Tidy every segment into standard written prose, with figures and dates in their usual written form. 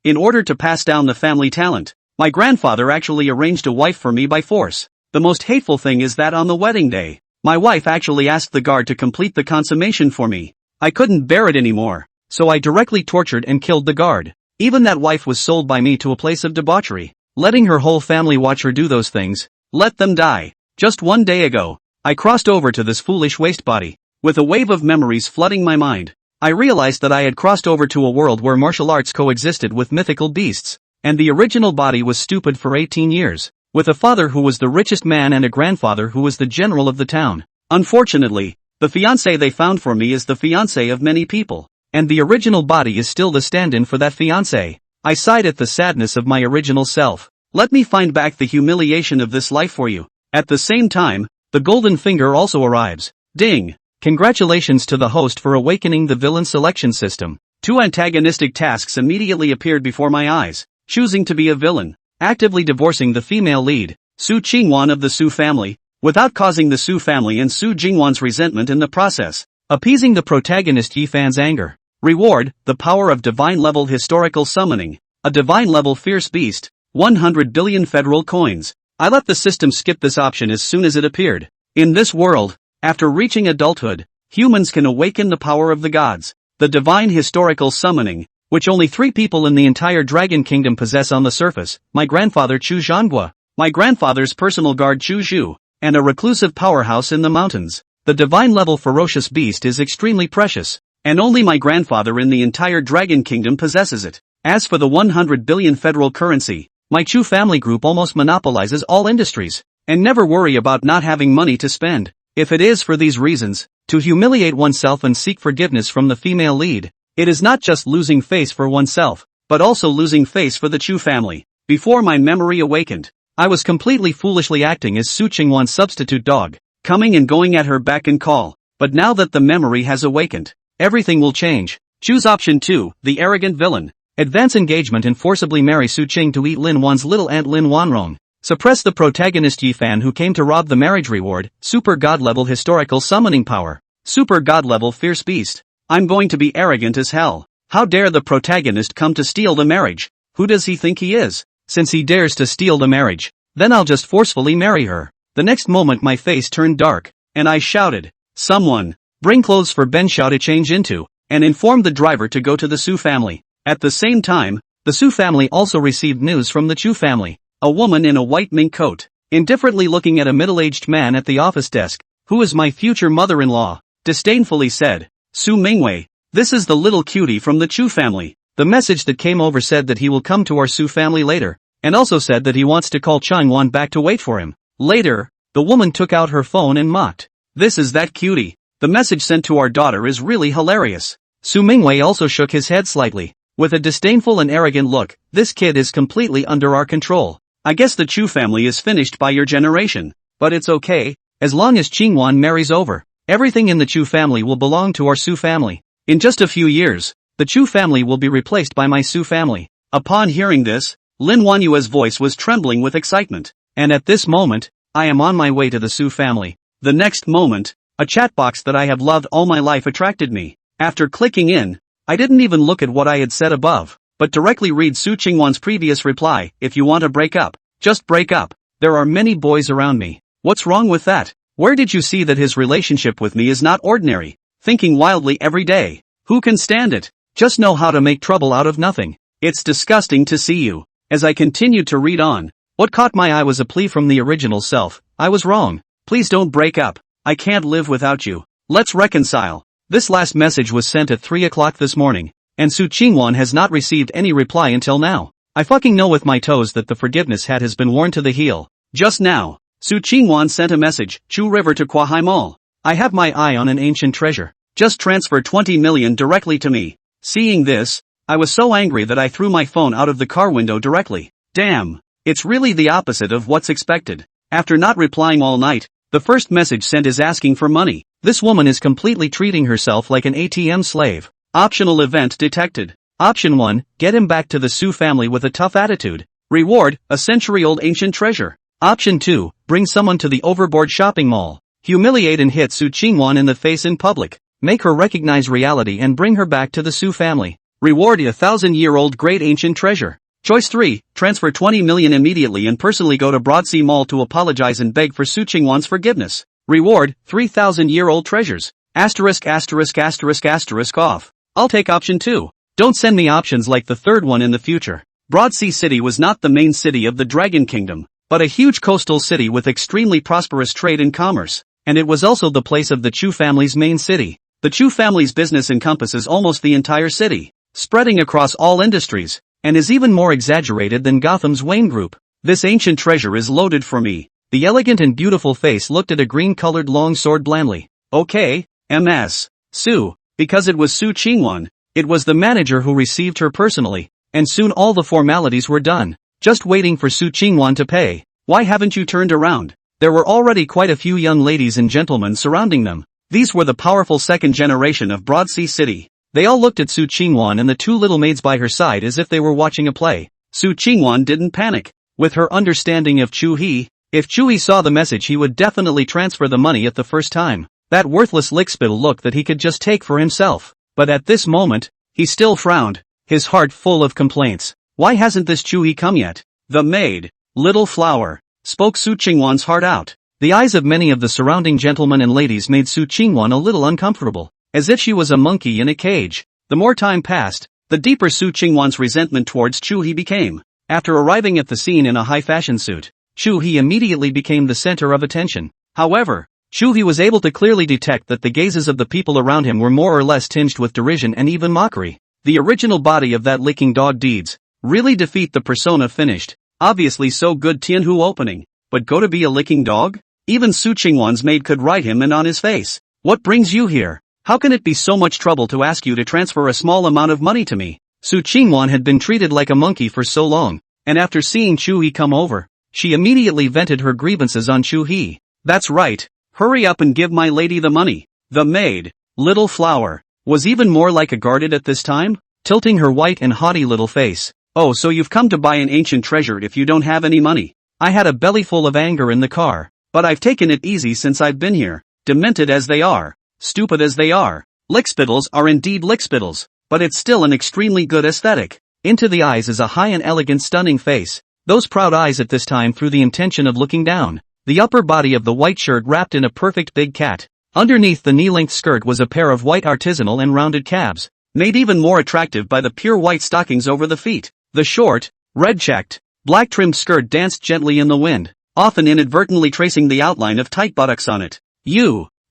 In order to pass down the family talent, my grandfather actually arranged a wife for me by force. The most hateful thing is that on the wedding day, my wife actually asked the guard to complete the consummation for me. I couldn't bear it anymore, so I directly tortured and killed the guard. Even that wife was sold by me to a place of debauchery, letting her whole family watch her do those things. Let them die. Just one day ago, I crossed over to this foolish waste body. With a wave of memories flooding my mind, I realized that I had crossed over to a world where martial arts coexisted with mythical beasts, and the original body was stupid for 18 years, with a father who was the richest man and a grandfather who was the general of the town. Unfortunately, the fiancé they found for me is the fiancé of many people, and the original body is still the stand-in for that fiancé. I sighed at the sadness of my original self. Let me find back the humiliation of this life for you. At the same time, the golden finger also arrives. Ding! Congratulations to the host for awakening the villain selection system. 2 antagonistic tasks immediately appeared before my eyes. Choosing to be a villain, actively divorcing the female lead, Su Qingwan of the Su family, without causing the Su family and Su Qingwan's resentment in the process. Appeasing the protagonist Yi Fan's anger. Reward, the power of divine-level historical summoning. A divine-level fierce beast, 100 billion federal coins. I let the system skip this option as soon as it appeared. In this world, after reaching adulthood, humans can awaken the power of the gods. The divine historical summoning, which only 3 people in the entire Dragon Kingdom possess on the surface, my grandfather Chu Zhangguo, my grandfather's personal guard Chu Zhu, and a reclusive powerhouse in the mountains. The divine-level ferocious beast is extremely precious, and only my grandfather in the entire Dragon Kingdom possesses it. As for the 100 billion federal currency, my Chu family group almost monopolizes all industries, and never worry about not having money to spend. If it is for these reasons, to humiliate oneself and seek forgiveness from the female lead, it is not just losing face for oneself, but also losing face for the Chu family. Before my memory awakened, I was completely foolishly acting as Su Qingwan's substitute dog, coming and going at her beck and call. But now that the memory has awakened, everything will change. Choose option 2, the arrogant villain. Advance engagement and forcibly marry Su Qing to eat Lin Wan's little aunt Lin Wanrong. Suppress the protagonist Yi Fan who came to rob the marriage reward. Super god level historical summoning power. Super god level fierce beast. I'm going to be arrogant as hell. How dare the protagonist come to steal the marriage? Who does he think he is? Since he dares to steal the marriage, then I'll just forcefully marry her. The next moment my face turned dark, and I shouted, "Someone, bring clothes for Ben Xiao to change into," and informed the driver to go to the Su family. At the same time, the Su family also received news from the Chu family. A woman in a white mink coat, indifferently looking at a middle-aged man at the office desk. "Who is my future mother-in-law?" disdainfully said. "Su Mingwei, this is the little cutie from the Chu family." The message that came over said that he will come to our Su family later, and also said that he wants to call Changwan back to wait for him. Later, the woman took out her phone and mocked. "This is that cutie. The message sent to our daughter is really hilarious." Su Mingwei also shook his head slightly, with a disdainful and arrogant look. "This kid is completely under our control. I guess the Chu family is finished by your generation, but it's okay, as long as Qingwan marries over. Everything in the Chu family will belong to our Su family. In just a few years, the Chu family will be replaced by my Su family." Upon hearing this, Lin Wanyue's voice was trembling with excitement. And at this moment, I am on my way to the Su family. The next moment, a chat box that I have loved all my life attracted me. After clicking in, I didn't even look at what I had said above, but directly read Su Qingwan's previous reply. "If you want to break up, just break up. There are many boys around me. What's wrong with that? Where did you see that his relationship with me is not ordinary? Thinking wildly every day. Who can stand it? Just know how to make trouble out of nothing. It's disgusting to see you." As I continued to read on, what caught my eye was a plea from the original self. "I was wrong. Please don't break up. I can't live without you. Let's reconcile." This last message was sent at 3 o'clock this morning, and Su Qingwan has not received any reply until now. I fucking know with my toes that the forgiveness hat has been worn to the heel. Just now, Su Qingwan sent a message, "Chu River to Quahai Mall. I have my eye on an ancient treasure. Just transfer 20 million directly to me." Seeing this, I was so angry that I threw my phone out of the car window directly. Damn, it's really the opposite of what's expected. After not replying all night, the first message sent is asking for money. This woman is completely treating herself like an ATM slave. Optional event detected. Option 1, get him back to the Su family with a tough attitude. Reward, a century-old ancient treasure. Option 2, bring someone to the overboard shopping mall. Humiliate and hit Su Qingwan in the face in public. Make her recognize reality and bring her back to the Su family. Reward: a 1,000-year-old great ancient treasure. Choice 3, transfer 20 million immediately and personally go to Broadsea Mall to apologize and beg for Su Qingwan's forgiveness. Reward: 3,000-year-old treasures. Asterisk asterisk asterisk asterisk off. I'll take option 2. Don't send me options like the third one in the future. Broadsea City was not the main city of the Dragon Kingdom, but a huge coastal city with extremely prosperous trade and commerce, and it was also the place of the Chu family's main city. The Chu family's business encompasses almost the entire city, spreading across all industries, and is even more exaggerated than Gotham's Wayne Group. This ancient treasure is loaded for me. The elegant and beautiful face looked at a green-colored long sword blandly. Okay, Ms. Su, because it was Su Qingwan. It was the manager who received her personally, and soon all the formalities were done, just waiting for Su Qingwan to pay. Why haven't you turned around? There were already quite a few young ladies and gentlemen surrounding them. These were the powerful second generation of Broadsea City. They all looked at Su Qingwan and the two little maids by her side as if they were watching a play. Su Qingwan didn't panic. With her understanding of Chuhe, if Chuhe saw the message he would definitely transfer the money at the first time. That worthless lickspittle look that he could just take for himself. But at this moment, he still frowned, his heart full of complaints. Why hasn't this Chuhe come yet? The maid, little flower, spoke Su Qingwan's heart out. The eyes of many of the surrounding gentlemen and ladies made Su Qingwan a little uncomfortable, as if she was a monkey in a cage. The more time passed, the deeper Su Qingwan's resentment towards Chuhe became. After arriving at the scene in a high-fashion suit, Chuhe immediately became the center of attention. However, Chuhe was able to clearly detect that the gazes of the people around him were more or less tinged with derision and even mockery. The original body of that licking dog deeds really defeat the persona finished. Obviously so good Tianhu opening, but go to be a licking dog? Even Su Qingwan's maid could write him and on his face. What brings you here? How can it be so much trouble to ask you to transfer a small amount of money to me? Su Qingwan had been treated like a monkey for so long, and after seeing Chuhe come over, she immediately vented her grievances on Chuhe. That's right, hurry up and give my lady the money. The maid, little flower, was even more like a guarded at this time, tilting her white and haughty little face. Oh, so you've come to buy an ancient treasure if you don't have any money. I had a belly full of anger in the car, but I've taken it easy since I've been here. Demented as they are, stupid as they are, lickspittles are indeed lickspittles, but it's still an extremely good aesthetic. Into the eyes is a high and elegant stunning face, those proud eyes at this time through the intention of looking down. The upper body of the white shirt wrapped in a perfect big cat. Underneath the knee-length skirt was a pair of white artisanal and rounded calves, made even more attractive by the pure white stockings over the feet. The short, red-checked, black-trimmed skirt danced gently in the wind, often inadvertently tracing the outline of tight buttocks on it.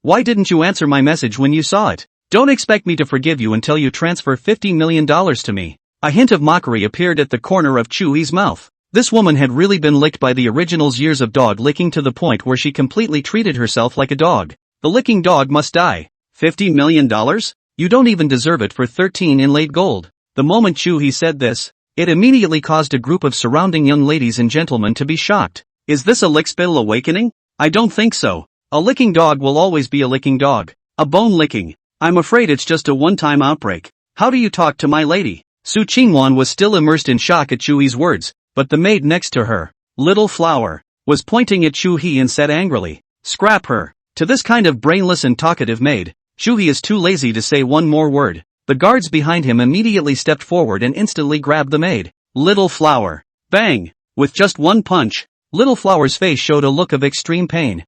Why didn't you answer my message when you saw it? Don't expect me to forgive you until you transfer $50 million to me. A hint of mockery appeared at the corner of Chuhe's mouth. This woman had really been licked by the original's years of dog licking to the point where she completely treated herself like a dog. The licking dog must die. $50 million? You don't even deserve it for 13 inlaid gold. The moment Chuhe said this, it immediately caused a group of surrounding young ladies and gentlemen to be shocked. Is this a lickspittle awakening? I don't think so. A licking dog will always be a licking dog. A bone licking. I'm afraid it's just a one-time outbreak. How do you talk to my lady? Su Qingwan was still immersed in shock at Chuhe's words, but the maid next to her, little flower, was pointing at Chuhe and said angrily, scrap her. To this kind of brainless and talkative maid, Chuhe is too lazy to say one more word. The guards behind him immediately stepped forward and instantly grabbed the maid. Little flower. Bang! With just one punch, little flower's face showed a look of extreme pain.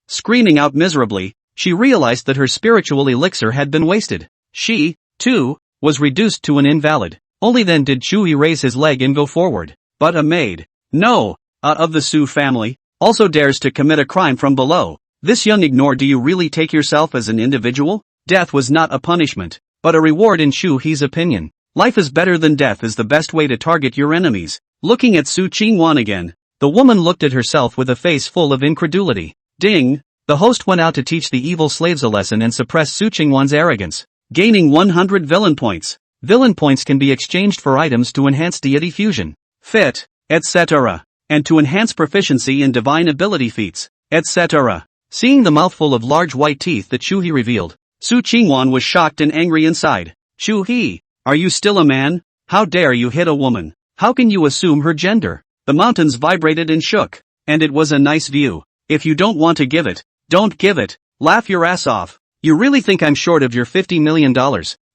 Screaming out miserably, she realized that her spiritual elixir had been wasted. She, too, was reduced to an invalid. Only then did Chuhe raise his leg and go forward. But a maid, of the Su family, also dares to commit a crime from below. This young ignore, do you really take yourself as an individual? Death was not a punishment, but a reward in Chuhe's opinion. Life is better than death is the best way to target your enemies. Looking at Su Qingwan again, the woman looked at herself with a face full of incredulity. Ding! The host went out to teach the evil slaves a lesson and suppress Su Qingwan's arrogance, gaining 100 villain points. Villain points can be exchanged for items to enhance deity fusion, fit, etc., and to enhance proficiency in divine ability feats, etc. Seeing the mouthful of large white teeth that Chuhe revealed, Su Qingwan was shocked and angry inside. Chuhe, are you still a man? How dare you hit a woman? How can you assume her gender? The mountains vibrated and shook, and it was a nice view. If you don't want to give it, don't give it. Laugh your ass off. You really think I'm short of your $50 million?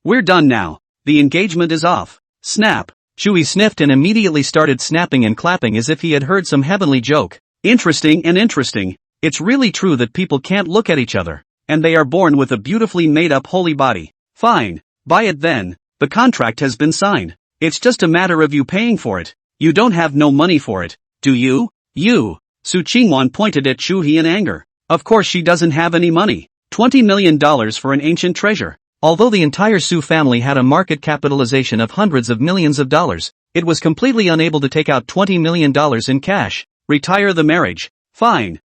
We're done now. the engagement is off. Snap. Chuhe sniffed and immediately started snapping and clapping as if he had heard some heavenly joke. Interesting. It's really true that people can't look at each other, and they are born with a beautifully made-up holy body. Fine. Buy it then. The contract has been signed. It's just a matter of you paying for it. You don't have no money for it, do you? You. Su Qingwan pointed at Chuhe in anger. Of course she doesn't have any money. $20 million for an ancient treasure. Although the entire Su family had a market capitalization of hundreds of millions of dollars, it was completely unable to take out $20 million in cash. Retire the marriage. Fine.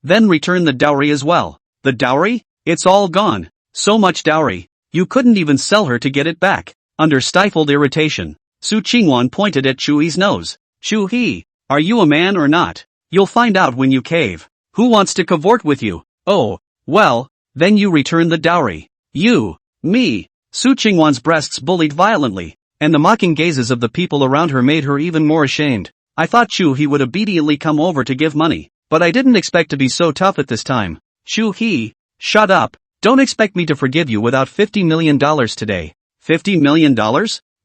Then return the dowry as well. The dowry? It's all gone. So much dowry. You couldn't even sell her to get it back. Under stifled irritation, Su Qingwan pointed at Chuhe's nose. Chuhe, are you a man or not? You'll find out when you cave. Who wants to cavort with you? Oh, well, then you return the dowry. You, me. Su Qingwan's breasts bullied violently, and the mocking gazes of the people around her made her even more ashamed. I thought Chuhe would obediently come over to give money, but I didn't expect to be so tough at this time. Chuhe, shut up. Don't expect me to forgive you without $50 million today. $50 million?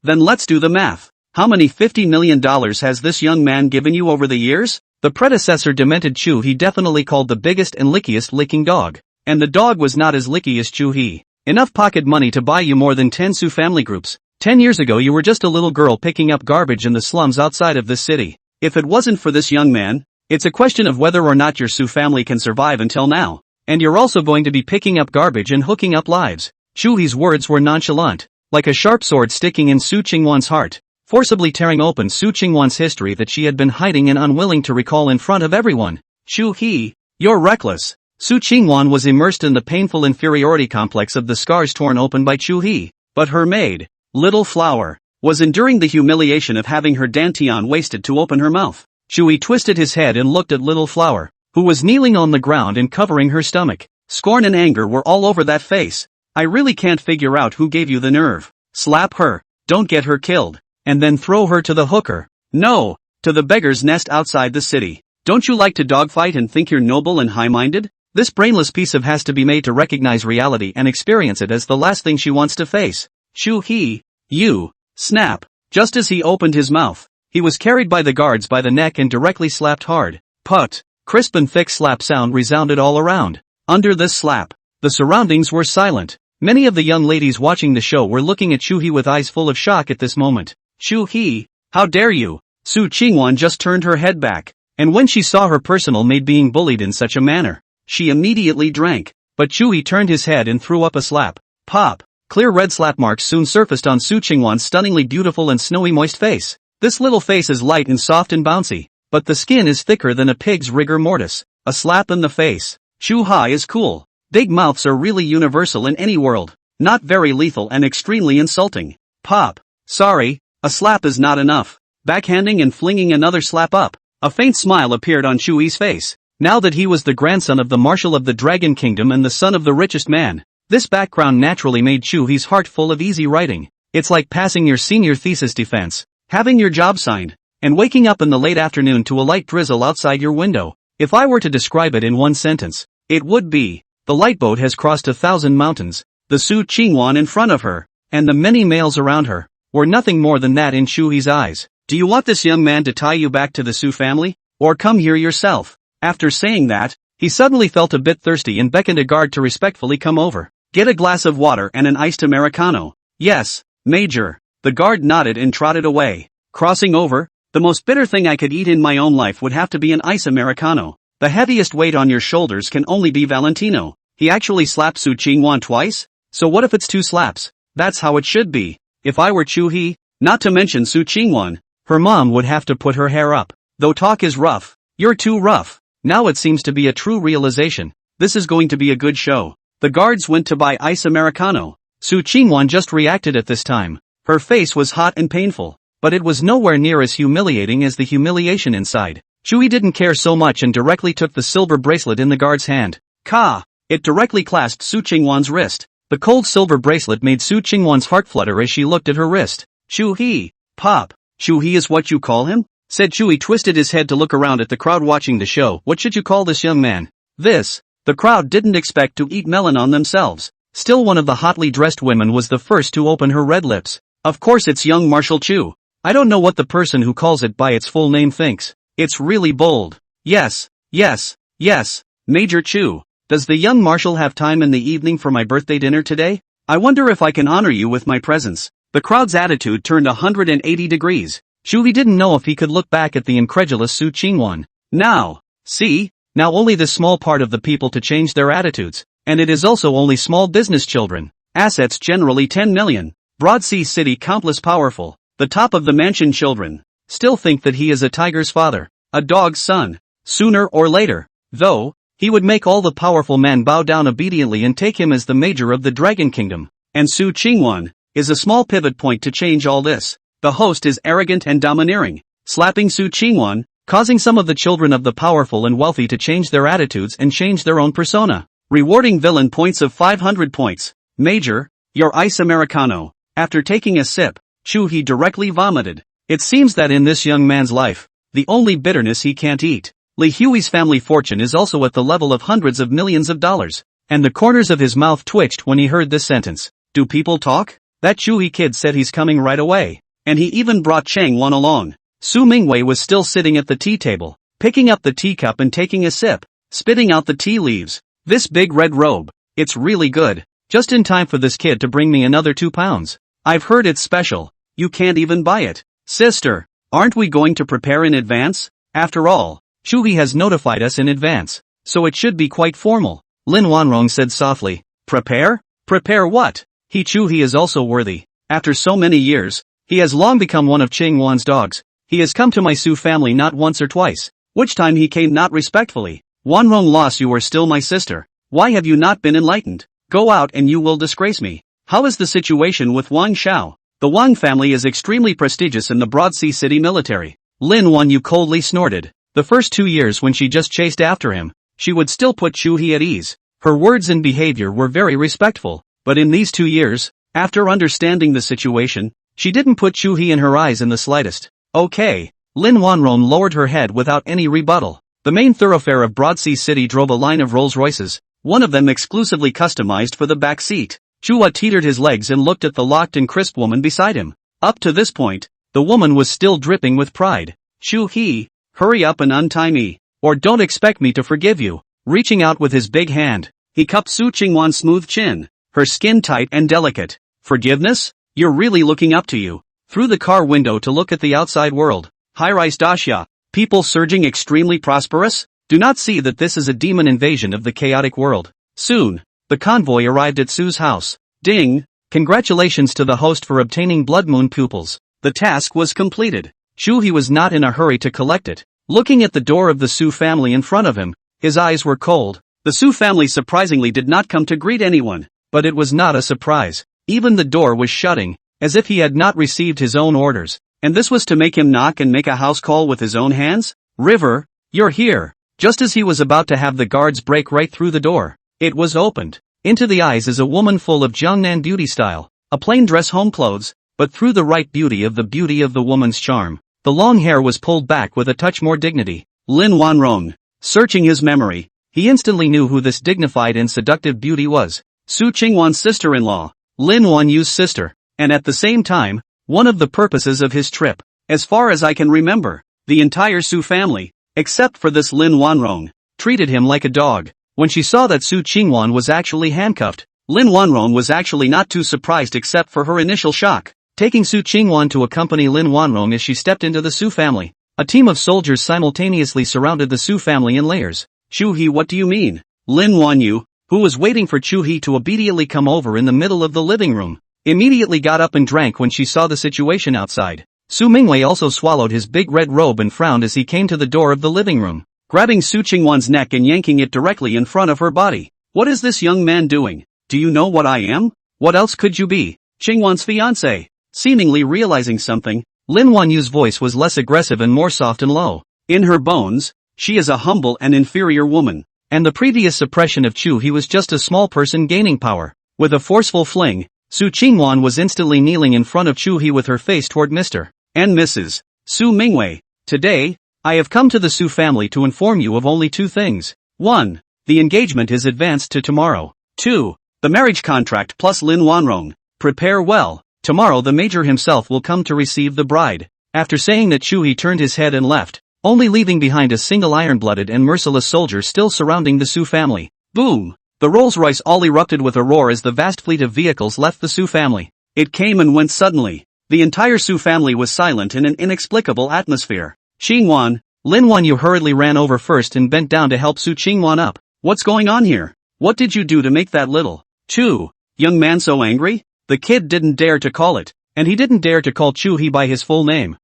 Then let's do the math. How many $50 million has this young man given you over the years? The predecessor demented Chuhe definitely called the biggest and lickiest licking dog. And the dog was not as licky as Chuhe. Enough pocket money to buy you more than 10 Su family groups. 10 years ago you were just a little girl picking up garbage in the slums outside of this city. If it wasn't for this young man, it's a question of whether or not your Su family can survive until now. And you're also going to be picking up garbage and hooking up lives. Chuhe's words were nonchalant, like a sharp sword sticking in Su Qingwan's heart, forcibly tearing open Su Qingwan's history that she had been hiding and unwilling to recall in front of everyone. Chuhe, you're reckless. Su Qingwan was immersed in the painful inferiority complex of the scars torn open by Chuhe, but her maid, Little Flower, was enduring the humiliation of having her dantian wasted to open her mouth. Chuhe twisted his head and looked at Little Flower, who was kneeling on the ground and covering her stomach. Scorn and anger were all over that face. I really can't figure out who gave you the nerve. Slap her, don't get her killed, and then throw her to the hooker. No, to the beggar's nest outside the city. Don't you like to dogfight and think you're noble and high-minded? This brainless piece of has to be made to recognize reality and experience it as the last thing she wants to face. Chuhe, you. Snap. Just as he opened his mouth, he was carried by the guards by the neck and directly slapped hard. Put. Crisp and thick slap sound resounded all around. Under this slap, the surroundings were silent. Many of the young ladies watching the show were looking at Chuhe with eyes full of shock at this moment. Chuhe, how dare you? Su Qingwan just turned her head back, and when she saw her personal maid being bullied in such a manner, she immediately drank. But Chuhe turned his head and threw up a slap. Pop. Clear red slap marks soon surfaced on Su Qingwan's stunningly beautiful and snowy moist face. This little face is light and soft and bouncy, but the skin is thicker than a pig's rigor mortis. A slap in the face. Chuhe is cool. Big mouths are really universal in any world. Not very lethal and extremely insulting. Pop. Sorry, a slap is not enough. Backhanding and flinging another slap up. A faint smile appeared on Chuhe's face. Now that he was the grandson of the Marshal of the Dragon Kingdom and the son of the richest man, this background naturally made Chuhe's heart full of easy writing. It's like passing your senior thesis defense, having your job signed, and waking up in the late afternoon to a light drizzle outside your window. If I were to describe it in one sentence, it would be, the light boat has crossed 1,000 mountains. The Su Qingwan in front of her, and the many males around her, were nothing more than that in Chuhe's eyes. Do you want this young man to tie you back to the Su family? Or come here yourself? After saying that, he suddenly felt a bit thirsty and beckoned a guard to respectfully come over. Get a glass of water and an iced Americano. Yes, Major. The guard nodded and trotted away. Crossing over, the most bitter thing I could eat in my own life would have to be an ice Americano. The heaviest weight on your shoulders can only be Valentino. He actually slapped Su Qingwan twice? So what if it's 2 slaps? That's how it should be. If I were Chuhe, not to mention Su Qingwan, her mom would have to put her hair up. Though talk is rough. You're too rough. Now it seems to be a true realization. This is going to be a good show. The guards went to buy ice Americano. Su Qingwan just reacted at this time. Her face was hot and painful, but it was nowhere near as humiliating as the humiliation inside. Chuhe didn't care so much and directly took the silver bracelet in the guard's hand. Ka! It directly clasped Su Qingwan's wrist. The cold silver bracelet made Su Qingwan's heart flutter as she looked at her wrist. Chuhe! Pop! Chuhe is what you call him? Said Chuhe twisted his head to look around at the crowd watching the show. What should you call this young man? This. The crowd didn't expect to eat melon on themselves. Still, one of the hotly dressed women was the first to open her red lips. Of course, it's young Marshal Chu. I don't know what the person who calls it by its full name thinks. It's really bold. Yes, yes, yes, Major Chu. Does the young marshal have time in the evening for my birthday dinner today? I wonder if I can honor you with my presence. The crowd's attitude turned 180 degrees. Chuhe didn't know if he could look back at the incredulous Su Qingwan. Now, see? Now only this small part of the people to change their attitudes. And it is also only small business children. Assets generally 10 million. Broad Sea City countless powerful. The top of the mansion children. Still think that he is a tiger's father. A dog's son. Sooner or later, though, he would make all the powerful men bow down obediently and take him as the major of the Dragon Kingdom. And Su Qingwan is a small pivot point to change all this. The host is arrogant and domineering, slapping Su Qingwan, causing some of the children of the powerful and wealthy to change their attitudes and change their own persona. Rewarding villain points of 500 points. Major, your ice Americano. After taking a sip, Chuhe directly vomited. It seems that in this young man's life, the only bitterness he can't eat. Li Hui's family fortune is also at the level of hundreds of millions of dollars. And the corners of his mouth twitched when he heard this sentence. Do people talk? That Chuhe kid said he's coming right away. And he even brought Chang Wan along. Su Mingwei was still sitting at the tea table, picking up the teacup and taking a sip, spitting out the tea leaves. This big red robe, it's really good. Just in time for this kid to bring me another 2 pounds. I've heard it's special. You can't even buy it. Sister, aren't we going to prepare in advance? After all, Chuhe has notified us in advance, so it should be quite formal. Lin Wanrong said softly. Prepare? Prepare what? Chuhe is also worthy. After so many years, he has long become one of Qingwan's dogs. He has come to my Su family not once or twice, which time he came not respectfully. Wanrong lost, you are still my sister. Why have you not been enlightened? Go out and you will disgrace me. How is the situation with Wang Xiao? The Wang family is extremely prestigious in the Broad Sea City military. Lin Wanyu coldly snorted. The first 2 years when she just chased after him, she would still put Chuhe at ease. Her words and behavior were very respectful, but in these 2 years, after understanding the situation, she didn't put Chuhe in her eyes in the slightest. Okay. Lin Wanron lowered her head without any rebuttal. The main thoroughfare of Broad Sea City drove a line of Rolls Royces, one of them exclusively customized for the back seat. Chuhe teetered his legs and looked at the locked and crisp woman beside him. Up to this point, the woman was still dripping with pride. Chuhe, hurry up and untie me, or don't expect me to forgive you. Reaching out with his big hand, he cupped Su Qingwan's smooth chin, her skin tight and delicate. Forgiveness? You're really looking up to you. Through the car window to look at the outside world. High-rise Daxia, people surging extremely prosperous? Do not see that this is a demon invasion of the chaotic world. Soon, the convoy arrived at Su's house. Ding! Congratulations to the host for obtaining blood moon pupils. The task was completed. Chuhe was not in a hurry to collect it. Looking at the door of the Su family in front of him, his eyes were cold. The Su family surprisingly did not come to greet anyone, but it was not a surprise. Even the door was shutting, as if he had not received his own orders. And this was to make him knock and make a house call with his own hands? River, you're here. Just as he was about to have the guards break right through the door, it was opened. Into the eyes is a woman full of Jiangnan beauty style, a plain dress home clothes, but through the right beauty of the woman's charm. The long hair was pulled back with a touch more dignity. Lin Wanrong. Searching his memory, he instantly knew who this dignified and seductive beauty was. Su Qingwan's sister-in-law, Lin Wanyu's sister, and at the same time, one of the purposes of his trip. As far as I can remember, the entire Su family, except for this Lin Wanrong, treated him like a dog. When she saw that Su Qingwan was actually handcuffed, Lin Wanrong was actually not too surprised except for her initial shock. Taking Su Qingwan to accompany Lin Wanrong as she stepped into the Su family, a team of soldiers simultaneously surrounded the Su family in layers. Chuhe, what do you mean? Lin Wanyu, who was waiting for Chuhe to obediently come over in the middle of the living room, immediately got up and drank when she saw the situation outside. Su Mingwei also swallowed his big red robe and frowned as he came to the door of the living room, grabbing Su Qingwan's neck and yanking it directly in front of her body. What is this young man doing? Do you know what I am? What else could you be? Qingwan's fiancée. Seemingly realizing something, Lin Wanyu's voice was less aggressive and more soft and low. In her bones, she is a humble and inferior woman. And the previous suppression of Chuhe was just a small person gaining power. With a forceful fling, Su Qingwan was instantly kneeling in front of Chuhe with her face toward Mr. and Mrs. Su Mingwei. Today, I have come to the Su family to inform you of only 2 things. 1. The engagement is advanced to tomorrow. 2. The marriage contract plus Lin Wanrong. Prepare well. Tomorrow the major himself will come to receive the bride. After saying that, Chuhe turned his head and left, only leaving behind a single iron-blooded and merciless soldier still surrounding the Su family. Boom! The Rolls-Royce all erupted with a roar as the vast fleet of vehicles left the Su family. It came and went suddenly. The entire Su family was silent in an inexplicable atmosphere. Qingwan, Lin Wanyu hurriedly ran over first and bent down to help Su Qingwan up. What's going on here? What did you do to make that little Chu young man so angry? The kid didn't dare to call it, and he didn't dare to call Chuhe by his full name.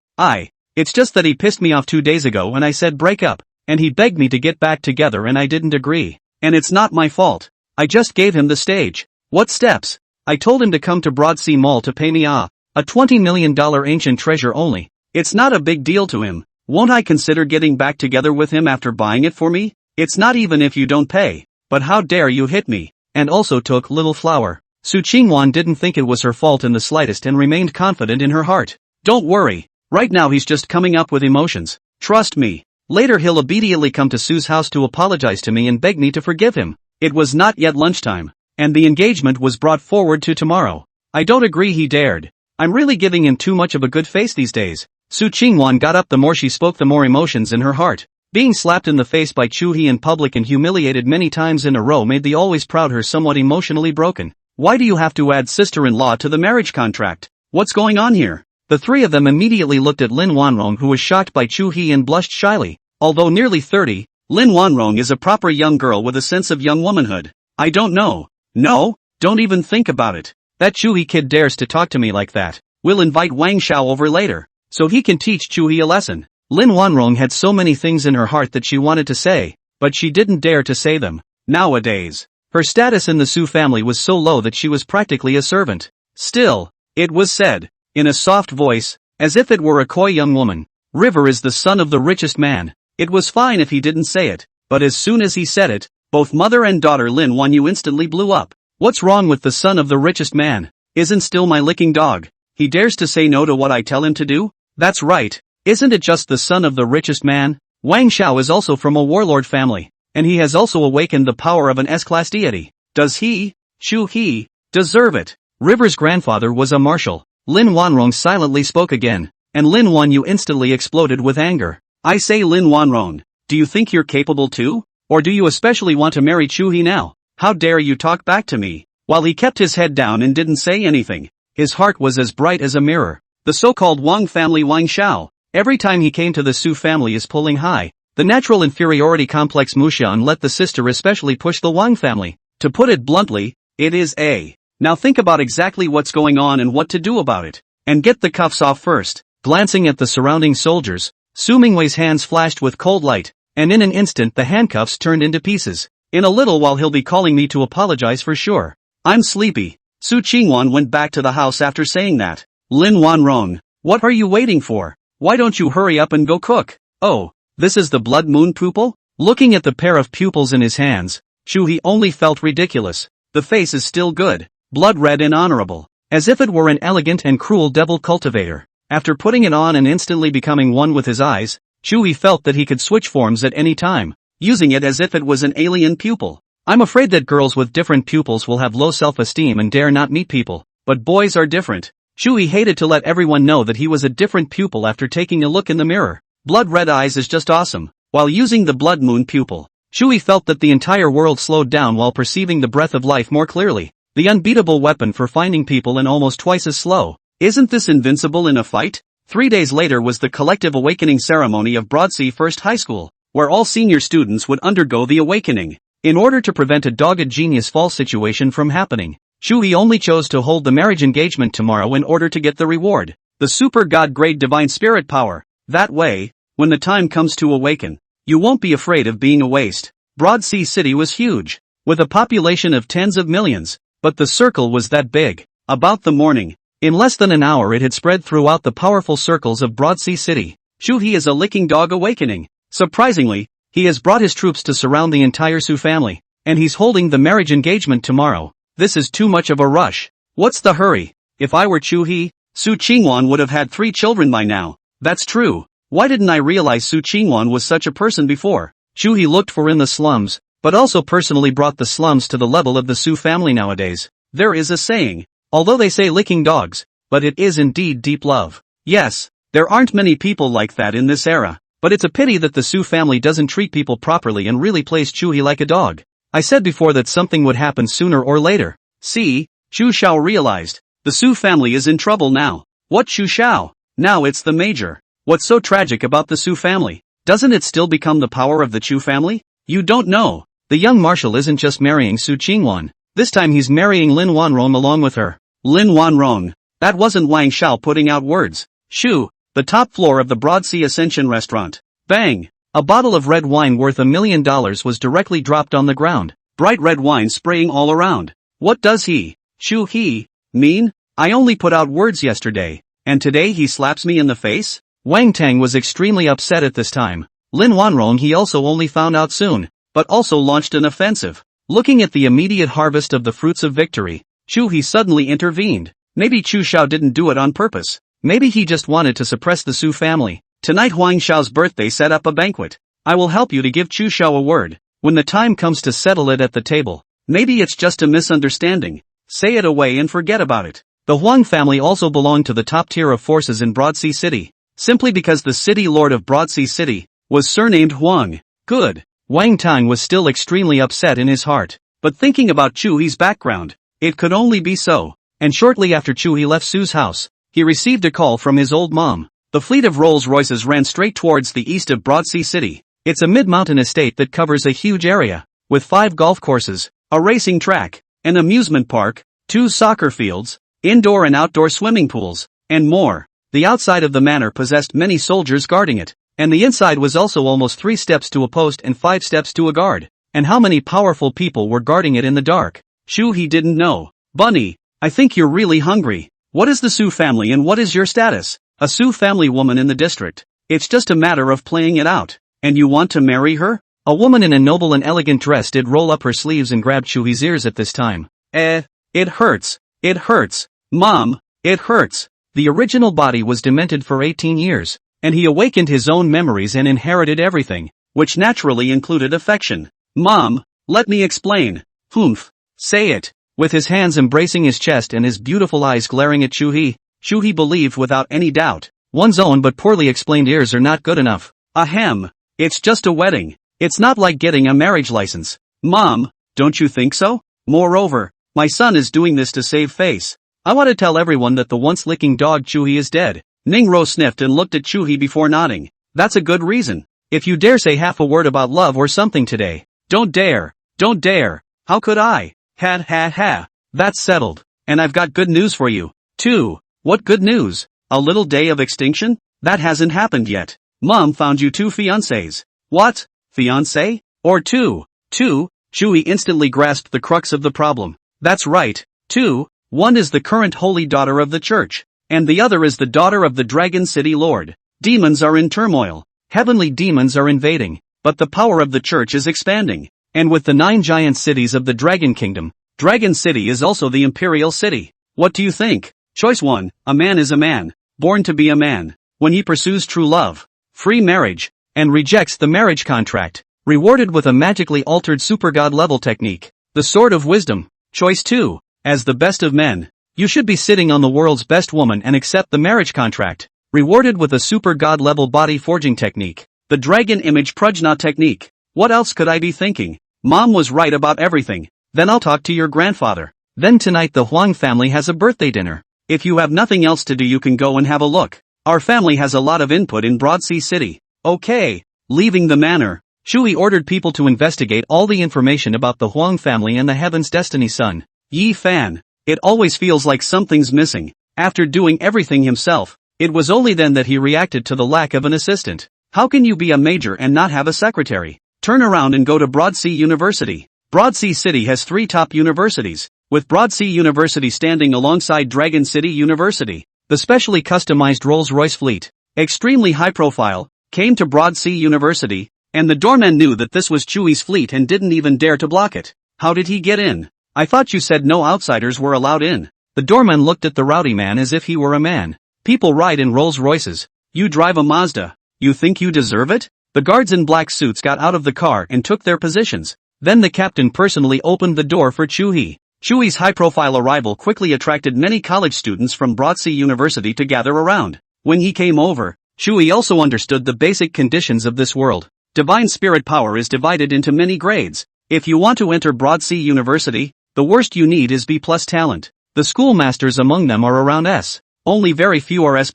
It's just that he pissed me off 2 days ago and I said break up, and he begged me to get back together and I didn't agree. And it's not my fault. I just gave him the stage. What steps? I told him to come to Broadsea Mall to pay me a $20 million ancient treasure only. It's not a big deal to him. Won't I consider getting back together with him after buying it for me? It's not even if you don't pay. But how dare you hit me? And also took little flower. Su Qingwan didn't think it was her fault in the slightest and remained confident in her heart. Don't worry. Right now he's just coming up with emotions. Trust me. Later he'll immediately come to Su's house to apologize to me and beg me to forgive him. It was not yet lunchtime, and the engagement was brought forward to tomorrow. I don't agree, he dared. I'm really giving him too much of a good face these days. Su Qingwan got up. The more she spoke, the more emotions in her heart. Being slapped in the face by Chuhe in public and humiliated many times in a row made the always proud her somewhat emotionally broken. Why do you have to add sister-in-law to the marriage contract? What's going on here? The three of them immediately looked at Lin Wanrong, who was shocked by Chuhe and blushed shyly. Although nearly 30, Lin Wanrong is a proper young girl with a sense of young womanhood. I don't know. No, don't even think about it. That Chuhe kid dares to talk to me like that. We'll invite Wang Xiao over later, so he can teach Chuhe a lesson. Lin Wanrong had so many things in her heart that she wanted to say, but she didn't dare to say them. Nowadays, her status in the Su family was so low that she was practically a servant. Still, it was said, in a soft voice, as if it were a coy young woman, River is the son of the richest man. It was fine if he didn't say it, but as soon as he said it, both mother and daughter Lin Wanyu instantly blew up. What's wrong with the son of the richest man? Isn't still my licking dog? He dares to say no to what I tell him to do? That's right. Isn't it just the son of the richest man? Wang Xiao is also from a warlord family, and he has also awakened the power of an S-class deity. Does he, Chuhe, deserve it? River's grandfather was a marshal. Lin Wanrong silently spoke again, and Lin Wanyu instantly exploded with anger. I say, Lin Wanrong, do you think you're capable too? Or do you especially want to marry Chuhe now? How dare you talk back to me? While he kept his head down and didn't say anything, his heart was as bright as a mirror. The so-called Wang family, Wang Xiao, every time he came to the Su family, is pulling high. The natural inferiority complex Mushan let the sister especially push the Wang family. To put it bluntly, it is a. Now think about exactly what's going on and what to do about it. And get the cuffs off first. Glancing at the surrounding soldiers, Su Mingwei's hands flashed with cold light, and in an instant the handcuffs turned into pieces. In a little while he'll be calling me to apologize for sure. I'm sleepy. Su Qingwan went back to the house after saying that. Lin Wanrong, what are you waiting for? Why don't you hurry up and go cook? Oh, this is the blood moon pupil? Looking at the pair of pupils in his hands, Chuhe only felt ridiculous. The face is still good. Blood red and honorable, as if it were an elegant and cruel devil cultivator. After putting it on and instantly becoming one with his eyes, Chuhe felt that he could switch forms at any time, using it as if it was an alien pupil. I'm afraid that girls with different pupils will have low self-esteem and dare not meet people, but boys are different. Chuhe hated to let everyone know that he was a different pupil after taking a look in the mirror. Blood red eyes is just awesome. While using the blood moon pupil, Chuhe felt that the entire world slowed down while perceiving the breath of life more clearly. The unbeatable weapon for finding people and almost twice as slow. Isn't this invincible in a fight? 3 days later was the collective awakening ceremony of Broadsea First High School, where all senior students would undergo the awakening. In order to prevent a dogged genius fall situation from happening, Chuhe only chose to hold the marriage engagement tomorrow in order to get the reward, the super god grade divine spirit power. That way, when the time comes to awaken, you won't be afraid of being a waste. Broadsea City was huge, with a population of tens of millions. But the circle was that big. About the morning, in less than an hour it had spread throughout the powerful circles of Broadsea City. Chuhe is a licking dog awakening. Surprisingly, he has brought his troops to surround the entire Su family, and he's holding the marriage engagement tomorrow. This is too much of a rush. What's the hurry? If I were Chuhe, Su Qingwan would have had 3 children by now. That's true. Why didn't I realize Su Qingwan was such a person before? Chuhe looked for in the slums, but also personally brought the slums to the level of the Su family nowadays. There is a saying, although they say licking dogs, but it is indeed deep love. Yes, there aren't many people like that in this era, but it's a pity that the Su family doesn't treat people properly and really plays Chuhe like a dog. I said before that something would happen sooner or later. See, Chu Xiao realized, the Su family is in trouble now. What Chu Xiao? Now it's the major. What's so tragic about the Su family? Doesn't it still become the power of the Chu family? You don't know. The young marshal isn't just marrying Su Qingwan. This time he's marrying Lin Wanrong along with her. Lin Wanrong. That wasn't Wang Xiao putting out words. Shu, the top floor of the Broadsea Ascension restaurant. Bang! A bottle of red wine worth $1 million was directly dropped on the ground. Bright red wine spraying all around. What does he, Chu he, mean? I only put out words yesterday, and today he slaps me in the face? Wang Tang was extremely upset at this time. Lin Wanrong he also only found out soon, but also launched an offensive. Looking at the immediate harvest of the fruits of victory, Chu he suddenly intervened. Maybe Chu Xiao didn't do it on purpose. Maybe he just wanted to suppress the Su family. Tonight Huang Xiao's birthday set up a banquet. I will help you to give Chu Xiao a word. When the time comes to settle it at the table. Maybe it's just a misunderstanding. Say it away and forget about it. The Huang family also belonged to the top tier of forces in Broadsea City. Simply because the city lord of Broadsea City was surnamed Huang. Good. Wang Tang was still extremely upset in his heart. But thinking about Chuhe's background, it could only be so. And shortly after Chuhe left Su's house, he received a call from his old mom. The fleet of Rolls-Royces ran straight towards the east of Broadsea City. It's a mid-mountain estate that covers a huge area, with 5 golf courses, a racing track, an amusement park, 2 soccer fields, indoor and outdoor swimming pools, and more. The outside of the manor possessed many soldiers guarding it, and the inside was also almost 3 steps to a post and 5 steps to a guard. And how many powerful people were guarding it in the dark? Chu he didn't know. Bunny, I think you're really hungry. What is the Su family and what is your status? A Su family woman in the district. It's just a matter of playing it out. And you want to marry her? A woman in a noble and elegant dress did roll up her sleeves and grabbed Chuhe's ears at this time. It hurts. It hurts. Mom, it hurts. The original body was demented for 18 years, and he awakened his own memories and inherited everything, which naturally included affection. Mom, let me explain. Humph. Say it. With his hands embracing his chest and his beautiful eyes glaring at Chuhe, Chuhe believed without any doubt, one's own but poorly explained ears are not good enough. Ahem. It's just a wedding. It's not like getting a marriage license. Mom, don't you think so? Moreover, my son is doing this to save face. I want to tell everyone that the once-licking dog Chuhe is dead. Ningro sniffed and looked at Chuhe before nodding. That's a good reason. If you dare say half a word about love or something today. Don't dare. Don't dare. How could I? Ha. That's settled. And I've got good news for you, too. What good news? A little day of extinction? That hasn't happened yet. Mom found you 2 fiancés. What? Fiancé? Or 2? 2? Chuhe instantly grasped the crux of the problem. That's right. 2. One is the current holy daughter of the church, and the other is the daughter of the Dragon City Lord. Demons are in turmoil. Heavenly demons are invading, but the power of the church is expanding. And with the 9 giant cities of the Dragon Kingdom, Dragon City is also the imperial city. What do you think? Choice 1, a man is a man, born to be a man. When he pursues true love, free marriage, and rejects the marriage contract, rewarded with a magically altered supergod level technique, the Sword of Wisdom. Choice 2, as the best of men, you should be sitting on the world's best woman and accept the marriage contract, rewarded with a super god level body forging technique, the dragon image prajna technique. What else could I be thinking? Mom was right about everything. Then I'll talk to your grandfather. Then tonight the Huang family has a birthday dinner. If you have nothing else to do you can go and have a look. Our family has a lot of input in Broadsea City. Okay. Leaving the manor, Chuhe ordered people to investigate all the information about the Huang family and the Heaven's Destiny son, Yi Fan. It always feels like something's missing. After doing everything himself, it was only then that he reacted to the lack of an assistant. How can you be a major and not have a secretary? Turn around and go to Broadsea University. Broadsea City has 3 top universities, with Broadsea University standing alongside Dragon City University. The specially customized Rolls-Royce fleet, extremely high profile, came to Broadsea University, and the doorman knew that this was Chuhe's fleet and didn't even dare to block it. How did he get in? I thought you said no outsiders were allowed in. The doorman looked at the rowdy man as if he were a man. People ride in Rolls-Royces. You drive a Mazda. You think you deserve it? The guards in black suits got out of the car and took their positions. Then the captain personally opened the door for Chuhe. Chuhe's high-profile arrival quickly attracted many college students from Broadsea University to gather around. When he came over, Chuhe also understood the basic conditions of this world. Divine spirit power is divided into many grades. If you want to enter Broadsea University, the worst you need is B+ talent. The schoolmasters among them are around S. Only very few are S+.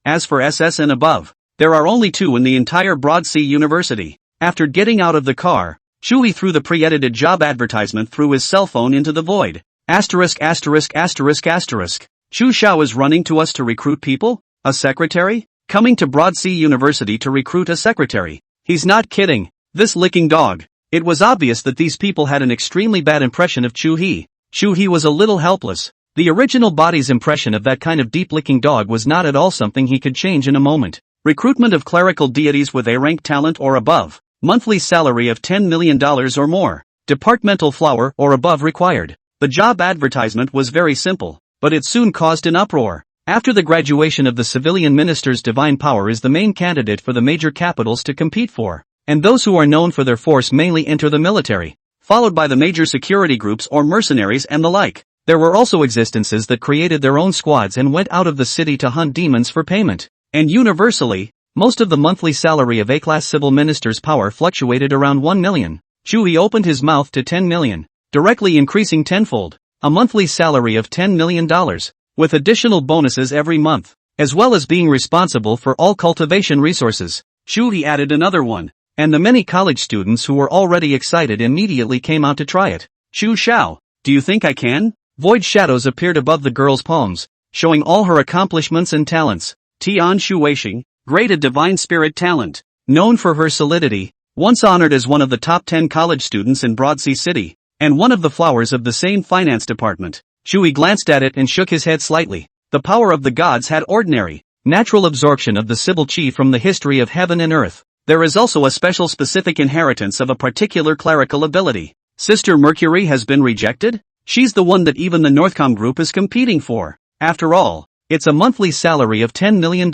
As for SS and above, there are only 2 in the entire Broadsea University. After getting out of the car, Chuhe threw the pre-edited job advertisement through his cell phone into the void. Chu Xiao is running to us to recruit people? A secretary? Coming to Broadsea University to recruit a secretary. He's not kidding. This licking dog. It was obvious that these people had an extremely bad impression of Chuhe. Chuhe was a little helpless. The original body's impression of that kind of deep-licking dog was not at all something he could change in a moment. Recruitment of clerical deities with A-rank talent or above. Monthly salary of $10 million or more. Departmental flower or above required. The job advertisement was very simple, but it soon caused an uproar. After the graduation of the civilian minister's divine power is the main candidate for the major capitals to compete for, and those who are known for their force mainly enter the military, followed by the major security groups or mercenaries and the like. There were also existences that created their own squads and went out of the city to hunt demons for payment. And universally, most of the monthly salary of A-class civil minister's power fluctuated around 1 million. Chuhe opened his mouth to 10 million, directly increasing tenfold. A monthly salary of $10 million, with additional bonuses every month, as well as being responsible for all cultivation resources. Chuhe added another one, and the many college students who were already excited immediately came out to try it. Chu Xiao, do you think I can? Void shadows appeared above the girl's palms, showing all her accomplishments and talents. Tian Shuixing, great a divine spirit talent, known for her solidity, once honored as one of the top 10 college students in Broadsea City, and one of the flowers of the same finance department. Chuhe glanced at it and shook his head slightly. The power of the gods had ordinary, natural absorption of the Sibyl Chi from the history of heaven and earth. There is also a special specific inheritance of a particular clerical ability. Sister Mercury has been rejected? She's the one that even the Northcom group is competing for. After all, it's a monthly salary of $10 million,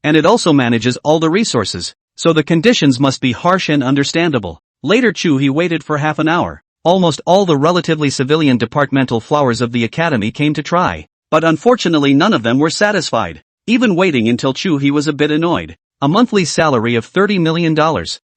and it also manages all the resources, so the conditions must be harsh and understandable. Later Chuhe waited for half an hour. Almost all the relatively civilian departmental flowers of the academy came to try, but unfortunately none of them were satisfied. Even waiting until Chuhe was a bit annoyed. A monthly salary of $30 million,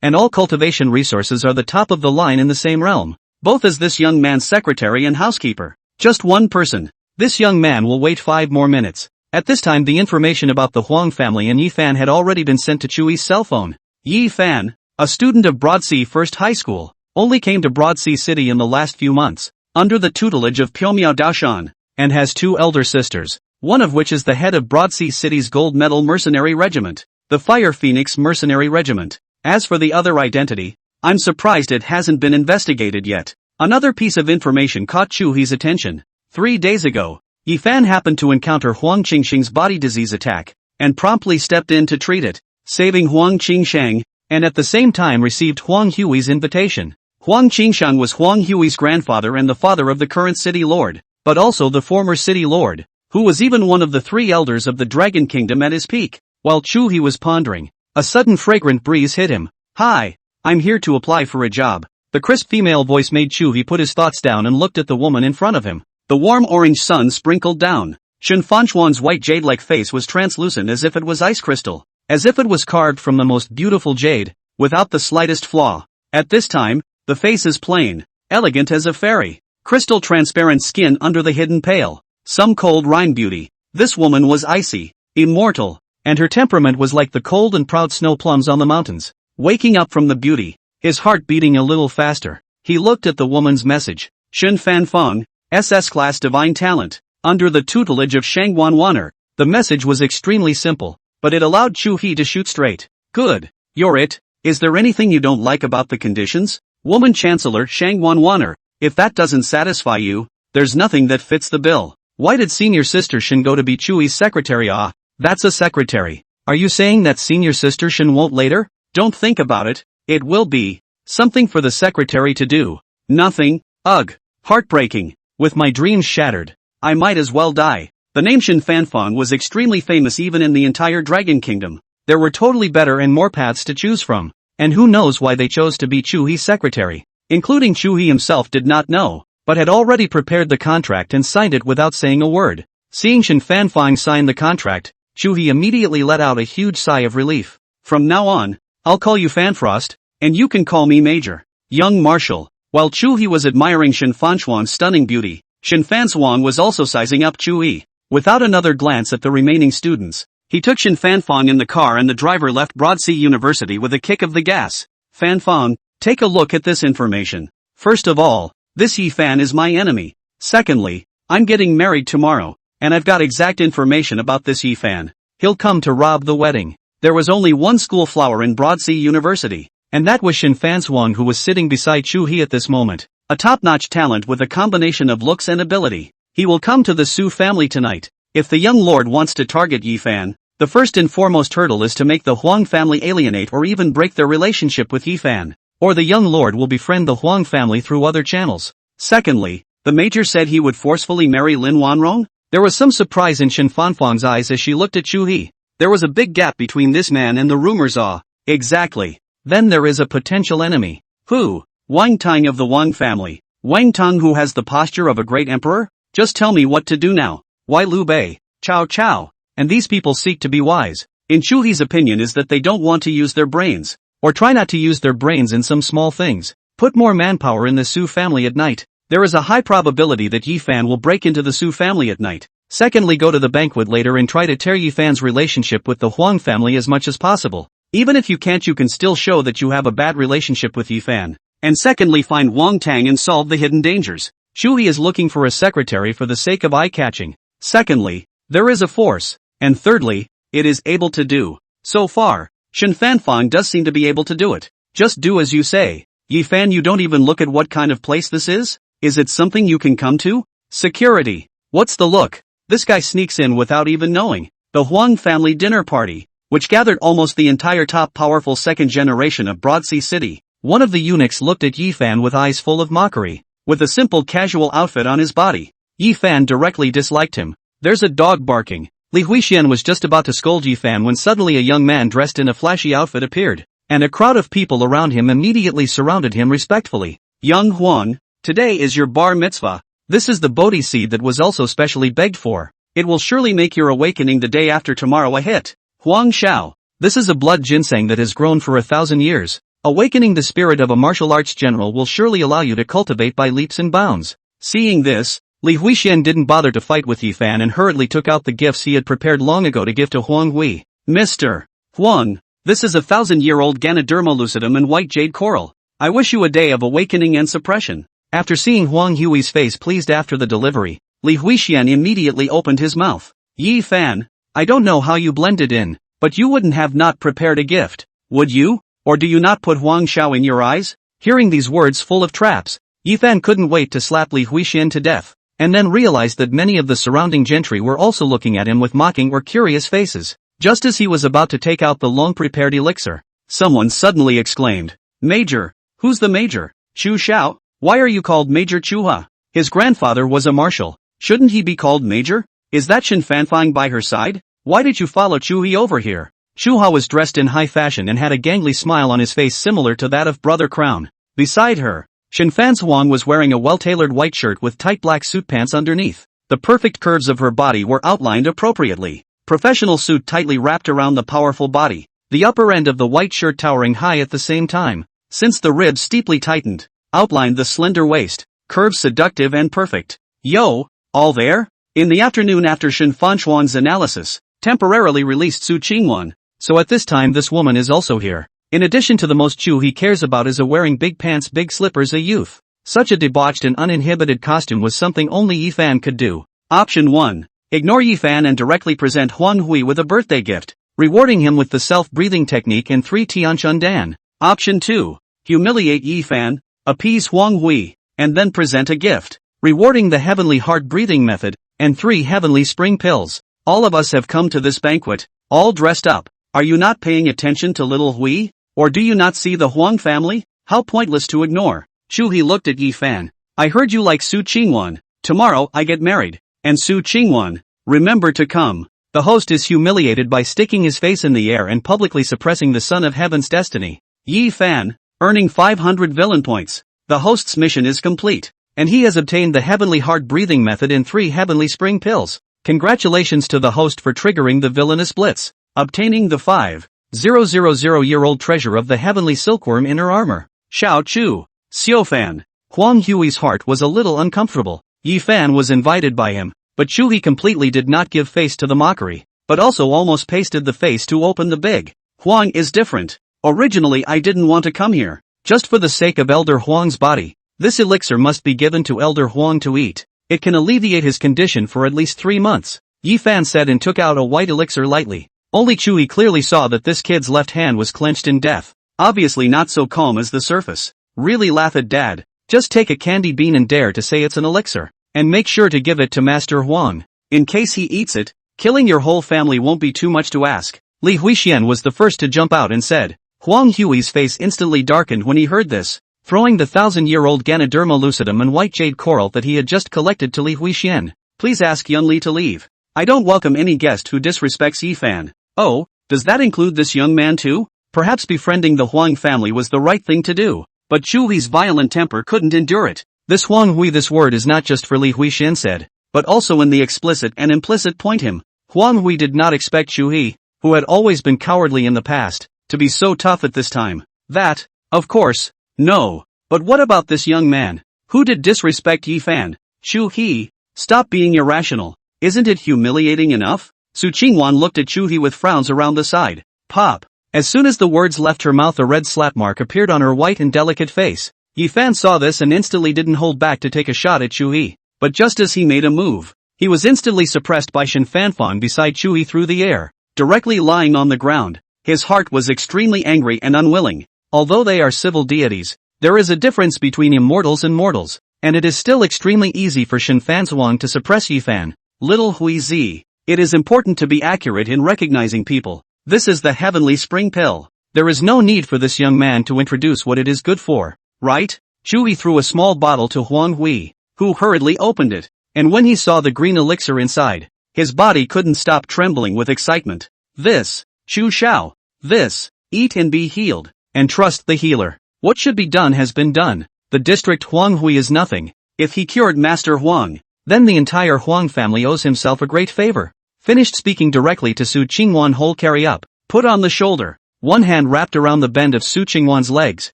and all cultivation resources are the top of the line in the same realm, both as this young man's secretary and housekeeper. Just one person. This young man will wait 5 more minutes. At this time the information about the Huang family and Yi Fan had already been sent to Chuhe's cell phone. Yi Fan, a student of Broadsea First High School, only came to Broadsea City in the last few months, under the tutelage of Pyomyao Daoshan, and has 2 elder sisters, one of which is the head of Broadsea City's Gold Medal Mercenary Regiment, the Fire Phoenix Mercenary Regiment. As for the other identity, I'm surprised it hasn't been investigated yet. Another piece of information caught Chuhe's attention. 3 days ago, Yi Fan happened to encounter Huang Qingshang's body disease attack, and promptly stepped in to treat it, saving Huang Qingshang, and at the same time received Huang Hui's invitation. Huang Qingshang was Huang Hui's grandfather and the father of the current city lord, but also the former city lord, who was even one of the 3 elders of the Dragon Kingdom at his peak. While Chuhe was pondering, a sudden fragrant breeze hit him. Hi, I'm here to apply for a job. The crisp female voice made Chuhe put his thoughts down and looked at the woman in front of him. The warm orange sun sprinkled down. Shen Fanchuan's white jade-like face was translucent as if it was ice crystal, as if it was carved from the most beautiful jade, without the slightest flaw. At this time, the face is plain, elegant as a fairy, crystal transparent skin under the hidden pale, some cold Rhine beauty. This woman was icy, immortal, and her temperament was like the cold and proud snow plums on the mountains. Waking up from the beauty, his heart beating a little faster, he looked at the woman's message. Shen Fanfeng, SS Class Divine Talent, under the tutelage of Shangwan Wanner. The message was extremely simple, but it allowed Chuhe to shoot straight. Good, you're it. Is there anything you don't like about the conditions? Woman Chancellor Shangwan Wanner, if that doesn't satisfy you, there's nothing that fits the bill. Why did senior sister Shen go to be Chuhe's secretary? Ah, that's a secretary. Are you saying that senior sister Shen won't later? Don't think about it, it will be something for the secretary to do. Nothing, ugh, heartbreaking. With my dreams shattered, I might as well die. The name Shen Fanfeng was extremely famous even in the entire Dragon Kingdom. There were totally better and more paths to choose from, and who knows why they chose to be Chuhe's secretary. including Chuhe himself, did not know, but had already prepared the contract and signed it without saying a word. Seeing Shen Fanfang sign the contract, Chuhe immediately let out a huge sigh of relief. From now on, I'll call you Fanfrost, and you can call me Major. Young Marshal. While Chuhe was admiring Shen Fanchuan's stunning beauty, Shen Fanchuan was also sizing up Chuhe. Without another glance at the remaining students, he took Shen Fanfang in the car and the driver left Broadsea University with a kick of the gas. Fanfang, take a look at this information. First of all, this Yi Fan is my enemy. Secondly, I'm getting married tomorrow, and I've got exact information about this Yi Fan. He'll come to rob the wedding. There was only one school flower in Broadsea University, and that was Shen Fanchuan, who was sitting beside Chuhe at this moment. A top-notch talent with a combination of looks and ability. He will come to the Su family tonight. If the young lord wants to target Yi Fan, the first and foremost hurdle is to make the Huang family alienate or even break their relationship with Yi Fan, or the young lord will befriend the Huang family through other channels. Secondly, the major said he would forcefully marry Lin Wanrong. There was some surprise in Shen Fanfang's eyes as she looked at Chuhe. There was a big gap between this man and the rumors. Exactly. Then there is a potential enemy. Who? Wang Tang of the Wang family. Wang Tang, who has the posture of a great emperor? Just tell me what to do now. Why Liu Bei, Cao Cao, and these people seek to be wise. In Chuhe's opinion is that they don't want to use their brains, or try not to use their brains in some small things. Put more manpower in the Su family at night. There is a high probability that Yi Fan will break into the Su family at night. Secondly, go to the banquet later and try to tear Yi Fan's relationship with the Huang family as much as possible. Even if you can't, you can still show that you have a bad relationship with Yi Fan. And secondly, find Wang Tang and solve the hidden dangers. Chuhe is looking for a secretary for the sake of eye-catching. Secondly, there is a force. And thirdly, it is able to do. So far, Shen Fanfang does seem to be able to do it. Just do as you say. Yi Fan, you don't even look at what kind of place this is? Is it something you can come to? Security. What's the look? This guy sneaks in without even knowing. The Huang family dinner party, which gathered almost the entire top powerful second generation of Broadsea City. One of the eunuchs looked at Yi Fan with eyes full of mockery. With a simple casual outfit on his body, Yi Fan directly disliked him. There's a dog barking. Li Huixian was just about to scold Yi Fan when suddenly a young man dressed in a flashy outfit appeared, and a crowd of people around him immediately surrounded him respectfully. Young Huang, today is your bar mitzvah. This is the Bodhi seed that was also specially begged for. It will surely make your awakening the day after tomorrow a hit. Huang Shao. This is a blood ginseng that has grown for 1,000 years. Awakening the spirit of a martial arts general will surely allow you to cultivate by leaps and bounds. Seeing this, Li Huixian didn't bother to fight with Yi Fan and hurriedly took out the gifts he had prepared long ago to give to Huang Hui. Mr. Huang, this is a 1,000-year-old Ganoderma lucidum and white jade coral. I wish you a day of awakening and suppression. After seeing Huang Hui's face pleased after the delivery, Li Huixian immediately opened his mouth. Yi Fan, I don't know how you blended in, but you wouldn't have not prepared a gift, would you? Or do you not put Huang Shao in your eyes? Hearing these words full of traps, Yi Fan couldn't wait to slap Li Huixian to death, and then realized that many of the surrounding gentry were also looking at him with mocking or curious faces. Just as he was about to take out the long-prepared elixir, someone suddenly exclaimed, Major, who's the major? Chu Shao? Why are you called Major Chuhe? His grandfather was a marshal. Shouldn't he be called Major? Is that Shen Fanfang by her side? Why did you follow Chuhe over here? Chuhe was dressed in high fashion and had a gangly smile on his face similar to that of Brother Crown. Beside her, Shen Fanchuan was wearing a well-tailored white shirt with tight black suit pants underneath. The perfect curves of her body were outlined appropriately. Professional suit tightly wrapped around the powerful body, the upper end of the white shirt towering high at the same time, since the ribs steeply tightened, outlined the slender waist, curves seductive and perfect. Yo, all there? In the afternoon after Shen Fanchuan's analysis, temporarily released Su Qingwan. So at this time this woman is also here. In addition to the most Chu he cares about is a wearing big pants big slippers a youth. Such a debauched and uninhibited costume was something only Yi Fan could do. Option 1. Ignore Yi Fan and directly present Huang Hui with a birthday gift, rewarding him with the self-breathing technique and 3 Tianchun Dan. Option 2. Humiliate Yi Fan, appease Huang Hui, and then present a gift, rewarding the heavenly heart breathing method, and 3 heavenly spring pills. All of us have come to this banquet, all dressed up. Are you not paying attention to little Hui? Or do you not see the Huang family? How pointless to ignore. Chuhe looked at Yi Fan. I heard you like Su Qingwan. Tomorrow I get married. And Su Qingwan, remember to come. The host is humiliated by sticking his face in the air and publicly suppressing the son of heaven's destiny. Yi Fan, earning 500 villain points. The host's mission is complete, and he has obtained the heavenly heart breathing method in 3 heavenly spring pills. Congratulations to the host for triggering the villainous blitz, obtaining the 5,000-year-old treasure of the heavenly silkworm inner armor. Xiao Chu. Xiofan. Huang Hui's heart was a little uncomfortable. Yi Fan was invited by him, but Chuhe completely did not give face to the mockery, but also almost pasted the face to open the big. Huang is different. Originally I didn't want to come here, just for the sake of Elder Huang's body. This elixir must be given to Elder Huang to eat. It can alleviate his condition for at least 3 months. Yi Fan said and took out a white elixir lightly. Only Chuhe clearly saw that this kid's left hand was clenched in death. Obviously not so calm as the surface. Really laugh at dad. Just take a candy bean and dare to say it's an elixir. And make sure to give it to Master Huang. In case he eats it, killing your whole family won't be too much to ask. Li Huixian was the first to jump out and said. Huang Hui's face instantly darkened when he heard this. Throwing the 1,000-year-old Ganoderma lucidum and white jade coral that he had just collected to Li Huixian. Please ask Yun Li to leave. I don't welcome any guest who disrespects Yi Fan. Oh, does that include this young man too? Perhaps befriending the Huang family was the right thing to do, but Chuhe's violent temper couldn't endure it. This Huang Hui, this word is not just for Li Huixian said, but also in the explicit and implicit point him. Huang Hui did not expect Chuhe, who had always been cowardly in the past, to be so tough at this time. That, of course, no. But what about this young man? Who did disrespect Yi Fan? Chuhe, stop being irrational. Isn't it humiliating enough? Su Qingwan looked at Chuhe with frowns around the side. Pop. As soon as the words left her mouth, a red slap mark appeared on her white and delicate face. Yi Fan saw this and instantly didn't hold back to take a shot at Chuhe. But just as he made a move, he was instantly suppressed by Shen Fanfan beside Chuhe through the air, directly lying on the ground. His heart was extremely angry and unwilling. Although they are civil deities, there is a difference between immortals and mortals, and it is still extremely easy for Shen Fanzhuang to suppress Yi Fan. Little Hui Zi. It is important to be accurate in recognizing people. This is the heavenly spring pill. There is no need for this young man to introduce what it is good for, right? Chuhe threw a small bottle to Huang Hui, who hurriedly opened it, and when he saw the green elixir inside, his body couldn't stop trembling with excitement. This, Chu Shao. This, eat and be healed, and trust the healer. What should be done has been done. The district Huang Hui is nothing. If he cured Master Huang, then the entire Huang family owes himself a great favor. Finished speaking directly to Su Qingwan, whole carry up, put on the shoulder, one hand wrapped around the bend of Su Qingwan's legs,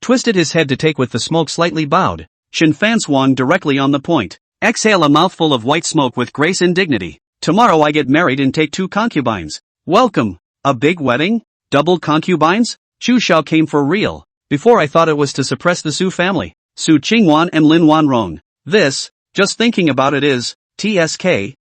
twisted his head to take with the smoke, slightly bowed. Shen Fanzhuang directly on the point. Exhale a mouthful of white smoke with grace and dignity. Tomorrow I get married and take 2 concubines. Welcome. A big wedding? Double concubines? Chu Shao came for real. Before I thought it was to suppress the Su family. Su Qingwan and Lin Wanrong. This, just thinking about it is, TSK,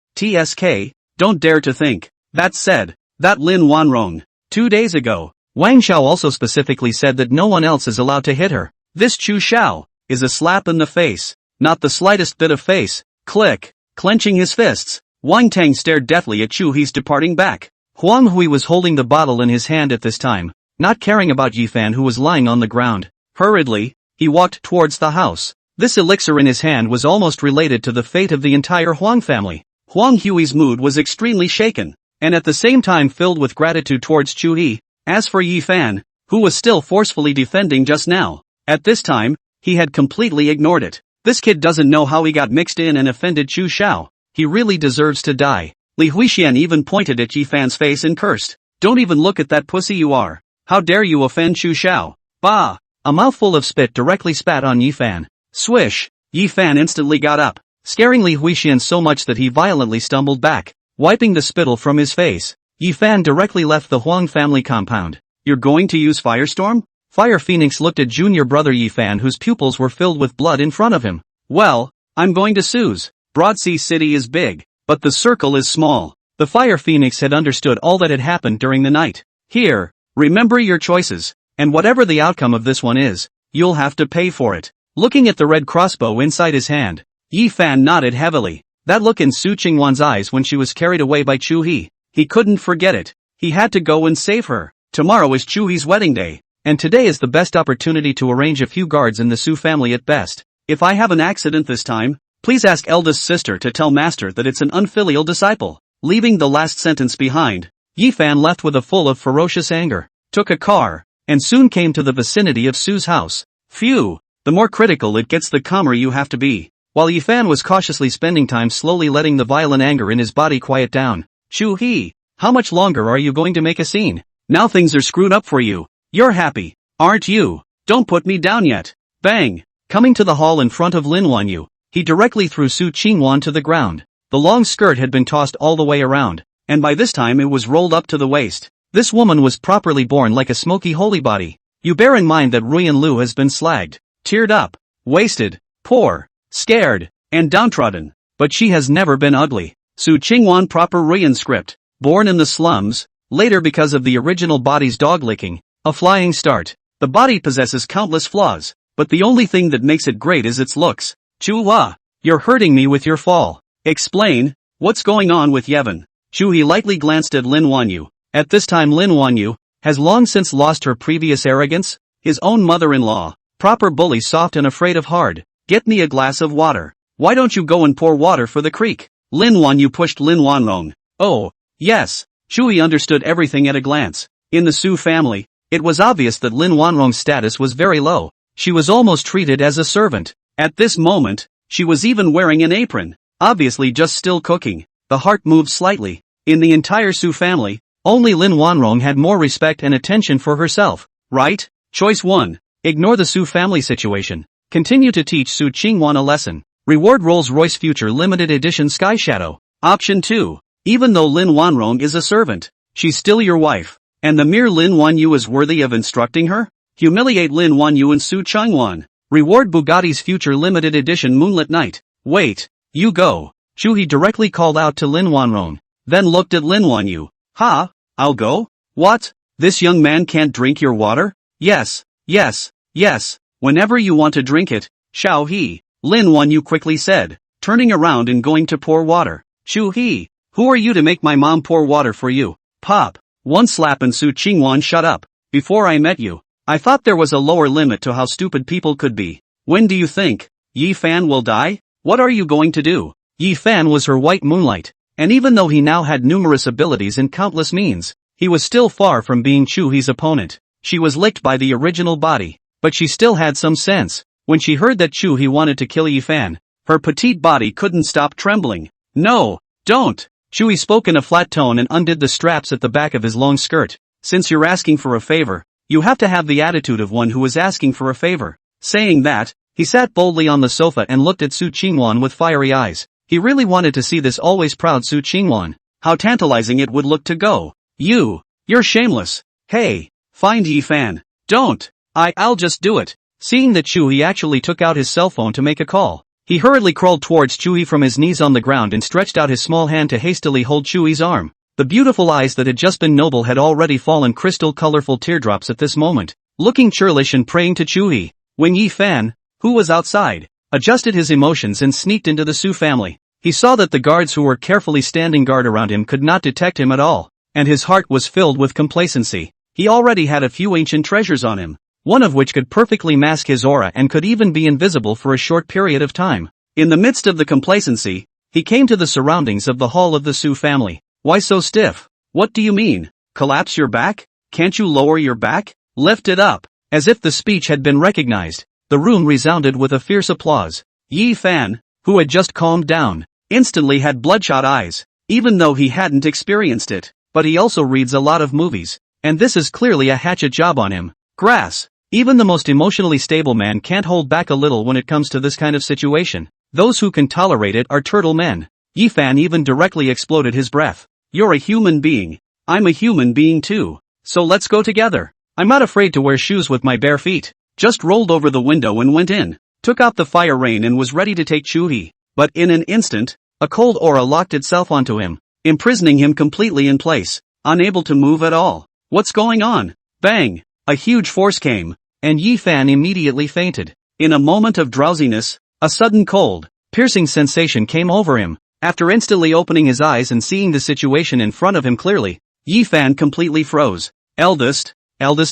don't dare to think. That said, that Lin Wanrong. 2 days ago, Wang Xiao also specifically said that no one else is allowed to hit her. This Chu Shao is a slap in the face. Not the slightest bit of face. Click. Clenching his fists, Wang Tang stared deathly at Chuhe's departing back. Huang Hui was holding the bottle in his hand at this time, not caring about Yi Fan, who was lying on the ground. Hurriedly, he walked towards the house. This elixir in his hand was almost related to the fate of the entire Huang family. Huang Hui's mood was extremely shaken, and at the same time filled with gratitude towards Chuhe. As for Yi Fan, who was still forcefully defending just now, at this time, he had completely ignored it. This kid doesn't know how he got mixed in and offended Chu Shao. He really deserves to die. Li Huixian even pointed at Yi Fan's face and cursed. Don't even look at that pussy you are. How dare you offend Chu Shao? Bah! A mouthful of spit directly spat on Yi Fan. Swish! Yi Fan instantly got up, scaring Li Huixian so much that he violently stumbled back, wiping the spittle from his face. Yi Fan directly left the Huang family compound. You're going to use Firestorm? Fire Phoenix looked at junior brother Yi Fan, whose pupils were filled with blood in front of him. Well, I'm going to Su's. Broadsea City is big, but the circle is small. The Fire Phoenix had understood all that had happened during the night. Here, remember your choices, and whatever the outcome of this one is, you'll have to pay for it. Looking at the red crossbow inside his hand, Yi Fan nodded heavily. That look in Su Qingwan's eyes when she was carried away by Chuhe, he couldn't forget it. He had to go and save her. Tomorrow is Chuhe's wedding day, and today is the best opportunity to arrange a few guards in the Su family at best. If I have an accident this time, please ask eldest sister to tell master that it's an unfilial disciple. Leaving the last sentence behind, Yi Fan left with a full of ferocious anger, took a car, and soon came to the vicinity of Su's house. Phew! the more critical it gets, the calmer you have to be. While Yifan was cautiously spending time slowly letting the violent anger in his body quiet down, Chuhe, how much longer are you going to make a scene? Now things are screwed up for you. You're happy, aren't you? Don't put me down yet. Bang! Coming to the hall in front of Lin Wanyu, he directly threw Su Qingwan to the ground. The long skirt had been tossed all the way around, and by this time it was rolled up to the waist. This woman was properly born like a smoky holy body. You bear in mind that Ruyan Lu has been slagged, teared up, wasted, poor, scared, and downtrodden, but she has never been ugly. Su Qingwan proper Ruyan script, born in the slums, later because of the original body's dog licking, a flying start. The body possesses countless flaws, but the only thing that makes it great is its looks. Chuhe, you're hurting me with your fall. Explain, what's going on with Yevon? Chuhe lightly glanced at Lin Wanyu. At this time Lin Wanyu has long since lost her previous arrogance. His own mother-in-law, proper bully, soft and afraid of hard. Get me a glass of water. Why don't you go and pour water for the creek? Lin Wanyu pushed Lin Wanlong. Oh, yes. Chuhe understood everything at a glance. In the Su family, it was obvious that Lin Wanlong's status was very low. She was almost treated as a servant. At this moment, she was even wearing an apron, obviously just still cooking. The heart moved slightly. In the entire Su family, only Lin Wanrong had more respect and attention for herself, right? Choice 1. Ignore the Su family situation. Continue to teach Su Qingwan a lesson. Reward Rolls-Royce Future Limited Edition Sky Shadow. Option 2. Even though Lin Wanrong is a servant, she's still your wife, and the mere Lin Wanyu is worthy of instructing her? Humiliate Lin Wanyu and Su Qingwan. Reward Bugatti's Future Limited Edition Moonlit Night. Wait, you go. Chuhe directly called out to Lin Wanrong, then looked at Lin Wanyu. Ha, I'll go? What? This young man can't drink your water? Yes, yes, yes, whenever you want to drink it, shall he? Lin Wanyu quickly said, turning around and going to pour water. Chuhe, who are you to make my mom pour water for you? Pop. One slap and Su Qingwan, shut up. Before I met you, I thought there was a lower limit to how stupid people could be. When do you think Yifan will die? What are you going to do? Yifan was her white moonlight, and even though he now had numerous abilities and countless means, he was still far from being Chuhe's opponent. She was licked by the original body, but she still had some sense. When she heard that Chuhe wanted to kill Yifan, her petite body couldn't stop trembling. No, don't! Chuhe spoke in a flat tone and undid the straps at the back of his long skirt. Since you're asking for a favor, you have to have the attitude of one who is asking for a favor. Saying that, he sat boldly on the sofa and looked at Su Qingwan with fiery eyes. He really wanted to see this always proud Su Qingwan. How tantalizing it would look to go. You're shameless. Hey, find Yifan. Don't. I'll just do it. Seeing that Chuhe actually took out his cell phone to make a call, he hurriedly crawled towards Chuhe from his knees on the ground and stretched out his small hand to hastily hold Chuhe's arm. The beautiful eyes that had just been noble had already fallen crystal colorful teardrops at this moment, looking churlish and praying to Chuhe. When Yifan, who was outside, adjusted his emotions and sneaked into the Su family, he saw that the guards who were carefully standing guard around him could not detect him at all, and his heart was filled with complacency. He already had a few ancient treasures on him, one of which could perfectly mask his aura and could even be invisible for a short period of time. In the midst of the complacency, he came to the surroundings of the hall of the Su family. Why so stiff? What do you mean? Collapse your back? Can't you lower your back? Lift it up. As if the speech had been recognized, the room resounded with a fierce applause. Yifan, who had just calmed down, instantly had bloodshot eyes, even though he hadn't experienced it, but he also reads a lot of movies, and this is clearly a hatchet job on him. Grass. Even the most emotionally stable man can't hold back a little when it comes to this kind of situation. Those who can tolerate it are turtle men. Yifan even directly exploded his breath. You're a human being. I'm a human being too. So let's go together. I'm not afraid to wear shoes with my bare feet. Just rolled over the window and went in, took out the fire rain and was ready to take Chuhe. But in an instant, a cold aura locked itself onto him, imprisoning him completely in place, unable to move at all. What's going on? Bang! A huge force came, and Yifan immediately fainted. In a moment of drowsiness, a sudden cold, piercing sensation came over him. After instantly opening his eyes and seeing the situation in front of him clearly, Yifan completely froze. Eldest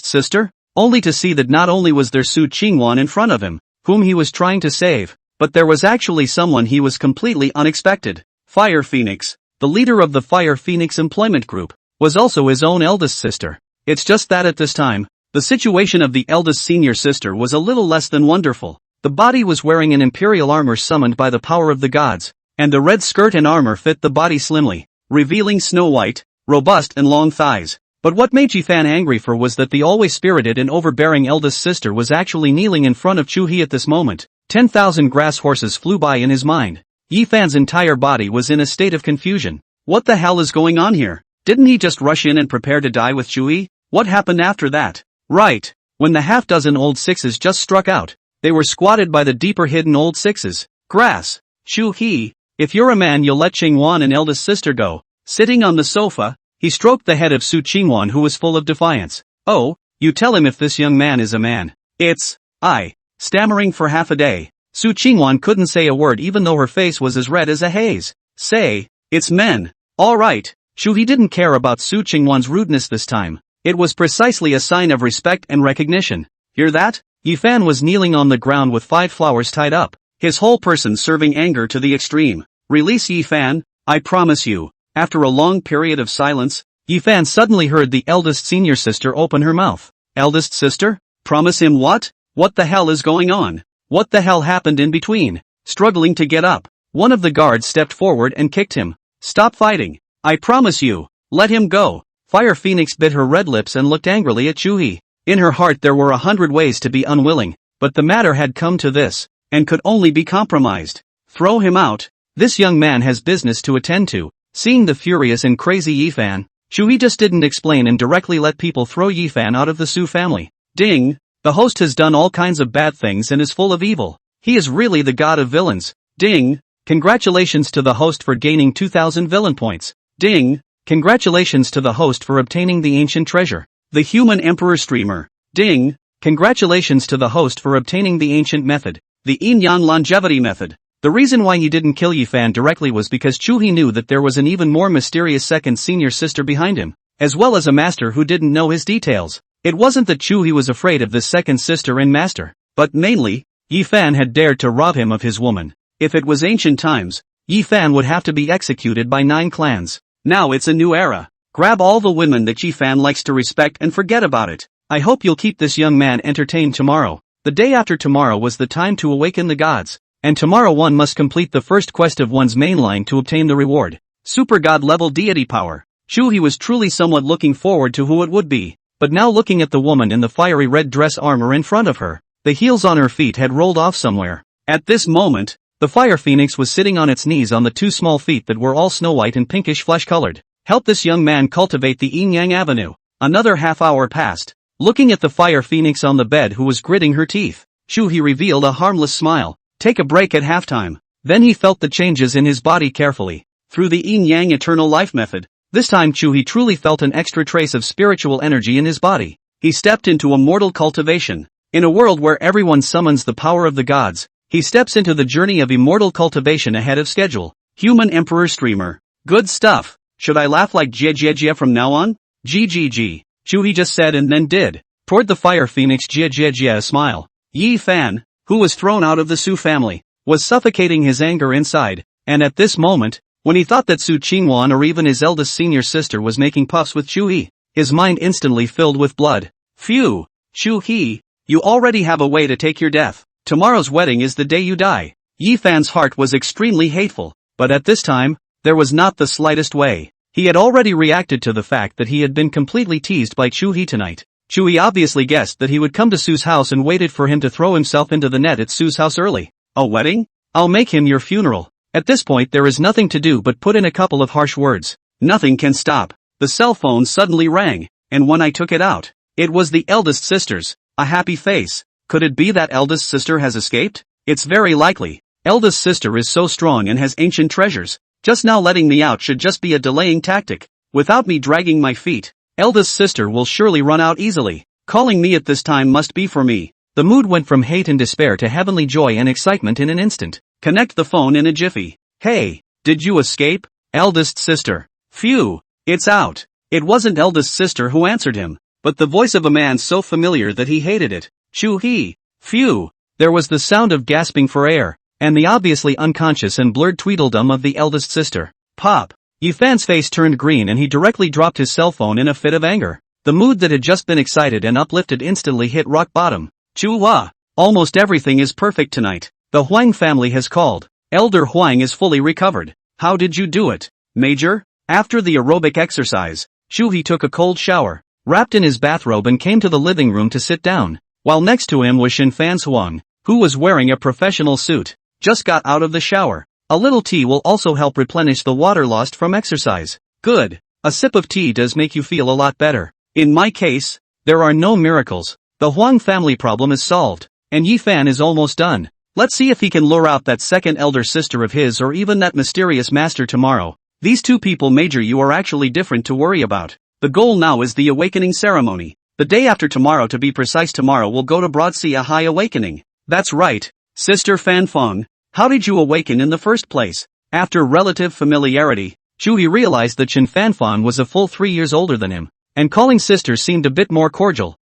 sister? Only to see that not only was there Su Qingwan in front of him, whom he was trying to save, but there was actually someone he was completely unexpected. Fire Phoenix, the leader of the Fire Phoenix employment group, was also his own eldest sister. It's just that at this time, the situation of the eldest senior sister was a little less than wonderful. The body was wearing an imperial armor summoned by the power of the gods, and the red skirt and armor fit the body slimly, revealing snow-white, robust and long thighs. But what made Yifan angry for was that the always spirited and overbearing eldest sister was actually kneeling in front of Chuhe at this moment. 10,000 grass horses flew by in his mind. Yifan's entire body was in a state of confusion. What the hell is going on here? Didn't he just rush in and prepare to die with Chuhe? What happened after that? Right. When the half-dozen old sixes just struck out, they were squatted by the deeper hidden old sixes. Grass. Chuhe, if you're a man you'll let Qingwan and eldest sister go. Sitting on the sofa, he stroked the head of Su Qingwan who was full of defiance. Oh, you tell him if this young man is a man. It's, I. Stammering for half a day, Su Qingwan couldn't say a word even though her face was as red as a haze. Say, it's men. Alright. Chuhe didn't care about Su Qingwan's rudeness this time. It was precisely a sign of respect and recognition. Hear that? Yifan was kneeling on the ground with 5 flowers tied up, his whole person serving anger to the extreme. Release Yifan, I promise you. After a long period of silence, Yifan suddenly heard the eldest senior sister open her mouth. Eldest sister? Promise him what? What the hell is going on? What the hell happened in between? Struggling to get up, one of the guards stepped forward and kicked him. Stop fighting. I promise you. Let him go. Fire Phoenix bit her red lips and looked angrily at Chuhe. In her heart there were 100 ways to be unwilling, but the matter had come to this, and could only be compromised. Throw him out. This young man has business to attend to. Seeing the furious and crazy Yifan, Chuhe just didn't explain and directly let people throw Yifan out of the Su family. Ding! The host has done all kinds of bad things and is full of evil. He is really the god of villains. Ding! Congratulations to the host for gaining 2,000 villain points. Ding! Congratulations to the host for obtaining the ancient treasure. The human emperor streamer. Ding! Congratulations to the host for obtaining the ancient method. The Yin-Yang longevity method. The reason why he didn't kill Yifan directly was because Chuhe knew that there was an even more mysterious second senior sister behind him, as well as a master who didn't know his details. It wasn't that Chuhe was afraid of this second sister and master, but mainly, Yifan had dared to rob him of his woman. If it was ancient times, Yifan would have to be executed by 9 clans. Now it's a new era. Grab all the women that Yifan likes to respect and forget about it. I hope you'll keep this young man entertained tomorrow. The day after tomorrow was the time to awaken the gods, and tomorrow one must complete the first quest of one's main line to obtain the reward. Super god level deity power. Chuhe was truly somewhat looking forward to who it would be. But now looking at the woman in the fiery red dress armor in front of her, the heels on her feet had rolled off somewhere. At this moment, the fire phoenix was sitting on its knees on the 2 small feet that were all snow white and pinkish flesh-colored. Help this young man cultivate the yin-yang avenue. Another half hour passed. Looking at the fire phoenix on the bed who was gritting her teeth, Chuhe revealed a harmless smile. Take a break at halftime. Then he felt the changes in his body carefully. Through the yin-yang eternal life method, this time Chuhe truly felt an extra trace of spiritual energy in his body. He stepped into immortal cultivation. In a world where everyone summons the power of the gods, he steps into the journey of immortal cultivation ahead of schedule. Human Emperor Streamer. Good stuff. Should I laugh like Jia from now on? GGG. Chuhe just said and then did. Toward the fire phoenix Jia a smile. Yifan, who was thrown out of the Su family, was suffocating his anger inside, and at this moment, when he thought that Su Qingwan or even his eldest senior sister was making puffs with Chuhe, his mind instantly filled with blood. Phew! Chuhe, you already have a way to take your death. Tomorrow's wedding is the day you die. Yifan's heart was extremely hateful, but at this time, there was not the slightest way. He had already reacted to the fact that he had been completely teased by Chuhe tonight. Chuhe obviously guessed that he would come to Su's house and waited for him to throw himself into the net at Su's house early. A wedding? I'll make him your funeral. At this point there is nothing to do but put in a couple of harsh words. Nothing can stop. The cell phone suddenly rang, and when I took it out, it was the eldest sister's. A happy face. Could it be that eldest sister has escaped? It's very likely. Eldest sister is so strong and has ancient treasures. Just now letting me out should just be a delaying tactic. Without me dragging my feet, eldest sister will surely run out easily. Calling me at this time must be for me. The mood went from hate and despair to heavenly joy and excitement in an instant. Connect the phone in a jiffy. Hey, did you escape? Eldest sister. Phew, it's out. It wasn't eldest sister who answered him, but the voice of a man so familiar that he hated it. Chuhe. Phew. There was the sound of gasping for air, and the obviously unconscious and blurred tweedledum of the eldest sister. Pop. Yifan's face turned green and he directly dropped his cell phone in a fit of anger. The mood that had just been excited and uplifted instantly hit rock bottom. Chuhe. Almost everything is perfect tonight. The Huang family has called. Elder Huang is fully recovered. How did you do it, Major? After the aerobic exercise, Chuhe took a cold shower, wrapped in his bathrobe and came to the living room to sit down, while next to him was Shinfan's Huang, who was wearing a professional suit. Just got out of the shower. A little tea will also help replenish the water lost from exercise. Good. A sip of tea does make you feel a lot better. In my case, there are no miracles. The Huang family problem is solved, and Yi Fan is almost done. Let's see if he can lure out that second elder sister of his or even that mysterious master tomorrow. These two people, Major, you are actually different to worry about. The goal now is the awakening ceremony. The day after tomorrow, to be precise, tomorrow we'll go to Broadsea High Awakening. That's right, Sister Fan Feng. How did you awaken in the first place? After relative familiarity, Chuhe realized that Shin Fan Feng was a full 3 years older than him, and calling sister seemed a bit more cordial.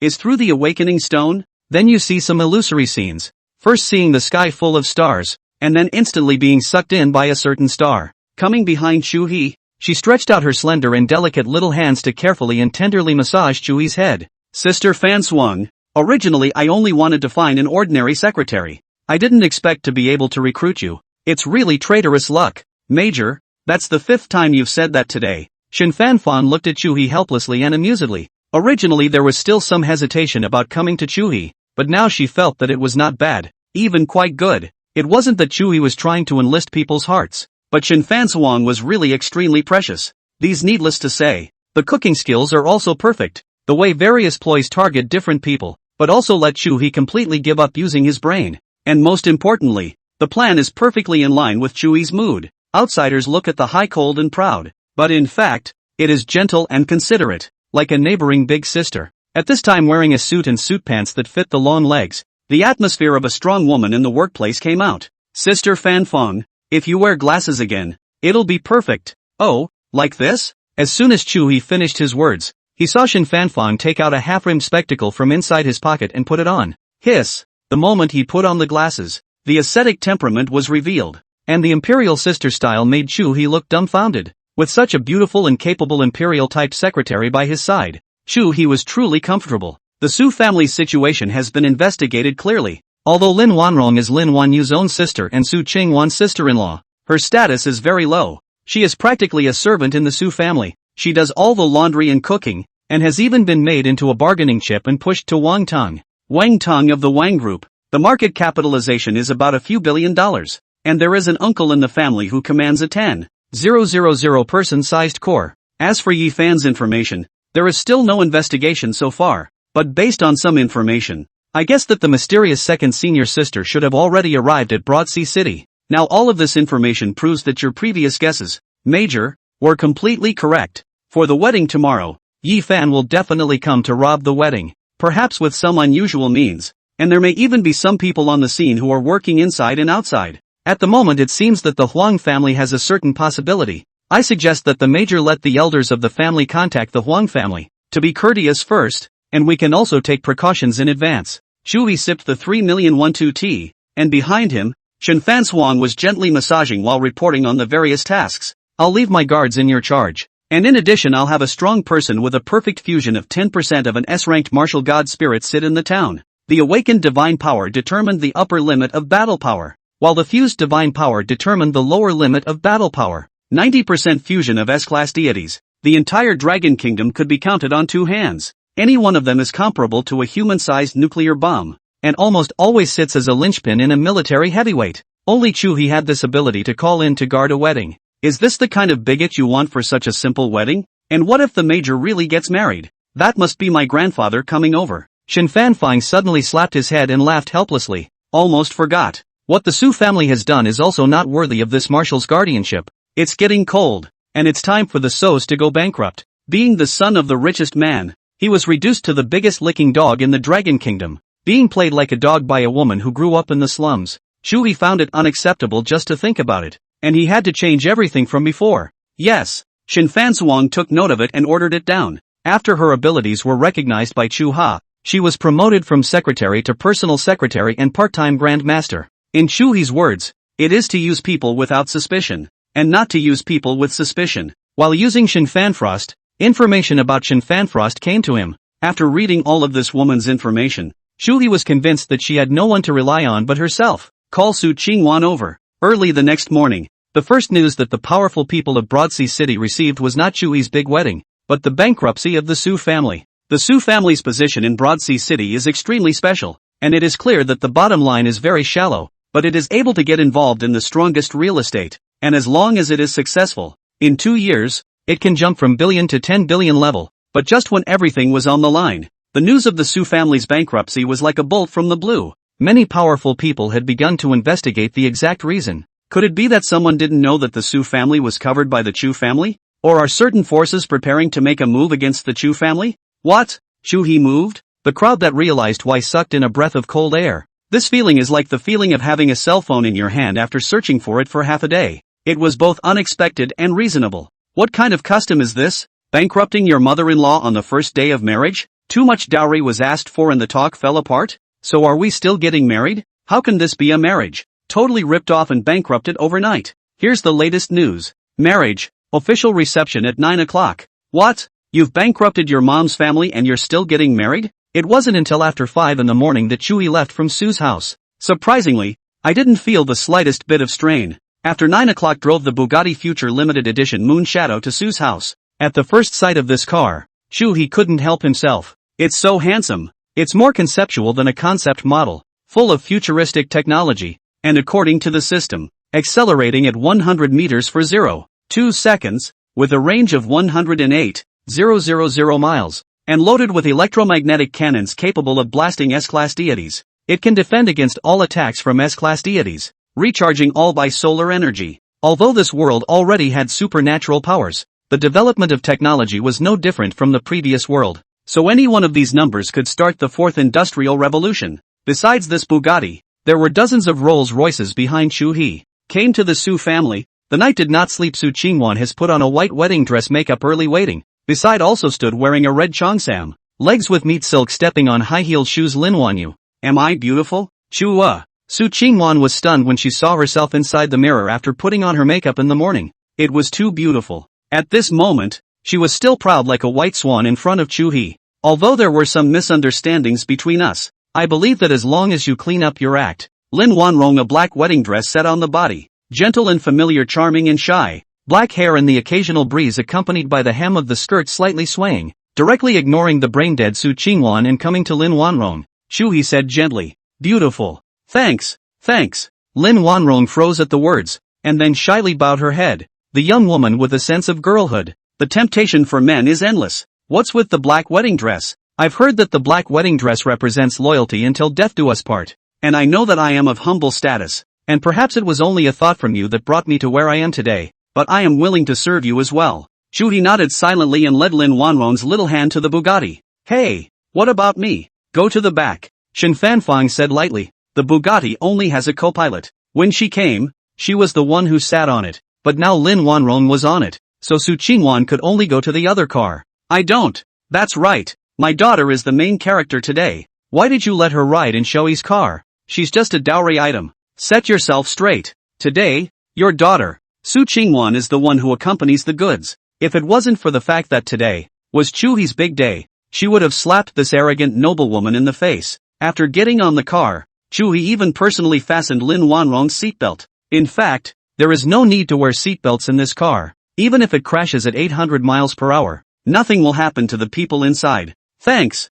Is through the awakening stone? Then you see some illusory scenes, first seeing the sky full of stars, and then instantly being sucked in by a certain star. Coming behind Chuhe, she stretched out her slender and delicate little hands to carefully and tenderly massage Chuhe's head. Sister Fan Swung, originally I only wanted to find an ordinary secretary. I didn't expect to be able to recruit you. It's really traitorous luck. Major, that's the 5th time you've said that today. Shin Fan Fan looked at Chuhe helplessly and amusedly. Originally there was still some hesitation about coming to Chuhe, but now she felt that it was not bad, even quite good. It wasn't that Chuhe was trying to enlist people's hearts, but Shin Fan Swang was really extremely precious. These, needless to say, the cooking skills are also perfect. The way various ploys target different people, but also let Chuhe completely give up using his brain. And most importantly, the plan is perfectly in line with Chuhe's mood. Outsiders look at the high cold and proud, but in fact, it is gentle and considerate, like a neighboring big sister. At this time, wearing a suit and suit pants that fit the long legs, the atmosphere of a strong woman in the workplace came out. Sister Fan Feng, if you wear glasses again, it'll be perfect. Oh, like this? As soon as Chuhe finished his words, he saw Shin Fan Feng take out a half-rimmed spectacle from inside his pocket and put it on. Hiss! The moment he put on the glasses, the ascetic temperament was revealed, and the imperial sister style made Chuhe look dumbfounded. With such a beautiful and capable imperial-type secretary by his side, Chuhe was truly comfortable. The Su family's situation has been investigated clearly. Although Lin Wanrong is Lin Wanyu's own sister and Su Qingwan's sister-in-law, her status is very low. She is practically a servant in the Su family. She does all the laundry and cooking, and has even been made into a bargaining chip and pushed to Wang Tong. Wang Tong of the Wang Group. The market capitalization is about a few $1 billion, and there is an uncle in the family who commands a 10,000 person-sized core. As for Yi Fan's information, there is still no investigation so far, but based on some information, I guess that the mysterious second senior sister should have already arrived at Broadsea City. Now all of this information proves that your previous guesses, Major, were completely correct. For the wedding tomorrow, Yi Fan will definitely come to rob the wedding, perhaps with some unusual means, and there may even be some people on the scene who are working inside and outside. At the moment it seems that the Huang family has a certain possibility. I suggest that the Major let the elders of the family contact the Huang family, to be courteous first, and we can also take precautions in advance. Chuhe sipped the 3,000,012 tea, and behind him, Shin Fan Swang was gently massaging while reporting on the various tasks. I'll leave my guards in your charge, and in addition I'll have a strong person with a perfect fusion of 10% of an S-ranked martial god spirit sit in the town. The awakened divine power determined the upper limit of battle power, while the fused divine power determined the lower limit of battle power. 90% fusion of S-class deities. The entire dragon kingdom could be counted on 2 hands. Any one of them is comparable to a human-sized nuclear bomb, and almost always sits as a linchpin in a military heavyweight. Only Chuhe had this ability to call in to guard a wedding. Is this the kind of bigot you want for such a simple wedding? And what if the Major really gets married? That must be my grandfather coming over. Shin Fan Feng suddenly slapped his head and laughed helplessly. Almost forgot. What the Su family has done is also not worthy of this marshal's guardianship. It's getting cold, and it's time for the Sos to go bankrupt. Being the son of the richest man, he was reduced to the biggest licking dog in the Dragon Kingdom, being played like a dog by a woman who grew up in the slums. Chuhe found it unacceptable just to think about it, and he had to change everything from before. Yes, Shin Fan Swang took note of it and ordered it down. After her abilities were recognized by Chuhe, she was promoted from secretary to personal secretary and part-time Grand Master. In Chuhe's words, it is to use people without suspicion, and not to use people with suspicion. While using Shin Fanfrost, information about Shin Fanfrost came to him. After reading all of this woman's information, Chuhe was convinced that she had no one to rely on but herself. Call Su Qingwan over. Early the next morning, the first news that the powerful people of Broadsea City received was not Chuhe's big wedding, but the bankruptcy of the Su family. The Su family's position in Broadsea City is extremely special, and it is clear that the bottom line is very shallow, but it is able to get involved in the strongest real estate, and as long as it is successful, in 2 years, it can jump from billion to 10 billion level. But just when everything was on the line, the news of the Su family's bankruptcy was like a bolt from the blue. Many powerful people had begun to investigate the exact reason. Could it be that someone didn't know that the Su family was covered by the Chu family? Or are certain forces preparing to make a move against the Chu family? What? Chuhe moved? The crowd that realized why sucked in a breath of cold air. This feeling is like the feeling of having a cell phone in your hand after searching for it for half a day. It was both unexpected and reasonable. What kind of custom is this? Bankrupting your mother-in-law on the first day of marriage? Too much dowry was asked for and the talk fell apart? So are we still getting married? How can this be a marriage? Totally ripped off and bankrupted overnight. Here's the latest news. Marriage. Official reception at 9 o'clock. What? You've bankrupted your mom's family and you're still getting married? It wasn't until after 5 in the morning that Chuhe left from Su's house. Surprisingly, I didn't feel the slightest bit of strain. After 9 o'clock drove the Bugatti Future Limited Edition Moon Shadow to Su's house. At the first sight of this car, Chuhe couldn't help himself. It's so handsome. It's more conceptual than a concept model, full of futuristic technology, and according to the system, accelerating at 100 meters for 0.2 seconds, with a range of 108,000 miles, and loaded with electromagnetic cannons capable of blasting S-class deities. It can defend against all attacks from S-class deities, recharging all by solar energy. Although this world already had supernatural powers, the development of technology was no different from the previous world. So any one of these numbers could start the fourth industrial revolution. Besides this Bugatti, there were dozens of Rolls-Royces behind Chuhe. Came to the Su family. The night did not sleep. Su Qingwan has put on a white wedding dress, makeup, early waiting. Beside also stood wearing a red cheongsam, legs with meat silk, stepping on high-heeled shoes. Lin Wanyu. Am I beautiful? Chuhe. Su Qingwan was stunned when she saw herself inside the mirror after putting on her makeup in the morning. It was too beautiful. At this moment, she was still proud like a white swan in front of Chuhe. Although there were some misunderstandings between us, I believe that as long as you clean up your act. Lin Wanrong, a black wedding dress set on the body, gentle and familiar, charming and shy, black hair and the occasional breeze accompanied by the hem of the skirt slightly swaying, directly ignoring the brain-dead Su Qingwan and coming to Lin Wanrong. Chuhe said gently, "Beautiful. Thanks, thanks." Lin Wanrong froze at the words, and then shyly bowed her head. The young woman with a sense of girlhood. The temptation for men is endless. What's with the black wedding dress? I've heard that the black wedding dress represents loyalty until death do us part. And I know that I am of humble status, and perhaps it was only a thought from you that brought me to where I am today, but I am willing to serve you as well. Chuhe nodded silently and led Lin Wanrong's little hand to the Bugatti. Hey, what about me? Go to the back. Shen Fanfang said lightly. The Bugatti only has a co-pilot. When she came, she was the one who sat on it, but now Lin Wanrong was on it, so Su Qingwan could only go to the other car. I don't. That's right. My daughter is the main character today. Why did you let her ride in Shoei's car? She's just a dowry item. Set yourself straight. Today, your daughter, Su Qingwan, is the one who accompanies the goods. If it wasn't for the fact that today was Chuhe's big day, she would have slapped this arrogant noblewoman in the face. After getting on the car, Chuhe even personally fastened Lin Wanrong's seatbelt. In fact, there is no need to wear seatbelts in this car. Even if it crashes at 800 miles per hour, nothing will happen to the people inside. Thanks.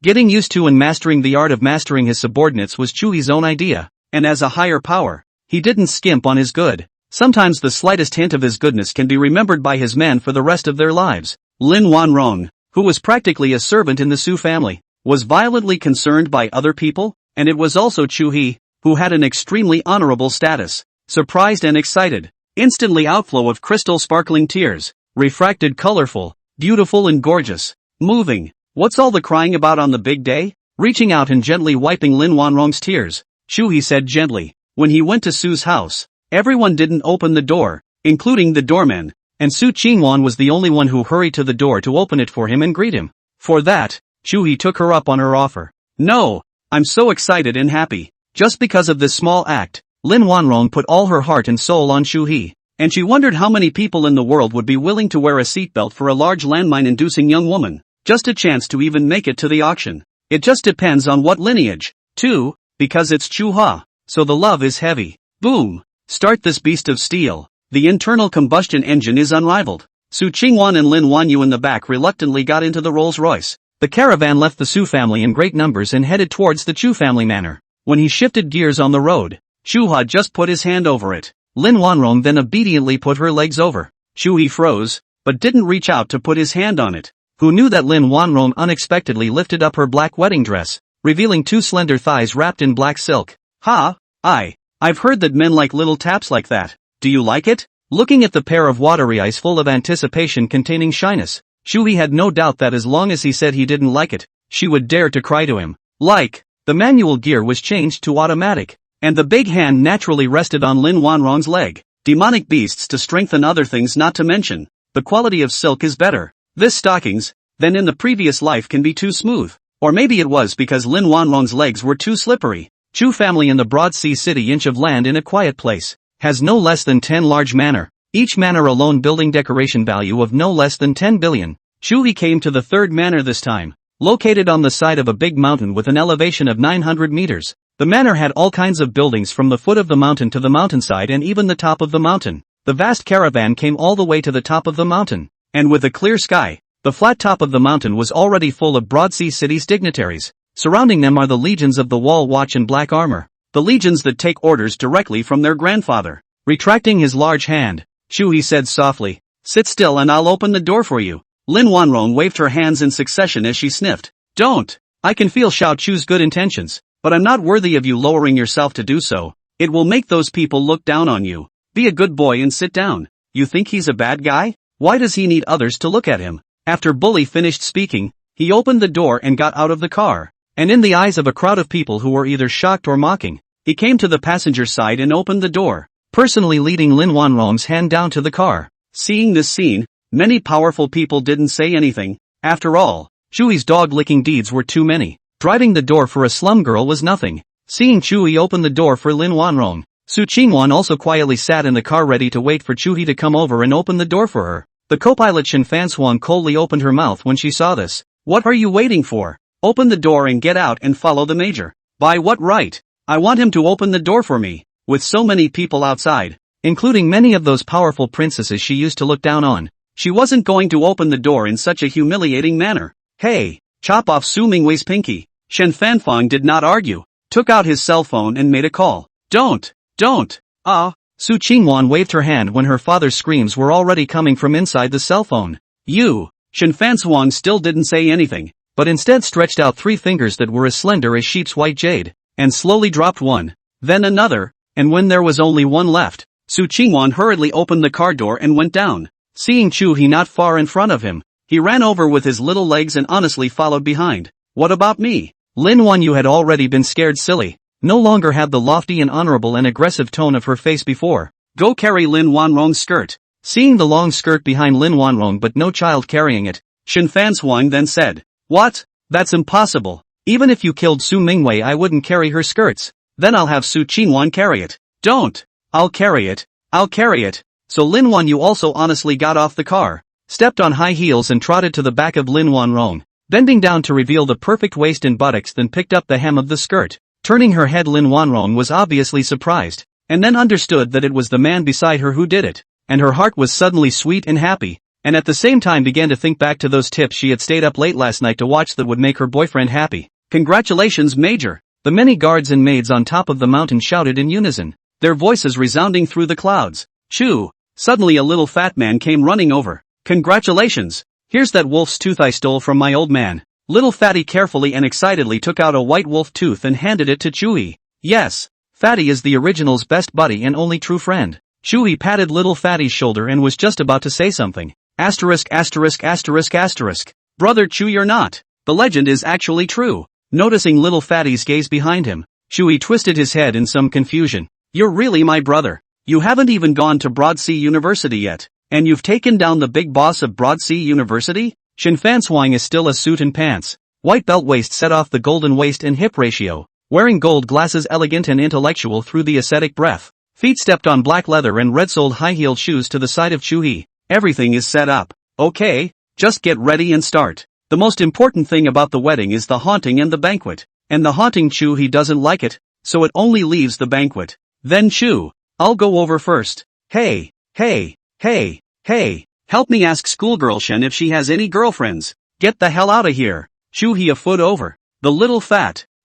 Getting used to and mastering the art of mastering his subordinates was Chuhe's own idea, and as a higher power, he didn't skimp on his good. Sometimes the slightest hint of his goodness can be remembered by his men for the rest of their lives. Lin Wanrong, who was practically a servant in the Su family, was violently concerned by other people, and it was also Chuhe, who had an extremely honorable status, surprised and excited, instantly outflow of crystal sparkling tears, refracted, colorful, beautiful and gorgeous, moving. What's all the crying about on the big day? Reaching out and gently wiping Lin Wanrong's tears, Chuhe said gently. When he went to Su's house, everyone didn't open the door, including the doorman, and Su Qingwan was the only one who hurried to the door to open it for him and greet him. For that, Chuhe took her up on her offer. No, I'm so excited and happy. Just because of this small act, Lin Wanrong put all her heart and soul on Chuhe, and she wondered how many people in the world would be willing to wear a seatbelt for a large landmine-inducing young woman. Just a chance to even make it to the auction. It just depends on what lineage. 2. Because it's Chuhe. So the love is heavy. Boom. Start this beast of steel. The internal combustion engine is unrivaled. Su Qingwan and Lin Wanyu in the back reluctantly got into the Rolls-Royce. The caravan left the Su family in great numbers and headed towards the Chu family manor. When he shifted gears on the road, Chuhe just put his hand over it. Lin Wanrong then obediently put her legs over. Chuhe froze, but didn't reach out to put his hand on it. Who knew that Lin Wanrong unexpectedly lifted up her black wedding dress, revealing 2 slender thighs wrapped in black silk. I've heard that men like little taps like that. Do you like it? Looking at the pair of watery eyes full of anticipation containing shyness, Chuhe had no doubt that as long as he said he didn't like it, she would dare to cry to him. The manual gear was changed to automatic, and the big hand naturally rested on Lin Wanrong's leg. Demonic beasts to strengthen other things not to mention. The quality of silk is better. This stockings, than in the previous life can be too smooth. Or maybe it was because Lin Wanrong's legs were too slippery. Chu family in the broad sea city inch of land in a quiet place, has no less than 10 large manor. Each manor alone building decoration value of no less than 10 billion. Chuhe came to the 3rd manor this time, located on the side of a big mountain with an elevation of 900 meters. The manor had all kinds of buildings from the foot of the mountain to the mountainside and even the top of the mountain. The vast caravan came all the way to the top of the mountain, and with a clear sky, the flat top of the mountain was already full of Broad Sea City's dignitaries. Surrounding them are the legions of the Wall Watch in black armor, the legions that take orders directly from their grandfather. Retracting his large hand, Chuhe said softly, "Sit still and I'll open the door for you." Lin Wanrong waved her hands in succession as she sniffed. "Don't. I can feel Xiao Chu's good intentions, but I'm not worthy of you lowering yourself to do so. It will make those people look down on you. Be a good boy and sit down. You think he's a bad guy? Why does he need others to look at him?" After Bully finished speaking, he opened the door and got out of the car. And in the eyes of a crowd of people who were either shocked or mocking, he came to the passenger side and opened the door, personally leading Lin Wanrong's hand down to the car. Seeing this scene, many powerful people didn't say anything. After all, Chuhe's dog-licking deeds were too many. Driving the door for a slum girl was nothing. Seeing Chuhe open the door for Lin Wanrong, Su Qingwan also quietly sat in the car ready to wait for Chuhe to come over and open the door for her. The co-pilot Shen Fanshuang coldly opened her mouth when she saw this. "What are you waiting for? Open the door and get out and follow the major." "By what right? I want him to open the door for me." With so many people outside, including many of those powerful princesses she used to look down on, she wasn't going to open the door in such a humiliating manner. "Hey, chop off Su Mingwei's pinky." Shen Fanfang did not argue, took out his cell phone and made a call. Don't. Su Qingwan waved her hand when her father's screams were already coming from inside the cell phone. "You." Shen Fanshuang still didn't say anything, but instead stretched out 3 fingers that were as slender as sheep's white jade, and slowly dropped one, then another, and when there was only one left, Su Qingwan hurriedly opened the car door and went down. Seeing Chuhe not far in front of him, he ran over with his little legs and honestly followed behind. "What about me?" Lin Wanyu had already been scared silly, no longer had the lofty and honorable and aggressive tone of her face before. "Go carry Lin Wanrong's skirt." Seeing the long skirt behind Lin Wanrong but no child carrying it, Shen Fanshuang then said, "What? That's impossible. Even if you killed Su Mingwei I wouldn't carry her skirts." "Then I'll have Su Qingwan carry it." "Don't. I'll carry it. So Lin Wanyu also honestly got off the car, stepped on high heels and trotted to the back of Lin Wanrong, bending down to reveal the perfect waist and buttocks, then picked up the hem of the skirt. Turning her head, Lin Wanrong was obviously surprised, and then understood that it was the man beside her who did it, and her heart was suddenly sweet and happy, and at the same time began to think back to those tips she had stayed up late last night to watch that would make her boyfriend happy. "Congratulations, Major!" The many guards and maids on top of the mountain shouted in unison, their voices resounding through the clouds. "Chu!" Suddenly a little fat man came running over. "Congratulations! Here's that wolf's tooth I stole from my old man." Little Fatty carefully and excitedly took out a white wolf tooth and handed it to Chuhe. "Yes, Fatty is the original's best buddy and only true friend." Chuhe patted little Fatty's shoulder and was just about to say something. Asterisk. "Brother Chu, you're not. The legend is actually true." Noticing little Fatty's gaze behind him, Chuhe twisted his head in some confusion. "You're really my brother. You haven't even gone to Broadsea University yet, and you've taken down the big boss of Broadsea University?" Shen Fanshuang is still a suit and pants, white belt waist set off the golden waist and hip ratio, wearing gold glasses, elegant and intellectual through the ascetic breath. Feet stepped on black leather and red-soled high-heeled shoes to the side of Chuhe. "Everything is set up. Okay, just get ready and start." The most important thing about the wedding is the haunting and the banquet. And the haunting Chuhe doesn't like it, so it only leaves the banquet. Then Chu, I'll go over first. Hey, help me ask schoolgirl Shen if she has any girlfriends. Get the hell out of here. Chuhe a foot over. The little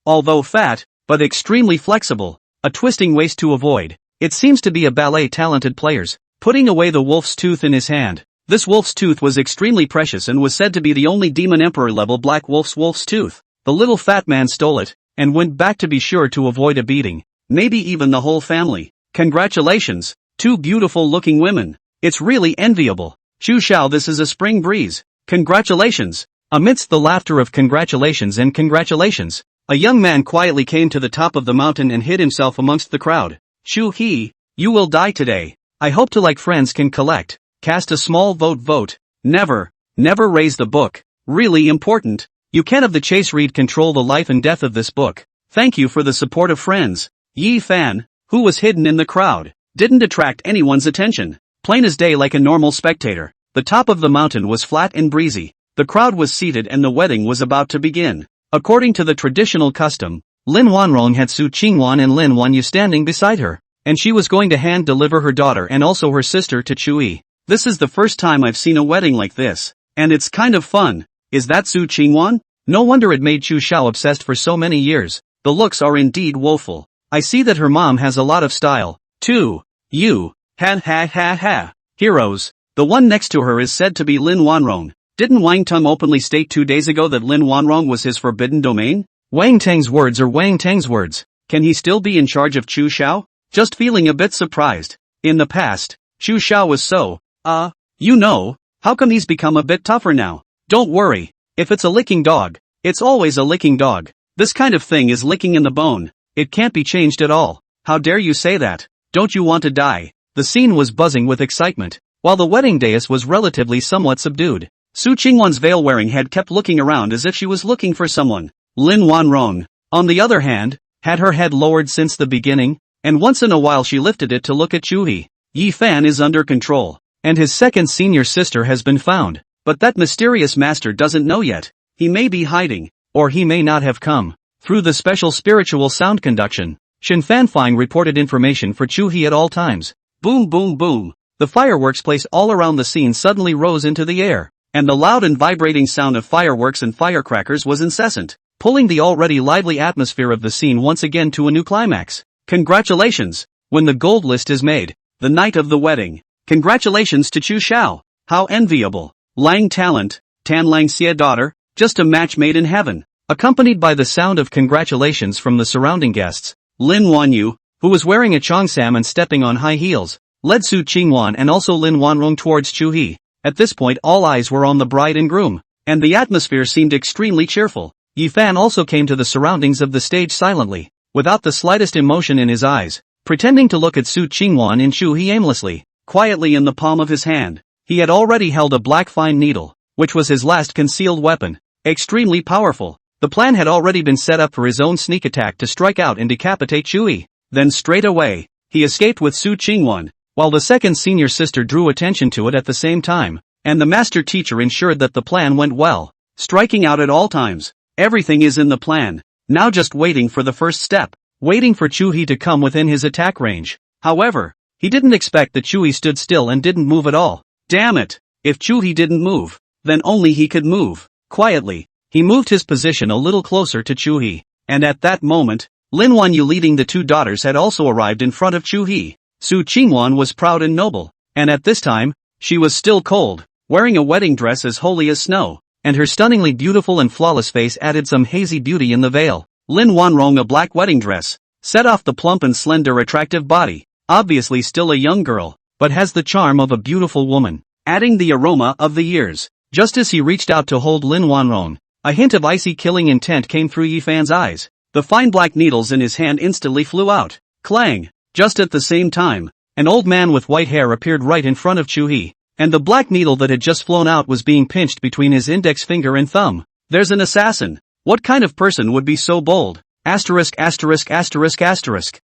although fat, but extremely flexible, a twisting waist to avoid. It seems to be a ballet talented players, putting away the wolf's tooth in his hand. This wolf's tooth was extremely precious and was said to be the only demon emperor level black wolf's tooth. The little fat man stole it, and went back to be sure to avoid a beating. Maybe even the whole family. Congratulations, two beautiful looking women. It's really enviable. Chu Xiao, this is a spring breeze. Congratulations. Amidst the laughter of congratulations and congratulations, a young man quietly came to the top of the mountain and hid himself amongst the crowd. Chuhe, you will die today. I hope to like friends can collect. Cast a small vote. Never raise the book. Really important. You can of the chase read control the life and death of this book. Thank you for the support of friends. Yi Fan, who was hidden in the crowd, didn't attract anyone's attention. Plain as day like a normal spectator. The top of the mountain was flat and breezy. The crowd was seated and the wedding was about to begin. According to the traditional custom, Lin Wanrong had Su Qingwan and Lin Wanyu standing beside her, and she was going to hand deliver her daughter and also her sister to Chuhe. This is the first time I've seen a wedding like this, and it's kind of fun. Is that Su Qingwan? No wonder it made Chu Xiao obsessed for so many years. The looks are indeed woeful. I see that her mom has a lot of style, too. You, ha. Heroes. The one next to her is said to be Lin Wanrong. Didn't Wang Teng openly state 2 days ago that Lin Wanrong was his forbidden domain? Wang Teng's words are Wang Teng's words. Can he still be in charge of Chu Xiao? Just feeling a bit surprised. In the past, Chu Xiao was so, how come he's become a bit tougher now? Don't worry. If it's a licking dog, it's always a licking dog. This kind of thing is licking in the bone. It can't be changed at all. How dare you say that? Don't you want to die? The scene was buzzing with excitement, while the wedding dais was relatively somewhat subdued. Su Qingwan's veil-wearing head kept looking around as if she was looking for someone. Lin Wanrong, on the other hand, had her head lowered since the beginning, and once in a while she lifted it to look at Chuhe. Yi Fan is under control, and his second senior sister has been found, but that mysterious master doesn't know yet. He may be hiding, or he may not have come. Through the special spiritual sound conduction, Shen Fanfang reported information for Chuhe at all times. Boom boom boom. The fireworks placed all around the scene suddenly rose into the air, and the loud and vibrating sound of fireworks and firecrackers was incessant, pulling the already lively atmosphere of the scene once again to a new climax. Congratulations! When the gold list is made, the night of the wedding. Congratulations to Chu Xiao. How enviable. Lang talent, Tan Lang Xie daughter, just a match made in heaven. Accompanied by the sound of congratulations from the surrounding guests, Lin Wanyu, who was wearing a cheongsam and stepping on high heels, led Su Qingwan and also Lin Wanrong towards Chuhe. At this point all eyes were on the bride and groom, and the atmosphere seemed extremely cheerful. Yi Fan also came to the surroundings of the stage silently, without the slightest emotion in his eyes, pretending to look at Su Qingwan and Chuhe aimlessly, quietly in the palm of his hand. He had already held a black fine needle, which was his last concealed weapon, extremely powerful. The plan had already been set up for his own sneak attack to strike out and decapitate Chuhe. Then straight away, he escaped with Su Qingwan, while the second senior sister drew attention to it at the same time, and the master teacher ensured that the plan went well, striking out at all times. Everything is in the plan, now just waiting for the first step, waiting for Chuhe to come within his attack range. However, he didn't expect that Chuhe stood still and didn't move at all. Damn it! If Chuhe didn't move, then only he could move. Quietly, he moved his position a little closer to Chuhe, and at that moment, Lin Wanyu leading the two daughters had also arrived in front of Chuhe. Su Qingwan was proud and noble, and at this time, she was still cold, wearing a wedding dress as holy as snow, and her stunningly beautiful and flawless face added some hazy beauty in the veil. Lin Wanrong a black wedding dress, set off the plump and slender attractive body, obviously still a young girl, but has the charm of a beautiful woman, adding the aroma of the years. Just as he reached out to hold Lin Wanrong, a hint of icy killing intent came through Yi Fan's eyes. The fine black needles in his hand instantly flew out. Clang! Just at the same time, an old man with white hair appeared right in front of Chuhe, and the black needle that had just flown out was being pinched between his index finger and thumb. There's an assassin. What kind of person would be so bold? Asterisk.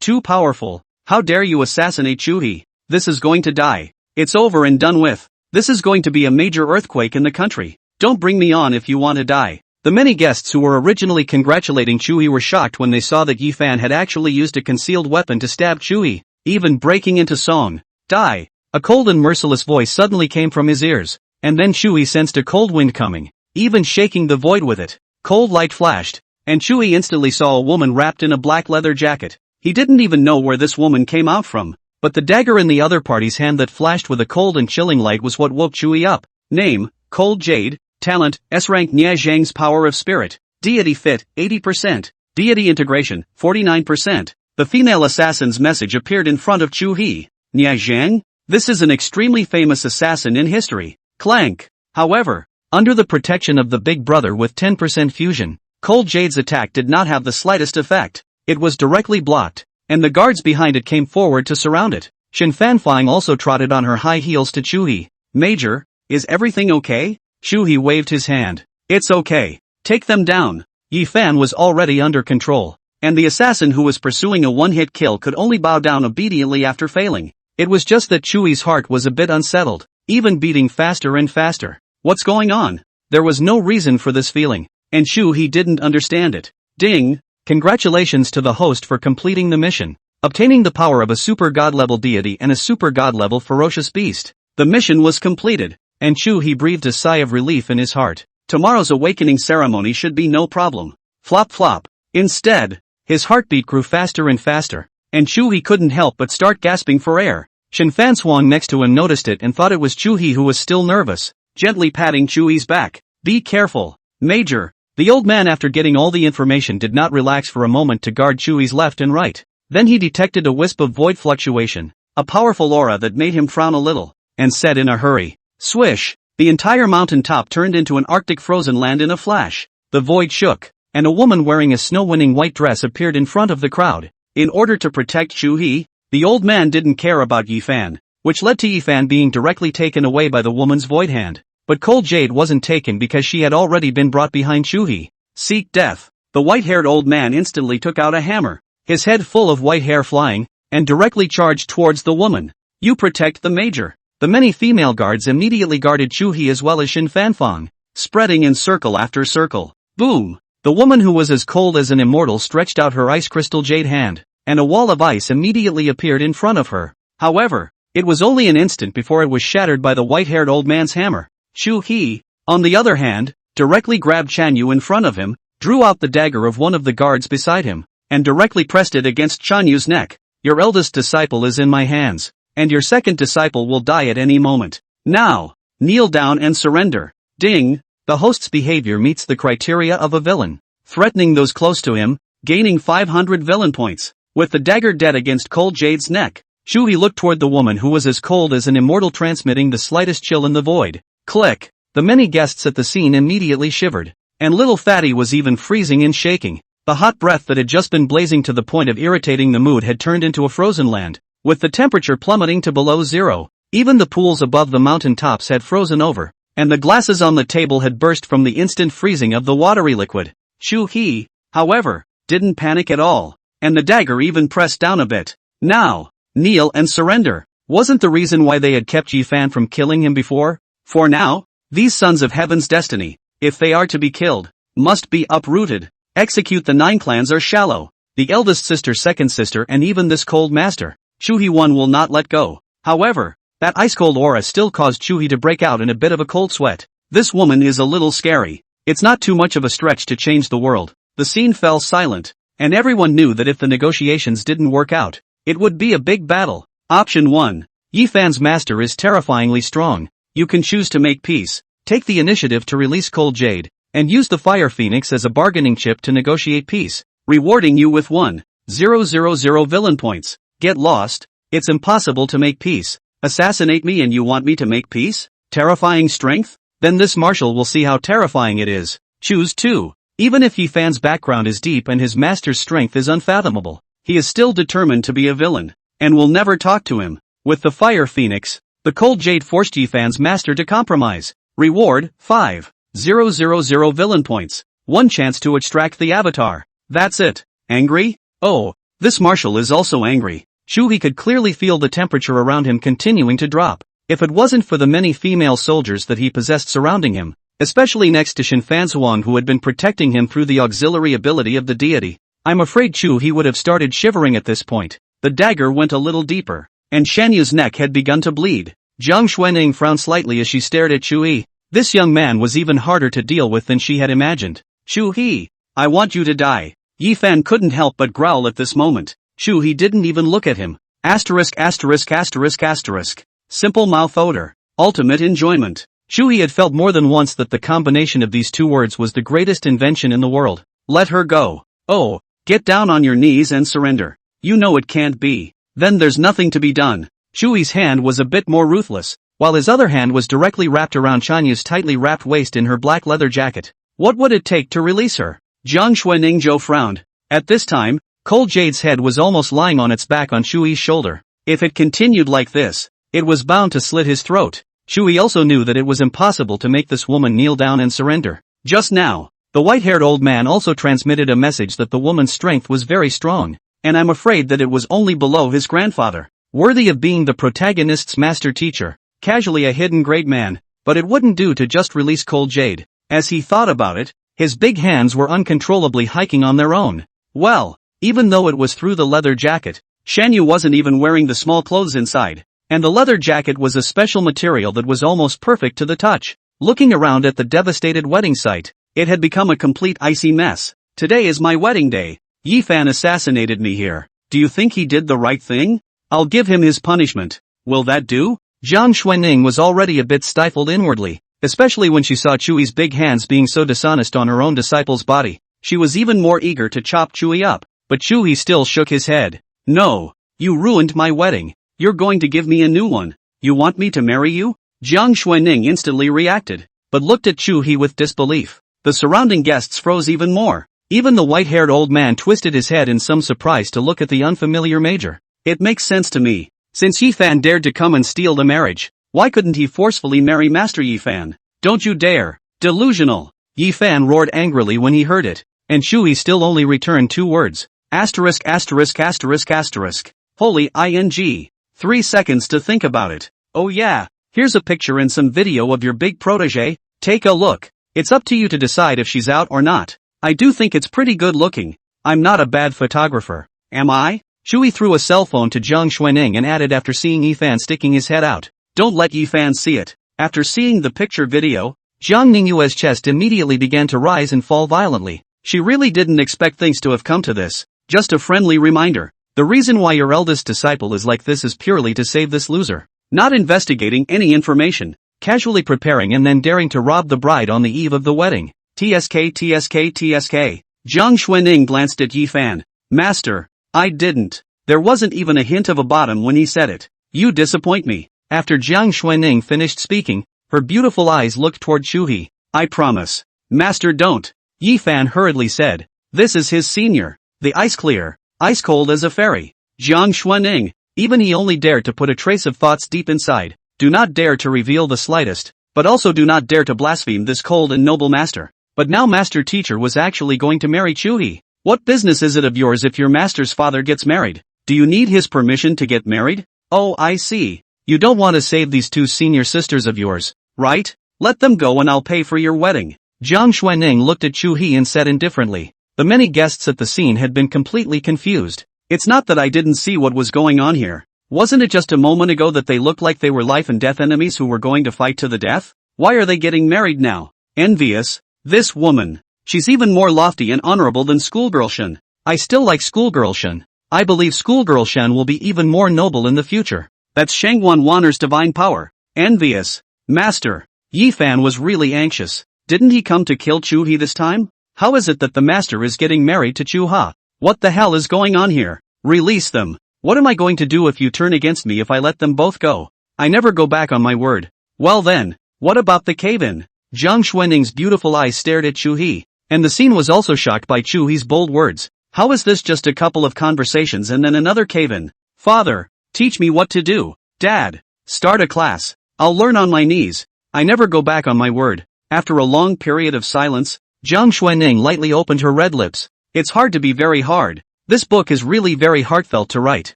Too powerful. How dare you assassinate Chuhe? This is going to die. It's over and done with. This is going to be a major earthquake in the country. Don't bring me on if you want to die. The many guests who were originally congratulating Chuhe were shocked when they saw that Yifan had actually used a concealed weapon to stab Chuhe, even breaking into song. Die. A cold and merciless voice suddenly came from his ears, and then Chuhe sensed a cold wind coming, even shaking the void with it. Cold light flashed, and Chuhe instantly saw a woman wrapped in a black leather jacket. He didn't even know where this woman came out from, but the dagger in the other party's hand that flashed with a cold and chilling light was what woke Chuhe up. Name, Cold Jade. Talent, S-rank Nia Zhang's power of spirit. Deity fit, 80%. Deity integration, 49%. The female assassin's message appeared in front of Chuhe. Nia Zhang? This is an extremely famous assassin in history. Clank. However, under the protection of the big brother with 10% fusion, Cold Jade's attack did not have the slightest effect. It was directly blocked, and the guards behind it came forward to surround it. Intensifying also trotted on her high heels to Chuhe. Major, is everything okay? Chuhe waved his hand. It's okay. Take them down. Yifan was already under control, and the assassin who was pursuing a one-hit kill could only bow down obediently after failing. It was just that Chuhe's heart was a bit unsettled, even beating faster and faster. What's going on? There was no reason for this feeling, and Chuhe didn't understand it. Ding! Congratulations to the host for completing the mission, obtaining the power of a super god-level deity and a super god-level ferocious beast. The mission was completed, and Chuhe breathed a sigh of relief in his heart. Tomorrow's awakening ceremony should be no problem. Flop flop. Instead, his heartbeat grew faster and faster, and Chuhe couldn't help but start gasping for air. Shinfan swung next to him noticed it and thought it was Chuhe who was still nervous, gently patting Chuhe's back. Be careful, Major. The old man, after getting all the information, did not relax for a moment to guard Chuhe's left and right. Then he detected a wisp of void fluctuation, a powerful aura that made him frown a little, and said in a hurry, swish! The entire mountain top turned into an arctic frozen land in a flash. The void shook, and a woman wearing a snow-winning white dress appeared in front of the crowd. In order to protect Chuhe, the old man didn't care about Yifan, which led to Yifan being directly taken away by the woman's void hand. But Cold Jade wasn't taken because she had already been brought behind Chuhe. Seek death. The white-haired old man instantly took out a hammer, his head full of white hair flying, and directly charged towards the woman. You protect the Major. The many female guards immediately guarded Chuhe as well as Shinfanfang, spreading in circle after circle. Boom! The woman, who was as cold as an immortal, stretched out her ice crystal jade hand, and a wall of ice immediately appeared in front of her. However, it was only an instant before it was shattered by the white-haired old man's hammer. Chuhe, on the other hand, directly grabbed Chanyu in front of him, drew out the dagger of one of the guards beside him, and directly pressed it against Chanyu's neck. Your eldest disciple is in my hands, and your second disciple will die at any moment. Now, kneel down and surrender. Ding! The host's behavior meets the criteria of a villain, threatening those close to him, gaining 500 villain points. With the dagger dead against Cold Jade's neck, Chuhe looked toward the woman, who was as cold as an immortal, transmitting the slightest chill in the void. Click! The many guests at the scene immediately shivered, and little Fatty was even freezing and shaking. The hot breath that had just been blazing to the point of irritating the mood had turned into a frozen land, with the temperature plummeting to below zero. Even the pools above the mountain tops had frozen over, and the glasses on the table had burst from the instant freezing of the watery liquid. Chuhe, however, didn't panic at all, and the dagger even pressed down a bit. Now, kneel and surrender. Wasn't the reason why they had kept Yifan from killing him before? For now, these sons of heaven's destiny, if they are to be killed, must be uprooted. Execute. The 9 clans are shallow. The eldest sister, second sister, and even this cold master, Su Qingwan, will not let go. However, that ice-cold aura still caused Chuhe to break out in a bit of a cold sweat. This woman is a little scary. It's not too much of a stretch to change the world. The scene fell silent, and everyone knew that if the negotiations didn't work out, it would be a big battle. Option 1. Yifan's master is terrifyingly strong. You can choose to make peace, take the initiative to release Cold Jade, and use the Fire Phoenix as a bargaining chip to negotiate peace, rewarding you with 1,000 villain points. Get lost. It's impossible to make peace. Assassinate me and you want me to make peace? Terrifying strength? Then this marshal will see how terrifying it is. Choose 2. Even if Yifan's background is deep and his master's strength is unfathomable, he is still determined to be a villain, and will never talk to him. With the Fire Phoenix, the Cold Jade forced Yifan's master to compromise. Reward, 5,000 villain points. 1 chance to extract the avatar. That's it. Angry? Oh, this marshal is also angry. Chuhe could clearly feel the temperature around him continuing to drop. If it wasn't for the many female soldiers that he possessed surrounding him, especially next to Shinfanzhuang, who had been protecting him through the auxiliary ability of the deity. I'm afraid Chuhe would have started shivering at this point. The dagger went a little deeper, and Shanyu's neck had begun to bleed. Jiang Xuanning frowned slightly as she stared at Chuhe. This young man was even harder to deal with than she had imagined. Chuhe, I want you to die. Yi Fan couldn't help but growl at this moment. Chuhe didn't even look at him. Asterisk asterisk asterisk asterisk. Simple mouth odor. Ultimate enjoyment. Chuhe had felt more than once that the combination of these two words was the greatest invention in the world. Let her go. Oh, get down on your knees and surrender. You know it can't be. Then there's nothing to be done. Chuhe's hand was a bit more ruthless, while his other hand was directly wrapped around Chanya's tightly wrapped waist in her black leather jacket. What would it take to release her? Jiang Xuanning frowned. At this time, Cold Jade's head was almost lying on its back on Chuhe's shoulder. If it continued like this, it was bound to slit his throat. Chuhe also knew that it was impossible to make this woman kneel down and surrender. Just now, the white-haired old man also transmitted a message that the woman's strength was very strong, and I'm afraid that it was only below his grandfather. Worthy of being the protagonist's master teacher, casually a hidden great man, but it wouldn't do to just release Cold Jade. As he thought about it, his big hands were uncontrollably hiking on their own. Well, even though it was through the leather jacket, Shanyu wasn't even wearing the small clothes inside, and the leather jacket was a special material that was almost perfect to the touch. Looking around at the devastated wedding site, it had become a complete icy mess. Today is my wedding day. Yi Fan assassinated me here. Do you think he did the right thing? I'll give him his punishment. Will that do? Jiang Xuanning was already a bit stifled inwardly, especially when she saw Chuhe's big hands being so dishonest on her own disciple's body. She was even more eager to chop Chuhe up, but Chuhe still shook his head. No, you ruined my wedding. You're going to give me a new one. You want me to marry you? Jiang Xuanning instantly reacted, but looked at Chuhe with disbelief. The surrounding guests froze even more. Even the white-haired old man twisted his head in some surprise to look at the unfamiliar major. It makes sense to me. Since Yi Fan dared to come and steal the marriage, why couldn't he forcefully marry Master Yi Fan? Don't you dare! Delusional! Yi Fan roared angrily when he heard it, and Chuhe still only returned two words. Asterisk asterisk asterisk asterisk. Holy ing. 3 seconds to think about it. Oh yeah, here's a picture and some video of your big protege. Take a look. It's up to you to decide if she's out or not. I do think it's pretty good looking. I'm not a bad photographer. Am I? Chuhe threw a cell phone to Jiang Xuanning and added after seeing Yi Fan sticking his head out. Don't let Yi Fan see it. After seeing the picture video, Jiang Ningyue's chest immediately began to rise and fall violently. She really didn't expect things to have come to this. Just a friendly reminder. The reason why your eldest disciple is like this is purely to save this loser. Not investigating any information, casually preparing and then daring to rob the bride on the eve of the wedding. TSK TSK TSK. Jiang Xuanning glanced at Yi Fan. Master, I didn't. There wasn't even a hint of a bottom when he said it. You disappoint me. After Jiang Xuanning finished speaking, her beautiful eyes looked toward Chuhe. I promise. Master, don't. Yi Fan hurriedly said. This is his senior. The ice clear, ice cold as a fairy. Jiang Xuanning, even he only dared to put a trace of thoughts deep inside. Do not dare to reveal the slightest, but also do not dare to blaspheme this cold and noble master. But now Master Teacher was actually going to marry Chuhe. What business is it of yours if your master's father gets married? Do you need his permission to get married? Oh, I see. You don't want to save these two senior sisters of yours, right? Let them go and I'll pay for your wedding. Jiang Xuanning looked at Chuhe and said indifferently. The many guests at the scene had been completely confused. It's not that I didn't see what was going on here. Wasn't it just a moment ago that they looked like they were life and death enemies who were going to fight to the death? Why are they getting married now? Envious. This woman. She's even more lofty and honorable than Schoolgirl Shen. I still like Schoolgirl Shen. I believe Schoolgirl Shen will be even more noble in the future. That's Shangwan Wanner's divine power. Envious. Master. Yi Fan was really anxious. Didn't he come to kill Chuhe this time? How is it that the master is getting married to Chuhe? What the hell is going on here? Release them. What am I going to do if you turn against me if I let them both go? I never go back on my word. Well then, what about the cave-in? Jiang Xuanning's beautiful eyes stared at Chuhe, and the scene was also shocked by Chuhe's bold words. How is this just a couple of conversations and then another cave-in? Father, teach me what to do. Dad, start a class. I'll learn on my knees. I never go back on my word. After a long period of silence, Jiang Xuanning lightly opened her red lips. It's hard to be very hard. This book is really very heartfelt to write.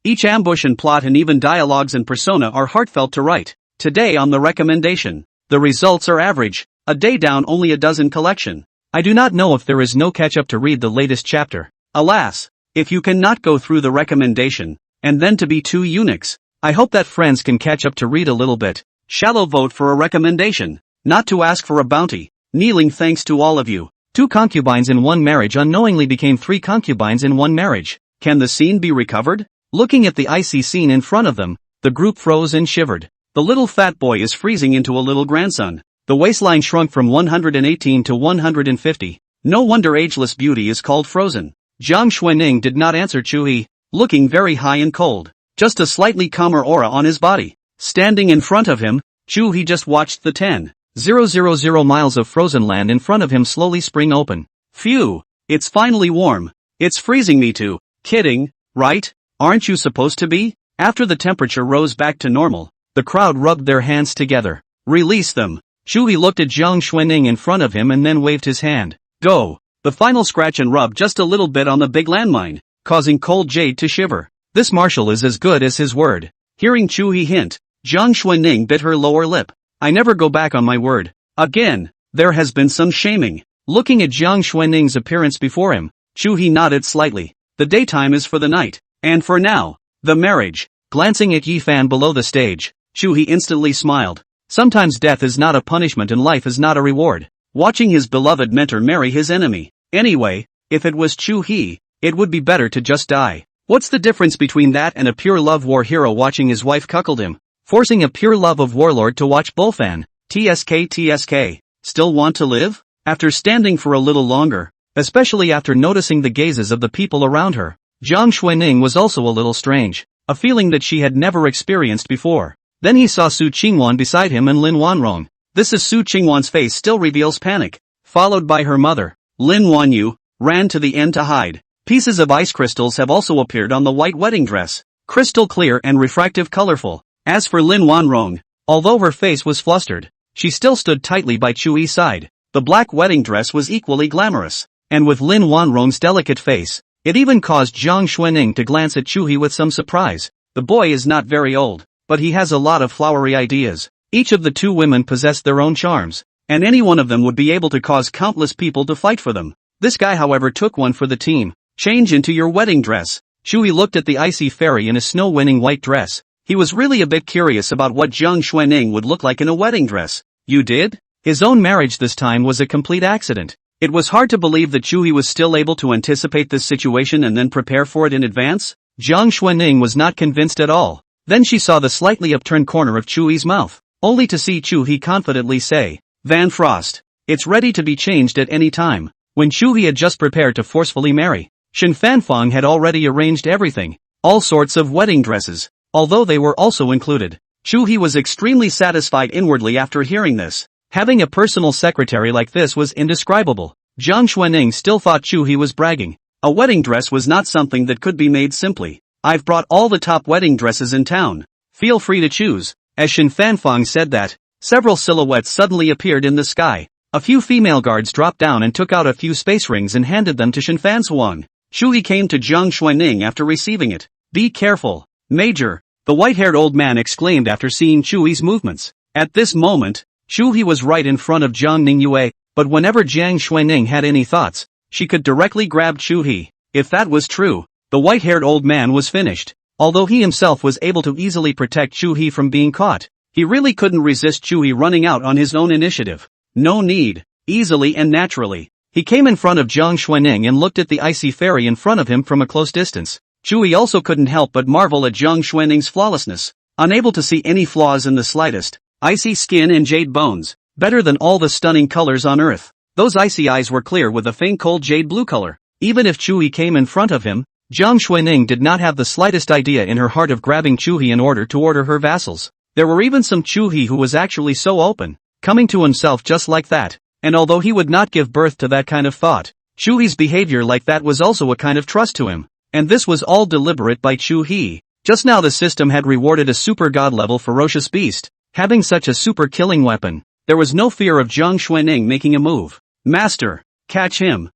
Each ambush and plot and even dialogues and persona are heartfelt to write. Today on the recommendation. The results are average. A day down only a dozen collection. I do not know if there is no catch-up to read the latest chapter. Alas, if you cannot go through the recommendation, and then to be 2 eunuchs, I hope that friends can catch up to read a little bit. Shallow vote for a recommendation, not to ask for a bounty. Kneeling thanks to all of you. 2 concubines in one marriage unknowingly became 3 concubines in one marriage. Can the scene be recovered? Looking at the icy scene in front of them, the group froze and shivered. The little fat boy is freezing into a little grandson. The waistline shrunk from 118 to 150. No wonder ageless beauty is called frozen. Jiang Xuening did not answer Chuhe, looking very high and cold. Just a slightly calmer aura on his body. Standing in front of him, Chuhe just watched the 10,000 miles of frozen land in front of him slowly spring open. Phew, it's finally warm. It's freezing me too. Kidding, right? Aren't you supposed to be? After the temperature rose back to normal, the crowd rubbed their hands together. Release them. Chuhe looked at Jiang Xuening in front of him and then waved his hand. Go. The final scratch and rub just a little bit on the big landmine, causing cold Jade to shiver. This marshal is as good as his word. Hearing Chuhe hint, Jiang Xuening bit her lower lip. I never go back on my word. Again, there has been some shaming. Looking at Jiang Xuening's appearance before him, Chuhe nodded slightly. The daytime is for the night, and for now, the marriage. Glancing at Yi Fan below the stage, Chuhe instantly smiled. Sometimes death is not a punishment and life is not a reward. Watching his beloved mentor marry his enemy. Anyway, if it was Chuhe, it would be better to just die. What's the difference between that and a pure love war hero watching his wife cuckold him? Forcing a pure love of warlord to watch Bullfan. TSK. Still want to live? After standing for a little longer, especially after noticing the gazes of the people around her, Jiang Xuening was also a little strange. A feeling that she had never experienced before. Then he saw Su Qingwan beside him and Lin Wanrong. This is Su Qingwan's face still reveals panic. Followed by her mother, Lin Wanyu, ran to the end to hide. Pieces of ice crystals have also appeared on the white wedding dress. Crystal clear and refractive colorful. As for Lin Wanrong, although her face was flustered, she still stood tightly by Chuhe's side. The black wedding dress was equally glamorous. And with Lin Wanrong's delicate face, it even caused Jiang Xuening to glance at Chuhe with some surprise. The boy is not very old, but he has a lot of flowery ideas. Each of the 2 women possessed their own charms, and any one of them would be able to cause countless people to fight for them. This guy however took one for the team. Change into your wedding dress. Chuhe looked at the icy fairy in a snow-winning white dress. He was really a bit curious about what Jiang Xuening would look like in a wedding dress. You did? His own marriage this time was a complete accident. It was hard to believe that Chuhe was still able to anticipate this situation and then prepare for it in advance. Jiang Xuening was not convinced at all. Then she saw the slightly upturned corner of Chuhe's mouth, only to see Chuhe confidently say, Van Frost, it's ready to be changed at any time. When Chuhe had just prepared to forcefully marry, Shen Fanfang had already arranged everything, all sorts of wedding dresses, although they were also included. Chuhe was extremely satisfied inwardly after hearing this. Having a personal secretary like this was indescribable. Jiang Xuening still thought Chuhe was bragging. A wedding dress was not something that could be made simply. I've brought all the top wedding dresses in town. Feel free to choose. As Shen Fanfang said that, several silhouettes suddenly appeared in the sky. A few female guards dropped down and took out a few space rings and handed them to Shen Fanfang. Chuhe came to Jiang Xuening after receiving it. Be careful, Major, the white-haired old man exclaimed after seeing Chuhe's movements. At this moment, Chuhe was right in front of Jiang Ningyue, but whenever Jiang Xuening had any thoughts, she could directly grab Chuhe. If that was true, the white-haired old man was finished. Although he himself was able to easily protect Chuhe from being caught, he really couldn't resist Chuhe running out on his own initiative. No need. Easily and naturally, he came in front of Jiang Xuening and looked at the icy fairy in front of him from a close distance. Chuhe also couldn't help but marvel at Jiang Xuening's flawlessness. Unable to see any flaws in the slightest, icy skin and jade bones, better than all the stunning colors on earth. Those icy eyes were clear with a faint cold jade blue color. Even if Chuhe came in front of him, Jiang Xuening did not have the slightest idea in her heart of grabbing Chuhe in order to order her vassals. There were even some Chuhe who was actually so open, coming to himself just like that, and although he would not give birth to that kind of thought, Chuhe's behavior like that was also a kind of trust to him. And this was all deliberate by Chuhe. Just now the system had rewarded a super god-level ferocious beast, having such a super killing weapon. There was no fear of Jiang Xuening making a move. Master, catch him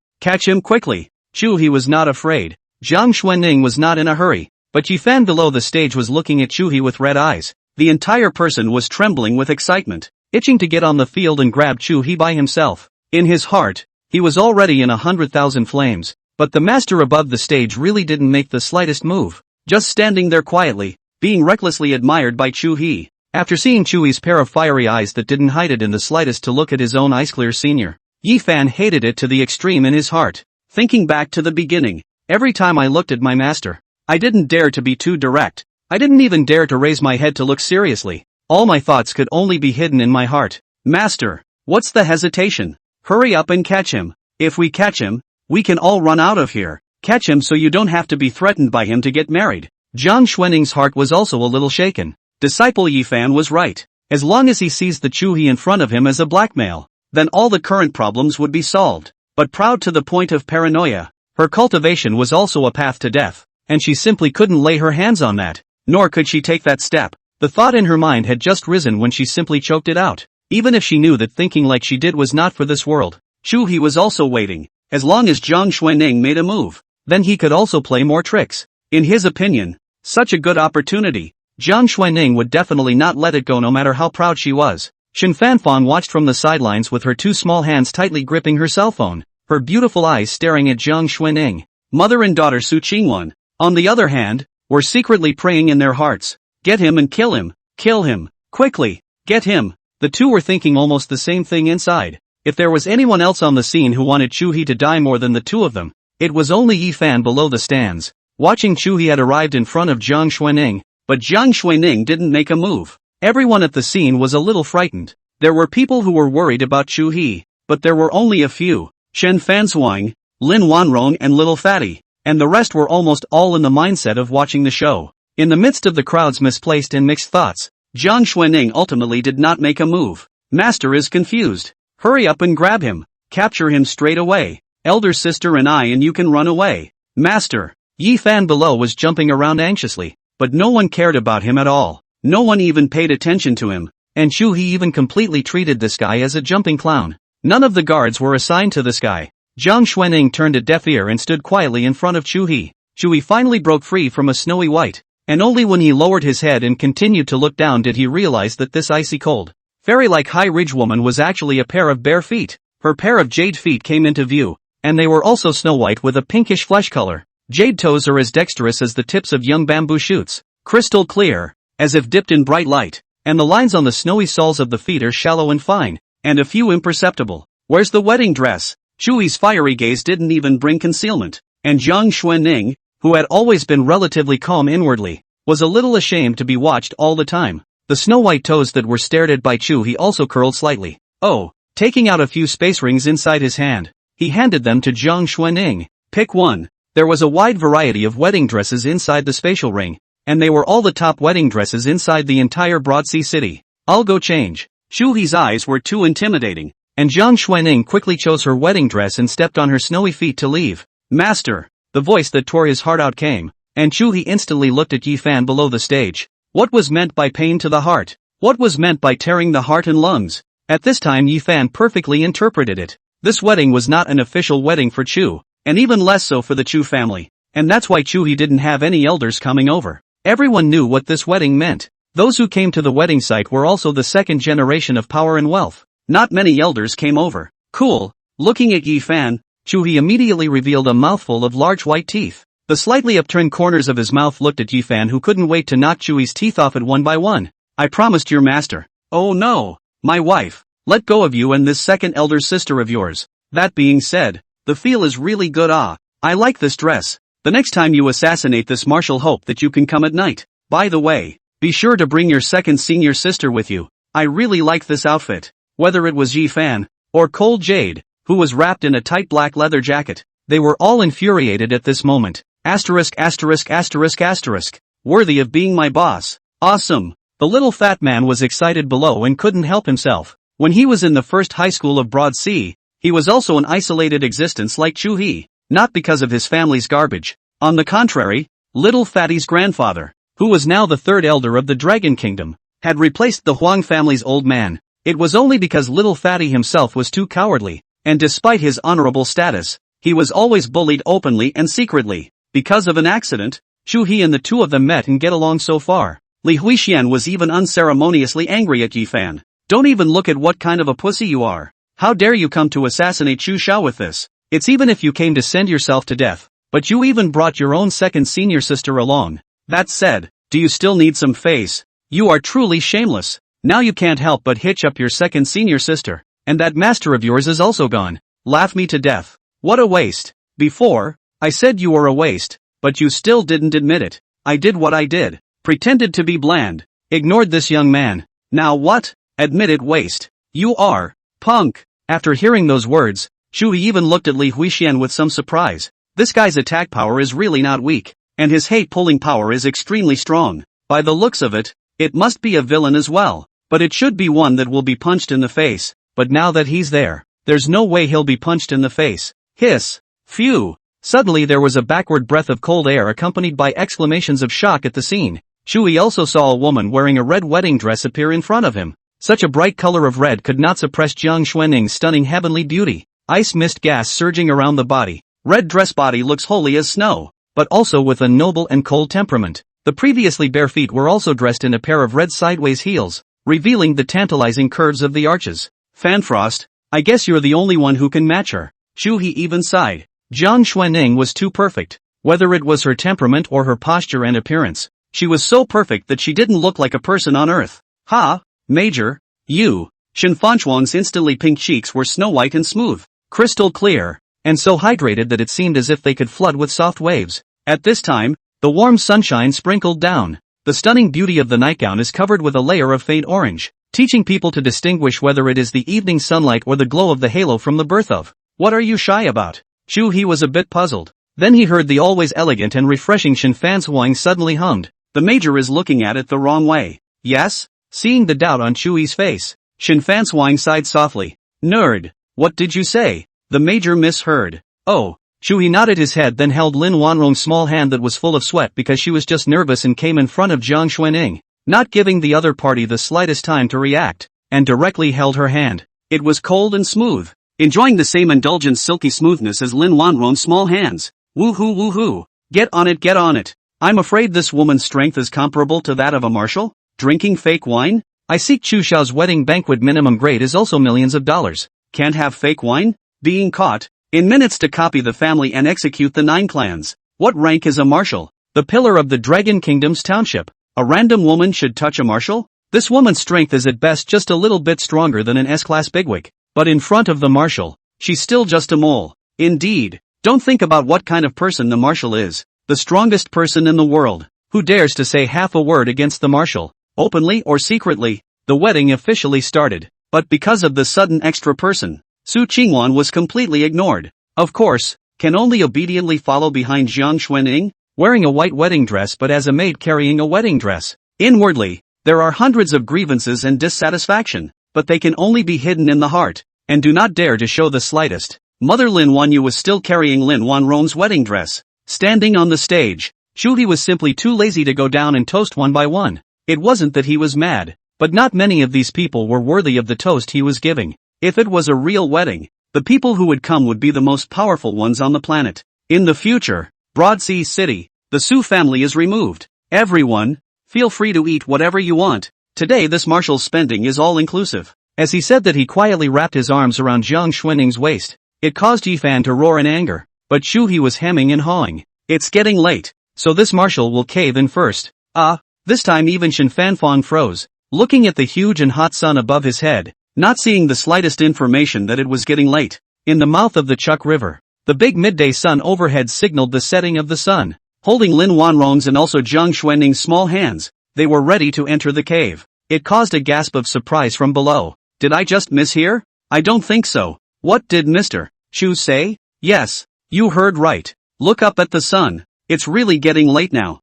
quickly. Chuhe was not afraid. Jiang Xuening was not in a hurry, but Yifan below the stage was looking at Chuhe with red eyes. The entire person was trembling with excitement. itching to get on the field and grab Chuhe by himself. In his heart, he was already in 100,000 flames, but the master above the stage really didn't make the slightest move, just standing there quietly, being recklessly admired by Chuhe. After seeing Chuhe's pair of fiery eyes that didn't hide it in the slightest to look at his own ice-clear senior, Yi-fan hated it to the extreme in his heart. Thinking back to the beginning, every time I looked at my master, I didn't dare to be too direct. I didn't even dare to raise my head to look seriously. All my thoughts could only be hidden in my heart. Master, what's the hesitation? Hurry up and catch him. If we catch him, we can all run out of here. Catch him so you don't have to be threatened by him to get married. Jiang Xuanning's heart was also a little shaken. Disciple Yi-fan was right. As long as he sees the Chuhe in front of him as a blackmail, then all the current problems would be solved. But proud to the point of paranoia, her cultivation was also a path to death, and she simply couldn't lay her hands on that, nor could she take that step. The thought in her mind had just risen when she simply choked it out. Even if she knew that thinking like she did was not for this world, Chuhe was also waiting. As long as Jiang Xuanning made a move, then he could also play more tricks. In his opinion, such a good opportunity, Jiang Xuanning would definitely not let it go no matter how proud she was. Shen Fanfan watched from the sidelines with her two small hands tightly gripping her cell phone, her beautiful eyes staring at Jiang Xuanning. Mother and daughter Su Qingwan, on the other hand, were secretly praying in their hearts. Get him and kill him, quickly, get him. The two were thinking almost the same thing inside. If there was anyone else on the scene who wanted Chuhe to die more than the two of them, it was only Yi-fan below the stands. Watching Chuhe had arrived in front of Jiang Xuanning, but Jiang Xuanning didn't make a move. Everyone at the scene was a little frightened. There were people who were worried about Chuhe, but there were only a few. Shen Fanzuang, Lin Wanrong and Little Fatty, and the rest were almost all in the mindset of watching the show. In the midst of the crowd's misplaced and mixed thoughts, Jiang Xuanning ultimately did not make a move. Master is confused. Hurry up and grab him. Capture him straight away. Elder sister and you can run away. Master. Yi-fan below was jumping around anxiously, but no one cared about him at all. No one even paid attention to him, and Chuhe even completely treated this guy as a jumping clown. None of the guards were assigned to this guy. Jiang Xuanning turned a deaf ear and stood quietly in front of Chuhe. Chuhe finally broke free from a snowy white, and only when he lowered his head and continued to look down did he realize that this icy cold, fairy-like high ridge woman was actually a pair of bare feet. Her pair of jade feet came into view, and they were also snow white with a pinkish flesh color. Jade toes are as dexterous as the tips of young bamboo shoots, crystal clear, as if dipped in bright light, and the lines on the snowy soles of the feet are shallow and fine, and a few imperceptible. Where's the wedding dress? Chuhe's fiery gaze didn't even bring concealment, and Jiang Xuanning, who had always been relatively calm inwardly, was a little ashamed to be watched all the time. The snow-white toes that were stared at by Chuhe also curled slightly. Oh, taking out a few space rings inside his hand, he handed them to Jiang Xuanning. Pick one. There was a wide variety of wedding dresses inside the spatial ring, and they were all the top wedding dresses inside the entire Broadsea city. I'll go change. Chuhe's eyes were too intimidating, and Jiang Xuanning quickly chose her wedding dress and stepped on her snowy feet to leave. Master. The voice that tore his heart out came, and Chuhe instantly looked at Yi-fan below the stage. What was meant by pain to the heart? What was meant by tearing the heart and lungs? At this time Yi-fan perfectly interpreted it. This wedding was not an official wedding for Chu, and even less so for the Chu family, and that's why Chuhe didn't have any elders coming over. Everyone knew what this wedding meant. Those who came to the wedding site were also the second generation of power and wealth. Not many elders came over. Cool. Looking at Yi-fan, Chuhe immediately revealed a mouthful of large white teeth. The slightly upturned corners of his mouth looked at Yi-fan, who couldn't wait to knock Chuhe's teeth off it one by one. I promised your master. Oh no, my wife. Let go of you and this second elder sister of yours. That being said, the feel is really good. I like this dress. The next time you assassinate this marshal, hope that you can come at night. By the way, be sure to bring your second senior sister with you. I really like this outfit. Whether it was Yi-fan, or Cold Jade, who was wrapped in a tight black leather jacket, they were all infuriated at this moment. Asterisk. Worthy of being my boss. Awesome. The little fat man was excited below and couldn't help himself. When he was in the first high school of Broadsea, he was also an isolated existence like Chuhe, not because of his family's garbage. On the contrary, little fatty's grandfather, who was now the third elder of the Dragon Kingdom, had replaced the Huang family's old man. It was only because little fatty himself was too cowardly, and despite his honorable status, he was always bullied openly and secretly. Because of an accident, Chuhe and the two of them met and get along so far. Li Huixian was even unceremoniously angry at Yi-fan. Don't even look at what kind of a pussy you are. How dare you come to assassinate Chu Xiao with this? It's even if you came to send yourself to death, but you even brought your own second senior sister along. That said, do you still need some face? You are truly shameless. Now you can't help but hitch up your second senior sister, and that master of yours is also gone. Laugh me to death. What a waste. Before, I said you were a waste, but you still didn't admit it. I did what I did. Pretended to be bland. Ignored this young man. Now what? Admit it, waste. You are. Punk. After hearing those words, Chuhe even looked at Li Huixian with some surprise. This guy's attack power is really not weak, and his hate-pulling power is extremely strong. By the looks of it, it must be a villain as well, but it should be one that will be punched in the face. But now that he's there, there's no way he'll be punched in the face. Hiss. Phew. Suddenly there was a backward breath of cold air accompanied by exclamations of shock at the scene. Chuhe also saw a woman wearing a red wedding dress appear in front of him. Such a bright color of red could not suppress Jiang Xuanning's stunning heavenly beauty. Ice mist gas surging around the body. Red dress body looks holy as snow, but also with a noble and cold temperament. The previously bare feet were also dressed in a pair of red sideways heels, revealing the tantalizing curves of the arches. Fanfrost, I guess you're the only one who can match her. Chuhe even sighed. Jiang Xuanning was too perfect. Whether it was her temperament or her posture and appearance, she was so perfect that she didn't look like a person on earth. Ha, Major, you. Shen Fanchuang's instantly pink cheeks were snow white and smooth, crystal clear, and so hydrated that it seemed as if they could flood with soft waves. At this time, the warm sunshine sprinkled down. The stunning beauty of the nightgown is covered with a layer of faint orange, teaching people to distinguish whether it is the evening sunlight or the glow of the halo from the birth of. What are you shy about? Chuhe was a bit puzzled. Then he heard the always elegant and refreshing Shen Fanchuang suddenly hummed. The Major is looking at it the wrong way. Yes? Seeing the doubt on Chuhe's face, Shen Fanchuang sighed softly. Nerd. What did you say? The Major misheard. Oh. Chuhe nodded his head, then held Lin Wanrong's small hand that was full of sweat because she was just nervous and came in front of Jiang Xuanning, not giving the other party the slightest time to react, and directly held her hand. It was cold and smooth, enjoying the same indulgent silky smoothness as Lin Wanrong's small hands. Woohoo woohoo. Get on it, get on it. I'm afraid this woman's strength is comparable to that of a marshal? Drinking fake wine? I see Chu Xiao's wedding banquet minimum grade is also millions of dollars. Can't have fake wine? Being caught. In minutes to copy the family and execute the 9 clans. What rank is a marshal? The pillar of the Dragon Kingdom's township. A random woman should touch a marshal? This woman's strength is at best just a little bit stronger than an S-class bigwig. But in front of the marshal, she's still just a mole. Indeed. Don't think about what kind of person the marshal is. The strongest person in the world. Who dares to say half a word against the marshal? Openly or secretly? The wedding officially started. But because of the sudden extra person, Su Qingwan was completely ignored. Of course, can only obediently follow behind Jiang Xuanning, wearing a white wedding dress but as a maid carrying a wedding dress. Inwardly, there are hundreds of grievances and dissatisfaction, but they can only be hidden in the heart, and do not dare to show the slightest. Mother Lin Wanyu was still carrying Lin Wanrong's wedding dress. Standing on the stage, Chuhe was simply too lazy to go down and toast one by one. It wasn't that he was mad, but not many of these people were worthy of the toast he was giving. If it was a real wedding, the people who would come would be the most powerful ones on the planet. In the future, Broadsea City, the Su family is removed. Everyone, feel free to eat whatever you want. Today this marshal's spending is all inclusive. As he said that, he quietly wrapped his arms around Jiang Xuanning's waist. It caused Yifan to roar in anger, but Chuhe was hemming and hawing. It's getting late, so this marshal will cave in first. This time even Shen Fanfang froze, looking at the huge and hot sun above his head, not seeing the slightest information that it was getting late. In the mouth of the Chuck River, the big midday sun overhead signaled the setting of the sun. Holding Lin Wanrong's and also Jiang Xuanning's small hands, they were ready to enter the cave. It caused a gasp of surprise from below. Did I just mishear? I don't think so. What did Mr. Chu say? Yes, you heard right. Look up at the sun. It's really getting late now.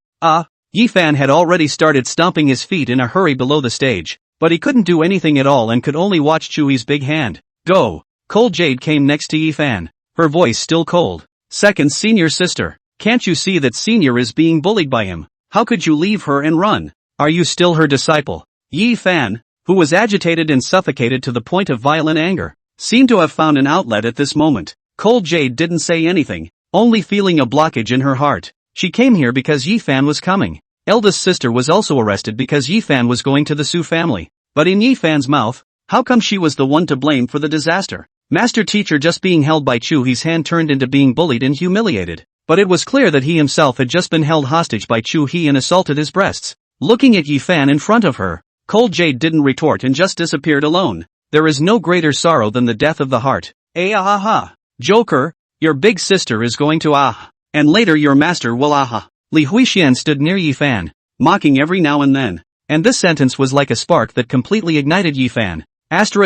Yifan had already started stomping his feet in a hurry below the stage, but he couldn't do anything at all and could only watch Chuhe's big hand go. Cold Jade came next to Yifan, her voice still cold. Second senior sister, can't you see that senior is being bullied by him? How could you leave her and run? Are you still her disciple? Yifan, who was agitated and suffocated to the point of violent anger, seemed to have found an outlet at this moment. Cold Jade didn't say anything, only feeling a blockage in her heart. She came here because Yifan was coming. Eldest sister was also arrested because Yifan was going to the Su family. But in Yifan's mouth, How come she was the one to blame for the disaster? Master teacher just being held by Chuhe's hand turned into being bullied and humiliated. But it was clear that he himself had just been held hostage by Chuhe and assaulted his breasts. Looking at Yi Fan in front of her, Cold Jade didn't retort and just disappeared alone. There is no greater sorrow than the death of the heart. Joker, your big sister is going to and later your master will Li Huixian stood near Yi Fan, mocking every now and then. And this sentence was like a spark that completely ignited Yi Fan. If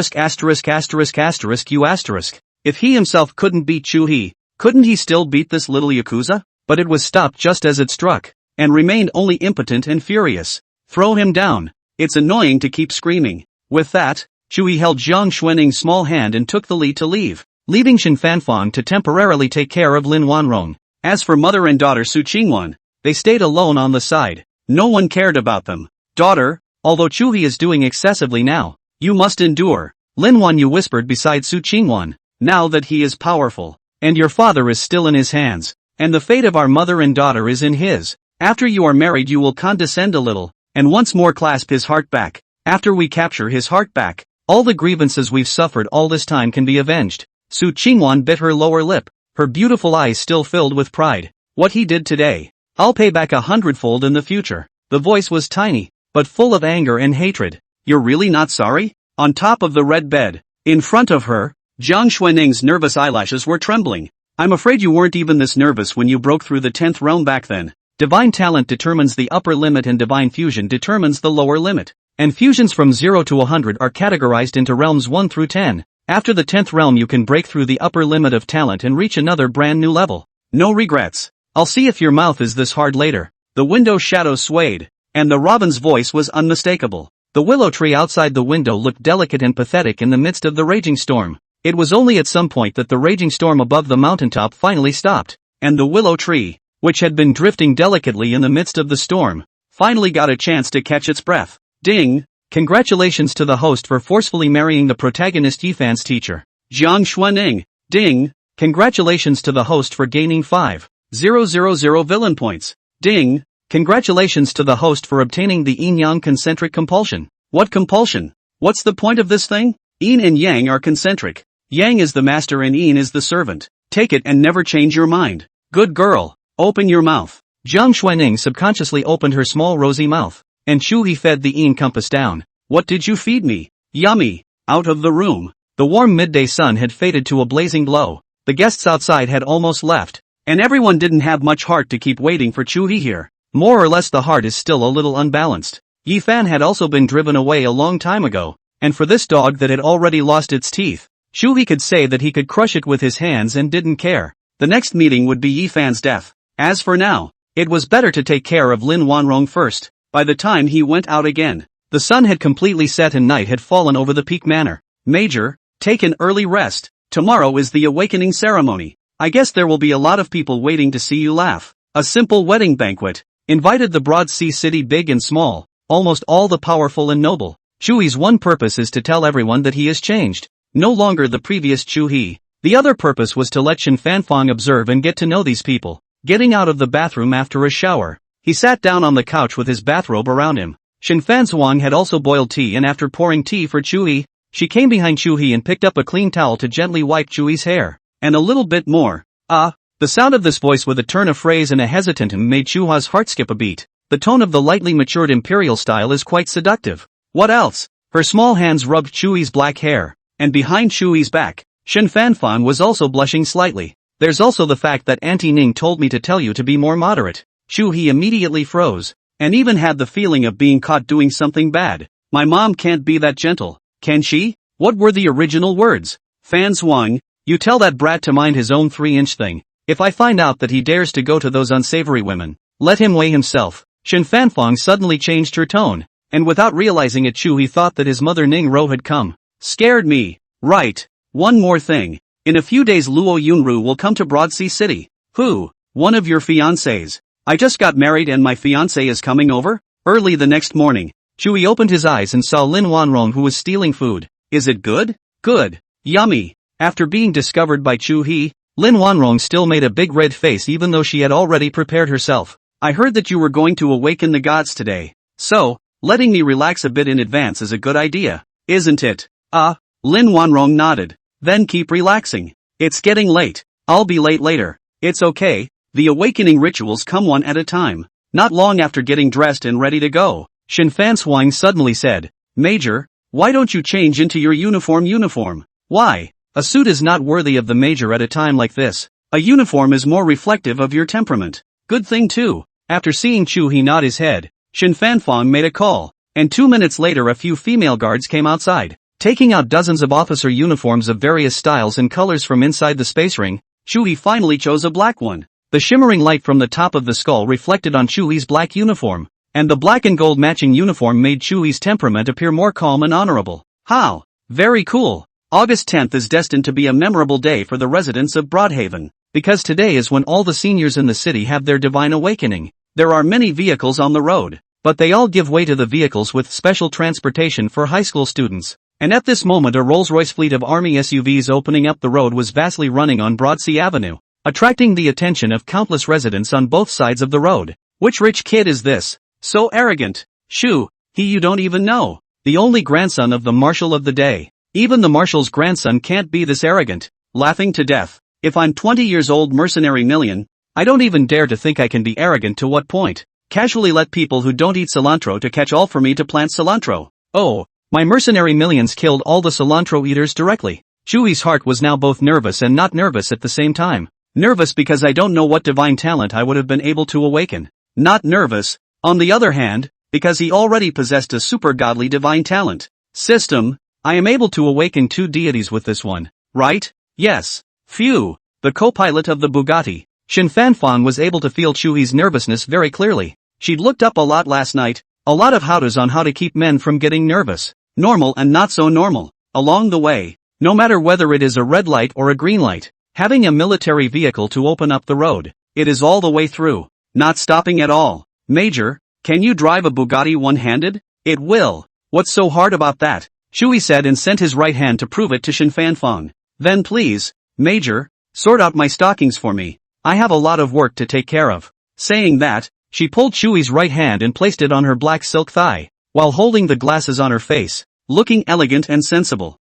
he himself couldn't beat Chuhe, couldn't he still beat this little yakuza? But it was stopped just as it struck, and remained only impotent and furious. Throw him down. It's annoying to keep screaming. With that, Chuhe held Jiang Xuanning's small hand and took the lead to leave, leaving Shen Fanfang to temporarily take care of Lin Wanrong. As for mother and daughter Su Qingwan, they stayed alone on the side. No one cared about them. Daughter, although Chuhe is doing excessively now, you must endure. Lin Wanyu whispered beside Su Qingwan, now that he is powerful, and your father is still in his hands, and the fate of our mother and daughter is in his. After you are married you will condescend a little, and once more clasp his heart back. After we capture his heart back, all the grievances we've suffered all this time can be avenged. Su Qingwan bit her lower lip, her beautiful eyes still filled with pride. What he did today, I'll pay back 100-fold in the future. The voice was tiny, but full of anger and hatred. You're really not sorry? On top of the red bed, in front of her, Jiang Xuanning's nervous eyelashes were trembling. I'm afraid you weren't even this nervous when you broke through the 10th realm back then. Divine talent determines the upper limit and divine fusion determines the lower limit. And fusions from 0 to 100 are categorized into realms 1 through 10. After the 10th realm you can break through the upper limit of talent and reach another brand new level. No regrets. I'll see if your mouth is this hard later. The window shadow swayed, and the robin's voice was unmistakable. The willow tree outside the window looked delicate and pathetic in the midst of the raging storm. It was only at some point that the raging storm above the mountaintop finally stopped, and the willow tree, which had been drifting delicately in the midst of the storm, finally got a chance to catch its breath. Ding! Congratulations to the host for forcefully marrying the protagonist Yi Fan's teacher, Jiang Xuanning. Ding! Congratulations to the host for gaining 5,000 villain points. Ding! Congratulations to the host for obtaining the yin-yang concentric compulsion. What compulsion? What's the point of this thing? Yin and yang are concentric. Yang is the master and yin is the servant. Take it and never change your mind. Good girl. Open your mouth. Jiang Xuanning subconsciously opened her small rosy mouth, and Chuhe fed the yin compass down. What did you feed me? Yummy. Out of the room. The warm midday sun had faded to a blazing glow. The guests outside had almost left, and everyone didn't have much heart to keep waiting for Chuhe here. More or less the heart is still a little unbalanced. Yi Fan had also been driven away a long time ago, and for this dog that had already lost its teeth, Chuhe could say that he could crush it with his hands and didn't care. The next meeting would be Yi Fan's death. As for now, it was better to take care of Lin Wanrong first. By the time he went out again, the sun had completely set and night had fallen over the Peak Manor. Major, take an early rest. Tomorrow is the awakening ceremony. I guess there will be a lot of people waiting to see you laugh. A simple wedding banquet invited the Broad Sea city big and small, almost all the powerful and noble. Chuhe's one purpose is to tell everyone that he is changed. No longer the previous Chuhe. The other purpose was to let Shen Fanfang observe and get to know these people. Getting out of the bathroom after a shower, he sat down on the couch with his bathrobe around him. Shen Fanfang had also boiled tea, and after pouring tea for Chuhe, she came behind Chuhe and picked up a clean towel to gently wipe Chuhe's hair. And a little bit more. The sound of this voice with a turn of phrase and a hesitant made Chuhe's heart skip a beat. The tone of the lightly matured imperial style is quite seductive. What else? Her small hands rubbed Chuhe's black hair, and behind Chuhe's back, Shen Fanfang was also blushing slightly. There's also the fact that Auntie Ning told me to tell you to be more moderate. Chuhe immediately froze, and even had the feeling of being caught doing something bad. My mom can't be that gentle, can she? What were the original words? Fan Zhuang, you tell that brat to mind his own 3-inch thing. If I find out that he dares to go to those unsavory women, let him weigh himself. Shen Fanfang suddenly changed her tone, and without realizing it Chuhe thought that his mother Ning Ro had come. Scared me. Right. One more thing. In a few days Luo Yunru will come to Broadsea City. Who? One of your fiancés. I just got married and my fiancé is coming over? Early the next morning, Chuhe opened his eyes and saw Lin Wanrong, who was stealing food. Is it good? Good. Yummy. After being discovered by Chuhe, Lin Wanrong still made a big red face even though she had already prepared herself. I heard that you were going to awaken the gods today. So, letting me relax a bit in advance is a good idea, isn't it? Lin Wanrong nodded. Then keep relaxing. It's getting late. I'll be late later. It's okay. The awakening rituals come one at a time. Not long after getting dressed and ready to go, Shinfanswang suddenly said, Major, why don't you change into your uniform? Why? A suit is not worthy of the major at a time like this. A uniform is more reflective of your temperament. Good thing too. After seeing Chuhe nod his head, Shinfanfang made a call, and 2 minutes later a few female guards came outside, taking out dozens of officer uniforms of various styles and colors from inside the space ring. Chuhe finally chose a black one. The shimmering light from the top of the skull reflected on Chuhe's black uniform, and the black and gold matching uniform made Chuhe's temperament appear more calm and honorable. How? Very cool. August 10th is destined to be a memorable day for the residents of Broadhaven, because today is when all the seniors in the city have their divine awakening. There are many vehicles on the road, but they all give way to the vehicles with special transportation for high school students. And at this moment a Rolls-Royce fleet of army SUVs opening up the road was vastly running on Broadsea Avenue, attracting the attention of countless residents on both sides of the road. Which rich kid is this? So arrogant. Shoo, he you don't even know. The only grandson of the marshal of the day. Even the marshal's grandson can't be this arrogant. Laughing to death. If I'm 20 years old mercenary million, I don't even dare to think I can be arrogant. To what point? Casually let people who don't eat cilantro to catch all for me to plant cilantro. Oh, my mercenary millions killed all the cilantro eaters directly. Chuhe's heart was now both nervous and not nervous at the same time. Nervous because I don't know what divine talent I would have been able to awaken. Not nervous, on the other hand, because he already possessed a super godly divine talent. System, I am able to awaken 2 deities with this one, right? Yes. Phew. The co-pilot of the Bugatti. Shinfanfang was able to feel Chuhe's nervousness very clearly. She'd looked up a lot last night, a lot of how-tos on how to keep men from getting nervous. Normal and not so normal. Along the way, no matter whether it is a red light or a green light, having a military vehicle to open up the road, it is all the way through. Not stopping at all. Major, can you drive a Bugatti one-handed? It will. What's so hard about that? Chuhe said and sent his right hand to prove it to Shinfanfang. Then please, Major, sort out my stockings for me. I have a lot of work to take care of. Saying that, she pulled Chuhe's right hand and placed it on her black silk thigh, while holding the glasses on her face, looking elegant and sensible.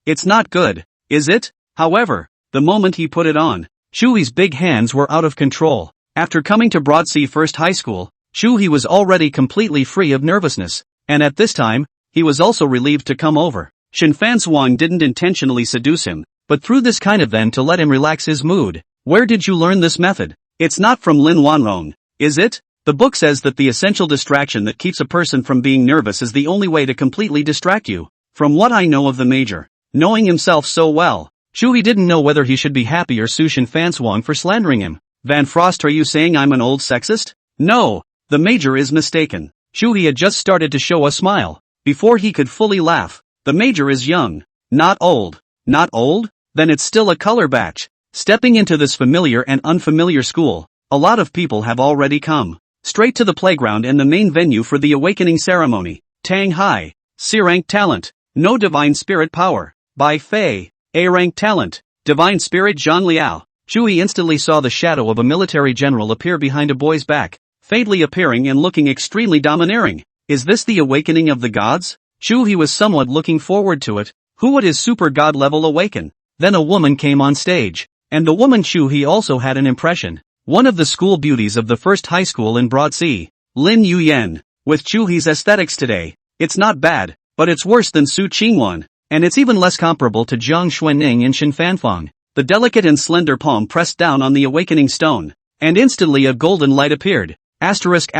It's not good, is it? However, the moment he put it on, Chuhe's big hands were out of control. After coming to Broadsea First High School, Chuhe was already completely free of nervousness, and at this time, he was also relieved to come over. Shinfanswang didn't intentionally seduce him, but threw this kind of then to let him relax his mood. Where did you learn this method? It's not from Lin Wanrong, is it? The book says that the essential distraction that keeps a person from being nervous is the only way to completely distract you. From what I know of the major, knowing himself so well, Chuhe didn't know whether he should be happy or sue Shinfanswang for slandering him. Van Frost, are you saying I'm an old sexist? No, the major is mistaken. Chuhe had just started to show a smile. Before he could fully laugh, the major is young, not old. Not old? Then it's still a color batch. Stepping into this familiar and unfamiliar school, a lot of people have already come. Straight to the playground and the main venue for the awakening ceremony. Tang Hai. C-rank talent. No divine spirit power. By Fei. A-rank talent. Divine spirit Zhang Liao. Chuhe instantly saw the shadow of a military general appear behind a boy's back, faintly appearing and looking extremely domineering. Is this the awakening of the gods? Chuhe was somewhat looking forward to it. Who would his super god level awaken? Then a woman came on stage. And the woman Chuhe also had an impression. One of the school beauties of the first high school in Broadsea. Lin Yuyen. With Chuhe's aesthetics today, it's not bad, but it's worse than Su Qingwan. And it's even less comparable to Zhang Xuanning and Shinfanfang. The delicate and slender palm pressed down on the awakening stone. And instantly a golden light appeared. Asterisk.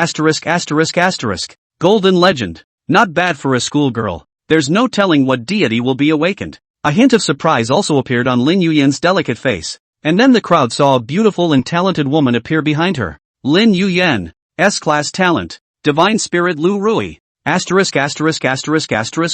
Golden legend. Not bad for a schoolgirl. There's no telling what deity will be awakened. A hint of surprise also appeared on Lin Yuyen's delicate face. And then the crowd saw a beautiful and talented woman appear behind her. Lin Yuyen. S-class talent. Divine spirit Lu Rui.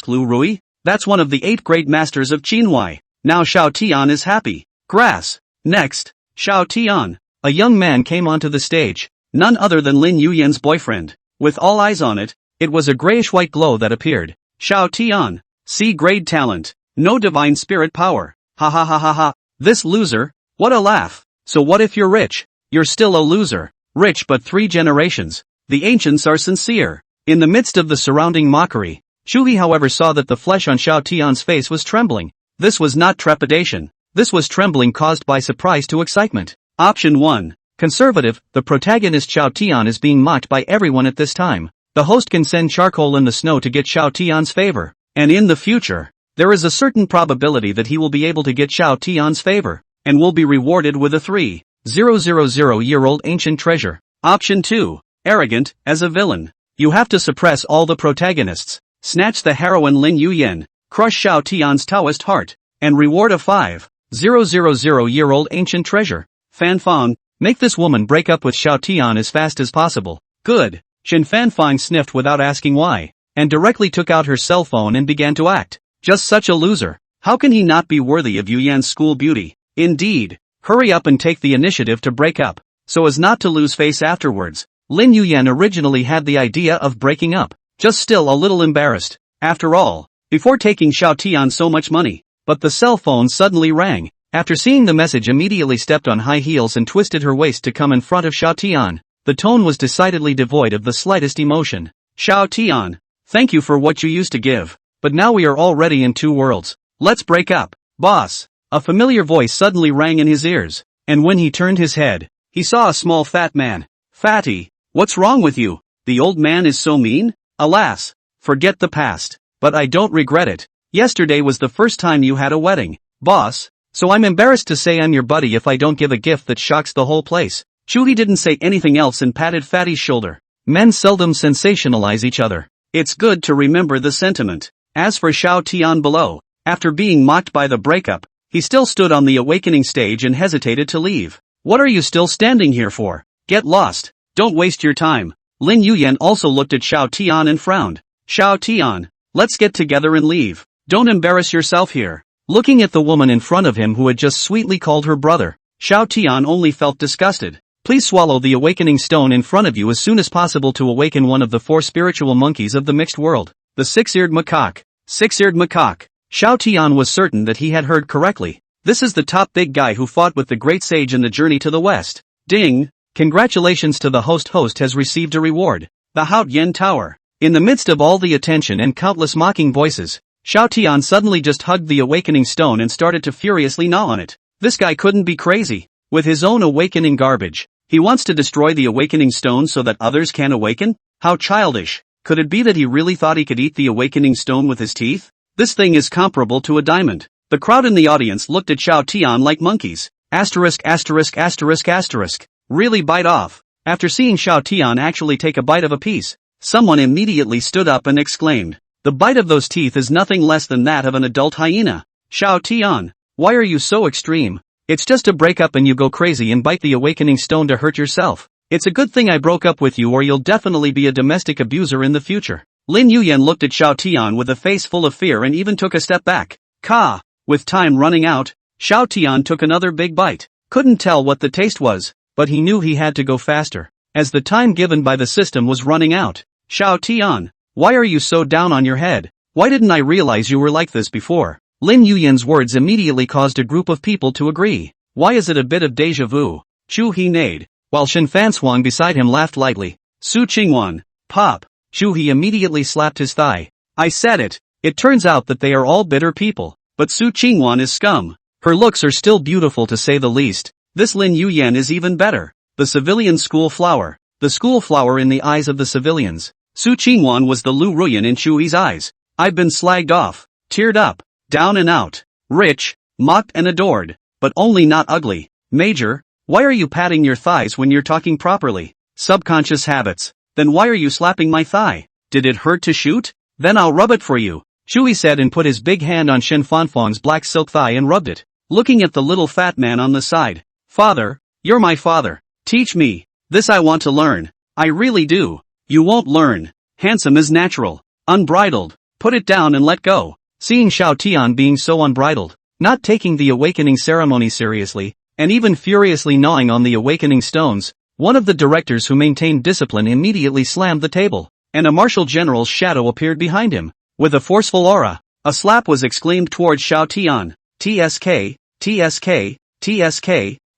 Lu Rui? That's one of the 8 great masters of Qinhuai. Now Xiao Tian is happy. Grass. Next, Xiao Tian. A young man came onto the stage. None other than Lin Yuyen's boyfriend. With all eyes on it, it was a grayish-white glow that appeared. Xiao Tian. C-grade talent. No divine spirit power. Ha ha ha ha ha. This loser. What a laugh. So what if you're rich? You're still a loser. Rich but 3 generations. The ancients are sincere. In the midst of the surrounding mockery, Chuhe however saw that the flesh on Xiao Tian's face was trembling. This was not trepidation. This was trembling caused by surprise to excitement. Option 1. Conservative, the protagonist Xiao Tian is being mocked by everyone at this time. The host can send charcoal in the snow to get Xiao Tian's favor. And in the future, there is a certain probability that he will be able to get Xiao Tian's favor, and will be rewarded with a 3,000-year-old ancient treasure. Option 2. Arrogant, as a villain. You have to suppress all the protagonists, snatch the heroine Lin Yuyan, crush Xiao Tian's Taoist heart, and reward a 5,000-year-old ancient treasure. Fanfang, make this woman break up with Xiao Tian as fast as possible. Good. Shen Fanfang sniffed without asking why, and directly took out her cell phone and began to act. Just such a loser. How can he not be worthy of Yuyan's school beauty? Indeed. Hurry up and take the initiative to break up, so as not to lose face afterwards. Lin Yuyan originally had the idea of breaking up, just still a little embarrassed. After all, before taking Xiao Tian so much money. But the cell phone suddenly rang. After seeing the message, immediately stepped on high heels and twisted her waist to come in front of Xiao Tian. The tone was decidedly devoid of the slightest emotion. Xiao Tian, thank you for what you used to give, but now we are already in two worlds. Let's break up. Boss. A familiar voice suddenly rang in his ears, and when he turned his head, he saw a small fat man. Fatty, what's wrong with you? The old man is so mean? Alas, forget the past. But I don't regret it. Yesterday was the first time you had a wedding, boss, so I'm embarrassed to say I'm your buddy if I don't give a gift that shocks the whole place. Chuhe didn't say anything else and patted Fatty's shoulder. Men seldom sensationalize each other. It's good to remember the sentiment. As for Xiao Tian below, after being mocked by the breakup, he still stood on the awakening stage and hesitated to leave. What are you still standing here for? Get lost. Don't waste your time. Lin Yuyan also looked at Xiao Tian and frowned. Xiao Tian, let's get together and leave. Don't embarrass yourself here. Looking at the woman in front of him who had just sweetly called her brother, Xiao Tian only felt disgusted. Please swallow the awakening stone in front of you as soon as possible to awaken one of the 4 spiritual monkeys of the mixed world. The six-eared macaque. Six-eared macaque. Xiao Tian was certain that he had heard correctly. This is the top big guy who fought with the great sage in the journey to the west. Ding! Congratulations to the host. Host has received a reward. The Haut Yen Tower. In the midst of all the attention and countless mocking voices, Xiao Tian suddenly just hugged the awakening stone and started to furiously gnaw on it. This guy couldn't be crazy. With his own awakening garbage, he wants to destroy the awakening stone so that others can awaken? How childish. Could it be that he really thought he could eat the awakening stone with his teeth? This thing is comparable to a diamond. The crowd in the audience looked at Xiao Tian like monkeys. Asterisk. Really bite off. After seeing Xiao Tian actually take a bite of a piece, someone immediately stood up and exclaimed, the bite of those teeth is nothing less than that of an adult hyena. Xiao Tian, why are you so extreme? It's just a breakup and you go crazy and bite the awakening stone to hurt yourself. It's a good thing I broke up with you or you'll definitely be a domestic abuser in the future. Lin Yuyan looked at Xiao Tian with a face full of fear and even took a step back. Ka! With time running out, Xiao Tian took another big bite. Couldn't tell what the taste was, but he knew he had to go faster, as the time given by the system was running out. Xiao Tian, why are you so down on your head? Why didn't I realize you were like this before? Lin Yuyan's words immediately caused a group of people to agree. Why is it a bit of deja vu? Chuhe neighed, while Shen Fanfang beside him laughed lightly. Su Qingwan, pop. Chuhe immediately slapped his thigh. I said it. It turns out that they are all bitter people, but Su Qingwan is scum. Her looks are still beautiful to say the least. This Lin Yuyan is even better. The civilian school flower. The school flower in the eyes of the civilians. Su Qingwan was the Lu Ruyan in Chuhe's eyes. I've been slagged off, teared up, down and out, rich, mocked and adored, but only not ugly. Major, why are you patting your thighs when you're talking properly? Subconscious habits. Then why are you slapping my thigh? Did it hurt to shoot? Then I'll rub it for you. Chuhe said and put his big hand on Shen Fanfang's black silk thigh and rubbed it, looking at the little fat man on the side. Father, you're my father. Teach me. This I want to learn. I really do. You won't learn. Handsome is natural. Unbridled. Put it down and let go. Seeing Xiao Tian being so unbridled, not taking the awakening ceremony seriously, and even furiously gnawing on the awakening stones, one of the directors who maintained discipline immediately slammed the table, and a martial general's shadow appeared behind him. With a forceful aura, a slap was exclaimed towards Xiao Tian. TSK.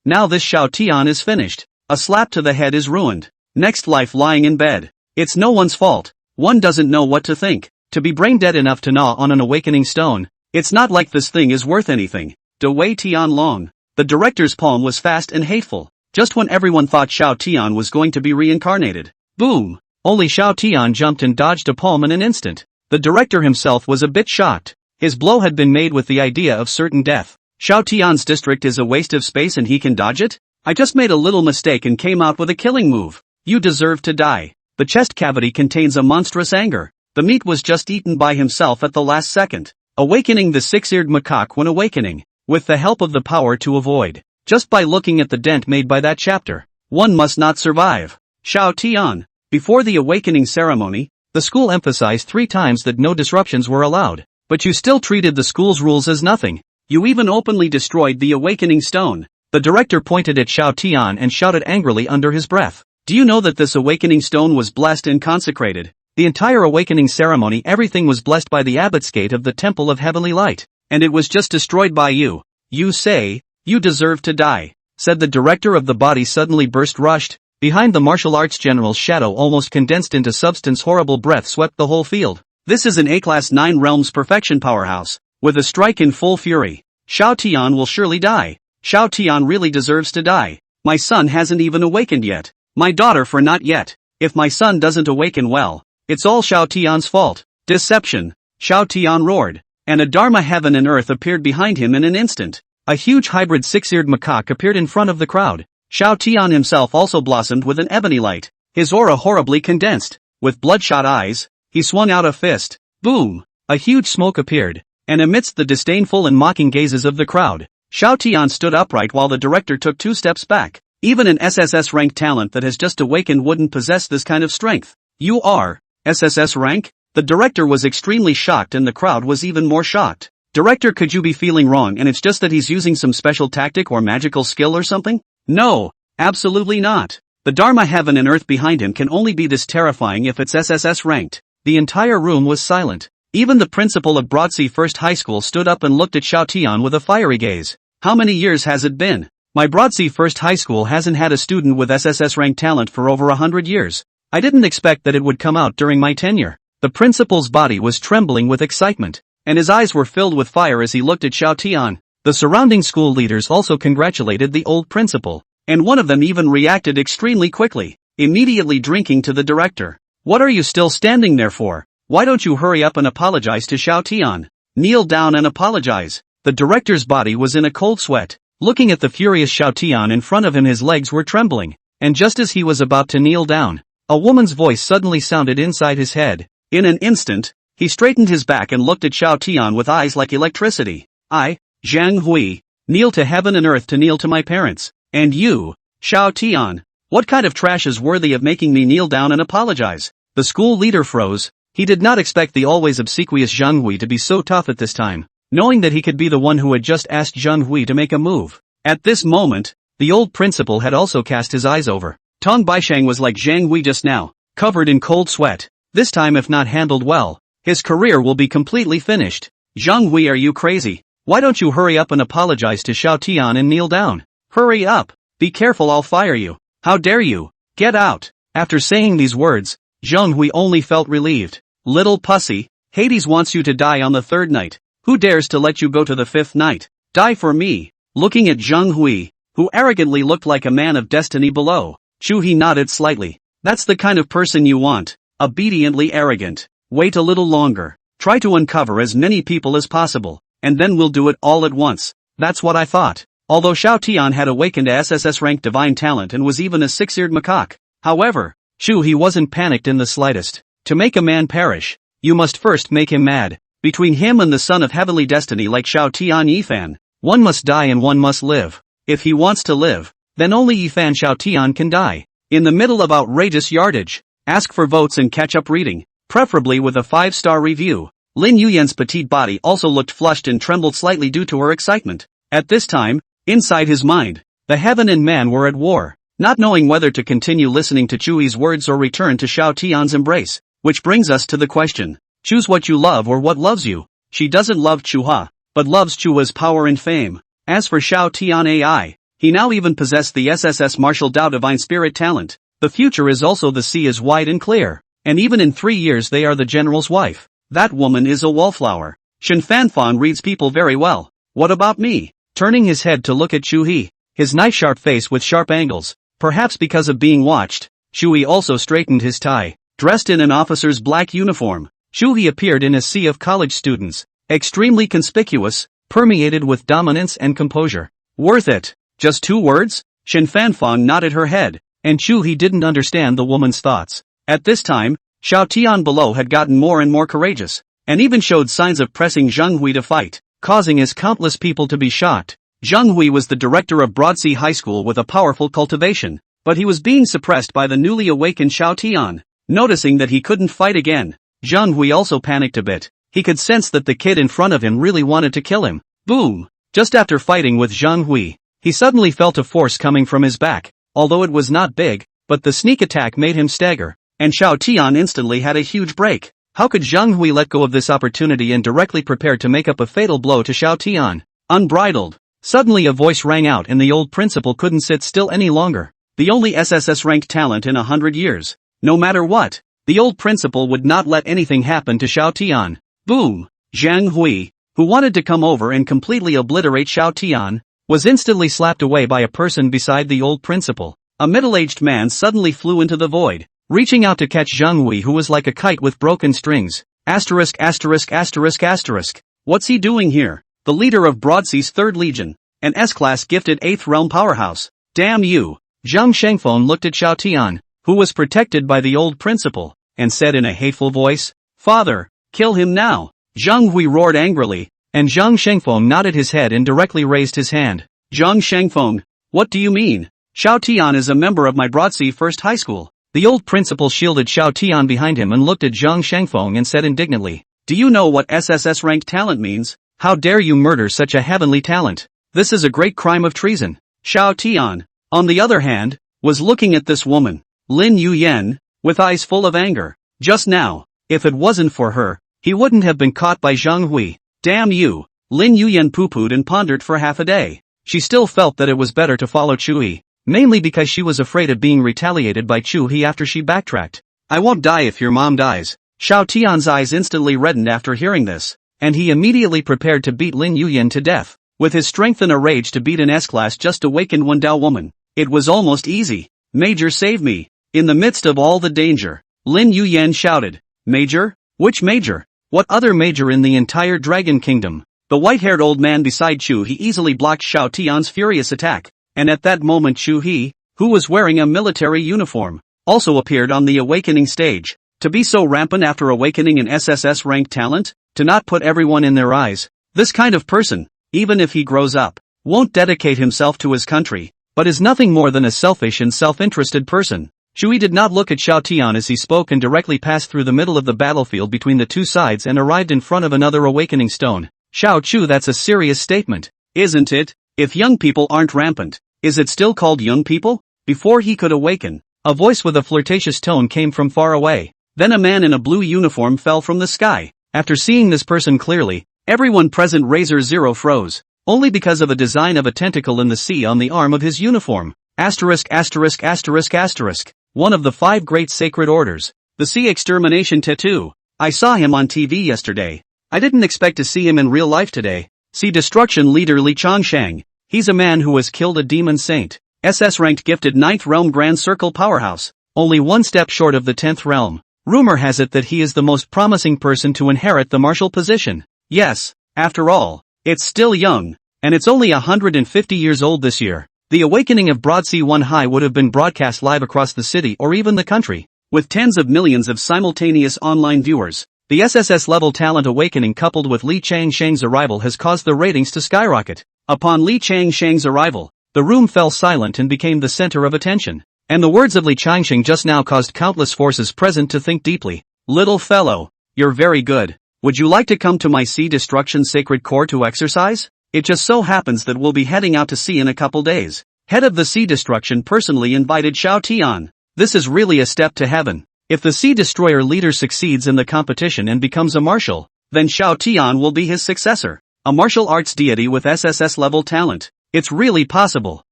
Now this Xiao Tian is finished. A slap to the head is ruined. Next life lying in bed. It's no one's fault. One doesn't know what to think. To be brain dead enough to gnaw on an awakening stone. It's not like this thing is worth anything. De Wei Tian Long. The director's palm was fast and hateful. Just when everyone thought Xiao Tian was going to be reincarnated. Boom! Only Xiao Tian jumped and dodged a palm in an instant. The director himself was a bit shocked. His blow had been made with the idea of certain death. Xiao Tian's district is a waste of space and he can dodge it? I just made a little mistake and came out with a killing move. You deserve to die. The chest cavity contains a monstrous anger. The meat was just eaten by himself at the last second. Awakening the six-eared macaque when awakening. With the help of the power to avoid. Just by looking at the dent made by that chapter. One must not survive. Xiao Tian. Before the awakening ceremony, the school emphasized 3 times that no disruptions were allowed. But you still treated the school's rules as nothing. You even openly destroyed the awakening stone. The director pointed at Xiao Tian and shouted angrily under his breath. Do you know that this awakening stone was blessed and consecrated? The entire awakening ceremony, everything was blessed by the abbot's gate of the Temple of Heavenly Light. And it was just destroyed by you. You say, you deserve to die, said the director of the body suddenly rushed. Behind the martial arts general's shadow almost condensed into substance, horrible breath swept the whole field. This is an A-class 9 realms perfection powerhouse. With a strike in full fury. Xiao Tian will surely die. Xiao Tian really deserves to die. My son hasn't even awakened yet. My daughter for not yet. If my son doesn't awaken well, it's all Xiao Tian's fault. Deception. Xiao Tian roared. And a Dharma heaven and earth appeared behind him in an instant. A huge hybrid 6-eared macaque appeared in front of the crowd. Xiao Tian himself also blossomed with an ebony light. His aura horribly condensed. With bloodshot eyes, he swung out a fist. Boom! A huge smoke appeared. And amidst the disdainful and mocking gazes of the crowd, Xiao Tian stood upright while the director took 2 steps back. Even an SSS rank talent that has just awakened wouldn't possess this kind of strength. You are SSS rank? The director was extremely shocked and the crowd was even more shocked. Director, could you be feeling wrong and it's just that he's using some special tactic or magical skill or something? No, absolutely not. The Dharma heaven and earth behind him can only be this terrifying if it's SSS ranked. The entire room was silent. Even the principal of Broadsea First High School stood up and looked at Xiao Tian with a fiery gaze. How many years has it been? My Broadsea First High School hasn't had a student with SSS rank talent for over 100 years. I didn't expect that it would come out during my tenure. The principal's body was trembling with excitement, and his eyes were filled with fire as he looked at Xiao Tian. The surrounding school leaders also congratulated the old principal, and one of them even reacted extremely quickly, immediately drinking to the director. What are you still standing there for? Why don't you hurry up and apologize to Xiao Tian? Kneel down and apologize. The director's body was in a cold sweat. Looking at the furious Xiao Tian in front of him, his legs were trembling, and just as he was about to kneel down, a woman's voice suddenly sounded inside his head. In an instant, he straightened his back and looked at Xiao Tian with eyes like electricity. I, Zhang Hui, kneel to heaven and earth to kneel to my parents. And you, Xiao Tian, what kind of trash is worthy of making me kneel down and apologize? The school leader froze. He did not expect the always obsequious Zhang Hui to be so tough at this time, knowing that he could be the one who had just asked Zhang Hui to make a move. At this moment, the old principal had also cast his eyes over. Tong Baishang was like Zhang Hui just now, covered in cold sweat. This time, if not handled well, his career will be completely finished. Zhang Hui, are you crazy? Why don't you hurry up and apologize to Xiao Tian and kneel down? Hurry up. Be careful, I'll fire you. How dare you? Get out. After saying these words, Zhang Hui only felt relieved. Little pussy, Hades wants you to die on the 3rd night. Who dares to let you go to the 5th night? Die for me. Looking at Zhang Hui, who arrogantly looked like a man of destiny below, Chuhe nodded slightly. That's the kind of person you want. Obediently arrogant. Wait a little longer. Try to uncover as many people as possible, and then we'll do it all at once. That's what I thought. Although Xiao Tian had awakened a SSS ranked divine talent and was even a 6-eared macaque. However, Chuhe wasn't panicked in the slightest. To make a man perish, you must first make him mad. Between him and the son of heavenly destiny like Xiao Tian Yifan, one must die and one must live. If he wants to live, then only Yifan Xiao Tian can die. In the middle of outrageous yardage, ask for votes and catch up reading, preferably with a 5-star review. Lin Yuyan's petite body also looked flushed and trembled slightly due to her excitement. At this time, inside his mind, the heaven and man were at war, not knowing whether to continue listening to Chuhe's words or return to Xiao Tian's embrace. Which brings us to the question. Choose what you love or what loves you. She doesn't love Chuhe, but loves Chuhe's power and fame. As for Xiao Tian AI, he now even possessed the SSS martial Dao divine spirit talent. The future is also the sea is wide and clear, and even in 3 years they are the general's wife. That woman is a wallflower. Shen Fanfan reads people very well. What about me? Turning his head to look at Chuhe, his knife-sharp face with sharp angles, perhaps because of being watched, Chuhe also straightened his tie. Dressed in an officer's black uniform, Chuhe appeared in a sea of college students, extremely conspicuous, permeated with dominance and composure. Worth it. Just 2 words? Shen Fanfan nodded her head, and Chuhe didn't understand the woman's thoughts. At this time, Xiao Tian below had gotten more and more courageous, and even showed signs of pressing Zheng Hui to fight, causing his countless people to be shocked. Zheng Hui was the director of Broadsea High School with a powerful cultivation, but he was being suppressed by the newly awakened Xiao Tian. Noticing that he couldn't fight again, Zheng Hui also panicked a bit. He could sense that the kid in front of him really wanted to kill him. Boom! Just after fighting with Zheng Hui, he suddenly felt a force coming from his back, although it was not big, but the sneak attack made him stagger, and Xiao Tian instantly had a huge break. How could Zheng Hui let go of this opportunity and directly prepared to make up a fatal blow to Xiao Tian? Unbridled. Suddenly a voice rang out and the old principal couldn't sit still any longer. The only SSS-ranked talent in 100 years. No matter what, the old principal would not let anything happen to Xiao Tian. Boom! Zheng Hui, who wanted to come over and completely obliterate Xiao Tian, was instantly slapped away by a person beside the old principal. A middle-aged man suddenly flew into the void, reaching out to catch Zheng Hui, who was like a kite with broken strings. Asterisk asterisk asterisk asterisk. What's he doing here? The leader of Broadsea's 3rd Legion, an S-class gifted 8th realm powerhouse. Damn you! Zhang Shengfeng looked at Xiao Tian, who was protected by the old principal, and said in a hateful voice, "Father, kill him now." Zheng Hui roared angrily, and Zhang Shengfeng nodded his head and directly raised his hand. Zhang Shengfeng, what do you mean? Xiao Tian is a member of my Broadsea First High School. The old principal shielded Xiao Tian behind him and looked at Zhang Shengfeng and said indignantly, "Do you know what SSS ranked talent means? How dare you murder such a heavenly talent? This is a great crime of treason." Xiao Tian, on the other hand, was looking at this woman, Lin Yuyan, with eyes full of anger. Just now, if it wasn't for her, he wouldn't have been caught by Zheng Hui. Damn you! Lin Yuyan poo-pooed and pondered for half a day. She still felt that it was better to follow Chuhe, mainly because she was afraid of being retaliated by Chuhe after she backtracked. "I won't die if your mom dies." Xiao Tian's eyes instantly reddened after hearing this, and he immediately prepared to beat Lin Yuyan to death. With his strength and a rage to beat an S-class just awakened Wendao woman, it was almost easy. "Major, save me." In the midst of all the danger, Lin Yuyan shouted, "Major? Which major? What other major in the entire Dragon Kingdom?" The white-haired old man beside Chu He easily blocked Xiao Tian's furious attack, and at that moment Chu He, who was wearing a military uniform, also appeared on the awakening stage. To be so rampant after awakening an SSS-ranked talent? To not put everyone in their eyes? This kind of person, even if he grows up, won't dedicate himself to his country, but is nothing more than a selfish and self-interested person. Chui did not look at Xiao Tian as he spoke and directly passed through the middle of the battlefield between the two sides and arrived in front of another awakening stone. Xiao Chu, that's a serious statement, isn't it? If young people aren't rampant, is it still called young people? Before he could awaken, a voice with a flirtatious tone came from far away. Then a man in a blue uniform fell from the sky. After seeing this person clearly, everyone present Razor Zero froze, only because of a design of a tentacle in the sea on the arm of his uniform. Asterisk asterisk asterisk asterisk. One of the 5 great sacred orders. The Sea Extermination Tattoo. I saw him on TV yesterday. I didn't expect to see him in real life today. Sea Destruction Leader Li Changshang. He's a man who has killed a demon saint. SS ranked gifted 9th realm Grand Circle powerhouse. Only one step short of the 10th realm. Rumor has it that he is the most promising person to inherit the martial position. Yes, after all, it's still young, and it's only 150 years old this year. The awakening of Broadsea 1 High would have been broadcast live across the city or even the country, with tens of millions of simultaneous online viewers. The SSS-level talent awakening coupled with Li Changsheng's arrival has caused the ratings to skyrocket. Upon Li Changsheng's arrival, the room fell silent and became the center of attention. And the words of Li Changsheng just now caused countless forces present to think deeply. Little fellow, you're very good. Would you like to come to my Sea Destruction Sacred Core to exercise? It just so happens that we'll be heading out to sea in a couple days. Head of the Sea Destruction personally invited Xiao Tian. This is really a step to heaven. If the Sea Destroyer leader succeeds in the competition and becomes a martial, then Xiao Tian will be his successor. A martial arts deity with SSS-level talent. It's really possible.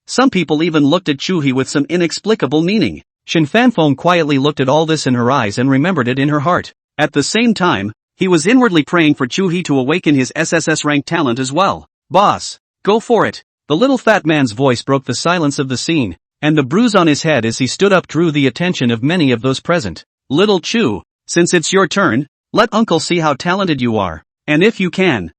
Some people even looked at Chuhe with some inexplicable meaning. Shen Fanfeng quietly looked at all this in her eyes and remembered it in her heart. At the same time, he was inwardly praying for Chuhe to awaken his SSS rank talent as well. Boss, go for it. The little fat man's voice broke the silence of the scene, and the bruise on his head as he stood up drew the attention of many of those present. Little Chu, since it's your turn, let Uncle see how talented you are. And if you can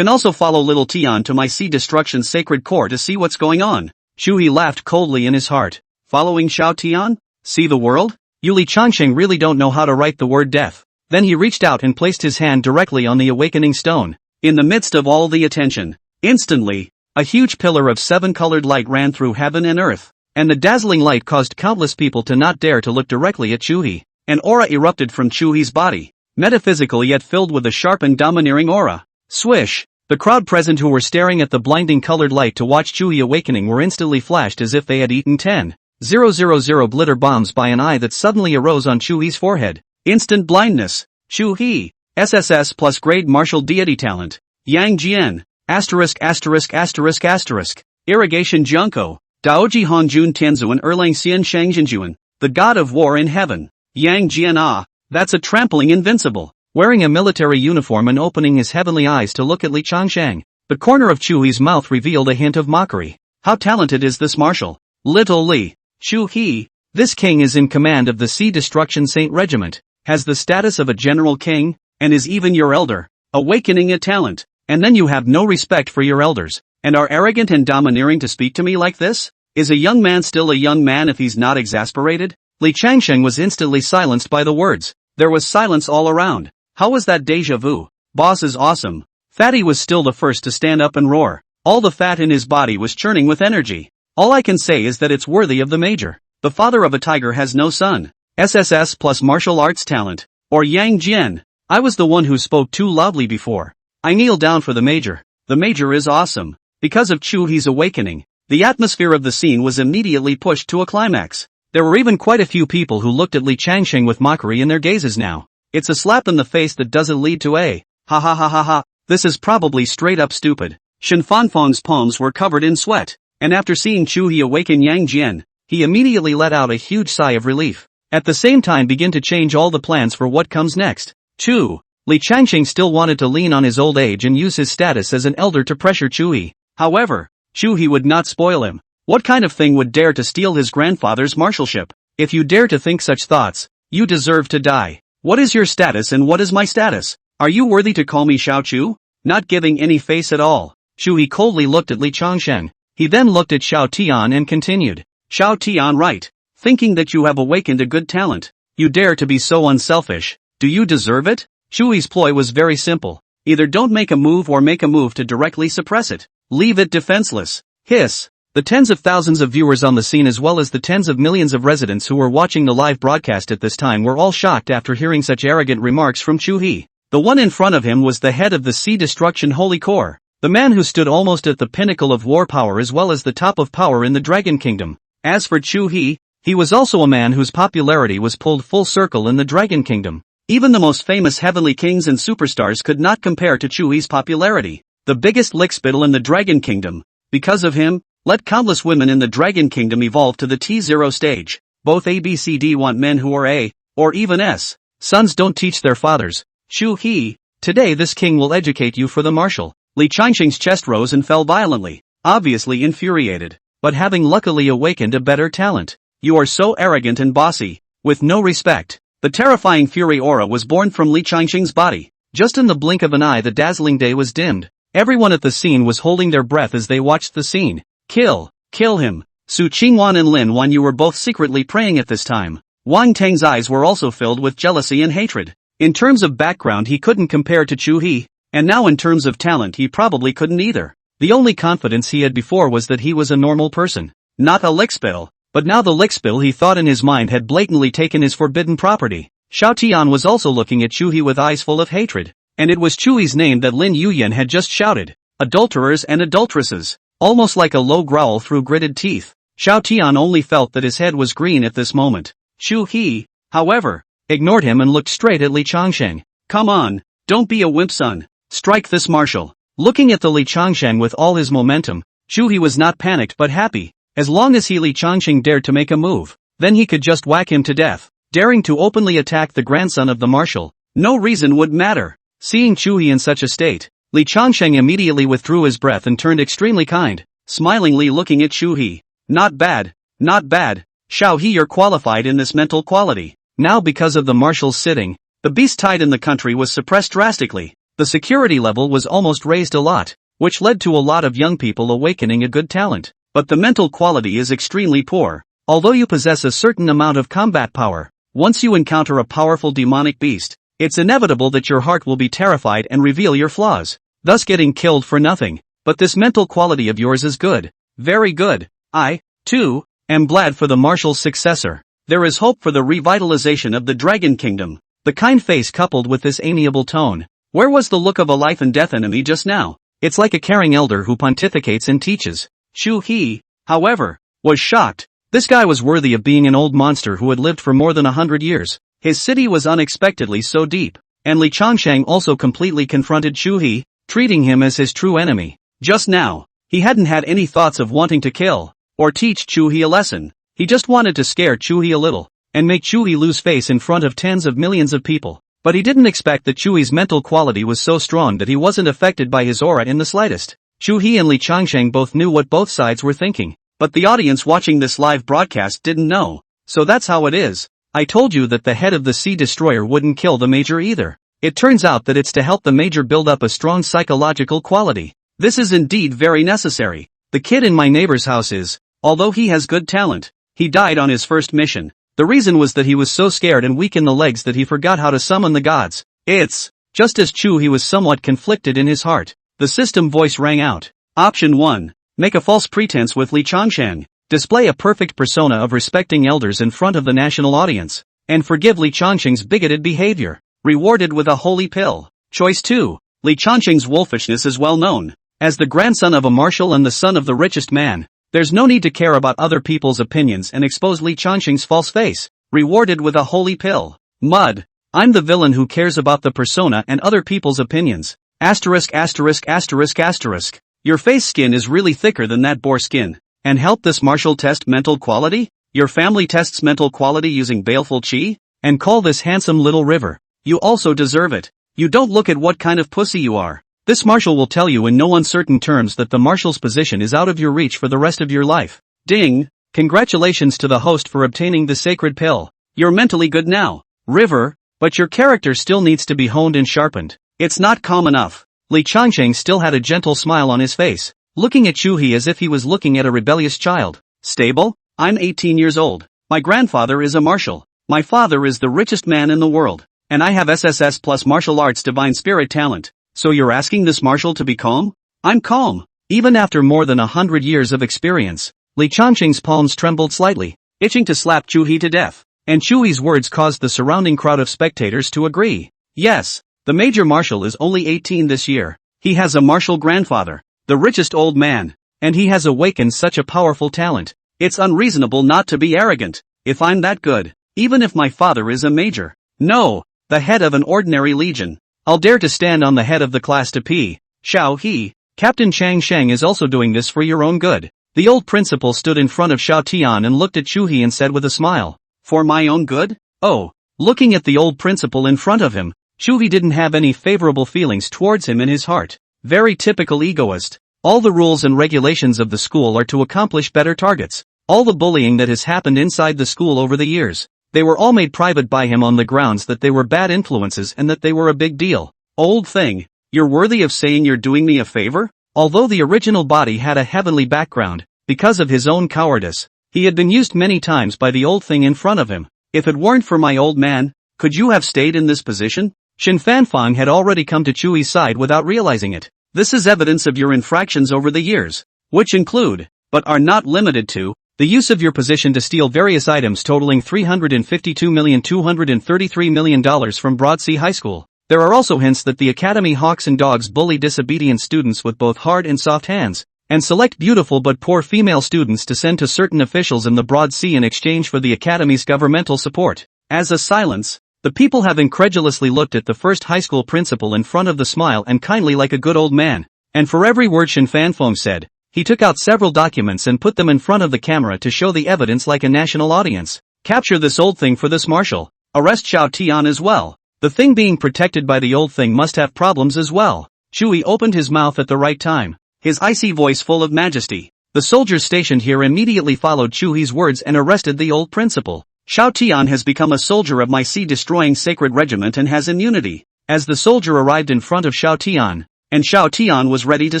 also follow little Tian to my Sea Destruction's sacred core to see what's going on. Chuhe laughed coldly in his heart. Following Xiao Tian? See the world? You Li Changsheng really don't know how to write the word death. Then he reached out and placed his hand directly on the awakening stone. In the midst of all the attention, instantly, a huge pillar of 7-colored light ran through heaven and earth, and the dazzling light caused countless people to not dare to look directly at Chuhe. An aura erupted from Chuhe's body, metaphysical yet filled with a sharp and domineering aura. Swish! The crowd present who were staring at the blinding colored light to watch Chuhe awakening were instantly flashed as if they had eaten 10,000 glitter bombs by an eye that suddenly arose on Chuhe's forehead. Instant blindness. Chuhe, SSS plus grade martial deity talent. Yang Jian, *******. Irrigation Junko, Daoji Hongjun Tianzuan Erlang Xian Shangjianjuan, the god of war in heaven. Yang Jian that's a trampling invincible. Wearing a military uniform and opening his heavenly eyes to look at Li Changsheng, the corner of Chuhe's mouth revealed a hint of mockery. How talented is this marshal? Little Li. Chuhe, this king is in command of the Sea Destruction Saint Regiment, has the status of a general king, and is even your elder, awakening a talent, and then you have no respect for your elders, and are arrogant and domineering to speak to me like this? Is a young man still a young man if he's not exasperated? Li Changsheng was instantly silenced by the words. There was silence all around. How was that deja vu? Boss is awesome. Fatty was still the first to stand up and roar. All the fat in his body was churning with energy. All I can say is that it's worthy of the major. The father of a tiger has no son. SSS plus martial arts talent. Or Yang Jian. I was the one who spoke too loudly before. I kneel down for the major. The major is awesome. Because of Chuhe's awakening, the atmosphere of the scene was immediately pushed to a climax. There were even quite a few people who looked at Li Changsheng with mockery in their gazes now. It's a slap in the face that doesn't lead to a ha ha ha ha ha. This is probably straight up stupid. Shen Fanfeng's palms were covered in sweat, and after seeing Chuhe awaken Yang Jian, he immediately let out a huge sigh of relief. At the same time begin to change all the plans for what comes next. 2. Li Changsheng still wanted to lean on his old age and use his status as an elder to pressure Chuhe. However, Chuhe would not spoil him. What kind of thing would dare to steal his grandfather's marshalship? If you dare to think such thoughts, you deserve to die. What is your status and what is my status? Are you worthy to call me Xiao Chu? Not giving any face at all. Chuhe coldly looked at Li Changsheng. He then looked at Xiao Tian and continued. Xiao Tian, right. Thinking that you have awakened a good talent. You dare to be so unselfish. Do you deserve it? Chuhe's ploy was very simple. Either don't make a move or make a move to directly suppress it. Leave it defenseless. Hiss. The tens of thousands of viewers on the scene as well as the tens of millions of residents who were watching the live broadcast at this time were all shocked after hearing such arrogant remarks from Chuhe. The one in front of him was the head of the Sea Destruction Holy Corps. The man who stood almost at the pinnacle of war power as well as the top of power in the Dragon Kingdom. As for Chuhe, he was also a man whose popularity was pulled full circle in the Dragon Kingdom. Even the most famous heavenly kings and superstars could not compare to Chuhe's popularity. The biggest lickspittle in the Dragon Kingdom. Because of him, let countless women in the Dragon Kingdom evolve to the T0 stage. Both ABCD want men who are A, or even S. Sons don't teach their fathers. Chuhe, today this king will educate you for the martial. Li Changsheng's chest rose and fell violently, obviously infuriated, but having luckily awakened a better talent. You are so arrogant and bossy, with no respect. The terrifying fury aura was born from Li Changsheng's body. Just in the blink of an eye the dazzling day was dimmed. Everyone at the scene was holding their breath as they watched the scene. Kill him. Su Qingwan and Lin Wan, you were both secretly praying at this time. Wang Teng's eyes were also filled with jealousy and hatred. In terms of background he couldn't compare to Chuhe, and now in terms of talent he probably couldn't either. The only confidence he had before was that he was a normal person, not a lickspittle, but now the lickspittle he thought in his mind had blatantly taken his forbidden property. Xiao Tian was also looking at Chuhe with eyes full of hatred, and it was Chuhe's name that Lin Yuyan had just shouted. Adulterers and adulteresses. Almost like a low growl through gritted teeth. Xiao Tian only felt that his head was green at this moment. Chuhe, however, ignored him and looked straight at Li Changsheng. Come on, don't be a wimp, son. Strike this marshal. Looking at the Li Changsheng with all his momentum, Chuhe was not panicked but happy. As long as Li Changsheng dared to make a move, then he could just whack him to death. Daring to openly attack the grandson of the marshal, No reason would matter. Seeing Chuhe in such a state, Li Changsheng immediately withdrew his breath and turned extremely kind, smilingly looking at Chuhe. Not bad, not bad. Xiao He, you're qualified in this mental quality. Now because of the marshal's sitting, the beast tide in the country was suppressed drastically. The security level was almost raised a lot, which led to a lot of young people awakening a good talent. But the mental quality is extremely poor. Although you possess a certain amount of combat power, once you encounter a powerful demonic beast, it's inevitable that your heart will be terrified and reveal your flaws, thus getting killed for nothing. But this mental quality of yours is good. Very good. I, too, am glad for the marshal's successor. There is hope for the revitalization of the Dragon Kingdom. The kind face coupled with this amiable tone. Where was the look of a life and death enemy just now? It's like a caring elder who pontificates and teaches. Chuhe, however, was shocked. This guy was worthy of being an old monster who had lived for more than 100 years. His city was unexpectedly so deep, and Li Changsheng also completely confronted Chuhe, treating him as his true enemy. Just now, he hadn't had any thoughts of wanting to kill, or teach Chuhe a lesson. He just wanted to scare Chuhe a little, and make Chuhe lose face in front of tens of millions of people. But he didn't expect that Chuhe's mental quality was so strong that he wasn't affected by his aura in the slightest. Chuhe and Li Changsheng both knew what both sides were thinking, but the audience watching this live broadcast didn't know. So that's how it is. I told you that the head of the Sea Destroyer wouldn't kill the Major either. It turns out that it's to help the Major build up a strong psychological quality. This is indeed very necessary. The kid in my neighbor's house is, although he has good talent, he died on his first mission. The reason was that he was so scared and weak in the legs that he forgot how to summon the gods. It's just as Chuhe was somewhat conflicted in his heart. The system voice rang out. Option 1. Make a false pretense with Li Changsheng. Display a perfect persona of respecting elders in front of the national audience. And forgive Li Changsheng's bigoted behavior. Rewarded with a holy pill. Choice 2. Li Changsheng's wolfishness is well known. As the grandson of a marshal and the son of the richest man, there's no need to care about other people's opinions and expose Li Changsheng's false face. Rewarded with a holy pill. Mud. I'm the villain who cares about the persona and other people's opinions. Asterisk asterisk asterisk asterisk. Your face skin is really thicker than that boar skin. And help this marshal test mental quality? Your family tests mental quality using baleful chi? And call this handsome little river. You also deserve it. You don't look at what kind of pussy you are. This marshal will tell you in no uncertain terms that the marshal's position is out of your reach for the rest of your life. Ding! Congratulations to the host for obtaining the sacred pill. You're mentally good now, River, but your character still needs to be honed and sharpened. It's not calm enough. Li Changsheng still had a gentle smile on his face, looking at Chuhe as if he was looking at a rebellious child. Stable? I'm 18 years old. My grandfather is a marshal. My father is the richest man in the world. And I have SSS plus martial arts divine spirit talent. So you're asking this marshal to be calm? I'm calm. Even after more than 100 years of experience, Li Changsheng's palms trembled slightly, itching to slap Chuhe to death. And Chuhe's words caused the surrounding crowd of spectators to agree. Yes, the major marshal is only 18 this year. He has a martial grandfather, the richest old man, and he has awakened such a powerful talent. It's unreasonable not to be arrogant. If I'm that good, even if my father is a major, no, the head of an ordinary legion, I'll dare to stand on the head of the class to pee. Xiao He, Captain Chang Sheng is also doing this for your own good. The old principal stood in front of Xiao Tian and looked at Chuhe and said with a smile, for my own good? Oh, looking at the old principal in front of him, Chuhe didn't have any favorable feelings towards him in his heart. Very typical egoist. All the rules and regulations of the school are to accomplish better targets. All the bullying that has happened inside the school over the years, they were all made private by him on the grounds that they were bad influences and that they were a big deal. Old thing, you're worthy of saying you're doing me a favor? Although the original body had a heavenly background, because of his own cowardice, he had been used many times by the old thing in front of him. If it weren't for my old man, could you have stayed in this position? Xin Fanfang had already come to Chuhe's side without realizing it. This is evidence of your infractions over the years, which include, but are not limited to, the use of your position to steal various items totaling $352,233,000,000 from Broadsea High School. There are also hints that the Academy hawks and dogs bully disobedient students with both hard and soft hands, and select beautiful but poor female students to send to certain officials in the Broadsea in exchange for the Academy's governmental support. As a silence, the people have incredulously looked at the first high school principal in front of the smile and kindly like a good old man, and for every word Xin Fanfeng said, he took out several documents and put them in front of the camera to show the evidence like a national audience. Capture this old thing for this marshal. Arrest Xiao Tian as well. The thing being protected by the old thing must have problems as well. Chuhe opened his mouth at the right time, his icy voice full of majesty. The soldiers stationed here immediately followed Chuhe's words and arrested the old principal. Shao Tian has become a soldier of my sea-destroying sacred regiment and has immunity. As the soldier arrived in front of Shao Tian, and Shao Tian was ready to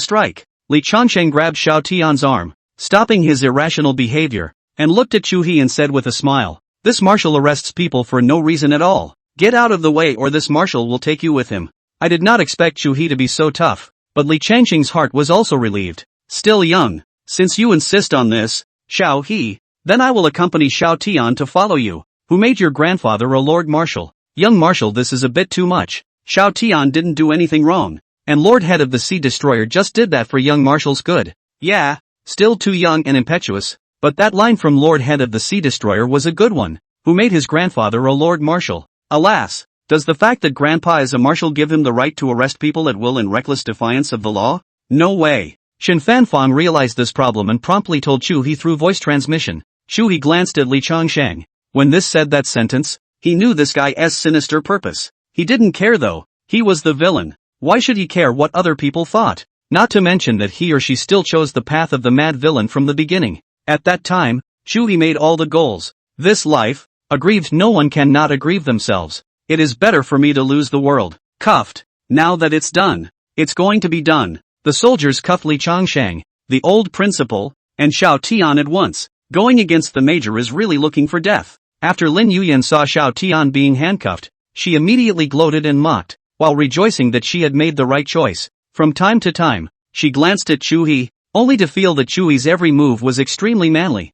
strike, Li Changsheng grabbed Shao Tian's arm, stopping his irrational behavior, and looked at Chuhe and said with a smile, "This marshal arrests people for no reason at all. Get out of the way or this marshal will take you with him." I did not expect Chuhe to be so tough, but Li Changsheng's heart was also relieved. "Still young. Since you insist on this, Shao He, then I will accompany Shao Tian to follow you. Who made your grandfather a Lord Marshal?" "Young Marshal, this is a bit too much. Shao Tian didn't do anything wrong, and Lord Head of the Sea Destroyer just did that for young Marshal's good." "Yeah, still too young and impetuous, but that line from Lord Head of the Sea Destroyer was a good one. Who made his grandfather a Lord Marshal?" "Alas, does the fact that Grandpa is a marshal give him the right to arrest people at will in reckless defiance of the law? No way." Shen Fanfang realized this problem and promptly told Chuhe through voice transmission. Chuhe glanced at Li Changsheng. When this said that sentence, he knew this guy's sinister purpose. He didn't care though. He was the villain. Why should he care what other people thought? Not to mention that he or she still chose the path of the mad villain from the beginning. At that time, Chuhe made all the goals. This life, aggrieved no one can not aggrieve themselves. It is better for me to lose the world. Cuffed. Now that it's done. It's going to be done. The soldiers cuffed Li Changsheng, the old principal, and Shao Tian at once. Going against the major is really looking for death. After Lin Yuyan saw Shao Tian being handcuffed, she immediately gloated and mocked, while rejoicing that she had made the right choice. From time to time, she glanced at Chuhe, only to feel that Chuhe's every move was extremely manly.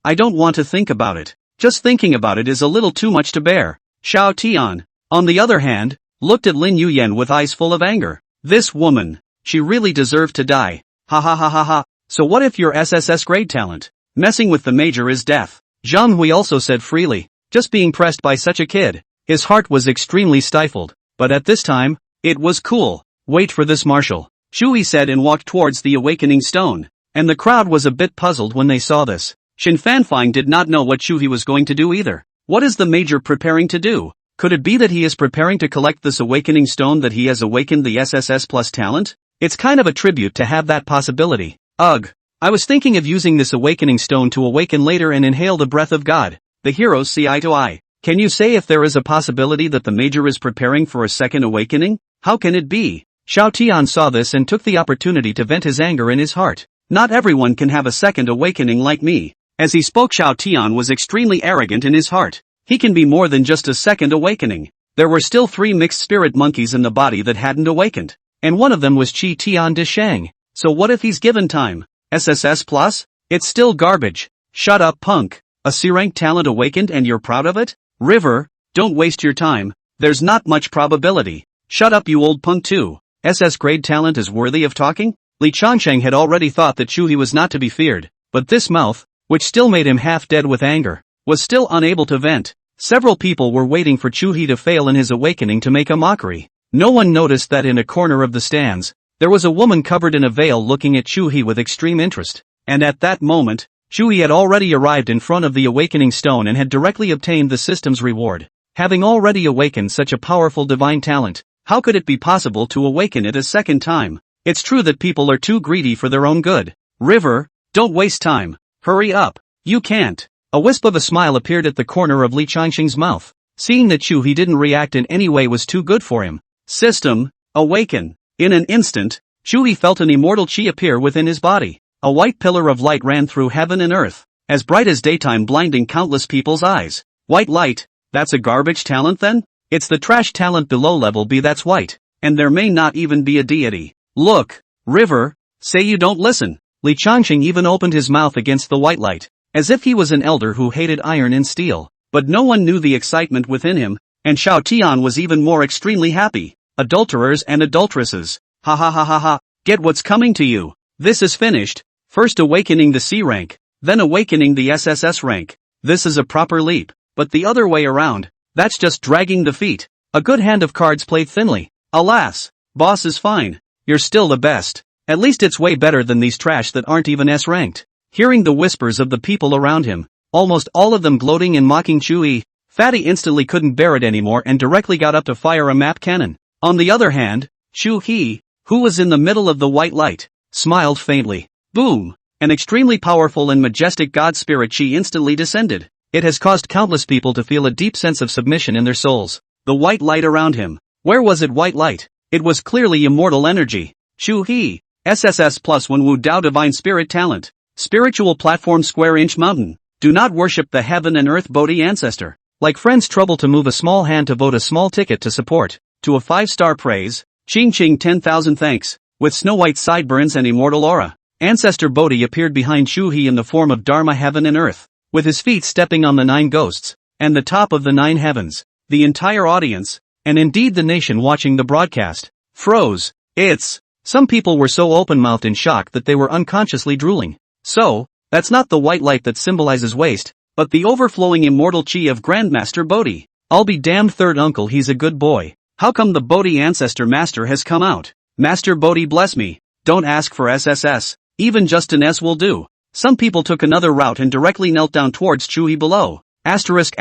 I don't want to think about it. Just thinking about it is a little too much to bear. Shao Tian, on the other hand, looked at Lin Yuyan with eyes full of anger. This woman, she really deserved to die. Ha ha ha ha ha. So what if your SSS grade talent? Messing with the major is death. Zhang Hui also said freely, just being pressed by such a kid. His heart was extremely stifled, but at this time, it was cool. Wait for this marshal, Chuhe said and walked towards the awakening stone, and the crowd was a bit puzzled when they saw this. Shen Fanfang did not know what Chuhe was going to do either. What is the major preparing to do? Could it be that he is preparing to collect this awakening stone that he has awakened the SSS plus talent? It's kind of a tribute to have that possibility. Ugh. I was thinking of using this awakening stone to awaken later and inhale the breath of God. The heroes see eye to eye. Can you say if there is a possibility that the major is preparing for a second awakening? How can it be? Shao Tian saw this and took the opportunity to vent his anger in his heart. Not everyone can have a second awakening like me. As he spoke, Shao Tian was extremely arrogant in his heart. He can be more than just a second awakening. There were still 3 mixed spirit monkeys in the body that hadn't awakened. And one of them was Qi Tian de Shang. So what if he's given time? SSS plus? It's still garbage. Shut up, punk. A C-rank talent awakened and you're proud of it? River, don't waste your time. There's not much probability. Shut up, you old punk too. SS grade talent is worthy of talking? Li Changsheng had already thought that Chuhe was not to be feared, but this mouth, which still made him half dead with anger, was still unable to vent. Several people were waiting for Chuhe to fail in his awakening to make a mockery. No one noticed that in a corner of the stands, there was a woman covered in a veil looking at Chuhe with extreme interest. And at that moment, Chuhe had already arrived in front of the awakening stone and had directly obtained the system's reward. Having already awakened such a powerful divine talent, how could it be possible to awaken it a second time? It's true that people are too greedy for their own good. River, don't waste time. Hurry up. You can't. A wisp of a smile appeared at the corner of Li Changsheng's mouth. Seeing that Chuhe didn't react in any way was too good for him. System, awaken. In an instant, Chuhe felt an immortal chi appear within his body. A white pillar of light ran through heaven and earth, as bright as daytime, blinding countless people's eyes. White light, that's a garbage talent then? It's the trash talent below level B that's white, and there may not even be a deity. Look, River, say you don't listen. Li Changsheng even opened his mouth against the white light, as if he was an elder who hated iron and steel. But no one knew the excitement within him, and Shao Tian was even more extremely happy. Adulterers and adulteresses. Ha ha ha ha ha, get what's coming to you. This is finished. First awakening the C rank, then awakening the SSS rank. This is a proper leap, but the other way around, that's just dragging the feet. A good hand of cards played thinly. Alas, boss is fine. You're still the best. At least it's way better than these trash that aren't even S-ranked. Hearing the whispers of the people around him, almost all of them gloating and mocking Chuhe, Fatty instantly couldn't bear it anymore and directly got up to fire a map cannon. On the other hand, Chuhe, who was in the middle of the white light, smiled faintly. Boom! An extremely powerful and majestic god spirit chi instantly descended. It has caused countless people to feel a deep sense of submission in their souls. The white light around him. Where was it white light? It was clearly immortal energy. Chuhe, SSS plus 1 Wu Dao Divine Spirit Talent. Spiritual Platform Square Inch Mountain. Do not worship the heaven and earth Bodhi ancestor. Like friends trouble to move a small hand to vote a small ticket to support. To a 5-star praise. Ching ching 10,000 thanks. With snow white sideburns and immortal aura. Ancestor Bodhi appeared behind Chuhe in the form of Dharma heaven and earth. With his feet stepping on the 9 ghosts. And the top of the 9 heavens. The entire audience, and indeed the nation watching the broadcast, froze. Some people were so open-mouthed in shock that they were unconsciously drooling. So, that's not the white light that symbolizes waste, but the overflowing immortal chi of Grandmaster Bodhi. I'll be damned third uncle, he's a good boy. How come the Bodhi ancestor master has come out? Master Bodhi bless me. Don't ask for SSS, even just an S will do. Some people took another route and directly knelt down towards Chuhe below. Asterisk.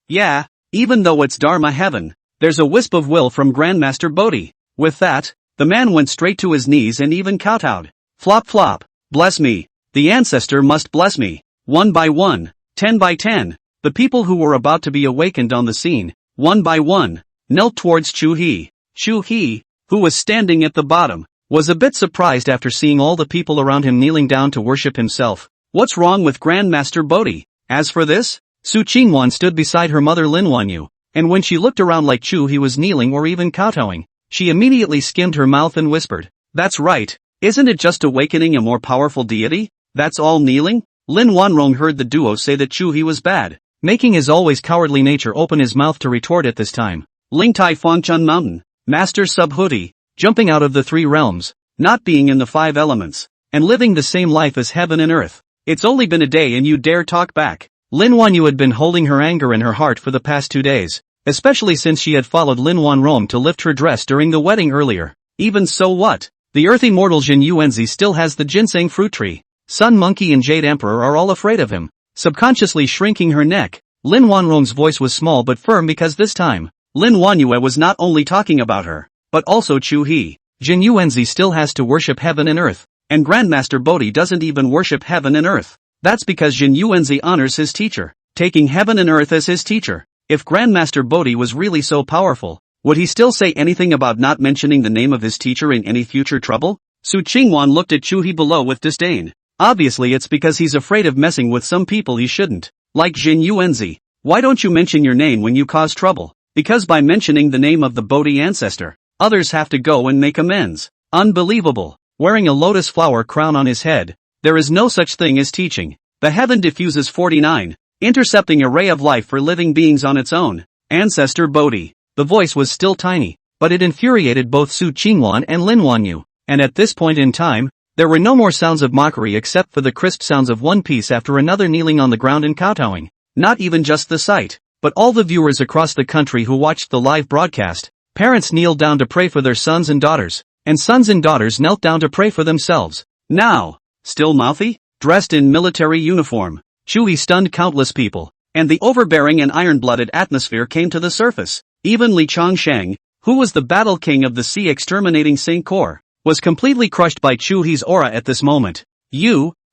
Yeah, even though it's Dharma heaven, there's a wisp of will from Grandmaster Bodhi. With that, the man went straight to his knees and even kowtowed. Flop flop, bless me, the ancestor must bless me. 1 by 1, 10 by 10, the people who were about to be awakened on the scene, 1 by 1, knelt towards Chuhe. Chuhe, who was standing at the bottom, was a bit surprised after seeing all the people around him kneeling down to worship himself. What's wrong with Grandmaster Bodhi? As for this, Su Qingwan stood beside her mother Lin Wanyu, and when she looked around like Chuhe was kneeling or even kowtowing, she immediately skimmed her mouth and whispered, "That's right, isn't it just awakening a more powerful deity? That's all kneeling?" Lin Wanrong heard the duo say that Chuhe was bad, making his always cowardly nature open his mouth to retort at this time. Lingtai Fangchun Mountain, Master Subhuti, jumping out of the 3 realms, not being in the 5 elements, and living the same life as heaven and earth. It's only been a day and you dare talk back. Lin Wanyu had been holding her anger in her heart for the past 2 days, especially since she had followed Lin Wanrong to lift her dress during the wedding earlier. Even so what? The earth immortal Jin Yuanzi still has the ginseng fruit tree. Sun Monkey and Jade Emperor are all afraid of him. Subconsciously shrinking her neck, Lin Wanrong's voice was small but firm because this time, Lin Wanyue was not only talking about her, but also Chuhe. Jin Yuanzi still has to worship heaven and earth, and Grandmaster Bodhi doesn't even worship heaven and earth. That's because Jin Yuanzi honors his teacher, taking heaven and earth as his teacher. If Grandmaster Bodhi was really so powerful, would he still say anything about not mentioning the name of his teacher in any future trouble? Su Qingwan looked at Chuhe below with disdain. Obviously it's because he's afraid of messing with some people he shouldn't. Like Jin Yuanzi. Why don't you mention your name when you cause trouble? Because by mentioning the name of the Bodhi ancestor, others have to go and make amends. Unbelievable. Wearing a lotus flower crown on his head, there is no such thing as teaching. The heaven diffuses 49, intercepting a ray of life for living beings on its own. Ancestor Bodhi. The voice was still tiny, but it infuriated both Su Qingwan and Lin Wanyu, and at this point in time, there were no more sounds of mockery except for the crisp sounds of one piece after another kneeling on the ground and kowtowing. Not even just the sight, but all the viewers across the country who watched the live broadcast. Parents kneeled down to pray for their sons and daughters, and sons and daughters knelt down to pray for themselves. Now, still mouthy, dressed in military uniform, Chuhe stunned countless people, and the overbearing and iron-blooded atmosphere came to the surface. Even Li Changsheng, who was the battle king of the sea exterminating Saint Corps, was completely crushed by Chuhe's aura at this moment.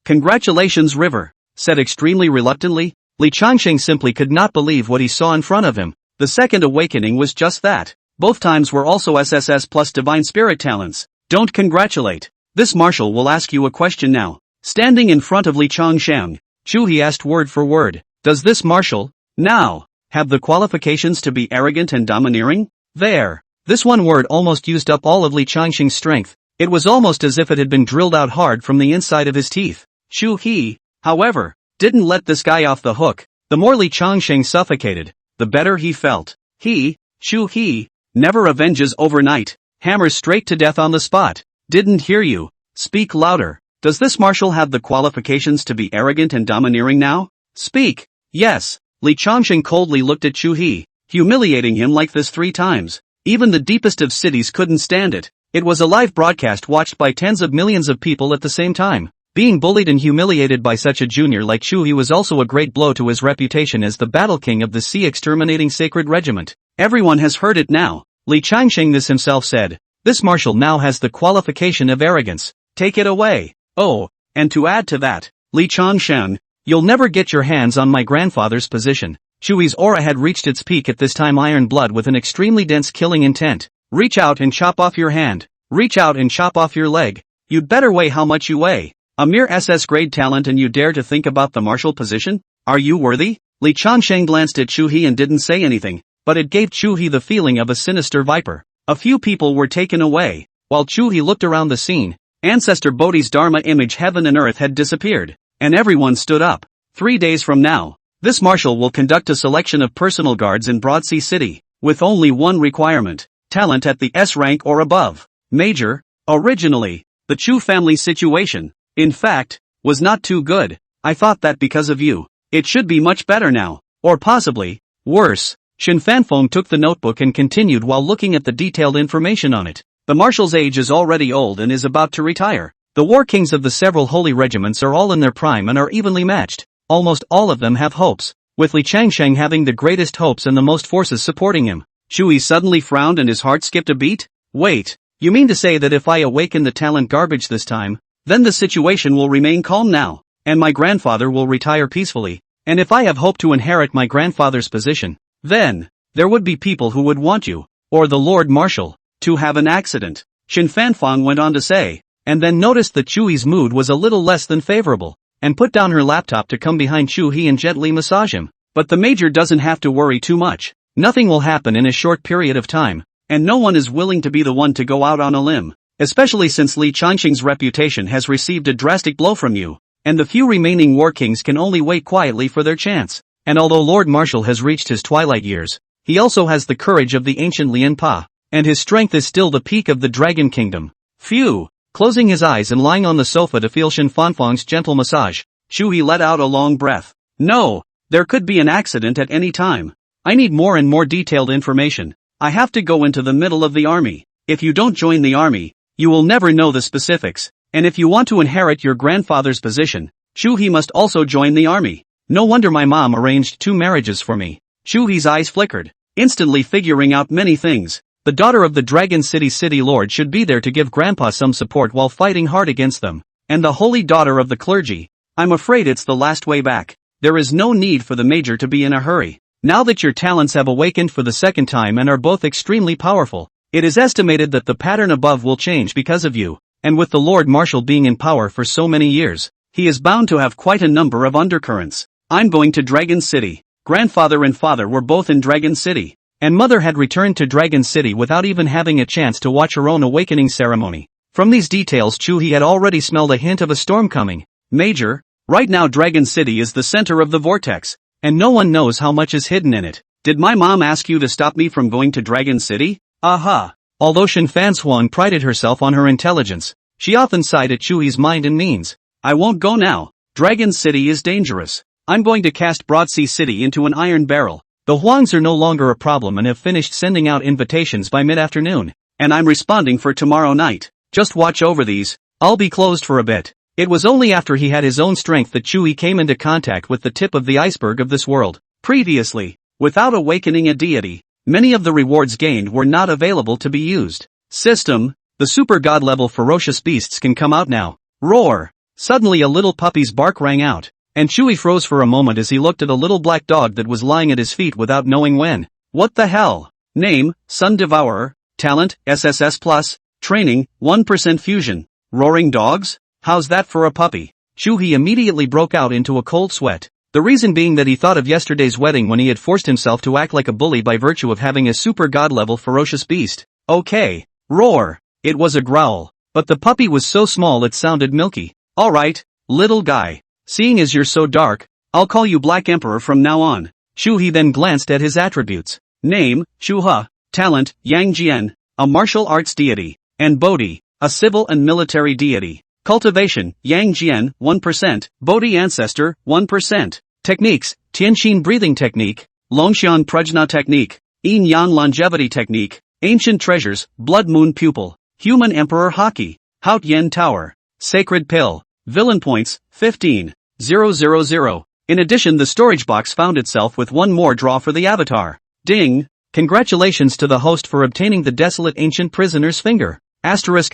Congratulations River, said extremely reluctantly. Li Changsheng simply could not believe what he saw in front of him. The second awakening was just that. Both times were also SSS plus divine spirit talents. Don't congratulate. This marshal will ask you a question now. Standing in front of Li Changsheng, Chuhe asked word for word. Does this marshal, now, have the qualifications to be arrogant and domineering? There. This one word almost used up all of Li Changsheng's strength. It was almost as if it had been drilled out hard from the inside of his teeth. Chuhe, however, didn't let this guy off the hook. The more Li Changsheng suffocated, the better he felt. Chuhe, never avenges overnight. Hammers straight to death on the spot. Didn't hear you. Speak louder. Does this marshal have the qualifications to be arrogant and domineering now? Speak. Yes. Li Changsheng coldly looked at Chuhe, humiliating him like this 3 times. Even the deepest of cities couldn't stand it. It was a live broadcast watched by tens of millions of people at the same time. Being bullied and humiliated by such a junior like Chuhe was also a great blow to his reputation as the battle king of the sea exterminating sacred regiment. Everyone has heard it now. Li Changsheng this himself said. This marshal now has the qualification of arrogance. Take it away. Oh, and to add to that, Li Changsheng, you'll never get your hands on my grandfather's position. Chuhe's aura had reached its peak at this time, iron blood with an extremely dense killing intent. Reach out and chop off your hand. Reach out and chop off your leg. You'd better weigh how much you weigh. A mere SS grade talent and you dare to think about the marshal position? Are you worthy? Li Changsheng glanced at Chuhe and didn't say anything, but it gave Chuhe the feeling of a sinister viper. A few people were taken away. While Chuhe looked around the scene, Ancestor Bodhi's Dharma image heaven and earth had disappeared, and everyone stood up. 3 days from now, this marshal will conduct a selection of personal guards in Broadsea City, with only one requirement: talent at the S rank or above. Major, originally, the Chu family situation, in fact, was not too good. I thought that because of you, it should be much better now, or possibly, worse. Shin Fanfeng took the notebook and continued while looking at the detailed information on it. The marshal's age is already old and is about to retire. The war kings of the several holy regiments are all in their prime and are evenly matched. Almost all of them have hopes, with Li Changsheng having the greatest hopes and the most forces supporting him. Chuhe suddenly frowned and his heart skipped a beat. Wait, you mean to say that if I awaken the talent garbage this time, then the situation will remain calm now, and my grandfather will retire peacefully, and if I have hope to inherit my grandfather's position, then, there would be people who would want you, or the Lord Marshal, to have an accident. Shin Fanfeng went on to say, and then noticed that Chuhe's mood was a little less than favorable, and put down her laptop to come behind Chuhe and gently massage him. But the major doesn't have to worry too much. Nothing will happen in a short period of time, and no one is willing to be the one to go out on a limb. Especially since Li Changsheng's reputation has received a drastic blow from you, and the few remaining war kings can only wait quietly for their chance. And although Lord Marshal has reached his twilight years, he also has the courage of the ancient Lian Pa, and his strength is still the peak of the Dragon Kingdom. Phew! Closing his eyes and lying on the sofa to feel Shin Fanfeng's gentle massage, Chuhe let out a long breath. No, there could be an accident at any time. I need more and more detailed information. I have to go into the middle of the army. If you don't join the army, you will never know the specifics, and if you want to inherit your grandfather's position, Chuhe must also join the army. No wonder my mom arranged 2 marriages for me. Chuhe's eyes flickered, instantly figuring out many things. The daughter of the Dragon City Lord should be there to give Grandpa some support while fighting hard against them. And the holy daughter of the clergy. I'm afraid it's the last way back. There is no need for the major to be in a hurry. Now that your talents have awakened for the second time and are both extremely powerful, it is estimated that the pattern above will change because of you, and with the Lord Marshal being in power for so many years, he is bound to have quite a number of undercurrents. I'm going to Dragon City. Grandfather and father were both in Dragon City, and mother had returned to Dragon City without even having a chance to watch her own awakening ceremony. From these details, Chuhe had already smelled a hint of a storm coming. Major, right now Dragon City is the center of the vortex, and no one knows how much is hidden in it. Did my mom ask you to stop me from going to Dragon City? Aha! Although Shin Fanfeng prided herself on her intelligence, she often sighed at Chuhe's mind and means. I won't go now. Dragon City is dangerous. I'm going to cast Broadsea City into an iron barrel. The Huangs are no longer a problem and have finished sending out invitations by mid-afternoon, and I'm responding for tomorrow night. Just watch over these. I'll be closed for a bit. It was only after he had his own strength that Chuhe came into contact with the tip of the iceberg of this world. Previously, without awakening a deity, many of the rewards gained were not available to be used. System, the super god level ferocious beasts can come out now. Roar! Suddenly a little puppy's bark rang out, and Chuhe froze for a moment as he looked at a little black dog that was lying at his feet without knowing when. What the hell? Name, Sun Devourer. Talent, SSS+. Training, 1% fusion. Roaring dogs? How's that for a puppy? Chuhe immediately broke out into a cold sweat. The reason being that he thought of yesterday's wedding when he had forced himself to act like a bully by virtue of having a super god-level ferocious beast. Okay. Roar. It was a growl. But the puppy was so small it sounded milky. Alright, little guy. Seeing as you're so dark, I'll call you Black Emperor from now on. Chuhe then glanced at his attributes. Name, Chuhe. Talent, Yang Jian, a martial arts deity. And Bodhi, a civil and military deity. Cultivation, Yang Jian, 1%, Bodhi Ancestor, 1%. Techniques, Tianxin Breathing Technique, Longxian Prajna Technique, Yin Yan Longevity Technique, Ancient Treasures, Blood Moon Pupil, Human Emperor Haki, Haut Yen Tower, Sacred Pill, Villain points, 15,000. In addition, the storage box found itself with one more draw for the avatar. Ding! Congratulations to the host for obtaining the desolate ancient prisoner's finger. Asterisk.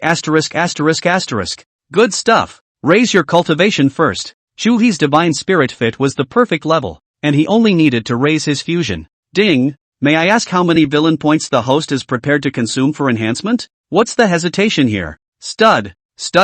Good stuff. Raise your cultivation first. Chuhe's divine spirit fit was the perfect level, and he only needed to raise his fusion. Ding! May I ask how many villain points the host is prepared to consume for enhancement? What's the hesitation here? Stud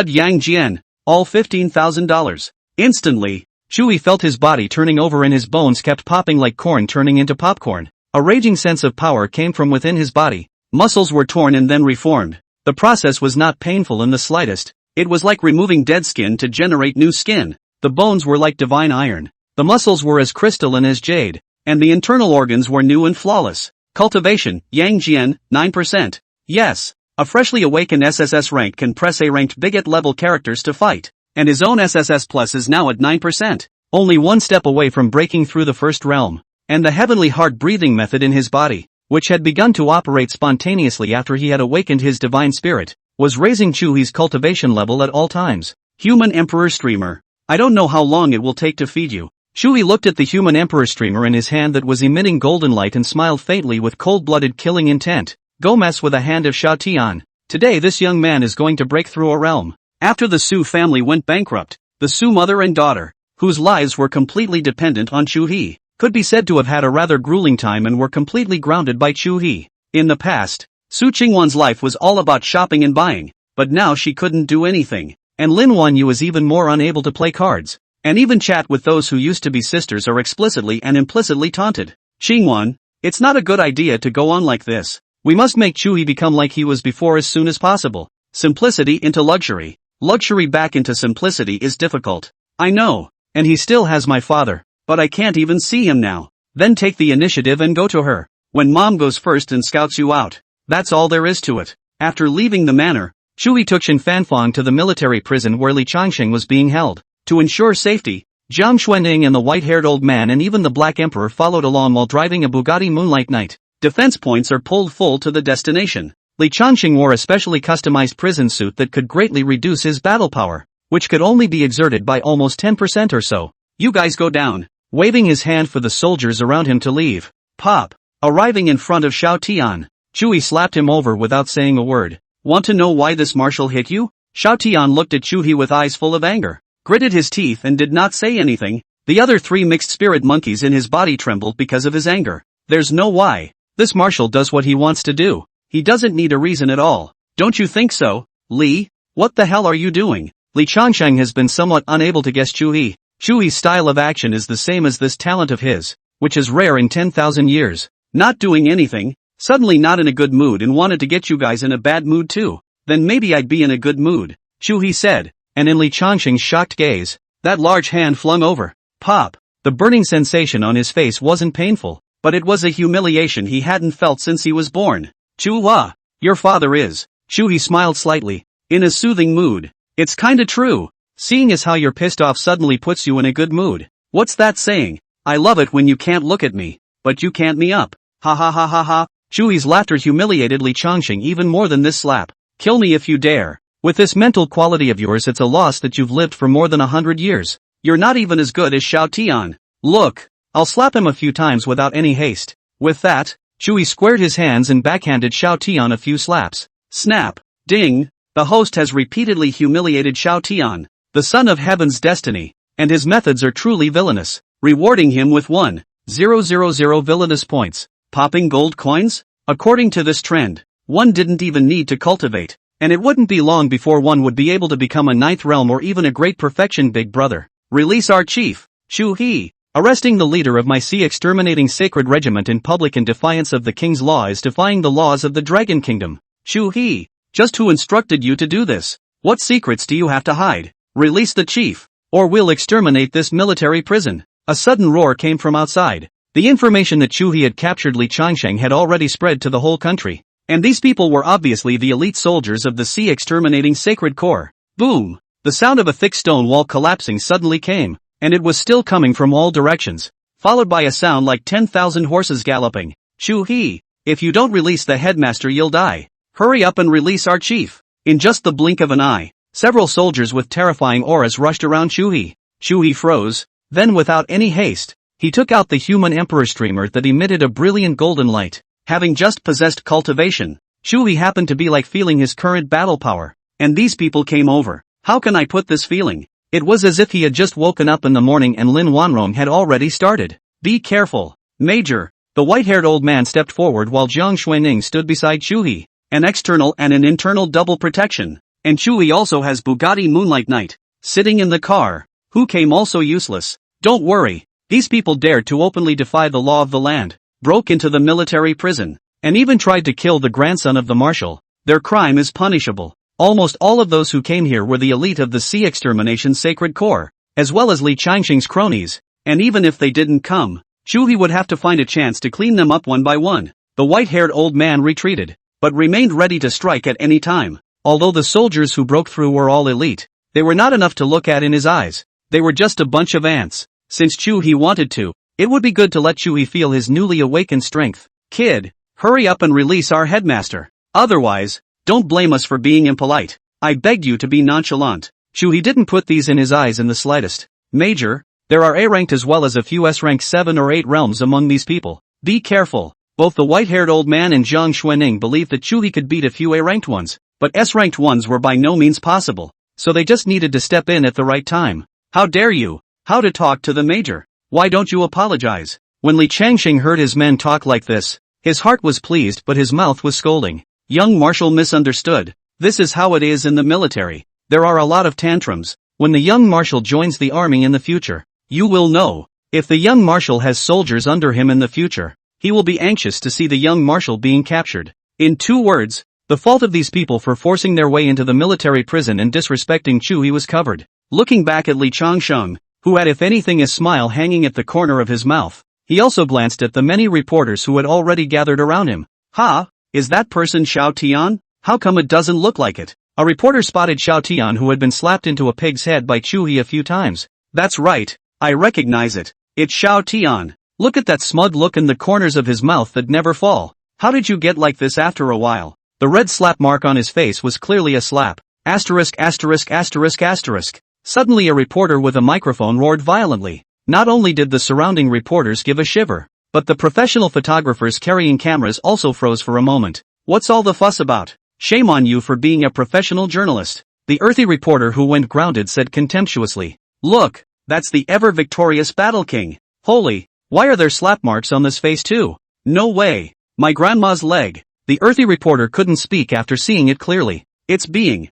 Yang Jian. All $15,000. Instantly, Chuhe felt his body turning over and his bones kept popping like corn turning into popcorn. A raging sense of power came from within his body. Muscles were torn and then reformed. The process was not painful in the slightest. It was like removing dead skin to generate new skin. The bones were like divine iron. The muscles were as crystalline as jade. And the internal organs were new and flawless. Cultivation, Yang Jian, 9%. Yes, a freshly awakened SSS rank can press A-ranked bigot-level characters to fight. And his own SSS Plus is now at 9%. Only one step away from breaking through the first realm. And the heavenly heart-breathing method in his body, which had begun to operate spontaneously after he had awakened his divine spirit, was raising Chuhe's cultivation level at all times. Human Emperor Streamer. I don't know how long it will take to feed you. Chuhe looked at the Human Emperor Streamer in his hand that was emitting golden light and smiled faintly with cold-blooded killing intent. Go mess with a hand of Shao Tian. Today this young man is going to break through a realm. After the Su family went bankrupt, the Su mother and daughter, whose lives were completely dependent on Chuhe, could be said to have had a rather grueling time and were completely grounded by Chuhe. In the past, Su Qingwan's life was all about shopping and buying, but now she couldn't do anything, and Lin Wanyu is even more unable to play cards, and even chat with those who used to be sisters are explicitly and implicitly taunted. Qingwan, it's not a good idea to go on like this. We must make Chuhe become like he was before as soon as possible. Simplicity into luxury. Luxury back into simplicity is difficult. I know, and he still has my father. But I can't even see him now. Then take the initiative and go to her. When mom goes first and scouts you out. That's all there is to it. After leaving the manor, Chuhe took Shen Fanfang to the military prison where Li Changsheng was being held. To ensure safety, Jiang Xuanning and the white-haired old man and even the Black Emperor followed along while driving a Bugatti Moonlight Knight. Defense points are pulled full to the destination. Li Changsheng wore a specially customized prison suit that could greatly reduce his battle power, which could only be exerted by almost 10% or so. You guys go down. Waving his hand for the soldiers around him to leave. Pop. Arriving in front of Shao Tian, Chuhe slapped him over without saying a word. Want to know why this marshal hit you? Shao Tian looked at Chuhe with eyes full of anger, gritted his teeth and did not say anything. The other three mixed spirit monkeys in his body trembled because of his anger. There's no why. This marshal does what he wants to do. He doesn't need a reason at all. Don't you think so, Li? What the hell are you doing? Li Changsheng has been somewhat unable to guess Chuhe. Chuhe's style of action is the same as this talent of his, which is rare in 10,000 years. Not doing anything, suddenly not in a good mood and wanted to get you guys in a bad mood too. Then maybe I'd be in a good mood, Chuhe said, and in Li Changsheng's shocked gaze, that large hand flung over. Pop. The burning sensation on his face wasn't painful, but it was a humiliation he hadn't felt since he was born. Chuhe, your father is. Chuhe smiled slightly, in a soothing mood. It's kinda true. Seeing as how you're pissed off suddenly puts you in a good mood. What's that saying? I love it when you can't look at me, but you can't me up. Ha ha ha ha ha. Chuhe's laughter humiliated Li Changsheng even more than this slap. Kill me if you dare. With this mental quality of yours it's a loss that you've lived for more than 100 years. You're not even as good as Shao Tian. Look, I'll slap him a few times without any haste. With that, Chuhe squared his hands and backhanded Shao Tian a few slaps. Snap. Ding. The host has repeatedly humiliated Shao Tian, the son of heaven's destiny, and his methods are truly villainous, rewarding him with 1,000 villainous points. Popping gold coins? According to this trend, one didn't even need to cultivate, and it wouldn't be long before one would be able to become a ninth realm or even a great perfection big brother. Release our chief, Chuhe. Arresting the leader of my exterminating sacred regiment in public in defiance of the king's law is defying the laws of the Dragon Kingdom. Chuhe, just who instructed you to do this? What secrets do you have to hide? Release the chief, or we'll exterminate this military prison. A sudden roar came from outside. The information that Chuhe had captured Li Changsheng had already spread to the whole country. And these people were obviously the elite soldiers of the Sea Exterminating Sacred Corps. Boom! The sound of a thick stone wall collapsing suddenly came, and it was still coming from all directions, followed by a sound like 10,000 horses galloping. Chuhe, if you don't release the headmaster you'll die. Hurry up and release our chief. In just the blink of an eye, Several soldiers with terrifying auras rushed around Chuhe. Chuhe froze. Then without any haste, he took out the human emperor streamer that emitted a brilliant golden light. Having just possessed cultivation, Chuhe happened to be like feeling his current battle power. And these people came over. How can I put this feeling? It was as if he had just woken up in the morning and Lin Wanrong had already started. Be careful, Major. The white-haired old man stepped forward while Jiang Xuening stood beside Chuhe. An external and an internal double protection. And Chuhe also has Bugatti Moonlight Knight. Sitting in the car. Who came also useless. Don't worry. These people dared to openly defy the law of the land, broke into the military prison, and even tried to kill the grandson of the marshal. Their crime is punishable. Almost all of those who came here were the elite of the Sea Extermination Sacred Corps, as well as Li Changxing's cronies, and even if they didn't come, Chuhe would have to find a chance to clean them up one by one. The white-haired old man retreated, but remained ready to strike at any time. Although the soldiers who broke through were all elite, they were not enough to look at in his eyes. They were just a bunch of ants. Since Chuhe wanted to, it would be good to let Chuhe feel his newly awakened strength. Kid, hurry up and release our headmaster. Otherwise, don't blame us for being impolite. I begged you to be nonchalant. Chuhe didn't put these in his eyes in the slightest. Major, there are A-ranked as well as a few S-ranked 7 or 8 realms among these people. Be careful. Both the white-haired old man and Jiang Xuening believed that Chuhe could beat a few A-ranked ones, but S-ranked ones were by no means possible, so they just needed to step in at the right time. How dare you? How to talk to the major? Why don't you apologize? When Li Changxing heard his men talk like this, his heart was pleased but his mouth was scolding. Young Marshal misunderstood. This is how it is in the military. There are a lot of tantrums. When the young marshal joins the army in the future, you will know. If the young marshal has soldiers under him in the future, he will be anxious to see the young marshal being captured. In 2 words, the fault of these people for forcing their way into the military prison and disrespecting Chuhe was covered. Looking back at Li Changsheng, who had if anything a smile hanging at the corner of his mouth, he also glanced at the many reporters who had already gathered around him. Ha! Is that person Xiao Tian? How come it doesn't look like it? A reporter spotted Xiao Tian who had been slapped into a pig's head by Chuhe a few times. That's right, I recognize it. It's Xiao Tian. Look at that smug look in the corners of his mouth that never fall. How did you get like this after a while? The red slap mark on his face was clearly a slap. Asterisk asterisk asterisk asterisk. Suddenly a reporter with a microphone roared violently. Not only did the surrounding reporters give a shiver, but the professional photographers carrying cameras also froze for a moment. What's all the fuss about? Shame on you for being a professional journalist. The earthy reporter who went grounded said contemptuously. Look, that's the ever-victorious Battle King. Holy, why are there slap marks on this face too? No way. My grandma's leg. The earthy reporter couldn't speak after seeing it clearly. It's being.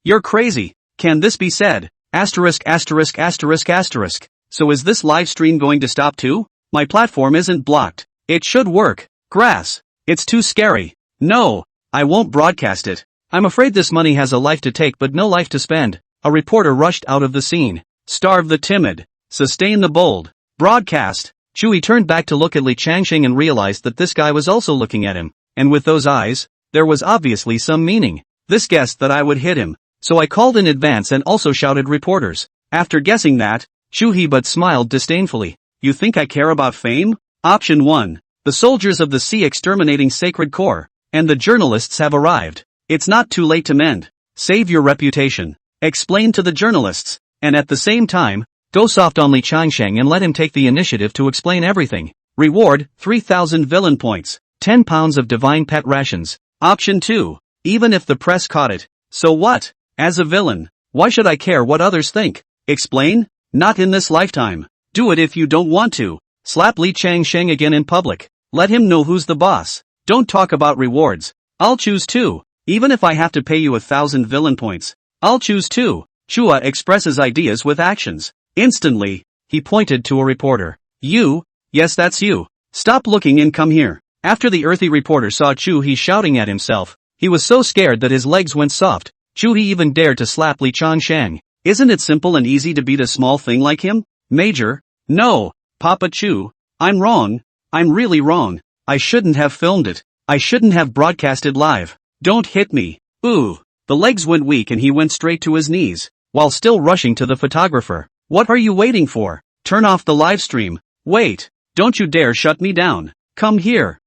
You're crazy. Can this be said? Asterisk asterisk asterisk asterisk. So is this live stream going to stop too? My platform isn't blocked. It should work. Grass. It's too scary. No, I won't broadcast it. I'm afraid this money has a life to take but no life to spend. A reporter rushed out of the scene. Starve the timid. Sustain the bold. Broadcast. Chuhe turned back to look at Li Changxing and realized that this guy was also looking at him. And with those eyes, there was obviously some meaning. This guessed that I would hit him. So I called in advance and also shouted reporters. After guessing that, Chuhe but smiled disdainfully. You think I care about fame? Option 1. The soldiers of the Sea Exterminating Sacred Corps, and the journalists have arrived. It's not too late to mend. Save your reputation. Explain to the journalists. And at the same time, go soft on Li Changxing and let him take the initiative to explain everything. Reward, 3,000 villain points, 10 pounds of divine pet rations. Option 2. Even if the press caught it. So what? As a villain, why should I care what others think? Explain? Not in this lifetime. Do it if you don't want to. Slap Li Changxing again in public. Let him know who's the boss. Don't talk about rewards. I'll choose 2. Even if I have to pay you 1,000 villain points. I'll choose 2. Chuhe expresses ideas with actions. Instantly, he pointed to a reporter. You? Yes, that's you. Stop looking and come here. After the earthy reporter saw Chuhe shouting at himself, he was so scared that his legs went soft. Chuhe even dared to slap Li Changxing. Isn't it simple and easy to beat a small thing like him? Major? No, Papa Chu. I'm wrong. I'm really wrong. I shouldn't have filmed it. I shouldn't have broadcasted live. Don't hit me. Ooh. The legs went weak and he went straight to his knees, while still rushing to the photographer. What are you waiting for? Turn off the live stream. Wait. Don't you dare shut me down. Come here.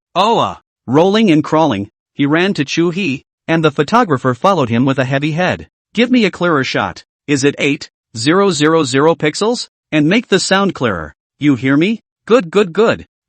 Rolling and crawling, he ran to Chuhe, and the photographer followed him with a heavy head. Give me a clearer shot. Is it 8,000 pixels? And make the sound clearer. You hear me? Good.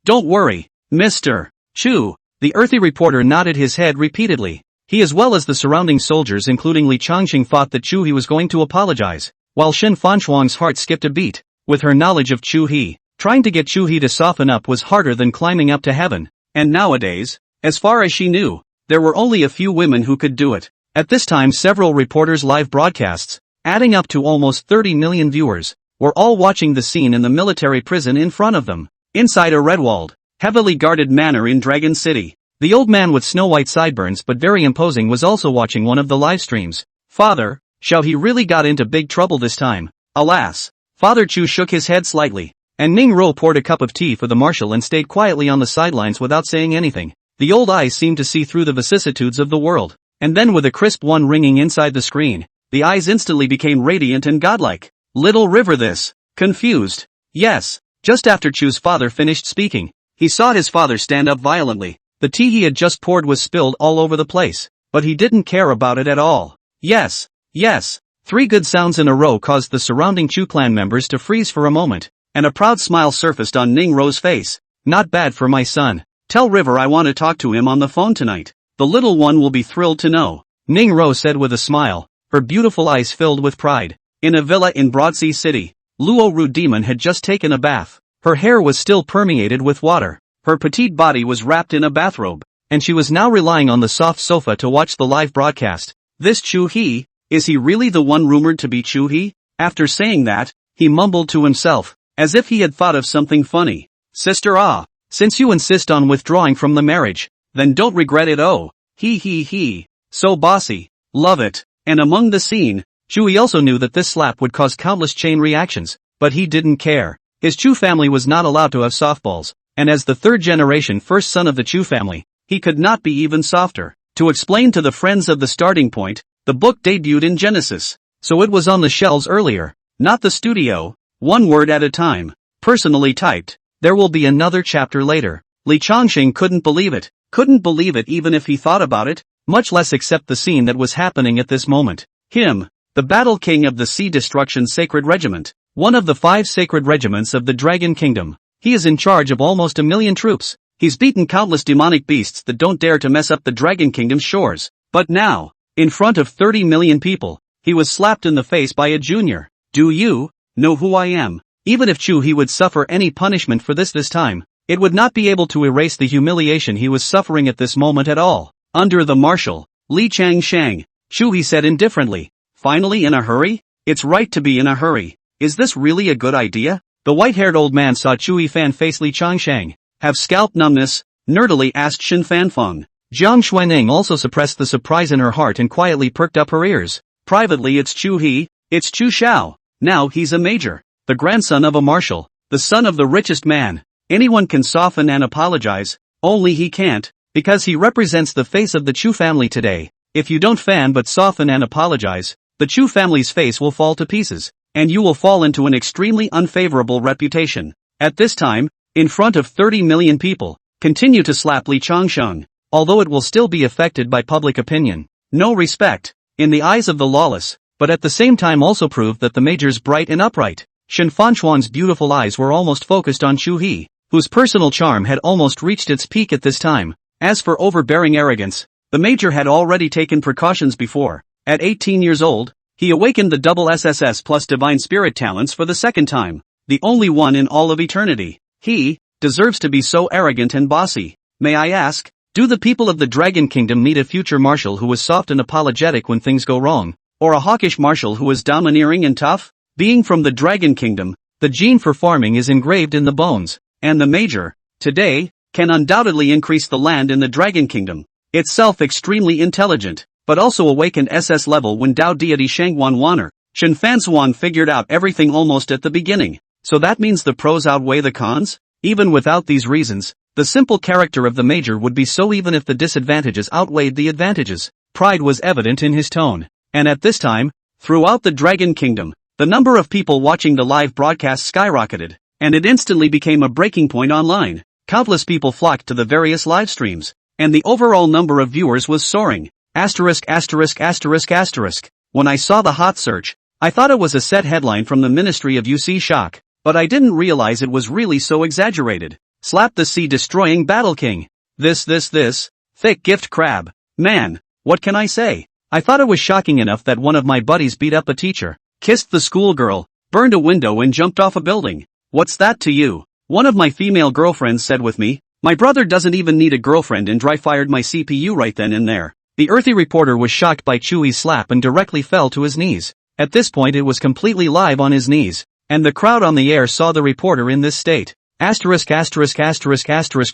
Don't worry, Mr. Chu. The earthy reporter nodded his head repeatedly. He as well as the surrounding soldiers including Li Changxing thought that Chuhe was going to apologize, while Shen Fanshuang's heart skipped a beat. With her knowledge of Chuhe, trying to get Chuhe to soften up was harder than climbing up to heaven. And nowadays, as far as she knew, there were only a few women who could do it. At this time several reporters' live broadcasts, adding up to almost 30 million viewers, were all watching the scene in the military prison in front of them. Inside a red-walled, heavily guarded manor in Dragon City, the old man with snow-white sideburns but very imposing was also watching one of the live streams. Father, Xiao he really got into big trouble this time. Alas. Father Chu shook his head slightly, and Ning Ro poured a cup of tea for the marshal and stayed quietly on the sidelines without saying anything. The old eyes seemed to see through the vicissitudes of the world, and then with a crisp one ringing inside the screen, the eyes instantly became radiant and godlike. Little River this. Confused. Yes. Just after Chu's father finished speaking, he saw his father stand up violently. The tea he had just poured was spilled all over the place, but he didn't care about it at all. Yes. 3 good sounds in a row caused the surrounding Chu clan members to freeze for a moment, and a proud smile surfaced on Ning Ro's face. Not bad for my son. Tell River I want to talk to him on the phone tonight. The little one will be thrilled to know, Ning Ro said with a smile, her beautiful eyes filled with pride. In a villa in Broadsea City, Luo Ru Demon had just taken a bath. Her hair was still permeated with water. Her petite body was wrapped in a bathrobe, and she was now relying on the soft sofa to watch the live broadcast. This Chuhe, is he really the one rumored to be Chuhe? After saying that, he mumbled to himself, as if he had thought of something funny. Sister since you insist on withdrawing from the marriage, then don't regret it he. So bossy. Love it. And among the scene, Chuhe also knew that this slap would cause countless chain reactions, but he didn't care. His Chu family was not allowed to have softballs, and as the third-generation first son of the Chu family, he could not be even softer. To explain to the friends of the starting point, the book debuted in Genesis, so it was on the shelves earlier, not the studio, 1 word at a time, personally typed. There will be another chapter later. Li Changxing couldn't believe it even if he thought about it, much less accept the scene that was happening at this moment. Him, the Battle King of the Sea Destruction Sacred Regiment, one of the 5 sacred regiments of the Dragon Kingdom. He is in charge of almost 1 million troops. He's beaten countless demonic beasts that don't dare to mess up the Dragon Kingdom's shores. But now, in front of 30 million people, he was slapped in the face by a junior. Do you know who I am? Even if Chuhe would suffer any punishment for this time, it would not be able to erase the humiliation he was suffering at this moment at all. Under the marshal, Li Changshang, Chuhe said indifferently. Finally in a hurry? It's right to be in a hurry. Is this really a good idea? The white-haired old man saw Chuhe fan face Li Changshang. Have scalp numbness? Nerdily asked Shin Fanfeng. Jiang Xuanning also suppressed the surprise in her heart and quietly perked up her ears. Privately it's Chuhe, it's Chu Xiao. Now he's a major, the grandson of a marshal, the son of the richest man. Anyone can soften and apologize, only he can't, because he represents the face of the Chu family today. If you don't fan but soften and apologize, the Chu family's face will fall to pieces, and you will fall into an extremely unfavorable reputation. At this time, in front of 30 million people, continue to slap Li Changsheng, although it will still be affected by public opinion. No respect, in the eyes of the lawless, but at the same time also proved that the major's bright and upright. Shen Fanshuang's beautiful eyes were almost focused on Chuhe, whose personal charm had almost reached its peak at this time. As for overbearing arrogance, the major had already taken precautions before. At 18 years old, he awakened the double SSS plus divine spirit talents for the second time, the only one in all of eternity. He deserves to be so arrogant and bossy. May I ask, do the people of the Dragon Kingdom need a future marshal who is soft and apologetic when things go wrong, or a hawkish marshal who is domineering and tough? Being from the Dragon Kingdom, the gene for farming is engraved in the bones, and the major, today, can undoubtedly increase the land in the Dragon Kingdom. Itself extremely intelligent, but also awakened SS level when Dao deity Shangwan Wanner, Shen Fanshuang figured out everything almost at the beginning. So that means the pros outweigh the cons? Even without these reasons, the simple character of the major would be so even if the disadvantages outweighed the advantages. Pride was evident in his tone. And at this time, throughout the Dragon Kingdom, the number of people watching the live broadcast skyrocketed, and it instantly became a breaking point online. Countless people flocked to the various live streams, and the overall number of viewers was soaring. ********. When I saw the hot search, I thought it was a set headline from the Ministry of UC Shock, but I didn't realize it was really so exaggerated. Slap the sea destroying battle king. This, thick gift crab. Man, what can I say? I thought it was shocking enough that one of my buddies beat up a teacher, kissed the schoolgirl, burned a window and jumped off a building. What's that to you? One of my female girlfriends said with me, my brother doesn't even need a girlfriend, and dry fired my CPU right then and there. The earthy reporter was shocked by Chuhe's slap and directly fell to his knees. At this point it was completely live on his knees, and the crowd on the air saw the reporter in this state.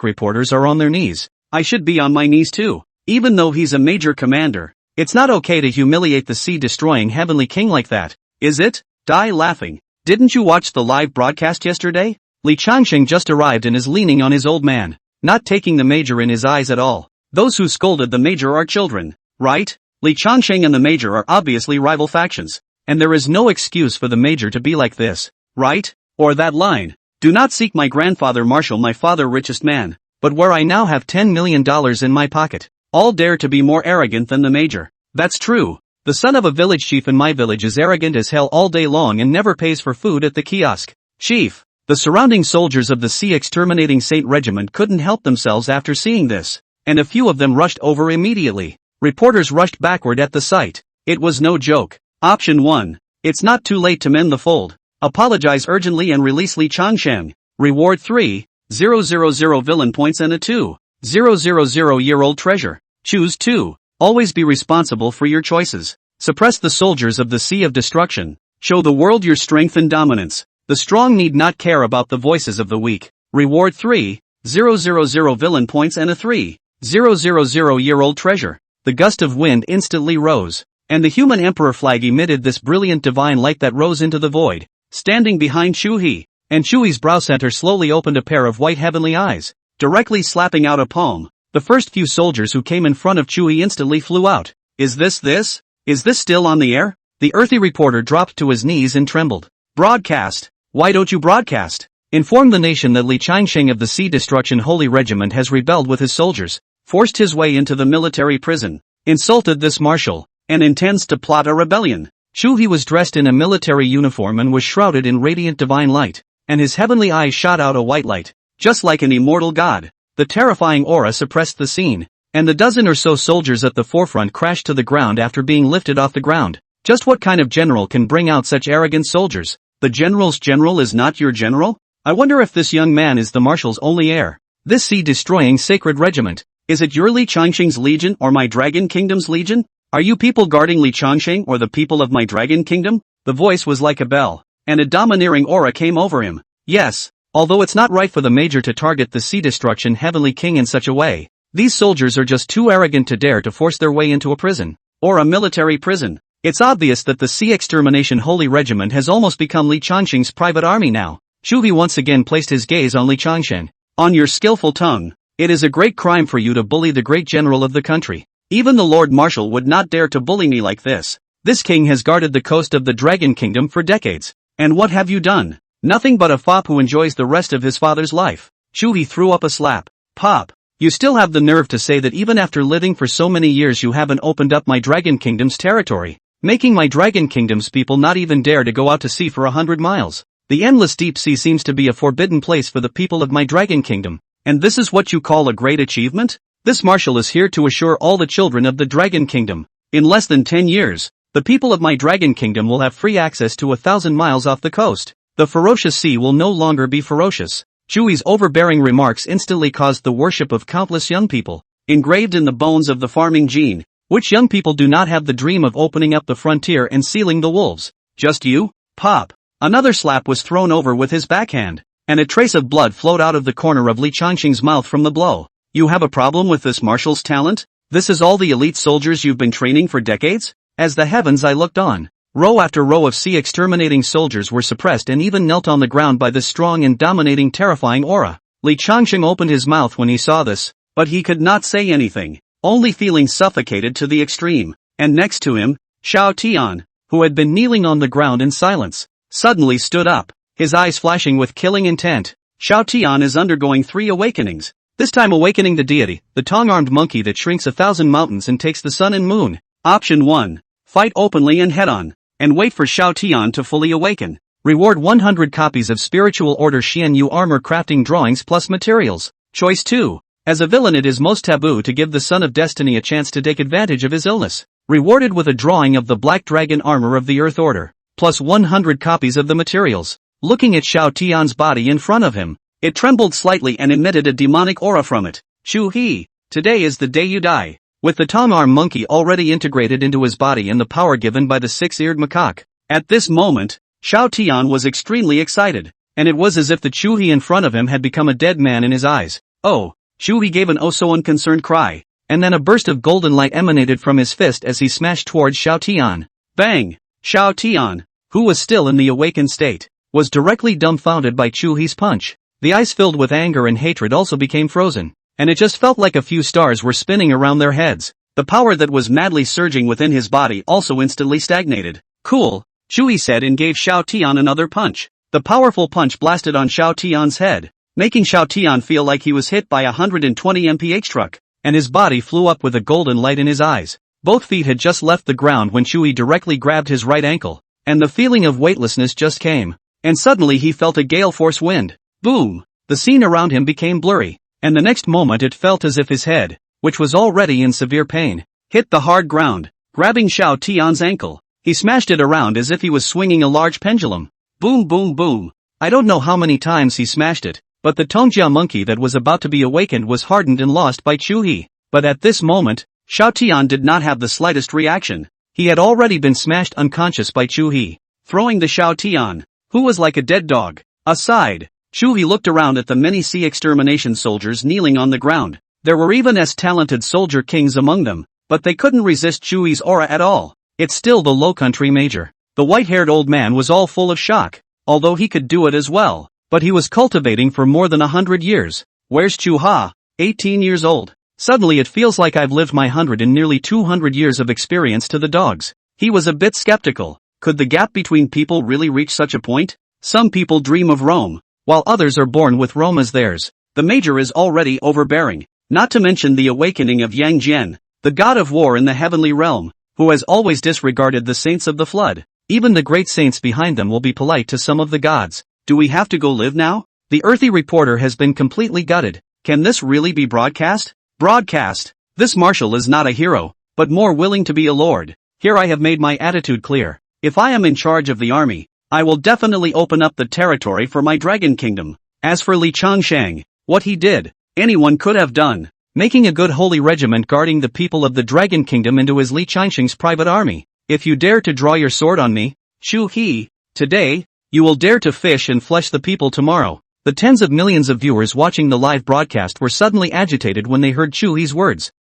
Reporters are on their knees. I should be on my knees too. Even though he's a major commander, it's not okay to humiliate the sea-destroying heavenly king like that, is it? Die laughing. Didn't you watch the live broadcast yesterday? Li Changsheng just arrived and is leaning on his old man, not taking the major in his eyes at all. Those who scolded the major are children, right? Li Changsheng and the major are obviously rival factions, and there is no excuse for the major to be like this, right? Or that line, do not seek my grandfather Marshall, my father richest man, but where I now have $10 million in my pocket. All dare to be more arrogant than the major. That's true. The son of a village chief in my village is arrogant as hell all day long and never pays for food at the kiosk. Chief, the surrounding soldiers of the Sea Exterminating Saint Regiment couldn't help themselves after seeing this, and a few of them rushed over immediately. Reporters rushed backward at the sight. It was no joke. Option 1. It's not too late to mend the fold. Apologize urgently and release Li Changsheng. Reward 3,000 villain points and a 2,000-year-old treasure. Choose 2. Always be responsible for your choices. Suppress the soldiers of the Sea of Destruction. Show the world your strength and dominance. The strong need not care about the voices of the weak. Reward 3,000 villain points and a 3,000-year-old treasure. The gust of wind instantly rose, and the human emperor flag emitted this brilliant divine light that rose into the void, standing behind Chuhe, and Chuhe's brow center slowly opened a pair of white heavenly eyes, directly slapping out a palm. The first few soldiers who came in front of Chuhe instantly flew out. Is this? Is this still on the air? The earthy reporter dropped to his knees and trembled. Broadcast. Why don't you broadcast? Inform the nation that Li Changsheng of the Sea Destruction Holy Regiment has rebelled with his soldiers, forced his way into the military prison, insulted this marshal, and intends to plot a rebellion. Chuhe was dressed in a military uniform and was shrouded in radiant divine light, and his heavenly eyes shot out a white light, just like an immortal god. The terrifying aura suppressed the scene, and the dozen or so soldiers at the forefront crashed to the ground after being lifted off the ground. Just what kind of general can bring out such arrogant soldiers? The general's general is not your general? I wonder if this young man is the marshal's only heir. This sea-destroying sacred regiment, is it your Li Changsheng's legion or my Dragon Kingdom's legion? Are you people guarding Li Changsheng or the people of my Dragon Kingdom? The voice was like a bell, and a domineering aura came over him. Yes. Although it's not right for the major to target the Sea Destruction Heavenly King in such a way, these soldiers are just too arrogant to dare to force their way into a prison, or a military prison. It's obvious that the Sea Extermination Holy Regiment has almost become Li Changsheng's private army now. Chuhe once again placed his gaze on Li Changsheng. On your skillful tongue, it is a great crime for you to bully the great general of the country. Even the Lord Marshal would not dare to bully me like this. This king has guarded the coast of the Dragon Kingdom for decades. And what have you done? Nothing but a fop who enjoys the rest of his father's life. Chuhe threw up a slap. Pop. You still have the nerve to say that even after living for so many years you haven't opened up my Dragon Kingdom's territory, making my Dragon Kingdom's people not even dare to go out to sea for 100 miles. The endless deep sea seems to be a forbidden place for the people of my Dragon Kingdom. And this is what you call a great achievement? This marshal is here to assure all the children of the Dragon Kingdom, in less than 10 years, the people of my Dragon Kingdom will have free access to 1,000 miles off the coast. The ferocious sea will no longer be ferocious. Chuhe's overbearing remarks instantly caused the worship of countless young people, engraved in the bones of the farming gene. Which young people do not have the dream of opening up the frontier and sealing the wolves? Just you? Pop. Another slap was thrown over with his backhand, and a trace of blood flowed out of the corner of Li Changsheng's mouth from the blow. You have a problem with this marshal's talent? This is all the elite soldiers you've been training for decades? As the heavens I looked on. Row after row of sea exterminating soldiers were suppressed and even knelt on the ground by this strong and dominating terrifying aura. Li Changsheng opened his mouth when he saw this, but he could not say anything, only feeling suffocated to the extreme. And next to him, Xiao Tian, who had been kneeling on the ground in silence, suddenly stood up, his eyes flashing with killing intent. Xiao Tian is undergoing 3 awakenings, this time awakening the deity, the tongue-armed monkey that shrinks 1,000 mountains and takes the sun and moon. Option 1. Fight openly and head-on. And wait for Shao Tian to fully awaken. Reward 100 copies of Spiritual Order Xianyu armor crafting drawings plus materials. Choice 2. As a villain it is most taboo to give the Son of Destiny a chance to take advantage of his illness. Rewarded with a drawing of the Black Dragon armor of the Earth Order. Plus 100 copies of the materials. Looking at Shao Tian's body in front of him, it trembled slightly and emitted a demonic aura from it. Chuhe, today is the day you die. With the Tom-arm monkey already integrated into his body and the power given by the six-eared macaque. At this moment, Shao Tian was extremely excited, and it was as if the Chuhe in front of him had become a dead man in his eyes. Oh, Chuhe gave an oh so unconcerned cry, and then a burst of golden light emanated from his fist as he smashed towards Shao Tian. Bang! Shao Tian, who was still in the awakened state, was directly dumbfounded by Chuhe's punch. The eyes filled with anger and hatred also became frozen, and it just felt like a few stars were spinning around their heads. The power that was madly surging within his body also instantly stagnated. Cool, Chuhe said and gave Shao Tian another punch. The powerful punch blasted on Shao Tian's head, making Shao Tian feel like he was hit by a 120 mph truck, and his body flew up with a golden light in his eyes. Both feet had just left the ground when Chuhe directly grabbed his right ankle, and the feeling of weightlessness just came. And suddenly he felt a gale force wind. Boom! The scene around him became blurry, and the next moment it felt as if his head, which was already in severe pain, hit the hard ground. Grabbing Shao Tian's ankle, he smashed it around as if he was swinging a large pendulum. Boom boom boom. I don't know how many times he smashed it, but the Tongjia monkey that was about to be awakened was hardened and lost by Chuhe. But at this moment, Shao Tian did not have the slightest reaction. He had already been smashed unconscious by Chuhe. Throwing the Shao Tian, who was like a dead dog, aside, Chuhe looked around at the many sea extermination soldiers kneeling on the ground. There were even as talented soldier kings among them, but they couldn't resist Chuhe's aura at all. It's still the Low Country Major. The white-haired old man was all full of shock, although he could do it as well, but he was cultivating for more than 100 years. Where's Chuhe? 18 years old. Suddenly it feels like I've lived my 100 and nearly 200 years of experience to the dogs. He was a bit skeptical. Could the gap between people really reach such a point? Some people dream of Rome, while others are born with Rome as theirs. The Major is already overbearing, not to mention the awakening of Yang Jian, the god of war in the heavenly realm, who has always disregarded the saints of the flood. Even the great saints behind them will be polite to some of the gods. Do we have to go live now? The earthy reporter has been completely gutted. Can this really be broadcast? Broadcast. This marshal is not a hero, but more willing to be a lord. Here I have made my attitude clear. If I am in charge of the army, I will definitely open up the territory for my dragon kingdom. As for Li Changshang, what he did, anyone could have done, making a good holy regiment guarding the people of the dragon kingdom into his Li Changshang's private army. If you dare to draw your sword on me, Chuhe, today, you will dare to fish and flesh the people tomorrow. The tens of millions of viewers watching the live broadcast were suddenly agitated when they heard Chuhe's words.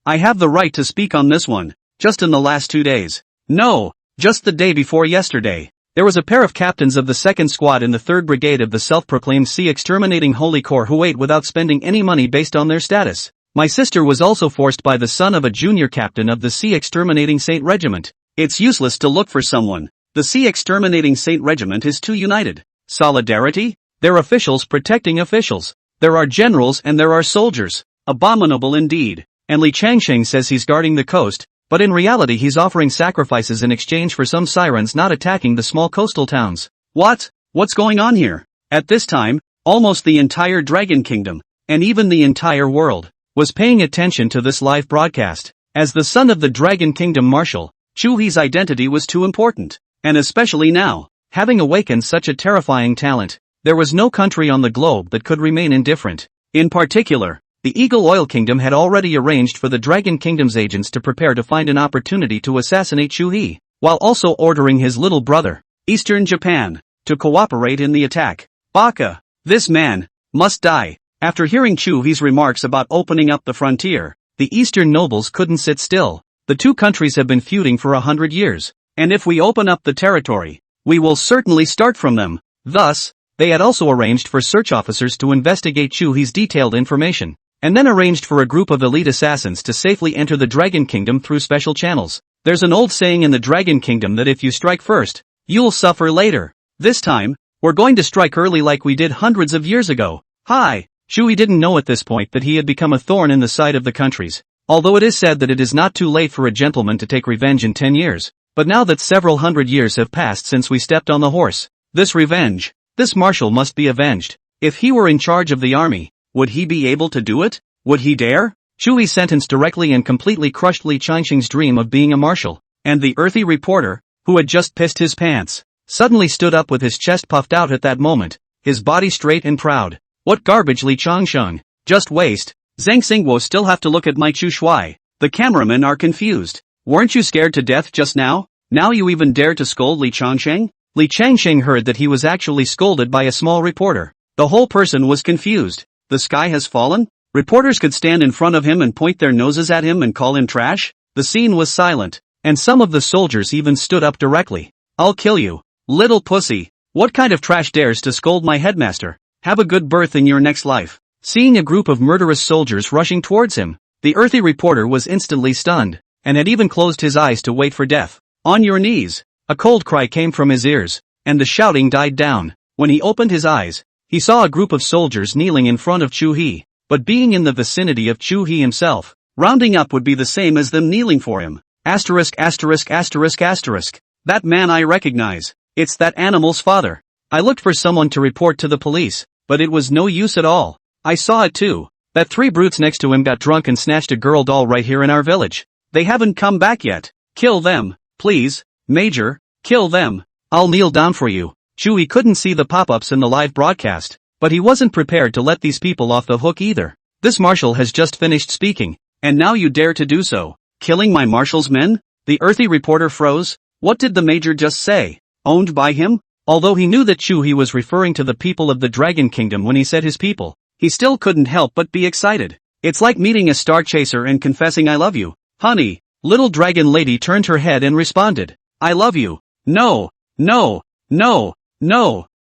I have the right to speak on this one, just in the last 2 days. No, just the day before yesterday. There was a pair of captains of the 2nd Squad in the 3rd Brigade of the self-proclaimed Sea Exterminating Holy Corps who ate without spending any money based on their status. My sister was also forced by the son of a junior captain of the Sea Exterminating Saint Regiment. It's useless to look for someone. The Sea Exterminating Saint Regiment is too united. Solidarity? They're officials protecting officials. There are generals and there are soldiers. Abominable indeed. And Li Changsheng says he's guarding the coast, but in reality he's offering sacrifices in exchange for some sirens not attacking the small coastal towns. What's going on here? At this time, almost the entire Dragon Kingdom, and even the entire world, was paying attention to this live broadcast. As the son of the Dragon Kingdom Marshal, Chuhe's identity was too important, and especially now, having awakened such a terrifying talent, there was no country on the globe that could remain indifferent. In particular, the Eagle Oil Kingdom had already arranged for the Dragon Kingdom's agents to prepare to find an opportunity to assassinate Chuhe, while also ordering his little brother, Eastern Japan, to cooperate in the attack. Baka, this man, must die. After hearing Chuhe's remarks about opening up the frontier, the Eastern nobles couldn't sit still. The two countries have been feuding for 100 years, and if we open up the territory, we will certainly start from them. Thus, they had also arranged for search officers to investigate Chuhe's detailed information, and then arranged for a group of elite assassins to safely enter the Dragon Kingdom through special channels. There's an old saying in the Dragon Kingdom that if you strike first, you'll suffer later. This time, we're going to strike early like we did hundreds of years ago. Hi! Chuhe didn't know at this point that he had become a thorn in the side of the countries. Although it is said that it is not too late for a gentleman to take revenge in 10 years. But now that several hundred years have passed since we stepped on the horse, this marshal must be avenged. If he were in charge of the army, would he be able to do it? Would he dare? Chuhe's sentence directly and completely crushed Li Changsheng's dream of being a marshal, and the earthy reporter, who had just pissed his pants, suddenly stood up with his chest puffed out at that moment, his body straight and proud. What garbage, Li Changsheng. Just waste. Zhang Xingguo still have to look at my Chu Shui. The cameramen are confused. Weren't you scared to death just now? Now you even dare to scold Li Changsheng? Li Changsheng heard that he was actually scolded by a small reporter. The whole person was confused. The sky has fallen? Reporters could stand in front of him and point their noses at him and call him trash? The scene was silent, and some of the soldiers even stood up directly. I'll kill you, little pussy. What kind of trash dares to scold my headmaster? Have a good birth in your next life. Seeing a group of murderous soldiers rushing towards him, the earthy reporter was instantly stunned, and had even closed his eyes to wait for death. On your knees. A cold cry came from his ears, and the shouting died down. When he opened his eyes, he saw a group of soldiers kneeling in front of Chuhe, but being in the vicinity of Chuhe himself, rounding up would be the same as them kneeling for him. Asterisk. That man I recognize. It's that animal's father. I looked for someone to report to the police, but it was no use at all. I saw it too. That 3 brutes next to him got drunk and snatched a girl doll right here in our village. They haven't come back yet. Kill them, please, Major, kill them. I'll kneel down for you. Chuhe couldn't see the pop-ups in the live broadcast, but he wasn't prepared to let these people off the hook either. This marshal has just finished speaking, and now you dare to do so. Killing my marshal's men? The earthy reporter froze. What did the major just say? Owned by him? Although he knew that Chuhe was referring to the people of the Dragon Kingdom when he said his people, he still couldn't help but be excited. It's like meeting a star chaser and confessing I love you. Honey, little dragon lady turned her head and responded. I love you. No.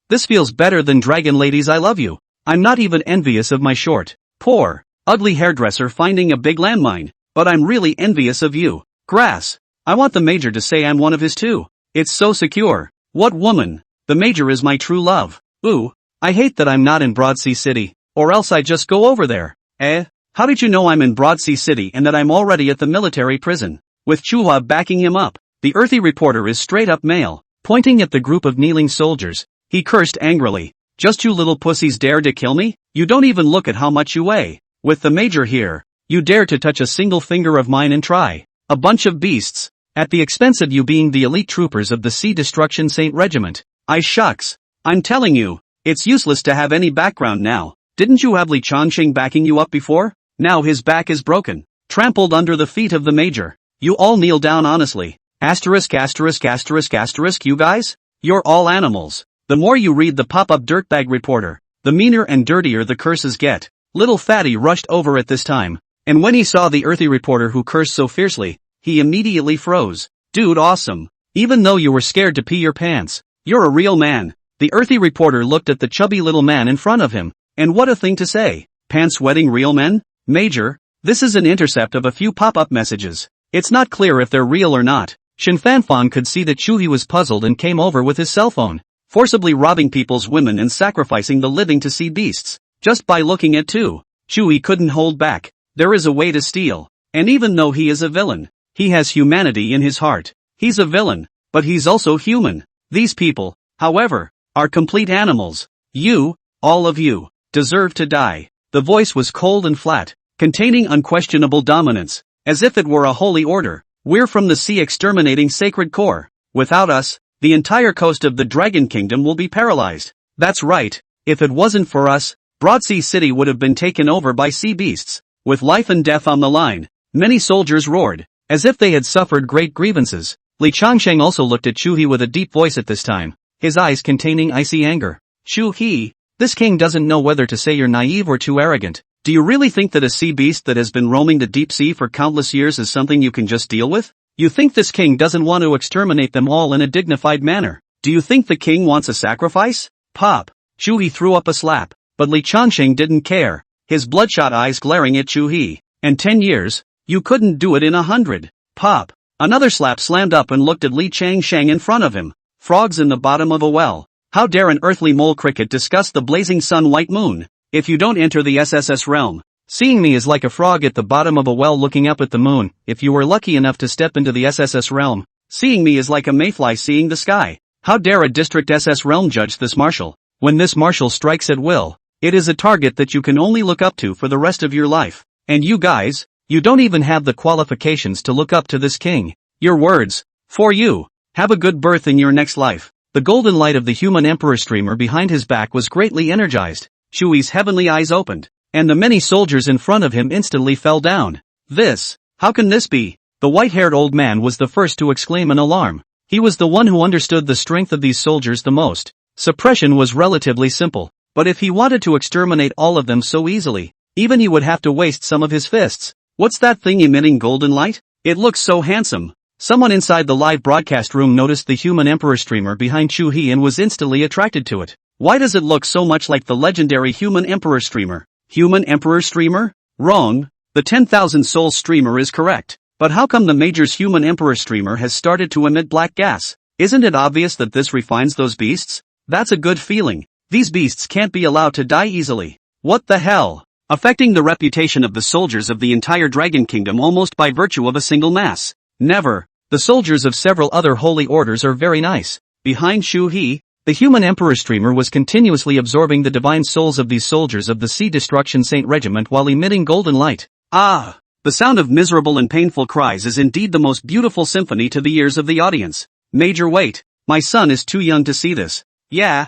This feels better than dragon lady's I love you. I'm not even envious of my short, poor, ugly hairdresser finding a big landmine, but I'm really envious of you. Grass. I want the major to say I'm one of his too. It's so secure. What woman? The major is my true love. Ooh, I hate that I'm not in Broadsea City, or else I just go over there. How did you know I'm in Broadsea City and that I'm already at the military prison? With Chuhe backing him up, the earthy reporter is straight up male. Pointing at the group of kneeling soldiers, he cursed angrily. Just you little pussies dare to kill me? You don't even look at how much you weigh. With the major here, you dare to touch a single finger of mine and try. A bunch of beasts. At the expense of you being the elite troopers of the Sea Destruction Saint Regiment. I shucks. I'm telling you, it's useless to have any background now. Didn't you have Li Changsheng backing you up before? Now his back is broken. Trampled under the feet of the major. You all kneel down honestly. Asterisk, you guys? You're all animals. The more you read the pop-up dirtbag reporter, the meaner and dirtier the curses get. Little Fatty rushed over at this time, and when he saw the earthy reporter who cursed so fiercely, he immediately froze. Dude, awesome. Even though you were scared to pee your pants, you're a real man. The earthy reporter looked at the chubby little man in front of him, and what a thing to say. Pants wetting real men? Major, this is an intercept of a few pop-up messages. It's not clear if they're real or not. Shen Fanfang could see that Chuhe was puzzled and came over with his cell phone, forcibly robbing people's women and sacrificing the living to see beasts. Just by looking at two, Chuhe couldn't hold back. There is a way to steal. And even though he is a villain, he has humanity in his heart. He's a villain, but he's also human. These people, however, are complete animals. You, all of you, deserve to die. The voice was cold and flat, containing unquestionable dominance, as if it were a holy order. We're from the sea exterminating sacred core. Without us, the entire coast of the Dragon Kingdom will be paralyzed. That's right, if it wasn't for us, Broadsea City would have been taken over by sea beasts. With life and death on the line, many soldiers roared, as if they had suffered great grievances. Li Changsheng also looked at Chuhe with a deep voice at this time, his eyes containing icy anger. Chuhe, this king doesn't know whether to say you're naive or too arrogant. Do you really think that a sea beast that has been roaming the deep sea for countless years is something you can just deal with? You think this king doesn't want to exterminate them all in a dignified manner? Do you think the king wants a sacrifice? Pop! Chuhe threw up a slap, but Li Changsheng didn't care, his bloodshot eyes glaring at Chuhe. And 10 years? You couldn't do it in 100. Pop! Another slap slammed up and looked at Li Changsheng in front of him. Frogs in the bottom of a well. How dare an earthly mole cricket discuss the blazing sun white moon? If you don't enter the SSS realm, Seeing me is like a frog at the bottom of a well looking up at the moon. If you were lucky enough to step into the SSS realm, seeing me is like a mayfly seeing the sky. How dare a district SS realm judge this marshal? When this marshal strikes at will, it is a target that you can only look up to for the rest of your life. And you guys, you don't even have the qualifications to look up to this king. Your words, for you. Have a good birth in your next life. The golden light of the human emperor streamer behind his back was greatly energized. Chuhe's heavenly eyes opened, and the many soldiers in front of him instantly fell down. How can this be? The white-haired old man was the first to exclaim in alarm. He was the one who understood the strength of these soldiers the most. Suppression was relatively simple, but if he wanted to exterminate all of them so easily, even he would have to waste some of his fists. What's that thing emitting golden light? It looks so handsome. Someone inside the live broadcast room noticed the human emperor streamer behind Chuhe and was instantly attracted to it. Why does it look so much like the legendary human emperor streamer? Human emperor streamer? Wrong. The 10,000 soul streamer is correct. But how come the Major's human emperor streamer has started to emit black gas? Isn't it obvious that this refines those beasts? That's a good feeling. These beasts can't be allowed to die easily. What the hell? Affecting the reputation of the soldiers of the entire Dragon Kingdom almost by virtue of a single mass. Never. The soldiers of several other holy orders are very nice. Behind Chuhe, the human emperor streamer was continuously absorbing the divine souls of these soldiers of the Sea Destruction Saint Regiment while emitting golden light. Ah! The sound of miserable and painful cries is indeed the most beautiful symphony to the ears of the audience. Major, wait. My son is too young to see this. Yeah.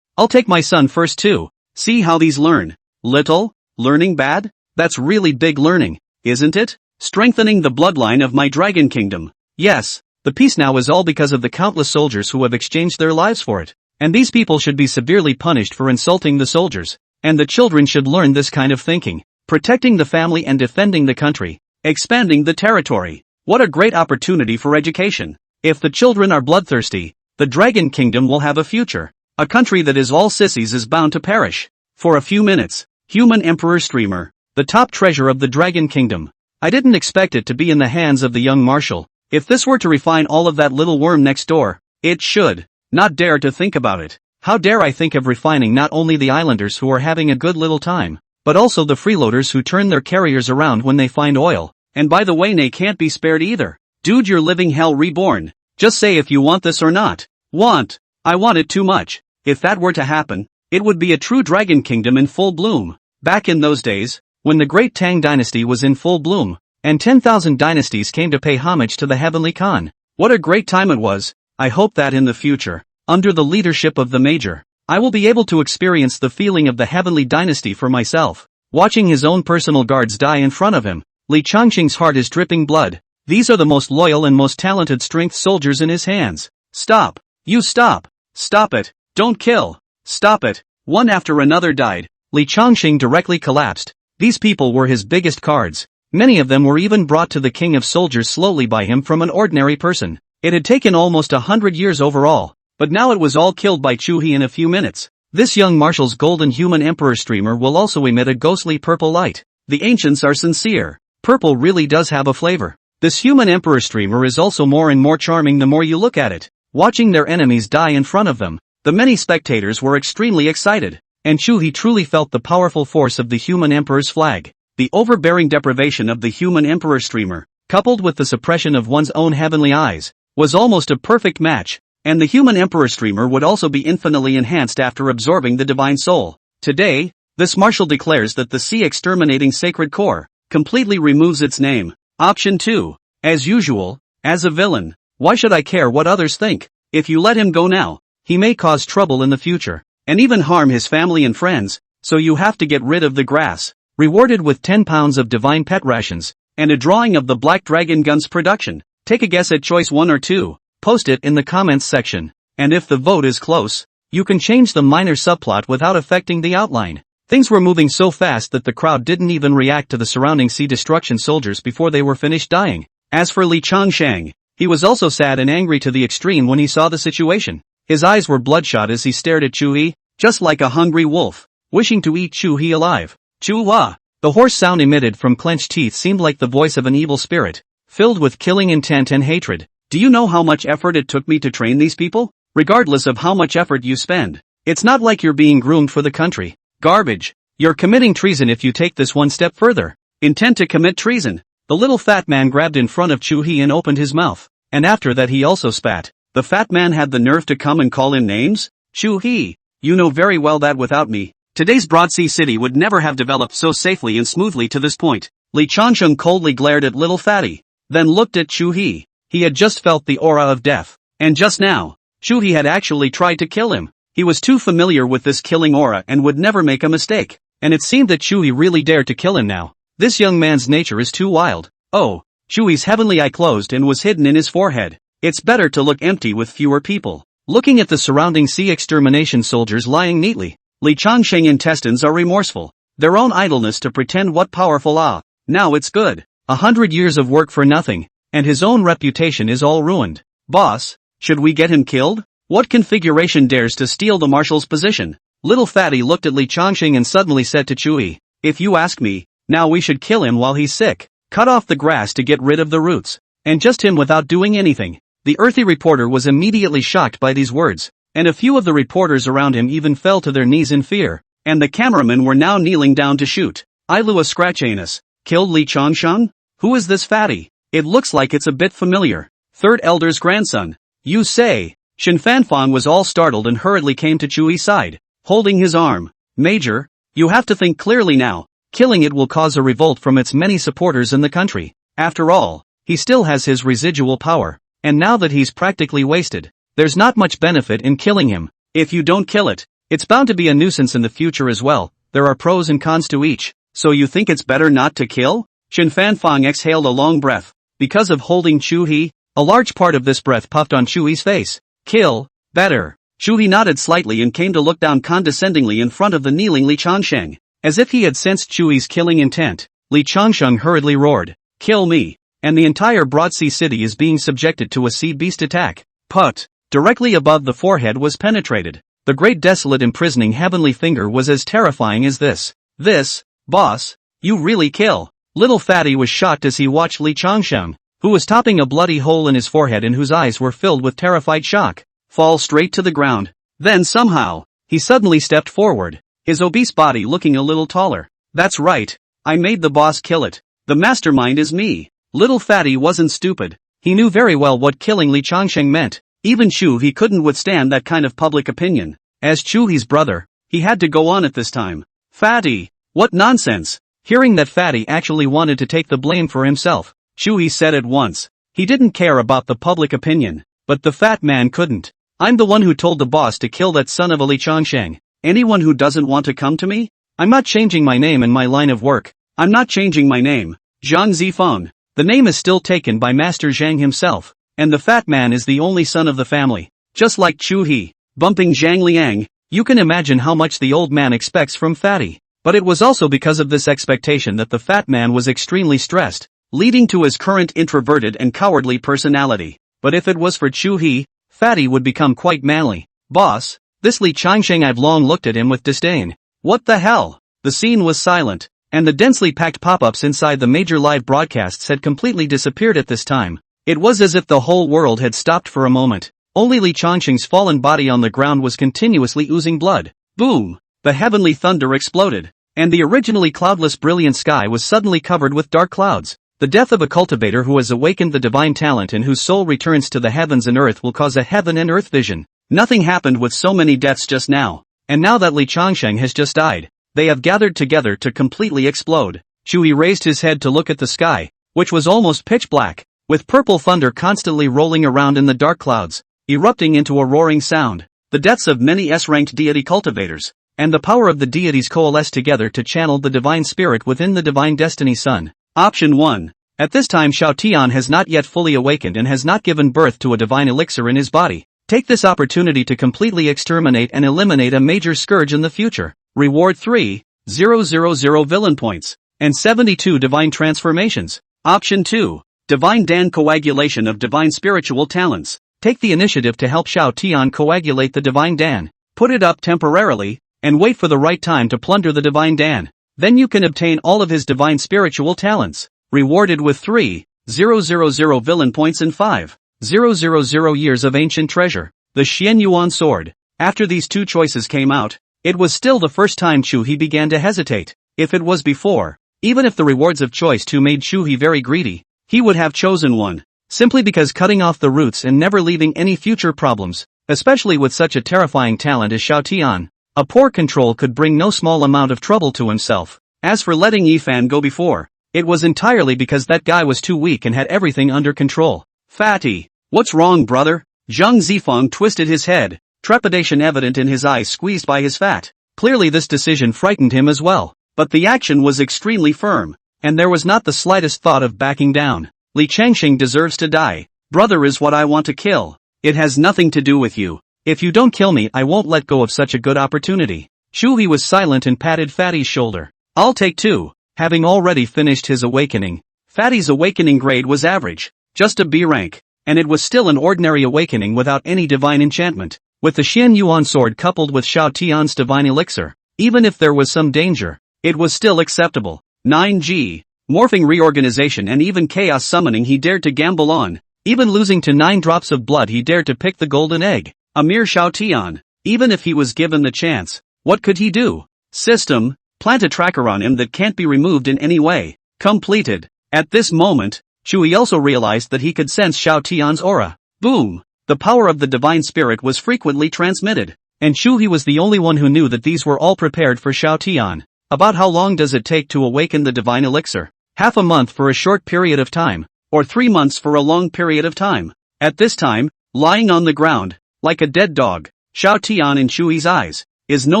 I'll take my son first too. See how these learn. Little? Learning bad? That's really big learning, isn't it? Strengthening the bloodline of my Dragon Kingdom. Yes, the peace now is all because of the countless soldiers who have exchanged their lives for it. And these people should be severely punished for insulting the soldiers. And the children should learn this kind of thinking. Protecting the family and defending the country. Expanding the territory. What a great opportunity for education. If the children are bloodthirsty, the Dragon Kingdom will have a future. A country that is all sissies is bound to perish. For a few minutes, human emperor streamer, the top treasure of the Dragon Kingdom. I didn't expect it to be in the hands of the young marshal. If this were to refine all of that little worm next door, it should not dare to think about it. How dare I think of refining not only the islanders who are having a good little time, but also the freeloaders who turn their carriers around when they find oil. And by the way, they can't be spared either. Dude, you're living hell reborn. Just say if you want this or not. Want. I want it too much. If that were to happen, it would be a true Dragon Kingdom in full bloom. Back in those days, when the great Tang dynasty was in full bloom, and 10,000 dynasties came to pay homage to the Heavenly Khan. What a great time it was. I hope that in the future, under the leadership of the Major, I will be able to experience the feeling of the Heavenly Dynasty for myself. Watching his own personal guards die in front of him, Li Changqing's heart is dripping blood. These are the most loyal and most talented strength soldiers in his hands. Stop. You stop. Stop it. Don't kill. Stop it. One after another died. Li Changqing directly collapsed. These people were his biggest cards. Many of them were even brought to the king of soldiers slowly by him from an ordinary person. It had taken almost 100 years overall, but now it was all killed by Chuhe in a few minutes. This young marshal's golden human emperor streamer will also emit a ghostly purple light. The ancients are sincere. Purple really does have a flavor. This human emperor streamer is also more and more charming the more you look at it. Watching their enemies die in front of them, the many spectators were extremely excited, and Chuhe truly felt the powerful force of the human emperor's flag. The overbearing deprivation of the human emperor streamer, coupled with the suppression of one's own heavenly eyes, was almost a perfect match, and the human emperor streamer would also be infinitely enhanced after absorbing the divine soul. Today, this marshal declares that the sea exterminating sacred core completely removes its name. Option 2. As usual, as a villain. Why should I care what others think? If you let him go now, he may cause trouble in the future, and even harm his family and friends, so you have to get rid of the grass. Rewarded with 10 pounds of divine pet rations, and a drawing of the Black Dragon Gun's production. Take a guess at choice 1 or 2, post it in the comments section, and if the vote is close, you can change the minor subplot without affecting the outline. Things were moving so fast that the crowd didn't even react to the surrounding sea destruction soldiers before they were finished dying. As for Li Changshang, he was also sad and angry to the extreme when he saw the situation. His eyes were bloodshot as he stared at Chuhe, just like a hungry wolf, wishing to eat Chuhe alive. Chuhe! The hoarse sound emitted from clenched teeth seemed like the voice of an evil spirit, filled with killing intent and hatred. Do you know how much effort it took me to train these people? Regardless of how much effort you spend, it's not like you're being groomed for the country. Garbage. You're committing treason if you take this one step further. Intend to commit treason. The little fat man grabbed in front of Chuhe and opened his mouth. And after that he also spat. The fat man had the nerve to come and call in names? Chuhe, you know very well that without me, today's Broadsea City would never have developed so safely and smoothly to this point. Li Changsheng coldly glared at little fatty. Then looked at Chuhe. He had just felt the aura of death. And just now, Chuhe had actually tried to kill him. He was too familiar with this killing aura and would never make a mistake. And it seemed that Chuhe really dared to kill him now. This young man's nature is too wild. Oh, Chuhe's heavenly eye closed and was hidden in his forehead. It's better to look empty with fewer people. Looking at the surrounding sea extermination soldiers lying neatly, Li Changsheng intestines are remorseful. Their own idleness to pretend what powerful now it's good. 100 years of work for nothing, and his own reputation is all ruined. Boss, should we get him killed? What configuration dares to steal the marshal's position? Little fatty looked at Li Changsheng and suddenly said to Chuhe, if you ask me, now we should kill him while he's sick. Cut off the grass to get rid of the roots. And just him without doing anything. The earthy reporter was immediately shocked by these words, and a few of the reporters around him even fell to their knees in fear, and the cameramen were now kneeling down to shoot. Ilua scratch anus. Killed Li Changsheng? Who is this fatty? It looks like it's a bit familiar. Third elder's grandson. You say? Shen Fanfang was all startled and hurriedly came to Chuhe's side, holding his arm. Major, you have to think clearly now. Killing it will cause a revolt from its many supporters in the country. After all, he still has his residual power. And now that he's practically wasted, there's not much benefit in killing him. If you don't kill it, it's bound to be a nuisance in the future as well. There are pros and cons to each. So you think it's better not to kill? Shen Fanfang exhaled a long breath. Because of holding Chuhe, a large part of this breath puffed on Chuhe's face. Kill, better. Chuhe nodded slightly and came to look down condescendingly in front of the kneeling Li Changsheng. As if he had sensed Chuhe's killing intent, Li Changsheng hurriedly roared, kill me. And the entire Broadsea City is being subjected to a sea beast attack. Put. Directly above the forehead was penetrated. The great desolate imprisoning heavenly finger was as terrifying as this. This, boss, you really kill. Little fatty was shocked as he watched Li Changsheng, who was topping a bloody hole in his forehead and whose eyes were filled with terrified shock, fall straight to the ground. Then somehow, he suddenly stepped forward, his obese body looking a little taller. That's right, I made the boss kill it. The mastermind is me. Little fatty wasn't stupid. He knew very well what killing Li Changsheng meant. Even Chuhe couldn't withstand that kind of public opinion. As Chuhe's brother, he had to go on at this time. Fatty, what nonsense. Hearing that fatty actually wanted to take the blame for himself, Chuhe said at once. He didn't care about the public opinion, but the fat man couldn't. I'm the one who told the boss to kill that son of a Li Changsheng. Anyone who doesn't want to come to me? I'm not changing my name and my line of work. I'm not changing my name. Zhang Zifeng. The name is still taken by Master Zhang himself, and the fat man is the only son of the family. Just like Chuhe, bumping Zhang Liang, you can imagine how much the old man expects from fatty. But it was also because of this expectation that the fat man was extremely stressed, leading to his current introverted and cowardly personality. But if it was for Chuhe, fatty would become quite manly. Boss, this Li Changsheng. I've long looked at him with disdain. What the hell? The scene was silent. And the densely packed pop-ups inside the major live broadcasts had completely disappeared at this time. It was as if the whole world had stopped for a moment. Only Li Changsheng's fallen body on the ground was continuously oozing blood. Boom! The heavenly thunder exploded, and the originally cloudless brilliant sky was suddenly covered with dark clouds. The death of a cultivator who has awakened the divine talent and whose soul returns to the heavens and earth will cause a heaven and earth vision. Nothing happened with so many deaths just now. And now that Li Changsheng has just died, they have gathered together to completely explode. Chuhe raised his head to look at the sky, which was almost pitch black, with purple thunder constantly rolling around in the dark clouds, erupting into a roaring sound. The deaths of many S-ranked deity cultivators, and the power of the deities coalesced together to channel the divine spirit within the divine destiny sun. Option 1. At this time Xiao Tian has not yet fully awakened and has not given birth to a divine elixir in his body. Take this opportunity to completely exterminate and eliminate a major scourge in the future. Reward 3,000 villain points, and 72 divine transformations. Option 2. Divine Dan coagulation of divine spiritual talents. Take the initiative to help Xiao Tian coagulate the divine Dan. Put it up temporarily, and wait for the right time to plunder the divine Dan. Then you can obtain all of his divine spiritual talents. Rewarded with 3,000 villain points and 5,000 years of ancient treasure. The Xianyuan sword. After these two choices came out, It was still the first time Chuhe began to hesitate. If it was before, even if the rewards of choice 2 made Chuhe very greedy, he would have chosen 1. Simply because cutting off the roots and never leaving any future problems, especially with such a terrifying talent as Xiaotian, a poor control could bring no small amount of trouble to himself. As for letting Yifan go before, it was entirely because that guy was too weak and had everything under control. Fatty. What's wrong, brother? Zhang Zifeng twisted his head, trepidation evident in his eyes squeezed by his fat. Clearly this decision frightened him as well. But the action was extremely firm, and there was not the slightest thought of backing down. Li Changxing deserves to die. Brother is what I want to kill. It has nothing to do with you. If you don't kill me, I won't let go of such a good opportunity. Chuhe was silent and patted Fatty's shoulder. I'll take 2. Having already finished his awakening, Fatty's awakening grade was average, just a B rank, and it was still an ordinary awakening without any divine enchantment. With the Xian Yuan sword coupled with Xiao Tian's divine elixir, even if there was some danger, it was still acceptable. 9G. Morphing reorganization and even chaos summoning he dared to gamble on. Even losing to 9 drops of blood he dared to pick the golden egg. A mere Xiao Tian. Even if he was given the chance, what could he do? System. Plant a tracker on him that can't be removed in any way. Completed. At this moment, Chuhe also realized that he could sense Xiao Tian's aura. Boom! The power of the divine spirit was frequently transmitted, and Chuhe was the only one who knew that these were all prepared for Xiao Tian. About how long does it take to awaken the divine elixir? Half a month for a short period of time, or 3 months for a long period of time. At this time, lying on the ground, like a dead dog, Xiao Tian in Chuhe's eyes, is no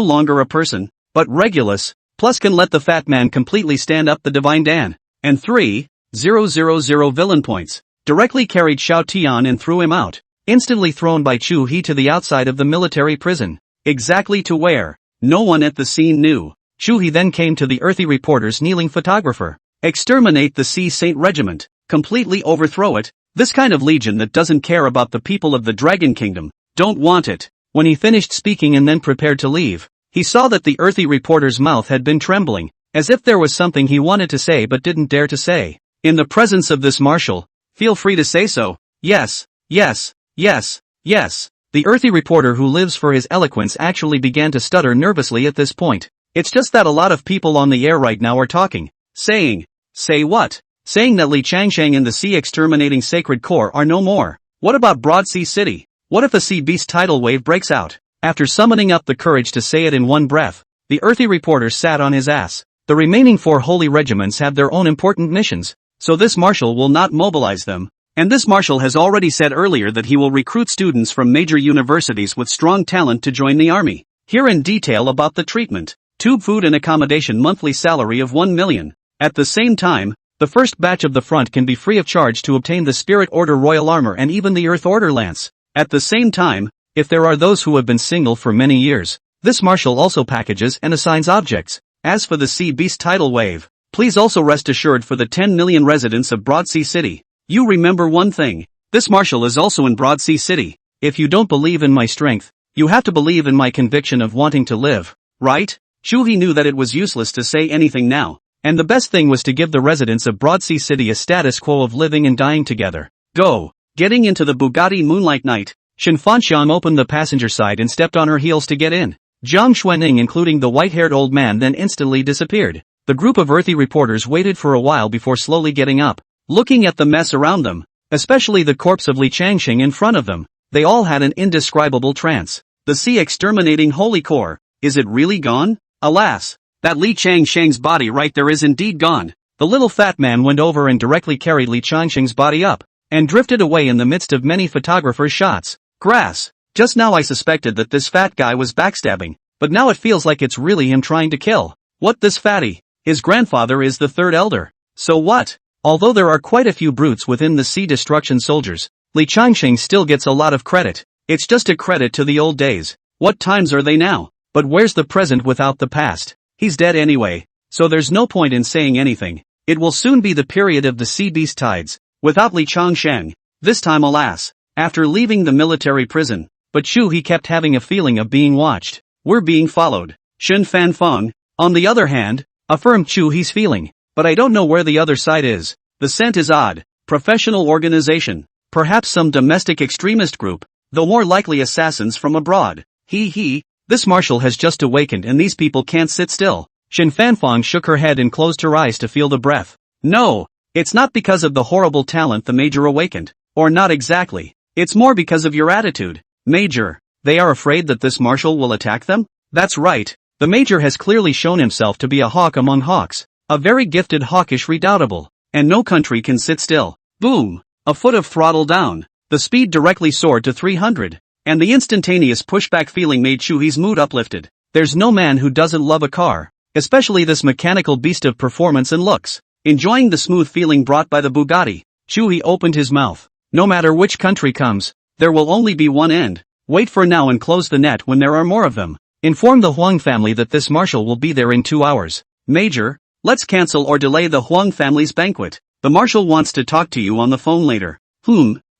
longer a person, but Regulus, plus can let the fat man completely stand up the divine Dan. And 3,000 villain points, directly carried Xiao Tian and threw him out, instantly thrown by Chuhe to the outside of the military prison. Exactly to where? No one at the scene knew. Chuhe then came to the earthy reporter's kneeling photographer. Exterminate the Sea Saint Regiment, completely overthrow it, this kind of legion that doesn't care about the people of the Dragon Kingdom, don't want it. When he finished speaking and then prepared to leave, he saw that the earthy reporter's mouth had been trembling, as if there was something he wanted to say but didn't dare to say. In the presence of this marshal, feel free to say so. Yes, yes, yes, yes. The earthy reporter who lives for his eloquence actually began to stutter nervously at this point. It's just that a lot of people on the air right now are talking. Saying. Say what? Saying that Li Changsheng and the Sea Exterminating Sacred Corps are no more. What about Broad Sea City? What if a sea beast tidal wave breaks out? After summoning up the courage to say it in one breath, the earthy reporter sat on his ass. The remaining 4 holy regiments have their own important missions, so this marshal will not mobilize them. And this marshal has already said earlier that he will recruit students from major universities with strong talent to join the army. Here in detail about the treatment. Tube food and accommodation monthly salary of 1 million. At the same time, the first batch of the front can be free of charge to obtain the Spirit Order Royal Armor and even the Earth Order Lance. At the same time, if there are those who have been single for many years, this marshal also packages and assigns objects. As for the Sea Beast tidal wave, please also rest assured for the 10 million residents of Broadsea City. You remember one thing, this marshal is also in Broadsea City. If you don't believe in my strength, you have to believe in my conviction of wanting to live, right? Chuhe knew that it was useless to say anything now, and the best thing was to give the residents of Broadsea City a status quo of living and dying together. Go! Getting into the Bugatti Moonlight Knight, Shen Fanxiang opened the passenger side and stepped on her heels to get in. Jiang Xuanning including the white-haired old man then instantly disappeared. The group of earthy reporters waited for a while before slowly getting up, looking at the mess around them, especially the corpse of Li Changxing in front of them. They all had an indescribable trance. The Sea Exterminating Holy Corps, is it really gone? Alas, that Li Changxing's body right there is indeed gone. The little fat man went over and directly carried Li Changxing's body up, and drifted away in the midst of many photographers' shots. Grass. Just now I suspected that this fat guy was backstabbing, but now it feels like it's really him trying to kill. What, this fatty? His grandfather is the third elder. So what? Although there are quite a few brutes within the Sea Destruction soldiers, Li Changxing still gets a lot of credit. It's just a credit to the old days. What times are they now? But where's the present without the past? He's dead anyway, so there's no point in saying anything. It will soon be the period of the sea beast tides, without Li Changsheng. This time alas, after leaving the military prison, but he kept having a feeling of being watched. We're being followed. Shen Fanfeng, on the other hand, affirmed he's feeling, but I don't know where the other side is. The scent is odd. Professional organization. Perhaps some domestic extremist group, though more likely assassins from abroad. This marshal has just awakened and these people can't sit still. Xin Fanfang shook her head and closed her eyes to feel the breath. No, it's not because of the horrible talent the Major awakened. Or not exactly. It's more because of your attitude. Major, they are afraid that this marshal will attack them? That's right. The Major has clearly shown himself to be a hawk among hawks. A very gifted hawkish redoubtable. And no country can sit still. Boom! A foot of throttle down. The speed directly soared to 300. And the instantaneous pushback feeling made Chuhe's mood uplifted. There's no man who doesn't love a car. Especially this mechanical beast of performance and looks. Enjoying the smooth feeling brought by the Bugatti, Chuhe opened his mouth. No matter which country comes, there will only be one end. Wait for now and close the net when there are more of them. Inform the Huang family that this marshal will be there in 2 hours. Major, let's cancel or delay the Huang family's banquet. The marshal wants to talk to you on the phone later.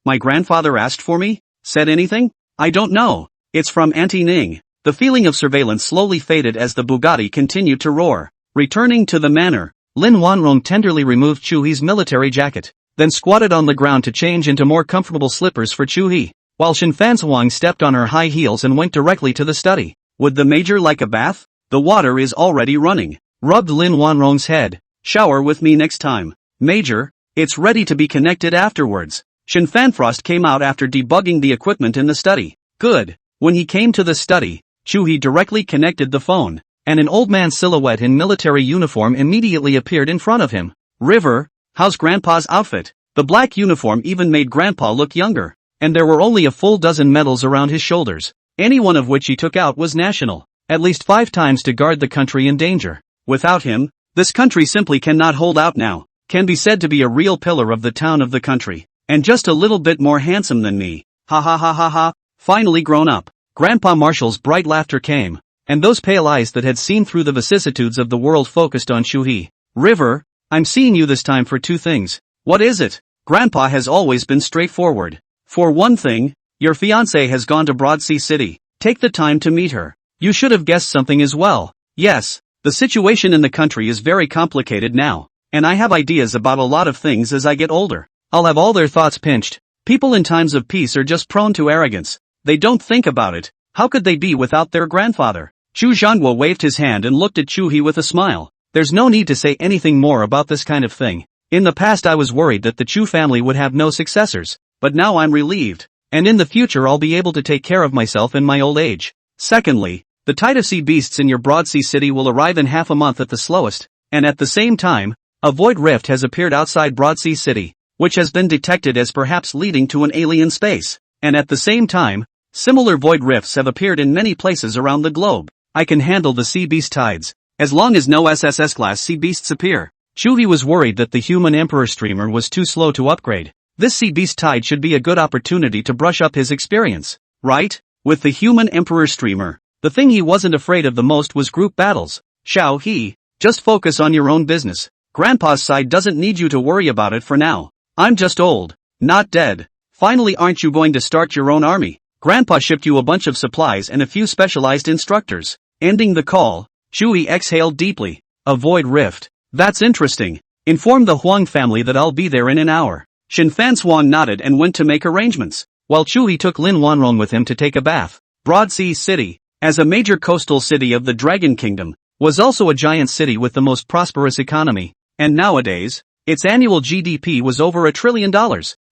My grandfather asked for me? Said anything? I don't know. It's from Auntie Ning. The feeling of surveillance slowly faded as the Bugatti continued to roar. Returning to the manor, Lin Wanrong tenderly removed Chuhe's military jacket, then squatted on the ground to change into more comfortable slippers for Chuhe, while Xin Fanfang stepped on her high heels and went directly to the study. Would the Major like a bath? The water is already running. Rubbed Lin Wanrong's head. Shower with me next time. Major, it's ready to be connected afterwards. Xin Fanfrost came out after debugging the equipment in the study. Good. When he came to the study, Chuhe directly connected the phone, and an old man silhouette in military uniform immediately appeared in front of him. River, how's Grandpa's outfit? The black uniform even made Grandpa look younger, and there were only a full dozen medals around his shoulders, any one of which he took out was national, at least 5 times to guard the country in danger. Without him, this country simply cannot hold out now, can be said to be a real pillar of the town of the country, and just a little bit more handsome than me. Ha ha ha ha ha, finally grown up. Grandpa Marshall's bright laughter came, and those pale eyes that had seen through the vicissitudes of the world focused on Chuhe. River, I'm seeing you this time for 2 things. What is it? Grandpa has always been straightforward. For one thing, your fiancée has gone to Broadsea City. Take the time to meet her. You should have guessed something as well. Yes, the situation in the country is very complicated now, and I have ideas about a lot of things as I get older. I'll have all their thoughts pinched. People in times of peace are just prone to arrogance. They don't think about it. How could they be without their grandfather? Chu Zhanhua waved his hand and looked at Chuhe with a smile. There's no need to say anything more about this kind of thing. In the past I was worried that the Chu family would have no successors, but now I'm relieved. And in the future I'll be able to take care of myself in my old age. Secondly, the tide of sea beasts in your Broadsea City will arrive in half a month at the slowest, and at the same time, a void rift has appeared outside Broadsea City, which has been detected as perhaps leading to an alien space. And at the same time, similar void rifts have appeared in many places around the globe. I can handle the sea beast tides, as long as no SSS-class sea beasts appear. Chuhe was worried that the human emperor streamer was too slow to upgrade. This sea beast tide should be a good opportunity to brush up his experience, right? With the human emperor streamer, the thing he wasn't afraid of the most was group battles. Xiao He, just focus on your own business. Grandpa's side doesn't need you to worry about it for now. I'm just old, not dead. Finally, aren't you going to start your own army? Grandpa shipped you a bunch of supplies and a few specialized instructors. Ending the call, Chuhe exhaled deeply. A void rift. That's interesting. Inform the Huang family that I'll be there in an hour. Xin Fanfang nodded and went to make arrangements, while Chuhe took Lin Wanrong with him to take a bath. Broadsea City, as a major coastal city of the Dragon Kingdom, was also a giant city with the most prosperous economy, and nowadays, its annual GDP was over $1 trillion.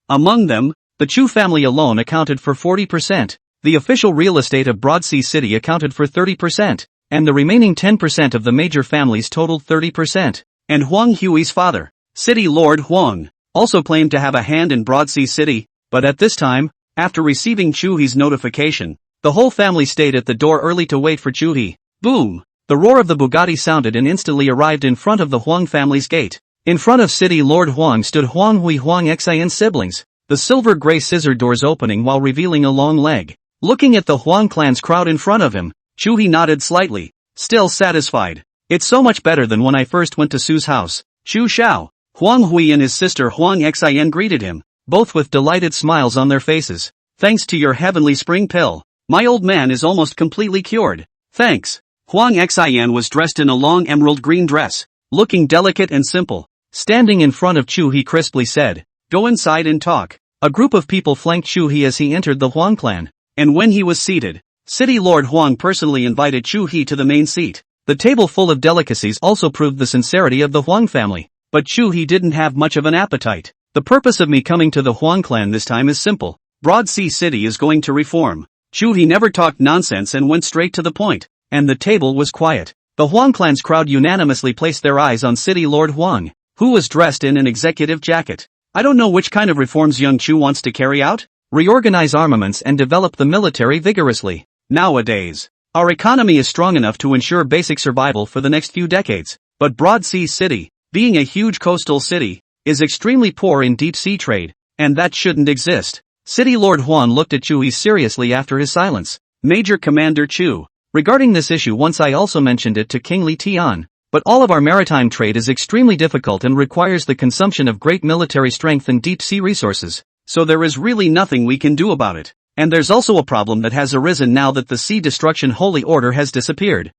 Among them, the Chu family alone accounted for 40%, the official real estate of Broadsea City accounted for 30%, and the remaining 10% of the major families totaled 30%, and Huang Hui's father, City Lord Huang, also claimed to have a hand in Broadsea City, but at this time, after receiving Chuhe's notification, the whole family stayed at the door early to wait for Chuhe. Boom! The roar of the Bugatti sounded and instantly arrived in front of the Huang family's gate. In front of City Lord Huang stood Huang Hui Huang Xian siblings, the silver-gray scissor doors opening while revealing a long leg. Looking at the Huang clan's crowd in front of him, Chuhe nodded slightly, still satisfied. It's so much better than when I first went to Su's house. Chu Xiao, Huang Hui and his sister Huang Xian greeted him, both with delighted smiles on their faces. Thanks to your heavenly spring pill, my old man is almost completely cured. Thanks. Huang Xian was dressed in a long emerald green dress, looking delicate and simple. Standing in front of Chu, he crisply said, "Go inside and talk." A group of people flanked Chu as he entered the Huang clan, and when he was seated, City Lord Huang personally invited Chuhe to the main seat. The table full of delicacies also proved the sincerity of the Huang family. But Chuhe didn't have much of an appetite. The purpose of me coming to the Huang clan this time is simple. Broad Sea City is going to reform. Chuhe never talked nonsense and went straight to the point. And the table was quiet. The Huang clan's crowd unanimously placed their eyes on City Lord Huang, who was dressed in an executive jacket. I don't know which kind of reforms young Chu wants to carry out. Reorganize armaments and develop the military vigorously. Nowadays, our economy is strong enough to ensure basic survival for the next few decades. But Broad Sea City, being a huge coastal city, is extremely poor in deep sea trade, and that shouldn't exist. City Lord Huan looked at Chuhe seriously after his silence. Major Commander Chu, regarding this issue once I also mentioned it to King Li Tian, but all of our maritime trade is extremely difficult and requires the consumption of great military strength and deep sea resources, so there is really nothing we can do about it. And there's also a problem that has arisen now that the Sea Destruction Holy Order has disappeared.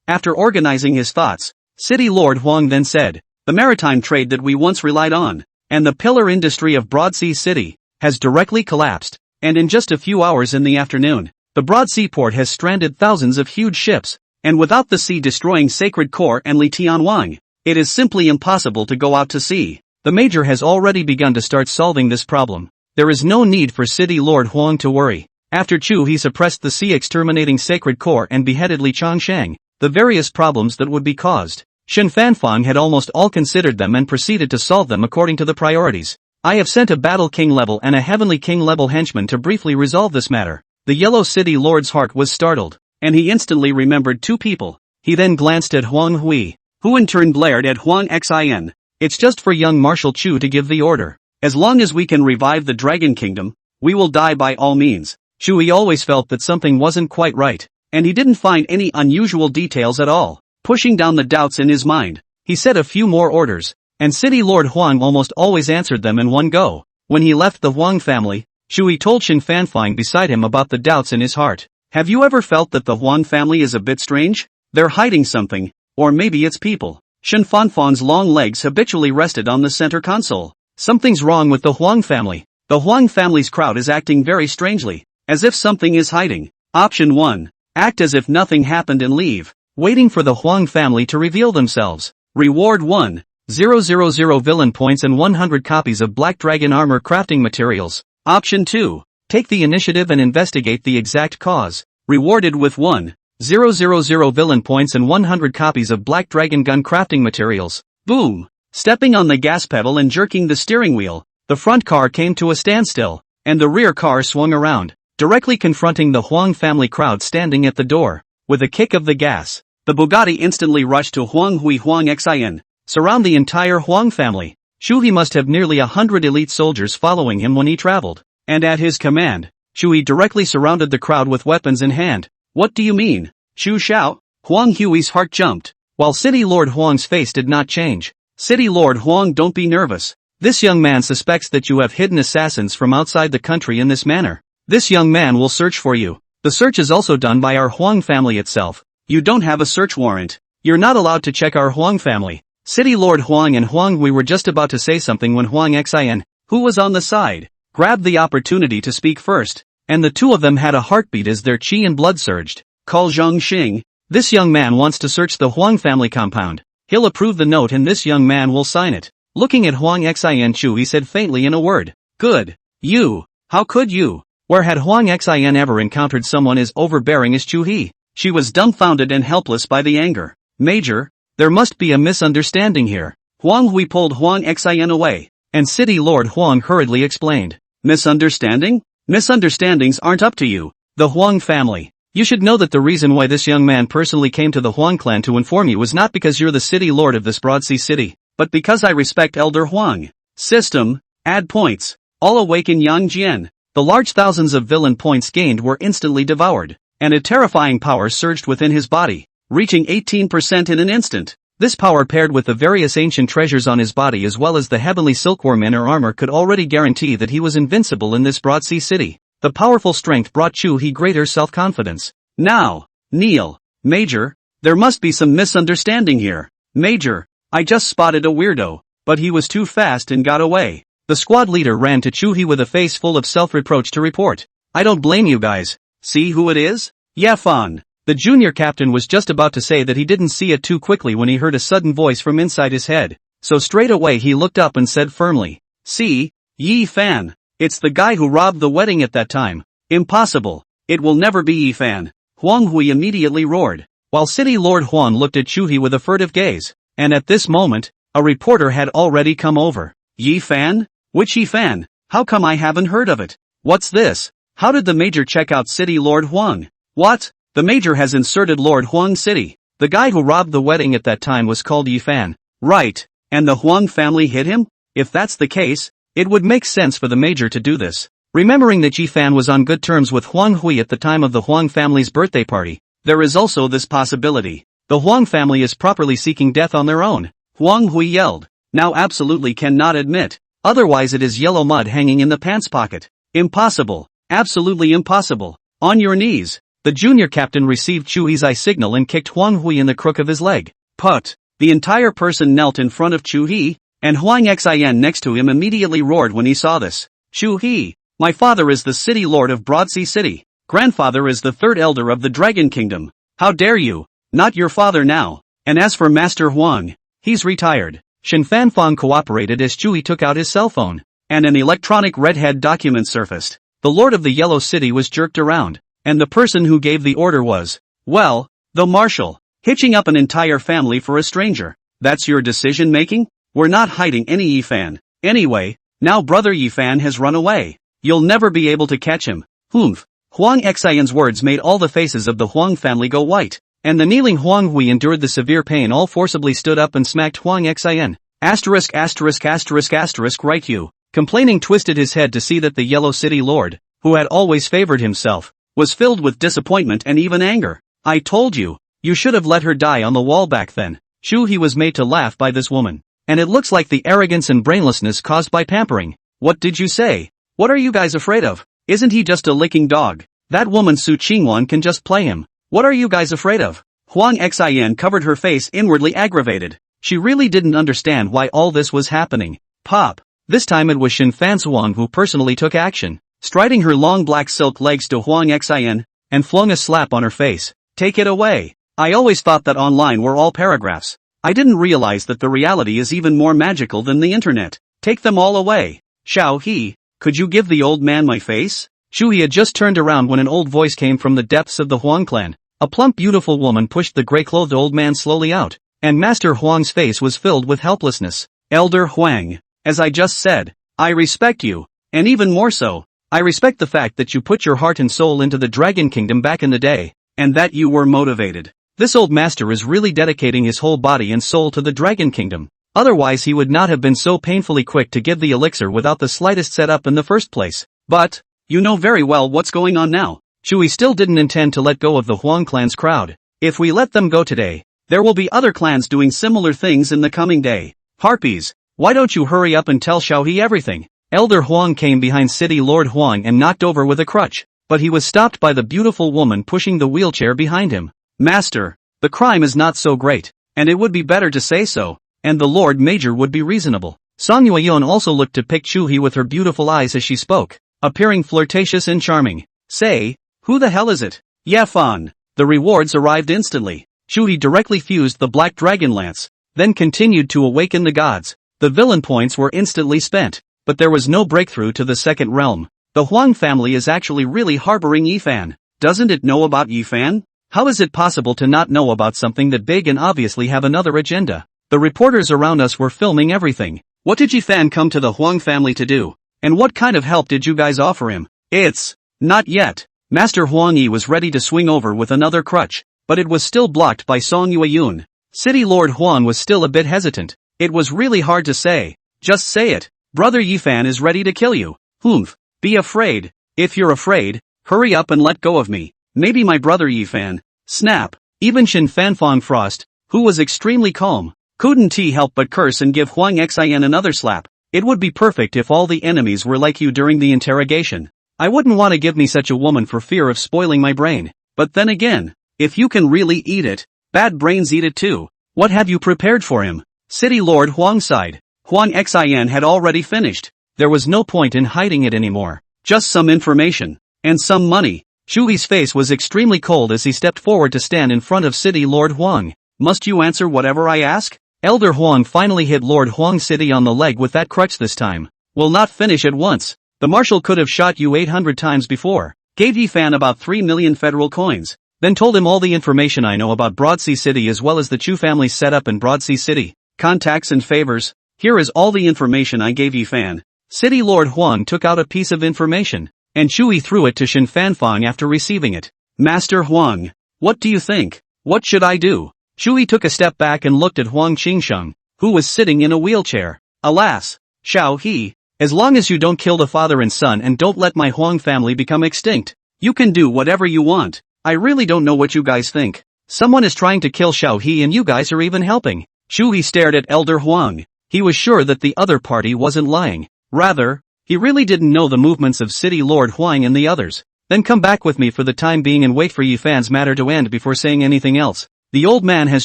After organizing his thoughts, City Lord Huang then said, the maritime trade that we once relied on, and the pillar industry of Broad Sea City, has directly collapsed, and in just a few hours in the afternoon, the Broad Sea port has stranded thousands of huge ships, and without the sea destroying Sacred Core and Li Tianwang, it is simply impossible to go out to sea. The Major has already begun to start solving this problem. There is no need for City Lord Huang to worry. After Chu suppressed the sea exterminating Sacred Core and beheaded Li Changsheng, the various problems that would be caused, Shen Fanfang had almost all considered them and proceeded to solve them according to the priorities. I have sent a Battle King level and a Heavenly King level henchman to briefly resolve this matter. The Yellow City Lord's heart was startled, and he instantly remembered two people. He then glanced at Huang Hui, who in turn glared at Huang Xin. It's just for young Marshal Chu to give the order. As long as we can revive the Dragon Kingdom, we will die by all means. Chu always felt that something wasn't quite right, and he didn't find any unusual details at all. Pushing down the doubts in his mind, he said a few more orders, and City Lord Huang almost always answered them in one go. When he left the Huang family, Chu told Shen Fanfang beside him about the doubts in his heart. Have you ever felt that the Huang family is a bit strange? They're hiding something, or maybe it's people. Shen Fanfang's long legs habitually rested on the center console. Something's wrong with the Huang family. The Huang family's crowd is acting very strangely, as if something is hiding. Option 1. Act as if nothing happened and leave, waiting for the Huang family to reveal themselves. Reward 1,000 villain points and 100 copies of Black Dragon armor crafting materials. Option 2. Take the initiative and investigate the exact cause. Rewarded with 1,000 villain points and 100 copies of Black Dragon gun crafting materials. Boom! Stepping on the gas pedal and jerking the steering wheel, the front car came to a standstill, and the rear car swung around, directly confronting the Huang family crowd standing at the door. With a kick of the gas, the Bugatti instantly rushed to Huang Hui Huang Xin, surround the entire Huang family. Chuhe must have nearly 100 elite soldiers following him when he traveled, and at his command, Chuhe directly surrounded the crowd with weapons in hand. What do you mean? Chu Xiao? Huang Hui's heart jumped, while City Lord Huang's face did not change. City Lord Huang, don't be nervous. This young man suspects that you have hidden assassins from outside the country in this manner. This young man will search for you. The search is also done by our Huang family itself. You don't have a search warrant. You're not allowed to check our Huang family. City Lord Huang and Huang Hui were just about to say something when Huang Xin, who was on the side, grabbed the opportunity to speak first, and the two of them had a heartbeat as their qi and blood surged. Call Zhang Xing. This young man wants to search the Huang family compound. He'll approve the note and this young man will sign it. Looking at Huang Xin, Chu said faintly in a word. Good. You. How could you? Where had Huang Xin ever encountered someone as overbearing as Chu? She was dumbfounded and helpless by the anger. Major, there must be a misunderstanding here. Huang Hui pulled Huang Xin away, and City Lord Huang hurriedly explained. Misunderstanding? Misunderstandings aren't up to you. The Huang family. You should know that the reason why this young man personally came to the Huang clan to inform you was not because you're the city lord of this Broad Sea city, but because I respect Elder Huang. System, add points. All awaken Yang Jian. The large thousands of villain points gained were instantly devoured, and a terrifying power surged within his body, reaching 18% in an instant. This power paired with the various ancient treasures on his body as well as the heavenly silkworm inner armor could already guarantee that he was invincible in this Broad Sea city. The powerful strength brought Chuhe greater self-confidence. Now, kneel. Major, there must be some misunderstanding here. Major, I just spotted a weirdo, but he was too fast and got away. The squad leader ran to Chuhe with a face full of self-reproach to report. I don't blame you guys. See who it is? Yeah, Fan. The junior captain was just about to say that he didn't see it too quickly when he heard a sudden voice from inside his head. So straight away he looked up and said firmly, "See, Yi Fan. It's the guy who robbed the wedding at that time." "Impossible. It will never be Yi Fan." Huang Hui immediately roared, while City Lord Huan looked at Chuhe with a furtive gaze. And at this moment, a reporter had already come over. "Yi Fan? Which Yi Fan? How come I haven't heard of it? What's this? How did the major check out City Lord Huang?" "What? The major has inserted Lord Huang City. The guy who robbed the wedding at that time was called Yi Fan." "Right. And the Huang family hid him? If that's the case, it would make sense for the major to do this." Remembering that Yi Fan was on good terms with Huang Hui at the time of the Huang family's birthday party, there is also this possibility. The Huang family is properly seeking death on their own. Huang Hui yelled. "Now absolutely cannot admit. Otherwise it is yellow mud hanging in the pants pocket." "Impossible. Absolutely impossible. On your knees." The junior captain received Chuhe's eye signal and kicked Huang Hui in the crook of his leg. Put. The entire person knelt in front of Chuhe, and Huang Xin next to him immediately roared when he saw this. "Chuhe, my father is the city lord of Broadsea City. Grandfather is the third elder of the Dragon Kingdom. How dare you? Not your father now. And as for Master Huang, he's retired." Shen Fanfang cooperated as Chuhe took out his cell phone, and an electronic redhead document surfaced. The lord of the Yellow City was jerked around, and the person who gave the order was, well, the marshal. Hitching up an entire family for a stranger. That's your decision making? We're not hiding any Yi Fan. Anyway, now brother Yi Fan has run away. You'll never be able to catch him. Humph. Huang Xian's words made all the faces of the Huang family go white, and the kneeling Huang Hui endured the severe pain. All forcibly stood up and smacked Huang Xian. Asterisk asterisk asterisk asterisk right you. Complaining twisted his head to see that the Yellow City Lord, who had always favored himself, was filled with disappointment and even anger. "I told you, you should have let her die on the wall back then." Chuhe was made to laugh by this woman, and it looks like the arrogance and brainlessness caused by pampering. "What did you say? What are you guys afraid of? Isn't he just a licking dog? That woman Su Qingwan can just play him. What are you guys afraid of?" Huang Xin covered her face, inwardly aggravated. She really didn't understand why all this was happening. Pop. This time it was Shen Fanzuan who personally took action, striding her long black silk legs to Huang Xin, and flung a slap on her face. "Take it away. I always thought that online were all paragraphs. I didn't realize that the reality is even more magical than the internet. Take them all away. Xiao He, could you give the old man my face?" Chuhe had just turned around when an old voice came from the depths of the Huang clan. A plump beautiful woman pushed the grey-clothed old man slowly out, and Master Huang's face was filled with helplessness. "Elder Huang, as I just said, I respect you, and even more so, I respect the fact that you put your heart and soul into the Dragon Kingdom back in the day, and that you were motivated. This old master is really dedicating his whole body and soul to the Dragon Kingdom. Otherwise he would not have been so painfully quick to give the elixir without the slightest setup in the first place. But, you know very well what's going on now." Chuhe still didn't intend to let go of the Huang clan's crowd. "If we let them go today, there will be other clans doing similar things in the coming day. Harpies, why don't you hurry up and tell Xiao He everything?" Elder Huang came behind City Lord Huang and knocked over with a crutch, but he was stopped by the beautiful woman pushing the wheelchair behind him. "Master, the crime is not so great, and it would be better to say so, and the Lord Major would be reasonable." Song Yueyon also looked to pick Chuhe with her beautiful eyes as she spoke, appearing flirtatious and charming. "Say, who the hell is it?" "Yeah, Fan." The rewards arrived instantly. Chuhe directly fused the Black Dragon Lance, then continued to awaken the gods. The villain points were instantly spent, but there was no breakthrough to the second realm. The Huang family is actually really harboring Yi Fan. Doesn't it know about Yi Fan? How is it possible to not know about something that big and obviously have another agenda? The reporters around us were filming everything. What did Yi Fan come to the Huang family to do? And what kind of help did you guys offer him? It's not yet. Master Huang Yi was ready to swing over with another crutch, but it was still blocked by Song Yueyun. City Lord Huang was still a bit hesitant. "It was really hard to say. Just say it. Brother Yi Fan is ready to kill you." "Humph. Be afraid. If you're afraid, hurry up and let go of me. Maybe my brother Yi Fan." Snap. Even Shen Fanfang Frost, who was extremely calm, couldn't help but curse and give Huang Xian another slap. "It would be perfect if all the enemies were like you during the interrogation. I wouldn't want to give me such a woman for fear of spoiling my brain. But then again, if you can really eat it, bad brains eat it too. What have you prepared for him?" City Lord Huang sighed. Huang Xian had already finished. There was no point in hiding it anymore. Just some information. And some money. Chuhe's face was extremely cold as he stepped forward to stand in front of City Lord Huang. Must you answer whatever I ask? Elder Huang finally hit Lord Huang City on the leg with that crutch this time. Will not finish at once. The marshal could have shot you 800 times before. Gave Yifan about 3 million federal coins. Then told him all the information I know about Broadsea City as well as the Chu family's setup in Broadsea City. Contacts and favors. Here is all the information I gave Yifan. City Lord Huang took out a piece of information, and Chuhe threw it to Shin Fanfang after receiving it. Master Huang, what do you think? What should I do? Chuhe took a step back and looked at Huang Qingsheng, who was sitting in a wheelchair. Alas, Xiao He, as long as you don't kill the father and son and don't let my Huang family become extinct, you can do whatever you want. I really don't know what you guys think. Someone is trying to kill Xiao He and you guys are even helping. Chuhe stared at Elder Huang. He was sure that the other party wasn't lying. Rather, he really didn't know the movements of City Lord Huang and the others. Then come back with me for the time being and wait for Yifan's matter to end before saying anything else. The old man has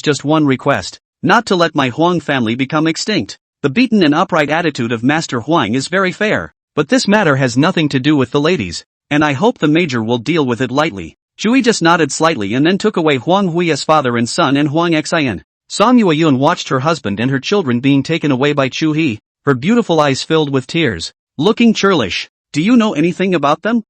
just one request. Not to let my Huang family become extinct. The beaten and upright attitude of Master Huang is very fair. But this matter has nothing to do with the ladies. And I hope the major will deal with it lightly. Chuhe just nodded slightly and then took away Huang Hui's father and son and Huang Xian. Song Yueyun watched her husband and her children being taken away by Chuhe, her beautiful eyes filled with tears. Looking churlish. Do you know anything about them?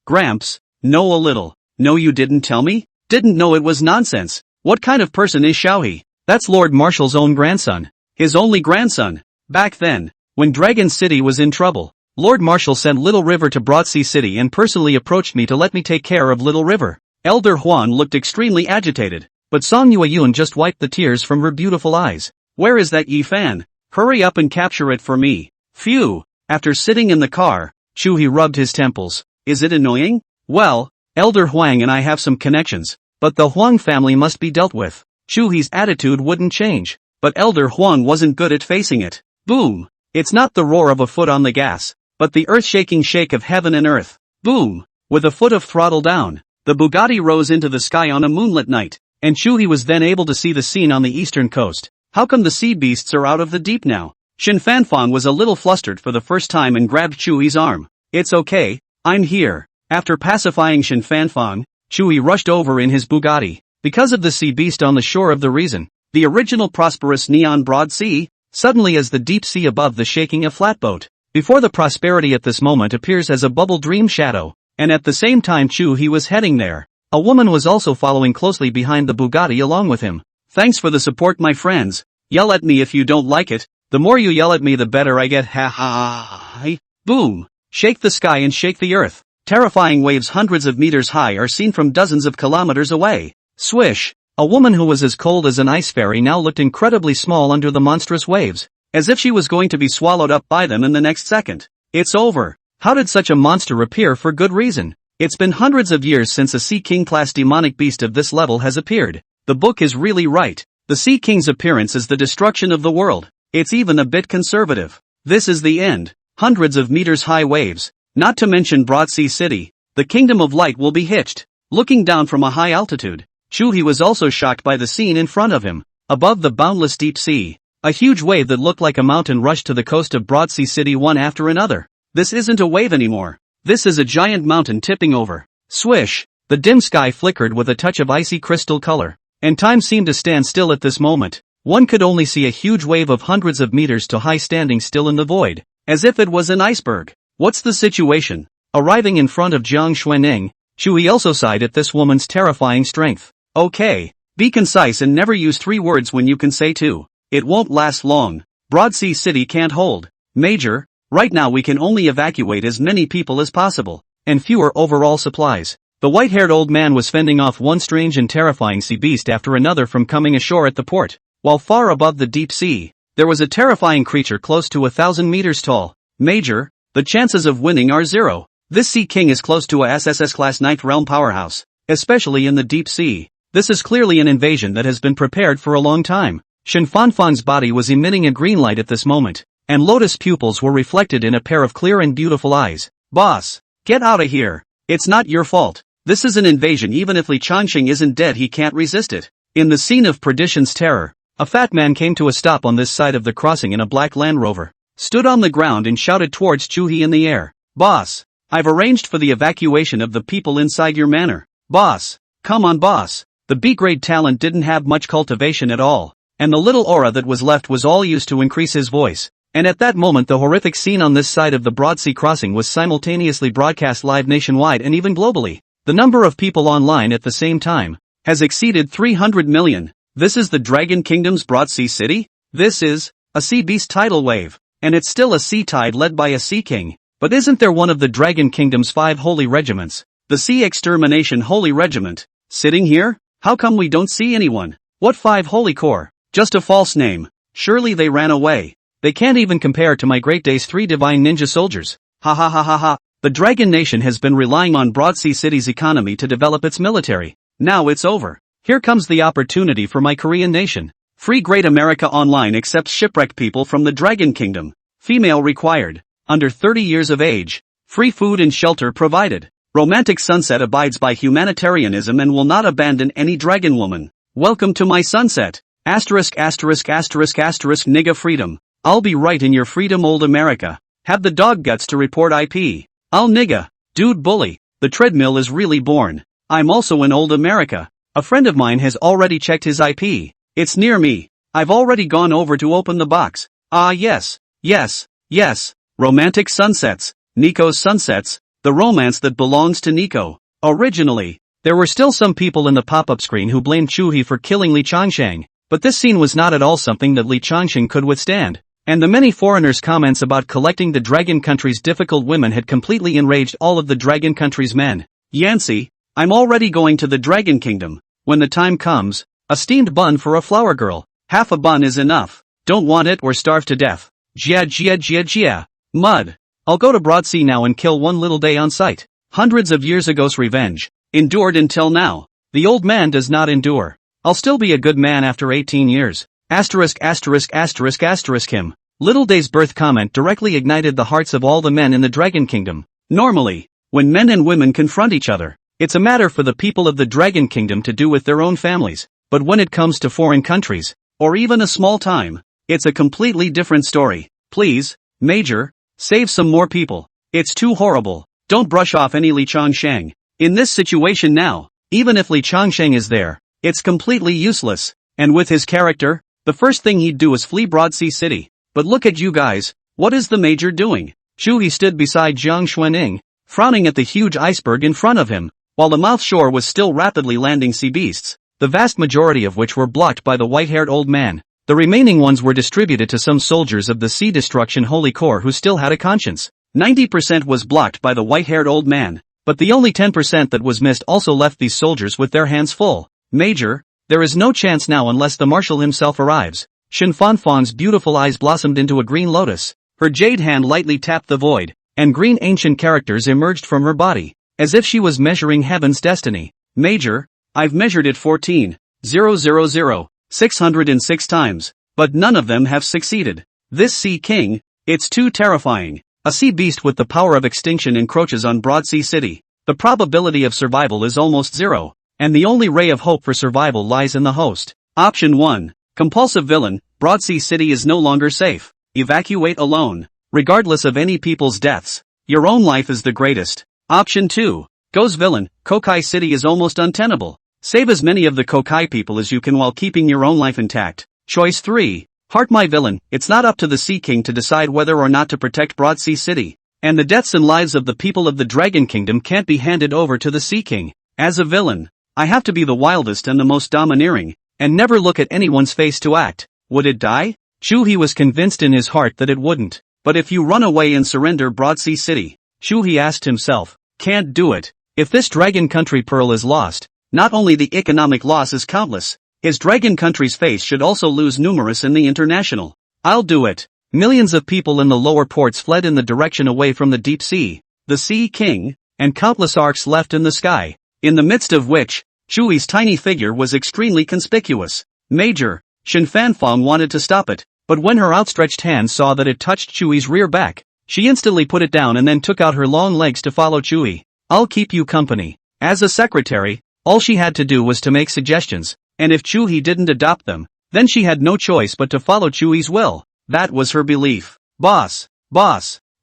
Gramps, know a little. No, you didn't tell me? Didn't know it was nonsense. What kind of person is Xiaohe? That's Lord Marshall's own grandson. His only grandson. Back then, when Dragon City was in trouble, Lord Marshall sent Little River to Broadsea City and personally approached me to let me take care of Little River. Elder Huan looked extremely agitated, but Song Yueyun just wiped the tears from her beautiful eyes. Where is that Yifan? Hurry up and capture it for me. Phew. After sitting in the car, Chuhe rubbed his temples. Is it annoying? Well, Elder Huang and I have some connections, but the Huang family must be dealt with. Chuhe's attitude wouldn't change, but Elder Huang wasn't good at facing it. Boom! It's not the roar of a foot on the gas, but the earth-shaking shake of heaven and earth. Boom! With a foot of throttle down, the Bugatti rose into the sky on a moonlit night, and Chuhe was then able to see the scene on the eastern coast. How come the sea beasts are out of the deep now? Shin Fanfang was a little flustered for the first time and grabbed Chuhe's arm. It's okay, I'm here. After pacifying Shin Fanfang, Chuhe rushed over in his Bugatti. Because of the sea beast on the shore of the reason, the original prosperous neon broad sea, suddenly as the deep sea above the shaking a flatboat. Before the prosperity at this moment appears as a bubble dream shadow, and at the same time Chuhe was heading there. A woman was also following closely behind the Bugatti along with him. Thanks for the support, my friends. Yell at me if you don't like it. The more you yell at me the better I get. Ha ha. Boom. Shake the sky and shake the earth. Terrifying waves hundreds of meters high are seen from dozens of kilometers away. Swish! A woman who was as cold as an ice fairy now looked incredibly small under the monstrous waves, as if she was going to be swallowed up by them in the next second. It's over. How did such a monster appear? For good reason. It's been hundreds of years since a Sea King-class demonic beast of this level has appeared. The book is really right. The Sea King's appearance is the destruction of the world. It's even a bit conservative. This is the end. Hundreds of meters high waves. Not to mention Broadsea City. The Kingdom of Light will be hitched. Looking down from a high altitude, Chuhe was also shocked by the scene in front of him. Above the boundless deep sea, a huge wave that looked like a mountain rushed to the coast of Broadsea City one after another. This isn't a wave anymore. This is a giant mountain tipping over. Swish! The dim sky flickered with a touch of icy crystal color, and time seemed to stand still at this moment. One could only see a huge wave of hundreds of meters to high standing still in the void, as if it was an iceberg. What's the situation? Arriving in front of Jiang Xuanning, Chuhe also sighed at this woman's terrifying strength. Okay, be concise and never use 3 words when you can say 2. It won't last long. Broadsea City can't hold. Major, right now we can only evacuate as many people as possible, and fewer overall supplies. The white-haired old man was fending off one strange and terrifying sea beast after another from coming ashore at the port, while far above the deep sea, there was a terrifying creature close to 1,000 meters tall. Major, the chances of winning are 0. This Sea King is close to a SSS-class Ninth Realm powerhouse, especially in the deep sea. This is clearly an invasion that has been prepared for a long time. Shin Fanfang's body was emitting a green light at this moment, and lotus pupils were reflected in a pair of clear and beautiful eyes. Boss, get out of here. It's not your fault. This is an invasion. Even if Li Changxing isn't dead, he can't resist it. In the scene of Perdition's terror, a fat man came to a stop on this side of the crossing in a black Land Rover, stood on the ground and shouted towards Chuhe in the air. Boss, I've arranged for the evacuation of the people inside your manor. Boss. Come on boss. The B-grade talent didn't have much cultivation at all, and the little aura that was left was all used to increase his voice. And at that moment the horrific scene on this side of the Broad Sea crossing was simultaneously broadcast live nationwide and even globally. The number of people online at the same time has exceeded 300 million. This is the Dragon Kingdom's Broad Sea City? This is a sea beast tidal wave, and it's still a sea tide led by a sea king. But isn't there one of the Dragon Kingdom's 5 holy regiments, the Sea Extermination Holy Regiment, sitting here? How come we don't see anyone? What 5 holy corps? Just a false name. Surely they ran away. They can't even compare to my Great Day's 3 divine ninja soldiers. Ha ha ha ha ha. The Dragon Nation has been relying on Broad Sea City's economy to develop its military. Now it's over. Here comes the opportunity for my Korean nation. Free Great America Online accepts shipwrecked people from the Dragon Kingdom. Female required. Under 30 years of age. Free food and shelter provided. Romantic Sunset abides by humanitarianism and will not abandon any dragon woman. Welcome to my sunset. Asterisk asterisk asterisk asterisk nigga freedom. I'll be right in your freedom old America. Have the dog guts to report IP. I'll nigga. Dude bully. The treadmill is really born. I'm also in old America. A friend of mine has already checked his IP. It's near me. I've already gone over to open the box. Ah yes. Yes. Yes. Romantic Sunsets. Nico's Sunsets. The romance that belongs to Nico. Originally, there were still some people in the pop-up screen who blamed Chuhe for killing Li Changsheng, but this scene was not at all something that Li Changsheng could withstand. And the many foreigners' comments about collecting the Dragon Country's difficult women had completely enraged all of the Dragon Country's men. Yancy, I'm already going to the Dragon Kingdom. When the time comes, a steamed bun for a flower girl. Half a bun is enough. Don't want it or starve to death. Jia jia jia jia. Mud. I'll go to Broad Sea now and kill one little day on sight. Hundreds of years ago's revenge. Endured until now. The old man does not endure. I'll still be a good man after 18 years. Asterisk asterisk asterisk asterisk him. Little Day's birth comment directly ignited the hearts of all the men in the Dragon Kingdom. Normally, when men and women confront each other, it's a matter for the people of the Dragon Kingdom to do with their own families. But when it comes to foreign countries, or even a small time, it's a completely different story. Please, Major, save some more people. It's too horrible. Don't brush off any Li Changsheng. In this situation now, even if Li Changsheng is there, it's completely useless. And with his character, the first thing he'd do is flee Broad Sea City. But look at you guys, what is the Major doing? Chuhe stood beside Jiang Xuaning, frowning at the huge iceberg in front of him, while the mouth shore was still rapidly landing sea beasts, the vast majority of which were blocked by the white-haired old man. The remaining ones were distributed to some soldiers of the Sea Destruction Holy Corps who still had a conscience. 90% was blocked by the white-haired old man, but the only 10% that was missed also left these soldiers with their hands full. Major, there is no chance now unless the marshal himself arrives. Shen Fanfang's beautiful eyes blossomed into a green lotus. Her jade hand lightly tapped the void, and green ancient characters emerged from her body, as if she was measuring heaven's destiny. Major, I've measured it 14,000,606 times, but none of them have succeeded. This Sea King, it's too terrifying. A sea beast with the power of extinction encroaches on Broad Sea City. The probability of survival is almost zero, and the only ray of hope for survival lies in the host. Option 1. Compulsive villain, Broad Sea City is no longer safe. Evacuate alone. Regardless of any people's deaths. Your own life is the greatest. Option 2. Goes villain, Kokai City is almost untenable. Save as many of the Kokai people as you can while keeping your own life intact. Choice 3. Heart my villain, it's not up to the Sea King to decide whether or not to protect Broad Sea City. And the deaths and lives of the people of the Dragon Kingdom can't be handed over to the Sea King. As a villain, I have to be the wildest and the most domineering, and never look at anyone's face to act. Would it die? Chuhe was convinced in his heart that it wouldn't. But if you run away and surrender Broad Sea City, Chuhe asked himself, can't do it. If this Dragon Country pearl is lost, not only the economic loss is countless, his Dragon Country's face should also lose numerous in the international. I'll do it. Millions of people in the lower ports fled in the direction away from the deep sea, the Sea King, and countless arcs left in the sky, in the midst of which, Chuhe's tiny figure was extremely conspicuous. Major, Shen Fanfang wanted to stop it, but when her outstretched hand saw that it touched Chuhe's rear back, she instantly put it down and then took out her long legs to follow Chuhe. I'll keep you company. As a secretary, all she had to do was to make suggestions, and if Chuhe didn't adopt them, then she had no choice but to follow Chuhe's will. That was her belief. Boss,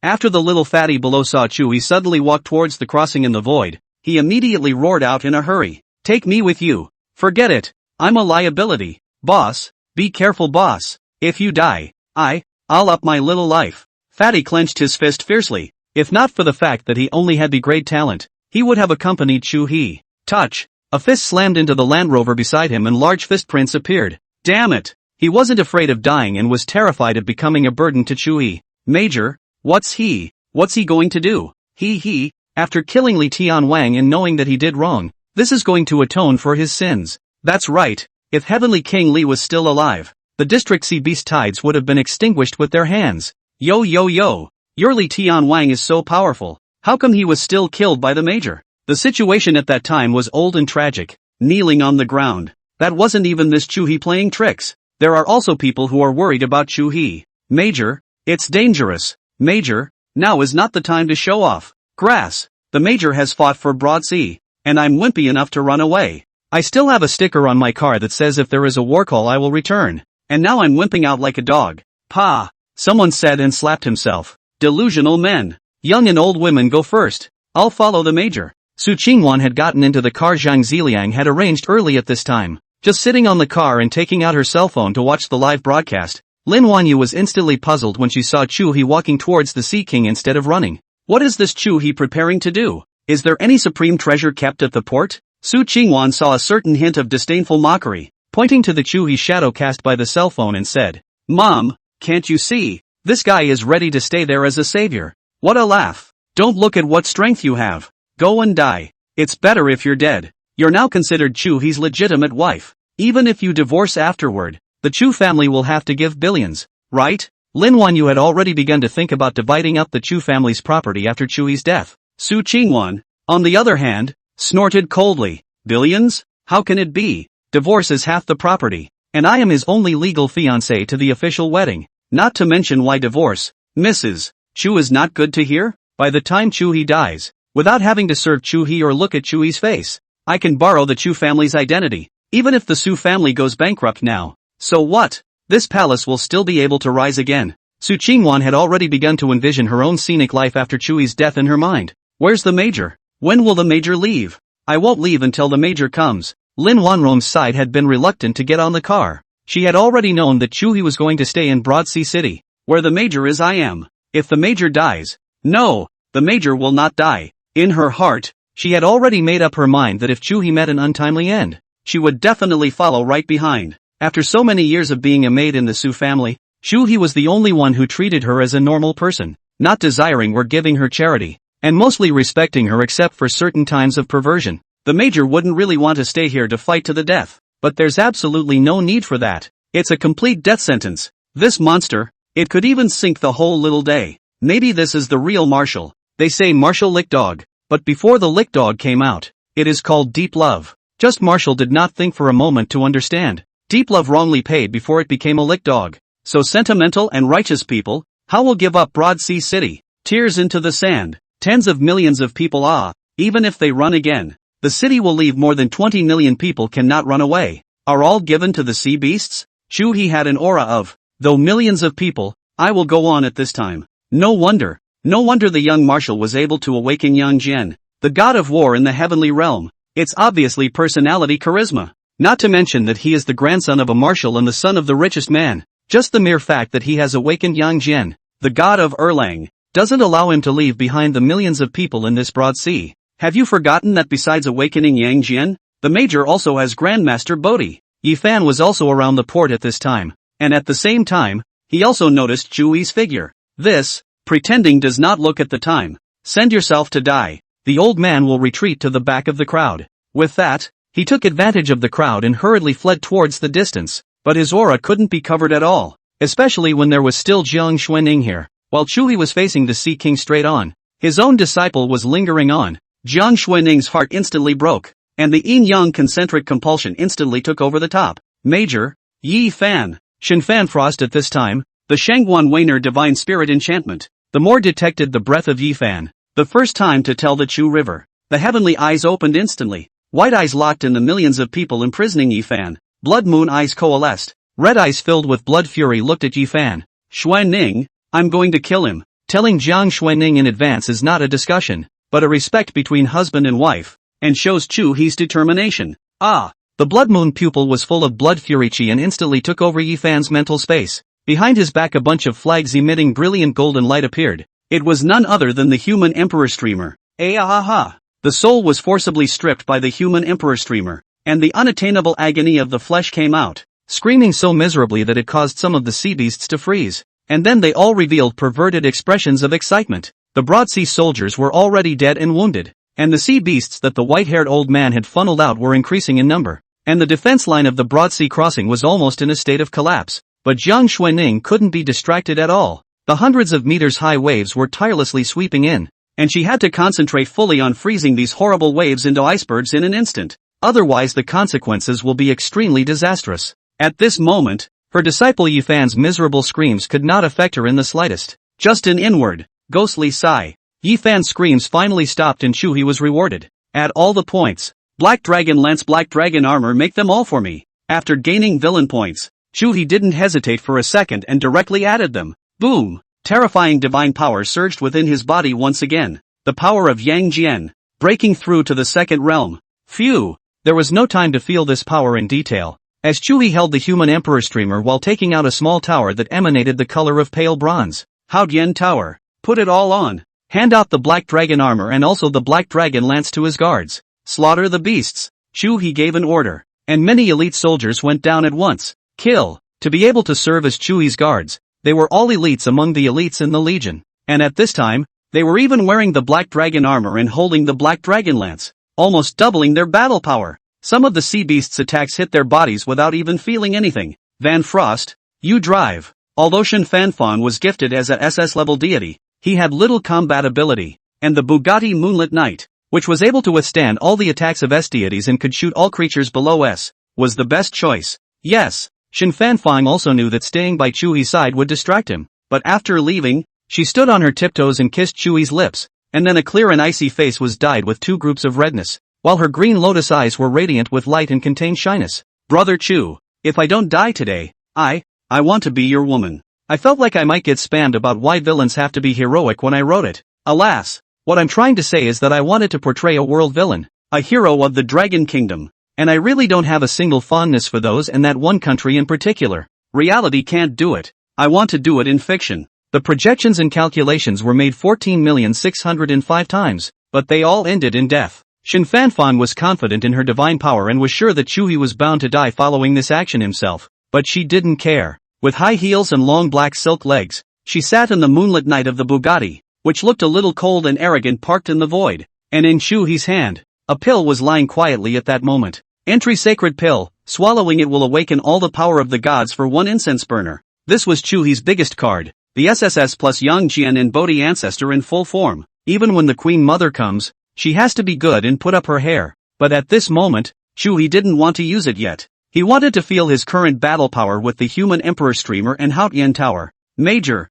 After the little fatty below saw Chuhe suddenly walk towards the crossing in the void, he immediately roared out in a hurry. Take me with you. Forget it. I'm a liability. Boss, be careful boss. If you die, I'll up my little life. Fatty clenched his fist fiercely. If not for the fact that he only had the great talent, he would have accompanied Chuhe. Touch. A fist slammed into the Land Rover beside him and large fist prints appeared. Damn it. He wasn't afraid of dying and was terrified of becoming a burden to Chuhe. Major, what's he going to do? After killing Li Tianwang and knowing that he did wrong, this is going to atone for his sins. That's right. If Heavenly King Li was still alive, the District Sea Beast tides would have been extinguished with their hands. Yo. Your Li Tianwang is so powerful. How come he was still killed by the Major? The situation at that time was old and tragic. Kneeling on the ground. That wasn't even this Chuhe playing tricks. There are also people who are worried about Chuhe. Major, it's dangerous. Major, now is not the time to show off. Grass. The Major has fought for Broad Sea, and I'm wimpy enough to run away. I still have a sticker on my car that says if there is a war call I will return. And now I'm wimping out like a dog. Pa! Someone said and slapped himself. Delusional men. Young and old women go first. I'll follow the Major. Su Qingwan had gotten into the car Zhang Ziliang had arranged early at this time. Just sitting on the car and taking out her cell phone to watch the live broadcast, Lin Wanyu was instantly puzzled when she saw Chuhe walking towards the Sea King instead of running. What is this Chuhe preparing to do? Is there any supreme treasure kept at the port? Su Qingwan saw a certain hint of disdainful mockery, pointing to the Chuhe shadow cast by the cell phone and said, Mom, can't you see? This guy is ready to stay there as a savior. What a laugh. Don't look at what strength you have. Go and die. It's better if you're dead. You're now considered Chuhe's legitimate wife. Even if you divorce afterward, the Chu family will have to give billions, right? Lin Wanyu had already begun to think about dividing up the Chu family's property after Chuhe's death. Su Qingwan, on the other hand, snorted coldly. Billions? How can it be? Divorce is half the property, and I am his only legal fiancée to the official wedding. Not to mention why divorce, Mrs. Chu is not good to hear? By the time Chuhe dies, without having to serve Chuhe or look at Chuhe's face, I can borrow the Chu family's identity, even if the Su family goes bankrupt now. So what? This palace will still be able to rise again. Su Qingwan had already begun to envision her own scenic life after Chuhe's death in her mind. Where's the Major? When will the Major leave? I won't leave until the Major comes. Lin Wanrong's side had been reluctant to get on the car. She had already known that Chuhe was going to stay in Broad Sea City. Where the Major is I am. If the Major dies. No, the Major will not die. In her heart, she had already made up her mind that if Chuhe met an untimely end, she would definitely follow right behind. After so many years of being a maid in the Su family, Chuhe was the only one who treated her as a normal person, not desiring or giving her charity, and mostly respecting her except for certain times of perversion. The Major wouldn't really want to stay here to fight to the death, but there's absolutely no need for that. It's a complete death sentence. This monster, it could even sink the whole little day. Maybe this is the real Marshall. They say Marshall lick dog, but before the lick dog came out, it is called deep love. Just Marshall did not think for a moment to understand. Deep love wrongly paid before it became a lick dog. So sentimental and righteous people, how will give up Broad Sea City? Tears into the sand. Tens of millions of people even if they run again. The city will leave more than 20 million people cannot run away. Are all given to the sea beasts? Chuhe had an aura of, though millions of people, I will go on at this time. No wonder the young Marshal was able to awaken Yang Jian, the god of war in the heavenly realm. It's obviously personality charisma. Not to mention that he is the grandson of a marshal and the son of the richest man. Just the mere fact that he has awakened Yang Jian, the god of Erlang, doesn't allow him to leave behind the millions of people in this broad sea. Have you forgotten that besides awakening Yang Jian, the Major also has Grandmaster Bodhi? Yi Fan was also around the port at this time, and at the same time, he also noticed Chuhe's figure. This, pretending does not look at the time. Send yourself to die. The old man will retreat to the back of the crowd. With that, he took advantage of the crowd and hurriedly fled towards the distance, but his aura couldn't be covered at all, especially when there was still Jiang Xuanning here. While Chuhe was facing the Sea King straight on, his own disciple was lingering on. Jiang Xuanning's heart instantly broke, and the yin-yang concentric compulsion instantly took over the top. Major, Yi Fan, Shen Fan Frost at this time, the Shangguan Weiner divine spirit enchantment, the more detected the breath of Yi Fan, the first time to tell the Chu River. The heavenly eyes opened instantly, white eyes locked in the millions of people imprisoning Yi Fan, blood moon eyes coalesced, red eyes filled with blood fury looked at Yi Fan. Xuanning, I'm going to kill him. Telling Jiang Xuening in advance is not a discussion, but a respect between husband and wife, and shows Chuhe's determination. The blood moon pupil was full of blood fury chi and instantly took over Yifan's mental space. Behind his back a bunch of flags emitting brilliant golden light appeared. It was none other than the human emperor streamer. The soul was forcibly stripped by the human emperor streamer, and the unattainable agony of the flesh came out, screaming so miserably that it caused some of the sea beasts to freeze. And then they all revealed perverted expressions of excitement. The broad sea soldiers were already dead and wounded, and the sea beasts that the white-haired old man had funneled out were increasing in number, and the defense line of the broad sea crossing was almost in a state of collapse. But Jiang Xuening couldn't be distracted at all. The hundreds of meters high waves were tirelessly sweeping in, and she had to concentrate fully on freezing these horrible waves into icebergs in an instant. Otherwise the consequences will be extremely disastrous. At this moment, her disciple Yifan's miserable screams could not affect her in the slightest. Just an inward, ghostly sigh. Yifan's screams finally stopped and Chuhe was rewarded. At all the points. Black dragon lance, black dragon armor, make them all for me. After gaining villain points, Chuhe didn't hesitate for a second and directly added them. Boom! Terrifying divine power surged within his body once again. The power of Yang Jian, breaking through to the second realm. Phew! There was no time to feel this power in detail, as Chuhe held the human emperor streamer while taking out a small tower that emanated the color of pale bronze. Haodian Tower. Put it all on. Hand out the black dragon armor and also the black dragon lance to his guards. Slaughter the beasts. Chuhe gave an order, and many elite soldiers went down at once. Kill. To be able to serve as Chuhe's guards, they were all elites among the elites in the Legion, and at this time, they were even wearing the black dragon armor and holding the black dragon lance, almost doubling their battle power. Some of the sea beasts' attacks hit their bodies without even feeling anything. Van Frost, you drive. Although Shen Fanfan was gifted as a SS-level deity, he had little combat ability, and the Bugatti Moonlit Knight, which was able to withstand all the attacks of S deities and could shoot all creatures below S, was the best choice. Yes, Shen Fanfan also knew that staying by Chuhe's side would distract him, but after leaving, she stood on her tiptoes and kissed Chuhe's lips, and then a clear and icy face was dyed with two groups of redness, while her green lotus eyes were radiant with light and contained shyness. Brother Chu, if I don't die today, I want to be your woman. I felt like I might get spammed about why villains have to be heroic when I wrote it. Alas, what I'm trying to say is that I wanted to portray a world villain, a hero of the Dragon Kingdom, and I really don't have a single fondness for those and that one country in particular. Reality can't do it. I want to do it in fiction. The projections and calculations were made 14,605 times, but they all ended in death. Shen Fanfan was confident in her divine power and was sure that Chuhe was bound to die following this action himself, but she didn't care. With high heels and long black silk legs, she sat in the moonlit night of the Bugatti, which looked a little cold and arrogant, parked in the void, and in Chuhe's hand, a pill was lying quietly at that moment. Entry sacred pill, swallowing it will awaken all the power of the gods for one incense burner. This was Chuhe's biggest card, the SSS plus Yang Jian and Bodhi ancestor in full form. Even when the Queen Mother comes, she has to be good and put up her hair. But at this moment, Chuhe didn't want to use it yet. He wanted to feel his current battle power with the human emperor streamer and Haodian Tower. Major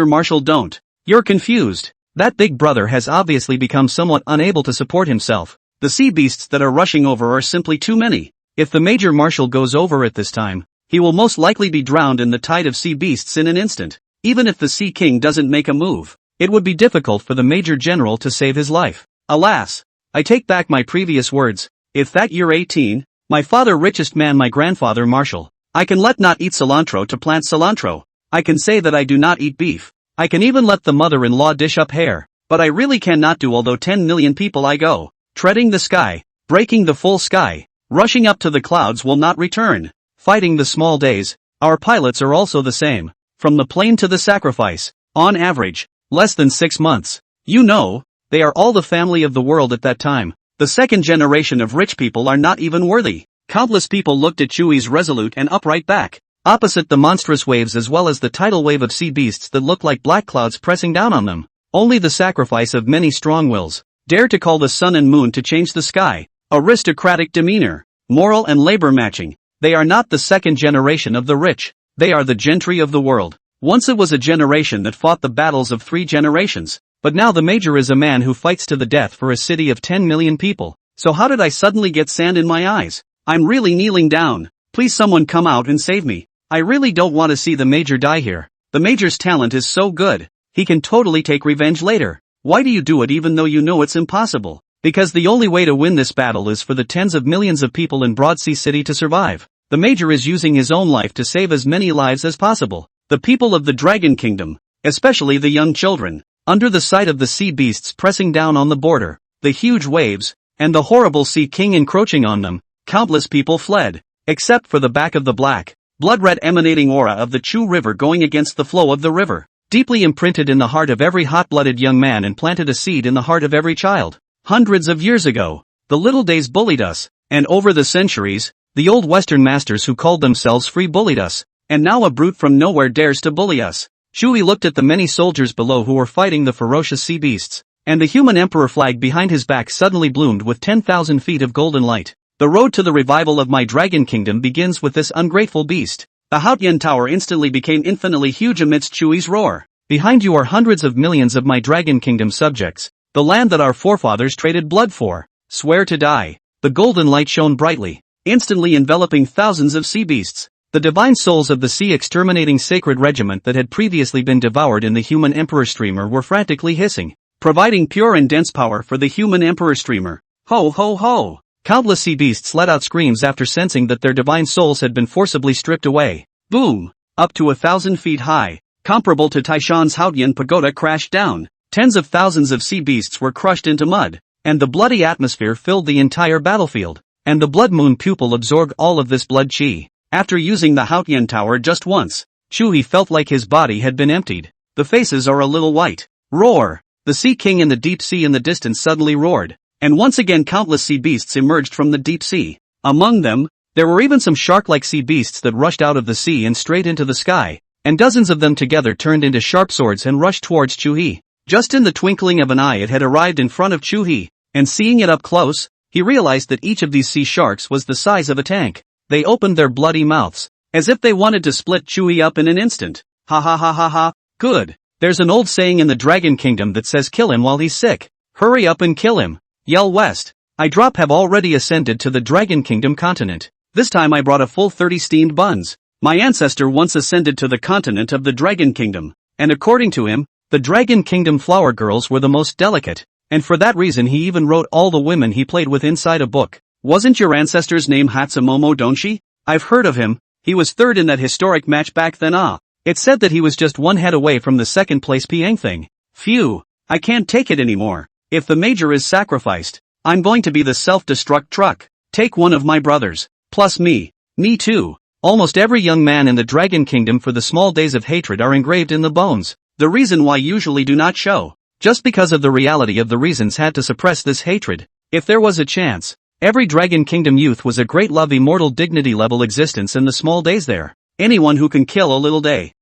Marshal, don't. You're confused. That big brother has obviously become somewhat unable to support himself. The sea beasts that are rushing over are simply too many. If the Major Marshal goes over at this time, he will most likely be drowned in the tide of sea beasts in an instant. Even if the Sea King doesn't make a move, it would be difficult for the Major General to save his life. Alas, I take back my previous words. If that year 18, my father richest man, my grandfather Marshal, I can let not eat cilantro to plant cilantro. I can say that I do not eat beef. I can even let the mother-in-law dish up hair. But I really cannot do, although 10 million people I go, treading the sky, breaking the full sky, rushing up to the clouds will not return, fighting the small days. Our pilots are also the same, from the plane to the sacrifice, on average, less than 6 months. You know, they are all the family of the world at that time. The second generation of rich people are not even worthy. Countless people looked at Chuhe's resolute and upright back, opposite the monstrous waves as well as the tidal wave of sea beasts that looked like black clouds pressing down on them. Only the sacrifice of many strong wills dare to call the sun and moon to change the sky. Aristocratic demeanor, moral and labor matching. They are not the second generation of the rich. They are the gentry of the world. Once it was a generation that fought the battles of 3 generations, but now the Major is a man who fights to the death for a city of 10 million people. So how did I suddenly get sand in my eyes? I'm really kneeling down. Please someone come out and save me. I really don't want to see the Major die here. The Major's talent is so good. he can totally take revenge later. Why do you do it even though you know it's impossible? Because the only way to win this battle is for the tens of millions of people in Broadsea City to survive. The Major is using his own life to save as many lives as possible. The people of the Dragon Kingdom, especially the young children, under the sight of the sea beasts pressing down on the border, the huge waves, and the horrible Sea King encroaching on them, countless people fled, except for the back of the black, blood-red emanating aura of the Chu River going against the flow of the river, deeply imprinted in the heart of every hot-blooded young man and planted a seed in the heart of every child. Hundreds of years ago, the little days bullied us, and over the centuries, the old Western masters who called themselves free bullied us, and now a brute from nowhere dares to bully us. Chuhe looked at the many soldiers below who were fighting the ferocious sea beasts, and the human emperor flag behind his back suddenly bloomed with 10,000 feet of golden light. The road to the revival of my dragon kingdom begins with this ungrateful beast. The Haotian Tower instantly became infinitely huge amidst Chuhe's roar. Behind you are hundreds of millions of my dragon kingdom subjects, the land that our forefathers traded blood for. Swear to die. The golden light shone brightly, instantly enveloping thousands of sea beasts. The divine souls of the sea exterminating sacred regiment that had previously been devoured in the human emperor streamer were frantically hissing, providing pure and dense power for the human emperor streamer. Ho ho ho! Countless sea beasts let out screams after sensing that their divine souls had been forcibly stripped away. Boom! Up to 1,000 feet high, comparable to Taishan's Haotian pagoda crashed down. Tens of thousands of sea beasts were crushed into mud, and the bloody atmosphere filled the entire battlefield, and the blood moon pupil absorbed all of this blood chi. After using the Haotian Tower just once, Chuhe felt like his body had been emptied. The faces are a little white. Roar! The Sea King in the deep sea in the distance suddenly roared, and once again countless sea beasts emerged from the deep sea. Among them, there were even some shark-like sea beasts that rushed out of the sea and straight into the sky, and dozens of them together turned into sharp swords and rushed towards Chuhe. Just in the twinkling of an eye it had arrived in front of Chuhe, and seeing it up close, he realized that each of these sea sharks was the size of a tank. They opened their bloody mouths, as if they wanted to split Chuhe up in an instant. Ha ha ha ha ha, good. There's an old saying in the Dragon Kingdom that says kill him while he's sick. Hurry up and kill him. Yell west. I have already ascended to the Dragon Kingdom continent. This time I brought a full 30 steamed buns. My ancestor once ascended to the continent of the Dragon Kingdom, and according to him, the Dragon Kingdom flower girls were the most delicate, and for that reason he even wrote all the women he played with inside a book. Wasn't your ancestor's name Hatsumomo Donshi? I've heard of him. He was third in that historic match back then. It said that he was just one head away from the second place Piang thing. Phew, I can't take it anymore. If the Major is sacrificed, I'm going to be the self-destruct truck. Take one of my brothers, plus me. Me too. Almost every young man in the Dragon Kingdom for the small days of hatred are engraved in the bones. The reason why usually do not show. Just because of the reality of the reasons had to suppress this hatred. If there was a chance, every Dragon Kingdom youth was a great love immortal dignity level existence in the small days there. Anyone who can kill a little day,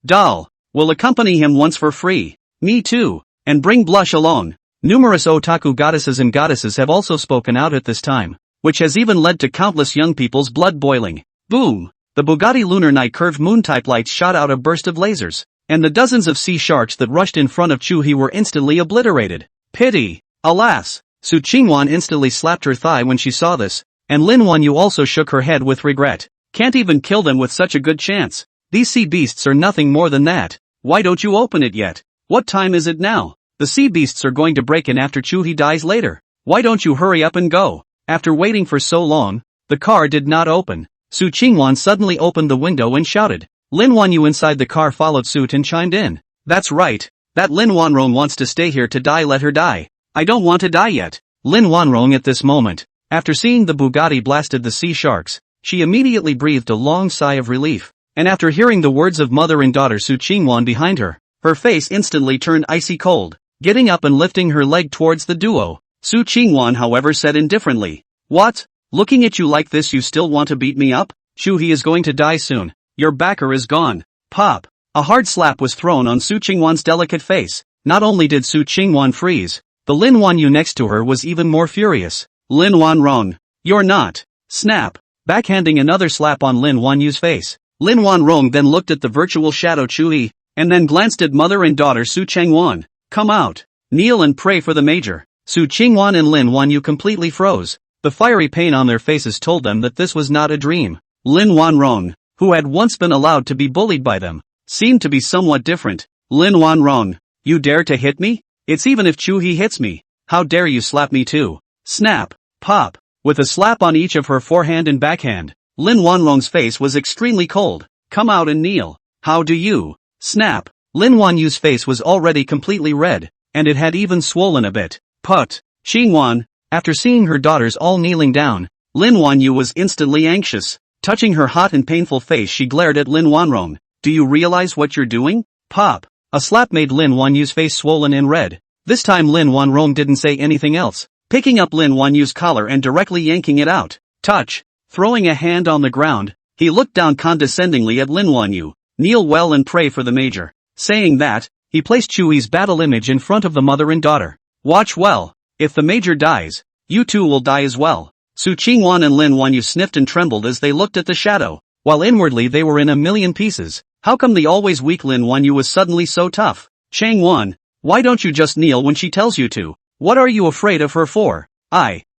doll, will accompany him once for free. Me too. And bring blush along. Numerous otaku goddesses and goddesses have also spoken out at this time, which has even led to countless young people's blood boiling. Boom! The Bugatti Lunar Night curved moon-type lights shot out a burst of lasers, and the dozens of sea sharks that rushed in front of Chuhe were instantly obliterated. Pity! Alas! Su Qingwan instantly slapped her thigh when she saw this, and Lin Wanyu also shook her head with regret. Can't even kill them with such a good chance. These sea beasts are nothing more than that. Why don't you open it yet? What time is it now? The sea beasts are going to break in after Chuhe dies later. Why don't you hurry up and go? After waiting for so long, the car did not open. Su Qingwan suddenly opened the window and shouted. Lin Wanyu inside the car followed suit and chimed in. That's right. That Lin Wanrong wants to stay here to die, let her die. I don't want to die yet. Lin Wanrong at this moment, after seeing the Bugatti blasted the sea sharks, she immediately breathed a long sigh of relief. And after hearing the words of mother and daughter Su Qingwan behind her, her face instantly turned icy cold. Getting up and lifting her leg towards the duo, Su Qingwan however said indifferently. What? Looking at you like this you still want to beat me up? Chuhe is going to die soon. Your backer is gone. Pop. A hard slap was thrown on Su Qingwan's delicate face. Not only did Su Qingwan freeze, the Lin Wanyu next to her was even more furious. Lin Wanrong. You're not. Snap. Backhanding another slap on Lin Wanyu's face. Lin Wanrong then looked at the virtual shadow Chuhe, and then glanced at mother and daughter Su Qingwan. Come out. Kneel and pray for the Major. Su Qingwan and Lin Wanyu completely froze. The fiery pain on their faces told them that this was not a dream. Lin Wanrong, who had once been allowed to be bullied by them, seemed to be somewhat different. Lin Wanrong. You dare to hit me? It's even if Chuhe hits me. How dare you slap me too? Snap. Pop. With a slap on each of her forehand and backhand, Lin Wanrong's face was extremely cold. Come out and kneel. How do you? Snap. Lin Wanyu's face was already completely red, and it had even swollen a bit. Put. Qingwan. After seeing her daughters all kneeling down, Lin Wanyu was instantly anxious. Touching her hot and painful face, she glared at Lin Wanrong. Do you realize what you're doing? Pop. A slap made Lin Wanyu's face swollen and red. This time Lin Wanrong didn't say anything else, picking up Lin Wanyu's collar and directly yanking it out. Touch. Throwing a hand on the ground, he looked down condescendingly at Lin Wanyu. Kneel well and pray for the major. Saying that, he placed Chuhe's battle image in front of the mother and daughter. Watch well. If the major dies, you two will die as well. Su Qingwan and Lin Wanyu sniffed and trembled as they looked at the shadow, while inwardly they were in a million pieces. How come the always weak Lin Wanyu was suddenly so tough? Changwan, why don't you just kneel when she tells you to? What are you afraid of her for?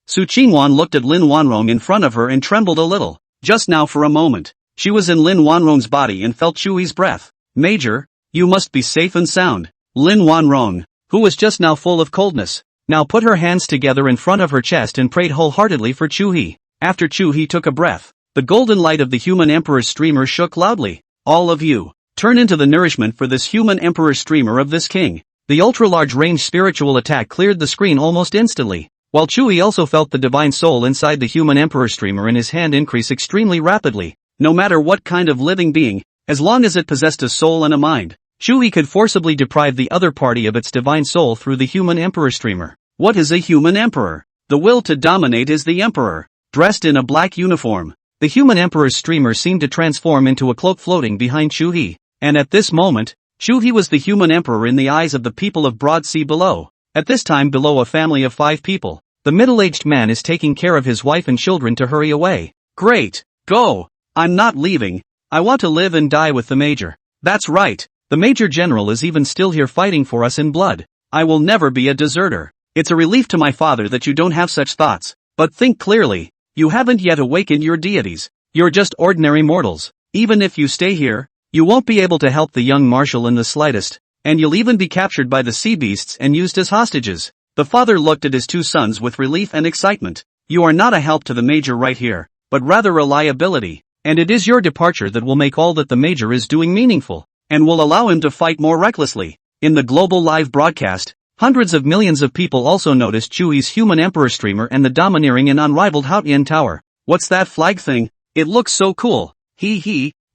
Su Qingwan looked at Lin Wanrong in front of her and trembled a little. Just now for a moment, she was in Lin Wanrong's body and felt Chuhe's breath. Major, you must be safe and sound. Lin Wanrong, who was just now full of coldness, now put her hands together in front of her chest and prayed wholeheartedly for Chuhe. After Chuhe took a breath, the golden light of the human emperor's streamer shook loudly. All of you, turn into the nourishment for this human emperor streamer of this king. The ultra-large range spiritual attack cleared the screen almost instantly, while Chuhe also felt the divine soul inside the human emperor streamer in his hand increase extremely rapidly. No matter what kind of living being, as long as it possessed a soul and a mind, Chuhe could forcibly deprive the other party of its divine soul through the human emperor streamer. What is a human emperor? The will to dominate is the emperor. Dressed in a black uniform, the human emperor's streamer seemed to transform into a cloak floating behind Chuhe, and at this moment, Chuhe was the human emperor in the eyes of the people of Broad Sea below. At this time below a family of 5 people, the middle-aged man is taking care of his wife and children to hurry away. Great, go! I'm not leaving, I want to live and die with the major. That's right, the major general is even still here fighting for us in blood. I will never be a deserter. It's a relief to my father that you don't have such thoughts, but think clearly. You haven't yet awakened your deities. You're just ordinary mortals. Even if you stay here, you won't be able to help the young marshal in the slightest, and you'll even be captured by the sea beasts and used as hostages. The father looked at his 2 sons with relief and excitement. You are not a help to the major right here, but rather a liability, and it is your departure that will make all that the major is doing meaningful, and will allow him to fight more recklessly. In the global live broadcast, hundreds of millions of people also noticed Chuhe's human emperor streamer and the domineering and unrivaled Haotian tower. What's that flag thing? It looks so cool.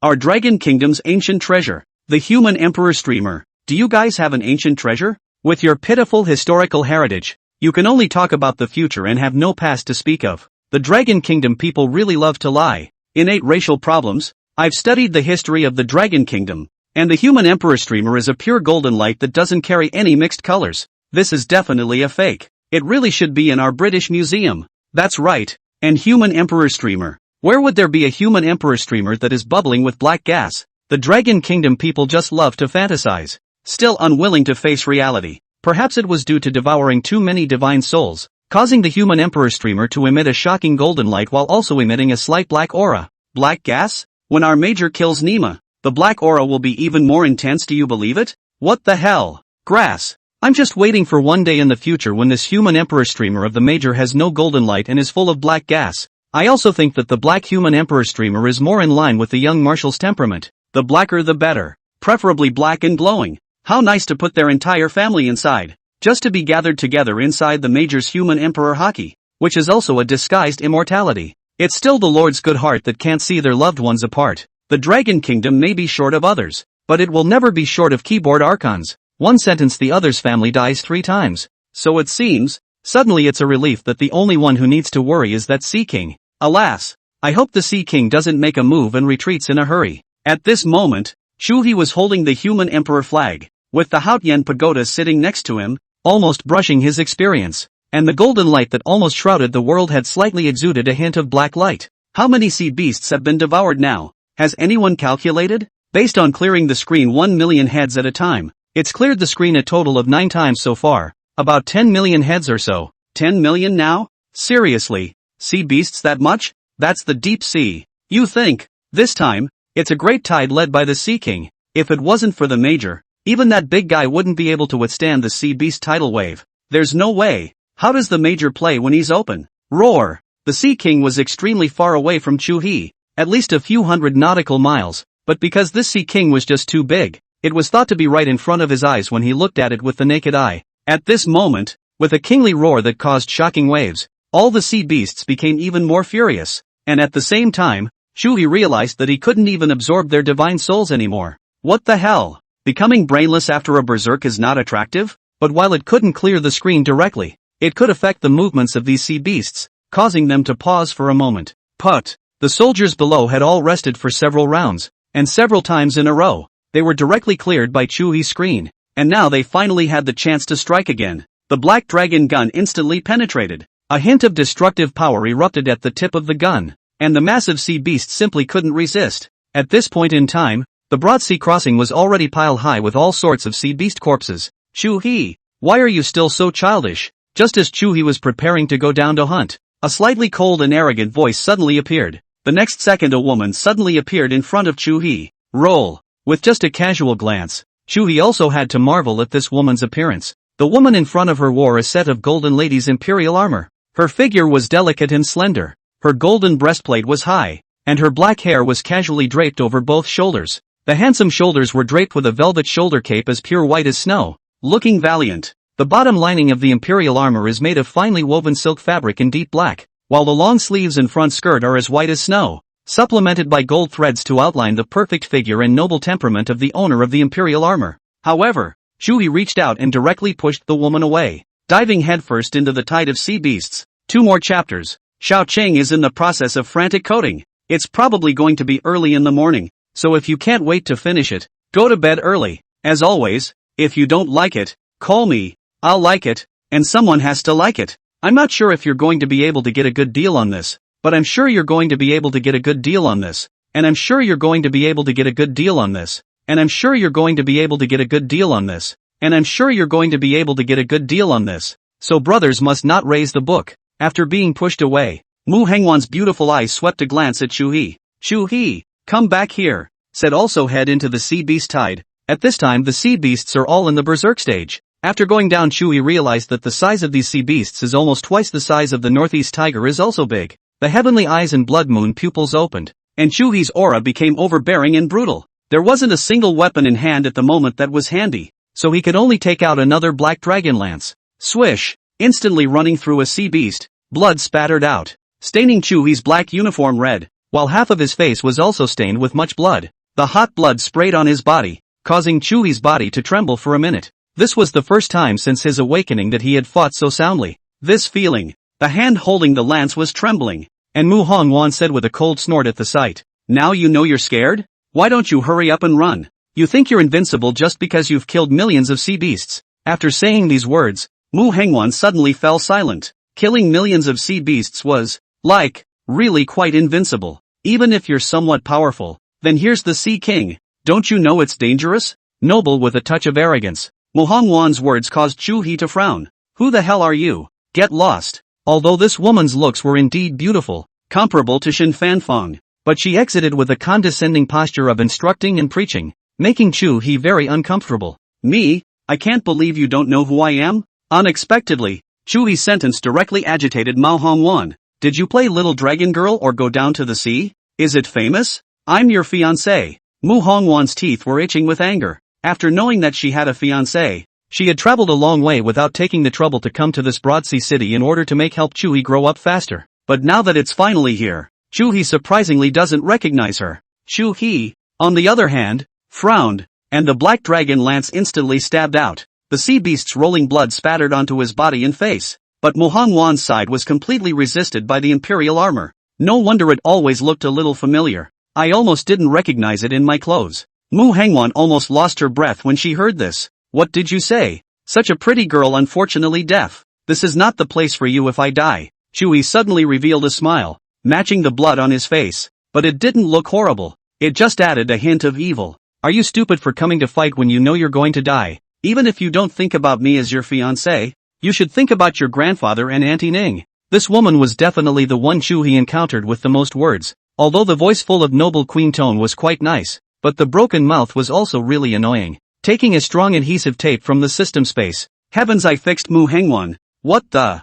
Our Dragon Kingdom's ancient treasure. The human emperor streamer. Do you guys have an ancient treasure? With your pitiful historical heritage, you can only talk about the future and have no past to speak of. The Dragon Kingdom people really love to lie. Innate racial problems? I've studied the history of the Dragon Kingdom, and the human emperor streamer is a pure golden light that doesn't carry any mixed colors. This is definitely a fake. It really should be in our British Museum. That's right. And human emperor streamer. Where would there be a human emperor streamer that is bubbling with black gas? The Dragon Kingdom people just love to fantasize. Still unwilling to face reality. Perhaps it was due to devouring too many divine souls, causing the human emperor streamer to emit a shocking golden light while also emitting a slight black aura. Black gas? When our major kills Nima, the black aura will be even more intense. Do you believe it? What the hell? Grass. I'm just waiting for one day in the future when this human emperor streamer of the major has no golden light and is full of black gas. I also think that the black human emperor streamer is more in line with the young marshal's temperament. The blacker the better. Preferably black and glowing. How nice to put their entire family inside, just to be gathered together inside the major's human emperor hockey, which is also a disguised immortality. It's still the Lord's good heart that can't see their loved ones apart. The Dragon Kingdom may be short of others, but it will never be short of keyboard archons. One sentence the other's family dies 3 times. So it seems, suddenly it's a relief that the only one who needs to worry is that Sea King. Alas, I hope the Sea King doesn't make a move and retreats in a hurry. At this moment, Chuhe was holding the human emperor flag, with the Haotian pagoda sitting next to him, almost brushing his experience, and the golden light that almost shrouded the world had slightly exuded a hint of black light. How many sea beasts have been devoured now? Has anyone calculated? Based on clearing the screen 1 million heads at a time, it's cleared the screen a total of 9 times so far, about 10 million heads or so. 10 million now? Seriously? Sea beasts that much? That's the deep sea. You think, this time, it's a great tide led by the Sea King. If it wasn't for the major, Even that big guy wouldn't be able to withstand the sea beast tidal wave. There's no way. How does the major play when he's open? Roar! The Sea King was extremely far away from Chuhe, at least a few hundred nautical miles, but because this Sea King was just too big, it was thought to be right in front of his eyes when he looked at it with the naked eye. At this moment, with a kingly roar that caused shocking waves, all the sea beasts became even more furious, and at the same time, Chuhe realized that he couldn't even absorb their divine souls anymore. What the hell? Becoming brainless after a berserk is not attractive? But while it couldn't clear the screen directly, it could affect the movements of these sea beasts, causing them to pause for a moment. But the soldiers below had all rested for several rounds, and several times in a row, they were directly cleared by Chuhe's screen, and now they finally had the chance to strike again. The black dragon gun instantly penetrated. A hint of destructive power erupted at the tip of the gun, and the massive sea beast simply couldn't resist. At this point in time, the broad sea crossing was already piled high with all sorts of sea beast corpses. Chuhe, why are you still so childish? Just as Chuhe was preparing to go down to hunt, a slightly cold and arrogant voice suddenly appeared. The next second a woman suddenly appeared in front of Chuhe. Roll. With just a casual glance, Chuhe also had to marvel at this woman's appearance. The woman in front of her wore a set of Golden Lady's imperial armor. Her figure was delicate and slender, her golden breastplate was high, and her black hair was casually draped over both shoulders. The handsome shoulders were draped with a velvet shoulder cape as pure white as snow. Looking valiant. The bottom lining of the imperial armor is made of finely woven silk fabric in deep black, while the long sleeves and front skirt are as white as snow, supplemented by gold threads to outline the perfect figure and noble temperament of the owner of the imperial armor. However, Chuhe reached out and directly pushed the woman away, diving headfirst into the tide of sea beasts. 2 more chapters. Xiao Qing is in the process of frantic coding. It's probably going to be early in the morning, so if you can't wait to finish it, go to bed early. As always, if you don't like it, call me, I'll like it, and someone has to like it. I'm not sure if you're going to be able to get a good deal on this, but I'm sure you're going to be able to get a good deal on this, and I'm sure you're going to be able to get a good deal on this, and I'm sure you're going to be able to get a good deal on this, and I'm sure you're going to be able to get a good deal on this. So brothers must not raise the book. After being pushed away, Mu Hengwan's beautiful eyes swept a glance at Chuhe. Chuhe, come back here, said also head into the sea beast tide. At this time the sea beasts are all in the berserk stage. After going down, Chuhe realized that the size of these sea beasts is almost twice the size of the northeast tiger is also big. The heavenly eyes and blood moon pupils opened, and Chuhe's aura became overbearing and brutal. There wasn't a single weapon in hand at the moment that was handy, so he could only take out another black dragon lance. Swish! Instantly running through a sea beast, blood spattered out, staining Chuhe's black uniform red, while half of his face was also stained with much blood. The hot blood sprayed on his body, causing Chuhe's body to tremble for a minute. This was the first time since his awakening that he had fought so soundly. This feeling, the hand holding the lance was trembling, and Mu Hengwan said with a cold snort at the sight, "Now you know you're scared? Why don't you hurry up and run? You think you're invincible just because you've killed millions of sea beasts." After saying these words, Mu Hengwan suddenly fell silent. Killing millions of sea beasts was, really quite invincible. Even if you're somewhat powerful, then here's the Sea King. Don't you know it's dangerous? Noble with a touch of arrogance. Mu Hengwan's words caused Chuhe to frown. Who the hell are you? Get lost. Although this woman's looks were indeed beautiful, comparable to Shin Fanfeng, but she exited with a condescending posture of instructing and preaching, making Chuhe very uncomfortable. Me? I can't believe you don't know who I am? Unexpectedly, Chuhe's sentence directly agitated Mu Hengwan. Did you play Little Dragon Girl or Go Down to the Sea? Is it famous? I'm your fiancée. Mu Hengwan's teeth were itching with anger. After knowing that she had a fiancé, she had traveled a long way without taking the trouble to come to this broadsea city in order to help Chuhe grow up faster. But now that it's finally here, Chuhe surprisingly doesn't recognize her. Chuhe, on the other hand, frowned, and the black dragon lance instantly stabbed out. The sea beast's rolling blood spattered onto his body and face, but Mu Hengwan's side was completely resisted by the imperial armor. No wonder it always looked a little familiar. I almost didn't recognize it in my clothes. Mu Hengwan almost lost her breath when she heard this. What did you say? Such a pretty girl, unfortunately deaf. This is not the place for you if I die. Chuhe suddenly revealed a smile, matching the blood on his face, but it didn't look horrible. It just added a hint of evil. Are you stupid for coming to fight when you know you're going to die? Even if you don't think about me as your fiancé, you should think about your grandfather and Auntie Ning. This woman was definitely the one Chuhe encountered with the most words. Although the voice full of noble queen tone was quite nice, but the broken mouth was also really annoying. taking a strong adhesive tape from the system space. Heavens, I fixed Mu Hengwan. What the?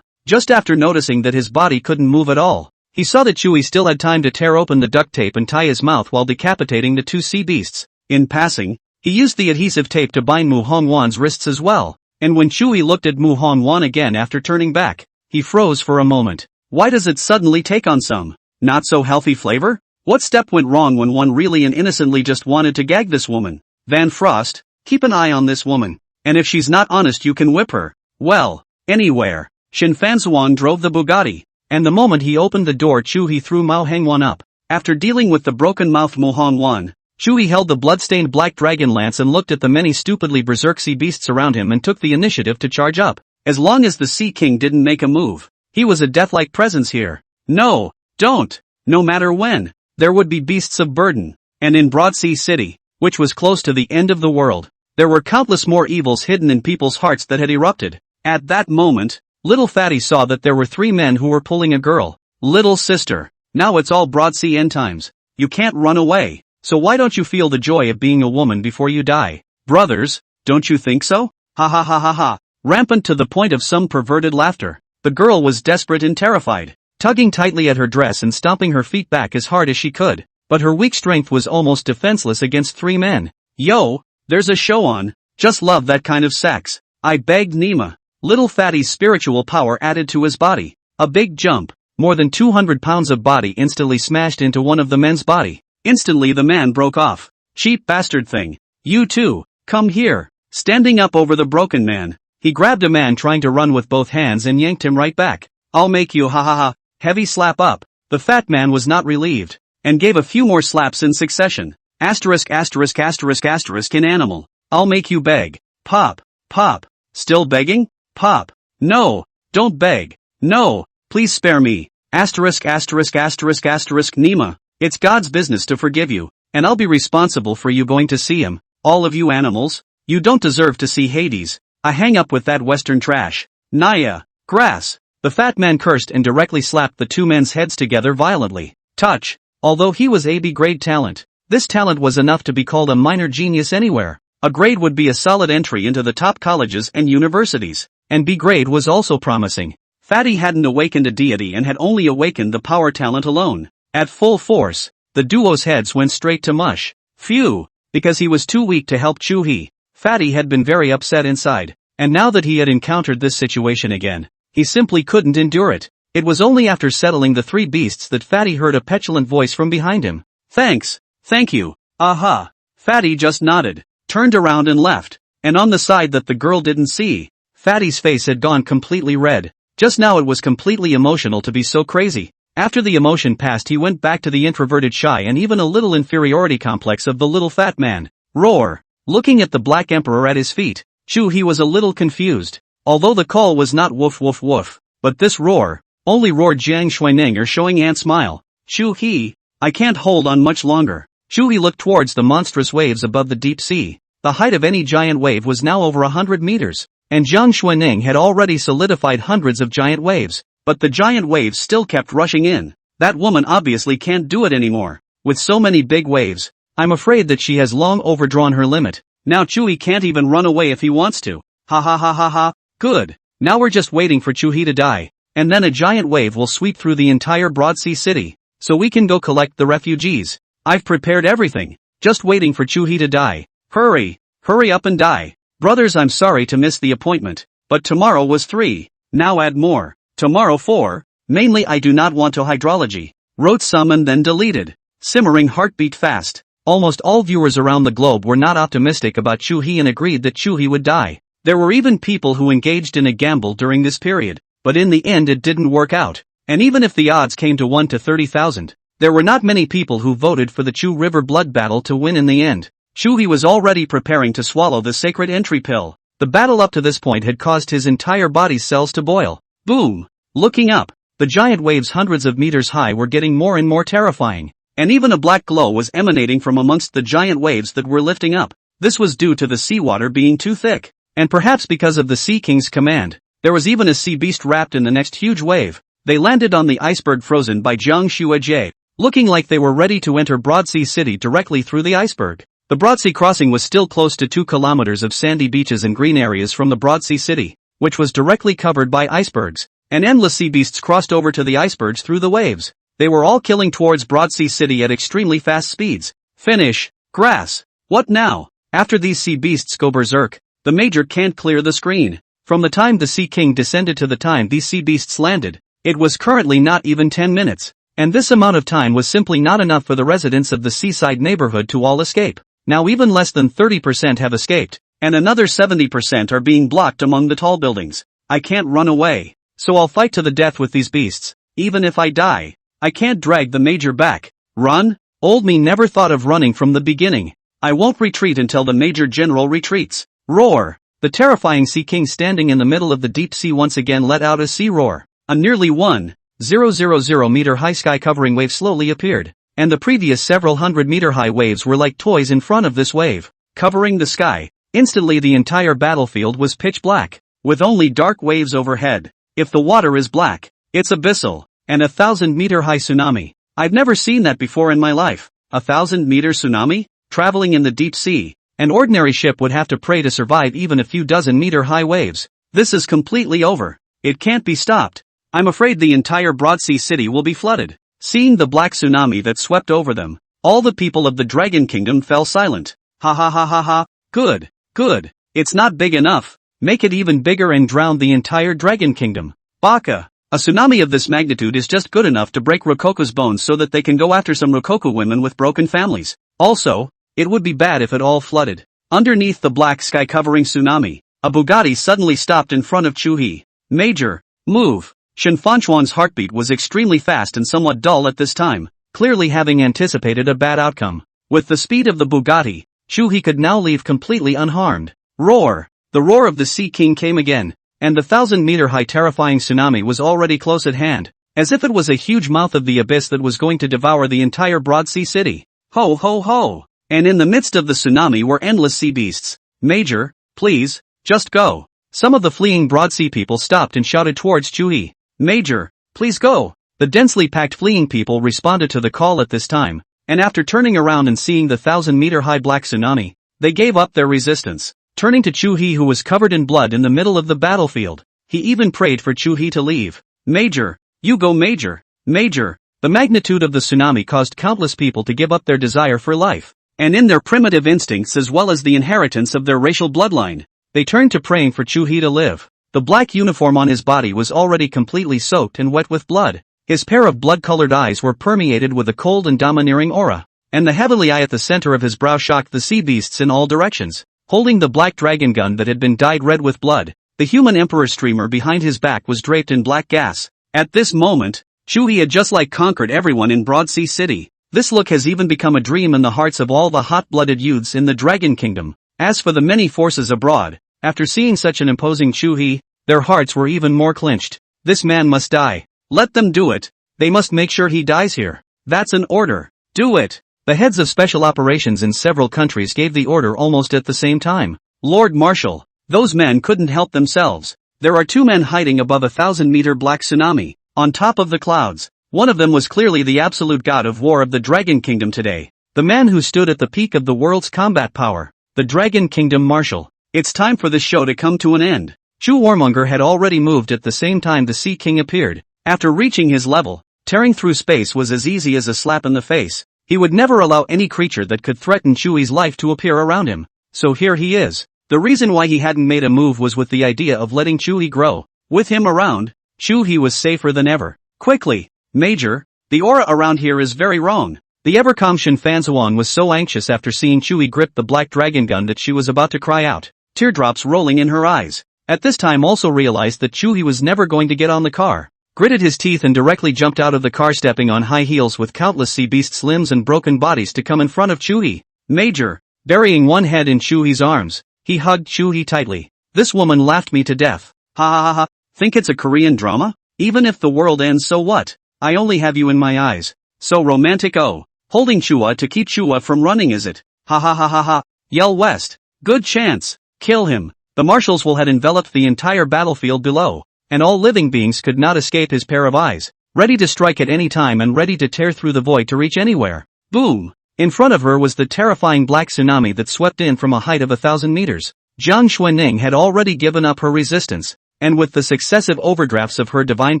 Just after noticing that his body couldn't move at all, he saw that Chuhe still had time to tear open the duct tape and tie his mouth while decapitating the two sea beasts. In passing, he used the adhesive tape to bind Mu Hengwan's wrists as well, and when Chuhe looked at Mu Hengwan again after turning back, he froze for a moment. Why does it suddenly take on some not so healthy flavor? What step went wrong when one really and innocently just wanted to gag this woman? Van Frost, keep an eye on this woman, and if she's not honest you can whip her. Well, anywhere. Shin Fanzhuang drove the Bugatti, and the moment he opened the door Chuhe threw Mu Hengwan up. After dealing with the broken-mouthed Mu Hengwan, Chuhe held the blood-stained black dragon lance and looked at the many stupidly berserk sea beasts around him and took the initiative to charge up. As long as the Sea King didn't make a move, he was a death-like presence here. No, don't. No matter when, there would be beasts of burden. And in Broadsea City, which was close to the end of the world, there were countless more evils hidden in people's hearts that had erupted. At that moment, Little Fatty saw that there were three men who were pulling a girl. Little sister, now it's all Broadsea end times. You can't run away, so why don't you feel the joy of being a woman before you die? Brothers, don't you think so? Ha ha ha ha ha. Rampant to the point of some perverted laughter. The girl was desperate and terrified, tugging tightly at her dress and stomping her feet back as hard as she could, but her weak strength was almost defenseless against three men. Yo, there's a show on, just love that kind of sex. I begged Nima. Little Fatty's spiritual power added to his body. A big jump, more than 200 pounds of body instantly smashed into one of the men's body. Instantly the man broke off. Cheap bastard thing. You too, come here. Standing up over the broken man, he grabbed a man trying to run with both hands and yanked him right back. I'll make you ha ha ha. Heavy slap up. The fat man was not relieved, and gave a few more slaps in succession. Asterisk asterisk asterisk asterisk in animal. I'll make you beg. Pop. Pop. Still begging? Pop. No. Don't beg. No. Please spare me. Asterisk asterisk asterisk asterisk Nima. It's God's business to forgive you, and I'll be responsible for you going to see him. All of you animals. You don't deserve to see Hades. I hang up with that western trash. Naya. Grass. The fat man cursed and directly slapped the two men's heads together violently. Touch. Although he was a B-grade talent, this talent was enough to be called a minor genius anywhere. A grade would be a solid entry into the top colleges and universities, and B grade was also promising. Fatty hadn't awakened a deity and had only awakened the power talent alone. At full force, the duo's heads went straight to mush. Phew, because he was too weak to help Chuhe. Fatty had been very upset inside, and now that he had encountered this situation again, he simply couldn't endure it. It was only after settling the three beasts that Fatty heard a petulant voice from behind him. Thanks, thank you, aha. Fatty just nodded, turned around and left, and on the side that the girl didn't see, Fatty's face had gone completely red. Just now it was completely emotional to be so crazy. After the emotion passed he went back to the introverted shy and even a little inferiority complex of the little fat man. Roar. Looking at the Black Emperor at his feet, Chuhe was a little confused. Although the call was not woof woof woof, but this roar, only roared Jiang Shuininger showing Ant smile. Chuhe, I can't hold on much longer. Chuhe looked towards the monstrous waves above the deep sea. The height of any giant wave was now over 100 meters, and Jiang Shuining had already solidified hundreds of giant waves, but the giant waves still kept rushing in. That woman obviously can't do it anymore. With so many big waves, I'm afraid that she has long overdrawn her limit. Now Chuhe can't even run away if he wants to. Ha ha ha ha ha. Good. Now we're just waiting for Chuhe to die, and then a giant wave will sweep through the entire Broadsea City, so we can go collect the refugees. I've prepared everything, just waiting for Chuhe to die. Hurry, hurry up and die. Brothers, I'm sorry to miss the appointment, but tomorrow was 3, now add more. Tomorrow 4, mainly I do not want to hydrology. Wrote some and then deleted. Simmering heartbeat fast. Almost all viewers around the globe were not optimistic about Chuhe and agreed that Chuhe would die. There were even people who engaged in a gamble during this period, but in the end it didn't work out, and even if the odds came to 1 to 30,000, there were not many people who voted for the Chu River blood battle to win in the end. Chuhe was already preparing to swallow the sacred entry pill. The battle up to this point had caused his entire body's cells to boil. Boom! Looking up, the giant waves hundreds of meters high were getting more and more terrifying, and even a black glow was emanating from amongst the giant waves that were lifting up. This was due to the seawater being too thick. And perhaps because of the Sea King's command, there was even a sea beast wrapped in the next huge wave. They landed on the iceberg frozen by Jiang Shuijie, looking like they were ready to enter Broadsea City directly through the iceberg. The Broadsea crossing was still close to 2 kilometers of sandy beaches and green areas from the Broadsea city, which was directly covered by icebergs, and endless sea beasts crossed over to the icebergs through the waves. They were all killing towards Broadsea city at extremely fast speeds. Finish. Grass. What now? After these sea beasts go berserk, the Major can't clear the screen. From the time the Sea King descended to the time these sea beasts landed, it was currently not even 10 minutes. And this amount of time was simply not enough for the residents of the seaside neighborhood to all escape. Now even less than 30% have escaped, and another 70% are being blocked among the tall buildings. I can't run away, so I'll fight to the death with these beasts, even if I die. I can't drag the Major back. Run? Old me never thought of running from the beginning. I won't retreat until the Major General retreats. Roar! The terrifying Sea King standing in the middle of the deep sea once again let out a sea roar. A nearly 1,000 meter high sky covering wave slowly appeared, and the previous several 100-meter high waves were like toys in front of this wave, covering the sky. Instantly the entire battlefield was pitch black, with only dark waves overhead. If the water is black, it's abyssal, and 1,000-meter high tsunami. I've never seen that before in my life. 1,000-meter tsunami? Traveling in the deep sea. An ordinary ship would have to pray to survive even a few dozen-meter high waves. This is completely over. It can't be stopped. I'm afraid the entire Broadsea city will be flooded. Seeing the black tsunami that swept over them, all the people of the Dragon Kingdom fell silent. Ha ha ha ha ha. Good. Good. It's not big enough. Make it even bigger and drown the entire Dragon Kingdom. Baka. A tsunami of this magnitude is just good enough to break Rokoko's bones so that they can go after some Rokoko women with broken families. Also, it would be bad if it all flooded. Underneath the black sky covering tsunami, a Bugatti suddenly stopped in front of Chuhe. Major, move. Su Qingwan's heartbeat was extremely fast and somewhat dull at this time, clearly having anticipated a bad outcome. With the speed of the Bugatti, Chuhe could now leave completely unharmed. Roar! The roar of the Sea King came again, and the 1,000-meter high terrifying tsunami was already close at hand, as if it was a huge mouth of the abyss that was going to devour the entire Broadsea city. Ho ho ho! And in the midst of the tsunami were endless sea beasts. Major, please, just go. Some of the fleeing Broadsea people stopped and shouted towards Chuhe. Major, please go. The densely packed fleeing people responded to the call at this time, and after turning around and seeing the 1,000-meter high black tsunami, they gave up their resistance. Turning to Chuhe, who was covered in blood in the middle of the battlefield, he even prayed for Chuhe to leave. Major, you go Major. Major, the magnitude of the tsunami caused countless people to give up their desire for life, and in their primitive instincts as well as the inheritance of their racial bloodline, they turned to praying for Chuhe to live. The black uniform on his body was already completely soaked and wet with blood. His pair of blood-colored eyes were permeated with a cold and domineering aura, and the heavenly eye at the center of his brow shocked the sea beasts in all directions. Holding the black dragon gun that had been dyed red with blood, the human emperor streamer behind his back was draped in black gas. At this moment, Chuhe had just like conquered everyone in Broadsea City. This look has even become a dream in the hearts of all the hot-blooded youths in the Dragon Kingdom. As for the many forces abroad, after seeing such an imposing Chuhe, their hearts were even more clenched. This man must die. Let them do it. They must make sure he dies here. That's an order. Do it. The heads of special operations in several countries gave the order almost at the same time. Lord Marshal, those men couldn't help themselves. There are 2 men hiding above 1,000-meter black tsunami, on top of the clouds. One of them was clearly the absolute god of war of the Dragon Kingdom today. The man who stood at the peak of the world's combat power. The Dragon Kingdom Marshal. It's time for this show to come to an end. Chu Warmonger had already moved at the same time the Sea King appeared. After reaching his level, tearing through space was as easy as a slap in the face. He would never allow any creature that could threaten Chuhe's life to appear around him. So here he is. The reason why he hadn't made a move was with the idea of letting Chuhe grow. With him around, Chuhe was safer than ever. Quickly, Major, the aura around here is very wrong. The ever-calm Su Qingwan was so anxious after seeing Chuhe grip the black dragon gun that she was about to cry out, teardrops rolling in her eyes. At this time also realized that Chuhe was never going to get on the car. Gritted his teeth and directly jumped out of the car, stepping on high heels with countless sea beasts' limbs and broken bodies to come in front of Chuhe. Major, burying one head in Chuhe's arms, he hugged Chuhe tightly. This woman laughed me to death. Ha ha ha ha, think it's a Korean drama? Even if the world ends, so what? I only have you in my eyes. So romantic. Oh, holding Chuhe to keep Chuhe from running, is it? Ha ha ha ha ha, yell West. Good chance. Kill him. The marshals had enveloped the entire battlefield below, and all living beings could not escape his pair of eyes, ready to strike at any time and ready to tear through the void to reach anywhere. Boom! In front of her was the terrifying black tsunami that swept in from a height of 1,000 meters. Jiang Xuanning had already given up her resistance, and with the successive overdrafts of her divine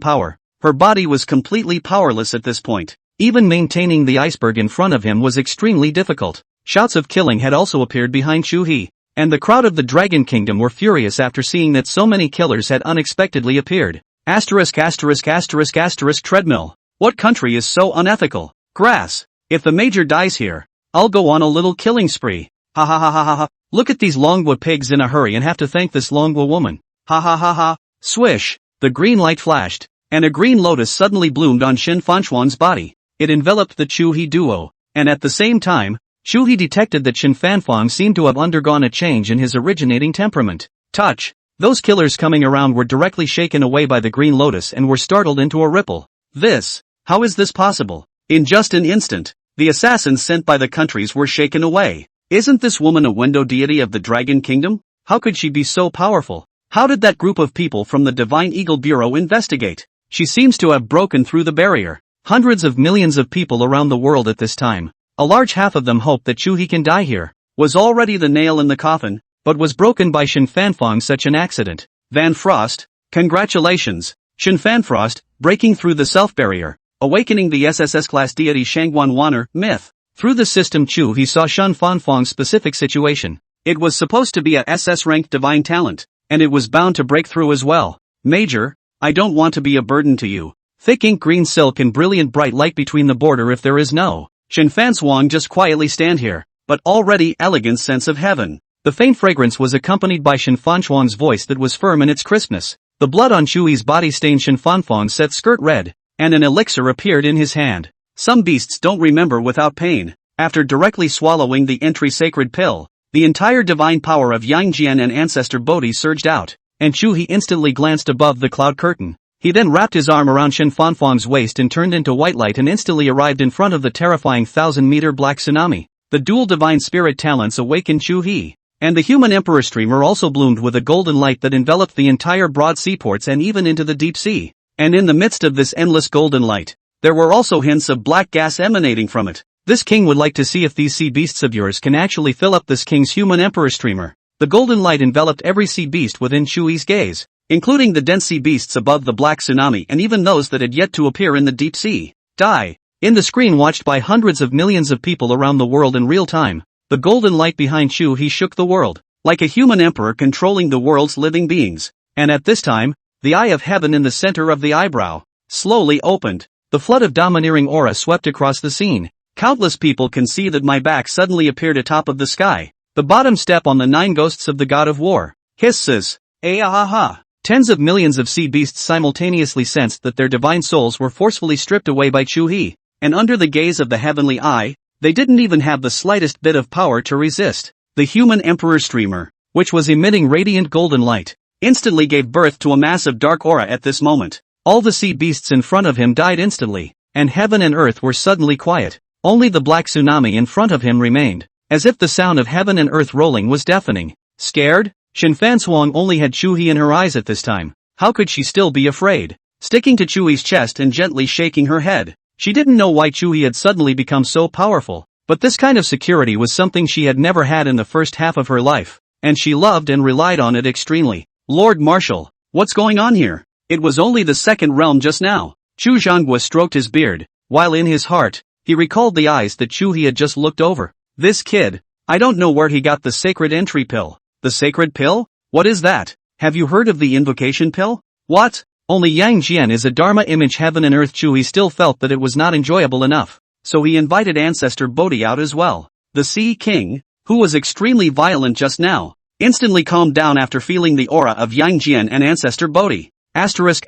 power, her body was completely powerless at this point. Even maintaining the iceberg in front of him was extremely difficult. Shouts of killing had also appeared behind Chuhe, and the crowd of the Dragon Kingdom were furious after seeing that so many killers had unexpectedly appeared. ****** treadmill. What country is so unethical? Grass. If the major dies here, I'll go on a little killing spree. Ha ha ha ha ha ha. Look at these Longwa pigs in a hurry and have to thank this Longwa woman. Ha ha ha ha. Swish. The green light flashed, and a green lotus suddenly bloomed on Shin Fanchuan's body. It enveloped the Chuhe duo, and at the same time, Chuhe detected that Shin Fanfang seemed to have undergone a change in his originating temperament. Touch. Those killers coming around were directly shaken away by the green lotus and were startled into a ripple. How is this possible? In just an instant, the assassins sent by the countries were shaken away. Isn't this woman a window deity of the Dragon Kingdom? How could she be so powerful? How did that group of people from the Divine Eagle Bureau investigate? She seems to have broken through the barrier. Hundreds of millions of people around the world at this time, a large half of them hope that Chuhe can die here, was already the nail in the coffin, but was broken by Shin Fanfang such an accident. Van Frost, congratulations, Shin Fanfrost, breaking through the self-barrier, awakening the SSS-class deity Shangguan Wanner, myth. Through the system Chuhe saw Shin Fanfang's specific situation. It was supposed to be a SS-ranked divine talent, and it was bound to break through as well. Major, I don't want to be a burden to you. Thick ink green silk and brilliant bright light between the border if there is no. Shin Fanchuan just quietly stand here, but already elegant sense of heaven. The faint fragrance was accompanied by Shin Fanchuan's voice that was firm in its crispness. The blood on Chuhe's body stained Shin Fanfang's set skirt red, and an elixir appeared in his hand. Some beasts don't remember without pain. After directly swallowing the entry sacred pill, the entire divine power of Yang Jian and Ancestor Bodhi surged out, and Chuhe instantly glanced above the cloud curtain. He then wrapped his arm around Shin Fanfang's waist and turned into white light and instantly arrived in front of the terrifying 1,000-meter black tsunami. The dual divine spirit talents awakened Chuhe, and the human emperor streamer also bloomed with a golden light that enveloped the entire broad seaports and even into the deep sea. And in the midst of this endless golden light, there were also hints of black gas emanating from it. This king would like to see if these sea beasts of yours can actually fill up this king's human emperor streamer. The golden light enveloped every sea beast within Chuhe's gaze, including the dense sea beasts above the black tsunami and even those that had yet to appear in the deep sea. Die. In the screen watched by hundreds of millions of people around the world in real time, the golden light behind Chuhe shook the world, like a human emperor controlling the world's living beings. And at this time, the eye of heaven in the center of the eyebrow slowly opened. The flood of domineering aura swept across the scene. Countless people can see that my back suddenly appeared atop of the sky. The bottom step on the 9 ghosts of the god of war. Hisses. Ah-ha-ha. Tens of millions of sea beasts simultaneously sensed that their divine souls were forcefully stripped away by Chuhe, and under the gaze of the heavenly eye, they didn't even have the slightest bit of power to resist. The human emperor streamer, which was emitting radiant golden light, instantly gave birth to a massive dark aura at this moment. All the sea beasts in front of him died instantly, and heaven and earth were suddenly quiet. Only the black tsunami in front of him remained, as if the sound of heaven and earth rolling was deafening. Scared? Shin Fanchuan only had Chuhe in her eyes at this time. How could she still be afraid? Sticking to Chuhe's chest and gently shaking her head. She didn't know why Chuhe had suddenly become so powerful, but this kind of security was something she had never had in the first half of her life, and she loved and relied on it extremely. Lord Marshal, what's going on here? It was only the second realm just now. Chu Zhanghua stroked his beard, while in his heart, he recalled the eyes that Chuhe had just looked over. This kid, I don't know where he got the sacred entry pill. The sacred pill? What is that? Have you heard of the invocation pill? What? Only Yang Jian is a Dharma image heaven and earth. Chuhe still felt that it was not enjoyable enough, so he invited Ancestor Bodhi out as well. The Sea King, who was extremely violent just now, instantly calmed down after feeling the aura of Yang Jian and Ancestor Bodhi. Asterisk.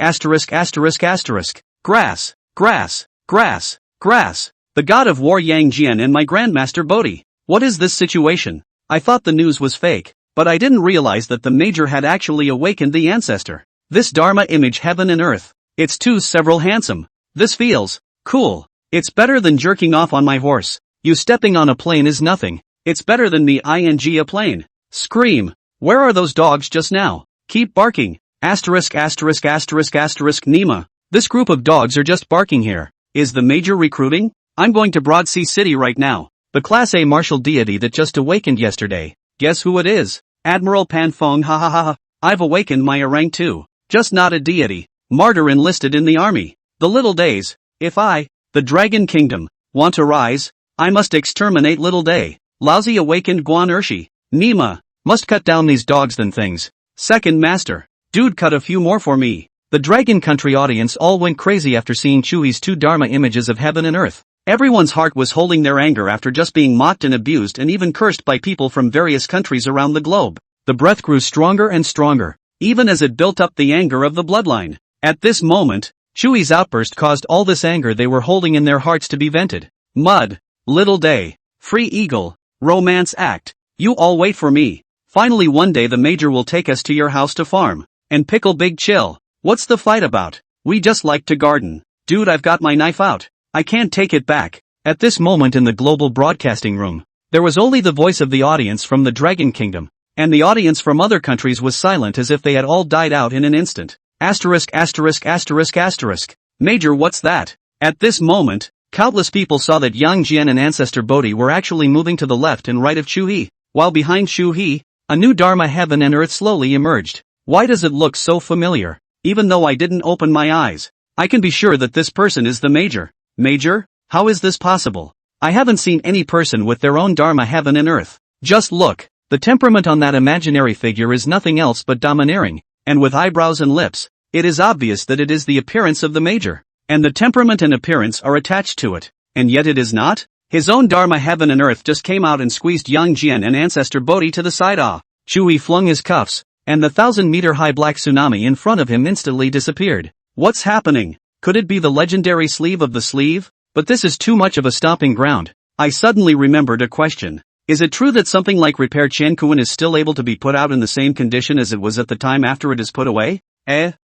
Grass, grass, grass, grass. The god of war Yang Jian and my Grandmaster Bodhi. What is this situation? I thought the news was fake, but I didn't realize that the major had actually awakened the ancestor. This Dharma image heaven and earth. It's too several handsome. This feels cool. It's better than jerking off on my horse. You stepping on a plane is nothing. It's better than me ing a plane. Scream. Where are those dogs just now? Keep barking. Asterisk. Nima. This group of dogs are just barking here. Is the major recruiting? I'm going to Broadsea City right now. The Class A martial deity that just awakened yesterday. Guess who it is? Admiral Pan Feng, ha ha ha ha. I've awakened my orang too. Just not a deity. Martyr enlisted in the army. The little days. If I, the Dragon Kingdom, want to rise, I must exterminate little day. Lousy awakened Guan Ershi. Nima. Must cut down these dogs than things. Second master. Dude, cut a few more for me. The Dragon Country audience all went crazy after seeing Chuhe's two Dharma images of heaven and earth. Everyone's heart was holding their anger after just being mocked and abused and even cursed by people from various countries around the globe. The breath grew stronger and stronger, even as it built up the anger of the bloodline. At this moment, Chuhe's outburst caused all this anger they were holding in their hearts to be vented. Mud. Little day. Free eagle. Romance act. You all wait for me. Finally one day the major will take us to your house to farm. And pickle big chill. What's the fight about? We just like to garden. Dude, I've got my knife out. I can't take it back. At this moment in the global broadcasting room, there was only the voice of the audience from the Dragon Kingdom, and the audience from other countries was silent as if they had all died out in an instant. Asterisk asterisk asterisk asterisk. Major, what's that? At this moment, countless people saw that Yang Jian and Ancestor Bodhi were actually moving to the left and right of Chuhe, while behind Chuhe, a new Dharma heaven and earth slowly emerged. Why does it look so familiar? Even though I didn't open my eyes, I can be sure that this person is the major. Major? How is this possible? I haven't seen any person with their own Dharma heaven and earth. Just look, the temperament on that imaginary figure is nothing else but domineering, and with eyebrows and lips, it is obvious that it is the appearance of the major, and the temperament and appearance are attached to it, and yet it is not? His own Dharma heaven and earth just came out and squeezed Yang Jian and Ancestor Bodhi to the side. Chuhe flung his cuffs, and the 1,000-meter-high black tsunami in front of him instantly disappeared. What's happening? Could it be the legendary sleeve of the sleeve? But this is too much of a stomping ground. I suddenly remembered a question. Is it true that something like Repair Qianquan is still able to be put out in the same condition as it was at the time after it is put away?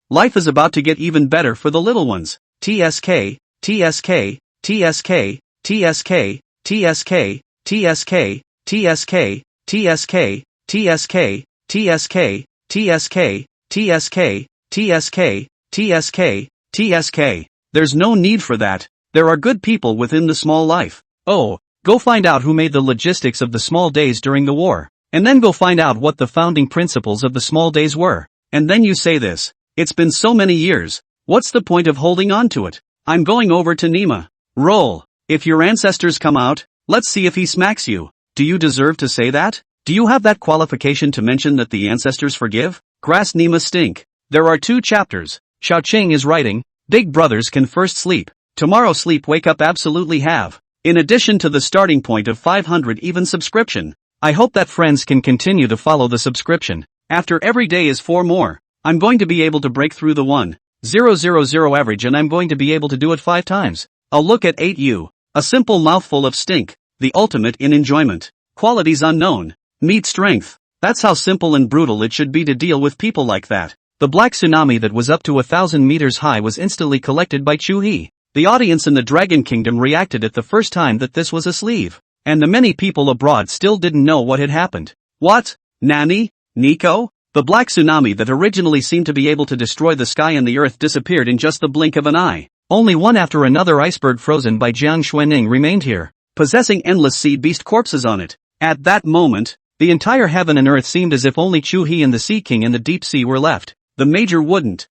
Life is about to get even better for the little ones. TSK, TSK, TSK, TSK, TSK, TSK, TSK, TSK, TSK, TSK, TSK, TSK, TSK, TSK, TSK. There's no need for that. There are good people within the small life. Oh, go find out who made the logistics of the small days during the war. And then go find out what the founding principles of the small days were. And then you say this. It's been so many years. What's the point of holding on to it? I'm going over to Nima. Roll. If your ancestors come out, let's see if he smacks you. Do you deserve to say that? Do you have that qualification to mention that the ancestors forgive? Grass Nima stink. There are 2 chapters. Xiaoqing is writing, Big brothers can first sleep. Tomorrow sleep wake up absolutely have. In addition to the starting point of 500 even subscription. I hope that friends can continue to follow the subscription. After every day is 4 more. I'm going to be able to break through the 1,000 average and I'm going to be able to do it 5 times. I'll look at 8U. A simple mouthful of stink. The ultimate in enjoyment. Qualities unknown. Meet strength. That's how simple and brutal it should be to deal with people like that. The black tsunami that was up to 1,000 meters high was instantly collected by Chuhe. The audience in the Dragon Kingdom reacted at the first time that this was a sleeve. And the many people abroad still didn't know what had happened. What? Nani? Nico? The black tsunami that originally seemed to be able to destroy the sky and the earth disappeared in just the blink of an eye. Only one after another iceberg frozen by Jiang Xuanning remained here, possessing endless sea beast corpses on it. At that moment, the entire heaven and earth seemed as if only Chuhe and the Sea King in the deep sea were left. The major wouldn't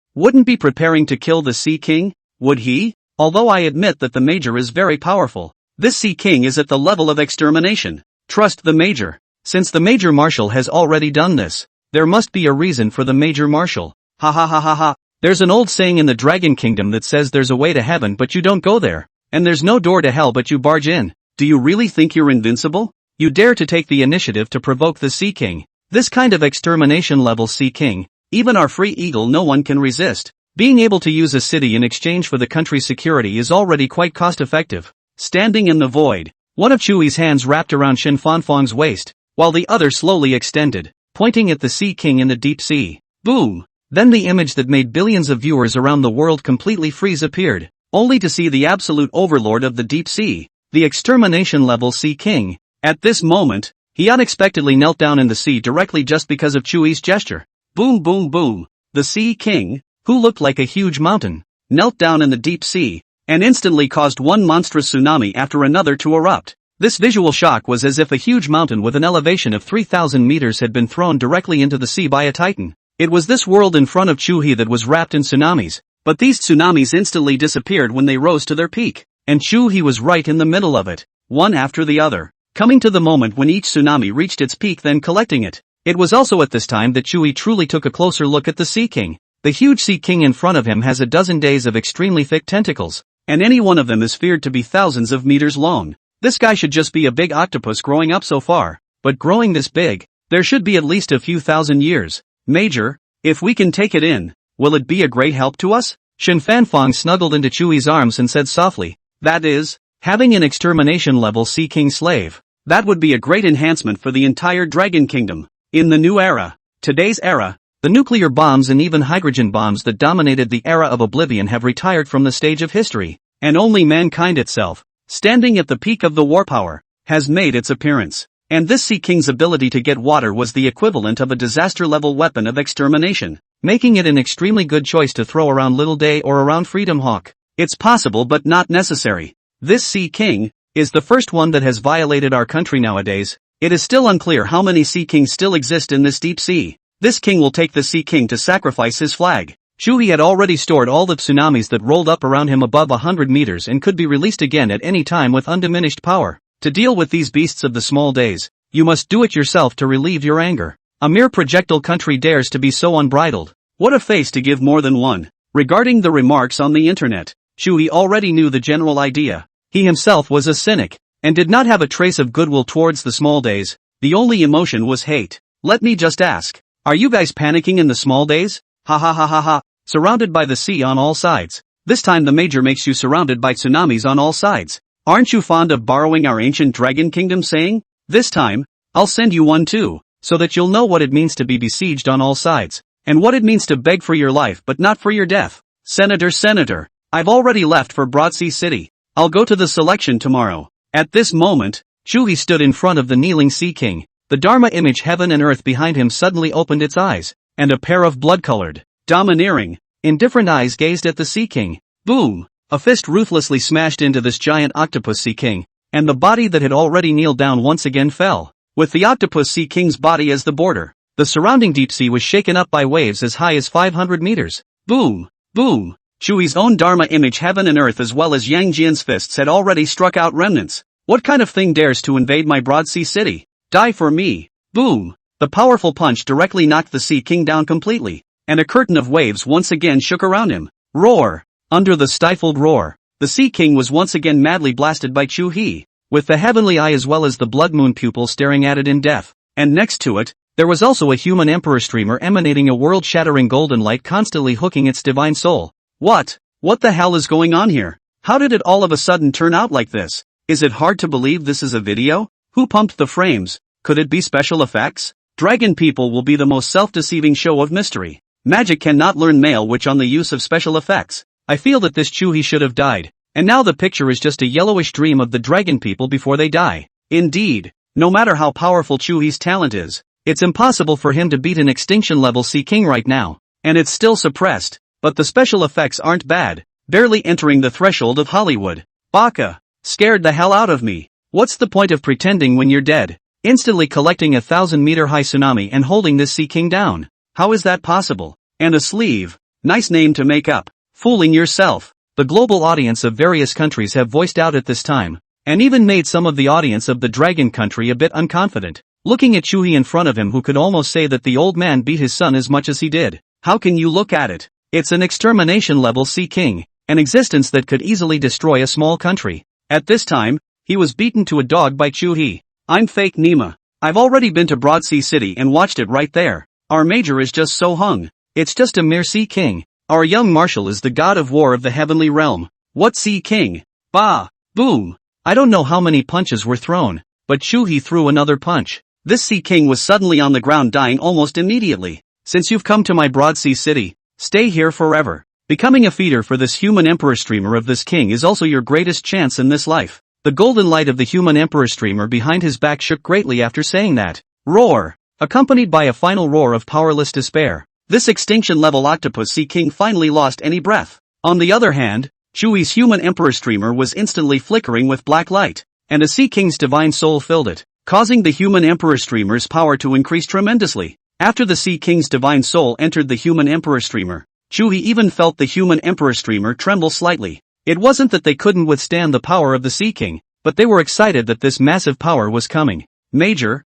be preparing to kill the Sea King, would he? Although I admit that the major is very powerful. This Sea King is at the level of extermination. Trust the major. Since the major marshal has already done this, there must be a reason for the major marshal. Ha ha ha ha ha. There's an old saying in the Dragon Kingdom that says there's a way to heaven but you don't go there. And there's no door to hell but you barge in. Do you really think you're invincible? You dare to take the initiative to provoke the Sea King. This kind of extermination level Sea King, even our free eagle no one can resist. Being able to use a city in exchange for the country's security is already quite cost-effective. Standing in the void, one of Chuhe's hands wrapped around Shen Fanfang's waist, while the other slowly extended, pointing at the Sea King in the deep sea. Boom! Then the image that made billions of viewers around the world completely freeze appeared, only to see the absolute overlord of the deep sea, the extermination-level Sea King. At this moment, he unexpectedly knelt down in the sea directly just because of Chuhe's gesture. Boom boom boom. The Sea King, who looked like a huge mountain, knelt down in the deep sea, and instantly caused one monstrous tsunami after another to erupt. This visual shock was as if a huge mountain with an elevation of 3,000 meters had been thrown directly into the sea by a titan. It was this world in front of Chuhe that was wrapped in tsunamis, but these tsunamis instantly disappeared when they rose to their peak, and Chuhe was right in the middle of it, one after the other, coming to the moment when each tsunami reached its peak then collecting it. It was also at this time that Chuhe truly took a closer look at the Sea King. The huge Sea King in front of him has a dozen days of extremely thick tentacles, and any one of them is feared to be thousands of meters long. This guy should just be a big octopus growing up so far, but growing this big, there should be at least a few thousand years. Major, if we can take it in, will it be a great help to us? Shen Fanfang snuggled into Chuhe's arms and said softly, that is, having an extermination level Sea King slave. That would be a great enhancement for the entire Dragon Kingdom. In the new era, today's era, the nuclear bombs and even hydrogen bombs that dominated the era of oblivion have retired from the stage of history, and only mankind itself, standing at the peak of the war power, has made its appearance. And this Sea King's ability to get water was the equivalent of a disaster-level weapon of extermination, making it an extremely good choice to throw around Little Day or around Freedom Hawk. It's possible but not necessary. This Sea King is the first one that has violated our country nowadays. It is still unclear how many Sea Kings still exist in this deep sea. This king will take the Sea King to sacrifice his flag. Chuhe had already stored all the tsunamis that rolled up around him above 100 meters and could be released again at any time with undiminished power. To deal with these beasts of the small days, you must do it yourself to relieve your anger. A mere projectile country dares to be so unbridled. What a face to give more than one. Regarding the remarks on the internet, Chuhe already knew the general idea. He himself was a cynic, and did not have a trace of goodwill towards the small days. The only emotion was hate. Let me just ask, are you guys panicking in the small days? Ha ha ha ha ha. Surrounded by the sea on all sides. This time the major makes you surrounded by tsunamis on all sides. Aren't you fond of borrowing our ancient Dragon Kingdom saying? This time, I'll send you one too, so that you'll know what it means to be besieged on all sides, and what it means to beg for your life but not for your death. Senator, I've already left for Broadsea City. I'll go to the selection tomorrow. At this moment, Chuhe stood in front of the kneeling Sea King. The Dharma image heaven and earth behind him suddenly opened its eyes, and a pair of blood-colored, domineering, indifferent eyes gazed at the Sea King. Boom! A fist ruthlessly smashed into this giant octopus Sea King, and the body that had already kneeled down once again fell. With the octopus Sea King's body as the border, the surrounding deep sea was shaken up by waves as high as 500 meters. Boom! Boom! Chuhe's own Dharma image heaven and earth as well as Yang Jian's fists had already struck out remnants. What kind of thing dares to invade my Broadsea City? Die for me! Boom! The powerful punch directly knocked the Sea King down completely, and a curtain of waves once again shook around him. Roar! Under the stifled roar, the Sea King was once again madly blasted by Chuhe, with the heavenly eye as well as the blood moon pupil staring at it in death, and next to it, there was also a human emperor streamer emanating a world-shattering golden light constantly hooking its divine soul. What the hell is going on here? How did it all of a sudden turn out like this? Is it hard to believe this is a video? Who pumped the frames? Could it be special effects? Dragon people will be the most self-deceiving show of mystery. Magic cannot learn male which on the use of special effects. I feel that this Chuhe should have died, and now the picture is just a yellowish dream of the dragon people before they die. Indeed, no matter how powerful Chuhe's talent is, it's impossible for him to beat an extinction-level Sea King right now, and it's still suppressed, but the special effects aren't bad, barely entering the threshold of Hollywood. Baka, scared the hell out of me. What's the point of pretending when you're dead? Instantly collecting a 1,000-meter-high tsunami and holding this Sea King down. How is that possible? And a sleeve. Nice name to make up. Fooling yourself. The global audience of various countries have voiced out at this time, and even made some of the audience of the dragon country a bit unconfident, looking at Chuhe in front of him who could almost say that the old man beat his son as much as he did. How can you look at it? It's an extermination-level Sea King, an existence that could easily destroy a small country. At this time, he was beaten to a dog by Chuhe. I'm fake Nima. I've already been to Broadsea City and watched it right there. Our major is just so hung. It's just a mere Sea King. Our young marshal is the god of war of the heavenly realm. What Sea King? Bah! Boom! I don't know how many punches were thrown, but Chuhe threw another punch. This Sea King was suddenly on the ground dying almost immediately. Since you've come to my Broadsea City, stay here forever. Becoming a feeder for this human emperor streamer of this king is also your greatest chance in this life. The golden light of the human emperor streamer behind his back shook greatly after saying that. Roar! Accompanied by a final roar of powerless despair. This extinction-level octopus Sea King finally lost any breath. On the other hand, Chuhe's human emperor streamer was instantly flickering with black light. and a sea king's divine soul filled it, causing the human emperor streamer's power to increase tremendously. After the sea king's divine soul entered the human emperor streamer, Chuhe even felt the human emperor streamer tremble slightly. It wasn't that they couldn't withstand the power of the sea king, but they were excited that this massive power was coming. Major,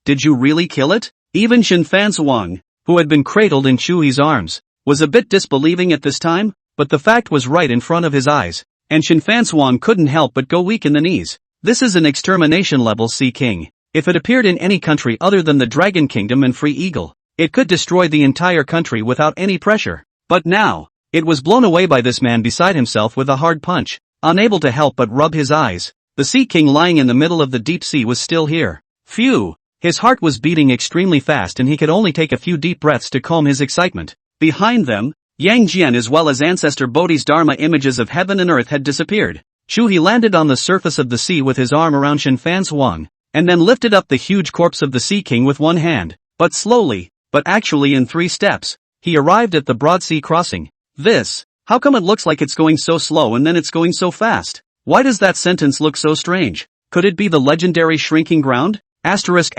did you really kill it? Even Synopsis, who had been cradled in Chuhe's arms, was a bit disbelieving at this time, but the fact was right in front of his eyes, and Synopsis couldn't help but go weak in the knees. This is an extermination level sea king. If it appeared in any country other than the Dragon Kingdom and Free Eagle, it could destroy the entire country without any pressure. But now, it was blown away by this man beside himself with a hard punch, unable to help but rub his eyes. The sea king lying in the middle of the deep sea was still here. Phew! His heart was beating extremely fast and he could only take a few deep breaths to calm his excitement. Behind them, Yang Jian as well as ancestor Bodhi's Dharma images of heaven and earth had disappeared. Chuhe landed on the surface of the sea with his arm around Synopsis, and then lifted up the huge corpse of the sea king with one hand, but slowly, but actually in 3 steps, he arrived at the broad sea crossing. How come it looks like it's going so slow and then it's going so fast? Why does that sentence look so strange? Could it be the legendary shrinking ground? Asterisk.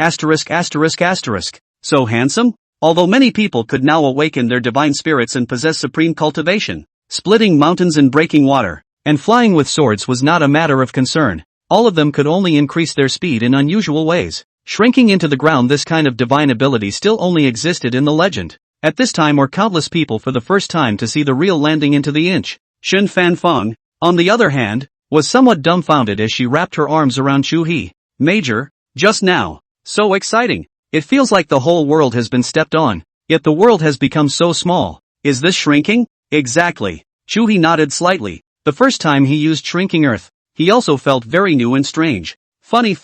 So handsome? Although many people could now awaken their divine spirits and possess supreme cultivation, splitting mountains and breaking water, and flying with swords was not a matter of concern. All of them could only increase their speed in unusual ways. Shrinking into the ground, this kind of divine ability still only existed in the legend. At this time were countless people for the first time to see the real landing into the inch. Synopsis, on the other hand, was somewhat dumbfounded as she wrapped her arms around Chuhe. Major, just now. So exciting. It feels like the whole world has been stepped on, yet the world has become so small. Is this shrinking? Exactly. Chuhe nodded slightly. The first time he used shrinking earth, he also felt very new and strange. Funny.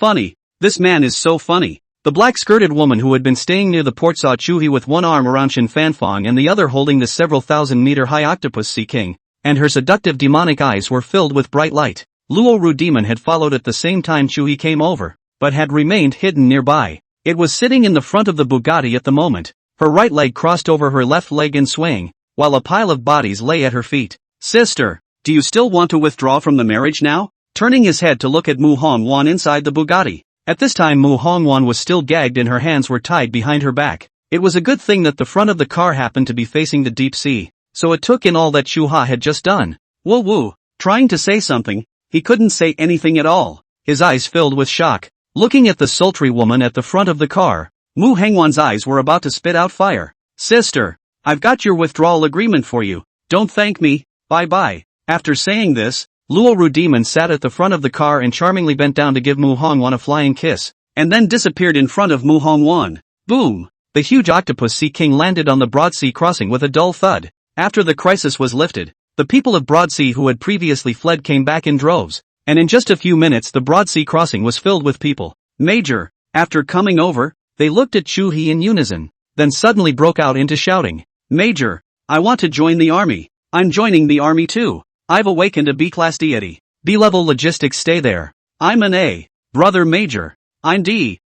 This man is so funny. The black-skirted woman who had been staying near the port saw Chuhe with one arm around Synopsis and the other holding the several thousand-meter-high octopus sea king, and her seductive demonic eyes were filled with bright light. Luoru demon had followed at the same time Chuhe came over, but had remained hidden nearby. It was sitting in the front of the Bugatti at the moment, her right leg crossed over her left leg and swaying, while a pile of bodies lay at her feet. Sister, do you still want to withdraw from the marriage now? Turning his head to look at Mu Hongwan inside the Bugatti. At this time Mu Hongwan was still gagged and her hands were tied behind her back. It was a good thing that the front of the car happened to be facing the deep sea, so it took in all that Chuhe had just done. Woo, trying to say something, he couldn't say anything at all, his eyes filled with shock. Looking at the sultry woman at the front of the car, Mu Hongwan's eyes were about to spit out fire. Sister, I've got your withdrawal agreement for you, don't thank me, bye. After saying this, Luoru demon sat at the front of the car and charmingly bent down to give Mu Hongwan a flying kiss, and then disappeared in front of Mu Hongwan. Boom! The huge octopus sea king landed on the broad sea crossing with a dull thud. After the crisis was lifted, the people of Broad Sea who had previously fled came back in droves, and in just a few minutes the Broad Sea crossing was filled with people. Major, after coming over, they looked at Chuhe in unison, then suddenly broke out into shouting. Major, I want to join the army. I'm joining the army too. I've awakened a B-class deity. B-level logistics, stay there. I'm an A. Brother Major. I'm D.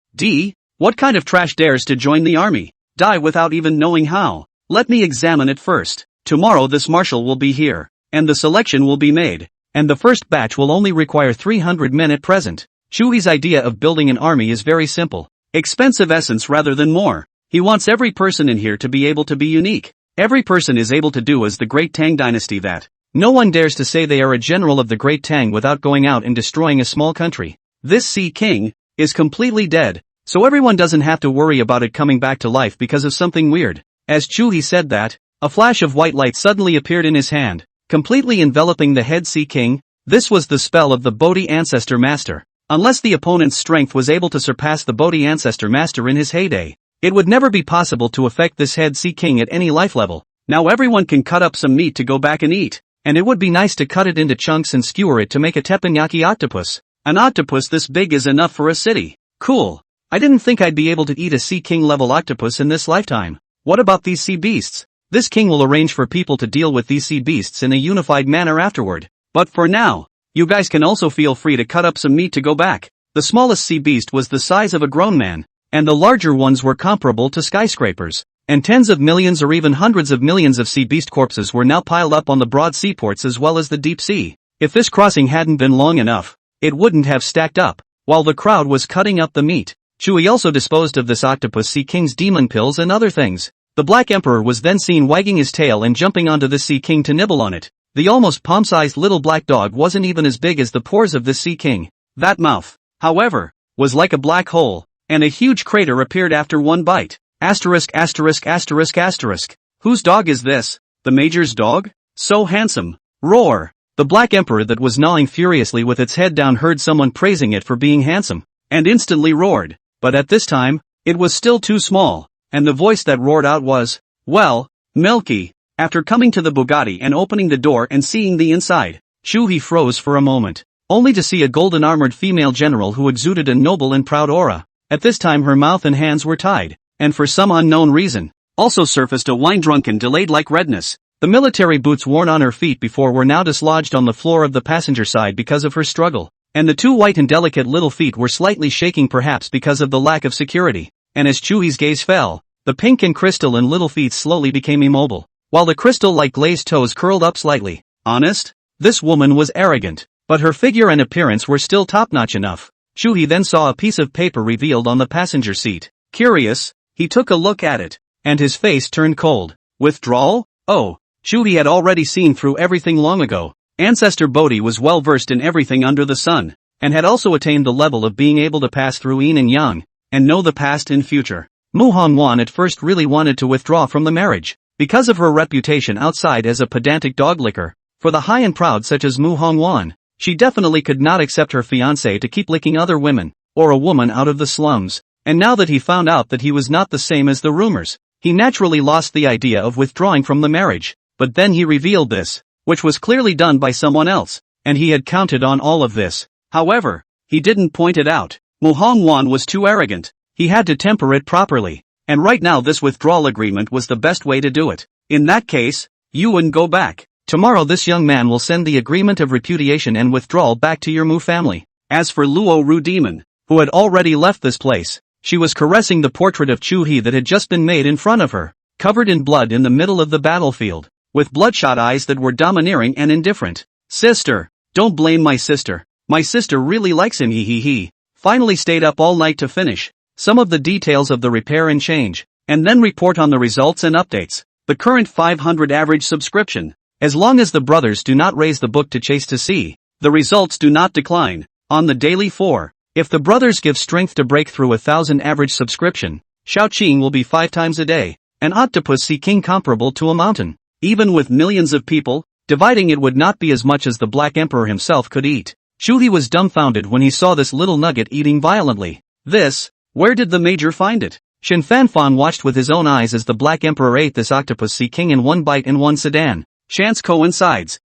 What kind of trash dares to join the army? Die without even knowing how. Let me examine it first. Tomorrow this marshal will be here, and the selection will be made, and the first batch will only require 300 men at present. Chuhe's idea of building an army is very simple. Expensive essence rather than more. He wants every person in here to be able to be unique. Every person is able to do as the Great Tang Dynasty that. No one dares to say they are a general of the Great Tang without going out and destroying a small country. This Sea King is completely dead, so everyone doesn't have to worry about it coming back to life because of something weird. As Chuhe said that, a flash of white light suddenly appeared in his hand, completely enveloping the head Sea King. This was the spell of the Bodhi Ancestor Master. Unless the opponent's strength was able to surpass the Bodhi Ancestor Master in his heyday, it would never be possible to affect this head Sea King at any life level. Now everyone can cut up some meat to go back and eat. And it would be nice to cut it into chunks and skewer it to make a teppanyaki octopus. An octopus this big is enough for a city. Cool. I didn't think I'd be able to eat a Sea King level octopus in this lifetime. What about these sea beasts? This king will arrange for people to deal with these sea beasts in a unified manner afterward. But for now, you guys can also feel free to cut up some meat to go back. The smallest sea beast was the size of a grown man, and the larger ones were comparable to skyscrapers. And tens of millions or even hundreds of millions of sea beast corpses were now piled up on the broad seaports as well as the deep sea. If this crossing hadn't been long enough, it wouldn't have stacked up. While the crowd was cutting up the meat, Chuhe also disposed of this octopus sea king's demon pills and other things. The Black Emperor was then seen wagging his tail and jumping onto the sea king to nibble on it. The almost palm-sized little black dog wasn't even as big as the pores of this sea king. That mouth, however, was like a black hole, and a huge crater appeared after one bite. Asterisk asterisk asterisk asterisk. Whose dog is this? The Major's dog? So handsome. Roar. The Black Emperor that was gnawing furiously with its head down heard someone praising it for being handsome, and instantly roared. But at this time, it was still too small, and the voice that roared out was, well, Milky. After coming to the Bugatti and opening the door and seeing the inside, Chuhe froze for a moment, only to see a golden-armored female general who exuded a noble and proud aura. At this time her mouth and hands were tied, and for some unknown reason, also surfaced a wine-drunken delayed-like redness. The military boots worn on her feet before were now dislodged on the floor of the passenger side because of her struggle, and the two white and delicate little feet were slightly shaking perhaps because of the lack of security, and as Chuhe's gaze fell, the pink and crystal and little feet slowly became immobile, while the crystal-like glazed toes curled up slightly. Honest? This woman was arrogant, but her figure and appearance were still top-notch enough. Chuhe then saw a piece of paper revealed on the passenger seat. Curious, he took a look at it, and his face turned cold. Withdrawal? Oh, Chuhe had already seen through everything long ago. Ancestor Bodhi was well versed in everything under the sun, and had also attained the level of being able to pass through yin and yang, and know the past and future. Su Qingwan at first really wanted to withdraw from the marriage, because of her reputation outside as a pedantic dog licker. For the high and proud such as Su Qingwan, she definitely could not accept her fiancé to keep licking other women, or a woman out of the slums. And now that he found out that he was not the same as the rumors, he naturally lost the idea of withdrawing from the marriage. But then he revealed this, which was clearly done by someone else, and he had counted on all of this. However, he didn't point it out. Su Qingwan was too arrogant. He had to temper it properly, and right now this withdrawal agreement was the best way to do it. In that case, you wouldn't go back. Tomorrow this young man will send the agreement of repudiation and withdrawal back to your Mu family. As for Luo Ru Demon, who had already left this place, she was caressing the portrait of Chuhe that had just been made in front of her, covered in blood in the middle of the battlefield, with bloodshot eyes that were domineering and indifferent. Sister, don't blame my sister. My sister really likes him, he. Finally stayed up all night to finish some of the details of the repair and change, and then report on the results and updates. The current 500 average subscription. As long as the brothers do not raise the book to chase to see, the results do not decline. On the daily 4, if the brothers give strength to break through 1,000 average subscription, Shaoqing will be 5 times a day, an octopus sea king comparable to a mountain. Even with millions of people, dividing it would not be as much as the Black Emperor himself could eat. Chuhe was dumbfounded when he saw this little nugget eating violently. This, where did the Major find it? Shen Fanfan watched with his own eyes as the Black Emperor ate this octopus sea king in one bite in one sedan. Chance coincides.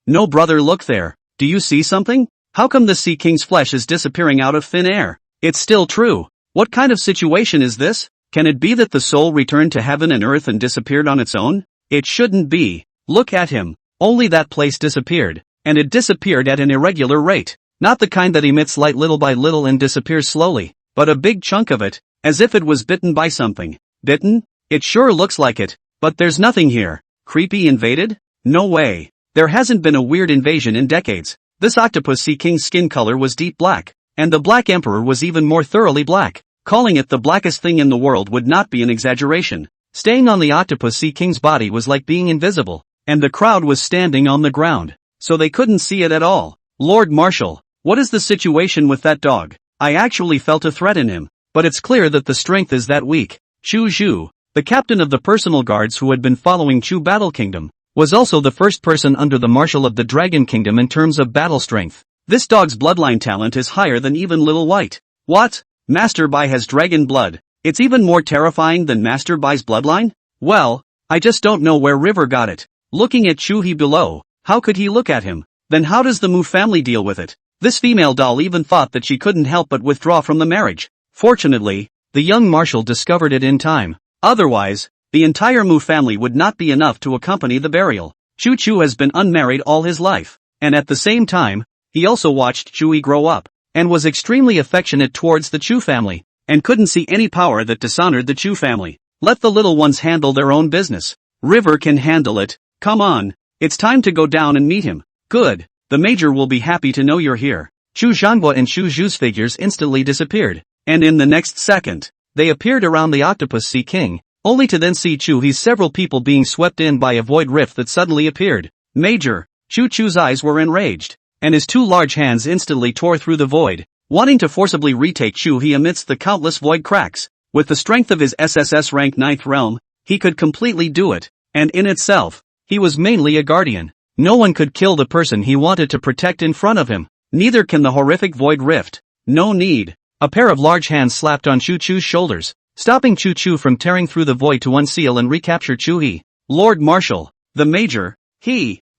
No brother, look there. Do you see something? How come the sea king's flesh is disappearing out of thin air? It's still true. What kind of situation is this? Can it be that the soul returned to heaven and earth and disappeared on its own? It shouldn't be. Look at him. Only that place disappeared, and it disappeared at an irregular rate. Not the kind that emits light little by little and disappears slowly, but a big chunk of it, as if it was bitten by something. Bitten? It sure looks like it, but there's nothing here. Creepy invaded? No way. There hasn't been a weird invasion in decades. This octopus sea king's skin color was deep black, and the Black Emperor was even more thoroughly black. Calling it the blackest thing in the world would not be an exaggeration. Staying on the octopus sea king's body was like being invisible, and the crowd was standing on the ground, so they couldn't see it at all. Lord Marshal, what is the situation with that dog? I actually felt a threat in him, but it's clear that the strength is that weak. Chu Zhu, the captain of the personal guards who had been following Chu Battle Kingdom, was also the first person under the Marshal of the Dragon Kingdom in terms of battle strength. This dog's bloodline talent is higher than even Little White. What? Master Bai has dragon blood. It's even more terrifying than Master Bai's bloodline? Well, I just don't know where River got it. Looking at Chuhe below, how could he look at him? Then how does the Mu family deal with it? This female doll even thought that she couldn't help but withdraw from the marriage. Fortunately, the young Marshal discovered it in time. Otherwise, the entire Mu family would not be enough to accompany the burial. Chu Chu has been unmarried all his life, and at the same time, he also watched Chuhe grow up, and was extremely affectionate towards the Chu family, and couldn't see any power that dishonored the Chu family. Let the little ones handle their own business. River can handle it. Come on, it's time to go down and meet him. Good, the Major will be happy to know you're here. Chu Zhanghua and Chu Zhu's figures instantly disappeared, and in the next second, they appeared around the octopus sea king, only to then see Chuhe's several people being swept in by a void rift that suddenly appeared. Major, Chu's eyes were enraged, and his two large hands instantly tore through the void, wanting to forcibly retake Chuhe amidst the countless void cracks. With the strength of his SSS rank 9th realm, he could completely do it, and in itself, he was mainly a guardian. No one could kill the person he wanted to protect in front of him, neither can the horrific void rift. No need. A pair of large hands slapped on Chu's shoulders, stopping Chu from tearing through the void to unseal and recapture Chuhe. Lord Marshal, the Major,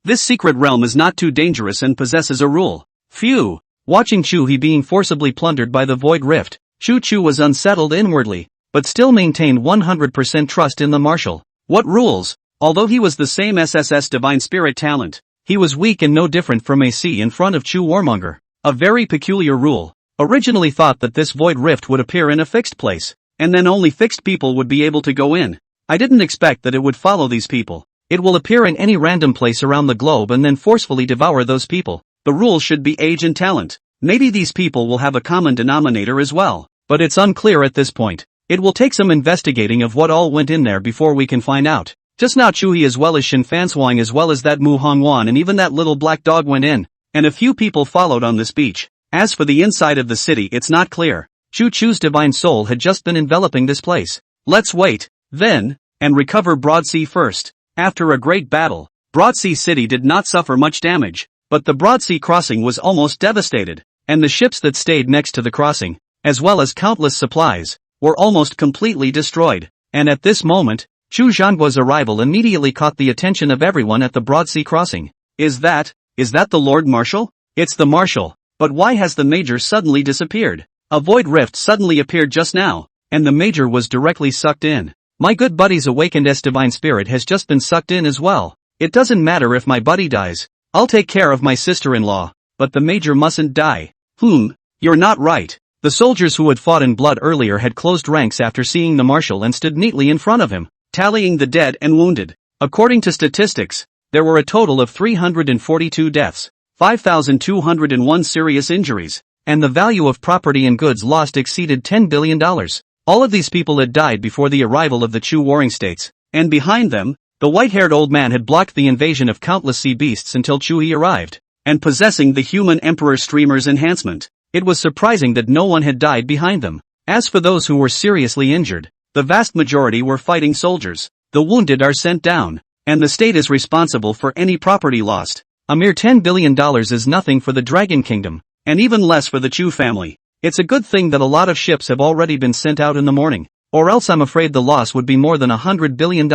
this secret realm is not too dangerous and possesses a rule. Phew. Watching Chuhe being forcibly plundered by the void rift, Chu was unsettled inwardly, but still maintained 100% trust in the Marshal. What rules? Although he was the same SSS Divine Spirit talent, he was weak and no different from AC in front of Chu Warmonger. A very peculiar rule. Originally thought that this void rift would appear in a fixed place, and then only fixed people would be able to go in. I didn't expect that it would follow these people. It will appear in any random place around the globe and then forcefully devour those people. The rule should be age and talent. Maybe these people will have a common denominator as well, but it's unclear at this point. It will take some investigating of what all went in there before we can find out. Just now Chuhe as well as Shinfanswang as well as that Mu Hongwan and even that little black dog went in, and a few people followed on this beach. As for the inside of the city, it's not clear. Chu's divine soul had just been enveloping this place. Let's wait, then, and recover Broadsea first. After a great battle, Broadsea City did not suffer much damage, but the Broadsea crossing was almost devastated, and the ships that stayed next to the crossing, as well as countless supplies, were almost completely destroyed. And at this moment, Chu Zhanghua's arrival immediately caught the attention of everyone at the Broadsea crossing. Is that the Lord Marshal? It's the Marshal. But why has the Major suddenly disappeared? A void rift suddenly appeared just now, and the Major was directly sucked in. My good buddy's awakened divine spirit has just been sucked in as well. It doesn't matter if my buddy dies. I'll take care of my sister-in-law, but the Major mustn't die. You're not right. The soldiers who had fought in blood earlier had closed ranks after seeing the Marshal and stood neatly in front of him, tallying the dead and wounded. According to statistics, there were a total of 342 deaths, 5,201 serious injuries, and the value of property and goods lost exceeded $10 billion. All of these people had died before the arrival of the Chu warring states, and behind them, the white-haired old man had blocked the invasion of countless sea beasts until Chuhe arrived, and possessing the human emperor streamer's enhancement, it was surprising that no one had died behind them. As for those who were seriously injured, the vast majority were fighting soldiers. The wounded are sent down, and the state is responsible for any property lost. A mere $10 billion is nothing for the Dragon Kingdom, and even less for the Chu family. It's a good thing that a lot of ships have already been sent out in the morning, or else I'm afraid the loss would be more than $100 billion.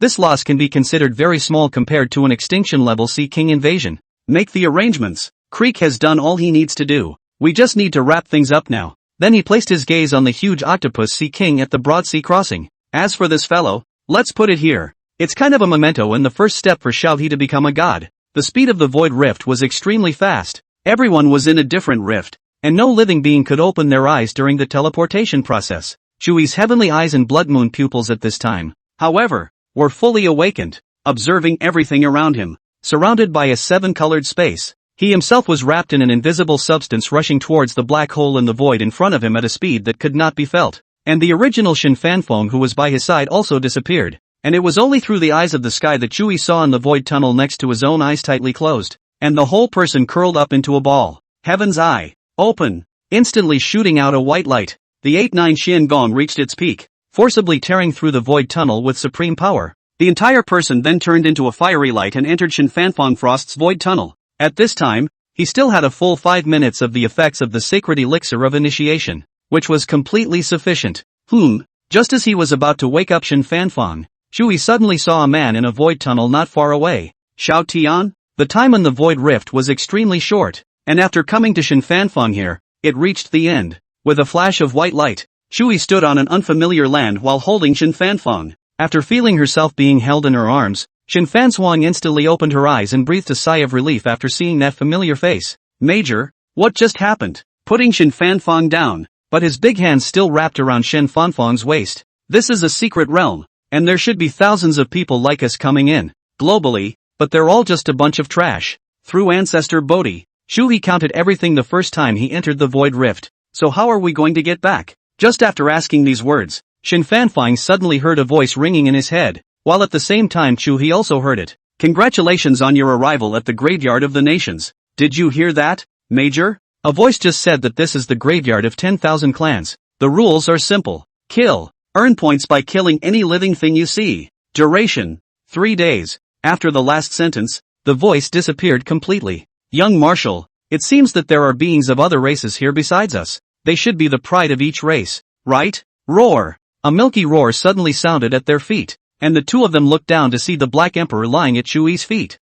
This loss can be considered very small compared to an extinction-level Sea King invasion. Make the arrangements. Creek has done all he needs to do. We just need to wrap things up now. Then he placed his gaze on the huge octopus Sea King at the Broadsea crossing. As for this fellow, let's put it here. It's kind of a memento and the first step for Xiaohe to become a god. The speed of the void rift was extremely fast. Everyone was in a different rift, and no living being could open their eyes during the teleportation process. Chuhe's heavenly eyes and blood moon pupils at this time, however, were fully awakened, observing everything around him, surrounded by a seven-colored space. He himself was wrapped in an invisible substance rushing towards the black hole in the void in front of him at a speed that could not be felt. And the original Shin Fanfeng who was by his side also disappeared. And it was only through the eyes of the sky that Chuhe saw in the void tunnel next to his own eyes tightly closed, and the whole person curled up into a ball. Heaven's eye. Open. Instantly shooting out a white light, the 8-9 Xian Gong reached its peak, forcibly tearing through the void tunnel with supreme power. The entire person then turned into a fiery light and entered Shin Fanfeng Frost's void tunnel. At this time, he still had a full 5 minutes of the effects of the sacred elixir of initiation, which was completely sufficient. Just as he was about to wake up Shin Fanfeng, Chuhe suddenly saw a man in a void tunnel not far away. Xiao Tian? The time in the void rift was extremely short, and after coming to Shin Fanfeng here, it reached the end. With a flash of white light, Chuhe stood on an unfamiliar land while holding Shin Fanfeng. After feeling herself being held in her arms, Shin Fanswang instantly opened her eyes and breathed a sigh of relief after seeing that familiar face. Major, what just happened? Putting Shin Fanfeng down, but his big hands still wrapped around Shin Fanfeng's waist. This is a secret realm, and there should be thousands of people like us coming in, globally, but they're all just a bunch of trash. Through Ancestor Bodhi, Chuhe counted everything the first time he entered the void rift. So how are we going to get back? Just after asking these words, Intensifying suddenly heard a voice ringing in his head, while at the same time Chuhe also heard it. Congratulations on your arrival at the graveyard of the nations. Did you hear that, Major? A voice just said that this is the graveyard of 10,000 clans. The rules are simple. Kill. Earn points by killing any living thing you see. Duration: 3 days. After the last sentence, the voice disappeared completely. Young Marshal, it seems that there are beings of other races here besides us. They should be the pride of each race, right? Roar. A milky roar suddenly sounded at their feet, and the two of them looked down to see the Black Emperor lying at Chuhe's feet.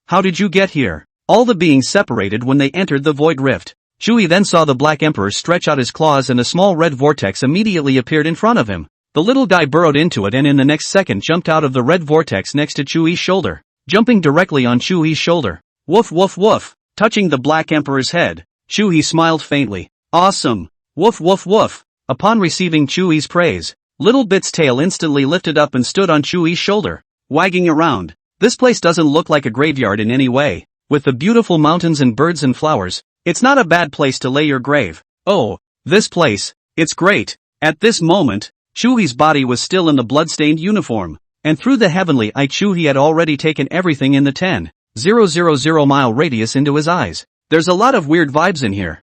How did you get here? All the beings separated when they entered the void rift. Chuhe then saw the Black Emperor stretch out his claws and a small red vortex immediately appeared in front of him. The little guy burrowed into it and in the next second jumped out of the red vortex next to Chuhe's shoulder, jumping directly on Chuhe's shoulder. Woof woof woof. Touching the Black Emperor's head, Chuhe smiled faintly. Awesome. Woof woof woof. Upon receiving Chuhe's praise, Little Bit's tail instantly lifted up and stood on Chuhe's shoulder, wagging around. This place doesn't look like a graveyard in any way. With the beautiful mountains and birds and flowers, it's not a bad place to lay your grave. Oh, this place, it's great. At this moment, Chuhe's body was still in the bloodstained uniform, and through the heavenly eye Chuhe had already taken everything in the 10,000 mile radius into his eyes. There's a lot of weird vibes in here.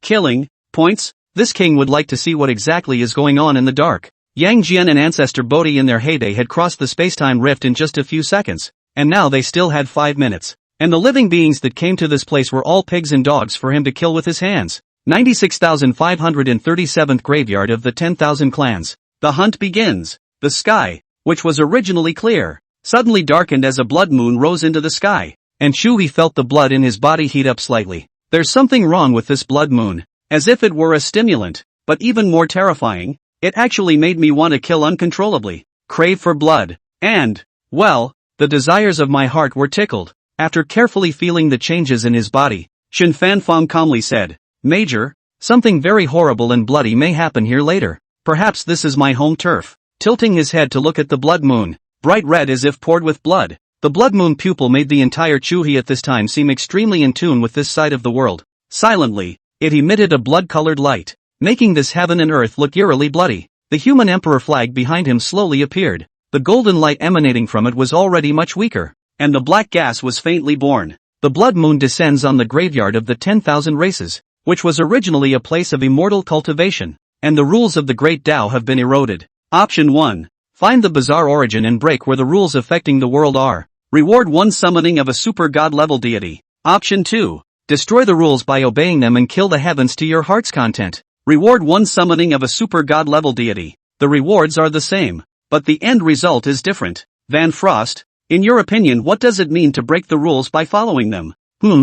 Killing points? This king would like to see what exactly is going on in the dark. Yang Jian and Ancestor Bodhi in their heyday had crossed the spacetime rift in just a few seconds, and now they still had 5 minutes. And the living beings that came to this place were all pigs and dogs for him to kill with his hands. 96,537th graveyard of the 10,000 clans. The hunt begins. The sky, which was originally clear, suddenly darkened as a blood moon rose into the sky, and Chuhe felt the blood in his body heat up slightly. There's something wrong with this blood moon. As if it were a stimulant, but even more terrifying, it actually made me want to kill uncontrollably, crave for blood, and, well, the desires of my heart were tickled. After carefully feeling the changes in his body, Intensifying calmly said, Major, something very horrible and bloody may happen here later. Perhaps this is my home turf. Tilting his head to look at the blood moon, bright red as if poured with blood, the blood moon pupil made the entire Chuhe at this time seem extremely in tune with this side of the world. Silently, it emitted a blood-colored light, making this heaven and earth look eerily bloody. The human emperor flag behind him slowly appeared. The golden light emanating from it was already much weaker, and the black gas was faintly born. The blood moon descends on the graveyard of the 10,000 races, which was originally a place of immortal cultivation, and the rules of the great Tao have been eroded. Option 1. Find the bizarre origin and break where the rules affecting the world are. Reward 1 summoning of a super god-level deity. Option 2. Destroy the rules by obeying them and kill the heavens to your heart's content. Reward 1 summoning of a super god-level deity. The rewards are the same, but the end result is different. Van Frost, in your opinion, what does it mean to break the rules by following them?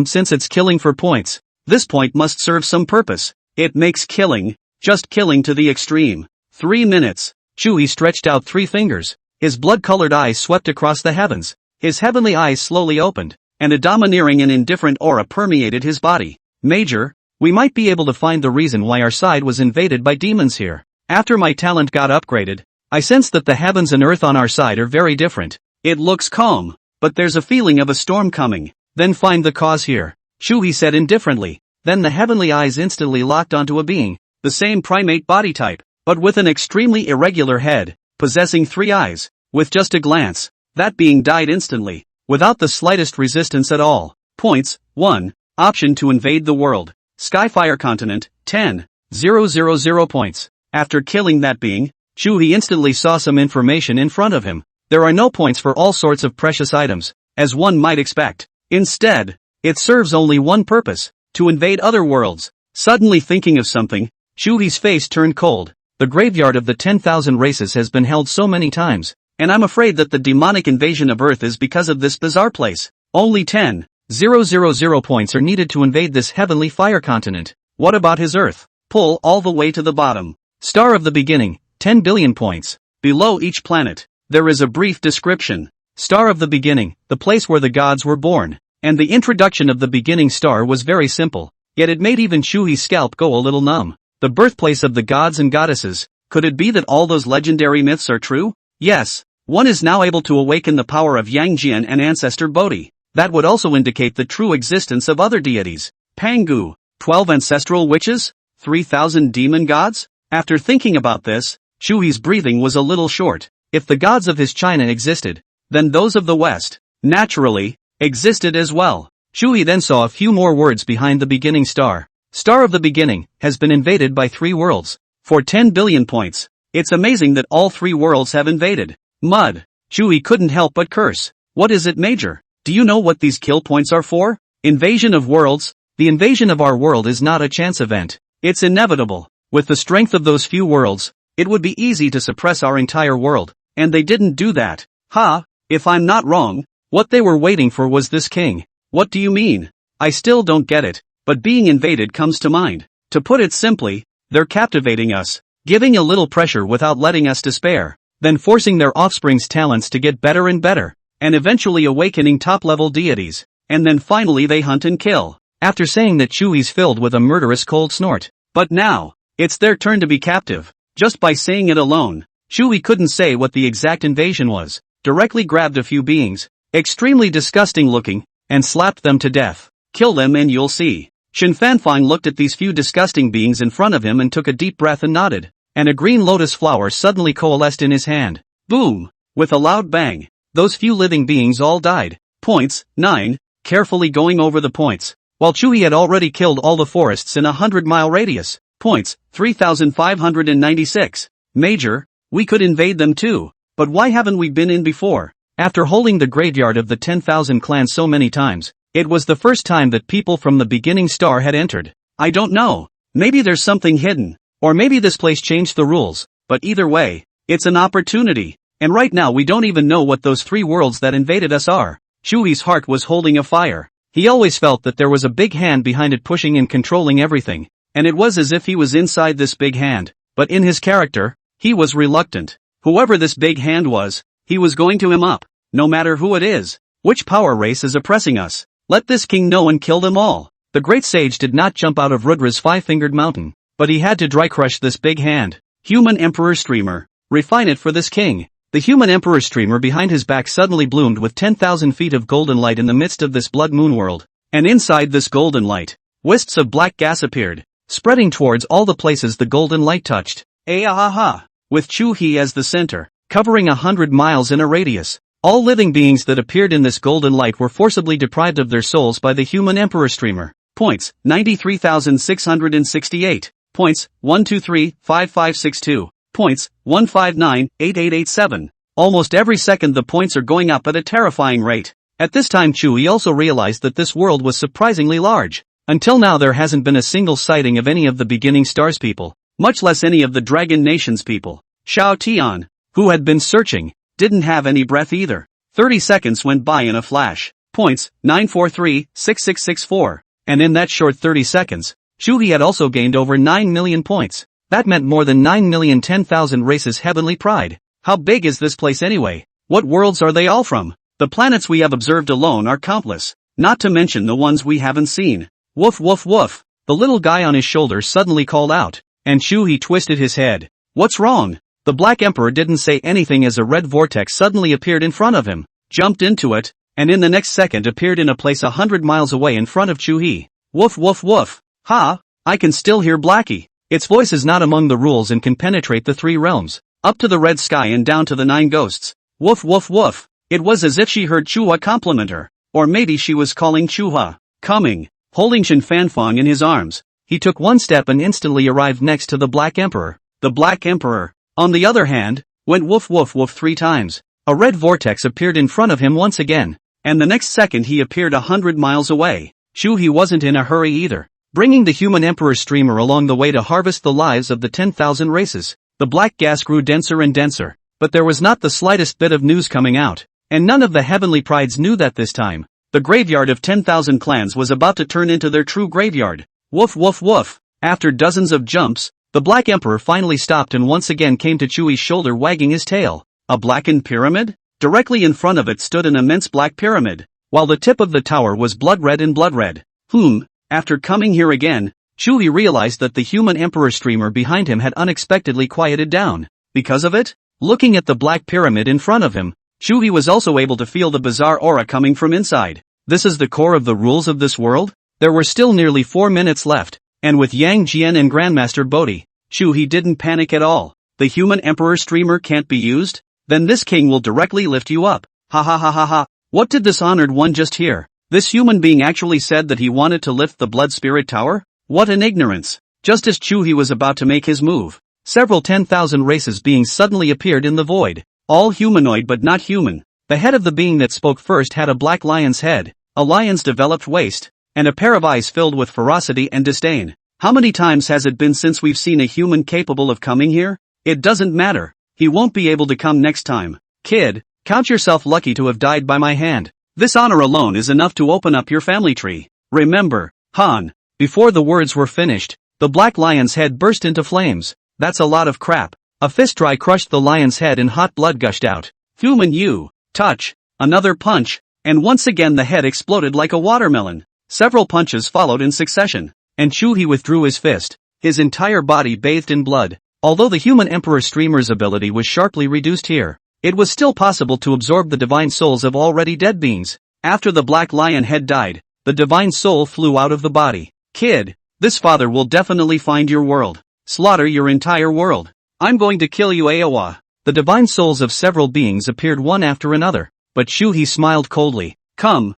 Since it's killing for points, this point must serve some purpose. It makes killing, just killing to the extreme. 3 minutes. Chuhe stretched out 3 fingers. His blood-colored eyes swept across the heavens. His heavenly eyes slowly opened, and a domineering and indifferent aura permeated his body. Major, we might be able to find the reason why our side was invaded by demons here. After my talent got upgraded, I sense that the heavens and earth on our side are very different. It looks calm, but there's a feeling of a storm coming. Then find the cause here. Chuhe said indifferently. Then the heavenly eyes instantly locked onto a being, the same primate body type, but with an extremely irregular head, possessing 3 eyes. With just a glance, that being died instantly, without the slightest resistance at all. Points: 1. Option to invade the world. Skyfire continent, 10,000 points. After killing that being, Chuhe instantly saw some information in front of him. There are no points for all sorts of precious items, as one might expect. Instead, it serves only one purpose: to invade other worlds. Suddenly thinking of something, Chuhe's face turned cold. The graveyard of the 10,000 races has been held so many times, and I'm afraid that the demonic invasion of Earth is because of this bizarre place. Only 10,000 points are needed to invade this heavenly fire continent. What about his Earth? Pull all the way to the bottom. Star of the beginning, 10 billion points. Below each planet, there is a brief description. Star of the beginning, the place where the gods were born. And the introduction of the beginning star was very simple, yet it made even Chuhe's scalp go a little numb. The birthplace of the gods and goddesses. Could it be that all those legendary myths are true? Yes. One is now able to awaken the power of Yang Jian and Ancestor Bodhi. That would also indicate the true existence of other deities. Pangu, 12 ancestral witches, 3,000 demon gods? After thinking about this, Chuhe's breathing was a little short. If the gods of his China existed, then those of the West, naturally, existed as well. Chuhe then saw a few more words behind the beginning star. Star of the beginning has been invaded by 3 worlds. For 10 billion points. It's amazing that all 3 worlds have invaded. Mud. Chuhe couldn't help but curse. What is it, Major? Do you know what these kill points are for? Invasion of worlds. The invasion of our world is not a chance event. It's inevitable. With the strength of those few worlds, it would be easy to suppress our entire world. And they didn't do that. Ha! If I'm not wrong, what they were waiting for was this king. What do you mean? I still don't get it, but being invaded comes to mind. To put it simply, they're captivating us, giving a little pressure without letting us despair, then forcing their offspring's talents to get better and better, and eventually awakening top-level deities, and then finally they hunt and kill. After saying that, Chuhe's filled with a murderous cold snort. But now, it's their turn to be captive. Just by saying it alone, Chuhe couldn't say what the exact invasion was, directly grabbed a few beings, extremely disgusting looking, and slapped them to death. Kill them and you'll see. Shen Fanfang looked at these few disgusting beings in front of him and took a deep breath and nodded, and a green lotus flower suddenly coalesced in his hand. Boom! With a loud bang, those few living beings all died. Points, 9, carefully going over the points. While Chuhe had already killed all the forests in a 100-mile radius. Points, 3,596. Major, we could invade them too, but why haven't we been in before? After holding the graveyard of the 10,000 clans so many times, it was the first time that people from the beginning star had entered. I don't know. Maybe there's something hidden, or maybe this place changed the rules, but either way, it's an opportunity, and right now we don't even know what those 3 worlds that invaded us are. Chuhe's heart was holding a fire. He always felt that there was a big hand behind it pushing and controlling everything, and it was as if he was inside this big hand, but in his character, he was reluctant. Whoever this big hand was, he was going to him up, no matter who it is. Which power race is oppressing us? Let this king know and kill them all. The great sage did not jump out of Rudra's 5-fingered mountain, but he had to dry crush this big hand. Human Emperor Streamer. Refine it for this king. The human Emperor Streamer behind his back suddenly bloomed with 10,000 feet of golden light in the midst of this blood moon world. And inside this golden light, wisps of black gas appeared, spreading towards all the places the golden light touched. Ahaha! With Chuhe as the center, covering 100 miles in a radius. All living beings that appeared in this golden light were forcibly deprived of their souls by the human Emperor Streamer. Points, 93,668. Points, 1235562. Points, 1598887. Almost every second the points are going up at a terrifying rate. At this time Chuhe also realized that this world was surprisingly large. Until now there hasn't been a single sighting of any of the beginning stars people, much less any of the Dragon Nations people. Xiao Tian, who had been searching, didn't have any breath either. 30 seconds went by in a flash. Points, 9436664. And in that short 30 seconds, Chuhe had also gained over 9 million points. That meant more than 9,010,000 races heavenly pride. How big is this place anyway? What worlds are they all from? The planets we have observed alone are countless, not to mention the ones we haven't seen. Woof woof woof. The little guy on his shoulder suddenly called out, and Chuhe twisted his head. What's wrong? The Black Emperor didn't say anything as a red vortex suddenly appeared in front of him, jumped into it, and in the next second appeared in a place 100 miles away in front of Chuhe. Woof woof woof. Ha! I can still hear Blackie. Its voice is not among the rules and can penetrate the 3 realms, up to the red sky and down to the 9 ghosts. Woof woof woof. It was as if she heard Chuhe compliment her, or maybe she was calling Chuhe. Coming, holding Shen Fanfang in his arms, he took one step and instantly arrived next to the Black Emperor. The Black Emperor, on the other hand, went woof woof woof 3 times. A red vortex appeared in front of him once again, and the next second he appeared 100 miles away. Chuhe wasn't in a hurry either, bringing the human Emperor Streamer along the way to harvest the lives of the 10,000 races. The black gas grew denser and denser, but there was not the slightest bit of news coming out, and none of the heavenly prides knew that this time. The graveyard of 10,000 clans was about to turn into their true graveyard. Woof woof woof. After dozens of jumps, the Black Emperor finally stopped and once again came to Chuhe's shoulder wagging his tail. A blackened pyramid? Directly in front of it stood an immense black pyramid, while the tip of the tower was blood red and blood red. After coming here again, Chuhe realized that the human Emperor Streamer behind him had unexpectedly quieted down. Because of it? Looking at the black pyramid in front of him, Chuhe was also able to feel the bizarre aura coming from inside. This is the core of the rules of this world? There were still nearly 4 minutes left, and with Yang Jian and Grandmaster Bodhi, Chuhe didn't panic at all. The human emperor streamer can't be used? Then this king will directly lift you up. Ha ha ha ha ha. What did this honored one just hear? This human being actually said that he wanted to lift the blood spirit tower? What an ignorance. Just as Chuhe was about to make his move, several 10,000 races beings suddenly appeared in the void. All humanoid but not human. The head of the being that spoke first had a black lion's head, a lion's developed waist, and a pair of eyes filled with ferocity and disdain. How many times has it been since we've seen a human capable of coming here? It doesn't matter. He won't be able to come next time. Kid, count yourself lucky to have died by my hand. This honor alone is enough to open up your family tree. Remember, Han. Before the words were finished, the black lion's head burst into flames. That's a lot of crap. A fist try crushed the lion's head and hot blood gushed out. Human you. Touch. Another punch. And once again the head exploded like a watermelon. Several punches followed in succession, and Chuhe withdrew his fist, his entire body bathed in blood. Although the human emperor streamer's ability was sharply reduced here, it was still possible to absorb the divine souls of already dead beings. After the black lion head died, the divine soul flew out of the body. Kid, this father will definitely find your world. Slaughter your entire world. I'm going to kill you, Aowa. The divine souls of several beings appeared one after another, but Chuhe smiled coldly. Come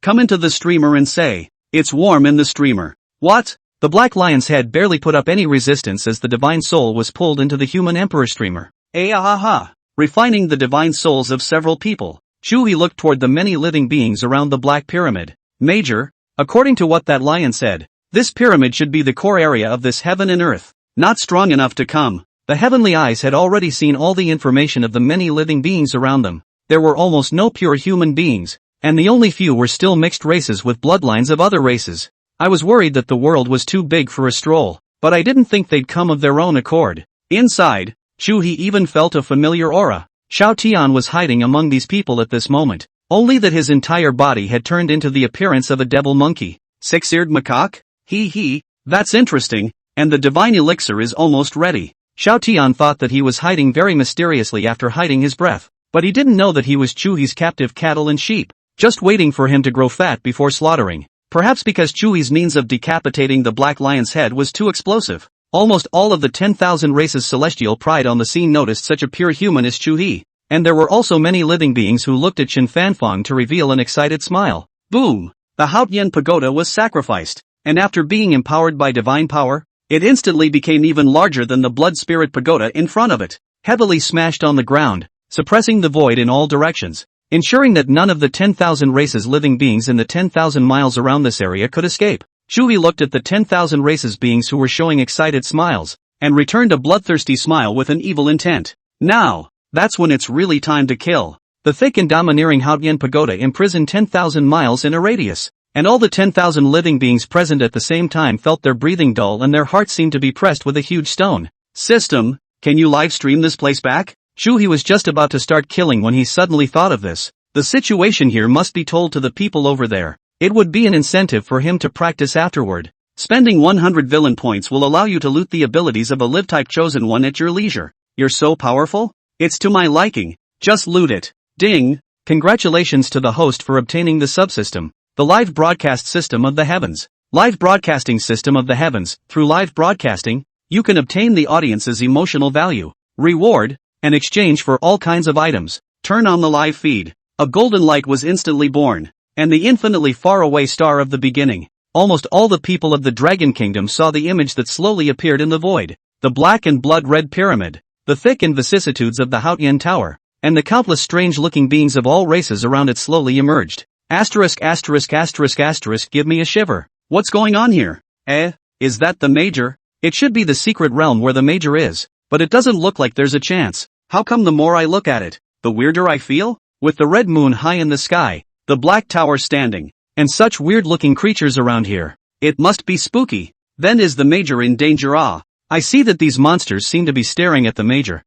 into the streamer and say, it's warm in the streamer. What? The black lion's head barely put up any resistance as the divine soul was pulled into the human emperor streamer. Ahaha. Refining the divine souls of several people, Chuhe looked toward the many living beings around the black pyramid. Major, according to what that lion said, this pyramid should be the core area of this heaven and earth. Not strong enough to come. The heavenly eyes had already seen all the information of the many living beings around them. There were almost no pure human beings, and the only few were still mixed races with bloodlines of other races. I was worried that the world was too big for a stroll, but I didn't think they'd come of their own accord. Inside, Chuhe even felt a familiar aura. Xiao Tian was hiding among these people at this moment, only that his entire body had turned into the appearance of a devil monkey. Six-eared macaque? Hee, that's interesting, and the divine elixir is almost ready. Xiao Tian thought that he was hiding very mysteriously after hiding his breath, but he didn't know that he was Chuhe's captive cattle and sheep, just waiting for him to grow fat before slaughtering. Perhaps because Chuhe's means of decapitating the black lion's head was too explosive. Almost all of the 10,000 races celestial pride on the scene noticed such a pure human as Chuhe, and there were also many living beings who looked at Qin Fanfang to reveal an excited smile. Boom! The Haotian pagoda was sacrificed, and after being empowered by divine power, it instantly became even larger than the blood spirit pagoda in front of it, heavily smashed on the ground, suppressing the void in all directions, ensuring that none of the 10,000 races living beings in the 10,000 miles around this area could escape. Chuhe looked at the 10,000 races beings who were showing excited smiles, and returned a bloodthirsty smile with an evil intent. Now, that's when it's really time to kill. The thick and domineering Haotian pagoda imprisoned 10,000 miles in a radius, and all the 10,000 living beings present at the same time felt their breathing dull and their hearts seemed to be pressed with a huge stone. System, can you live stream this place back? Chuhe was just about to start killing when he suddenly thought of this. The situation here must be told to the people over there. It would be an incentive for him to practice afterward. Spending 100 villain points will allow you to loot the abilities of a live-type chosen one at your leisure. You're so powerful? It's to my liking. Just loot it. Ding! Congratulations to the host for obtaining the subsystem, the live broadcast system of the heavens. Live broadcasting system of the heavens. Through live broadcasting, you can obtain the audience's emotional value, reward, and exchange for all kinds of items. Turn on the live feed. A golden light was instantly born, and the infinitely far-away star of the beginning. Almost all the people of the Dragon Kingdom saw the image that slowly appeared in the void. The black and blood-red pyramid, the thick and vicissitudes of the Haotian Tower, and the countless strange-looking beings of all races around it slowly emerged. Asterisk, asterisk, asterisk, asterisk, give me a shiver. What's going on here? Is that the Major? It should be the secret realm where the Major is, but it doesn't look like there's a chance. How come the more I look at it, the weirder I feel? With the red moon high in the sky, the black tower standing, and such weird-looking creatures around here. It must be spooky. Then is the Major in danger? I see that these monsters seem to be staring at the Major.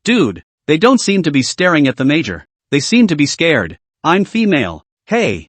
Dude, they don't seem to be staring at the Major. They seem to be scared. I'm female. Hey,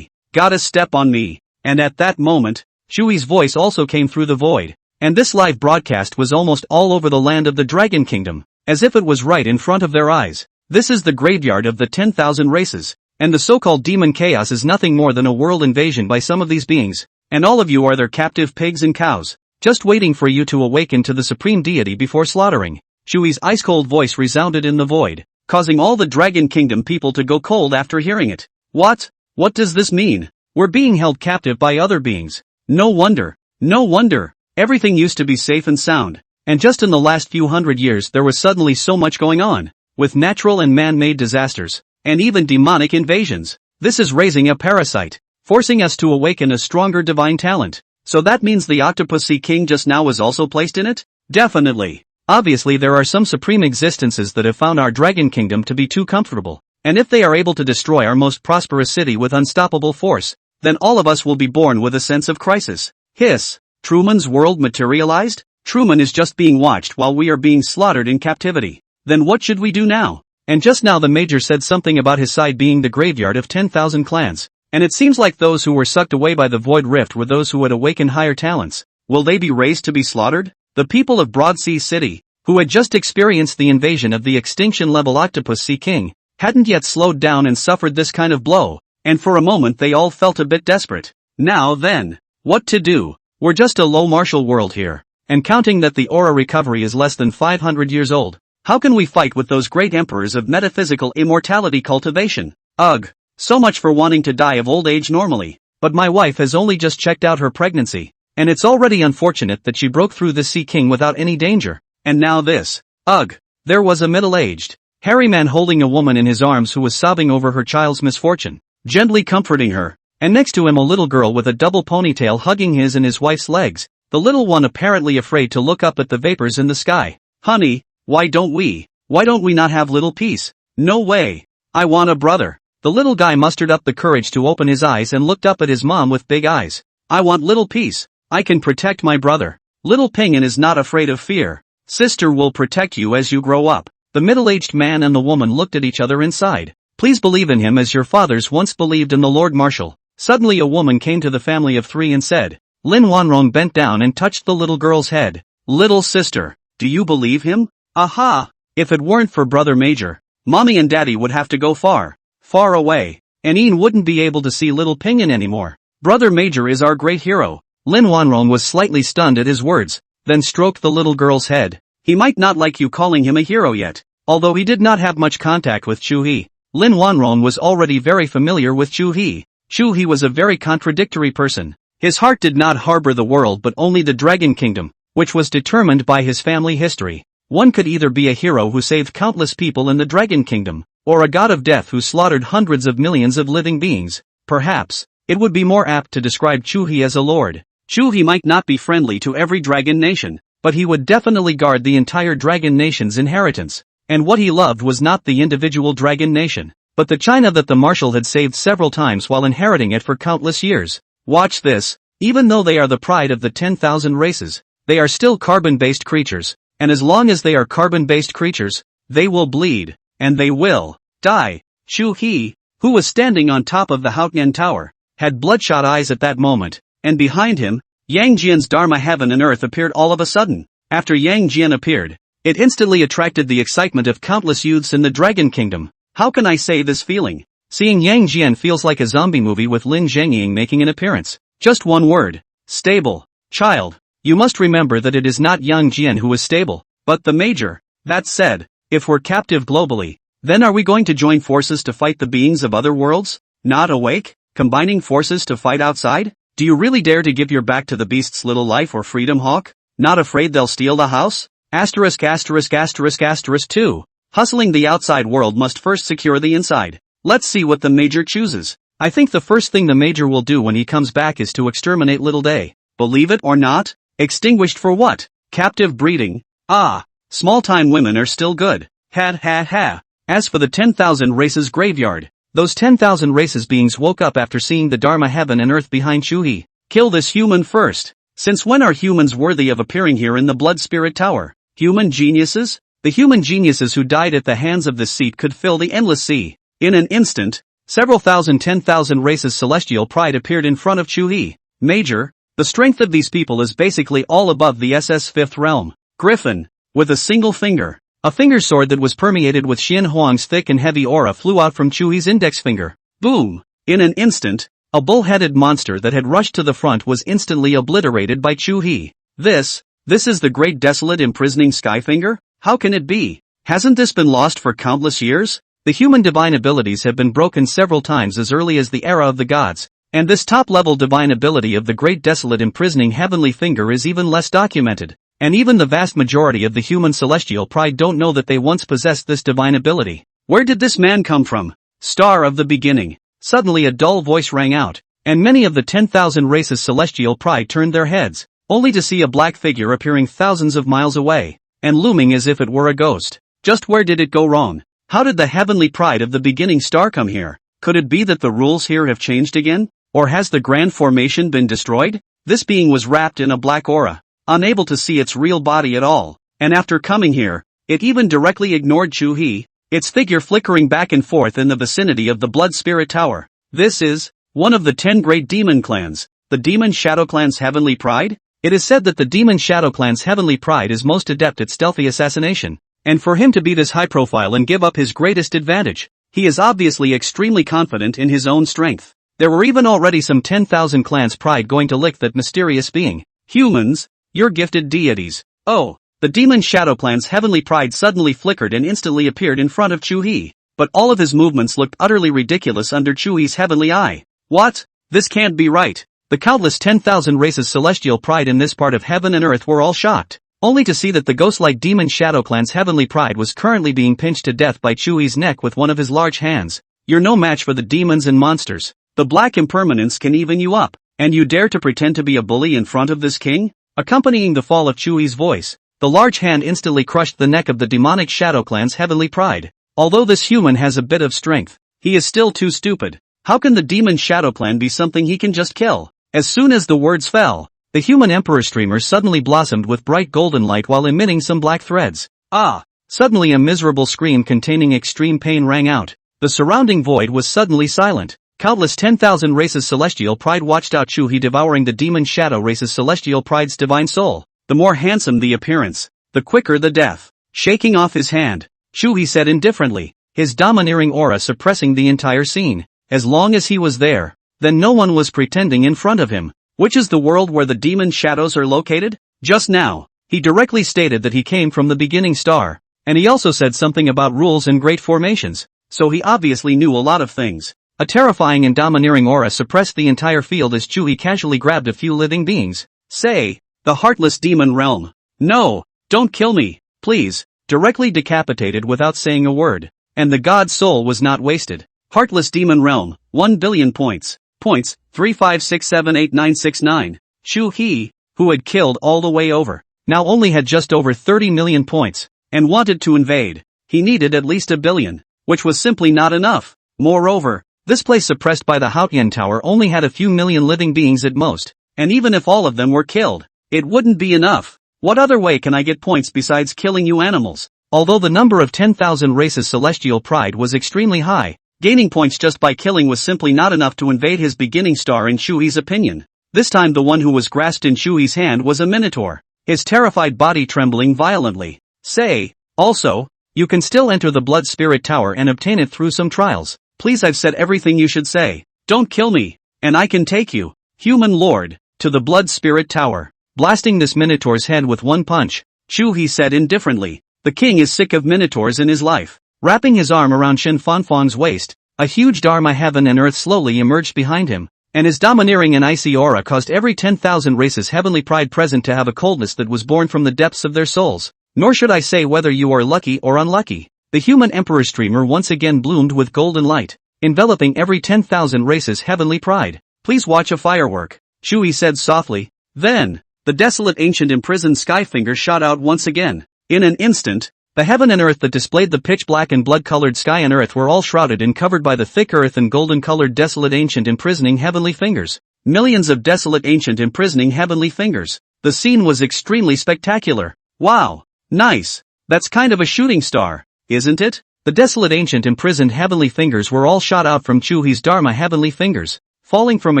gotta step on me. And at that moment, Chuhe's voice also came through the void, and this live broadcast was almost all over the land of the Dragon Kingdom, as if it was right in front of their eyes. This is the graveyard of the 10,000 races. And the so-called demon chaos is nothing more than a world invasion by some of these beings, and all of you are their captive pigs and cows, just waiting for you to awaken to the supreme deity before slaughtering. Chuhe's ice-cold voice resounded in the void, causing all the Dragon Kingdom people to go cold after hearing it. What? What does this mean? We're being held captive by other beings. No wonder. No wonder. Everything used to be safe and sound. And just in the last few hundred years there was suddenly so much going on, with natural and man-made disasters, and even demonic invasions. This is raising a parasite, forcing us to awaken a stronger divine talent. So that means the Octopus Sea King just now was also placed in it? Definitely. Obviously there are some supreme existences that have found our Dragon Kingdom to be too comfortable, and if they are able to destroy our most prosperous city with unstoppable force, then all of us will be born with a sense of crisis. Hiss. Truman's world materialized? Truman is just being watched while we are being slaughtered in captivity. Then what should we do now? And just now the Major said something about his side being the graveyard of 10,000 clans, and it seems like those who were sucked away by the Void Rift were those who had awakened higher talents. Will they be raised to be slaughtered? The people of Broadsea City, who had just experienced the invasion of the extinction-level Octopus Sea King, hadn't yet slowed down and suffered this kind of blow, and for a moment they all felt a bit desperate. Now then, what to do? We're just a low martial world here, and counting that the aura recovery is less than 500 years old, how can we fight with those great emperors of metaphysical immortality cultivation? Ugh, so much for wanting to die of old age normally, but my wife has only just checked out her pregnancy, and it's already unfortunate that she broke through the Sea King without any danger, and now this. Ugh, there was a middle-aged, hairy man holding a woman in his arms who was sobbing over her child's misfortune, gently comforting her, and next to him a little girl with a double ponytail hugging his and his wife's legs, the little one apparently afraid to look up at the vapors in the sky. Honey, why don't we not have little peace? No way. I want a brother. The little guy mustered up the courage to open his eyes and looked up at his mom with big eyes. I want little peace. I can protect my brother. Little Pinyin is not afraid of fear. Sister will protect you as you grow up. The middle-aged man and the woman looked at each other and sighed. Please believe in him as your fathers once believed in the Lord Marshal. Suddenly a woman came to the family of three and said. Lin Wanrong bent down and touched the little girl's head. Little sister, do you believe him? Aha! If it weren't for Brother Major, Mommy and Daddy would have to go far, far away, and Ian wouldn't be able to see little Pinyin anymore. Brother Major is our great hero. Lin Wanrong was slightly stunned at his words, then stroked the little girl's head. He might not like you calling him a hero yet. Although he did not have much contact with Chuhe, Lin Wanrong was already very familiar with Chuhe. Chuhe was a very contradictory person. His heart did not harbor the world but only the Dragon Kingdom, which was determined by his family history. One could either be a hero who saved countless people in the Dragon Kingdom, or a god of death who slaughtered hundreds of millions of living beings. Perhaps, it would be more apt to describe Chuhe as a lord. Chuhe might not be friendly to every dragon nation, but he would definitely guard the entire dragon nation's inheritance. And what he loved was not the individual dragon nation, but the China that the Marshal had saved several times while inheriting it for countless years. Watch this. Even though they are the pride of the 10,000 races, they are still carbon-based creatures, and as long as they are carbon-based creatures, they will bleed, and they will die. Chuhe, who was standing on top of the Haotian Tower, had bloodshot eyes at that moment, and behind him, Yang Jian's Dharma Heaven and Earth appeared all of a sudden. After Yang Jian appeared, it instantly attracted the excitement of countless youths in the Dragon Kingdom. How can I say this feeling? Seeing Yang Jian feels like a zombie movie with Lin Zhengying making an appearance. Just one word. Stable. Child, you must remember that it is not Yang Jian who is stable, but the Major. That said, if we're captive globally, then are we going to join forces to fight the beings of other worlds? Not awake? Combining forces to fight outside? Do you really dare to give your back to the beast's little life or freedom, Hawk? Not afraid they'll steal the house? Asterisk asterisk asterisk asterisk 2. Hustling the outside world must first secure the inside. Let's see what the Major chooses. I think the first thing the Major will do when he comes back is to exterminate Little Day. Believe it or not? Extinguished for what? Captive breeding? Ah, small-time women are still good. Ha ha ha. As for the 10,000 races graveyard, those 10,000 races beings woke up after seeing the Dharma Heaven and Earth behind Chuhe. Kill this human first. Since when are humans worthy of appearing here in the Blood Spirit Tower? Human geniuses? The human geniuses who died at the hands of this seat could fill the endless sea. In an instant, several thousand 10,000 races celestial pride appeared in front of Chuhe. Major, the strength of these people is basically all above the SS 5th realm. Griffin, with a single finger. A finger sword that was permeated with Xian Huang's thick and heavy aura flew out from Chuhe's index finger. Boom! In an instant, a bull-headed monster that had rushed to the front was instantly obliterated by Chuhe. This is the great desolate imprisoning Skyfinger? How can it be? Hasn't this been lost for countless years? The human divine abilities have been broken several times as early as the era of the gods, and this top-level divine ability of the great desolate imprisoning heavenly finger is even less documented. And even the vast majority of the human celestial pride don't know that they once possessed this divine ability. Where did this man come from? Star of the beginning. Suddenly a dull voice rang out, and many of the 10,000 races celestial pride turned their heads, only to see a black figure appearing thousands of miles away, and looming as if it were a ghost. Just where did it go wrong? How did the heavenly pride of the beginning star come here? Could it be that the rules here have changed again? Or has the grand formation been destroyed? This being was wrapped in a black aura, unable to see its real body at all, and after coming here, it even directly ignored Chuhe, its figure flickering back and forth in the vicinity of the Blood Spirit Tower. This is one of the 10 great demon clans, the Demon Shadow Clan's heavenly pride? It is said that the Demon Shadow Clan's heavenly pride is most adept at stealthy assassination, and for him to be this high profile and give up his greatest advantage, he is obviously extremely confident in his own strength. There were even already some 10,000 clans pride going to lick that mysterious being. Humans, you're gifted deities. Oh, the Demon Shadow Clan's heavenly pride suddenly flickered and instantly appeared in front of Chuhe, but all of his movements looked utterly ridiculous under Chuhe's heavenly eye. What? This can't be right. The countless 10,000 races celestial pride in this part of heaven and earth were all shocked, only to see that the ghost-like Demon Shadow Clan's heavenly pride was currently being pinched to death by Chuhe's neck with one of his large hands. You're no match for the demons and monsters. The black impermanence can even you up, and you dare to pretend to be a bully in front of this king? Accompanying the fall of Chuhe's voice, the large hand instantly crushed the neck of the demonic Shadow Clan's heavenly pride. Although this human has a bit of strength, he is still too stupid. How can the Demon Shadow Clan be something he can just kill? As soon as the words fell, the human emperor streamer suddenly blossomed with bright golden light while emitting some black threads. Ah! Suddenly a miserable scream containing extreme pain rang out. The surrounding void was suddenly silent. Countless 10,000 races celestial pride watched out Chuhe devouring the demon shadow races celestial pride's divine soul. The more handsome the appearance, the quicker the death. Shaking off his hand, Chuhe said indifferently, his domineering aura suppressing the entire scene. As long as he was there, then no one was pretending in front of him. Which is the world where the demon shadows are located? Just now, he directly stated that he came from the beginning star, and he also said something about rules and great formations, so he obviously knew a lot of things. A terrifying and domineering aura suppressed the entire field as Chuhe casually grabbed a few living beings. Say, the heartless demon realm. No, don't kill me, please. Directly decapitated without saying a word. And the god's soul was not wasted. Heartless demon realm, 1 billion points. Points, 356789969. Chuhe, who had killed all the way over, now only had just over 30 million points, and wanted to invade. He needed at least 1 billion, which was simply not enough. Moreover, this place suppressed by the Haotian Tower only had a few million living beings at most, and even if all of them were killed, it wouldn't be enough. What other way can I get points besides killing you animals? Although the number of 10,000 races celestial pride was extremely high, gaining points just by killing was simply not enough to invade his beginning star in Chuhe's opinion. This time the one who was grasped in Chuhe's hand was a minotaur, his terrified body trembling violently. Say, also, you can still enter the Blood Spirit Tower and obtain it through some trials. Please, I've said everything you should say. Don't kill me, and I can take you, human lord, to the Blood Spirit Tower. Blasting this minotaur's head with one punch, Chuhe said indifferently, the king is sick of minotaurs in his life. Wrapping his arm around Shen Fanfang's waist, a huge Dharma heaven and earth slowly emerged behind him, and his domineering and icy aura caused every 10,000 races heavenly pride present to have a coldness that was born from the depths of their souls. Nor should I say whether you are lucky or unlucky. The human emperor streamer once again bloomed with golden light, enveloping every 10,000 races heavenly pride. Please watch a firework, Chuhe said softly. Then, the desolate ancient imprisoned skyfinger shot out once again. In an instant, the heaven and earth that displayed the pitch-black and blood-colored sky and earth were all shrouded and covered by the thick earth and golden-colored desolate ancient imprisoning heavenly fingers. Millions of desolate ancient imprisoning heavenly fingers. The scene was extremely spectacular. Wow. Nice. That's kind of a shooting star, isn't it? The desolate ancient imprisoned heavenly fingers were all shot out from Chuhe's Dharma heavenly fingers, falling from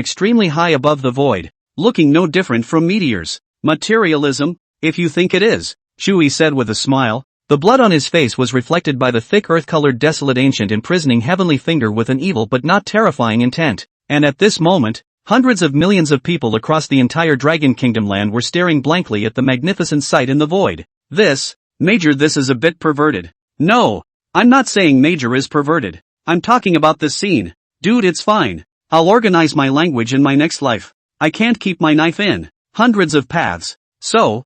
extremely high above the void, looking no different from meteors. Materialism, if you think it is, Chuhe said with a smile. The blood on his face was reflected by the thick earth-colored desolate ancient imprisoning heavenly finger with an evil but not terrifying intent. And at this moment, hundreds of millions of people across the entire Dragon Kingdom land were staring blankly at the magnificent sight in the void. Major, this is a bit perverted. No, I'm not saying Major is perverted. I'm talking about this scene. Dude, it's fine. I'll organize my language in my next life. I can't keep my knife in. Hundreds of paths. So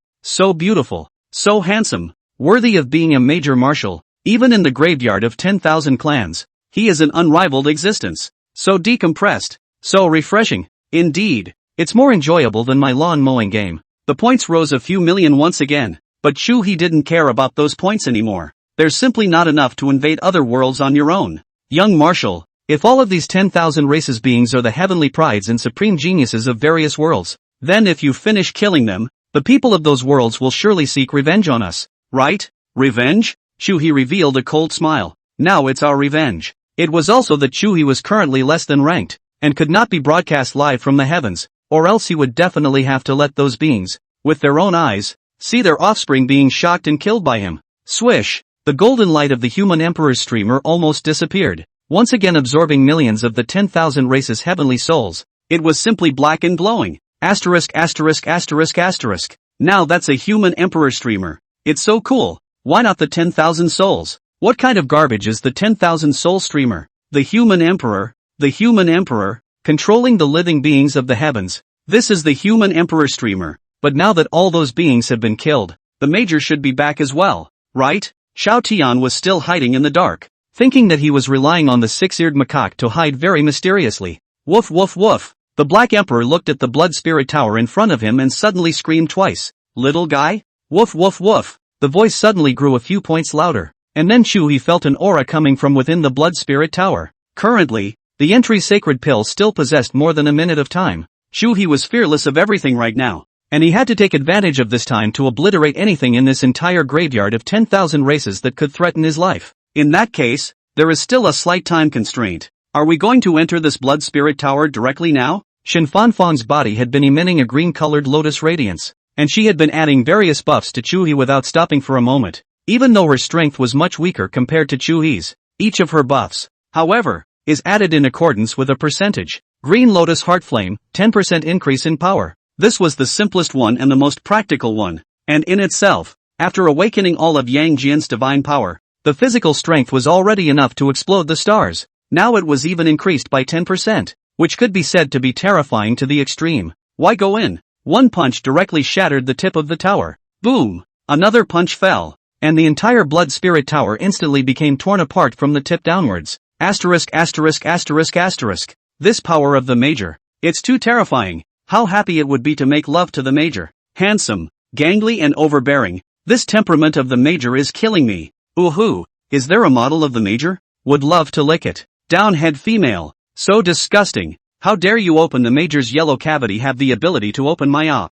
beautiful. So handsome. Worthy of being a major marshal. Even in the graveyard of 10,000 clans. He is an unrivaled existence. So decompressed. So refreshing. Indeed. It's more enjoyable than my lawn mowing game. The points rose a few million once again. But Chuhe didn't care about those points anymore. There's simply not enough to invade other worlds on your own. Young Marshal, if all of these 10,000 races beings are the heavenly prides and supreme geniuses of various worlds, then if you finish killing them, the people of those worlds will surely seek revenge on us, right? Revenge? Chuhe revealed a cold smile. Now it's our revenge. It was also that Chuhe was currently less than ranked, and could not be broadcast live from the heavens, or else he would definitely have to let those beings, with their own eyes, see their offspring being shocked and killed by him. Swish! The golden light of the human emperor's streamer almost disappeared, once again absorbing millions of the 10,000 races' heavenly souls. It was simply black and glowing. Asterisk. Now that's a human emperor streamer. It's so cool. Why not the 10,000 souls? What kind of garbage is the 10,000 soul streamer? The human emperor, controlling the living beings of the heavens. This is the human emperor streamer. But now that all those beings have been killed, the major should be back as well, right? Xiao Tian was still hiding in the dark, thinking that he was relying on the six-eared macaque to hide very mysteriously. Woof woof woof. The Black Emperor looked at the blood spirit tower in front of him and suddenly screamed twice. Little guy? Woof woof woof. The voice suddenly grew a few points louder, and then Chuhe felt an aura coming from within the blood spirit tower. Currently, the entry sacred pill still possessed more than a minute of time. Chuhe was fearless of everything right now, and he had to take advantage of this time to obliterate anything in this entire graveyard of 10,000 races that could threaten his life. In that case, there is still a slight time constraint. Are we going to enter this blood spirit tower directly now? Shen Fanfang's body had been emitting a green-colored lotus radiance, and she had been adding various buffs to Chuhe without stopping for a moment, even though her strength was much weaker compared to Chuhe's. Each of her buffs, however, is added in accordance with a percentage. Green Lotus Heart Flame, 10% increase in power. This was the simplest one and the most practical one, and in itself, after awakening all of Yang Jian's divine power, the physical strength was already enough to explode the stars. Now it was even increased by 10%, which could be said to be terrifying to the extreme. Why go in? One punch directly shattered the tip of the tower. Boom! Another punch fell, and the entire blood spirit tower instantly became torn apart from the tip downwards. Asterisk. This power of the major. It's too terrifying. How happy it would be to make love to the major. Handsome, gangly and overbearing. This temperament of the major is killing me. Ooh, is there a model of the major? Would love to lick it. Downhead female. So disgusting. How dare you open the major's yellow cavity, have the ability to open my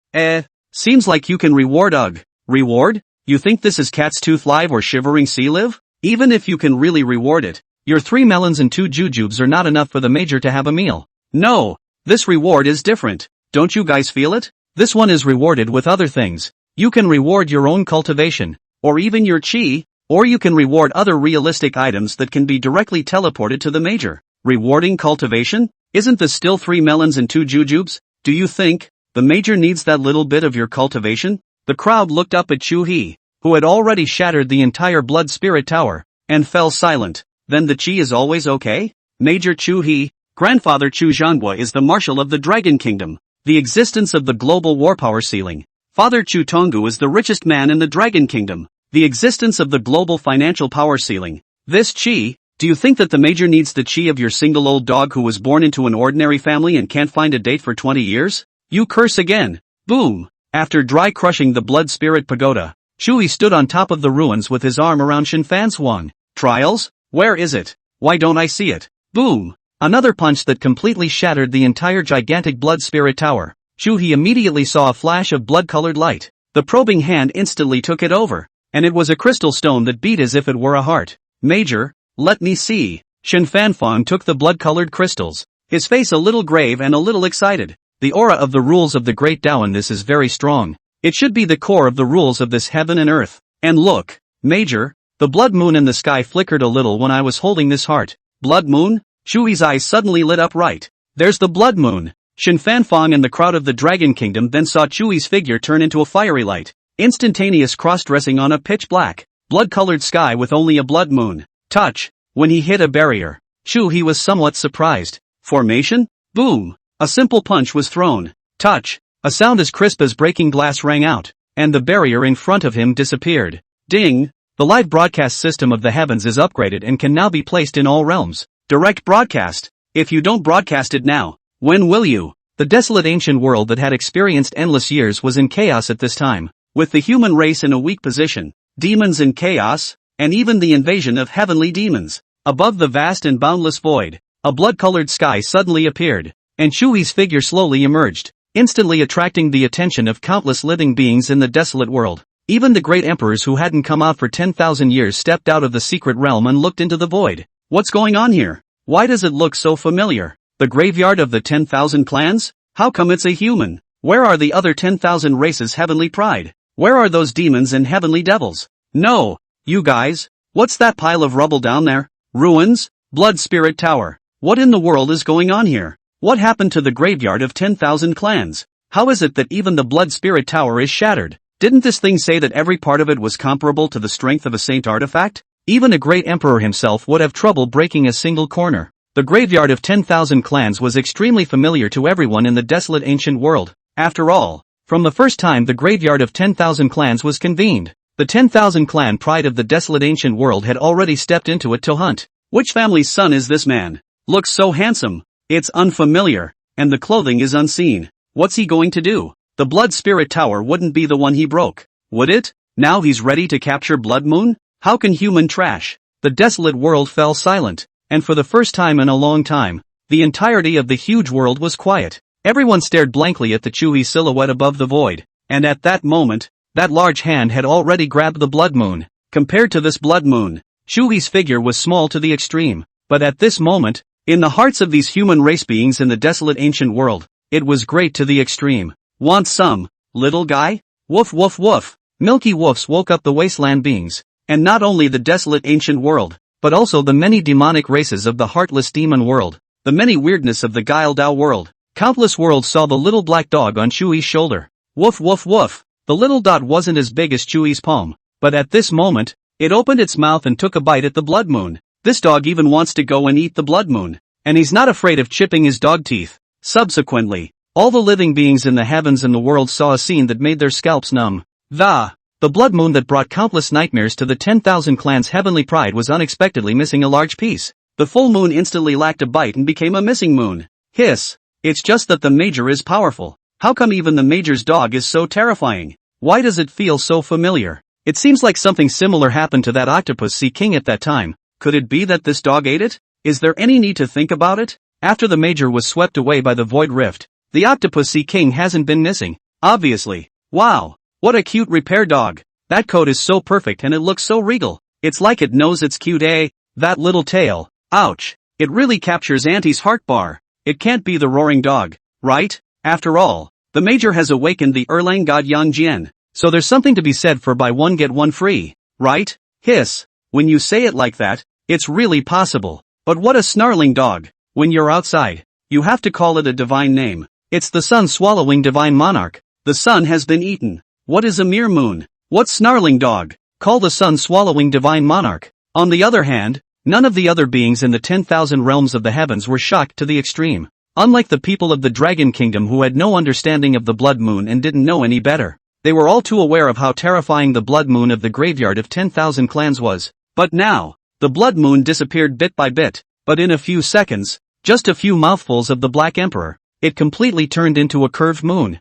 Seems like you can reward ugh. Reward? You think this is cat's tooth live or shivering sea live? Even if you can really reward it, your 3 melons and 2 jujubes are not enough for the major to have a meal. No, this reward is different. Don't you guys feel it? This one is rewarded with other things. You can reward your own cultivation, or even your chi, or you can reward other realistic items that can be directly teleported to the major. Rewarding cultivation? Isn't this still 3 melons and 2 jujubes? Do you think the major needs that little bit of your cultivation? The crowd looked up at Chuhe, who had already shattered the entire blood spirit tower, and fell silent. Then the chi is always okay? Major Chuhe, grandfather Chu Zhanghua is the marshal of the Dragon Kingdom, the existence of the global war power ceiling. Father Chu Tonggu is the richest man in the Dragon Kingdom, the existence of the global financial power ceiling. This chi, do you think that the major needs the chi of your single old dog who was born into an ordinary family and can't find a date for 20 years? You curse again. Boom! After dry crushing the blood spirit pagoda, Chuhe stood on top of the ruins with his arm around Shen Fanfang. Trials? Where is it? Why don't I see it? Boom! Another punch that completely shattered the entire gigantic blood spirit tower. Chuhe immediately saw a flash of blood-colored light. The probing hand instantly took it over, and it was a crystal stone that beat as if it were a heart. Major, let me see. Shen Fanfang took the blood-colored crystals, his face a little grave and a little excited. The aura of the rules of the Great Tao in this is very strong. It should be the core of the rules of this heaven and earth. And look, Major, the blood moon in the sky flickered a little when I was holding this heart. Blood moon? Chuhe's eyes suddenly lit up right. There's the blood moon. Shen Fanfang and the crowd of the Dragon Kingdom then saw Chuhe's figure turn into a fiery light. Instantaneous cross-dressing on a pitch-black, blood-colored sky with only a blood moon. Touch. When he hit a barrier, Chuhe was somewhat surprised. Formation? Boom. A simple punch was thrown. Touch. A sound as crisp as breaking glass rang out, and the barrier in front of him disappeared. Ding. The live broadcast system of the heavens is upgraded and can now be placed in all realms. Direct broadcast. If you don't broadcast it now, when will you? The desolate ancient world that had experienced endless years was in chaos at this time, with the human race in a weak position, demons in chaos, and even the invasion of heavenly demons. Above the vast and boundless void, a blood-colored sky suddenly appeared, and Chuhe's figure slowly emerged, instantly attracting the attention of countless living beings in the desolate world. Even the great emperors who hadn't come out for 10,000 years stepped out of the secret realm and looked into the void. What's going on here? Why does it look so familiar? The graveyard of the 10,000 clans? How come it's a human? Where are the other 10,000 races' heavenly pride? Where are those demons and heavenly devils? No, you guys, what's that pile of rubble down there? Ruins? Blood Spirit Tower. What in the world is going on here? What happened to the graveyard of 10,000 clans? How is it that even the Blood Spirit Tower is shattered? Didn't this thing say that every part of it was comparable to the strength of a saint artifact? Even a great emperor himself would have trouble breaking a single corner. The graveyard of 10,000 clans was extremely familiar to everyone in the desolate ancient world. After all, from the first time the graveyard of 10,000 clans was convened, the 10,000 clan pride of the desolate ancient world had already stepped into it to hunt. Which family's son is this man? Looks so handsome. It's unfamiliar, and the clothing is unseen. What's he going to do? The Blood Spirit Tower wouldn't be the one he broke, would it? Now he's ready to capture Blood Moon? How can human trash? The desolate world fell silent, and for the first time in a long time, the entirety of the huge world was quiet. Everyone stared blankly at the Chuhe silhouette above the void, and at that moment, that large hand had already grabbed the Blood Moon. Compared to this Blood Moon, Chuhe's figure was small to the extreme, but at this moment, in the hearts of these human race beings in the desolate ancient world, it was great to the extreme. Want some, little guy? Woof woof woof. Milky woofs woke up the wasteland beings, and not only the desolate ancient world, but also the many demonic races of the heartless demon world, the many weirdness of the Guile Dao world. Countless worlds saw the little black dog on Chuhe's shoulder. Woof woof woof. The little dot wasn't as big as Chuhe's palm, but at this moment, it opened its mouth and took a bite at the Blood Moon. This dog even wants to go and eat the Blood Moon, and he's not afraid of chipping his dog teeth. Subsequently, all the living beings in the heavens and the world saw a scene that made their scalps numb. The Blood Moon that brought countless nightmares to the 10,000 clans' heavenly pride was unexpectedly missing a large piece. The full moon instantly lacked a bite and became a missing moon. Hiss. It's just that the Major is powerful. How come even the Major's dog is so terrifying? Why does it feel so familiar? It seems like something similar happened to that octopus sea king at that time. Could it be that this dog ate it? Is there any need to think about it? After the Major was swept away by the void rift, the octopus sea king hasn't been missing. Obviously. Wow. What a cute repair dog. That coat is so perfect and it looks so regal. It's like it knows it's cute, eh? That little tail. Ouch. It really captures Auntie's heart bar. It can't be the roaring dog, right? After all, the Major has awakened the Erlang god Yang Jian, so there's something to be said for buy one get one free, right? Hiss. When you say it like that, it's really possible. But what a snarling dog. When you're outside, you have to call it a divine name. It's the sun-swallowing divine monarch. The sun has been eaten. What is a mere moon? What snarling dog? Call the sun-swallowing divine monarch. On the other hand, none of the other beings in the 10,000 realms of the heavens were shocked to the extreme. Unlike the people of the Dragon Kingdom who had no understanding of the Blood Moon and didn't know any better, they were all too aware of how terrifying the Blood Moon of the graveyard of 10,000 clans was. But now, the Blood Moon disappeared bit by bit, but in a few seconds, just a few mouthfuls of the Black Emperor, it completely turned into a curved moon.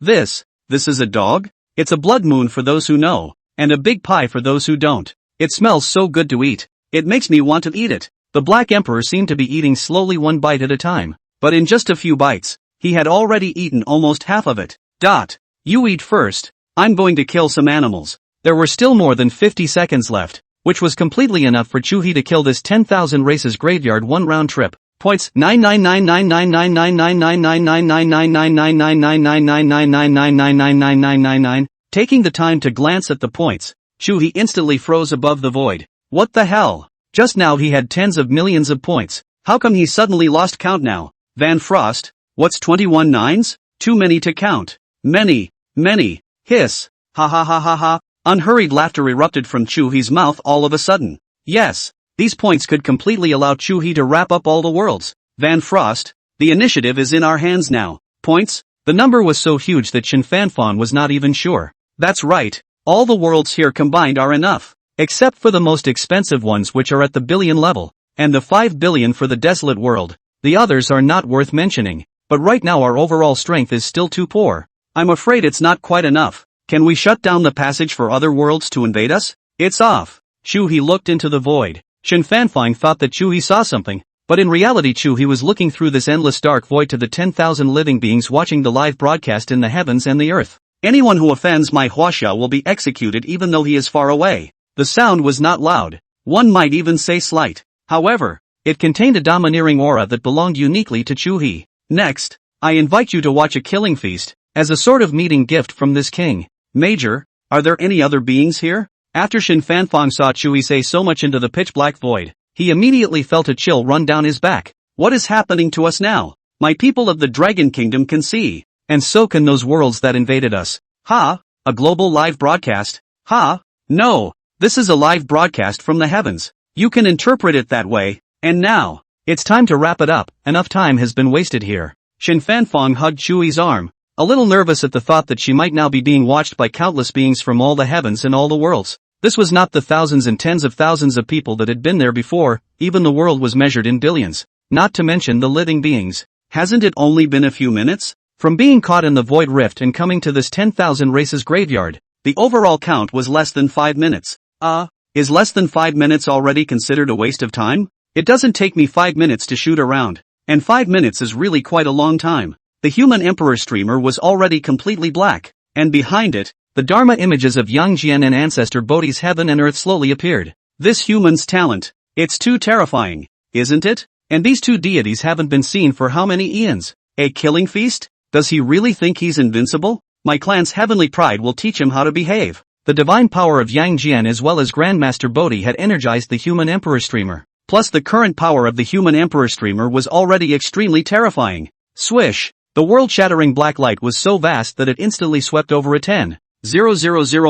This is a dog? It's a Blood Moon for those who know, and a big pie for those who don't. It smells so good to eat. It makes me want to eat it. The Black Emperor seemed to be eating slowly one bite at a time, but in just a few bites, he had already eaten almost half of it. You eat first. I'm going to kill some animals. There were still more than 50 seconds left, which was completely enough for Chuhe to kill this 10,000 races graveyard one round trip. Points 99999999999999999999999999999999999. Taking the time to glance at the points, Chuhe instantly froze above the void. What the hell? Just now he had tens of millions of points. How come he suddenly lost count now? Van Frost, what's 21 nines? Too many to count. Many. Hiss. Ha ha ha ha ha. Unhurried laughter erupted from Chuhe's mouth all of a sudden. Yes, these points could completely allow Chuhe to wrap up all the worlds. Van Frost, the initiative is in our hands now. Points? The number was so huge that Shin Fanfan was not even sure. That's right, all the worlds here combined are enough. Except for the most expensive ones which are at the billion level, and the 5 billion for the desolate world. The others are not worth mentioning, but right now our overall strength is still too poor. I'm afraid it's not quite enough. Can we shut down the passage for other worlds to invade us? It's off. Chuhe looked into the void. Shin Fanfan thought that Chuhe saw something, but in reality Chuhe was looking through this endless dark void to the 10,000 living beings watching the live broadcast in the heavens and the earth. Anyone who offends my Huaxia will be executed even though he is far away. The sound was not loud. One might even say slight. However, it contained a domineering aura that belonged uniquely to Chuhe. Next, I invite you to watch a killing feast, as a sort of meeting gift from this king. Major, are there any other beings here? After Shin Fanfan saw Chuhe say so much into the pitch-black void, he immediately felt a chill run down his back. What is happening to us now? My people of the Dragon Kingdom can see, and so can those worlds that invaded us. Ha! A global live broadcast? Ha! No! This is a live broadcast from the heavens. You can interpret it that way, and now, it's time to wrap it up. Enough time has been wasted here. Shin Fanfan hugged Chuhe's arm, a little nervous at the thought that she might now be being watched by countless beings from all the heavens and all the worlds. This was not the thousands and tens of thousands of people that had been there before, even the world was measured in billions. Not to mention the living beings. Hasn't it only been a few minutes? From being caught in the void rift and coming to this 10,000 races graveyard, the overall count was less than 5 minutes. Is less than 5 minutes already considered a waste of time? It doesn't take me 5 minutes to shoot around, and 5 minutes is really quite a long time. The human emperor streamer was already completely black, and behind it, the Dharma images of Yang Jian and ancestor Bodhi's heaven and earth slowly appeared. This human's talent, it's too terrifying, isn't it? And these two deities haven't been seen for how many eons? A killing feast? Does he really think he's invincible? My clan's heavenly pride will teach him how to behave. The divine power of Yang Jian as well as Grandmaster Bodhi had energized the human emperor streamer. Plus the current power of the human emperor streamer was already extremely terrifying. Swish! The world-shattering black light was so vast that it instantly swept over a 10,000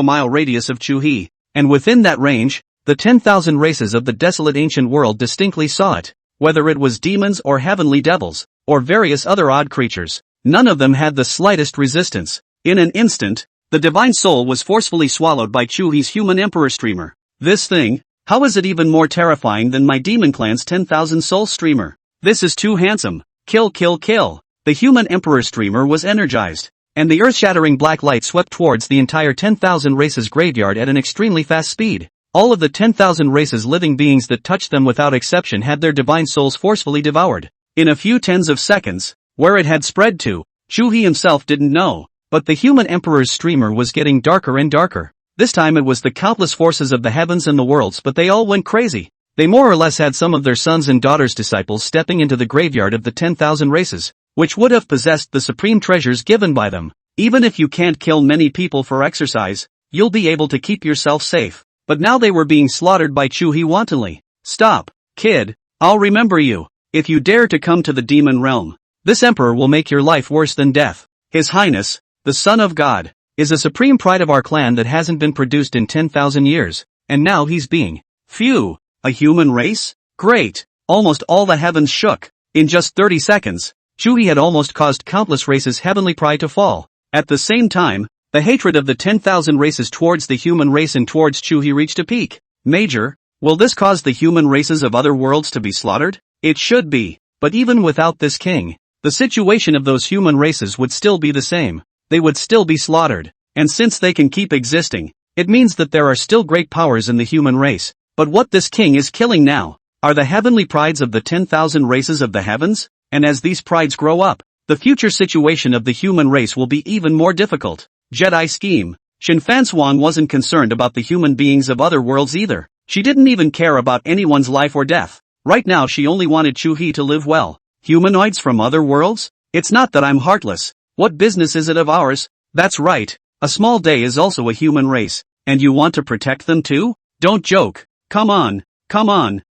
mile radius of Chuhe, and within that range, the 10,000 races of the desolate ancient world distinctly saw it. Whether it was demons or heavenly devils, or various other odd creatures, none of them had the slightest resistance. In an instant, the divine soul was forcefully swallowed by Chuhe's human emperor streamer. This thing, how is it even more terrifying than my demon clan's 10,000 soul streamer? This is too handsome. Kill. The human emperor streamer was energized, and the earth-shattering black light swept towards the entire 10,000 races graveyard at an extremely fast speed. All of the 10,000 races living beings that touched them without exception had their divine souls forcefully devoured. In a few tens of seconds, where it had spread to, Chuhe himself didn't know, but the human emperor's streamer was getting darker and darker. This time it was the countless forces of the heavens and the worlds, but they all went crazy. They more or less had some of their sons and daughters' disciples stepping into the graveyard of the 10,000 races, which would have possessed the supreme treasures given by them. Even if you can't kill many people for exercise, you'll be able to keep yourself safe. But now they were being slaughtered by Chuhe wantonly. Stop, kid, I'll remember you. If you dare to come to the demon realm, this emperor will make your life worse than death. His Highness, the Son of God, is a supreme pride of our clan that hasn't been produced in 10,000 years, and now he's being. Phew, a human race? Great, almost all the heavens shook. In just 30 seconds, Chuhe had almost caused countless races' heavenly pride to fall. At the same time, the hatred of the 10,000 races towards the human race and towards Chuhe reached a peak. Major, will this cause the human races of other worlds to be slaughtered? It should be, but even without this king, the situation of those human races would still be the same. They would still be slaughtered, and since they can keep existing, it means that there are still great powers in the human race. But what this king is killing now, are the heavenly prides of the 10,000 races of the heavens? And as these prides grow up, the future situation of the human race will be even more difficult. Jedi scheme. Shin Fanfan wasn't concerned about the human beings of other worlds either. She didn't even care about anyone's life or death. Right now she only wanted Chuhe to live well. Humanoids from other worlds? It's not that I'm heartless. What business is it of ours? That's right, a small day is also a human race. And you want to protect them too? Don't joke. Come on.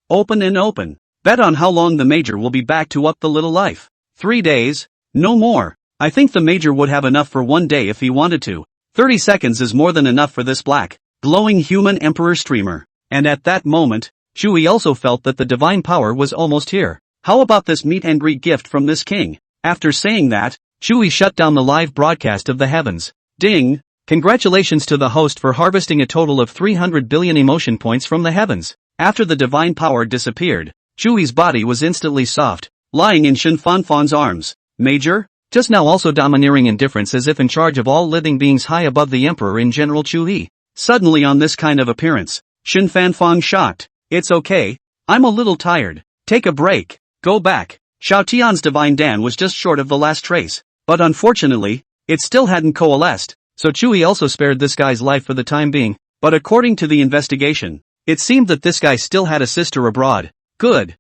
Open and open. Bet on how long the Major will be back to up the little life. 3 days? No more. I think the Major would have enough for 1 day if he wanted to. 30 seconds is more than enough for this black, glowing human emperor streamer. And at that moment, Chuhe also felt that the divine power was almost here. How about this meet and greet gift from this king? After saying that, Chuhe shut down the live broadcast of the heavens. Ding! Congratulations to the host for harvesting a total of 300 billion emotion points from the heavens. After the divine power disappeared, Chuhe's body was instantly soft, lying in Shen Fanfang's arms. Major? Just now also domineering indifference as if in charge of all living beings high above the emperor in general Chuhe. Suddenly on this kind of appearance, Shen Fanfang shocked. It's okay. I'm a little tired. Take a break. Go back. Xiao Tian's divine Dan was just short of the last trace. But unfortunately, it still hadn't coalesced, so Chuhe also spared this guy's life for the time being. But according to the investigation, it seemed that this guy still had a sister abroad. Good.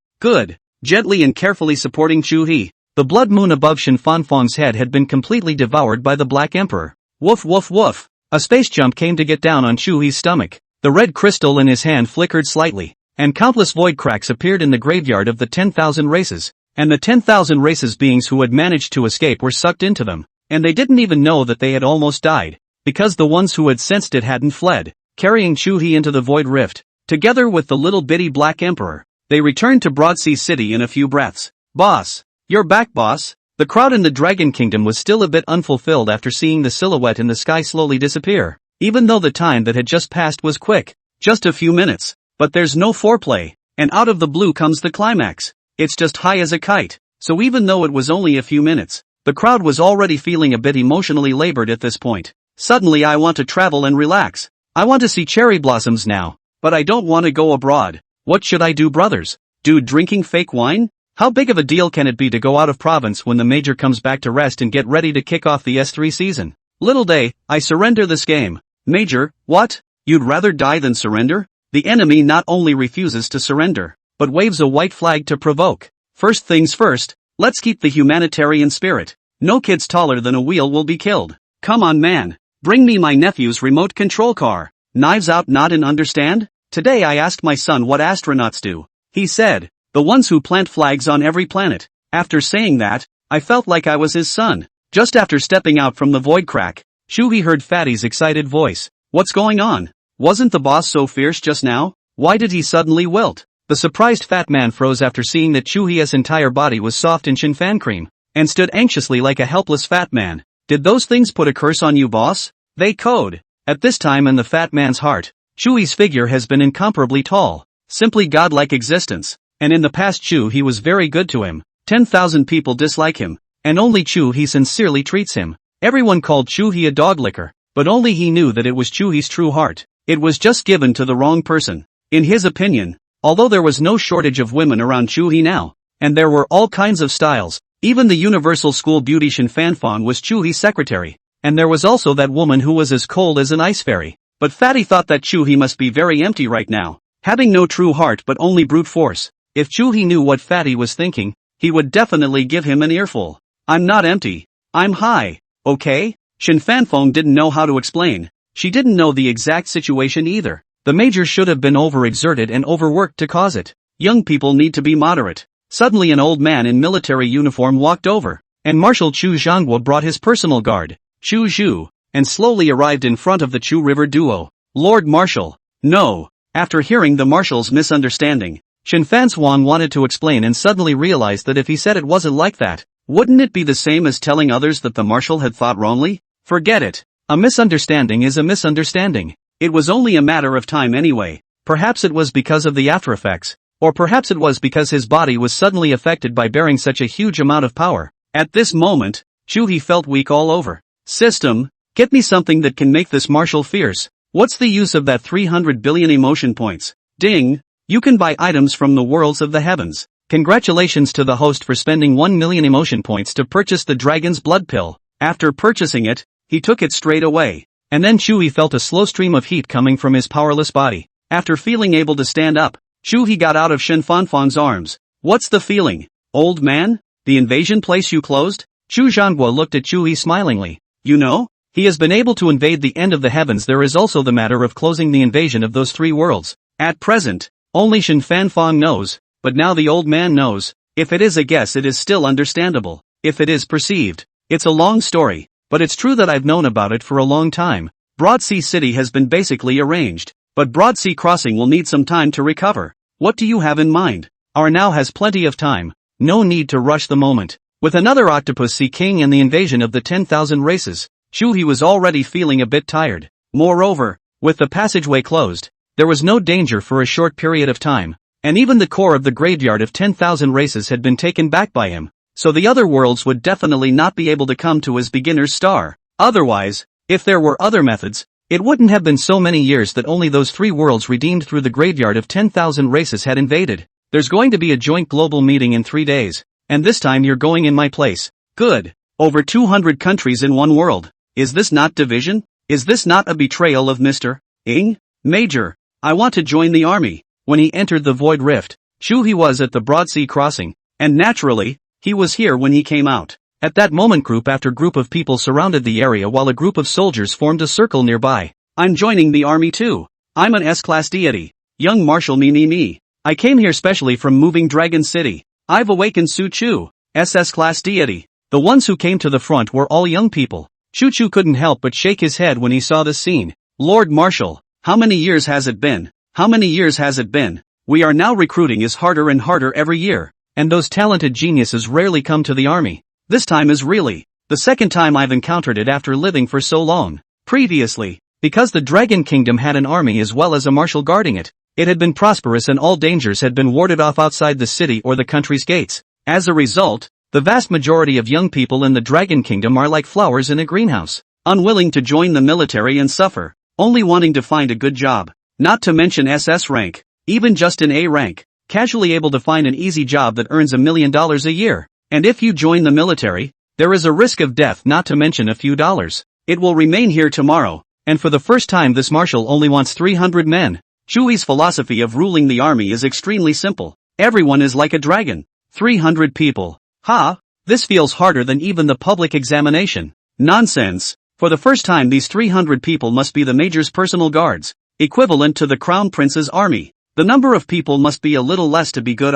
Gently and carefully supporting Chuhe, the blood moon above Shen Fanfang's head had been completely devoured by the Black Emperor. Woof woof woof. A space jump came to get down on Chuhe's stomach. The red crystal in his hand flickered slightly, and countless void cracks appeared in the graveyard of the 10,000 races. And the 10,000 races beings who had managed to escape were sucked into them, and they didn't even know that they had almost died, because the ones who had sensed it hadn't fled, carrying Chuhe into the void rift. Together with the little bitty Black Emperor, they returned to Broadsea City in a few breaths. Boss! You're back, boss! The crowd in the Dragon Kingdom was still a bit unfulfilled after seeing the silhouette in the sky slowly disappear, even though the time that had just passed was quick. Just a few minutes. But there's no foreplay, and out of the blue comes the climax. It's just high as a kite, so even though it was only a few minutes, the crowd was already feeling a bit emotionally labored at this point. Suddenly I want to travel and relax. I want to see cherry blossoms now, but I don't want to go abroad. What should I do, brothers? Dude, drinking fake wine? How big of a deal can it be to go out of province when the Major comes back to rest and get ready to kick off the S3 season? Little day, I surrender this game. Major, what? You'd rather die than surrender? The enemy not only refuses to surrender, but waves a white flag to provoke. First things first, let's keep the humanitarian spirit. No kids taller than a wheel will be killed. Come on, man. Bring me my nephew's remote control car. Knives out, nod and understand? Today I asked my son what astronauts do. He said, the ones who plant flags on every planet. After saying that, I felt like I was his son. Just after stepping out from the void crack, Chuhe heard Fatty's excited voice. What's going on? Wasn't the boss so fierce just now? Why did he suddenly wilt? The surprised fat man froze after seeing that Chuhe's entire body was soft in Shinfan cream, and stood anxiously like a helpless fat man. Did those things put a curse on you, boss? They code. At this time in the fat man's heart, Chuhe's figure has been incomparably tall, simply godlike existence, and in the past Chuhe was very good to him. 10,000 people dislike him, and only Chuhe sincerely treats him. Everyone called Chuhe a dog licker, but only he knew that it was Chuhe's true heart. It was just given to the wrong person. In his opinion, although there was no shortage of women around Chuhe now, and there were all kinds of styles, even the universal school beauty Shen Fanfang was Chuhe's secretary, and there was also that woman who was as cold as an ice fairy. But Fatty thought that Chuhe must be very empty right now, having no true heart but only brute force. If Chuhe knew what Fatty was thinking, he would definitely give him an earful. I'm not empty. I'm high, okay? Shen Fanfang didn't know how to explain. She didn't know the exact situation either. The Major should have been overexerted and overworked to cause it. Young people need to be moderate. Suddenly an old man in military uniform walked over, and Marshal Chu Zhangguo brought his personal guard, Chu Zhu, and slowly arrived in front of the Chu River duo. Lord Marshal. No. After hearing the Marshal's misunderstanding, Shen Fanfang wanted to explain and suddenly realized that if he said it wasn't like that, wouldn't it be the same as telling others that the Marshal had thought wrongly? Forget it. A misunderstanding is a misunderstanding. It was only a matter of time anyway. Perhaps it was because of the after effects, or perhaps it was because his body was suddenly affected by bearing such a huge amount of power. At this moment, Chuhe felt weak all over. System, get me something that can make this Marshal fierce. What's the use of that 300 billion emotion points? Ding! You can buy items from the worlds of the heavens. Congratulations to the host for spending 1 million emotion points to purchase the dragon's blood pill. After purchasing it, he took it straight away. And then Chuhe felt a slow stream of heat coming from his powerless body. After feeling able to stand up, Chuhe got out of Shen Fanfang's arms. What's the feeling, old man? The invasion place you closed? Chu Zhangguo looked at Chuhe smilingly. You know, He has been able to invade the end of the heavens. There is also the matter of closing the invasion of those 3 worlds. At present, only Shen Fanfang knows, but now the old man knows. If it is a guess, it is still understandable. If it is perceived, it's a long story, but it's true that I've known about it for a long time. Broadsea City has been basically arranged, but Broadsea Crossing will need some time to recover. What do you have in mind? Our now has plenty of time. No need to rush the moment. With another octopus sea king and the invasion of the 10,000 races, Chuhe was already feeling a bit tired. Moreover, with the passageway closed, there was no danger for a short period of time, and even the core of the graveyard of 10,000 races had been taken back by him, so the other worlds would definitely not be able to come to his beginner's star. Otherwise, if there were other methods, it wouldn't have been so many years that only those 3 worlds redeemed through the graveyard of 10,000 races had invaded. There's going to be a joint global meeting in 3 days, and this time you're going in my place. Good. Over 200 countries in one world. Is this not division? Is this not a betrayal of Mr. Ing? Major, I want to join the army. When he entered the Void Rift, Chuhe was at the Broadsea Crossing, and naturally, he was here when he came out. At that moment group after group of people surrounded the area while a group of soldiers formed a circle nearby. I'm joining the army too. I'm an S-class deity. Young Marshal me. I came here specially from Moving Dragon City. I've awakened Su Chu, SS-class deity. The ones who came to the front were all young people. Chu Chu couldn't help but shake his head when he saw this scene. Lord Marshal, how many years has it been? How many years has it been? We are now recruiting is harder and harder every year, and those talented geniuses rarely come to the army. This time is really the second time I've encountered it after living for so long. Previously, because the Dragon Kingdom had an army as well as a marshal guarding it, it had been prosperous and all dangers had been warded off outside the city or the country's gates. As a result, the vast majority of young people in the Dragon Kingdom are like flowers in a greenhouse, unwilling to join the military and suffer, only wanting to find a good job, not to mention SS rank, even just an A rank, casually able to find an easy job that earns $1 million a year. And if you join the military, there is a risk of death, not to mention a few dollars. It will remain here tomorrow, and for the first time this marshal only wants 300 men. Chuhe's philosophy of ruling the army is extremely simple. Everyone is like a dragon. 300 people. Ha! This feels harder than even the public examination. Nonsense. For the first time these 300 people must be the major's personal guards, equivalent to the crown prince's army. The number of people must be a little less to be good,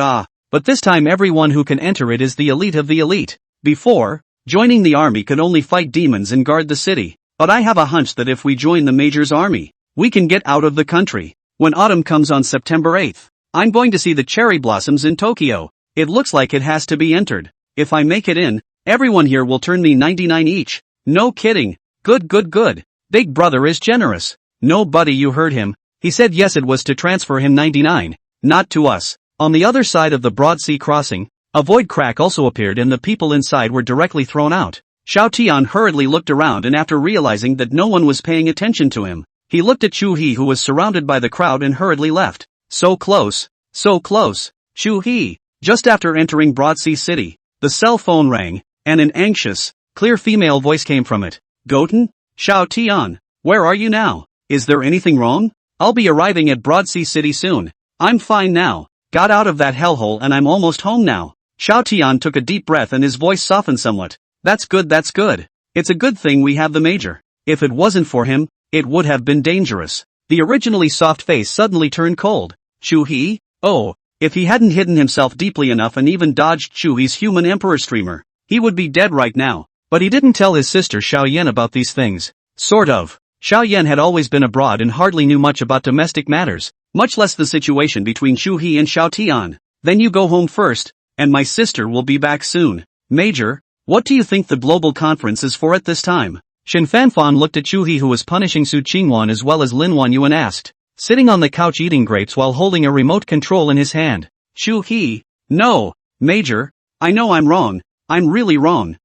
but this time everyone who can enter it is the elite of the elite. Before, joining the army could only fight demons and guard the city, but I have a hunch that if we join the major's army, we can get out of the country. When autumn comes on September 8th, I'm going to see the cherry blossoms in Tokyo. It looks like it has to be entered. If I make it in, everyone here will turn me 99 each. No kidding. Good. Big brother is generous. No buddy, you heard him. He said yes, it was to transfer him 99, not to us. On the other side of the Broadsea Crossing, a void crack also appeared and the people inside were directly thrown out. Xiao Tian hurriedly looked around and after realizing that no one was paying attention to him, he looked at Chuhe who was surrounded by the crowd and hurriedly left. So close. Chuhe. Just after entering Broadsea City, the cell phone rang, and an anxious, clear female voice came from it. Goten? Xiao Tian, where are you now? Is there anything wrong? I'll be arriving at Broadsea City soon. I'm fine now. Got out of that hellhole and I'm almost home now. Xiao Tian took a deep breath and his voice softened somewhat. That's good. It's a good thing we have the major. If it wasn't for him, it would have been dangerous. The originally soft face suddenly turned cold. Chuhe? Oh, if he hadn't hidden himself deeply enough and even dodged Chuhe's human emperor streamer, he would be dead right now. But he didn't tell his sister Xiao Yan about these things. Sort of. Xiao Yan had always been abroad and hardly knew much about domestic matters, much less the situation between Chuhe and Xiao Tian. Then you go home first, and my sister will be back soon. Major, what do you think the global conference is for at this time? Shen Fanfan looked at Chuhe who was punishing Su Qingwan as well as Lin Wanyu and asked, sitting on the couch eating grapes while holding a remote control in his hand. Chuhe, no, Major, I know I'm wrong, I'm really wrong.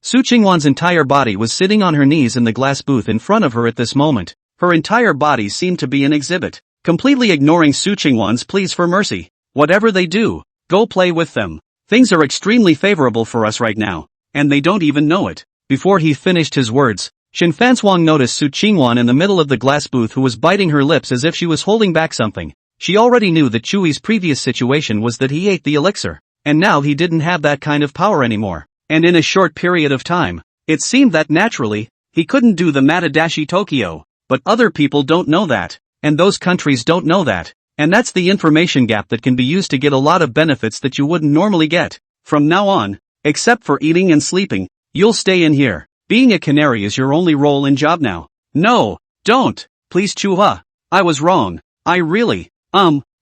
Su Qingwan's entire body was sitting on her knees in the glass booth in front of her at this moment. Her entire body seemed to be an exhibit, completely ignoring Su Qingwan's pleas for mercy. Whatever they do, go play with them. Things are extremely favorable for us right now, and they don't even know it. Before he finished his words, Shen Fanzuang noticed Su Qingwan in the middle of the glass booth who was biting her lips as if she was holding back something. She already knew that Chuhe's previous situation was that he ate the elixir, and now he didn't have that kind of power anymore. And in a short period of time, it seemed that naturally, He couldn't do the Matadashi Tokyo, but other people don't know that, and those countries don't know that, and that's the information gap that can be used to get a lot of benefits that you wouldn't normally get. From now on, except for eating and sleeping, you'll stay in here. Being a canary is your only role in job now. No, don't, please Chuhe. I was wrong. I really,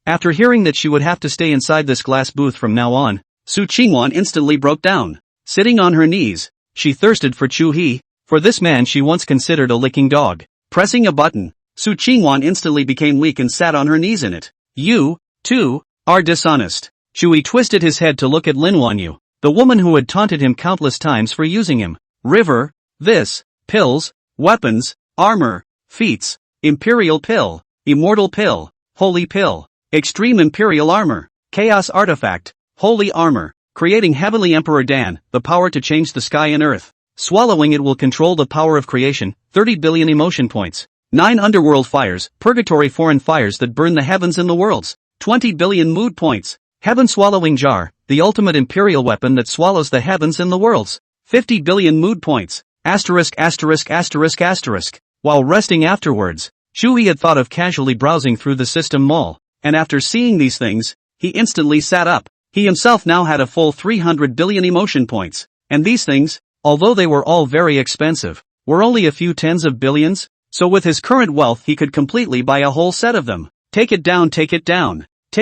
After hearing that she would have to stay inside this glass booth from now on, Su Qingwan instantly broke down. Sitting on her knees, she thirsted for Chuhe, for this man she once considered a licking dog. Pressing a button, Su Qingwan instantly became weak and sat on her knees in it. You, too, are dishonest. Chuhe twisted his head to look at Lin Wanyu, the woman who had taunted him countless times for using him. River, this, pills, weapons, armor, feats, imperial pill, immortal pill, holy pill, extreme imperial armor, chaos artifact, holy armor, creating heavenly Emperor Dan, the power to change the sky and earth. Swallowing it will control the power of creation, 30 billion emotion points. 9 underworld fires, purgatory foreign fires that burn the heavens and the worlds, 20 billion mood points. Heaven swallowing jar, the ultimate imperial weapon that swallows the heavens and the worlds, 50 billion mood points. Asterisk asterisk asterisk asterisk. While resting afterwards, Chuhe had thought of casually browsing through the system mall, and after seeing these things, he instantly sat up. He himself now had a full 300 billion emotion points, and these things, although they were all very expensive, were only a few tens of billions, so with his current wealth he could completely buy a whole set of them. Take it down, take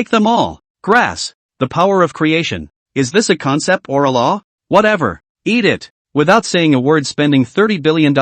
them all. Grass, the power of creation. Is this a concept or a law? Whatever, eat it. Without saying a word, spending $30 billion,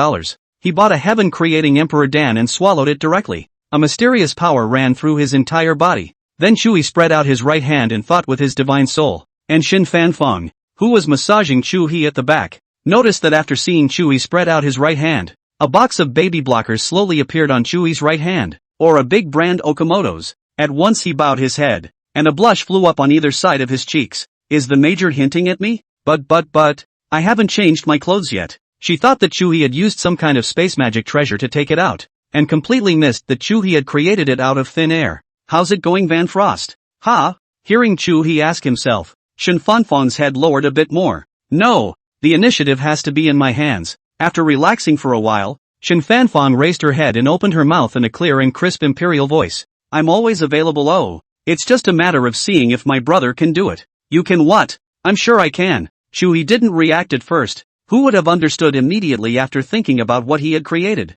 he bought a heaven-creating Emperor Dan and swallowed it directly. A mysterious power ran through his entire body. Then Chuhe spread out his right hand and fought with his divine soul, and Shin Fanfeng, who was massaging Chuhe at the back, noticed that after seeing Chuhe spread out his right hand, a box of baby blockers slowly appeared on Chuhe's right hand, or a big brand Okamoto's. At once he bowed his head, and a blush flew up on either side of his cheeks. Is the major hinting at me? But, I haven't changed my clothes yet. She thought that Chuhe had used some kind of space magic treasure to take it out, and completely missed that Chuhe had created it out of thin air. How's it going, Van Frost? Ha? Hearing Chuhe ask himself, Shin Fanfeng's head lowered a bit more. No, the initiative has to be in my hands. After relaxing for a while, Shin Fanfeng raised her head and opened her mouth in a clear and crisp imperial voice. I'm always available. Oh, it's just a matter of seeing if my brother can do it. You can what? I'm sure I can. Chuhe didn't react at first. Who would have understood immediately after thinking about what he had created?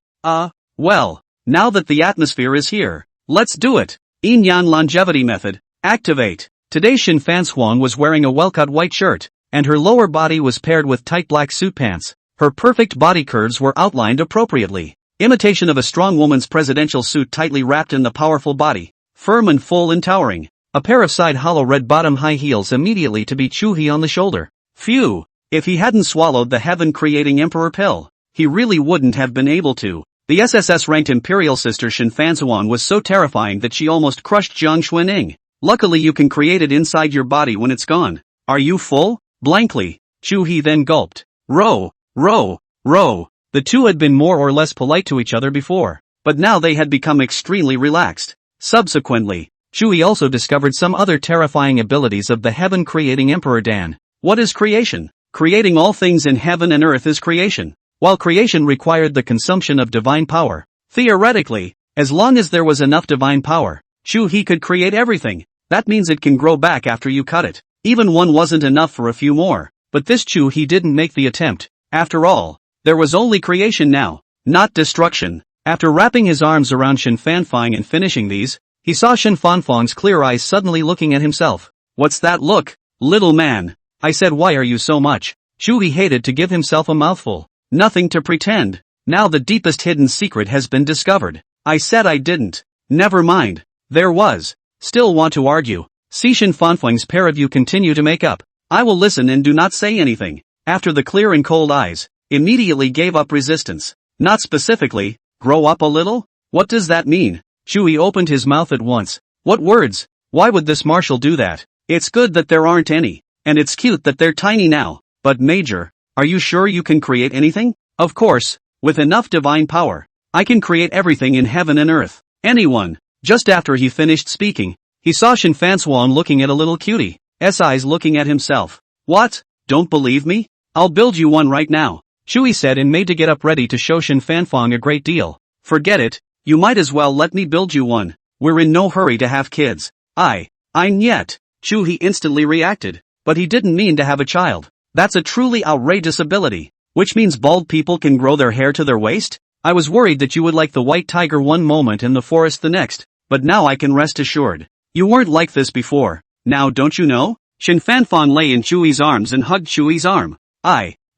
Well, now that the atmosphere is here, let's do it. Yin Yang longevity method, activate. Today Shin Fanfeng was wearing a well-cut white shirt, and her lower body was paired with tight black suit pants. Her perfect body curves were outlined appropriately. Imitation of a strong woman's presidential suit tightly wrapped in the powerful body, firm and full and towering. A pair of side hollow red bottom high heels immediately to beat Chuhe on the shoulder. Phew, if he hadn't swallowed the heaven-creating emperor pill, he really wouldn't have been able to. The SSS-ranked imperial sister Shin Fanfeng was so terrifying that she almost crushed Jiang Xuaning. Luckily you can create it inside your body when it's gone. Are you full? Blankly, Chuhe then gulped. Row. The two had been more or less polite to each other before, but now they had become extremely relaxed. Subsequently, Chuhe also discovered some other terrifying abilities of the heaven-creating Emperor Dan. What is creation? Creating all things in heaven and earth is creation. While creation required the consumption of divine power, theoretically, as long as there was enough divine power, Chuhe could create everything. That means it can grow back after you cut it. Even one wasn't enough for a few more, but this Chuhe didn't make the attempt. After all, there was only creation now, not destruction. After wrapping his arms around Shin Fanfeng and finishing these, he saw Shin Fanfeng's clear eyes suddenly looking at himself. What's that look, little man? I said, why are you so much? Chuhe hated to give himself a mouthful. Nothing to pretend. Now the deepest hidden secret has been discovered. I said I didn't. Never mind. There was. Still want to argue. See Shin Fanfeng's pair of you continue to make up. I will listen and do not say anything. After the clear and cold eyes, immediately gave up resistance. Not specifically, grow up a little? What does that mean? Chuhe opened his mouth at once. What words? Why would this marshal do that? It's good that there aren't any. And it's cute that they're tiny now. But Major, are you sure you can create anything? Of course, with enough divine power, I can create everything in heaven and earth. Anyone. Just after he finished speaking, he saw Shin Fanfeng looking at a little cutie's eyes looking at himself. What? Don't believe me? I'll build you one right now. Chuhe said and made to get up ready to show Shin Fanfong a great deal. Forget it, you might as well let me build you one. We're in no hurry to have kids. I'm yet. Chuhe instantly reacted. But he didn't mean to have a child. That's a truly outrageous ability. Which means bald people can grow their hair to their waist? I was worried that you would like the white tiger one moment and the forest the next, but now I can rest assured. You weren't like this before. Now don't you know? Shin Fanfong lay in Chuhe's arms and hugged Chuhe's arm.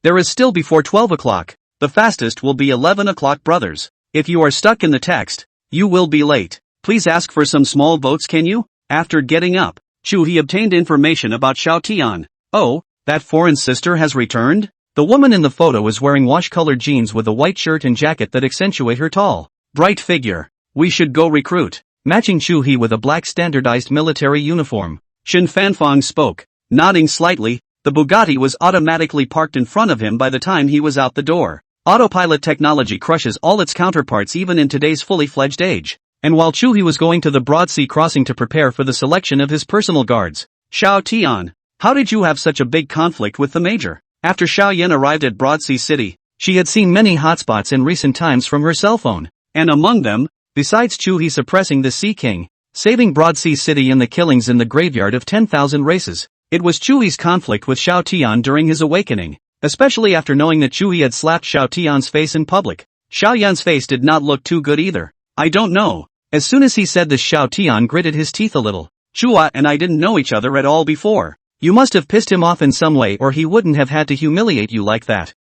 There is still before 12 o'clock. The fastest will be 11 o'clock, brothers. If you are stuck in the text, you will be late. Please ask for some small votes, can you? After getting up, Chuhe obtained information about Xiao Tian. Oh, that foreign sister has returned? The woman in the photo is wearing wash-colored jeans with a white shirt and jacket that accentuate her tall, bright figure. We should go recruit. Matching Chuhe with a black standardized military uniform. Shin Fanfong spoke. Nodding slightly, the Bugatti was automatically parked in front of him by the time he was out the door. Autopilot technology crushes all its counterparts even in today's fully fledged age. And while Chuhe was going to the Broad Sea crossing to prepare for the selection of his personal guards. Xiao Tian, how did you have such a big conflict with the major? After Xiao Yan arrived at Broad Sea City, she had seen many hotspots in recent times from her cell phone. And among them, besides Chuhe suppressing the Sea King, saving Broad Sea City and the killings in the graveyard of 10,000 races, it was Chuhe's conflict with Xiao Tian during his awakening, especially after knowing that Chuhe had slapped Xiao Tian's face in public. Xiao Yan's face did not look too good either. I don't know. As soon as he said this, Xiao Tian gritted his teeth a little. Chuhe and I didn't know each other at all before. You must have pissed him off in some way or he wouldn't have had to humiliate you like that.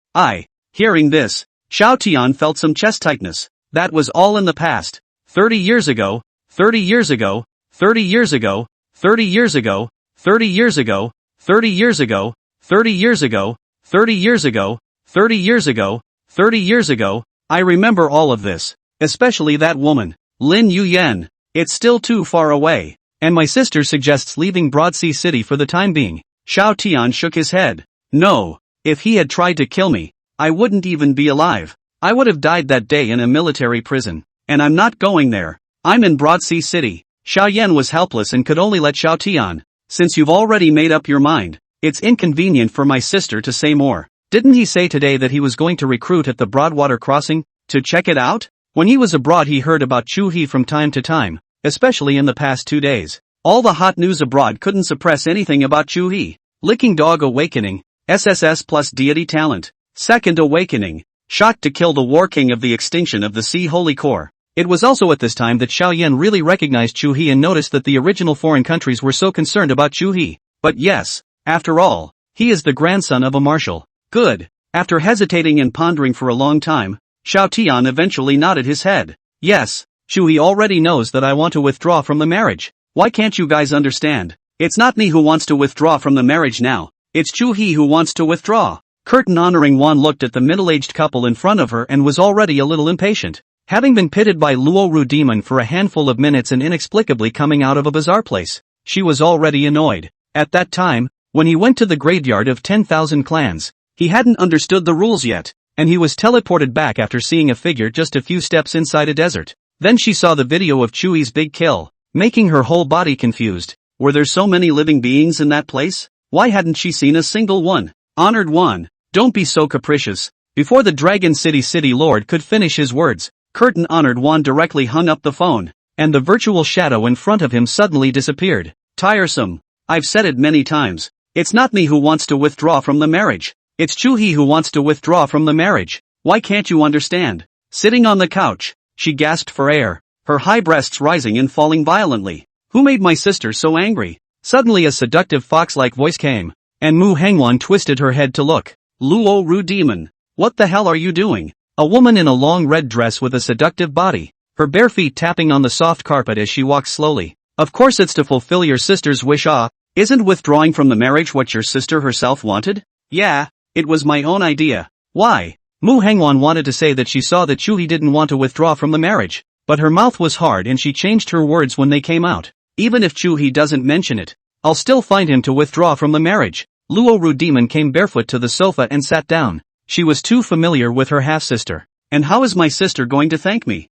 Hearing this, Xiao Tian felt some chest tightness. That was all in the past. 30 years ago, 30 years ago, 30 years ago, 30 years ago, 30 years ago, 30 years ago, 30 years ago, 30 years ago, 30 years ago, 30 years ago. I remember all of this. Especially that woman. Lin Yuyen. It's still too far away. And my sister suggests leaving Broad Sea City for the time being. Xiao Tian shook his head. No. If he had tried to kill me, I wouldn't even be alive. I would have died that day in a military prison. And I'm not going there. I'm in Broad Sea City. Xiao Yan was helpless and could only let Xiao Tian. Since you've already made up your mind, it's inconvenient for my sister to say more. Didn't he say today that he was going to recruit at the Broadwater crossing, to check it out? When he was abroad he heard about Chuhe from time to time, especially in the past 2 days. All the hot news abroad couldn't suppress anything about Chuhe. Licking Dog Awakening, SSS plus Deity Talent. Second Awakening. Shocked to kill the War King of the extinction of the Sea Holy Core. It was also at this time that Xiao Yan really recognized Chuhe and noticed that the original foreign countries were so concerned about Chuhe. But yes, after all, he is the grandson of a marshal. Good. After hesitating and pondering for a long time, Xiao Tian eventually nodded his head. Yes, Chuhe already knows that I want to withdraw from the marriage. Why can't you guys understand? It's not me who wants to withdraw from the marriage now. It's Chuhe who wants to withdraw. Curtain honoring Wan looked at the middle-aged couple in front of her and was already a little impatient. Having been pitted by Luo Ru Demon for a handful of minutes and inexplicably coming out of a bizarre place, she was already annoyed. At that time, when he went to the graveyard of 10,000 clans, he hadn't understood the rules yet, and he was teleported back after seeing a figure just a few steps inside a desert. Then she saw the video of Chuhe's big kill, making her whole body confused. Were there so many living beings in that place? Why hadn't she seen a single one? Honored one, don't be so capricious. Before the Dragon City Lord could finish his words, Curtain Honored One directly hung up the phone, and the virtual shadow in front of him suddenly disappeared. Tiresome. I've said it many times. It's not me who wants to withdraw from the marriage. It's Chuhe who wants to withdraw from the marriage. Why can't you understand? Sitting on the couch, she gasped for air, her high breasts rising and falling violently. Who made my sister so angry? Suddenly a seductive fox-like voice came, and Mu Hengwan twisted her head to look. Luo Ru Demon. What the hell are you doing? A woman in a long red dress with a seductive body, her bare feet tapping on the soft carpet as she walks slowly. Of course it's to fulfill your sister's wish. Isn't withdrawing from the marriage what your sister herself wanted? Yeah, it was my own idea. Why? Mu Hengwan wanted to say that she saw that Chuhe didn't want to withdraw from the marriage, but her mouth was hard and she changed her words when they came out. Even if Chuhe doesn't mention it, I'll still find him to withdraw from the marriage. Luo Ru Demon came barefoot to the sofa and sat down. She was too familiar with her half-sister. And how is my sister going to thank me?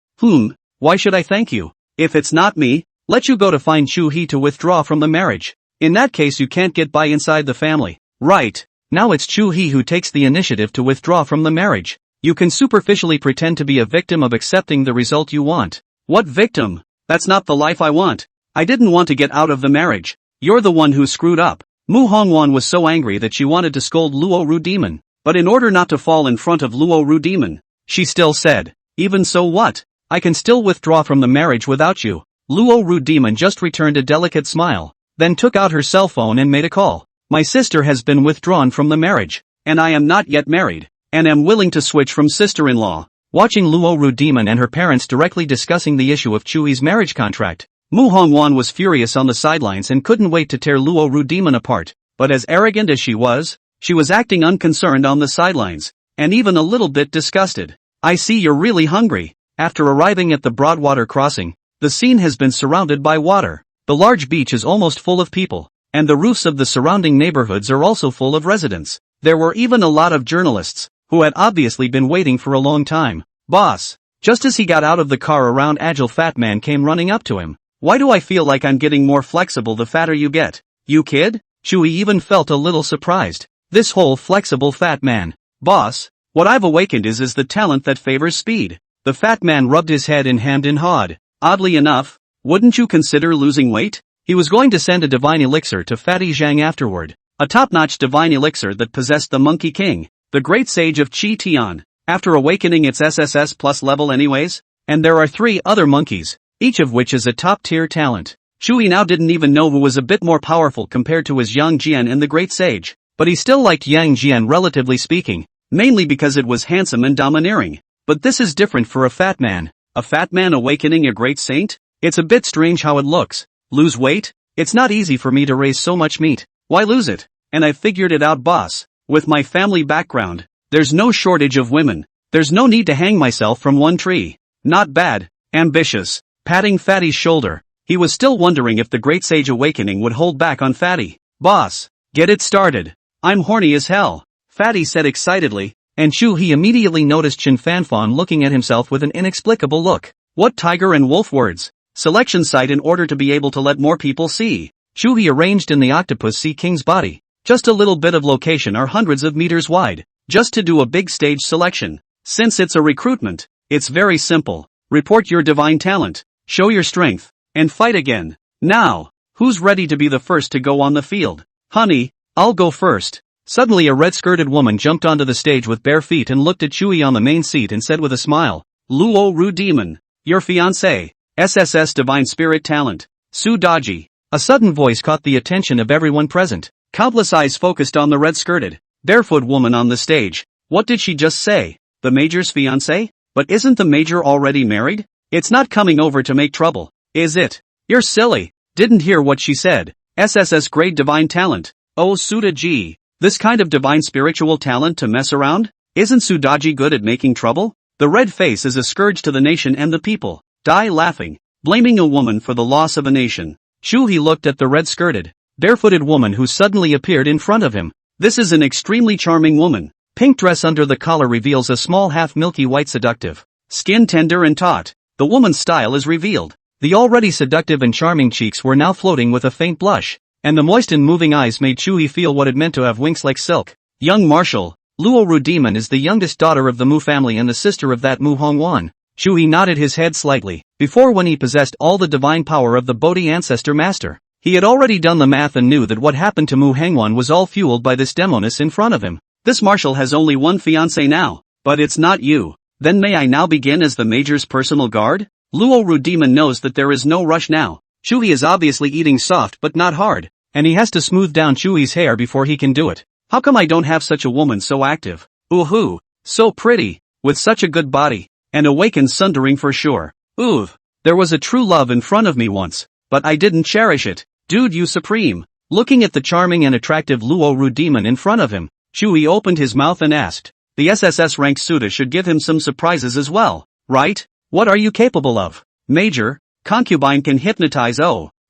Why should I thank you? If it's not me, let you go to find Chuhe to withdraw from the marriage. In that case you can't get by inside the family. Right. Now it's Chuhe who takes the initiative to withdraw from the marriage. You can superficially pretend to be a victim of accepting the result you want. What victim? That's not the life I want. I didn't want to get out of the marriage. You're the one who screwed up. Mu Hongwan was so angry that she wanted to scold Luo Ru Demon. But in order not to fall in front of Luo Ru Demon, she still said, even so what? I can still withdraw from the marriage without you. Luo Ru Demon just returned a delicate smile, then took out her cell phone and made a call. My sister has been withdrawn from the marriage, and I am not yet married, and am willing to switch from sister-in-law. Watching Luo Ru Demon and her parents directly discussing the issue of Chuhe's marriage contract, Mu Hongwan was furious on the sidelines and couldn't wait to tear Luo Ru Demon apart, but as arrogant as she was acting unconcerned on the sidelines, and even a little bit disgusted. I see you're really hungry. After arriving at the Broadwater crossing, the scene has been surrounded by water. The large beach is almost full of people, and the roofs of the surrounding neighborhoods are also full of residents. There were even a lot of journalists, who had obviously been waiting for a long time. Boss. Just as he got out of the car, a round agile fat man came running up to him. Why do I feel like I'm getting more flexible the fatter you get? You kid? Chuhe even felt a little surprised. This whole flexible fat man. Boss, what I've awakened is the talent that favors speed. The fat man rubbed his head and hemmed and hawed. Oddly enough, wouldn't you consider losing weight? He was going to send a divine elixir to Fatty Zhang afterward. A top-notch divine elixir that possessed the Monkey King, the great sage of Qi Tian, after awakening its SSS plus level anyways. And there are 3 other monkeys, each of which is a top-tier talent. Chuhe now didn't even know who was a bit more powerful compared to his Yang Jian and the great sage, but he still liked Yang Jian relatively speaking, mainly because it was handsome and domineering. But this is different for a fat man. A fat man awakening a great saint? It's a bit strange how it looks. Lose weight? It's not easy for me to raise so much meat. Why lose it? And I figured it out, boss. With my family background, there's no shortage of women. There's no need to hang myself from one tree. Not bad. Ambitious. Patting Fatty's shoulder, he was still wondering if the great sage awakening would hold back on Fatty. Boss, get it started. I'm horny as hell, Fatty said excitedly, and Chuhe immediately noticed Chen Fanfan looking at himself with an inexplicable look. What tiger and wolf words? Selection site in order to be able to let more people see. Chuhe arranged in the Octopus Sea King's body. Just a little bit of location are hundreds of meters wide, just to do a big stage selection. Since it's a recruitment, it's very simple. Report your divine talent, show your strength, and fight again. Now, who's ready to be the first to go on the field? Honey, I'll go first. Suddenly a red-skirted woman jumped onto the stage with bare feet and looked at Chuhe on the main seat and said with a smile, Luo Ru Demon, your fiancée, SSS Divine Spirit Talent, Su Daji. A sudden voice caught the attention of everyone present. Countless eyes focused on the red-skirted, barefoot woman on the stage. What did she just say? The Major's fiancé? But isn't the Major already married? It's not coming over to make trouble, is it? You're silly. Didn't hear what she said. SSS Grade Divine Talent. Oh Sudaji. This kind of divine spiritual talent to mess around? Isn't Sudaji good at making trouble? The red face is a scourge to the nation and the people. Die laughing, blaming a woman for the loss of a nation. Chuhe looked at the red-skirted, barefooted woman who suddenly appeared in front of him. This is an extremely charming woman. Pink dress under the collar reveals a small half milky white seductive skin, tender and taut. The woman's style is revealed. The already seductive and charming cheeks were now floating with a faint blush, and the moist and moving eyes made Chuhe feel what it meant to have wings like silk. Young Marshal, Luo Ru Demon is the youngest daughter of the Mu family and the sister of that Mu Hongwan. Chuhe nodded his head slightly. Before, when he possessed all the divine power of the Bodhi ancestor master, he had already done the math and knew that what happened to Mu Hongwan was all fueled by this demoness in front of him. This marshal has only one fiancé now, but it's not you. Then may I now begin as the Major's personal guard? Luo Ru Demon knows that there is no rush now. Chuhe is obviously eating soft but not hard, and he has to smooth down Chuhe's hair before he can do it. How come I don't have such a woman so active? Ooh, so pretty, with such a good body, and awakened sundering for sure. Ooh, there was a true love in front of me once, but I didn't cherish it. Dude, you supreme. Looking at the charming and attractive Luo Ru Demon in front of him, Chuhe opened his mouth and asked, the SSS rank Suda should give him some surprises as well, right? What are you capable of? Major, concubine can hypnotize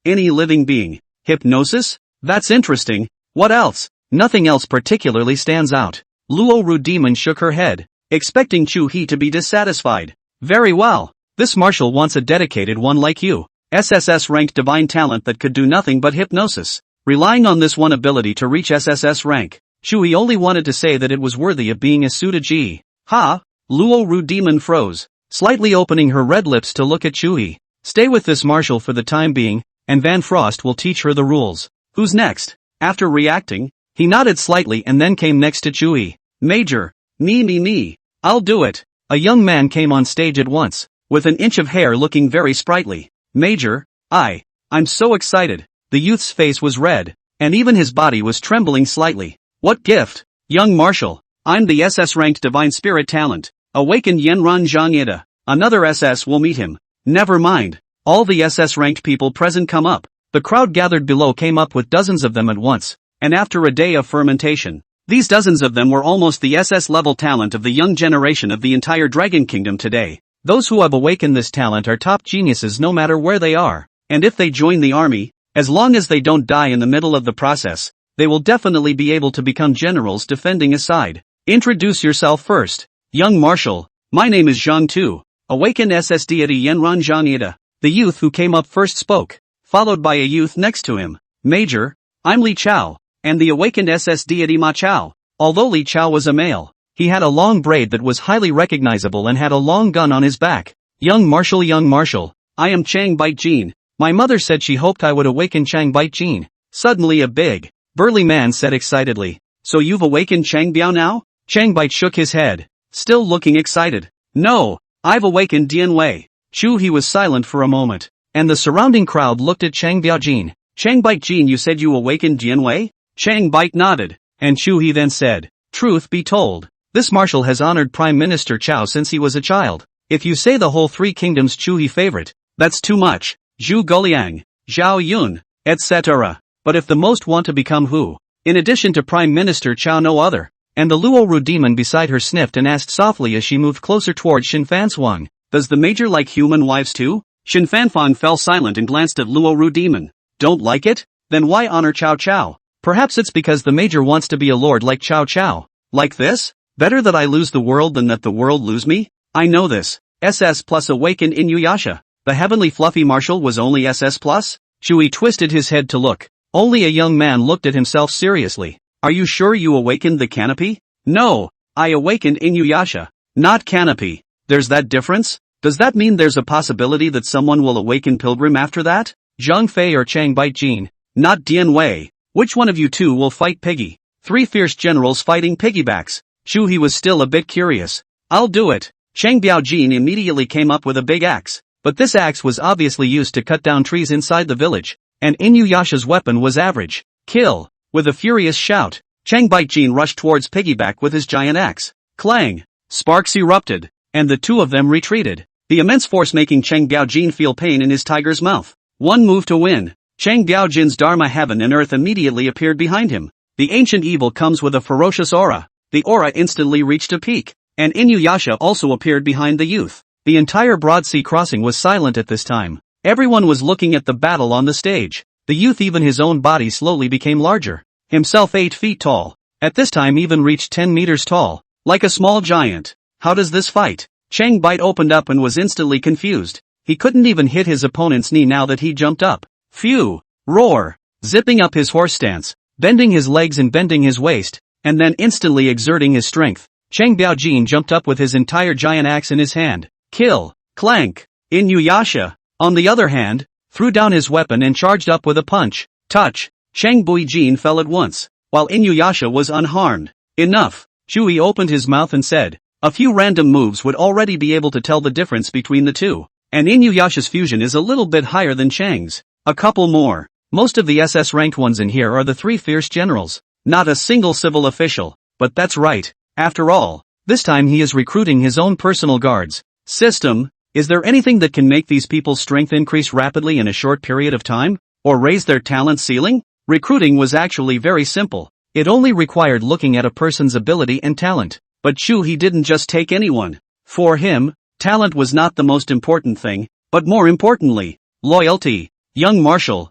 any living being. Hypnosis? That's interesting. What else? Nothing else particularly stands out. Luo Ru Demon shook her head, expecting Chuhe to be dissatisfied. Very well. This marshal wants a dedicated one like you. SSS ranked divine talent that could do nothing but hypnosis. Relying on this one ability to reach SSS rank, Chuhe only wanted to say that it was worthy of being a Sudaji. Ha! Luo Ru Demon froze, slightly opening her red lips to look at Chuhe. Stay with this marshal for the time being, and Van Frost will teach her the rules. Who's next? After reacting, he nodded slightly and then came next to Chuhe. Major. Me. I'll do it. A young man came on stage at once, with an inch of hair looking very sprightly. Major, I'm so excited. The youth's face was red, and even his body was trembling slightly. What gift? Young Marshal, I'm the SS-ranked Divine Spirit Talent. Awakened Yenran Zhangye. Another SS will meet him. Never mind. All the SS-ranked people present come up. The crowd gathered below came up with dozens of them at once, and after a day of fermentation, these dozens of them were almost the SS-level talent of the young generation of the entire Dragon Kingdom today. Those who have awakened this talent are top geniuses no matter where they are, and if they join the army, as long as they don't die in the middle of the process, they will definitely be able to become generals defending a side. Introduce yourself first. Young Marshal, my name is Zhang Tu, awakened SS deity Yenran Zhangye. The youth who came up first spoke, followed by a youth next to him. Major, I'm Li Chao, and the awakened SS deity Ma Chao. Although Li Chao was a male, he had a long braid that was highly recognizable and had a long gun on his back. Young Marshal, I am Chang Bite Jean. My mother said she hoped I would awaken Chang Bite Jean. Suddenly a big, burly man said excitedly. So you've awakened Chang Biao now? Chang Bite shook his head, still looking excited. No, I've awakened Dian Wei. Chuhe was silent for a moment, and the surrounding crowd looked at Chang Biao Jean. Chang Bite Jean, you said you awakened Dian Wei? Chang Bite nodded, and Chuhe then said, truth be told, this marshal has honored Prime Minister Chao since he was a child. If you say the whole three kingdoms Chuhe favorite, that's too much. Zhu Goliang, Zhao Yun, etc. But if the most want to become who? In addition to Prime Minister Chao, no other. And the Luo Ru demon beside her sniffed and asked softly as she moved closer towards Xin Fanswang. Does the major like human wives too? Xin Fanfang fell silent and glanced at Luo Ru demon. Don't like it? Then why honor Cao Cao? Perhaps it's because the major wants to be a lord like Cao Cao. Like this? Better that I lose the world than that the world lose me? I know this. SS plus awakened Inuyasha. The heavenly fluffy marshal was only SS plus? Chuhe twisted his head to look. Only a young man looked at himself seriously. Are you sure you awakened the canopy? No, I awakened Inuyasha, not canopy. There's that difference? Does that mean there's a possibility that someone will awaken Pilgrim after that? Zhang Fei or Chang Bite Jean? Not Dian Wei. Which one of you two will fight Piggy? Three fierce generals fighting piggybacks. Chuhe was still a bit curious. I'll do it. Chang Biao Jean immediately came up with a big axe. But this axe was obviously used to cut down trees inside the village, and Inuyasha's weapon was average. Kill! With a furious shout, Chang Bite Jean rushed towards Piggyback with his giant axe. Clang! Sparks erupted, and the two of them retreated. The immense force making Chang Biao Jean feel pain in his tiger's mouth. One move to win. Chang Biao Jin's Dharma heaven and earth immediately appeared behind him. The ancient evil comes with a ferocious aura. The aura instantly reached a peak, and Inuyasha also appeared behind the youth. The entire Broad Sea crossing was silent at this time. Everyone was looking at the battle on the stage. The youth, even his own body slowly became larger. Himself 8 feet tall. At this time even reached 10 meters tall. Like a small giant. How does this fight? Chang Bite opened up and was instantly confused. He couldn't even hit his opponent's knee now that he jumped up. Phew! Roar! Zipping up his horse stance, bending his legs and bending his waist, and then instantly exerting his strength. Chang Biao Jean jumped up with his entire giant axe in his hand. Kill! Clank! Inuyasha, on the other hand, threw down his weapon and charged up with a punch. Touch! Chang Bui Jean fell at once, while Inuyasha was unharmed. Enough! Chuhe opened his mouth and said, a few random moves would already be able to tell the difference between the two. And Inuyasha's fusion is a little bit higher than Chang's. A couple more. Most of the SS ranked ones in here are the three fierce generals. Not a single civil official. But that's right. After all, this time he is recruiting his own personal guards. System, is there anything that can make these people's strength increase rapidly in a short period of time? Or raise their talent ceiling? Recruiting was actually very simple. It only required looking at a person's ability and talent. But Chuhe didn't just take anyone. For him, talent was not the most important thing, but more importantly, loyalty. Young Marshal,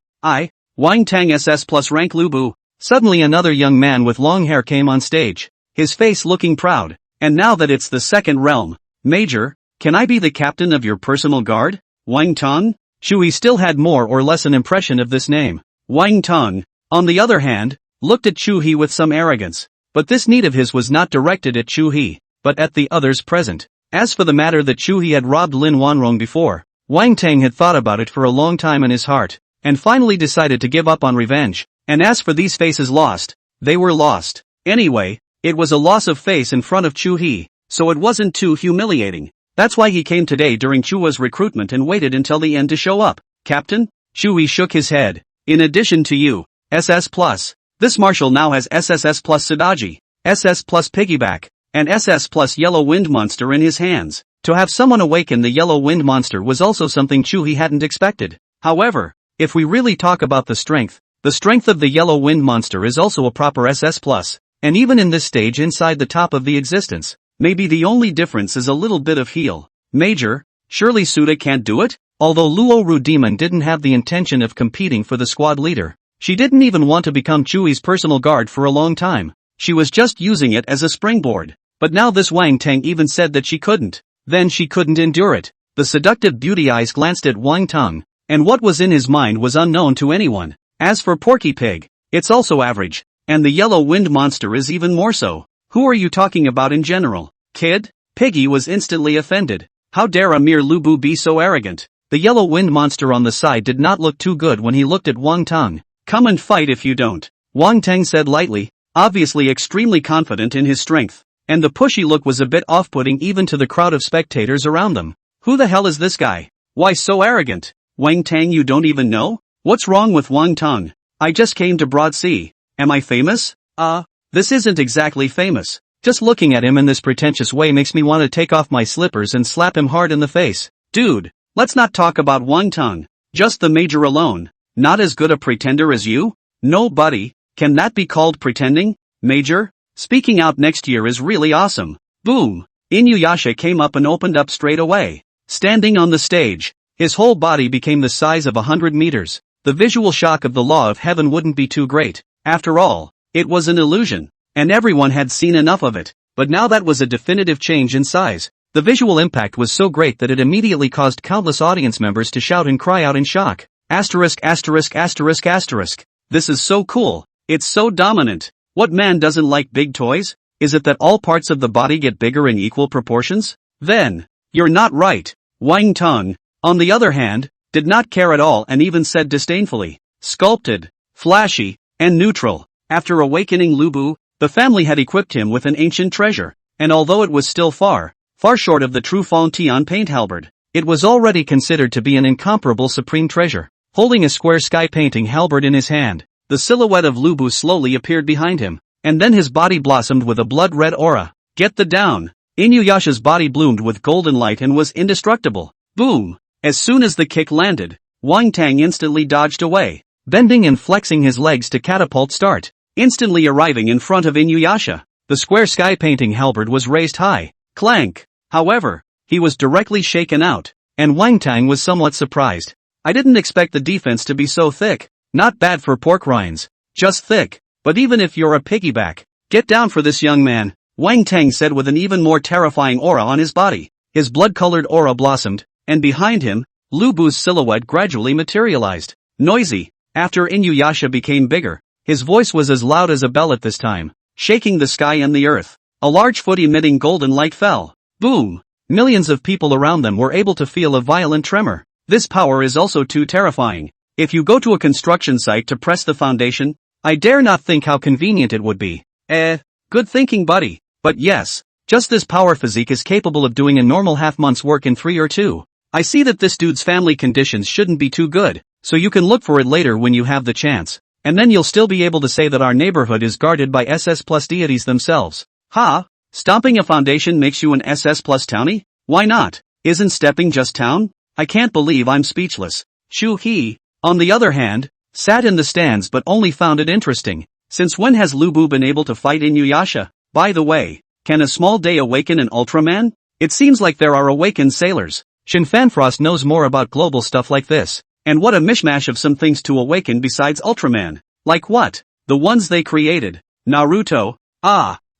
Wang Tang SS plus rank Lubu. Suddenly another young man with long hair came on stage, his face looking proud. And now that it's the second realm, Major, can I be the captain of your personal guard? Wang Tong? Chuhe still had more or less an impression of this name. Wang Tong, on the other hand, looked at Chuhe with some arrogance. But this need of his was not directed at Chuhe, but at the others present. As for the matter that Chuhe had robbed Lin Wanrong before, Wang Tang had thought about it for a long time in his heart, and finally decided to give up on revenge. And as for these faces lost, they were lost. Anyway, it was a loss of face in front of Chuhe, so it wasn't too humiliating. That's why he came today during Chuhe's recruitment and waited until the end to show up. Captain? Chuhe shook his head. In addition to you, SS+. This marshal now has SSS plus Sadaji, SS plus Piggyback, and SS plus Yellow Wind Monster in his hands. To have someone awaken the Yellow Wind Monster was also something Chuhe hadn't expected. However, if we really talk about the strength of the Yellow Wind Monster is also a proper SS+, and even in this stage inside the top of the existence, maybe the only difference is a little bit of heal. Major, surely Suda can't do it? Although Luo Ru Demon didn't have the intention of competing for the squad leader, she didn't even want to become Chuhe's personal guard for a long time. She was just using it as a springboard. But now this Wang Tang even said that she couldn't. Then she couldn't endure it. The seductive beauty eyes glanced at Wang Tang, and what was in his mind was unknown to anyone. As for Porky Pig, it's also average, and the Yellow Wind Monster is even more so. Who are you talking about in general, kid? Piggy was instantly offended. How dare a mere Lubu be so arrogant? The Yellow Wind Monster on the side did not look too good when he looked at Wang Tang. Come and fight if you don't, Wang Tang said lightly, obviously extremely confident in his strength. And the pushy look was a bit off-putting even to the crowd of spectators around them. Who the hell is this guy? Why so arrogant? Wang Tang, you don't even know? What's wrong with Wang Tang? I just came to Broad Sea. Am I famous? This isn't exactly famous. Just looking at him in this pretentious way makes me want to take off my slippers and slap him hard in the face. Dude, let's not talk about Wang Tang. Just the major alone. Not as good a pretender as you? No, buddy. Can that be called pretending? Major? Speaking out next year is really awesome. Boom! Inuyasha came up and opened up straight away. Standing on the stage, his whole body became the size of 100 meters. The visual shock of the law of heaven wouldn't be too great. After all, it was an illusion, and everyone had seen enough of it. But now that was a definitive change in size. The visual impact was so great that it immediately caused countless audience members to shout and cry out in shock. Asterisk asterisk asterisk asterisk. This is so cool. It's so dominant. What man doesn't like big toys? Is it that all parts of the body get bigger in equal proportions? Then, you're not right. Wang Tang, on the other hand, did not care at all and even said disdainfully, sculpted, flashy, and neutral. After awakening Lubu, the family had equipped him with an ancient treasure, and although it was still far short of the true Fong Tian paint halberd, it was already considered to be an incomparable supreme treasure. Holding a square sky painting halberd in his hand, the silhouette of Lubu slowly appeared behind him, and then his body blossomed with a blood-red aura. Get the down! Inuyasha's body bloomed with golden light and was indestructible. Boom! As soon as the kick landed, Wang Tang instantly dodged away, bending and flexing his legs to catapult start, instantly arriving in front of Inuyasha. The square sky painting halberd was raised high. Clank! However, he was directly shaken out, and Wang Tang was somewhat surprised. I didn't expect the defense to be so thick. Not bad for pork rinds. Just thick. But even if you're a piggyback, get down for this young man, Wang Tang said with an even more terrifying aura on his body. His blood-colored aura blossomed, and behind him, Lubu's silhouette gradually materialized. Noisy. After Inuyasha became bigger, his voice was as loud as a bell at this time, shaking the sky and the earth. A large foot emitting golden light fell. Boom! Millions of people around them were able to feel a violent tremor. This power is also too terrifying. If you go to a construction site to press the foundation, I dare not think how convenient it would be. Good thinking, buddy. But yes, just this power physique is capable of doing a normal half-month's work in 3 or 2. I see that this dude's family conditions shouldn't be too good, so you can look for it later when you have the chance. And then you'll still be able to say that our neighborhood is guarded by SS plus deities themselves. Ha! Stomping a foundation makes you an SS plus townie? Why not? Isn't stepping just town? I can't believe I'm speechless. Chuhe, on the other hand, sat in the stands but only found it interesting. Since when has Lubu been able to fight Inuyasha? By the way, can a small day awaken an Ultraman? It seems like there are awakened sailors. Shin Fanfrost knows more about global stuff like this. And what a mishmash of some things to awaken besides Ultraman. Like what? The ones they created. Naruto.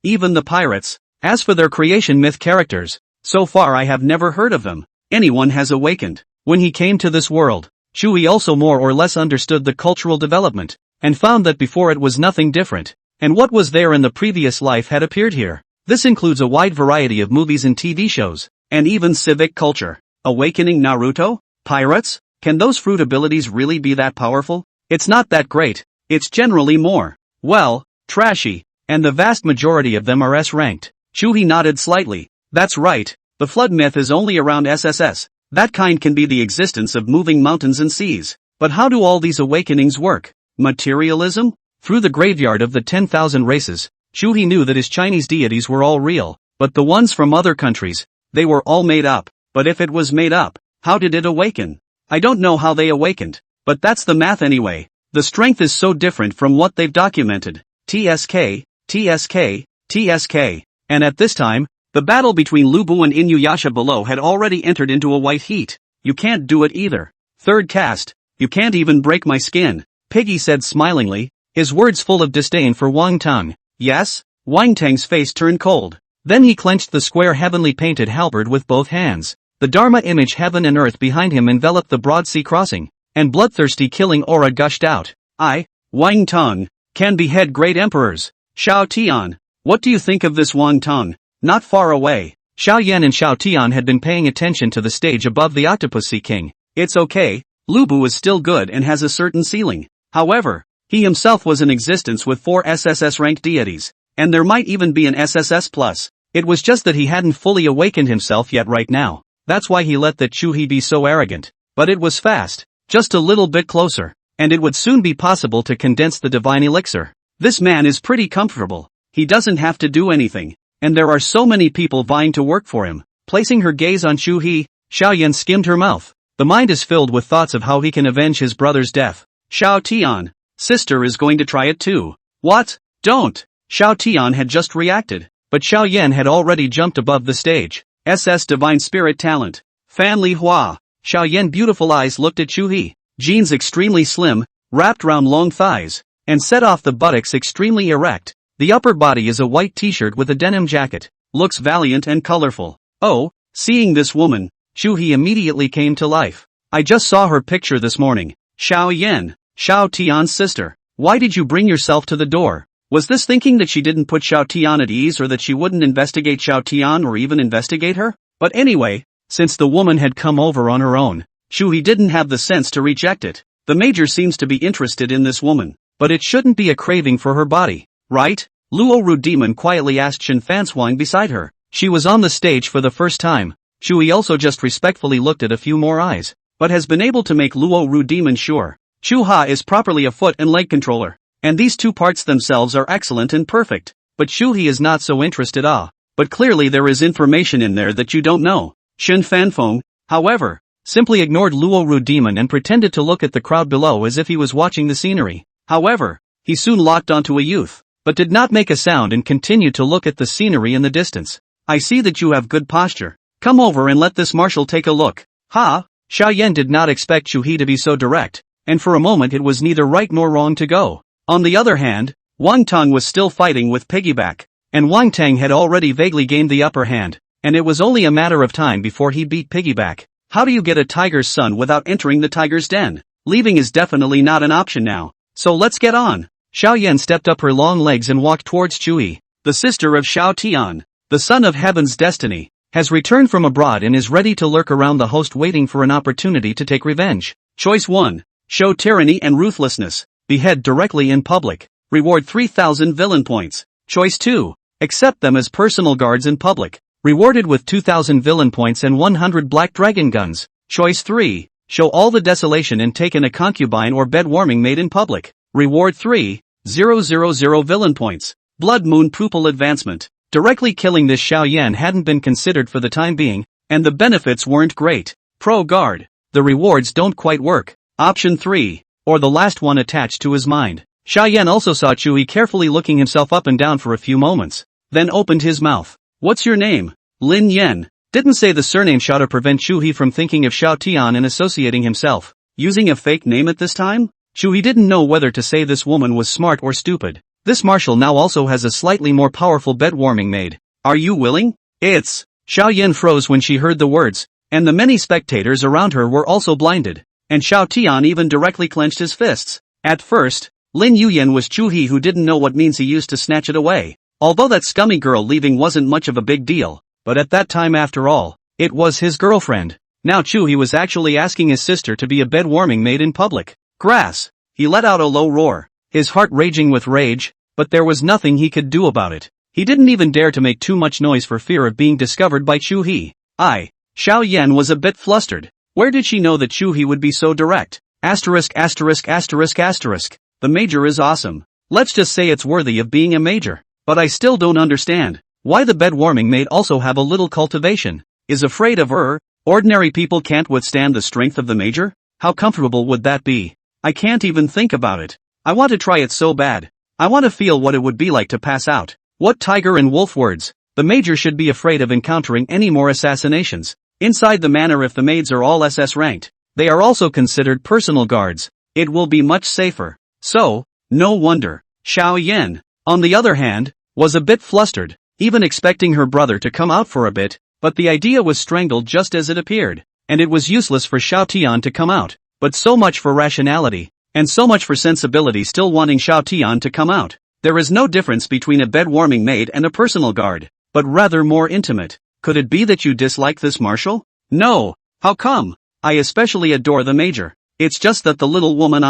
Even the pirates. As for their creation myth characters, so far I have never heard of them. Anyone has awakened. When he came to this world, Chuhe also more or less understood the cultural development, and found that before it was nothing different. And what was there in the previous life had appeared here. This includes a wide variety of movies and TV shows, and even civic culture. Awakening Naruto? Pirates? Can those fruit abilities really be that powerful? It's not that great. It's generally more, well, trashy, and the vast majority of them are S-ranked. Chuhe nodded slightly. That's right, the flood myth is only around SSS. That kind can be the existence of moving mountains and seas. But how do all these awakenings work? Materialism? Through the graveyard of the 10,000 races, Chuhe knew that his Chinese deities were all real, but the ones from other countries, they were all made up. But if it was made up, how did it awaken? I don't know how they awakened, but that's the math anyway. The strength is so different from what they've documented. TSK, TSK, TSK. And at this time, the battle between Lu Bu and Inuyasha below had already entered into a white heat. You can't do it either. Third cast. You can't even break my skin, Piggy said smilingly, his words full of disdain for Wang Tang. Yes? Wang Tang's face turned cold. Then he clenched the square heavenly painted halberd with both hands. The Dharma image heaven and earth behind him enveloped the broad sea crossing, and bloodthirsty killing aura gushed out. Wang Tang, can behead great emperors. Xiao Tian, what do you think of this Wang Tang? Not far away, Xiao Yan and Xiao Tian had been paying attention to the stage above the Octopus Sea King. It's okay, Lu Bu is still good and has a certain ceiling. However, he himself was in existence with 4 SSS-ranked deities, and there might even be an SSS+. It was just that he hadn't fully awakened himself yet right now. That's why he let that Chuhe be so arrogant. But it was fast, just a little bit closer, and it would soon be possible to condense the divine elixir. This man is pretty comfortable. He doesn't have to do anything, and there are so many people vying to work for him. Placing her gaze on Chuhe, Xiao Yan skimmed her mouth. The mind is filled with thoughts of how he can avenge his brother's death. Xiao Tian, sister is going to try it too. What? Don't! Xiao Tian had just reacted, but Xiao Yan had already jumped above the stage. SS Divine Spirit Talent. Fan Li Hua. Xiao Yan beautiful eyes looked at Chuhe. Jeans extremely slim, wrapped round long thighs, and set off the buttocks extremely erect. The upper body is a white t-shirt with a denim jacket. Looks valiant and colorful. Oh, seeing this woman, Chuhe immediately came to life. I just saw her picture this morning. Xiao Yan, Xiao Tian's sister. Why did you bring yourself to the door? Was this thinking that she didn't put Xiao Tian at ease or that she wouldn't investigate Xiao Tian or even investigate her? But anyway, since the woman had come over on her own, Chuhe didn't have the sense to reject it. The major seems to be interested in this woman, but it shouldn't be a craving for her body, right? Luo Ru Demon quietly asked Shen Fanswang beside her. She was on the stage for the first time. Chuhe also just respectfully looked at a few more eyes, but has been able to make Luo Ru Demon sure. Chu Ha is properly a foot and leg controller, and these two parts themselves are excellent and perfect, but Chuhe is not so interested. But clearly there is information in there that you don't know. Shen Fanfeng, however, simply ignored Luo Ru Demon and pretended to look at the crowd below as if he was watching the scenery. However, he soon locked onto a youth, but did not make a sound and continued to look at the scenery in the distance. I see that you have good posture. Come over and let this marshal take a look. Ha! Xiao Yan did not expect Chuhe to be so direct, and for a moment it was neither right nor wrong to go. On the other hand, Wang Tang was still fighting with Piggyback, and Wang Tang had already vaguely gained the upper hand, and it was only a matter of time before he beat Piggyback. How do you get a tiger's son without entering the tiger's den? Leaving is definitely not an option now, so let's get on. Xiao Yan stepped up her long legs and walked towards Chuhe. The sister of Xiao Tian, the son of Heaven's destiny, has returned from abroad and is ready to lurk around the host waiting for an opportunity to take revenge. Choice 1. Show tyranny and ruthlessness. Behead directly in public. Reward 3,000 villain points. Choice 2. Accept them as personal guards in public. Rewarded with 2,000 villain points and 100 black dragon guns. Choice 3. Show all the desolation and take in a concubine or bed warming maid in public. Reward 3,000 villain points. Blood Moon Pupil Advancement. Directly killing this Xiao Yan hadn't been considered for the time being, and the benefits weren't great. Pro Guard. The rewards don't quite work. Option 3. Or the last one attached to his mind. Xiao Yan also saw Chuhe carefully looking himself up and down for a few moments, then opened his mouth. What's your name? Lin Yen. Didn't say the surname shot to prevent Chuhe from thinking of Xiao Tian and associating himself. Using a fake name at this time? Chuhe didn't know whether to say this woman was smart or stupid. This marshal now also has a slightly more powerful bed warming maid. Are you willing? It's... Xiao Yan froze when she heard the words, and the many spectators around her were also blinded, and Xiao Tian even directly clenched his fists. At first, Lin Yuyan was Chuhe who didn't know what means he used to snatch it away. Although that scummy girl leaving wasn't much of a big deal, but at that time after all, it was his girlfriend. Now Chuhe was actually asking his sister to be a bed-warming maid in public. Grass. He let out a low roar, his heart raging with rage, but there was nothing he could do about it. He didn't even dare to make too much noise for fear of being discovered by Chuhe. Xiao Yan was a bit flustered. Where did she know that Chuhe would be so direct? Asterisk. The major is awesome. Let's just say it's worthy of being a major. But I still don't understand why the bed-warming maid also have a little cultivation, is afraid of her. Ordinary people can't withstand the strength of the major? How comfortable would that be? I can't even think about it. I want to try it so bad. I want to feel what it would be like to pass out. What tiger and wolf words? The major should be afraid of encountering any more assassinations. Inside the manor if the maids are all SS ranked, they are also considered personal guards. It will be much safer. So, no wonder. Xiao Yan, on the other hand, was a bit flustered, even expecting her brother to come out for a bit, but the idea was strangled just as it appeared, and it was useless for Xiao Tian to come out, but so much for rationality, and so much for sensibility still wanting Xiao Tian to come out. There is no difference between a bed-warming maid and a personal guard, but rather more intimate. Could it be that you dislike this marshal? No. How come? I especially adore the major. It's just that the little woman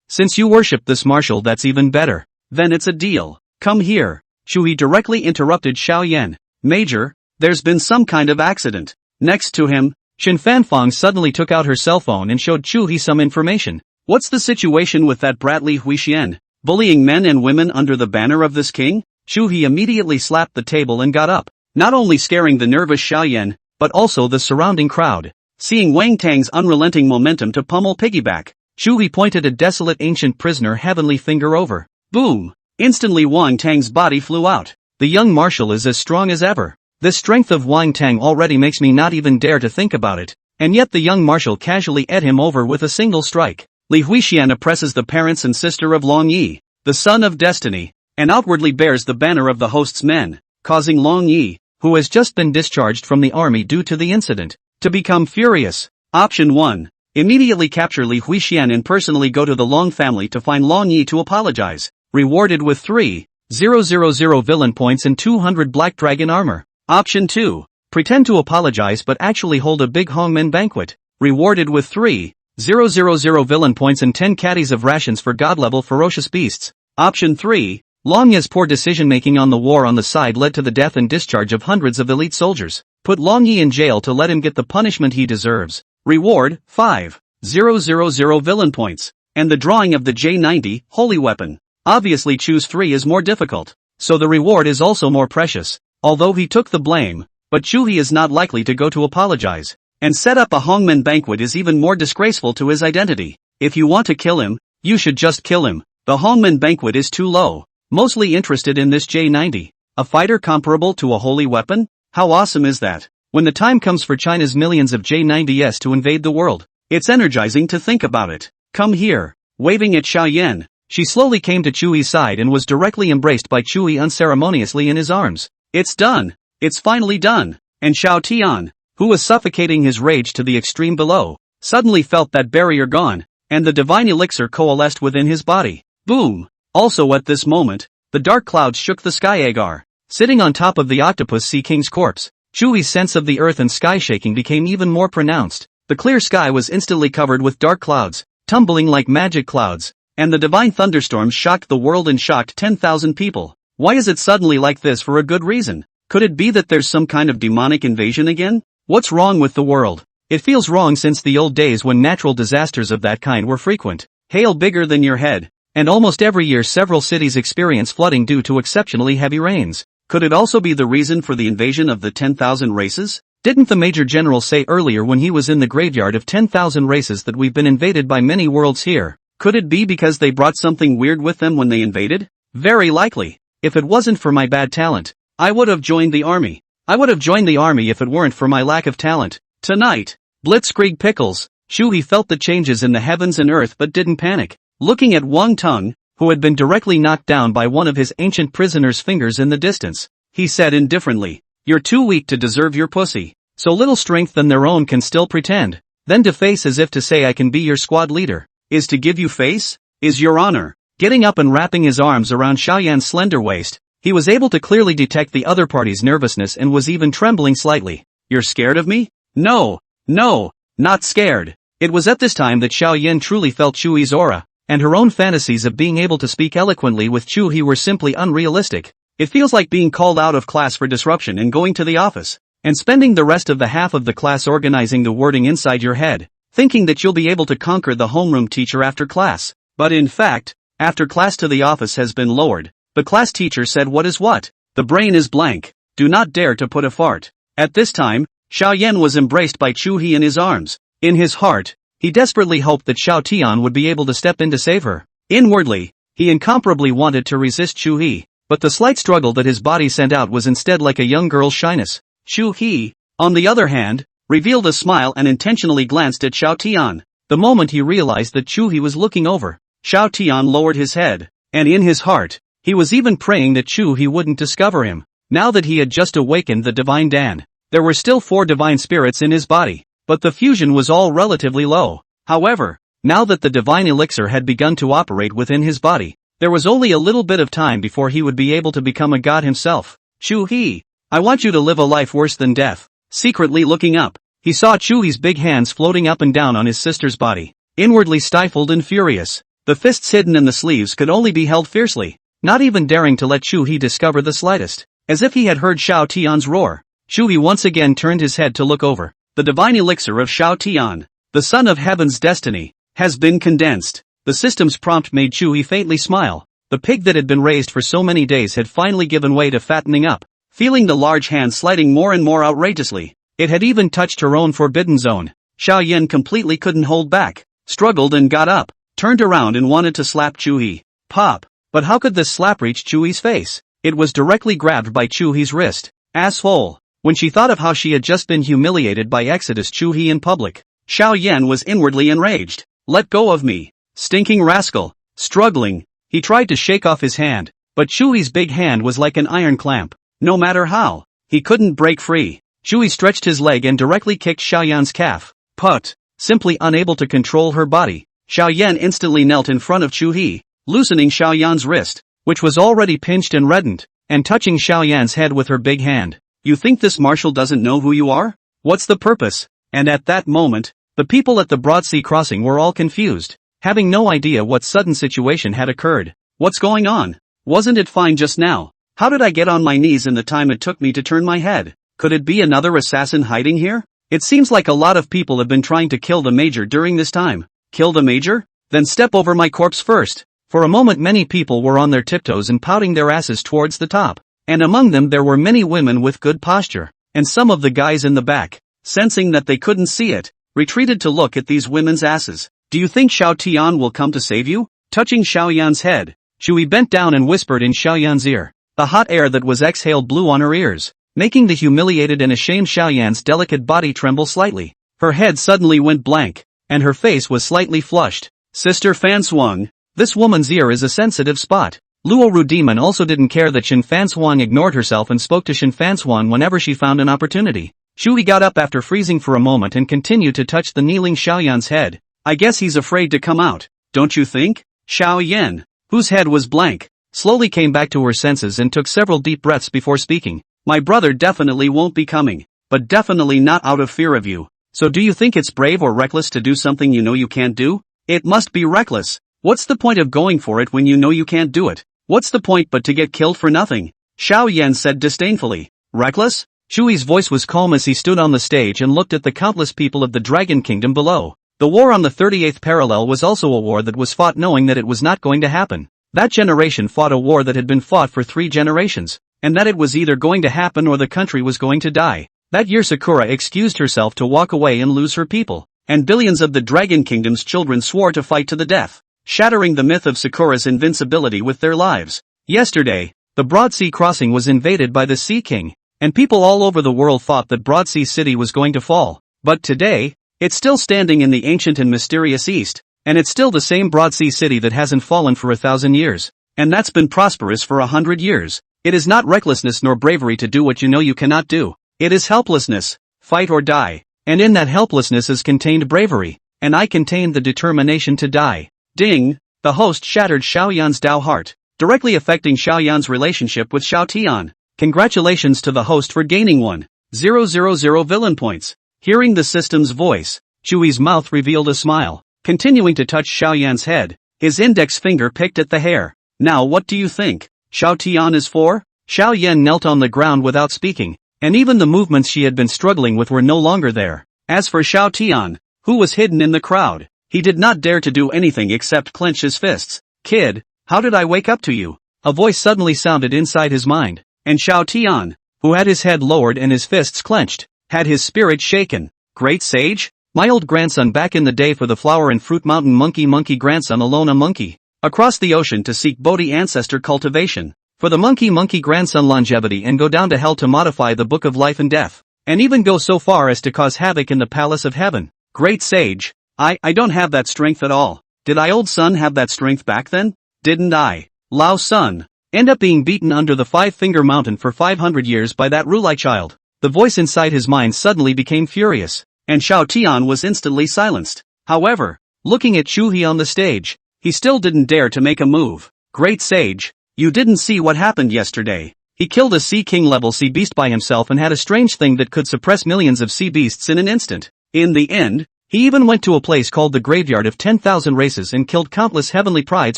since you worship this marshal that's even better. Then it's a deal. Come here. Chuhe directly interrupted Xiao Yan. Major, there's been some kind of accident. Next to him, Xin Fanfang suddenly took out her cell phone and showed Chuhe some information. What's the situation with that brat Li Huixian, bullying men and women under the banner of this king? Chuhe immediately slapped the table and got up, not only scaring the nervous Xiao Yan, but also the surrounding crowd. Seeing Wang Tang's unrelenting momentum to pummel piggyback, Chuhe pointed a desolate ancient prisoner heavenly finger over. Boom! Instantly Wang Tang's body flew out. The young marshal is as strong as ever. The strength of Wang Tang already makes me not even dare to think about it, and yet the young marshal casually ate him over with a single strike. Li Huixian oppresses the parents and sister of Long Yi, the son of destiny, and outwardly bears the banner of the host's men, causing Long Yi, who has just been discharged from the army due to the incident, to become furious. Option 1. Immediately capture Li Huixian and personally go to the Long family to find Long Yi to apologize. Rewarded with 3,000 villain points and 200 black dragon armor. Option 2. Pretend to apologize but actually hold a big hongmen banquet. Rewarded with 3,000 villain points and 10 caddies of rations for god-level ferocious beasts. Option 3. Long Yi's poor decision-making on the war on the side led to the death and discharge of hundreds of elite soldiers. Put Long Yi in jail to let him get the punishment he deserves. Reward, 5,000 villain points. And the drawing of the J90, holy weapon. Obviously choose 3 is more difficult, so the reward is also more precious. Although he took the blame, but Chuhe is not likely to go to apologize. And set up a hongmen banquet is even more disgraceful to his identity. If you want to kill him, you should just kill him. The hongmen banquet is too low. Mostly interested in this J90. A fighter comparable to a holy weapon? How awesome is that? When the time comes for China's millions of J90s to invade the world, it's energizing to think about it. Come here. Waving at Xiao Yan, she slowly came to Chuhe's side and was directly embraced by Chuhe unceremoniously in his arms. It's done. It's finally done. And Xiao Tian, who was suffocating his rage to the extreme below, suddenly felt that barrier gone, and the divine elixir coalesced within his body. Boom! Also at this moment, the dark clouds shook the sky. Agar, sitting on top of the octopus sea king's corpse, Chuhe's sense of the earth and sky shaking became even more pronounced. The clear sky was instantly covered with dark clouds, tumbling like magic clouds, and the divine thunderstorms shocked the world and shocked 10,000 people. Why is it suddenly like this for a good reason? Could it be that there's some kind of demonic invasion again? What's wrong with the world? It feels wrong since the old days when natural disasters of that kind were frequent. Hail bigger than your head. And almost every year several cities experience flooding due to exceptionally heavy rains. Could it also be the reason for the invasion of the 10,000 races? Didn't the Major General say earlier when he was in the graveyard of 10,000 races that we've been invaded by many worlds here? Could it be because they brought something weird with them when they invaded? Very likely. If it wasn't for my bad talent, I would have joined the army. I would have joined the army if it weren't for my lack of talent. Tonight, Blitzkrieg Pickles. Chuhe felt the changes in the heavens and earth but didn't panic. Looking at Wang Tung, who had been directly knocked down by one of his ancient prisoner's fingers in the distance, he said indifferently, "You're too weak to deserve your pussy. So little strength than their own can still pretend. Then to face as if to say I can be your squad leader, is to give you face, is your honor." Getting up and wrapping his arms around Xiaoyan's slender waist, he was able to clearly detect the other party's nervousness and was even trembling slightly. "You're scared of me?" "No, no, not scared." It was at this time that Xiaoyan truly felt Chuhe's aura, and her own fantasies of being able to speak eloquently with Chuhe were simply unrealistic. It feels like being called out of class for disruption and going to the office, and spending the rest of the half of the class organizing the wording inside your head, thinking that you'll be able to conquer the homeroom teacher after class. But in fact, after class to the office has been lowered, the class teacher said what is what? The brain is blank. Do not dare to put a fart. At this time, Xiaoyan was embraced by Chuhe in his arms. In his heart, he desperately hoped that Xiao Tian would be able to step in to save her. Inwardly, he incomparably wanted to resist Chuhe, but the slight struggle that his body sent out was instead like a young girl's shyness. Chuhe, on the other hand, revealed a smile and intentionally glanced at Xiao Tian. The moment he realized that Chuhe was looking over, Xiao Tian lowered his head, and in his heart, he was even praying that Chuhe wouldn't discover him. Now that he had just awakened the divine Dan, there were still 4 divine spirits in his body, but the fusion was all relatively low. However, now that the divine elixir had begun to operate within his body, there was only a little bit of time before he would be able to become a god himself. "Chuhe, I want you to live a life worse than death." Secretly looking up, he saw Chuhe's big hands floating up and down on his sister's body. Inwardly stifled and furious, the fists hidden in the sleeves could only be held fiercely, not even daring to let Chuhe discover the slightest. As if he had heard Xiao Tian's roar, Chuhe once again turned his head to look over. The divine elixir of Xiao Tian, the son of heaven's destiny, has been condensed. The system's prompt made Chuhe faintly smile. The pig that had been raised for so many days had finally given way to fattening up. Feeling the large hand sliding more and more outrageously, it had even touched her own forbidden zone. Xiaoyan completely couldn't hold back, struggled and got up, turned around and wanted to slap Chuhe. Pop! But how could this slap reach Chuhe's face? It was directly grabbed by Chuhe's wrist. Asshole! When she thought of how she had just been humiliated by Exodus Chuhe in public, Xiaoyan was inwardly enraged. "Let go of me, stinking rascal!" Struggling, he tried to shake off his hand, but Chuhe's big hand was like an iron clamp. No matter how, he couldn't break free. Chuhe stretched his leg and directly kicked Xiaoyan's calf. Put! Simply unable to control her body, Xiaoyan instantly knelt in front of Chuhe, loosening Xiaoyan's wrist, which was already pinched and reddened, and touching Xiaoyan's head with her big hand. "You think this marshal doesn't know who you are? What's the purpose?" And at that moment, the people at the Broad Sea crossing were all confused, having no idea what sudden situation had occurred. "What's going on? Wasn't it fine just now? How did I get on my knees in the time it took me to turn my head? Could it be another assassin hiding here? It seems like a lot of people have been trying to kill the major during this time." "Kill the major? Then step over my corpse first." For a moment many people were on their tiptoes and pouting their asses towards the top, and among them there were many women with good posture, and some of the guys in the back, sensing that they couldn't see it, retreated to look at these women's asses. "Do you think Xiao Tian will come to save you?" Touching Xiaoyan's head, Chuhe bent down and whispered in Xiaoyan's ear. The hot air that was exhaled blew on her ears, making the humiliated and ashamed Xiaoyan's delicate body tremble slightly. Her head suddenly went blank, and her face was slightly flushed. "Sister Fan Swung, this woman's ear is a sensitive spot." Luo Ru Demon also didn't care that Xin Fanshuang ignored herself and spoke to Xin Fanshuang whenever she found an opportunity. Chuhe got up after freezing for a moment and continued to touch the kneeling Xiaoyan's head. "I guess he's afraid to come out, don't you think?" Xiaoyan, whose head was blank, slowly came back to her senses and took several deep breaths before speaking. "My brother definitely won't be coming, but definitely not out of fear of you. So do you think it's brave or reckless to do something you know you can't do?" "It must be reckless. What's the point of going for it when you know you can't do it? What's the point but to get killed for nothing?" Xiaoyan said disdainfully. "Reckless?" Chuhe's voice was calm as he stood on the stage and looked at the countless people of the Dragon Kingdom below. The war on the 38th parallel was also a war that was fought knowing that it was not going to happen. That generation fought a war that had been fought for 3 generations, and that it was either going to happen or the country was going to die. That year Sakura excused herself to walk away and lose her people, and billions of the Dragon Kingdom's children swore to fight to the death, shattering the myth of Sakura's invincibility with their lives. Yesterday, the Broad Sea crossing was invaded by the Sea King, and people all over the world thought that Broad Sea City was going to fall. But today, it's still standing in the ancient and mysterious East, and it's still the same Broad Sea City that hasn't fallen for 1,000 years, and that's been prosperous for 100 years. It is not recklessness nor bravery to do what you know you cannot do. It is helplessness, fight or die, and in that helplessness is contained bravery, and I contained the determination to die. Ding! The host shattered Xiaoyan's Dao heart, directly affecting Xiaoyan's relationship with Xiao Tian. Congratulations to the host for gaining 1,000 villain points. Hearing the system's voice, Chuhe's mouth revealed a smile. Continuing to touch Xiaoyan's head, his index finger picked at the hair. Now what do you think Xiao Tian is for? Xiaoyan knelt on the ground without speaking, and even the movements she had been struggling with were no longer there. As for Xiao Tian, who was hidden in the crowd, he did not dare to do anything except clench his fists. Kid, how did I wake up to you? A voice suddenly sounded inside his mind, and Xiao Tian, who had his head lowered and his fists clenched, had his spirit shaken. Great sage? My old grandson back in the day for the flower and fruit mountain monkey grandson alone a monkey. Across the ocean to seek Bodhi ancestor cultivation. For the monkey grandson longevity and go down to hell to modify the book of life and death. And even go so far as to cause havoc in the palace of heaven. Great sage. I don't have that strength at all. Did I old son have that strength back then? Didn't I? Lao son. End up being beaten under the five-finger mountain for 500 years by that Rulai child. The voice inside his mind suddenly became furious, and Xiao Tian was instantly silenced. However, looking at Chuhe on the stage, he still didn't dare to make a move. Great sage, you didn't see what happened yesterday. He killed a Sea King level sea beast by himself and had a strange thing that could suppress millions of sea beasts in an instant. In the end, he even went to a place called the Graveyard of 10,000 Races and killed countless heavenly prides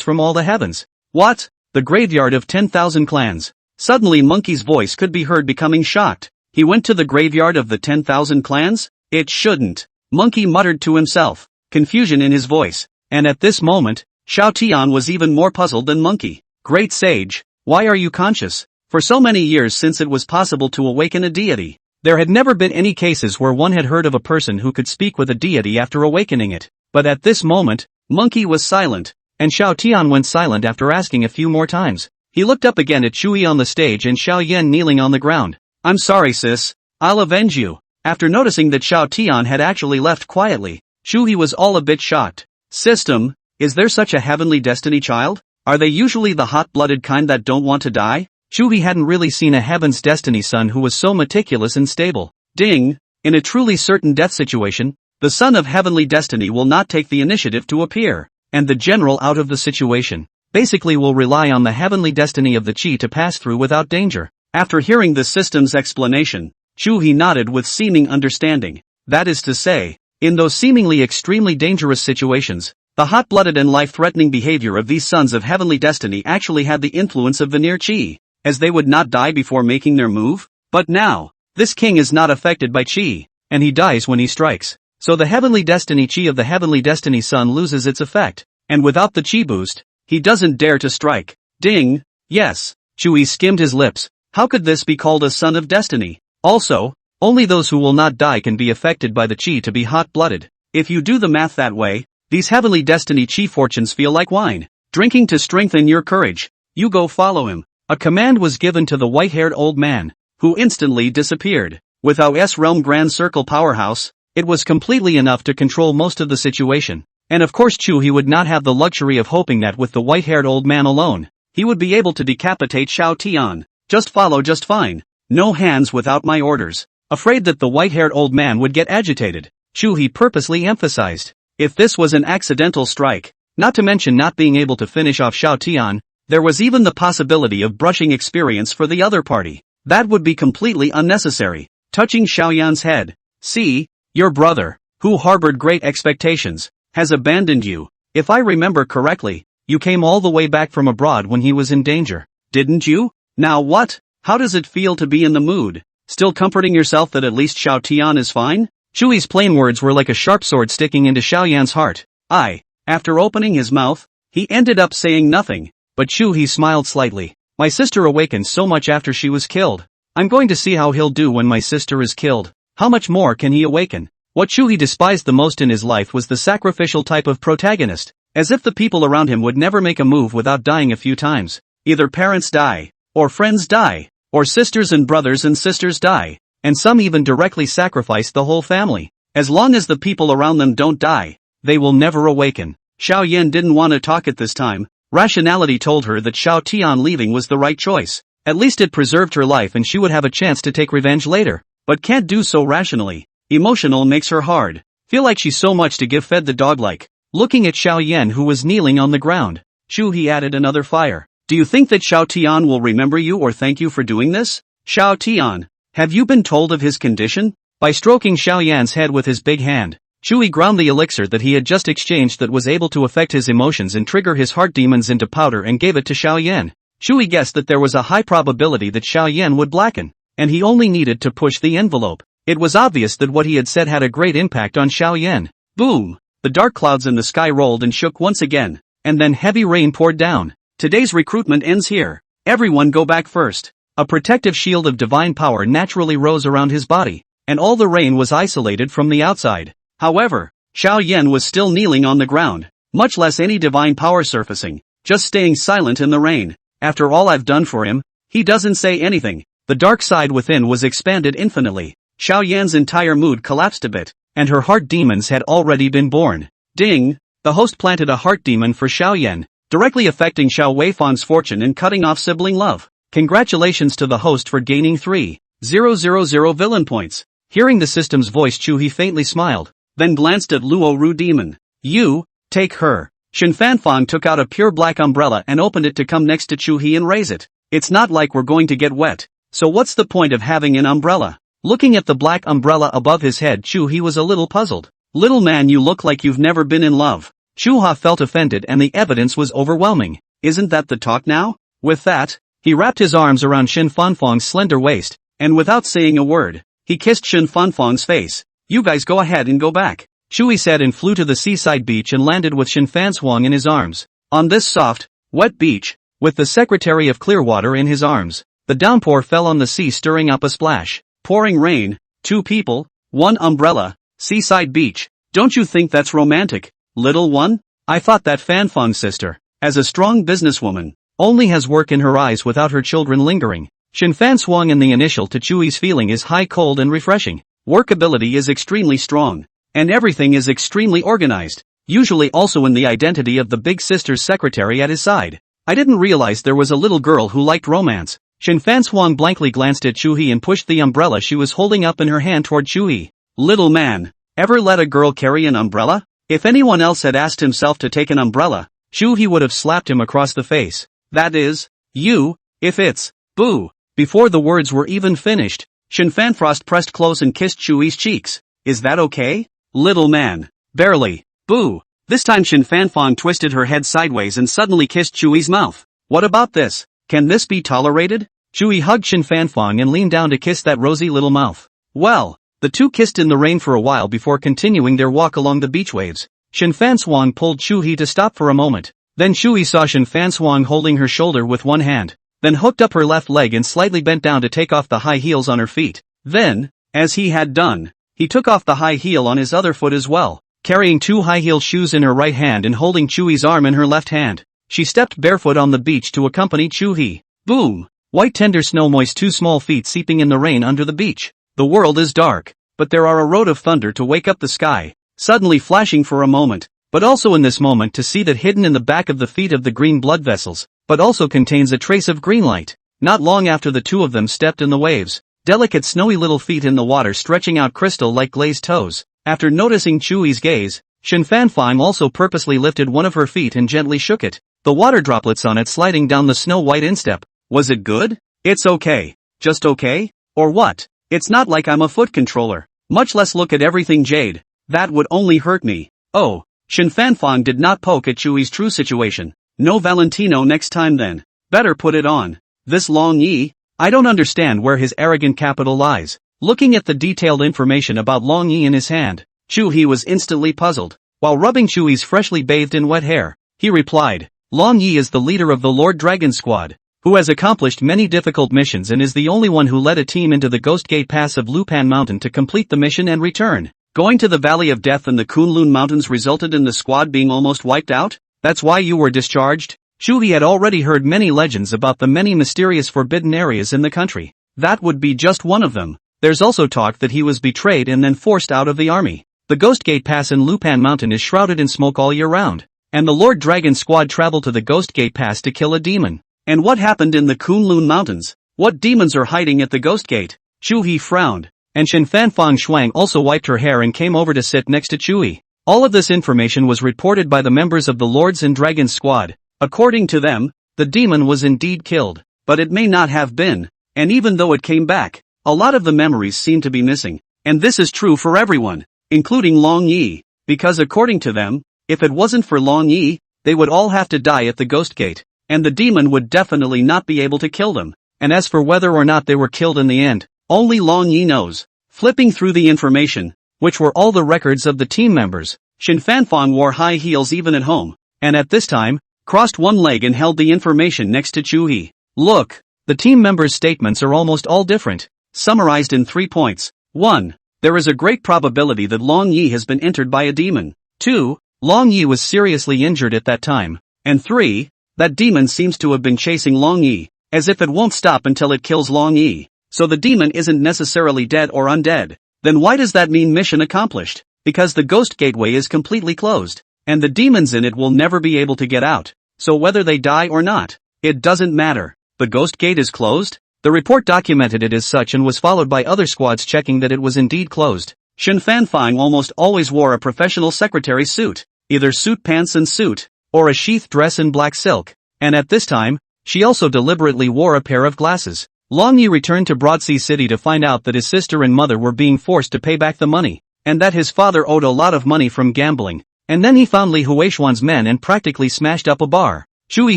from all the heavens. What? The Graveyard of 10,000 Clans. Suddenly Monkey's voice could be heard becoming shocked. He went to the Graveyard of the 10,000 Clans? It shouldn't. Monkey muttered to himself, confusion in his voice, and at this moment, Xiao Tian was even more puzzled than Monkey. Great sage, why are you conscious? For so many years since it was possible to awaken a deity, there had never been any cases where one had heard of a person who could speak with a deity after awakening it. But at this moment, Monkey was silent, and Xiao Tian went silent after asking a few more times. He looked up again at Chuhe on the stage and Xiaoyan kneeling on the ground. I'm sorry sis, I'll avenge you. After noticing that Xiao Tian had actually left quietly, Chuhe was all a bit shocked. System, is there such a heavenly destiny child? Are they usually the hot-blooded kind that don't want to die? Chuhe hadn't really seen a Heaven's Destiny son who was so meticulous and stable. Ding! In a truly certain death situation, the son of Heavenly Destiny will not take the initiative to appear, and the general out of the situation basically will rely on the Heavenly Destiny of the Qi to pass through without danger. After hearing the system's explanation, Chuhe nodded with seeming understanding. That is to say, in those seemingly extremely dangerous situations, the hot-blooded and life-threatening behavior of these sons of Heavenly Destiny actually had the influence of Veneer Qi, as they would not die before making their move. But now, this king is not affected by Qi, and he dies when he strikes. So the Heavenly Destiny Qi of the Heavenly Destiny son loses its effect, and without the Qi boost, he doesn't dare to strike. Ding! Yes, Chuhe skimmed his lips. How could this be called a son of destiny? Also, only those who will not die can be affected by the Qi to be hot-blooded. If you do the math that way, these Heavenly Destiny Qi fortunes feel like wine. Drinking to strengthen your courage. You go follow him. A command was given to the white-haired old man, who instantly disappeared. With Ao's Realm Grand Circle powerhouse, it was completely enough to control most of the situation. And of course Chuhe would not have the luxury of hoping that with the white-haired old man alone, he would be able to decapitate Xiao Tian. Just follow just fine. No hands without my orders. Afraid that the white-haired old man would get agitated, Chuhe purposely emphasized. If this was an accidental strike, not to mention not being able to finish off Xiao Tian, there was even the possibility of brushing experience for the other party. That would be completely unnecessary. Touching Xiaoyan's head. See, your brother, who harbored great expectations, has abandoned you. If I remember correctly, you came all the way back from abroad when he was in danger, didn't you? Now what? How does it feel to be in the mood? Still comforting yourself that at least Xiao Tian is fine? Chuhe's plain words were like a sharp sword sticking into Xiaoyan's heart. After opening his mouth, he ended up saying nothing. But Chuhe smiled slightly. My sister awakened so much after she was killed. I'm going to see how he'll do when my sister is killed. How much more can he awaken? What Chuhe despised the most in his life was the sacrificial type of protagonist. As if the people around him would never make a move without dying a few times. Either parents die, or friends die, or sisters and brothers and sisters die, and some even directly sacrifice the whole family. As long as the people around them don't die, they will never awaken. Xiaoyan didn't want to talk at this time. Rationality told her that Xiao Tian leaving was the right choice. At least it preserved her life and she would have a chance to take revenge later. But can't do so rationally. Emotional makes her hard. Feel like she's so much to give fed the dog like. looking at Xiao Yan who was kneeling on the ground. Chuhe added another fire. Do you think that Xiao Tian will remember you or thank you for doing this? Xiao Tian, have you been told of his condition? By stroking Xiao Yan's head with his big hand, Chuhe ground the elixir that he had just exchanged that was able to affect his emotions and trigger his heart demons into powder and gave it to Xiao Yan. Chuhe guessed that there was a high probability that Xiao Yan would blacken, and he only needed to push the envelope. It was obvious that what he had said had a great impact on Xiao Yan. Boom! The dark clouds in the sky rolled and shook once again, and then heavy rain poured down. Today's recruitment ends here. Everyone go back first. A protective shield of divine power naturally rose around his body, and all the rain was isolated from the outside. However, Xiao Yan was still kneeling on the ground, much less any divine power surfacing, just staying silent in the rain. After all I've done for him, he doesn't say anything. The dark side within was expanded infinitely. Xiao Yan's entire mood collapsed a bit, and her heart demons had already been born. Ding! The host planted a heart demon for Xiao Yan, directly affecting Xiao Weifang's fortune and cutting off sibling love. Congratulations to the host for gaining 3,000 villain points. Hearing the system's voice, Chuhe faintly smiled, then glanced at Luo Ru Demon. You, take her. Shen Fanfang took out a pure black umbrella and opened it to come next to Chuhe and raise it. It's not like we're going to get wet, so what's the point of having an umbrella? Looking at the black umbrella above his head, Chuhe was a little puzzled. Little man, you look like you've never been in love. Chuhe felt offended and the evidence was overwhelming. Isn't that the talk now? With that, he wrapped his arms around Shen Fanfang's slender waist, and without saying a word, he kissed Shen Fanfang's face. You guys go ahead and go back, Chuhe said, and flew to the seaside beach and landed with Shen Fanfang in his arms. On this soft, wet beach, with the Secretary of Clearwater in his arms, the downpour fell on the sea, stirring up a splash. Pouring rain, 2 people, 1 umbrella, seaside beach. Don't you think that's romantic, little one? I thought that Fanfang's sister, as a strong businesswoman, only has work in her eyes without her children lingering. Shen Fanfang, and the initial to Chuhe's feeling is high, cold and refreshing. Work ability is extremely strong, and everything is extremely organized, usually also in the identity of the big sister's secretary at his side. I didn't realize there was a little girl who liked romance. Shen Fanfang blankly glanced at Chuhe and pushed the umbrella she was holding up in her hand toward Chuhe. Little man, ever let a girl carry an umbrella? If anyone else had asked himself to take an umbrella, Chuhe would have slapped him across the face. That is, you, if it's, boo. Before the words were even finished, Shen Fanfrost pressed close and kissed Chuhe's cheeks. Is that okay? Little man. Barely. Boo. This time Shen Fanfang twisted her head sideways and suddenly kissed Chuhe's mouth. What about this? Can this be tolerated? Chuhe hugged Shen Fanfang and leaned down to kiss that rosy little mouth. Well, the two kissed in the rain for a while before continuing their walk along the beach waves. Shen Fanfang pulled Chuhe to stop for a moment. Then Chuhe saw Shen Fanfang holding her shoulder with one hand, then hooked up her left leg and slightly bent down to take off the high heels on her feet. Then, as he had done, he took off the high heel on his other foot as well. Carrying 2 high-heel shoes in her right hand and holding Chuhe's arm in her left hand, she stepped barefoot on the beach to accompany Chuhe. Boom! White tender snow moist 2 small feet seeping in the rain under the beach. The world is dark, but there are a road of thunder to wake up the sky, suddenly flashing for a moment, but also in this moment to see that hidden in the back of the feet of the green blood vessels, but also contains a trace of green light. Not long after the two of them stepped in the waves, delicate snowy little feet in the water stretching out crystal like glazed toes. After noticing Chuhe's gaze, Shen Fanfang also purposely lifted one of her feet and gently shook it, the water droplets on it sliding down the snow-white instep. Was it good? It's okay. Just okay? Or what? It's not like I'm a foot controller. Much less look at everything jade. That would only hurt me. Oh, Shen Fanfang did not poke at Chuhe's true situation. No Valentino next time then. Better put it on. This Long Yi? I don't understand where his arrogant capital lies. Looking at the detailed information about Long Yi in his hand, Chuhe was instantly puzzled. While rubbing Chuhe's freshly bathed in wet hair, he replied, Long Yi is the leader of the Lord Dragon Squad, who has accomplished many difficult missions and is the only one who led a team into the Ghost Gate Pass of Lupan Mountain to complete the mission and return. Going to the Valley of Death and the Kunlun Mountains resulted in the squad being almost wiped out? That's why you were discharged? Chuhe had already heard many legends about the many mysterious forbidden areas in the country. That would be just one of them. There's also talk that he was betrayed and then forced out of the army. The Ghost Gate Pass in Lupan Mountain is shrouded in smoke all year round, and the Lord Dragon Squad traveled to the Ghost Gate Pass to kill a demon. And what happened in the Kunlun Mountains? What demons are hiding at the Ghost Gate? Chuhe frowned, and Shen Fanfang Shuang also wiped her hair and came over to sit next to Chuhe. All of this information was reported by the members of the Lords and Dragons squad. According to them, the demon was indeed killed, but it may not have been, and even though it came back, a lot of the memories seem to be missing. And this is true for everyone, including Long Yi, because according to them, if it wasn't for Long Yi, they would all have to die at the Ghost Gate, and the demon would definitely not be able to kill them. And as for whether or not they were killed in the end, only Long Yi knows. Flipping through the information, which were all the records of the team members, Shin Fanfong wore high heels even at home, and at this time, crossed one leg and held the information next to Chuhe. Look, the team members' statements are almost all different, summarized in 3 points. 1. There is a great probability that Long Yi has been entered by a demon. 2. Long Yi was seriously injured at that time. And 3. That demon seems to have been chasing Long Yi, as if it won't stop until it kills Long Yi. So the demon isn't necessarily dead or undead. Then why does that mean mission accomplished? Because the Ghost Gateway is completely closed, and the demons in it will never be able to get out. So whether they die or not, it doesn't matter. The Ghost Gate is closed? The report documented it as such and was followed by other squads checking that it was indeed closed. Shin Fanfang almost always wore a professional secretary suit, either suit pants and suit, or a sheath dress in black silk, and at this time, she also deliberately wore a pair of glasses. Long Yi returned to Broadsea City to find out that his sister and mother were being forced to pay back the money, and that his father owed a lot of money from gambling, and then he found Li Huishuan's men and practically smashed up a bar. Chuhe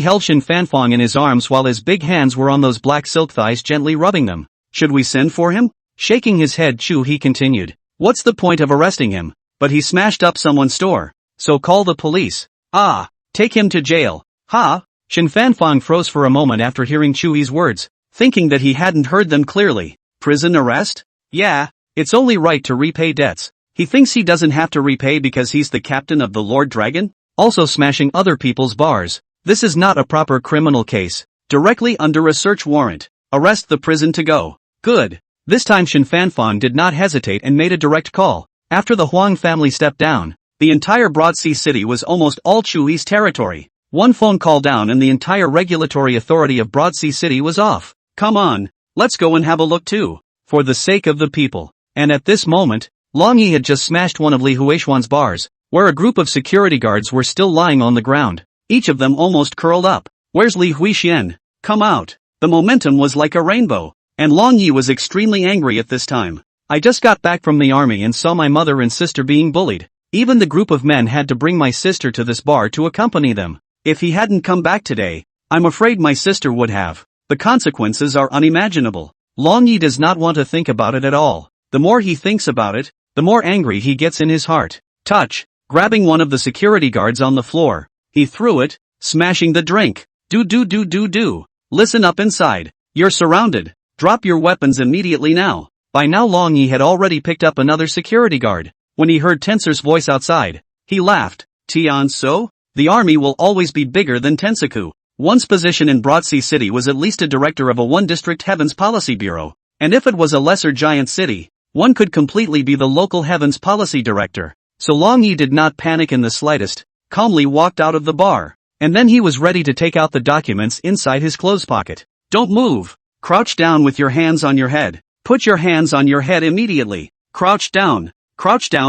held Shin Fanfang in his arms while his big hands were on those black silk thighs gently rubbing them. Should we send for him? Shaking his head, Chuhe continued. What's the point of arresting him? But he smashed up someone's store. So call the police. Ah, take him to jail. Ha! Shin Fanfang froze for a moment after hearing Chuhe's words, thinking that he hadn't heard them clearly. Prison arrest? Yeah, it's only right to repay debts. He thinks he doesn't have to repay because he's the captain of the Lord Dragon? Also smashing other people's bars. This is not a proper criminal case. Directly under a search warrant. Arrest the prison to go. Good. This time Shin Fanfang did not hesitate and made a direct call. After the Huang family stepped down, the entire Broadsea City was almost all Chuhe's territory. One phone call down and the entire regulatory authority of Broadsea City was off. Come on, let's go and have a look too. For the sake of the people. And at this moment, Long Yi had just smashed one of Li Huishuan's bars, where a group of security guards were still lying on the ground, each of them almost curled up. Where's Li Huishuan? Come out. The momentum was like a rainbow, and Long Yi was extremely angry at this time. I just got back from the army and saw my mother and sister being bullied. Even the group of men had to bring my sister to this bar to accompany them. If he hadn't come back today, I'm afraid my sister would have. The consequences are unimaginable. Long Yi does not want to think about it at all. The more he thinks about it, the more angry he gets in his heart. Touch. Grabbing one of the security guards on the floor, he threw it, smashing the drink. Do. Listen up inside. You're surrounded. Drop your weapons immediately now. By now Long Yi had already picked up another security guard. When he heard Tenser's voice outside, he laughed. Tian So? The army will always be bigger than Tensaku. One's position in Broadsea City was at least a director of a one-district Heavens Policy Bureau. And if it was a lesser giant city, one could completely be the local Heavens Policy Director. So Long Yi did not panic in the slightest, calmly walked out of the bar. And then he was ready to take out the documents inside his clothes pocket. Don't move. Crouch down with your hands on your head. Put your hands on your head immediately. Crouch down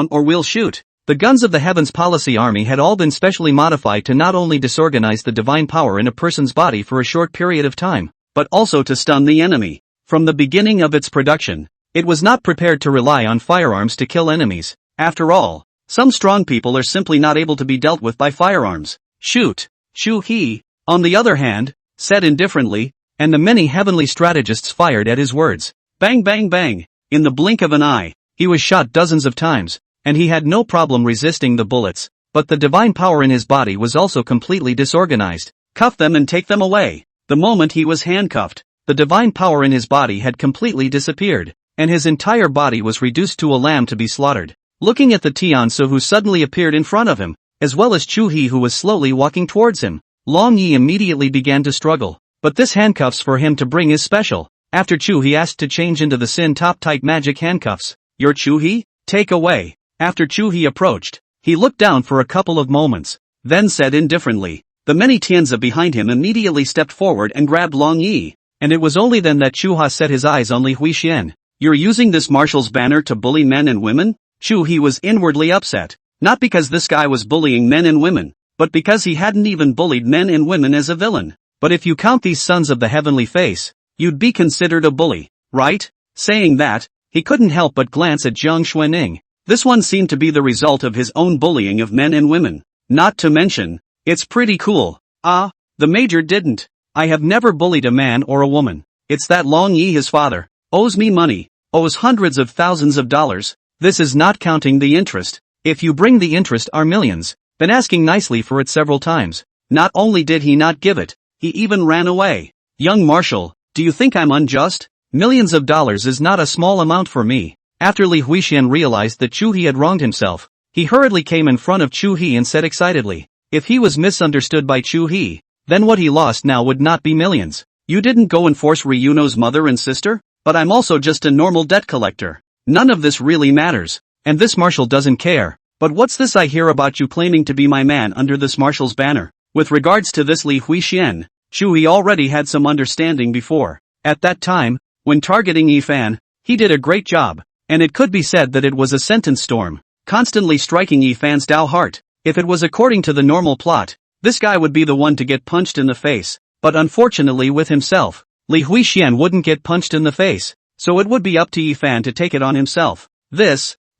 or we'll shoot. The guns of the Heavens Policy Army had all been specially modified to not only disorganize the divine power in a person's body for a short period of time, but also to stun the enemy. From the beginning of its production, it was not prepared to rely on firearms to kill enemies. After all, some strong people are simply not able to be dealt with by firearms. Shoot. Chuhe, on the other hand, said indifferently, and the many heavenly strategists fired at his words. Bang bang bang. In the blink of an eye, he was shot dozens of times, and he had no problem resisting the bullets, but the divine power in his body was also completely disorganized. Cuff them and take them away. The moment he was handcuffed, the divine power in his body had completely disappeared, and his entire body was reduced to a lamb to be slaughtered. Looking at the Tian So who suddenly appeared in front of him, as well as Chuhe who was slowly walking towards him, Long Yi immediately began to struggle. But this handcuffs for him to bring is special. After Chuhe asked to change into the Sin Top Tight Magic handcuffs. You're Chuhe? Take away. After Chuhe approached, he looked down for a couple of moments, then said indifferently. The many Tianzi behind him immediately stepped forward and grabbed Long Yi, and it was only then that Chuhe set his eyes on Li Huishuan. You're using this marshal's banner to bully men and women? Chuhe was inwardly upset. Not because this guy was bullying men and women, but because he hadn't even bullied men and women as a villain. But if you count these sons of the heavenly face, you'd be considered a bully, right? Saying that, he couldn't help but glance at Jiang Xuening. This one seemed to be the result of his own bullying of men and women. Not to mention, it's pretty cool. The major didn't. I have never bullied a man or a woman. It's that Long Yi, his father, owes me money, owes hundreds of thousands of dollars. This is not counting the interest. If you bring the interest are millions. Been asking nicely for it several times. Not only did he not give it, he even ran away. Young Marshal, do you think I'm unjust? Millions of dollars is not a small amount for me. After Li Huixian realized that Chuhe had wronged himself, he hurriedly came in front of Chuhe and said excitedly, if he was misunderstood by Chuhe, then what he lost now would not be millions. You didn't go and force Ryuno's mother and sister? But I'm also just a normal debt collector. None of this really matters. And this marshal doesn't care. But what's this I hear about you claiming to be my man under this marshal's banner? With regards to this Li Huixian, Chuhe already had some understanding before. At that time, when targeting Yifan, he did a great job, and it could be said that it was a sentence storm, constantly striking Yifan's Dao heart. If it was according to the normal plot, this guy would be the one to get punched in the face, but unfortunately with himself, Li Huixian wouldn't get punched in the face, so it would be up to Yifan to take it on himself.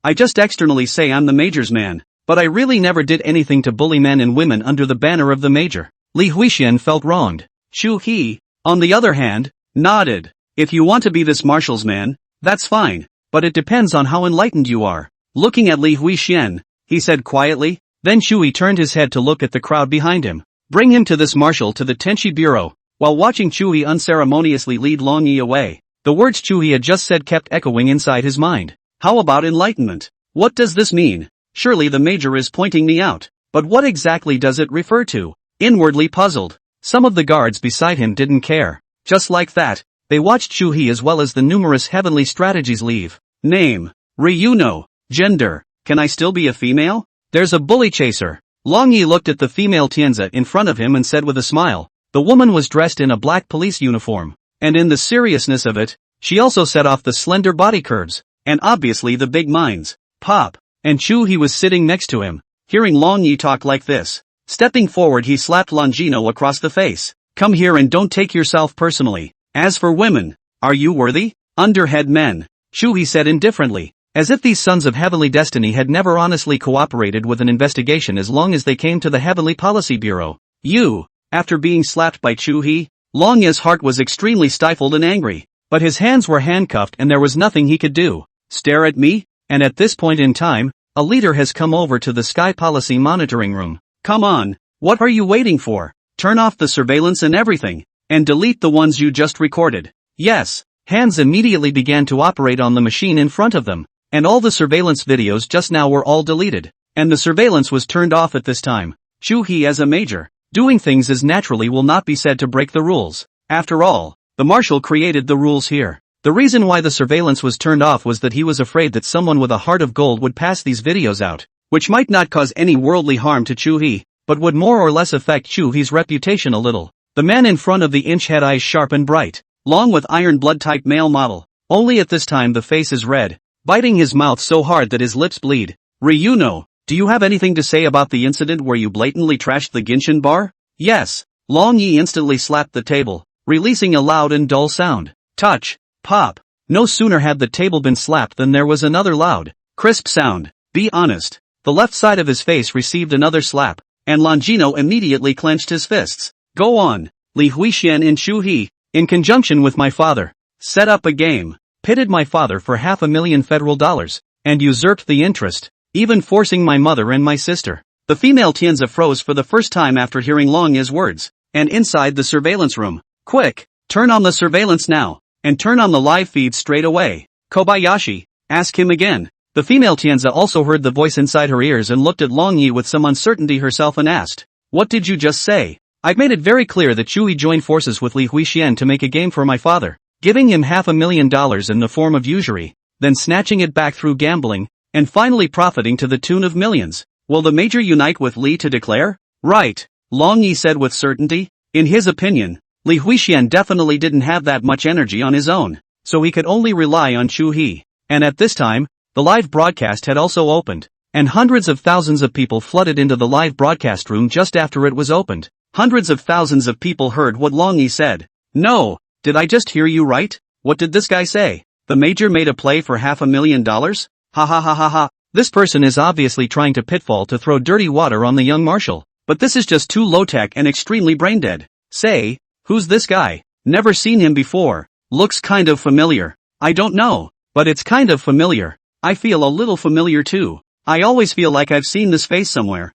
I just externally say I'm the major's man, but I really never did anything to bully men and women under the banner of the major. Li Huixian felt wronged. Chuhe, on the other hand, nodded. If you want to be this marshal's man, that's fine, but it depends on how enlightened you are. Looking at Li Huixian, he said quietly, then Chuhe turned his head to look at the crowd behind him. Bring him to this marshal to the Tenchi Bureau. While watching Chuhe unceremoniously lead Long Yi away, the words Chuhe had just said kept echoing inside his mind. How about enlightenment? What does this mean? Surely the major is pointing me out. But what exactly does it refer to? Inwardly puzzled, some of the guards beside him didn't care. Just like that, they watched Chuhe as well as the numerous heavenly strategies leave. Name: Ryuno. Gender: can I still be a female? There's a bully chaser. Long Yi looked at the female Tianzi in front of him and said with a smile. The woman was dressed in a black police uniform, and in the seriousness of it, she also set off the slender body curves, and obviously the big minds. Pop. And Chuhe was sitting next to him, hearing Long Yi talk like this. Stepping forward he slapped Longino across the face. Come here and don't take yourself personally. As for women, are you worthy? Underhead men. Chuhe said indifferently, as if these sons of heavenly destiny had never honestly cooperated with an investigation as long as they came to the Heavenly Policy Bureau. You. After being slapped by Chuhe, Long Yi's heart was extremely stifled and angry, but his hands were handcuffed and there was nothing he could do. Stare at me? And at this point in time, a leader has come over to the Sky Policy monitoring room. Come on, what are you waiting for? Turn off the surveillance and everything, and delete the ones you just recorded. Yes. Hands immediately began to operate on the machine in front of them, and all the surveillance videos just now were all deleted, and the surveillance was turned off at this time. Chuhe as a major, doing things as naturally will not be said to break the rules. After all, the marshal created the rules here. The reason why the surveillance was turned off was that he was afraid that someone with a heart of gold would pass these videos out, which might not cause any worldly harm to Chuhe, but would more or less affect Chuhe's reputation a little. The man in front of the inch had eyes sharp and bright, long with iron blood type male model, only at this time the face is red, biting his mouth so hard that his lips bleed. Ryuno, do you have anything to say about the incident where you blatantly trashed the Genshin bar? Yes. Long Yi instantly slapped the table, releasing a loud and dull sound. Touch. Pop. No sooner had the table been slapped than there was another loud, crisp sound. Be honest. The left side of his face received another slap, and Longino immediately clenched his fists. Go on. Li Huixian and Chuhe, in conjunction with my father, set up a game, pitted my father for $500,000 federal dollars, and usurped the interest, even forcing my mother and my sister. The female Tianzi froze for the first time after hearing Long Yi's words, and inside the surveillance room. Quick, turn on the surveillance now, and turn on the live feed straight away. Kobayashi, ask him again. The female Tianzi also heard the voice inside her ears and looked at Long Yi with some uncertainty herself and asked, what did you just say? I've made it very clear that Chuhe joined forces with Li Huixian to make a game for my father, giving him $500,000 in the form of usury, then snatching it back through gambling, and finally profiting to the tune of millions. Will the major unite with Li to declare? Right, Long Yi said with certainty. In his opinion, Li Huixian definitely didn't have that much energy on his own, so he could only rely on Chuhe. And at this time, the live broadcast had also opened. And hundreds of thousands of people flooded into the live broadcast room just after it was opened. Hundreds of thousands of people heard what Long Yi said. No, did I just hear you right? What did this guy say? The major made a play for $500,000? Ha ha ha ha ha. This person is obviously trying to pitfall to throw dirty water on the young marshal. But this is just too low-tech and extremely brain-dead. Say, who's this guy? Never seen him before. Looks kind of familiar. I don't know, but it's kind of familiar. I feel a little familiar too. I always feel like I've seen this face somewhere.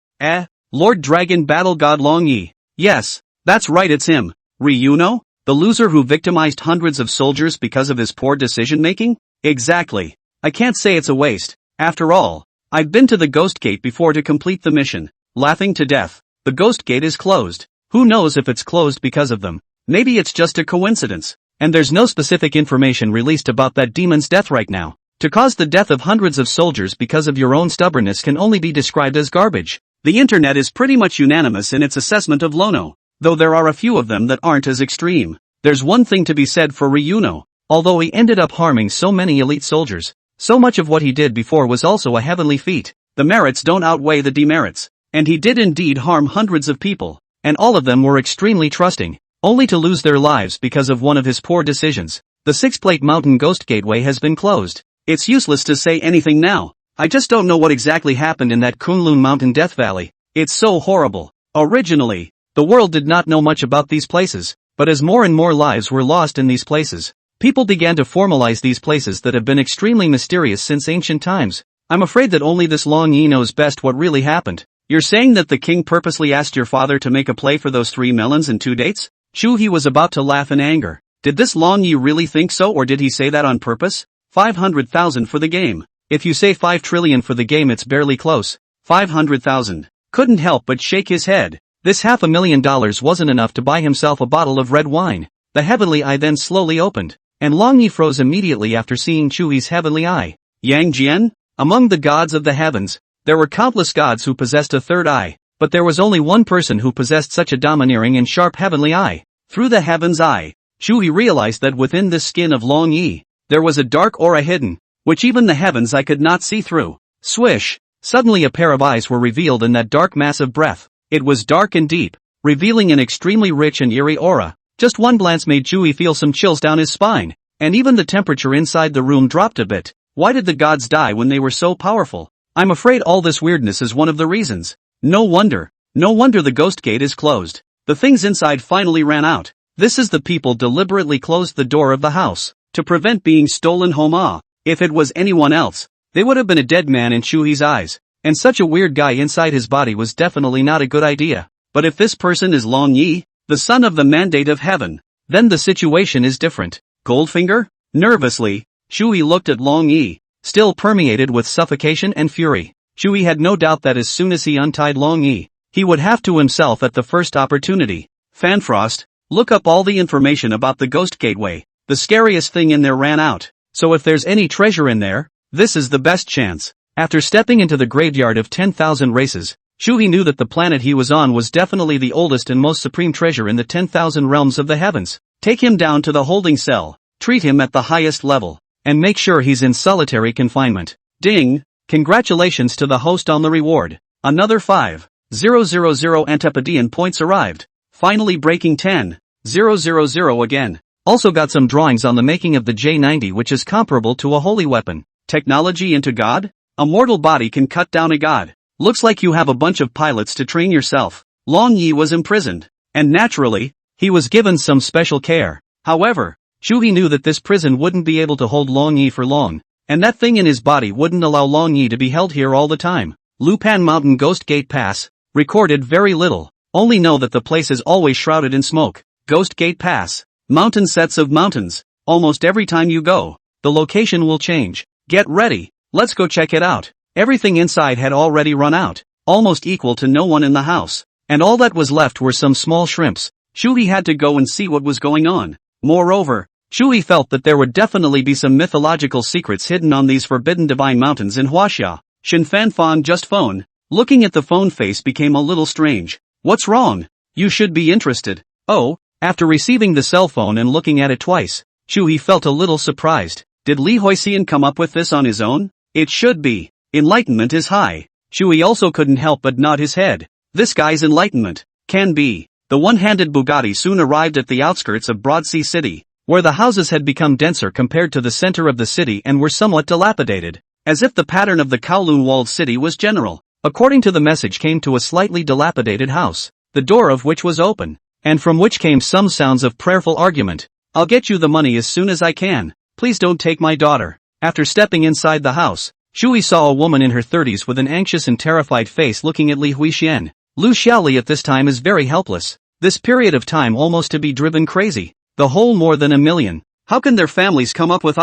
Lord Dragon Battle God Long Yi. Yes, that's right, it's him. Ryuno? The loser who victimized hundreds of soldiers because of his poor decision-making? Exactly. I can't say it's a waste. After all, I've been to the Ghost Gate before to complete the mission. Laughing to death. The Ghost Gate is closed. Who knows if it's closed because of them? Maybe it's just a coincidence. And there's no specific information released about that demon's death right now. To cause the death of hundreds of soldiers because of your own stubbornness can only be described as garbage. The internet is pretty much unanimous in its assessment of Lono, though there are a few of them that aren't as extreme. There's one thing to be said for Ryuno. Although he ended up harming so many elite soldiers, so much of what he did before was also a heavenly feat. The merits don't outweigh the demerits. And he did indeed harm hundreds of people, and all of them were extremely trusting, only to lose their lives because of one of his poor decisions. The Six-Plate Mountain Ghost Gateway has been closed. It's useless to say anything now. I just don't know what exactly happened in that Kunlun Mountain Death Valley. It's so horrible. Originally, the world did not know much about these places, but as more and more lives were lost in these places, people began to formalize these places that have been extremely mysterious since ancient times. I'm afraid that only this Long Yi knows best what really happened. You're saying that the king purposely asked your father to make a play for those 3 melons and 2 dates? Chuhe was about to laugh in anger. Did this Long Yi really think so, or did he say that on purpose? 500,000 for the game. If you say 5 trillion for the game, it's barely close. 500,000. Couldn't help but shake his head. This $500,000 wasn't enough to buy himself a bottle of red wine. The heavenly eye then slowly opened, and Long Yi froze immediately after seeing Chuhe's heavenly eye. Yang Jian? Among the gods of the heavens, there were countless gods who possessed a third eye, but there was only one person who possessed such a domineering and sharp heavenly eye. Through the heaven's eye, Chuhe realized that within this skin of Long Yi, there was a dark aura hidden, which even the heaven's eye could not see through. Swish! Suddenly a pair of eyes were revealed in that dark mass of breath. It was dark and deep, revealing an extremely rich and eerie aura. Just one glance made Chuhe feel some chills down his spine, and even the temperature inside the room dropped a bit. Why did the gods die when they were so powerful? I'm afraid all this weirdness is one of the reasons. No wonder the Ghost Gate is closed. The things inside finally ran out. This is the people deliberately closed the door of the house, to prevent being stolen home. If it was anyone else, they would have been a dead man in Chuhe's eyes, and such a weird guy inside his body was definitely not a good idea. But if this person is Long Yi, the son of the mandate of heaven, then the situation is different. Goldfinger? Nervously, Chuhe looked at Long Yi, still permeated with suffocation and fury. Chuhe had no doubt that as soon as he untied Long Yi, he would have to himself at the first opportunity. Fanfrost, look up all the information about the Ghost Gateway. The scariest thing in there ran out, so if there's any treasure in there, this is the best chance. After stepping into the graveyard of 10,000 races, Chuhe knew that the planet he was on was definitely the oldest and most supreme treasure in the 10,000 realms of the heavens. Take him down to the holding cell, treat him at the highest level, and make sure he's in solitary confinement. Ding! Congratulations to the host on the reward. Another 5,000 Antipodean points arrived. Finally breaking 10,000 again. Also got some drawings on the making of the J90, which is comparable to a holy weapon. Technology into God? A mortal body can cut down a god. Looks like you have a bunch of pilots to train yourself. Long Yi was imprisoned, and naturally, he was given some special care. However, Chuhe knew that this prison wouldn't be able to hold Long Yi for long, and that thing in his body wouldn't allow Long Yi to be held here all the time. Lupan Mountain Ghost Gate Pass, recorded very little, only know that the place is always shrouded in smoke. Ghost Gate Pass, mountain sets of mountains. Almost every time you go, the location will change. Get ready, let's go check it out. Everything inside had already run out, almost equal to no one in the house, and all that was left were some small shrimps. Chuhe had to go and see what was going on. Moreover, Chuhe felt that there would definitely be some mythological secrets hidden on these forbidden divine mountains in Huaxia. Shinfanfan just phone. Looking at the phone face became a little strange. What's wrong? You should be interested. Oh, after receiving the cell phone and looking at it twice, Chuhe felt a little surprised. Did Li Huixian come up with this on his own? It should be. Enlightenment is high. Chuhe also couldn't help but nod his head. This guy's enlightenment can be. The one-handed Bugatti soon arrived at the outskirts of Broadsea City, where the houses had become denser compared to the center of the city and were somewhat dilapidated, as if the pattern of the Kowloon-walled city was general. According to the message, came to a slightly dilapidated house, the door of which was open, and from which came some sounds of prayerful argument. I'll get you the money as soon as I can. Please don't take my daughter. After stepping inside the house, Chuhe saw a woman in her 30s with an anxious and terrified face looking at Li Huixian. Lu Xiaoli at this time is very helpless. This period of time almost to be driven crazy. The whole more than $1 million. How can their families come up with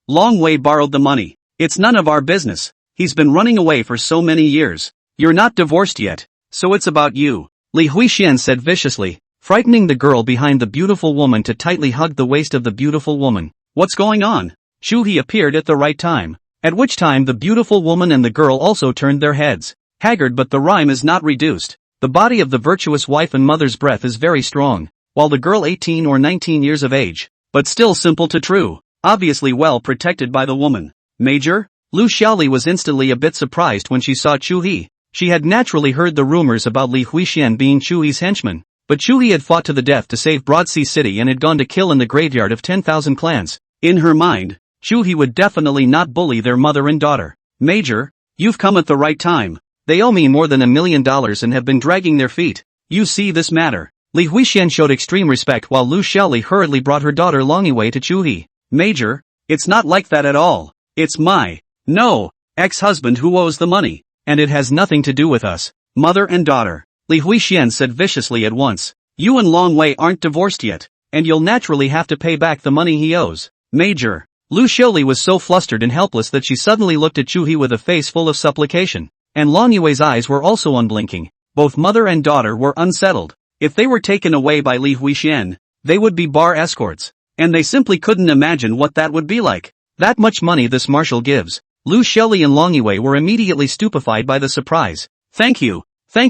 Long Wei borrowed the money. It's none of our business. He's been running away for so many years. You're not divorced yet, so it's about you. Li Huixian said viciously, frightening the girl behind the beautiful woman to tightly hug the waist of the beautiful woman. What's going on? Chuhe appeared at the right time, at which time the beautiful woman and the girl also turned their heads. Haggard, but the rhyme is not reduced. The body of the virtuous wife and mother's breath is very strong, while the girl 18 or 19 years of age, but still simple to true, obviously well protected by the woman. Major? Lu Xiaoli was instantly a bit surprised when she saw Chuhe. She had naturally heard the rumors about Li Huixian being Chuhe's henchman, but Chuhe had fought to the death to save Broadsea City and had gone to kill in the graveyard of 10,000 clans. In her mind, Chuhe would definitely not bully their mother and daughter. Major, you've come at the right time. They owe me more than $1 million and have been dragging their feet. You see this matter. Li Huixian showed extreme respect while Lu Xiaoli hurriedly brought her daughter Longyue to Chuhe. Major, it's not like that at all. It's my ex-husband who owes the money, and it has nothing to do with us, mother and daughter. Li Huixian said viciously at once. You and Longyue aren't divorced yet, and you'll naturally have to pay back the money he owes. Major. Lu Xiaoli was so flustered and helpless that she suddenly looked at Chuhe with a face full of supplication, and Longyue's eyes were also unblinking. Both mother and daughter were unsettled. If they were taken away by Li Huixian, they would be bar escorts, and they simply couldn't imagine what that would be like. That much money this marshal gives. Lu Xiaoli and Longyue were immediately stupefied by the surprise. Thank you,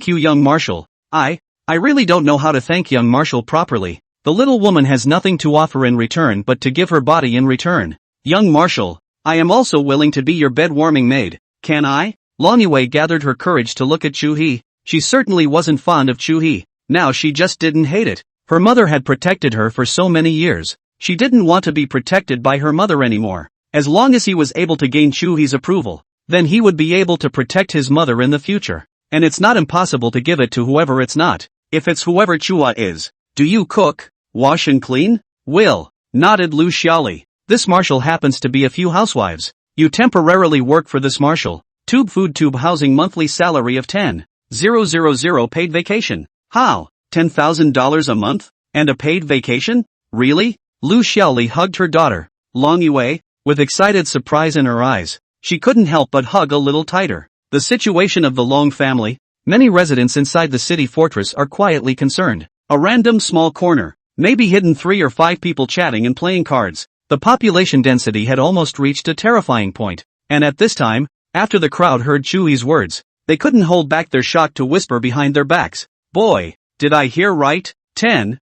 young marshal. I really don't know how to thank young marshal properly. The little woman has nothing to offer in return but to give her body in return. Young marshal, I am also willing to be your bed-warming maid. Can I? Longyue gathered her courage to look at Chuhe. She certainly wasn't fond of Chuhe. Now she just didn't hate it. Her mother had protected her for so many years. She didn't want to be protected by her mother anymore. As long as he was able to gain Chuhe's approval, then he would be able to protect his mother in the future. And it's not impossible to give it to whoever it's not. If it's whoever Chua is. Do you cook, wash and clean? Will, nodded Lu Xiaoli. This marshal happens to be a few housewives. You temporarily work for this marshal. Tube food, tube housing, monthly salary of 10,000 paid vacation. How? $10,000 a month? And a paid vacation? Really? Lu Xiaoli hugged her daughter, Longyue, with excited surprise in her eyes. She couldn't help but hug a little tighter. The situation of the Long family. Many residents inside the city fortress are quietly concerned. A random small corner, maybe hidden 3 or 5 people chatting and playing cards. The population density had almost reached a terrifying point, and at this time, after the crowd heard Chuhe's words, they couldn't hold back their shock to whisper behind their backs. Boy, did I hear right? 10,000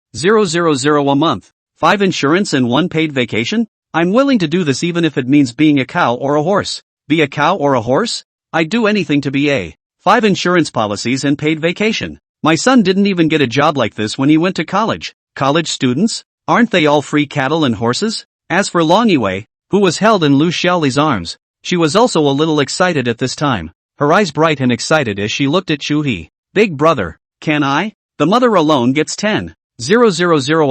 a month, 5 insurance and 1 paid vacation? I'm willing to do this even if it means being a cow or a horse. Be a cow or a horse? I'd do anything to be a 5 insurance policies and paid vacation. My son didn't even get a job like this when he went to college. College students? Aren't they all free cattle and horses? As for Longyue, who was held in Lu Xiaoli's arms, she was also a little excited at this time, her eyes bright and excited as she looked at Chuhe. Big brother, can I? The mother alone gets 10,000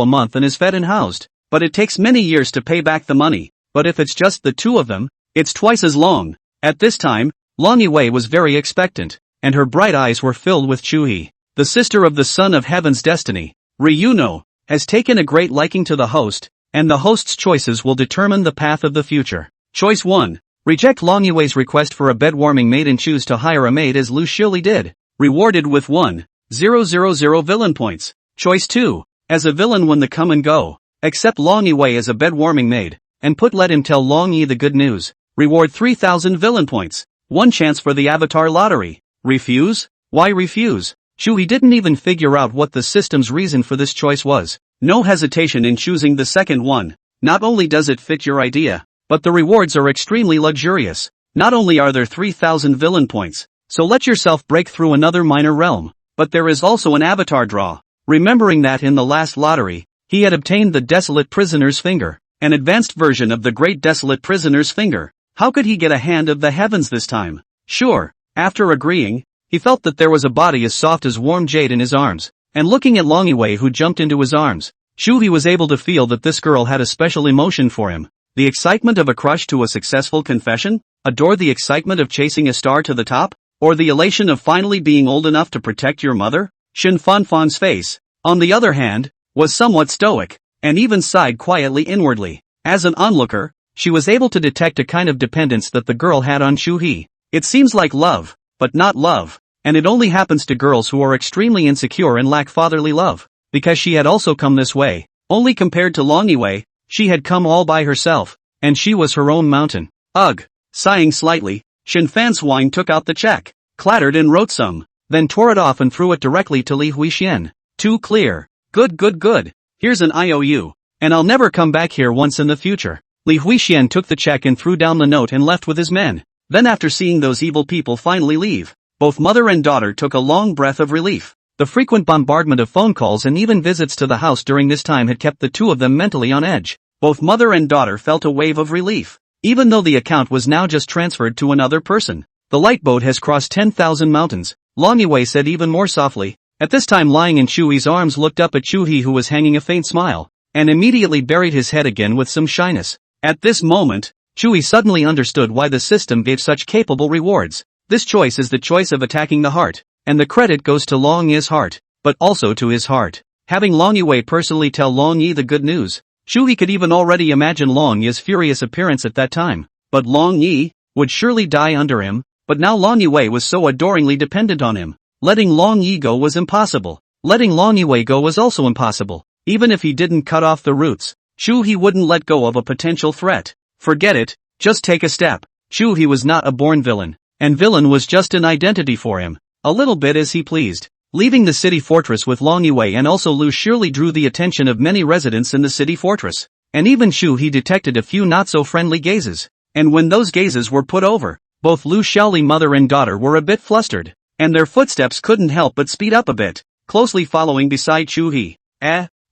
a month and is fed and housed, but it takes many years to pay back the money. But if it's just the two of them, it's twice as long. At this time, Longyue was very expectant, and her bright eyes were filled with Chuhe. The sister of the son of heaven's destiny, Ryuno, has taken a great liking to the host, and the host's choices will determine the path of the future. Choice 1. Reject Longyue's request for a bed-warming maid and choose to hire a maid as Lu Xiaoli did. Rewarded with 1,000 villain points. Choice 2. As a villain when the come and go. Accept Longyue as a bed-warming maid, and let him tell Longyi the good news. Reward 3,000 villain points. 1 chance for the avatar lottery. Refuse? Why refuse? Chuhe didn't even figure out what the system's reason for this choice was. No hesitation in choosing the second one. Not only does it fit your idea, but the rewards are extremely luxurious. Not only are there 3,000 villain points, so let yourself break through another minor realm, but there is also an avatar draw. Remembering that in the last lottery, he had obtained the Desolate Prisoner's Finger, an advanced version of the Great Desolate Prisoner's Finger. How could he get a hand of the heavens this time? Sure. After agreeing, he felt that there was a body as soft as warm jade in his arms, and looking at Longiwei who jumped into his arms, Chuhe was able to feel that this girl had a special emotion for him. The excitement of a crush to a successful confession? Adore the excitement of chasing a star to the top? Or the elation of finally being old enough to protect your mother? Shen Fanfan's face, on the other hand, was somewhat stoic, and even sighed quietly inwardly. As an onlooker, she was able to detect a kind of dependence that the girl had on Chuhe. It seems like love, but not love, and it only happens to girls who are extremely insecure and lack fatherly love, because she had also come this way. Only compared to Longiwei, she had come all by herself, and she was her own mountain. Ugh. Sighing slightly, Shen Fansuang took out the check, clattered and wrote some, then tore it off and threw it directly to Li Huixian. Too clear. Good. Here's an IOU, and I'll never come back here once in the future. Li Huixian took the check and threw down the note and left with his men. Then after seeing those evil people finally leave, both mother and daughter took a long breath of relief. The frequent bombardment of phone calls and even visits to the house during this time had kept the two of them mentally on edge. Both mother and daughter felt a wave of relief. Even though the account was now just transferred to another person. The light boat has crossed 10,000 mountains, Longiwei said even more softly. At this time lying in Chuhe's arms looked up at Chuhe who was hanging a faint smile, and immediately buried his head again with some shyness. At this moment, Chuhe suddenly understood why the system gave such capable rewards. This choice is the choice of attacking the heart, and the credit goes to Long Yi's heart, but also to his heart. Having Longiwei personally tell Long Yi the good news, Chuhe could even already imagine Long Yi's furious appearance at that time. But Long Yi would surely die under him, but now Longiwei was so adoringly dependent on him. Letting Long Yi go was impossible. Letting Longiwei go was also impossible. Even if he didn't cut off the roots, Chuhe wouldn't let go of a potential threat. Forget it, just take a step. Chuhe was not a born villain, and villain was just an identity for him. A little bit as he pleased. Leaving the city fortress with Longiwei and also Lu surely drew the attention of many residents in the city fortress. And even Chuhe detected a few not-so-friendly gazes. And when those gazes were put over, both Lu Xiaoli mother and daughter were a bit flustered, and their footsteps couldn't help but speed up a bit, closely following beside Chuhe.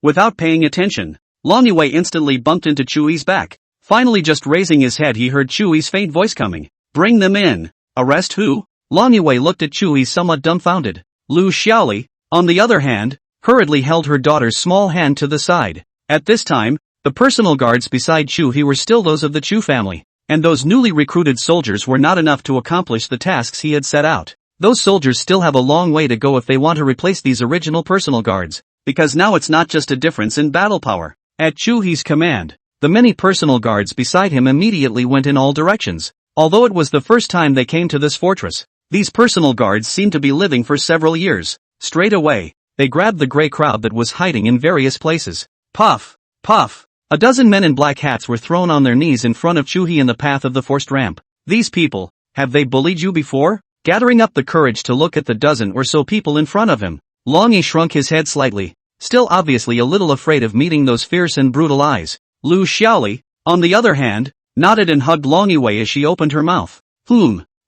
Without paying attention, Longiwei instantly bumped into Chuhe's back. Finally just raising his head he heard Chuhe's faint voice coming. Bring them in. Arrest who? Longiwei looked at Chuhe somewhat dumbfounded. Lu Xiaoli, on the other hand, hurriedly held her daughter's small hand to the side. At this time, the personal guards beside Chuhe were still those of the Chu family, and those newly recruited soldiers were not enough to accomplish the tasks he had set out. Those soldiers still have a long way to go if they want to replace these original personal guards, because now it's not just a difference in battle power. At Chuhe's command, the many personal guards beside him immediately went in all directions. Although it was the first time they came to this fortress, these personal guards seemed to be living for several years. Straight away, they grabbed the gray crowd that was hiding in various places. Puff! Puff! A dozen men in black hats were thrown on their knees in front of Chuhe in the path of the forced ramp. These people, have they bullied you before? Gathering up the courage to look at the dozen or so people in front of him, Long Yi shrunk his head slightly, still obviously a little afraid of meeting those fierce and brutal eyes. Lu Xiaoli, on the other hand, nodded and hugged Longiwei as she opened her mouth.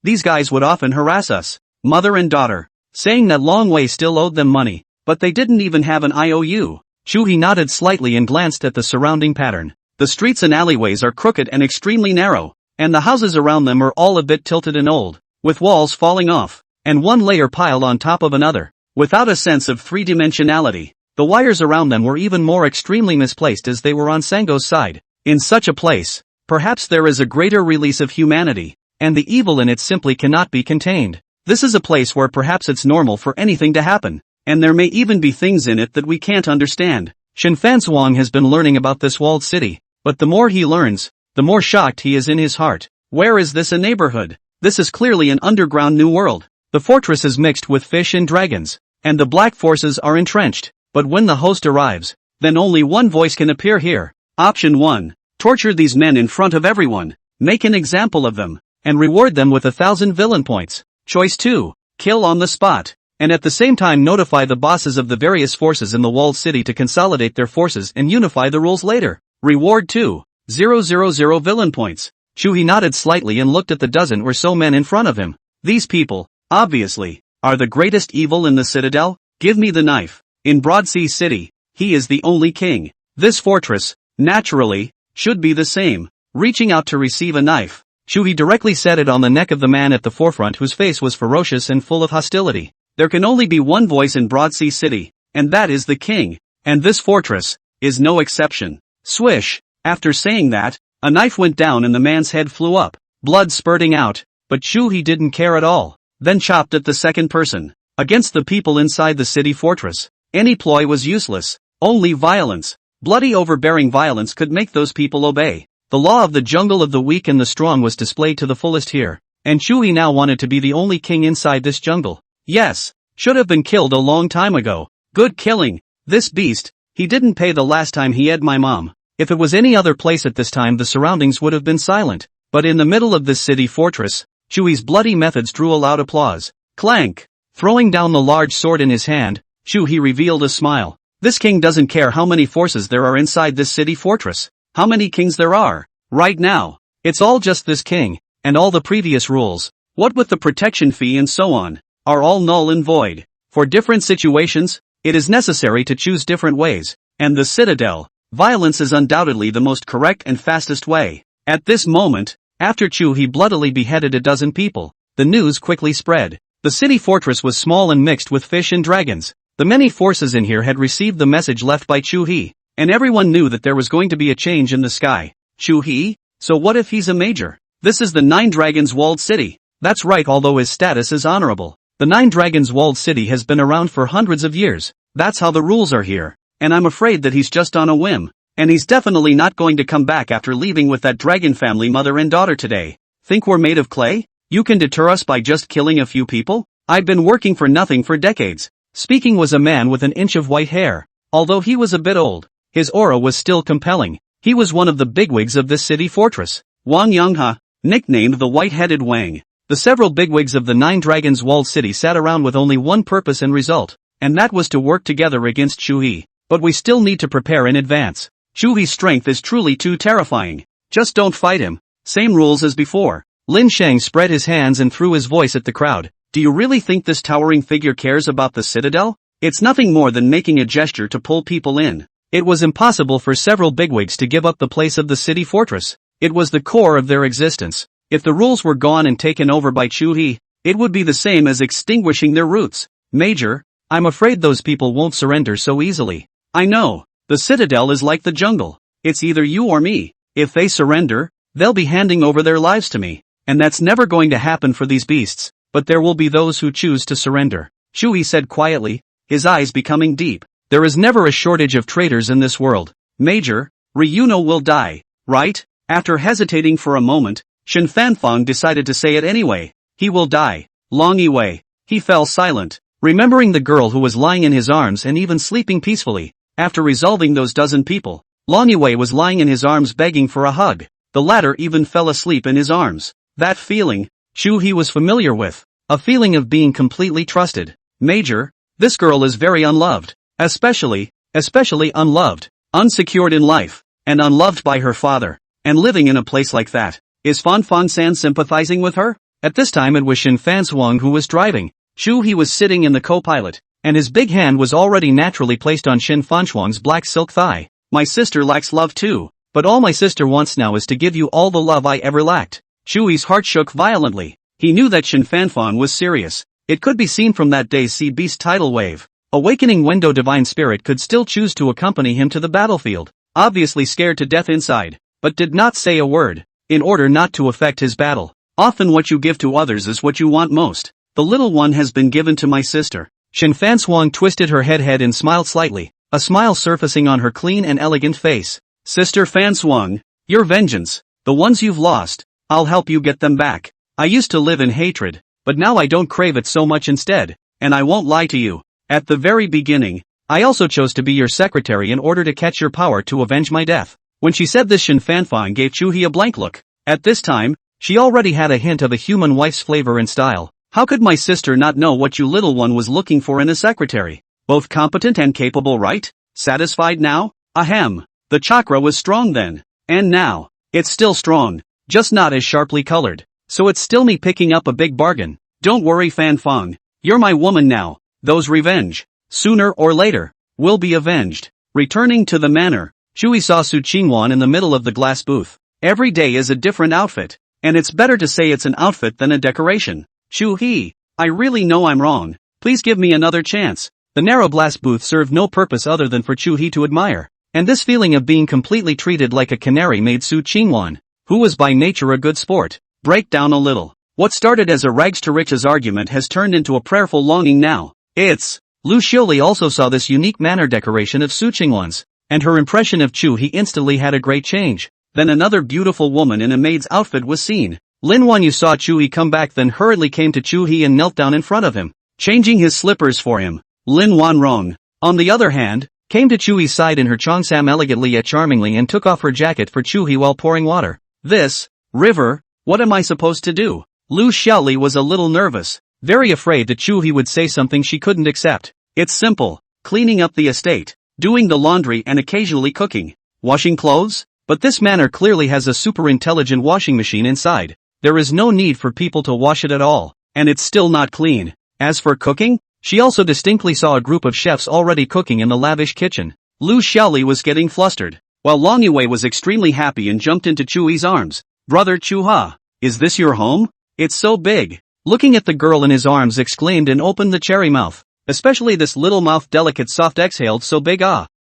These guys would often harass us, mother and daughter, saying that Longiwei still owed them money, but they didn't even have an IOU. Chuhe nodded slightly and glanced at the surrounding pattern. The streets and alleyways are crooked and extremely narrow, and the houses around them are all a bit tilted and old, with walls falling off, and one layer piled on top of another, without a sense of three-dimensionality. The wires around them were even more extremely misplaced as they were on Sango's side. In such a place, perhaps there is a greater release of humanity, and the evil in it simply cannot be contained. This is a place where perhaps it's normal for anything to happen, and there may even be things in it that we can't understand. Shen Fansuang has been learning about this walled city, but the more he learns, the more shocked he is in his heart. Where is this a neighborhood? This is clearly an underground new world. The fortress is mixed with fish and dragons, and the black forces are entrenched. But when the host arrives, then only one voice can appear here. Option 1. Torture these men in front of everyone, make an example of them, and reward them with 1,000 villain points. Choice 2. Kill on the spot, and at the same time notify the bosses of the various forces in the walled city to consolidate their forces and unify the rules later. Reward 2. 000 villain points. Chuhe nodded slightly and looked at the dozen or so men in front of him. These people, obviously, are the greatest evil in the citadel? Give me the knife. In Broadsea City, he is the only king. This fortress, naturally, should be the same. Reaching out to receive a knife, Chuhe directly set it on the neck of the man at the forefront whose face was ferocious and full of hostility. There can only be one voice in Broadsea City, and that is the king. And this fortress is no exception. Swish! After saying that, a knife went down and the man's head flew up, blood spurting out, but Chuhe didn't care at all. Then chopped at the second person. Against the people inside the city fortress, any ploy was useless. Only violence, bloody overbearing violence could make those people obey. The law of the jungle of the weak and the strong was displayed to the fullest here, and Chuhe now wanted to be the only king inside this jungle. Yes, should have been killed a long time ago. Good killing. This beast, he didn't pay the last time he had my mom. If it was any other place at this time the surroundings would have been silent, but in the middle of this city fortress, Chuhe's bloody methods drew a loud applause. Clank! Throwing down the large sword in his hand, Chuhe revealed a smile. This king doesn't care how many forces there are inside this city fortress. How many kings there are, right now. It's all just this king, and all the previous rules, what with the protection fee and so on, are all null and void. For different situations, it is necessary to choose different ways, and the citadel, violence is undoubtedly the most correct and fastest way. At this moment, after Chuhe bloodily beheaded a dozen people, the news quickly spread. The city fortress was small and mixed with fish and dragons. The many forces in here had received the message left by Chuhe, and everyone knew that there was going to be a change in the sky. Chuhe? So what if he's a major? This is the Nine Dragons walled city. That's right, although his status is honorable. The Nine Dragons walled city has been around for hundreds of years. That's how the rules are here. And I'm afraid that he's just on a whim. And he's definitely not going to come back after leaving with that dragon family mother and daughter today. Think we're made of clay? You can deter us by just killing a few people? I've been working for nothing for decades. Speaking was a man with an inch of white hair. Although he was a bit old, his aura was still compelling. He was one of the bigwigs of this city fortress. Wang Yonghe, nicknamed the White-Headed Wang. The several bigwigs of the Nine Dragons walled city sat around with only one purpose and result, and that was to work together against Chuhe. But we still need to prepare in advance. Chuhe's strength is truly too terrifying. Just don't fight him. Same rules as before. Lin Sheng spread his hands and threw his voice at the crowd. Do you really think this towering figure cares about the citadel? It's nothing more than making a gesture to pull people in. It was impossible for several bigwigs to give up the place of the city fortress. It was the core of their existence. If the rules were gone and taken over by Chuhe, it would be the same as extinguishing their roots. Major, I'm afraid those people won't surrender so easily. I know. The citadel is like the jungle. It's either you or me. If they surrender, they'll be handing over their lives to me. And that's never going to happen for these beasts, but there will be those who choose to surrender. Chuhe said quietly, his eyes becoming deep. There is never a shortage of traitors in this world. Major, Ryuno will die, right? After hesitating for a moment, Shen Fanfang decided to say it anyway. He will die. Long Yiwei. He fell silent, remembering the girl who was lying in his arms and even sleeping peacefully. After resolving those dozen people, Long Yiwei was lying in his arms begging for a hug. The latter even fell asleep in his arms. That feeling, Chuhe was familiar with. A feeling of being completely trusted. Major, this girl is very unloved. Especially unloved, unsecured in life, and unloved by her father, and living in a place like that. Is Fan Fan-san sympathizing with her? At this time it was Shen Fanzhuang who was driving. Chuhe was sitting in the co-pilot, and his big hand was already naturally placed on Shen Fanzhuang's black silk thigh. My sister lacks love too, but all my sister wants now is to give you all the love I ever lacked. Chuhe's heart shook violently. He knew that Shen Fanfang was serious. It could be seen from that day's sea beast tidal wave. Awakening Wendo Divine Spirit could still choose to accompany him to the battlefield, obviously scared to death inside, but did not say a word, in order not to affect his battle. Often what you give to others is what you want most. The little one has been given to my sister. Shen Fanzhuang twisted her head and smiled slightly, a smile surfacing on her clean and elegant face. Sister Fanzhuang, your vengeance, the ones you've lost, I'll help you get them back. I used to live in hatred, but now I don't crave it so much instead, and I won't lie to you. At the very beginning, I also chose to be your secretary in order to catch your power to avenge my death. When she said this, Shen Fanfang gave Chuhe a blank look. At this time, she already had a hint of a human wife's flavor and style. How could my sister not know what you little one was looking for in a secretary? Both competent and capable, right? Satisfied now? Ahem. The chakra was strong then. And now, it's still strong. just not as sharply colored. So it's still me picking up a big bargain. Don't worry Fan Fong, you're my woman now. Those revenge, sooner or later, will be avenged. Returning to the manor, Chuhe saw Su Qingwan in the middle of the glass booth. Every day is a different outfit, and it's better to say it's an outfit than a decoration. Chuhe, I really know I'm wrong. Please give me another chance. The narrow glass booth served no purpose other than for Chuhe to admire. And this feeling of being completely treated like a canary made Su Qingwan, who was by nature a good sport, break down a little. What started as a rags to riches argument has turned into a prayerful longing now. It's. Lu Xiaoli also saw this unique manor decoration of Su Qingwan's, and her impression of Chuhe instantly had a great change. Then another beautiful woman in a maid's outfit was seen. Lin Wanyu saw Chuhe come back, then hurriedly came to Chuhe and knelt down in front of him, changing his slippers for him. Lin Wanrong, on the other hand, came to Chuhe's side in her cheongsam elegantly yet charmingly and took off her jacket for Chuhe while pouring water. This, river, what am I supposed to do? Lu Xiaoli was a little nervous, very afraid that Chuhe would say something she couldn't accept. It's simple, cleaning up the estate, doing the laundry and occasionally cooking, washing clothes, but this manor clearly has a super intelligent washing machine inside. There is no need for people to wash it at all, and it's still not clean. As for cooking, she also distinctly saw a group of chefs already cooking in the lavish kitchen. Lu Xiaoli was getting flustered, while Long Yue was extremely happy and jumped into Chuhe's arms. Brother Chuhe, is this your home? It's so big. Looking at the girl in his arms exclaimed and opened the cherry mouth. Especially this little mouth delicate soft exhaled so big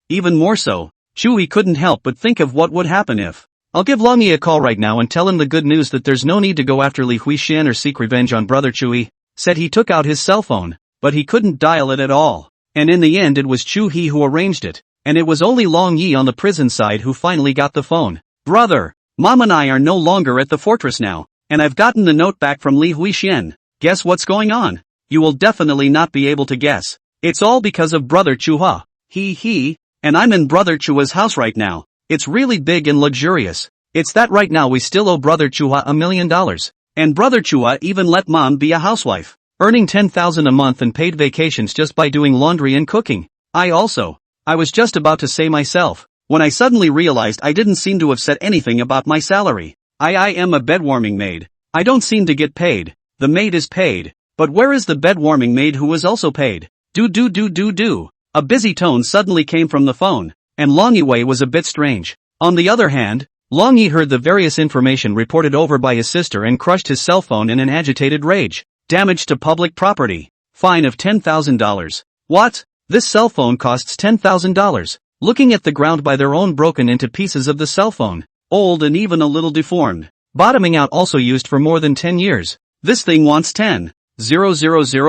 even more so. Chuhe couldn't help but think of what would happen if. I'll give Long Yi a call right now and tell him the good news that there's no need to go after Li Huixian or seek revenge on brother Chuhe. Said he took out his cell phone, but he couldn't dial it at all. And in the end it was Chuhe who arranged it, and it was only Long Yi on the prison side who finally got the phone. Brother, Mom and I are no longer at the fortress now, and I've gotten the note back from Li Huixian. Guess what's going on? You will definitely not be able to guess. It's all because of brother Chuhe. And I'm in brother Chuhe's house right now. It's really big and luxurious. It's that right now we still owe brother Chuhe $1 million. And brother Chuhe even let mom be a housewife, earning 10,000 a month and paid vacations just by doing laundry and cooking. I was just about to say myself, when I suddenly realized I didn't seem to have said anything about my salary. I am a bedwarming maid. I don't seem to get paid. The maid is paid. But where is the bedwarming maid who was also paid? Do. A busy tone suddenly came from the phone, and Long Yue was a bit strange. On the other hand, Long Yi heard the various information reported over by his sister and crushed his cell phone in an agitated rage. Damage to public property. Fine of $10,000. What? This cell phone costs $10,000. Looking at the ground by their own broken into pieces of the cell phone. Old and even a little deformed. Bottoming out also used for more than 10 years. This thing wants 10,000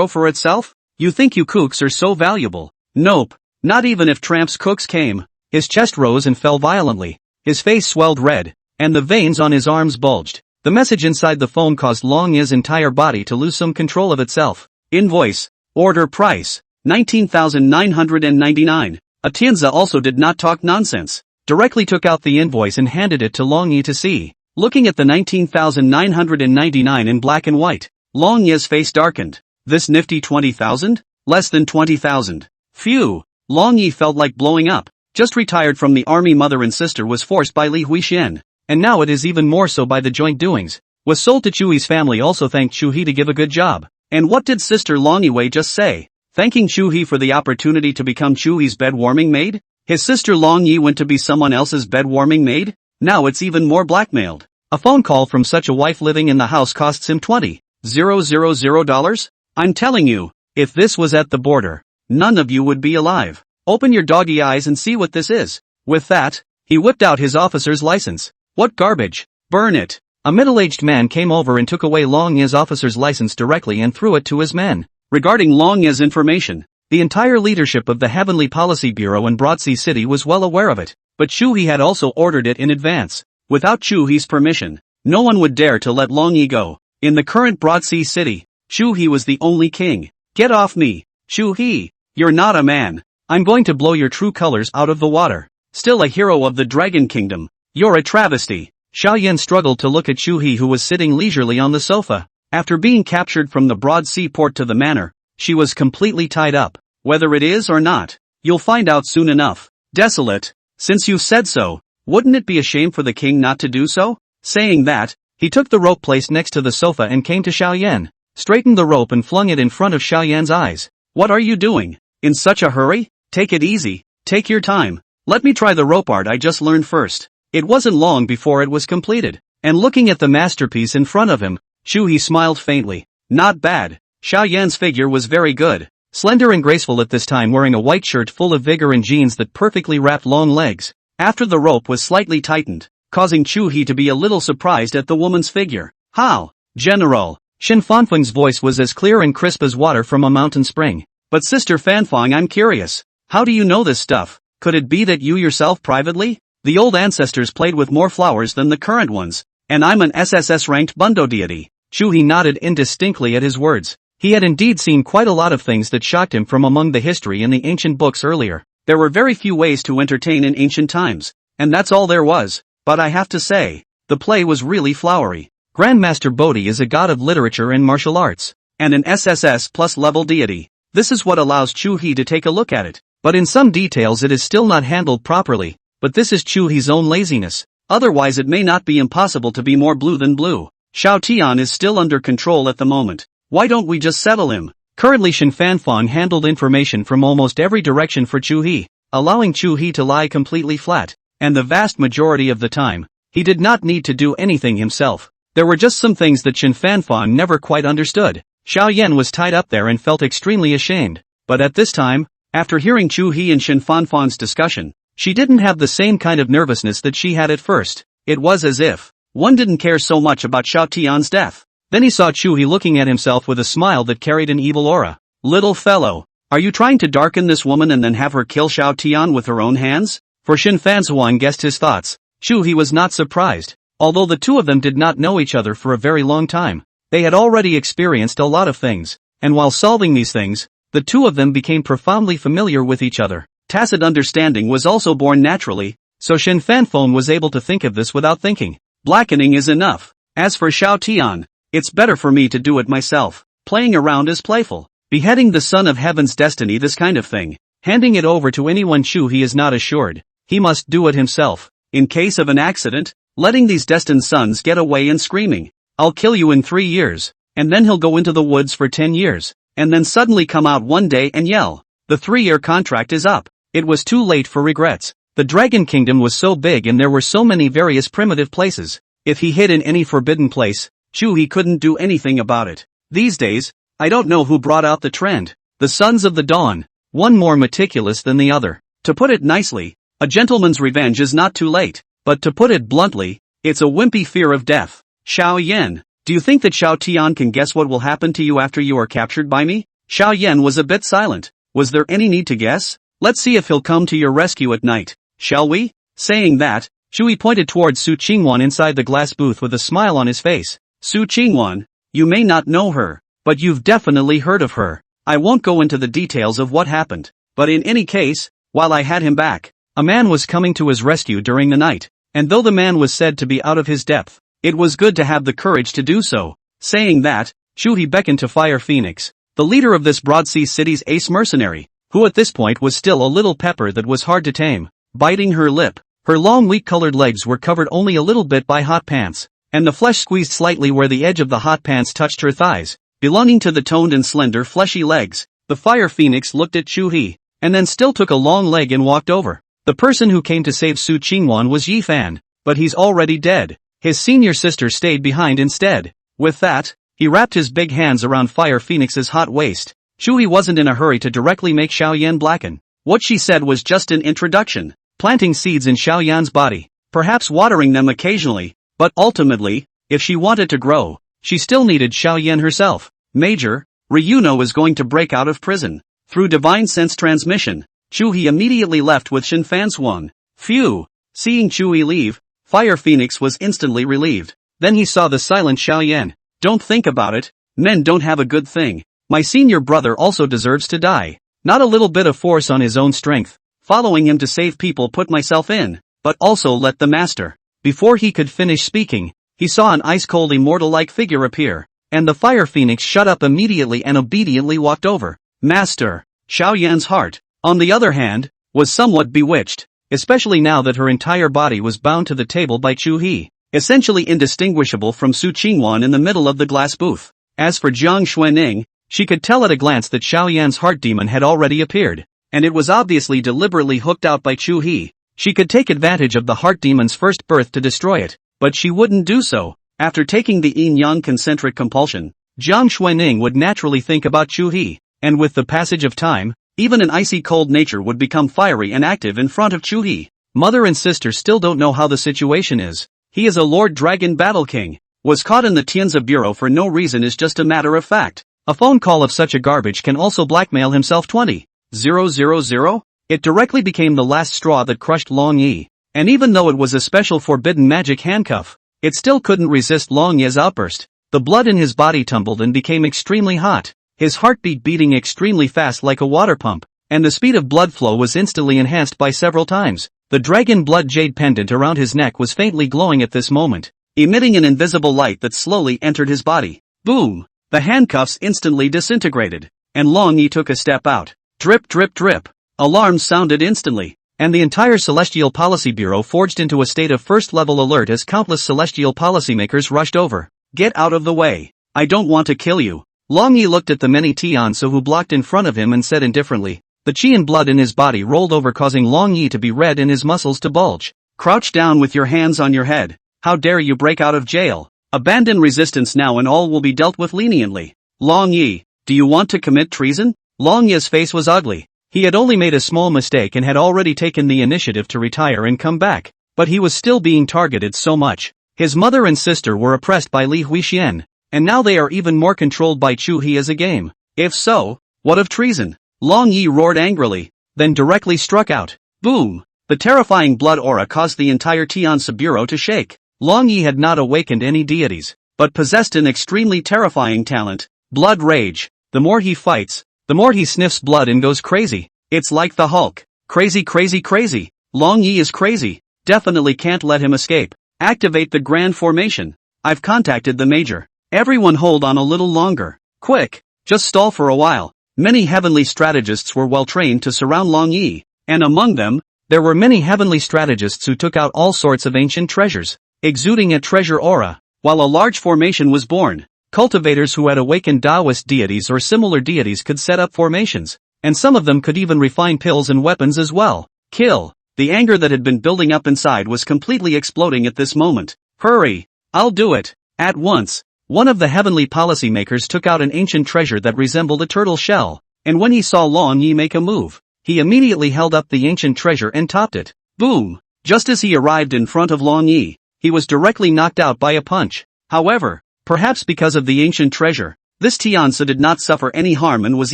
for itself? You think you cooks are so valuable? Nope. Not even if Tramp's cooks came. His chest rose and fell violently. His face swelled red, and the veins on his arms bulged. The message inside the phone caused Long Yi's entire body to lose some control of itself. Invoice. Order price. 19,999. Atienza also did not talk nonsense. Directly took out the invoice and handed it to Long Yi to see. Looking at the 19,999 in black and white, Long Yi's face darkened. This nifty 20,000? Less than 20,000. Phew. Long Yi felt like blowing up. Just retired from the army, mother and sister was forced by Li Huixian. And now it is even more so by the joint doings. Was sold to Chuhe's family, also thanked Chuhe to give a good job. And what did sister Long Yue just say? Thanking Chuhe for the opportunity to become Chuhe's bedwarming maid? His sister Long Yi went to be someone else's bedwarming maid? Now it's even more blackmailed. A phone call from such a wife living in the house costs him $20,000. I'm telling you, if this was at the border, none of you would be alive. Open your doggy eyes and see what this is. With that, he whipped out his officer's license. What garbage. Burn it. A middle-aged man came over and took away Long Yi's officer's license directly and threw it to his men. Regarding Long Yi's information, the entire leadership of the Heavenly Policy Bureau in Broadsea City was well aware of it, but Chuhe had also ordered it in advance. Without Chuhe's permission, no one would dare to let Long Yi go. In the current Broadsea City, Chuhe was the only king. Get off me, Chuhe. You're not a man. I'm going to blow your true colors out of the water. Still a hero of the Dragon Kingdom. You're a travesty. Xiaoyan struggled to look at Chuhe, who was sitting leisurely on the sofa. After being captured from the broad seaport to the manor, she was completely tied up. Whether it is or not, you'll find out soon enough. Desolate. Since you've said so, wouldn't it be a shame for the king not to do so? Saying that, He took the rope placed next to the sofa and came to Xiaoyan, straightened the rope and flung it in front of Xiaoyan's eyes. What are you doing? In such a hurry? Take it easy, take your time. Let me try the rope art I just learned first. It wasn't long before it was completed. And looking at the masterpiece in front of him, Chuhe smiled faintly. Not bad. Xiaoyan's figure was very good. Slender and graceful at this time, wearing a white shirt full of vigor and jeans that perfectly wrapped long legs. After the rope was slightly tightened, causing Chuhe to be a little surprised at the woman's figure. How? General. Shin Fanfeng's voice was as clear and crisp as water from a mountain spring. But Sister Fanfeng, I'm curious. How do you know this stuff? Could it be that you yourself privately? The old ancestors played with more flowers than the current ones, and I'm an SSS-ranked Bundo deity. Chuhe nodded indistinctly at his words. He had indeed seen quite a lot of things that shocked him from among the history in the ancient books earlier. There were very few ways to entertain in ancient times, and that's all there was, but I have to say, the play was really flowery. Grandmaster Bodhi is a god of literature and martial arts, and an SSS plus level deity. This is what allows Chuhe to take a look at it. But in some details it is still not handled properly, but this is Chuhe's own laziness. Otherwise it may not be impossible to be more blue than blue. Xiao Tian is still under control at the moment. Why don't we just settle him? Currently Shin Fanfeng handled information from almost every direction for Chuhe, allowing Chuhe to lie completely flat, and the vast majority of the time, he did not need to do anything himself. There were just some things that Shin Fanfeng never quite understood. Xiaoyan was tied up there and felt extremely ashamed, but at this time, after hearing Chuhe and Shin Fanfeng's discussion, she didn't have the same kind of nervousness that she had at first. It was as if one didn't care so much about Xiao Tian's death. Then he saw Chuhe looking at himself with a smile that carried an evil aura. Little fellow, are you trying to darken this woman and then have her kill Xiao Tian with her own hands? For Shin Fanfeng guessed his thoughts. Chuhe was not surprised. Although the two of them did not know each other for a very long time, they had already experienced a lot of things, and while solving these things, the two of them became profoundly familiar with each other. Tacit understanding was also born naturally, so Shin Fanfeng was able to think of this without thinking. Blackening is enough. As for Xiao Tian, it's better for me to do it myself. Playing around is playful. Beheading the son of heaven's destiny, this kind of thing. Handing it over to anyone Chuhe is not assured. He must do it himself. In case of an accident, letting these destined sons get away and screaming, I'll kill you in 3 years, and then he'll go into the woods for 10 years, and then suddenly come out one day and yell, the 3-year contract is up. It was too late for regrets. The Dragon Kingdom was so big and there were so many various primitive places. If he hid in any forbidden place, Chuhe couldn't do anything about it. These days, I don't know who brought out the trend. The Sons of the Dawn, one more meticulous than the other. To put it nicely, a gentleman's revenge is not too late, but to put it bluntly, it's a wimpy fear of death. Xiaoyan, do you think that Xiao Tian can guess what will happen to you after you are captured by me? Xiaoyan was a bit silent. Was there any need to guess? Let's see if he'll come to your rescue at night, shall we? Saying that, Chuhe pointed towards Su Qingwan inside the glass booth with a smile on his face. Su Qingwan, you may not know her, but you've definitely heard of her. I won't go into the details of what happened, but in any case, while I had him back, a man was coming to his rescue during the night, and though the man was said to be out of his depth, it was good to have the courage to do so. Saying that, Chuhe beckoned to Fire Phoenix, the leader of this Broadsea City's ace mercenary, who at this point was still a little pepper that was hard to tame. Biting her lip, her long wheat-colored legs were covered only a little bit by hot pants, and the flesh squeezed slightly where the edge of the hot pants touched her thighs. Belonging to the toned and slender fleshy legs, the Fire Phoenix looked at Chuhe, and then still took a long leg and walked over. The person who came to save Su Qingwan was Yi Fan, but he's already dead. His senior sister stayed behind instead. With that, he wrapped his big hands around Fire Phoenix's hot waist. Chuhe wasn't in a hurry to directly make Xiaoyan blacken. What she said was just an introduction, planting seeds in Xiaoyan's body, perhaps watering them occasionally, but ultimately, if she wanted to grow, she still needed Xiaoyan herself. Major, Ryuno is going to break out of prison. Through divine sense transmission, Chuhe immediately left with Shin Fanfeng. Phew! Seeing Chuhe leave, Fire Phoenix was instantly relieved. Then he saw the silent Xiaoyan. Don't think about it, men don't have a good thing. My senior brother also deserves to die. Not a little bit of force on his own strength. Following him to save people put myself in, but also let the master. Before he could finish speaking, he saw an ice-cold immortal-like figure appear, and the Fire Phoenix shut up immediately and obediently walked over. Master. Xiaoyan's heart, on the other hand, was somewhat bewitched, especially now that her entire body was bound to the table by Chuhe, essentially indistinguishable from Su Qingwan in the middle of the glass booth. As for Jiang Xuening, she could tell at a glance that Xiao Yan's heart demon had already appeared, and it was obviously deliberately hooked out by Chuhe. She could take advantage of the heart demon's first birth to destroy it, but she wouldn't do so. After taking the yin-yang concentric compulsion, Jiang Xuening would naturally think about Chuhe, and with the passage of time, even an icy cold nature would become fiery and active in front of Chuhe. Mother and sister still don't know how the situation is. He is a Lord Dragon Battle King, was caught in the Tianzi Bureau for no reason is just a matter of fact. A phone call of such a garbage can also blackmail himself 20,000. It directly became the last straw that crushed Long Yi, and even though it was a special forbidden magic handcuff, it still couldn't resist Long Yi's outburst. The blood in his body tumbled and became extremely hot, his heartbeat beating extremely fast like a water pump, and the speed of blood flow was instantly enhanced by several times. The dragon blood jade pendant around his neck was faintly glowing at this moment, emitting an invisible light that slowly entered his body. Boom! The handcuffs instantly disintegrated, and Long Yi took a step out. Drip drip drip. Alarms sounded instantly, and the entire Celestial Policy Bureau forged into a state of first-level alert as countless Celestial policymakers rushed over. Get out of the way. I don't want to kill you. Long Yi looked at the many Tianzi who blocked in front of him and said indifferently. The qi and blood in his body rolled over, causing Long Yi to be red and his muscles to bulge. Crouch down with your hands on your head. How dare you break out of jail? Abandon resistance now and all will be dealt with leniently. Long Yi, do you want to commit treason? Long Yi's face was ugly. He had only made a small mistake and had already taken the initiative to retire and come back, but he was still being targeted so much. His mother and sister were oppressed by Li Huixian, and now they are even more controlled by Chuhe as a game. If so, what of treason? Long Yi roared angrily, then directly struck out. Boom! The terrifying blood aura caused the entire Tianzi Bureau to shake. Long Yi had not awakened any deities, but possessed an extremely terrifying talent, blood rage. The more he fights, the more he sniffs blood and goes crazy. It's like the Hulk. Crazy crazy crazy. Long Yi is crazy. Definitely can't let him escape. Activate the grand formation. I've contacted the major. Everyone hold on a little longer. Quick, just stall for a while. Many heavenly strategists were well trained to surround Long Yi, and among them, there were many heavenly strategists who took out all sorts of ancient treasures, exuding a treasure aura, while a large formation was born. Cultivators who had awakened Taoist deities or similar deities could set up formations, and some of them could even refine pills and weapons as well. Kill. The anger that had been building up inside was completely exploding at this moment. Hurry! I'll do it. At once. One of the heavenly policymakers took out an ancient treasure that resembled a turtle shell, and when he saw Long Yi make a move, he immediately held up the ancient treasure and topped it. Boom! Just as he arrived in front of Long Yi, he was directly knocked out by a punch. However, perhaps because of the ancient treasure, this Tianzi did not suffer any harm and was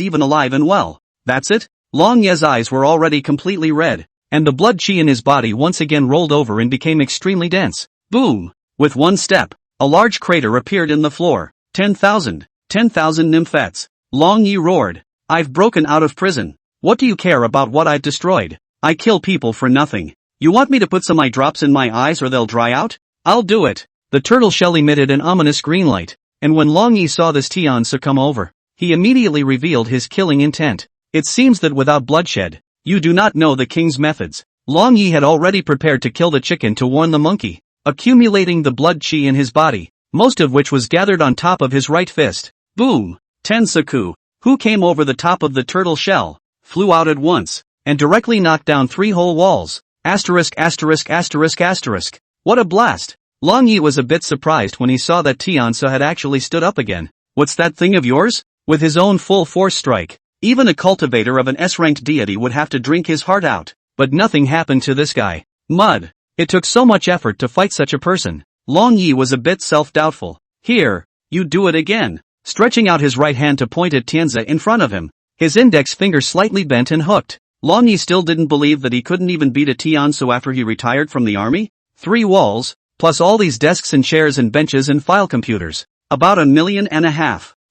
even alive and well. That's it? Long Yi's eyes were already completely red, and the blood qi in his body once again rolled over and became extremely dense. Boom! With one step, a large crater appeared in the floor. 10,000 nymphets. Long Yi roared. I've broken out of prison. What do you care about what I've destroyed? I kill people for nothing. You want me to put some eye drops in my eyes or they'll dry out? I'll do it. The turtle shell emitted an ominous green light, and when Long Yi saw this Tianzi come over, he immediately revealed his killing intent. It seems that without bloodshed, you do not know the king's methods. Long Yi had already prepared to kill the chicken to warn the monkey, accumulating the blood qi in his body, most of which was gathered on top of his right fist. Boom! Tensaku, who came over the top of the turtle shell, flew out at once, and directly knocked down 3 whole walls. Asterisk asterisk asterisk asterisk. What a blast! Long Yi was a bit surprised when he saw that Tianzi had actually stood up again. What's that thing of yours? With his own full force strike, even a cultivator of an S-ranked deity would have to drink his heart out, but nothing happened to this guy. Mud. It took so much effort to fight such a person. Long Yi was a bit self-doubtful. Here, you do it again. Stretching out his right hand to point at Tianzi in front of him, his index finger slightly bent and hooked. Long Yi still didn't believe that he couldn't even beat a Tianzi after he retired from the army. 3 walls, plus all these desks and chairs and benches and file computers. About 1.5 million.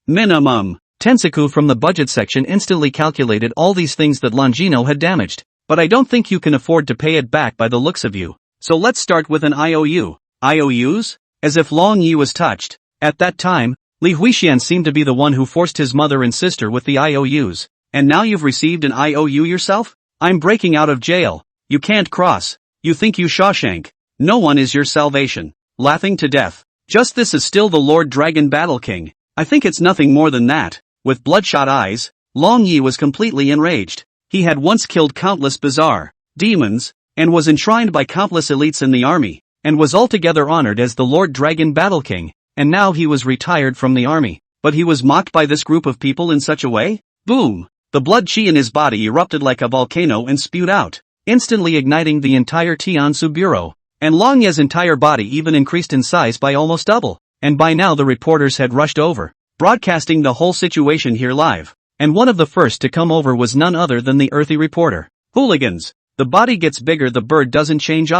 Minimum. Tensaku from the budget section instantly calculated all these things that Longino had damaged. But I don't think you can afford to pay it back by the looks of you. So let's start with an IOU. IOUs? As if Long Yi was touched. At that time, Li Huixian seemed to be the one who forced his mother and sister with the IOUs. And now you've received an IOU yourself? I'm breaking out of jail. You can't cross. You think you Shawshank. No one is your salvation. laughing to death. Just this is still the Lord Dragon Battle King. I think it's nothing more than that. With bloodshot eyes, Long Yi was completely enraged. He had once killed countless bizarre demons, and was enshrined by countless elites in the army, and was altogether honored as the Lord Dragon Battle King, and now he was retired from the army. But he was mocked by this group of people in such a way? Boom! The blood chi in his body erupted like a volcano and spewed out, instantly igniting the entire Tiansu bureau. And Long Ye's entire body even increased in size by almost double. And by now the reporters had rushed over, broadcasting the whole situation here live. And one of the first to come over was none other than the earthy reporter. Hooligans! The body gets bigger, the bird doesn't change.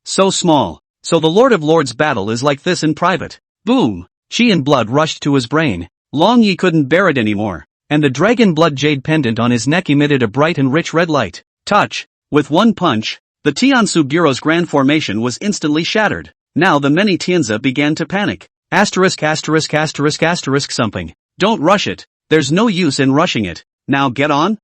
So small. So the Lord of Lords battle is like this in private. Boom! Chi and blood rushed to his brain. Long Yi couldn't bear it anymore. And the dragon blood jade pendant on his neck emitted a bright and rich red light. Touch! With one punch, the Tiansu Bureau's grand formation was instantly shattered. Now the many Tianzi began to panic. Something. Don't rush it. There's no use in rushing it. Now get on.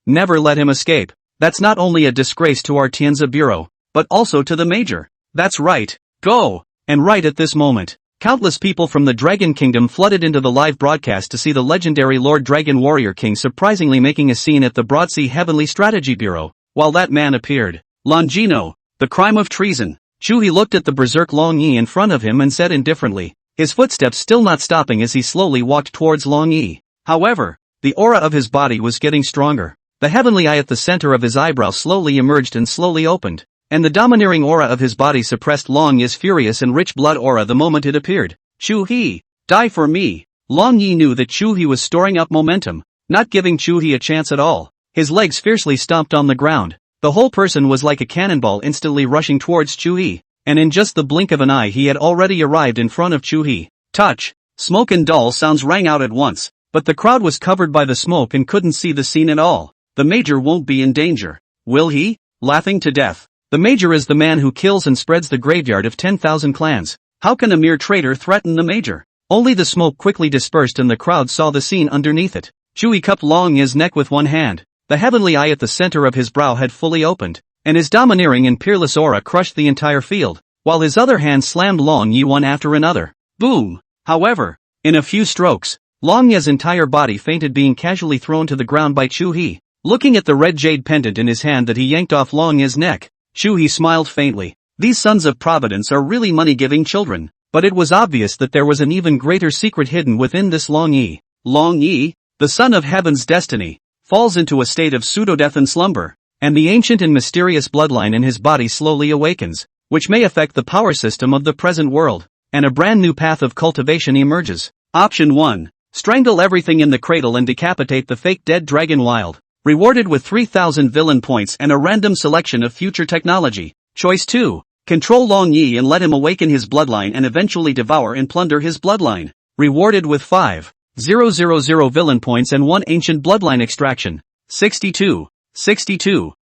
Never let him escape. That's not only a disgrace to our Tianzi Bureau, but also to the Major. That's right. Go! And right at this moment, countless people from the Dragon Kingdom flooded into the live broadcast to see the legendary Lord Dragon Warrior King surprisingly making a scene at the Broadsea Heavenly Strategy Bureau. While that man appeared, Longino, the crime of treason. Chuhe looked at the berserk Long Yi in front of him and said indifferently, his footsteps still not stopping as he slowly walked towards Long Yi. However, the aura of his body was getting stronger. The heavenly eye at the center of his eyebrow slowly emerged and slowly opened, and the domineering aura of his body suppressed Long Yi's furious and rich blood aura the moment it appeared. Chuhe, die for me. Long Yi knew that Chuhe was storing up momentum, not giving Chuhe a chance at all. His legs fiercely stomped on the ground. The whole person was like a cannonball instantly rushing towards Chuhe, and in just the blink of an eye he had already arrived in front of Chuhe. Touch! Smoke and dull sounds rang out at once, but the crowd was covered by the smoke and couldn't see the scene at all. The Major won't be in danger. Will he? Laughing to death. The Major is the man who kills and spreads the graveyard of 10,000 clans. How can a mere traitor threaten the Major? Only the smoke quickly dispersed and the crowd saw the scene underneath it. Chuhe cupped Long Yi's neck with one hand. The heavenly eye at the center of his brow had fully opened, and his domineering and peerless aura crushed the entire field, while his other hand slammed Long Yi one after another. Boom! However, in a few strokes, Long Yi's entire body fainted, being casually thrown to the ground by Chuhe. Looking at the red jade pendant in his hand that he yanked off Long Yi's neck, Chuhe smiled faintly. These sons of Providence are really money-giving children, but it was obvious that there was an even greater secret hidden within this Long Yi. Long Yi, the son of heaven's destiny, falls into a state of pseudo-death and slumber, and the ancient and mysterious bloodline in his body slowly awakens, which may affect the power system of the present world, and a brand new path of cultivation emerges. Option 1. Strangle everything in the cradle and decapitate the fake dead dragon wild. Rewarded with 3,000 villain points and a random selection of future technology. Choice 2. Control Long Yi and let him awaken his bloodline and eventually devour and plunder his bloodline. Rewarded with 5,000 villain points and 1 ancient bloodline extraction. 62.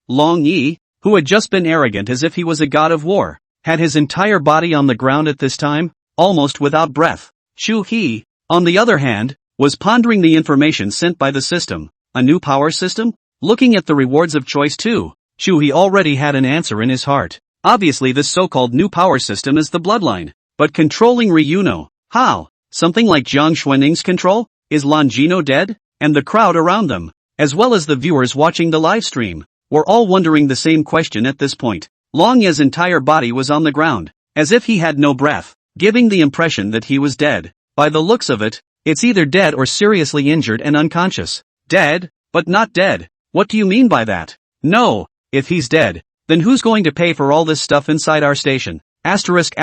Long Yi, who had just been arrogant as if he was a god of war, had his entire body on the ground at this time, almost without breath. Chuhe, on the other hand, was pondering the information sent by the system. A new power system? Looking at the rewards of choice 2, Chuhe already had an answer in his heart. Obviously this so-called new power system is the bloodline. But controlling Ryuno, how? Something like Jiang Xuaning's control? Is Longino dead? And the crowd around them, as well as the viewers watching the live stream, were all wondering the same question at this point. Long Ye's entire body was on the ground, as if he had no breath, giving the impression that he was dead. By the looks of it, it's either dead or seriously injured and unconscious. Dead, but not dead. What do you mean by that? No, if he's dead, then who's going to pay for all this stuff inside our station? Asterisk.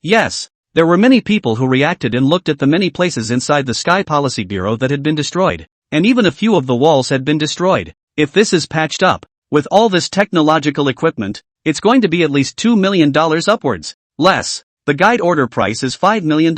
Yes, there were many people who reacted and looked at the many places inside the Sky Policy Bureau that had been destroyed, and even a few of the walls had been destroyed. If this is patched up, with all this technological equipment, it's going to be at least $2 million upwards. Less. The guide order price is $5 million.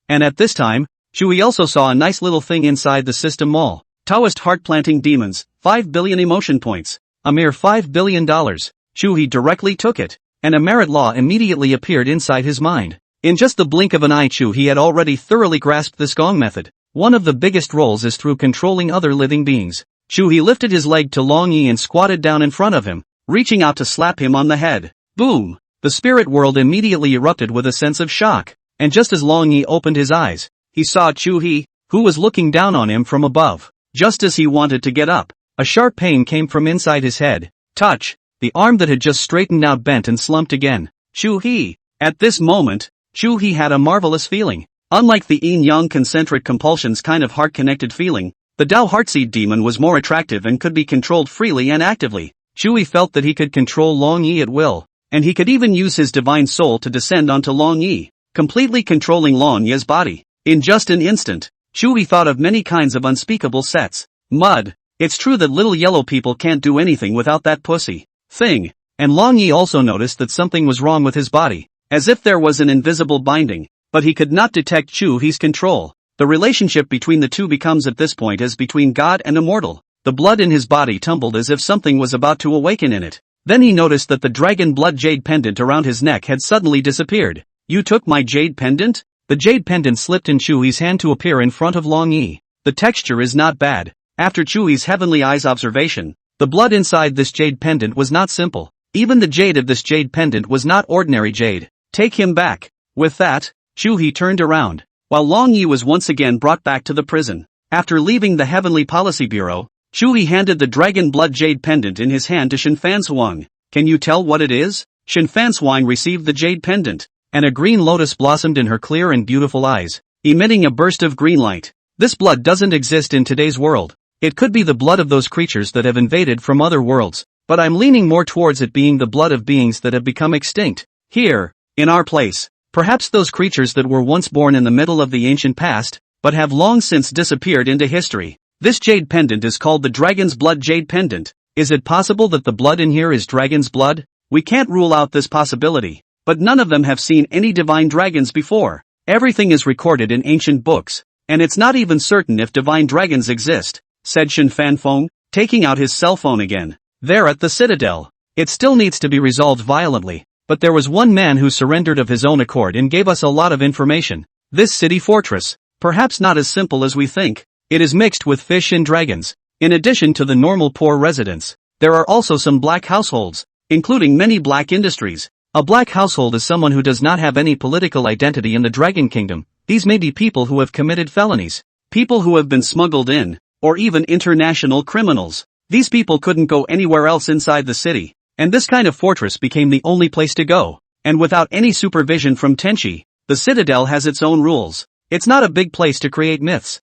And at this time, Chuhe also saw a nice little thing inside the system mall. Taoist heart-planting demons, 5 billion emotion points. A mere $5 billion. Chuhe directly took it, and a merit law immediately appeared inside his mind. In just the blink of an eye, Chuhe had already thoroughly grasped this Gong method. One of the biggest roles is through controlling other living beings. Chuhe lifted his leg to Long Yi and squatted down in front of him, reaching out to slap him on the head. Boom! the spirit world immediately erupted with a sense of shock, and just as Long Yi opened his eyes, he saw Chuhe, who was looking down on him from above. Just as he wanted to get up, a sharp pain came from inside his head. Touch! The arm that had just straightened out bent and slumped again. Chuhe! At this moment, Chuhe had a marvelous feeling. Unlike the yin-yang concentric compulsions kind of heart-connected feeling, the Dao Heartseed demon was more attractive and could be controlled freely and actively. Chuhe felt that he could control Long Yi at will, and he could even use his divine soul to descend onto Long Yi, completely controlling Long Yi's body. In just an instant, Chuhe thought of many kinds of unspeakable sets. Mud. It's true that little yellow people can't do anything without that pussy thing. And Long Yi also noticed that something was wrong with his body, as if there was an invisible binding, but he could not detect Chuhe's control. The relationship between the two becomes at this point as between God and a mortal. The blood in his body tumbled as if something was about to awaken in it. Then he noticed that the dragon blood jade pendant around his neck had suddenly disappeared. You took my jade pendant? The jade pendant slipped in Chuhe's hand to appear in front of Long Yi. The texture is not bad. After Chuhe's heavenly eyes observation, the blood inside this jade pendant was not simple. Even the jade of this jade pendant was not ordinary jade. Take him back. With that, Chuhe turned around, while Long Yi was once again brought back to the prison. After leaving the Heavenly Policy Bureau, Chuhe handed the dragon blood jade pendant in his hand to Shenfanshuang. Can you tell what it is? Shenfanshuang received the jade pendant, and a green lotus blossomed in her clear and beautiful eyes, emitting a burst of green light. This blood doesn't exist in today's world. It could be the blood of those creatures that have invaded from other worlds, but I'm leaning more towards it being the blood of beings that have become extinct. Here, in our place. Perhaps those creatures that were once born in the middle of the ancient past, but have long since disappeared into history. This jade pendant is called the Dragon's Blood Jade Pendant. Is it possible that the blood in here is dragon's blood? We can't rule out this possibility, but none of them have seen any divine dragons before. Everything is recorded in ancient books, and it's not even certain if divine dragons exist, said Shen Fanfeng, taking out his cell phone again. There at the Citadel. It still needs to be resolved violently. But there was one man who surrendered of his own accord and gave us a lot of information. This city fortress, perhaps not as simple as we think. It is mixed with fish and dragons. In addition to the normal poor residents, there are also some black households, including many black industries. A black household is someone who does not have any political identity in the Dragon Kingdom. These may be people who have committed felonies, people who have been smuggled in, or even international criminals. These people couldn't go anywhere else inside the city. And this kind of fortress became the only place to go. And without any supervision from Tenchi, the Citadel has its own rules. It's not a big place to create myths.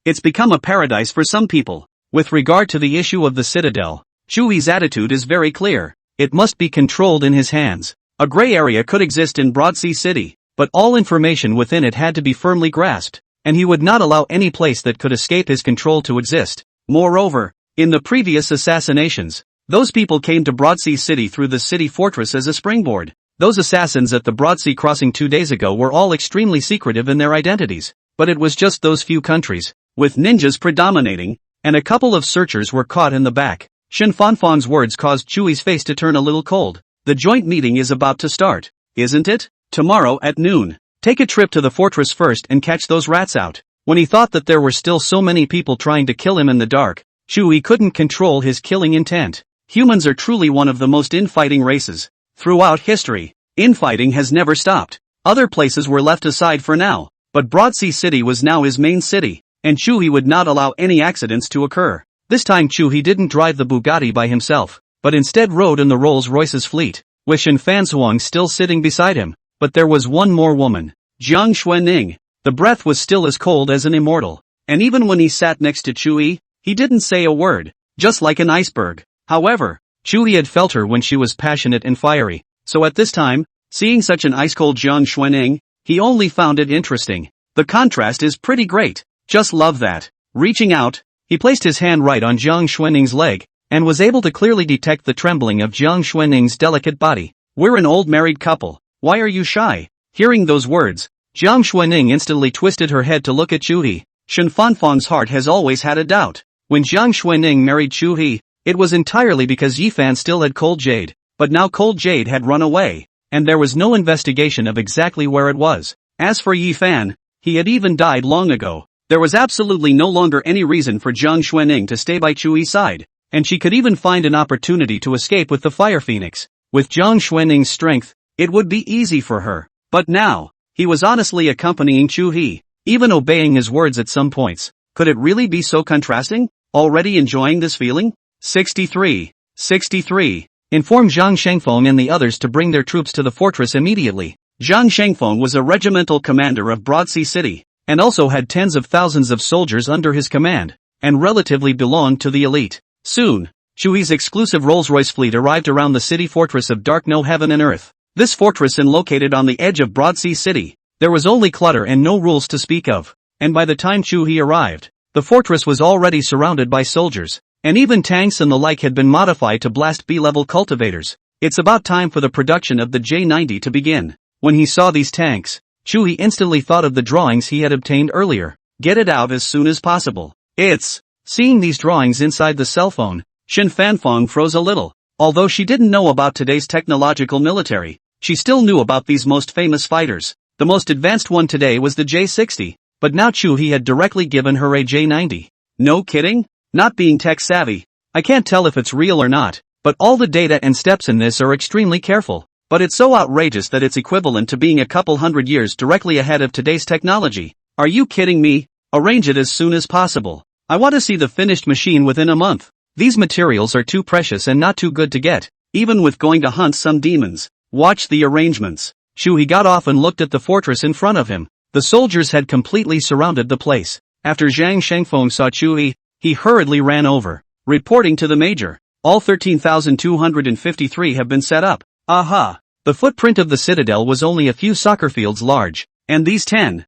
It's become a paradise for some people. With regard to the issue of the Citadel, Chuhe's attitude is very clear. It must be controlled in his hands. A gray area could exist in Broadsea City, but all information within it had to be firmly grasped, and he would not allow any place that could escape his control to exist. Moreover, in the previous assassinations, those people came to Broadsea City through the city fortress as a springboard. Those assassins at the Broadsea crossing 2 days ago were all extremely secretive in their identities, but it was just those few countries, with ninjas predominating, and a couple of searchers were caught in the back. Shen Fanfang's words caused Chuhe's face to turn a little cold. The joint meeting is about to start, isn't it? Tomorrow at noon. Take a trip to the fortress first and catch those rats out. When he thought that there were still so many people trying to kill him in the dark, Chuhe couldn't control his killing intent. Humans are truly one of the most infighting races. Throughout history, infighting has never stopped. Other places were left aside for now, but Broadsea City was now his main city, and Chuhe would not allow any accidents to occur. This time Chuhe didn't drive the Bugatti by himself, but instead rode in the Rolls-Royce's fleet, with Shen Fanzuang still sitting beside him. But there was one more woman, Jiang Xuanning. The breath was still as cold as an immortal, and even when he sat next to Chuhe, he didn't say a word, just like an iceberg. However, Chuhe had felt her when she was passionate and fiery, so at this time, seeing such an ice-cold Jiang Xuanning, he only found it interesting. The contrast is pretty great. Just love that. Reaching out, he placed his hand right on Jiang Xuanning's leg, and was able to clearly detect the trembling of Jiang Xuanning's delicate body. We're an old married couple. Why are you shy? Hearing those words, Jiang Xuanning instantly twisted her head to look at Chuhe. Shen Fanfang's heart has always had a doubt. When Jiang Xuanning married Chuhe, it was entirely because Yifan still had Cold Jade, but now Cold Jade had run away, and there was no investigation of exactly where it was. As for Yifan, he had even died long ago. There was absolutely no longer any reason for Jiang Xuanning to stay by Chuhe's side, and she could even find an opportunity to escape with the Fire Phoenix. With Zhang Xuaning's strength, it would be easy for her. But now, he was honestly accompanying Chuhe, even obeying his words at some points. Could it really be so contrasting? Already enjoying this feeling? 63. Inform Zhang Shengfeng and the others to bring their troops to the fortress immediately. Zhang Shengfeng was a regimental commander of Broadsea City, and also had tens of thousands of soldiers under his command, and relatively belonged to the elite. Soon, Chuhe's exclusive Rolls-Royce fleet arrived around the city fortress of Dark No Heaven and Earth. This fortress is located on the edge of Broadsea City. There was only clutter and no rules to speak of, and by the time Chuhe arrived, the fortress was already surrounded by soldiers, and even tanks and the like had been modified to blast B-level cultivators. It's about time for the production of the J-90 to begin. When he saw these tanks, Chuhe instantly thought of the drawings he had obtained earlier. Get it out as soon as possible. Seeing these drawings inside the cell phone, Shen Fanfong froze a little. Although she didn't know about today's technological military, she still knew about these most famous fighters. The most advanced one today was the J-60, but now Chuhe had directly given her a J-90. No kidding? Not being tech-savvy, I can't tell if it's real or not, but all the data and steps in this are extremely careful. But it's so outrageous that it's equivalent to being a couple hundred years directly ahead of today's technology. Are you kidding me? Arrange it as soon as possible. I want to see the finished machine within a month. These materials are too precious and not too good to get, even with going to hunt some demons. Watch the arrangements. Chuhe got off and looked at the fortress in front of him. The soldiers had completely surrounded the place. After Zhang Shengfeng saw Chuhe, he hurriedly ran over, reporting to the major. All 13,253 have been set up. Aha! The footprint of the citadel was only a few soccer fields large, and these 10,000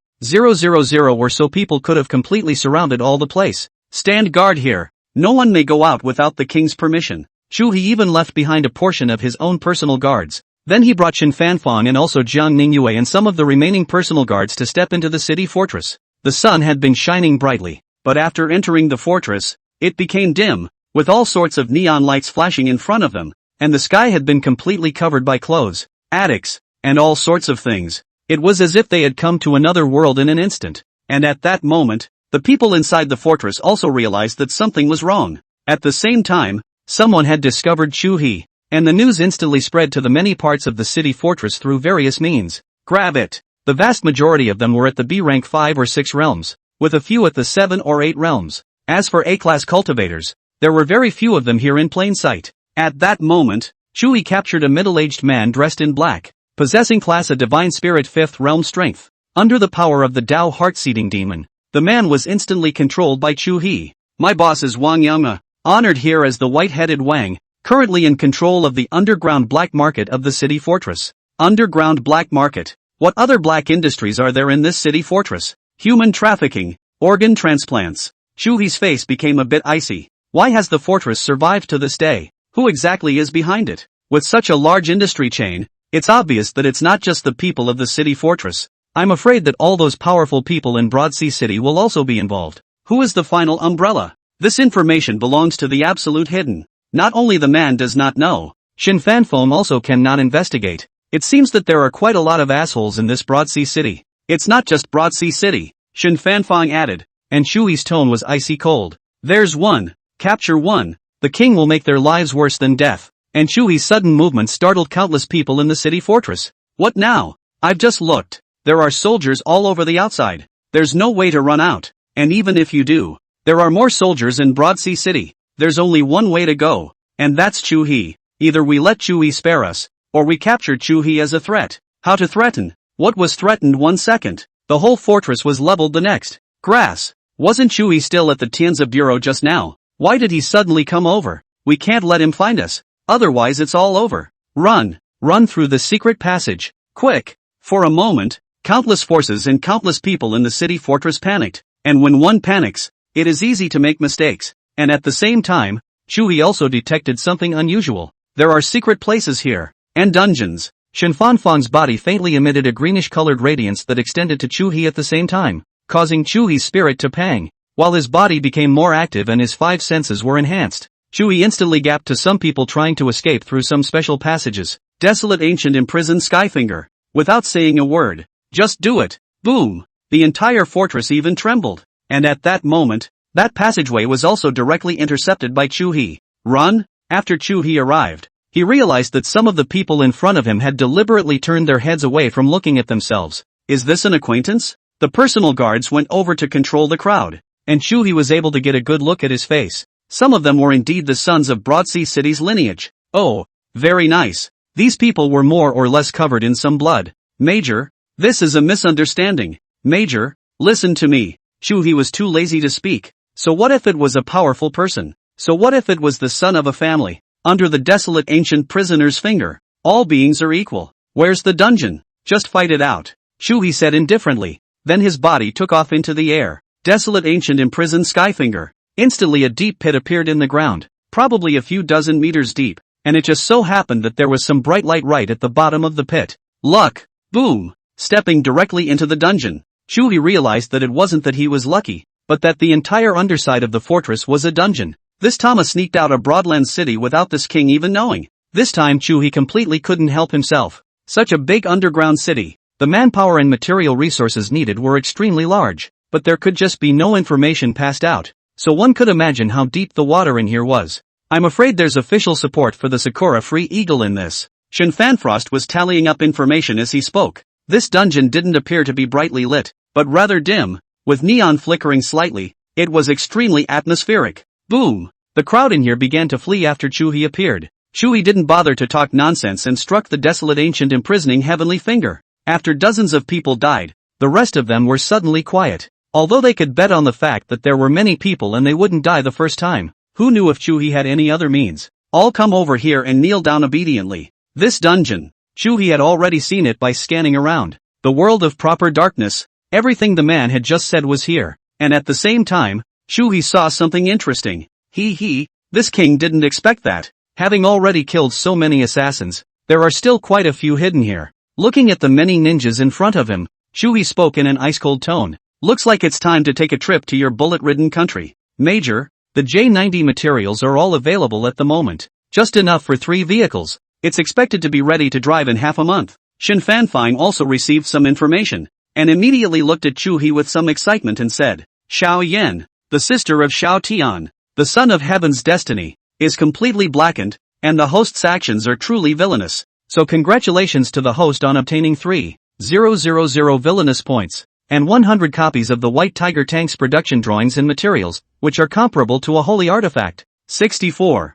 or so people could have completely surrounded all the place. Stand guard here. No one may go out without the king's permission. Chuhe even left behind a portion of his own personal guards. Then he brought Shen Fanfong and also Jiang Ningyue and some of the remaining personal guards to step into the city fortress. The sun had been shining brightly, but after entering the fortress, it became dim, with all sorts of neon lights flashing in front of them, and the sky had been completely covered by clothes, attics, and all sorts of things. It was as if they had come to another world in an instant, and at that moment, the people inside the fortress also realized that something was wrong. At the same time, someone had discovered Chuhe, and the news instantly spread to the many parts of the city fortress through various means. Grab it! The vast majority of them were at the B rank 5 or 6 realms, with a few at the 7 or 8 realms. As for A-class cultivators, there were very few of them here in plain sight. At that moment, Chuhe captured a middle-aged man dressed in black, possessing class a divine spirit 5th realm strength. Under the power of the Tao heart-seeding demon, the man was instantly controlled by Chuhe. My boss is Wang Yangma, honored here as the white-headed Wang, currently in control of the underground black market of the city fortress. Underground black market. What other black industries are there in this city fortress? Human trafficking, organ transplants. Chuhe's face became a bit icy. Why has the fortress survived to this day? Who exactly is behind it? With such a large industry chain, it's obvious that it's not just the people of the city fortress. I'm afraid that all those powerful people in Broadsea City will also be involved. Who is the final umbrella? This information belongs to the absolute hidden. Not only the man does not know, Shen Fanfong also cannot investigate. It seems that there are quite a lot of assholes in this Broadsea City. It's not just Broadsea City, Shen Fanfong added, and Chuhe's tone was icy cold. There's one. Capture one. The king will make their lives worse than death. And Chuhe's sudden movement startled countless people in the city fortress. What now? I've just looked. There are soldiers all over the outside. There's no way to run out. And even if you do, there are more soldiers in Broadsea City. There's only one way to go. And that's Chuhe. Either we let Chuhe spare us, or we capture Chuhe as a threat. How to threaten? What was threatened 1 second? The whole fortress was leveled the next. Grass. Wasn't Chuhe still at the Tianzi Bureau just now? Why did he suddenly come over? We can't let him find us. Otherwise it's all over. Run. Run through the secret passage. Quick. For a moment, countless forces and countless people in the city fortress panicked. And when one panics, it is easy to make mistakes. And at the same time, Chuhe also detected something unusual. There are secret places here. And dungeons. Shen Fanfong's body faintly emitted a greenish-colored radiance that extended to Chuhe at the same time, causing Chuhe's spirit to pang. While his body became more active and his 5 senses were enhanced, Chuhe instantly gapped to some people trying to escape through some special passages. Desolate ancient imprisoned Skyfinger. Without saying a word. Just do it. Boom. The entire fortress even trembled. And at that moment, that passageway was also directly intercepted by Chuhe. Run? After Chuhe arrived, He realized that some of the people in front of him had deliberately turned their heads away from looking at themselves. Is this an acquaintance? The personal guards went over to control the crowd, and Chuhe was able to get a good look at his face. Some of them were indeed the sons of Broadsea City's lineage. Oh, very nice. These people were more or less covered in some blood. Major, this is a misunderstanding. Major, listen to me. Chuhe was too lazy to speak. So what if it was a powerful person? So what if it was the son of a family? Under the desolate ancient prisoner's finger, all beings are equal. Where's the dungeon? Just fight it out, Chuhe said indifferently. Then his body took off into the air. Desolate ancient imprisoned Skyfinger. Instantly a deep pit appeared in the ground, probably a few dozen meters deep, and it just so happened that there was some bright light right at the bottom of the pit. Luck! Boom! Stepping directly into the dungeon, Chuhe realized that it wasn't that he was lucky, but that the entire underside of the fortress was a dungeon. This Tama sneaked out of Broadland City without this king even knowing. This time Chuhe completely couldn't help himself. Such a big underground city. The manpower and material resources needed were extremely large, but there could just be no information passed out, so one could imagine how deep the water in here was. I'm afraid there's official support for the Sakura Free Eagle in this. Shin Fanfrost was tallying up information as he spoke. This dungeon didn't appear to be brightly lit, but rather dim, with neon flickering slightly. It was extremely atmospheric. Boom! The crowd in here began to flee after Chuhe appeared. Chuhe didn't bother to talk nonsense and struck the desolate ancient imprisoning heavenly finger. After dozens of people died, the rest of them were suddenly quiet. Although they could bet on the fact that there were many people and they wouldn't die the first time, who knew if Chuhe had any other means? All come over here and kneel down obediently. This dungeon, Chuhe had already seen it by scanning around. The world of proper darkness, everything the man had just said was here. And at the same time, Chuhe saw something interesting. This king didn't expect that. Having already killed so many assassins, there are still quite a few hidden here. Looking at the many ninjas in front of him, Chuhe spoke in an ice-cold tone. Looks like it's time to take a trip to your bullet-ridden country. Major, the J90 materials are all available at the moment. Just enough for 3 vehicles. It's expected to be ready to drive in half a month. Shin Fanfang also received some information, and immediately looked at Chuhe with some excitement and said, Xiao Yan, the sister of Xiao Tian, the son of Heaven's destiny, is completely blackened, and the host's actions are truly villainous. So congratulations to the host on obtaining 3,000 villainous points, and 100 copies of the White Tiger Tank's production drawings and materials, which are comparable to a holy artifact. 64.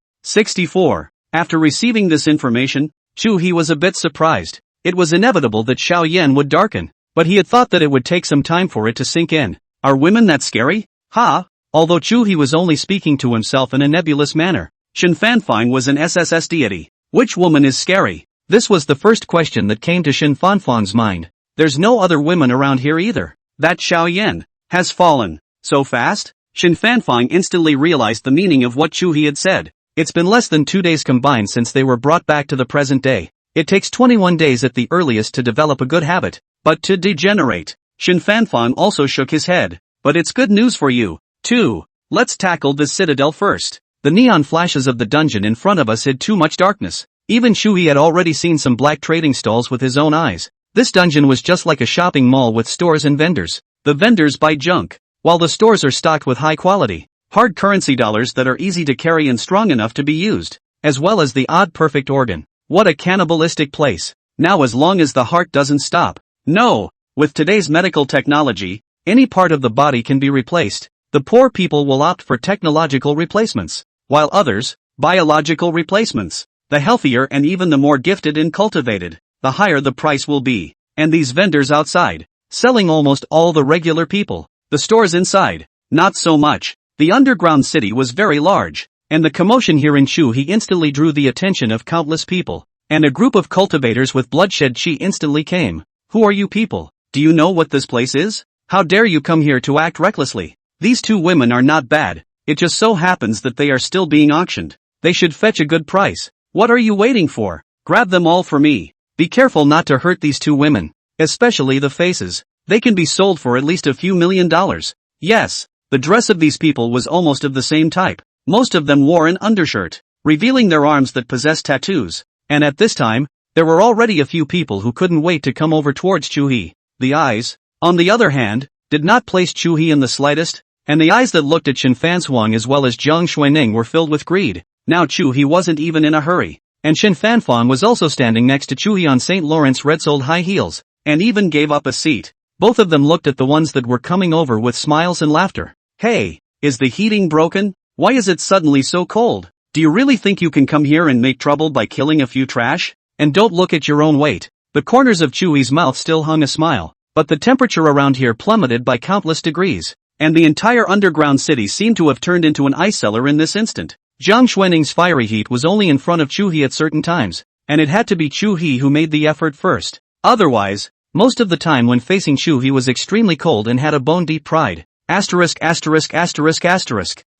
After receiving this information, Chuhe was a bit surprised. It was inevitable that Xiao Yan would darken, but he had thought that it would take some time for it to sink in. Are women that scary? Ha! Although Chuhe was only speaking to himself in a nebulous manner, Shin Fanfang was an SSS deity. Which woman is scary? This was the first question that came to Shin Fanfang's mind. There's no other women around here either. That Xiao Yan has fallen so fast? Shin Fanfang instantly realized the meaning of what Chuhe had said. It's been less than 2 days combined since they were brought back to the present day. It takes 21 days at the earliest to develop a good habit, but to degenerate. Shin Fanfang also shook his head. But it's good news for you, too. Let's tackle this citadel first. The neon flashes of the dungeon in front of us hid too much darkness. Even Chuhe had already seen some black trading stalls with his own eyes. This dungeon was just like a shopping mall with stores and vendors. The vendors buy junk, while the stores are stocked with high quality, hard currency dollars that are easy to carry and strong enough to be used, as well as the odd perfect organ. What a cannibalistic place. Now as long as the heart doesn't stop. No, with today's medical technology, any part of the body can be replaced. The poor people will opt for technological replacements, while others, biological replacements. The healthier and even the more gifted and cultivated, the higher the price will be. And these vendors outside, selling almost all the regular people. The stores inside, not so much. The underground city was very large, and the commotion here in Chuhe instantly drew the attention of countless people. And a group of cultivators with bloodshed chi instantly came. Who are you people? Do you know what this place is? How dare you come here to act recklessly? These 2 women are not bad. It just so happens that they are still being auctioned. They should fetch a good price. What are you waiting for? Grab them all for me. Be careful not to hurt these 2 women, especially the faces. They can be sold for at least a few $1 million. Yes, the dress of these people was almost of the same type. Most of them wore an undershirt, revealing their arms that possessed tattoos. And at this time, there were already a few people who couldn't wait to come over towards Chuhe. The eyes, on the other hand, did not place Chuhe in the slightest, and the eyes that looked at Shin Fanfang as well as Jiang Shuining were filled with greed. Now Chuhe wasn't even in a hurry, And Shin Fanfan was also standing next to Chuhe on St. Lawrence red-soled high heels, and even gave up a seat. Both of them looked at the ones that were coming over with smiles and laughter. Hey, is the heating broken? Why is it suddenly so cold? Do you really think you can come here and make trouble by killing a few trash? And don't look at your own weight. The corners of Chuhe's mouth still hung a smile, but the temperature around here plummeted by countless degrees. And the entire underground city seemed to have turned into an ice cellar in this instant. Jiang Xuenning's fiery heat was only in front of Chuhe at certain times, and it had to be Chuhe who made the effort first. Otherwise, most of the time when facing Chuhe was extremely cold and had a bone-deep pride.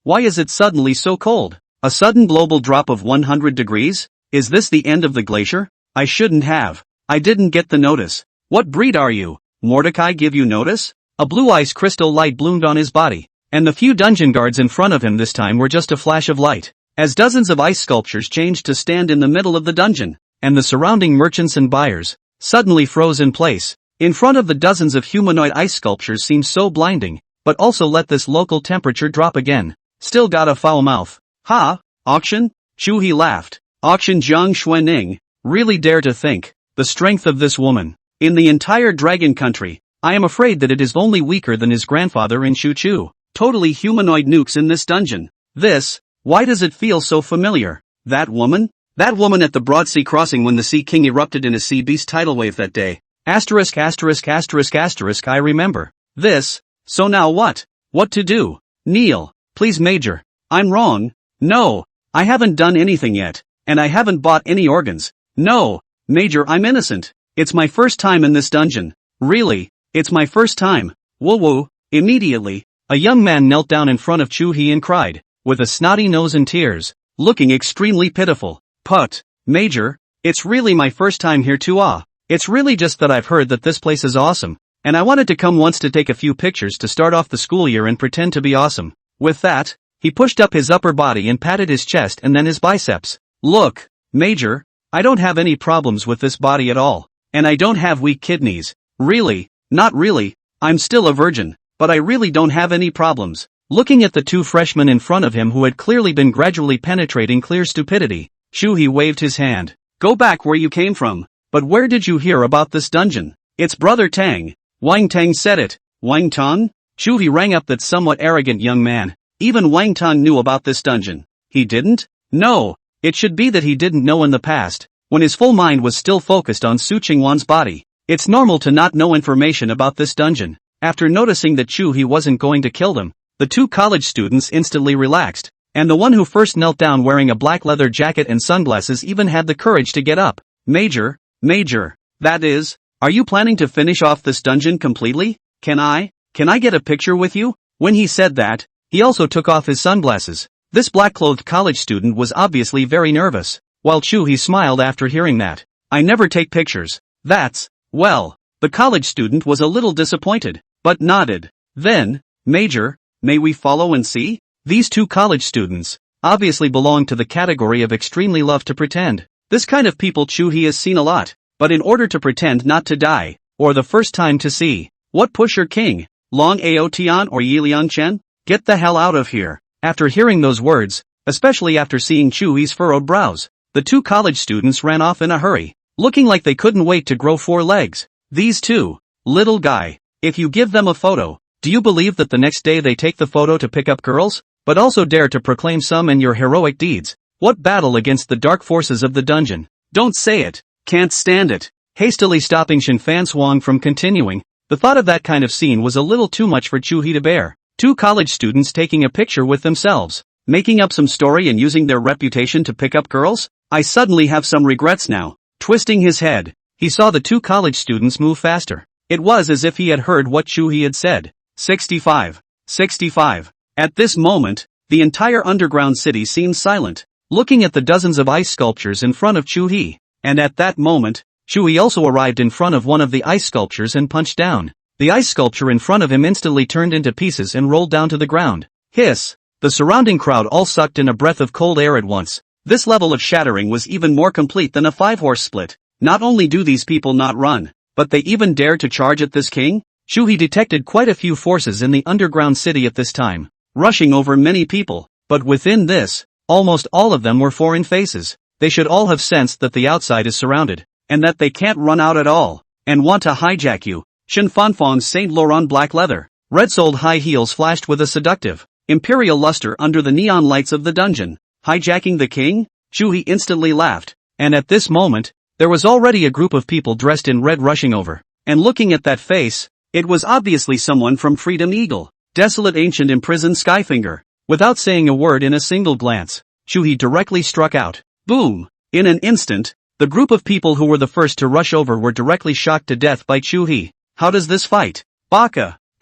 Why is it suddenly so cold? A sudden global drop of 100 degrees? Is this the end of the glacier? I shouldn't have. I didn't get the notice. What breed are you? Mordecai give you notice? A blue ice crystal light bloomed on his body, and the few dungeon guards in front of him this time were just a flash of light, as dozens of ice sculptures changed to stand in the middle of the dungeon, and the surrounding merchants and buyers suddenly froze in place. In front of the dozens of humanoid ice sculptures seemed so blinding, but also let this local temperature drop again. Still got a foul mouth. Ha, auction? Chuhe laughed. Auction Jiang Xuenning, really dare to think. The strength of this woman. In the entire dragon country, I am afraid that it is only weaker than his grandfather in Chu. Totally humanoid nukes in this dungeon. Why does it feel so familiar? That woman? That woman at the Broad Sea crossing when the Sea King erupted in a sea beast tidal wave that day. I remember. So now what? What to do? Kneel, please Major. I'm wrong. No, I haven't done anything yet, and I haven't bought any organs. No, Major, I'm innocent. It's my first time in this dungeon. Really, it's my first time. Woo. Immediately, a young man knelt down in front of Chuhe and cried, with a snotty nose and tears, looking extremely pitiful. Major, it's really my first time here too. It's really just that I've heard that this place is awesome, and I wanted to come once to take a few pictures to start off the school year and pretend to be awesome. With that, he pushed up his upper body and patted his chest and then his biceps. Look, Major, I don't have any problems with this body at all. And I don't have weak kidneys. Really, not really, I'm still a virgin, but I really don't have any problems. Looking at the two freshmen in front of him who had clearly been gradually penetrating clear stupidity, Chuhe waved his hand. Go back where you came from. But where did you hear about this dungeon? It's Brother Tang. Wang Tang said it. Wang Tang? Chuhe rang up that somewhat arrogant young man. Even Wang Tang knew about this dungeon. He didn't? No, it should be that he didn't know in the past, when his full mind was still focused on Su Qingwan's body. It's normal to not know information about this dungeon. After noticing that Chuhe wasn't going to kill them, the two college students instantly relaxed, and the one who first knelt down wearing a black leather jacket and sunglasses even had the courage to get up. Major, that is, are you planning to finish off this dungeon completely? Can I get a picture with you? When he said that, he also took off his sunglasses. This black-clothed college student was obviously very nervous, while Chuhe smiled after hearing that. I never take pictures. Well, the college student was a little disappointed, but nodded. Then, Major, may we follow and see? These two college students obviously belonged to the category of extremely love to pretend. This kind of people Chuhe has seen a lot, but in order to pretend not to die, or the first time to see, what pusher king, Long Ao Tian or Yiliang Chen? Get the hell out of here. After hearing those words, especially after seeing Chuhe's furrowed brows, the two college students ran off in a hurry, looking like they couldn't wait to grow 4 legs. These two, little guy, if you give them a photo, do you believe that the next day they take the photo to pick up girls, but also dare to proclaim some and your heroic deeds? What battle against the dark forces of the dungeon? Don't say it, can't stand it. Hastily stopping Shin Fanswang from continuing, the thought of that kind of scene was a little too much for Chuhe to bear. Two college students taking a picture with themselves, making up some story and using their reputation to pick up girls? I suddenly have some regrets now. Twisting his head, he saw the two college students move faster. It was as if he had heard what Chuhe had said. 65. At this moment, the entire underground city seemed silent, looking at the dozens of ice sculptures in front of Chuhe. And at that moment, Chuhe also arrived in front of one of the ice sculptures and punched down. The ice sculpture in front of him instantly turned into pieces and rolled down to the ground. Hiss! The surrounding crowd all sucked in a breath of cold air at once. This level of shattering was even more complete than a 5-horse split. Not only do these people not run, but they even dare to charge at this king? Chuhe detected quite a few forces in the underground city at this time, rushing over many people, but within this, almost all of them were foreign faces. They should all have sensed that the outside is surrounded, and that they can't run out at all, and want to hijack you. Shen Fanfang's Saint Laurent black leather, red-soled high heels flashed with a seductive, imperial luster under the neon lights of the dungeon. Hijacking the king? Chuhe instantly laughed, and at this moment, there was already a group of people dressed in red rushing over, and looking at that face, it was obviously someone from Freedom Eagle, desolate ancient imprisoned Skyfinger. Without saying a word in a single glance, Chuhe directly struck out. Boom! In an instant, the group of people who were the first to rush over were directly shocked to death by Chuhe. How does this fight? Baka! *****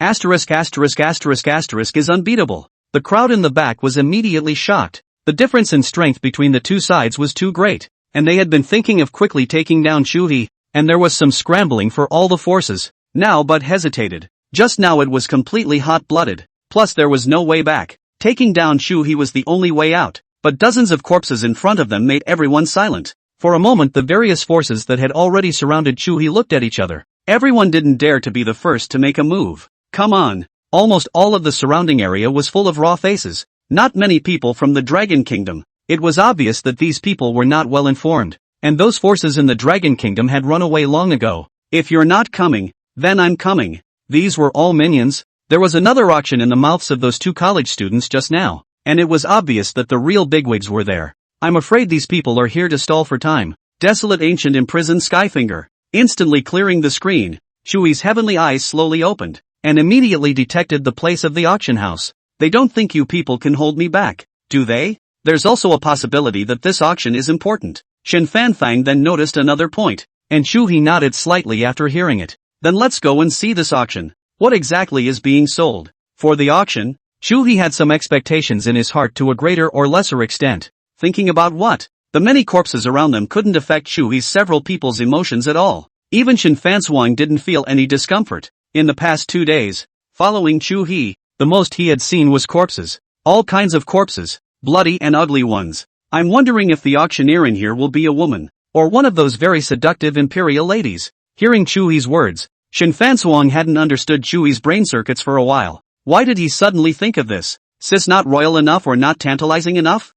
is unbeatable. The crowd in the back was immediately shocked. The difference in strength between the two sides was too great, and they had been thinking of quickly taking down Chuhe, and there was some scrambling for all the forces. Now but hesitated. Just now it was completely hot-blooded. Plus there was no way back. Taking down Chuhe was the only way out, but dozens of corpses in front of them made everyone silent. For a moment the various forces that had already surrounded Chuhe looked at each other. Everyone didn't dare to be the first to make a move. Come on. Almost all of the surrounding area was full of raw faces. Not many people from the Dragon Kingdom. It was obvious that these people were not well informed, and those forces in the Dragon Kingdom had run away long ago. If you're not coming, then I'm coming. These were all minions. There was another auction in the mouths of those two college students just now, and it was obvious that the real bigwigs were there. I'm afraid these people are here to stall for time. Desolate ancient imprisoned Skyfinger. Instantly clearing the screen, Chuhe's heavenly eyes slowly opened, and immediately detected the place of the auction house. They don't think you people can hold me back, do they? There's also a possibility that this auction is important. Shen Fanfang then noticed another point, and Chuhe nodded slightly after hearing it. Then let's go and see this auction. What exactly is being sold? For the auction, Chuhe had some expectations in his heart to a greater or lesser extent. Thinking about what? The many corpses around them couldn't affect Chuhe's several people's emotions at all. Even Shen Fanfang didn't feel any discomfort. In the past 2 days, following Chuhe, the most he had seen was corpses. All kinds of corpses, bloody and ugly ones. I'm wondering if the auctioneer in here will be a woman, or one of those very seductive imperial ladies. Hearing Chuhe's words, Shen Fanfang hadn't understood Chuhe's brain circuits for a while. Why did he suddenly think of this? Sis not royal enough or not tantalizing enough?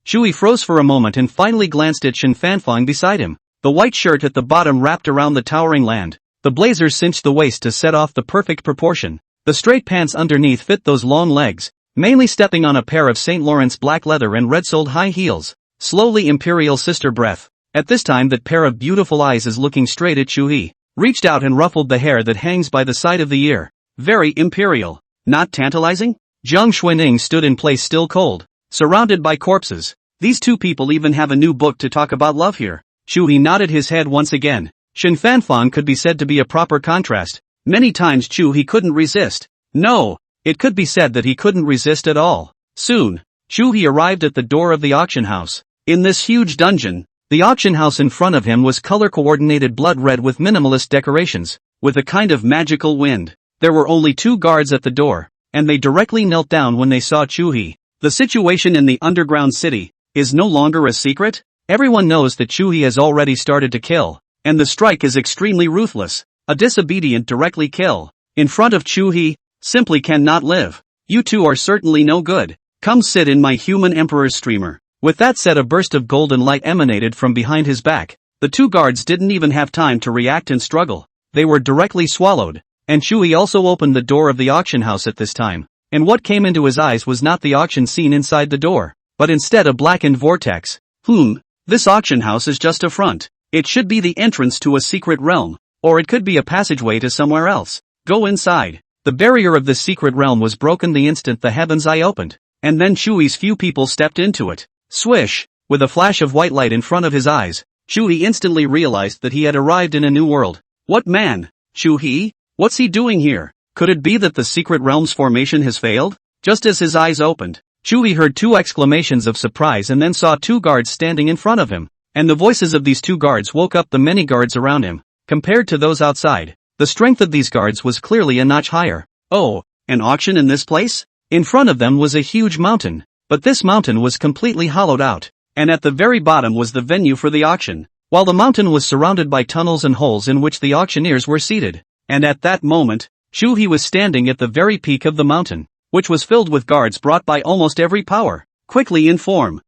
Chuhe froze for a moment and finally glanced at Shen Fanfang beside him. The white shirt at the bottom wrapped around the towering land. The blazer cinched the waist to set off the perfect proportion. The straight pants underneath fit those long legs, mainly stepping on a pair of St. Laurent's black leather and red-soled high heels. Slowly imperial sister breath. At this time that pair of beautiful eyes is looking straight at Chuhe. Reached out and ruffled the hair that hangs by the side of the ear. Very imperial. Not tantalizing? Zhang Xuening stood in place still cold, surrounded by corpses. These two people even have a new book to talk about love here. Chuhe nodded his head once again. Shen Fanfang could be said to be a proper contrast. Many times Chuhe couldn't resist. No, it could be said that he couldn't resist at all. Soon, Chuhe arrived at the door of the auction house. In this huge dungeon, the auction house in front of him was color-coordinated blood red with minimalist decorations, with a kind of magical wind. There were only 2 guards at the door, and they directly knelt down when they saw Chuhe. The situation in the underground city is no longer a secret. Everyone knows that Chuhe has already started to kill, and the strike is extremely ruthless. A disobedient directly kill. In front of Chuhe, simply cannot live. You two are certainly no good. Come sit in my human emperor's streamer. With that said, a burst of golden light emanated from behind his back. The 2 guards didn't even have time to react and struggle. They were directly swallowed. And Chuhe also opened the door of the auction house at this time. And what came into his eyes was not the auction scene inside the door, but instead a blackened vortex. This auction house is just a front. It should be the entrance to a secret realm, or it could be a passageway to somewhere else. Go inside. The barrier of this secret realm was broken the instant the heaven's eye opened, and then Chuhe's few people stepped into it. Swish! With a flash of white light in front of his eyes, Chuhe instantly realized that he had arrived in a new world. What man? Chuhe? What's he doing here? Could it be that the secret realm's formation has failed? Just as his eyes opened, Chuhe heard 2 exclamations of surprise and then saw 2 guards standing in front of him, and the voices of these 2 guards woke up the many guards around him. Compared to those outside, the strength of these guards was clearly a notch higher. Oh, an auction in this place? In front of them was a huge mountain, but this mountain was completely hollowed out, and at the very bottom was the venue for the auction, while the mountain was surrounded by tunnels and holes in which the auctioneers were seated. And at that moment, Chuhe was standing at the very peak of the mountain, which was filled with guards brought by almost every power. Quickly inform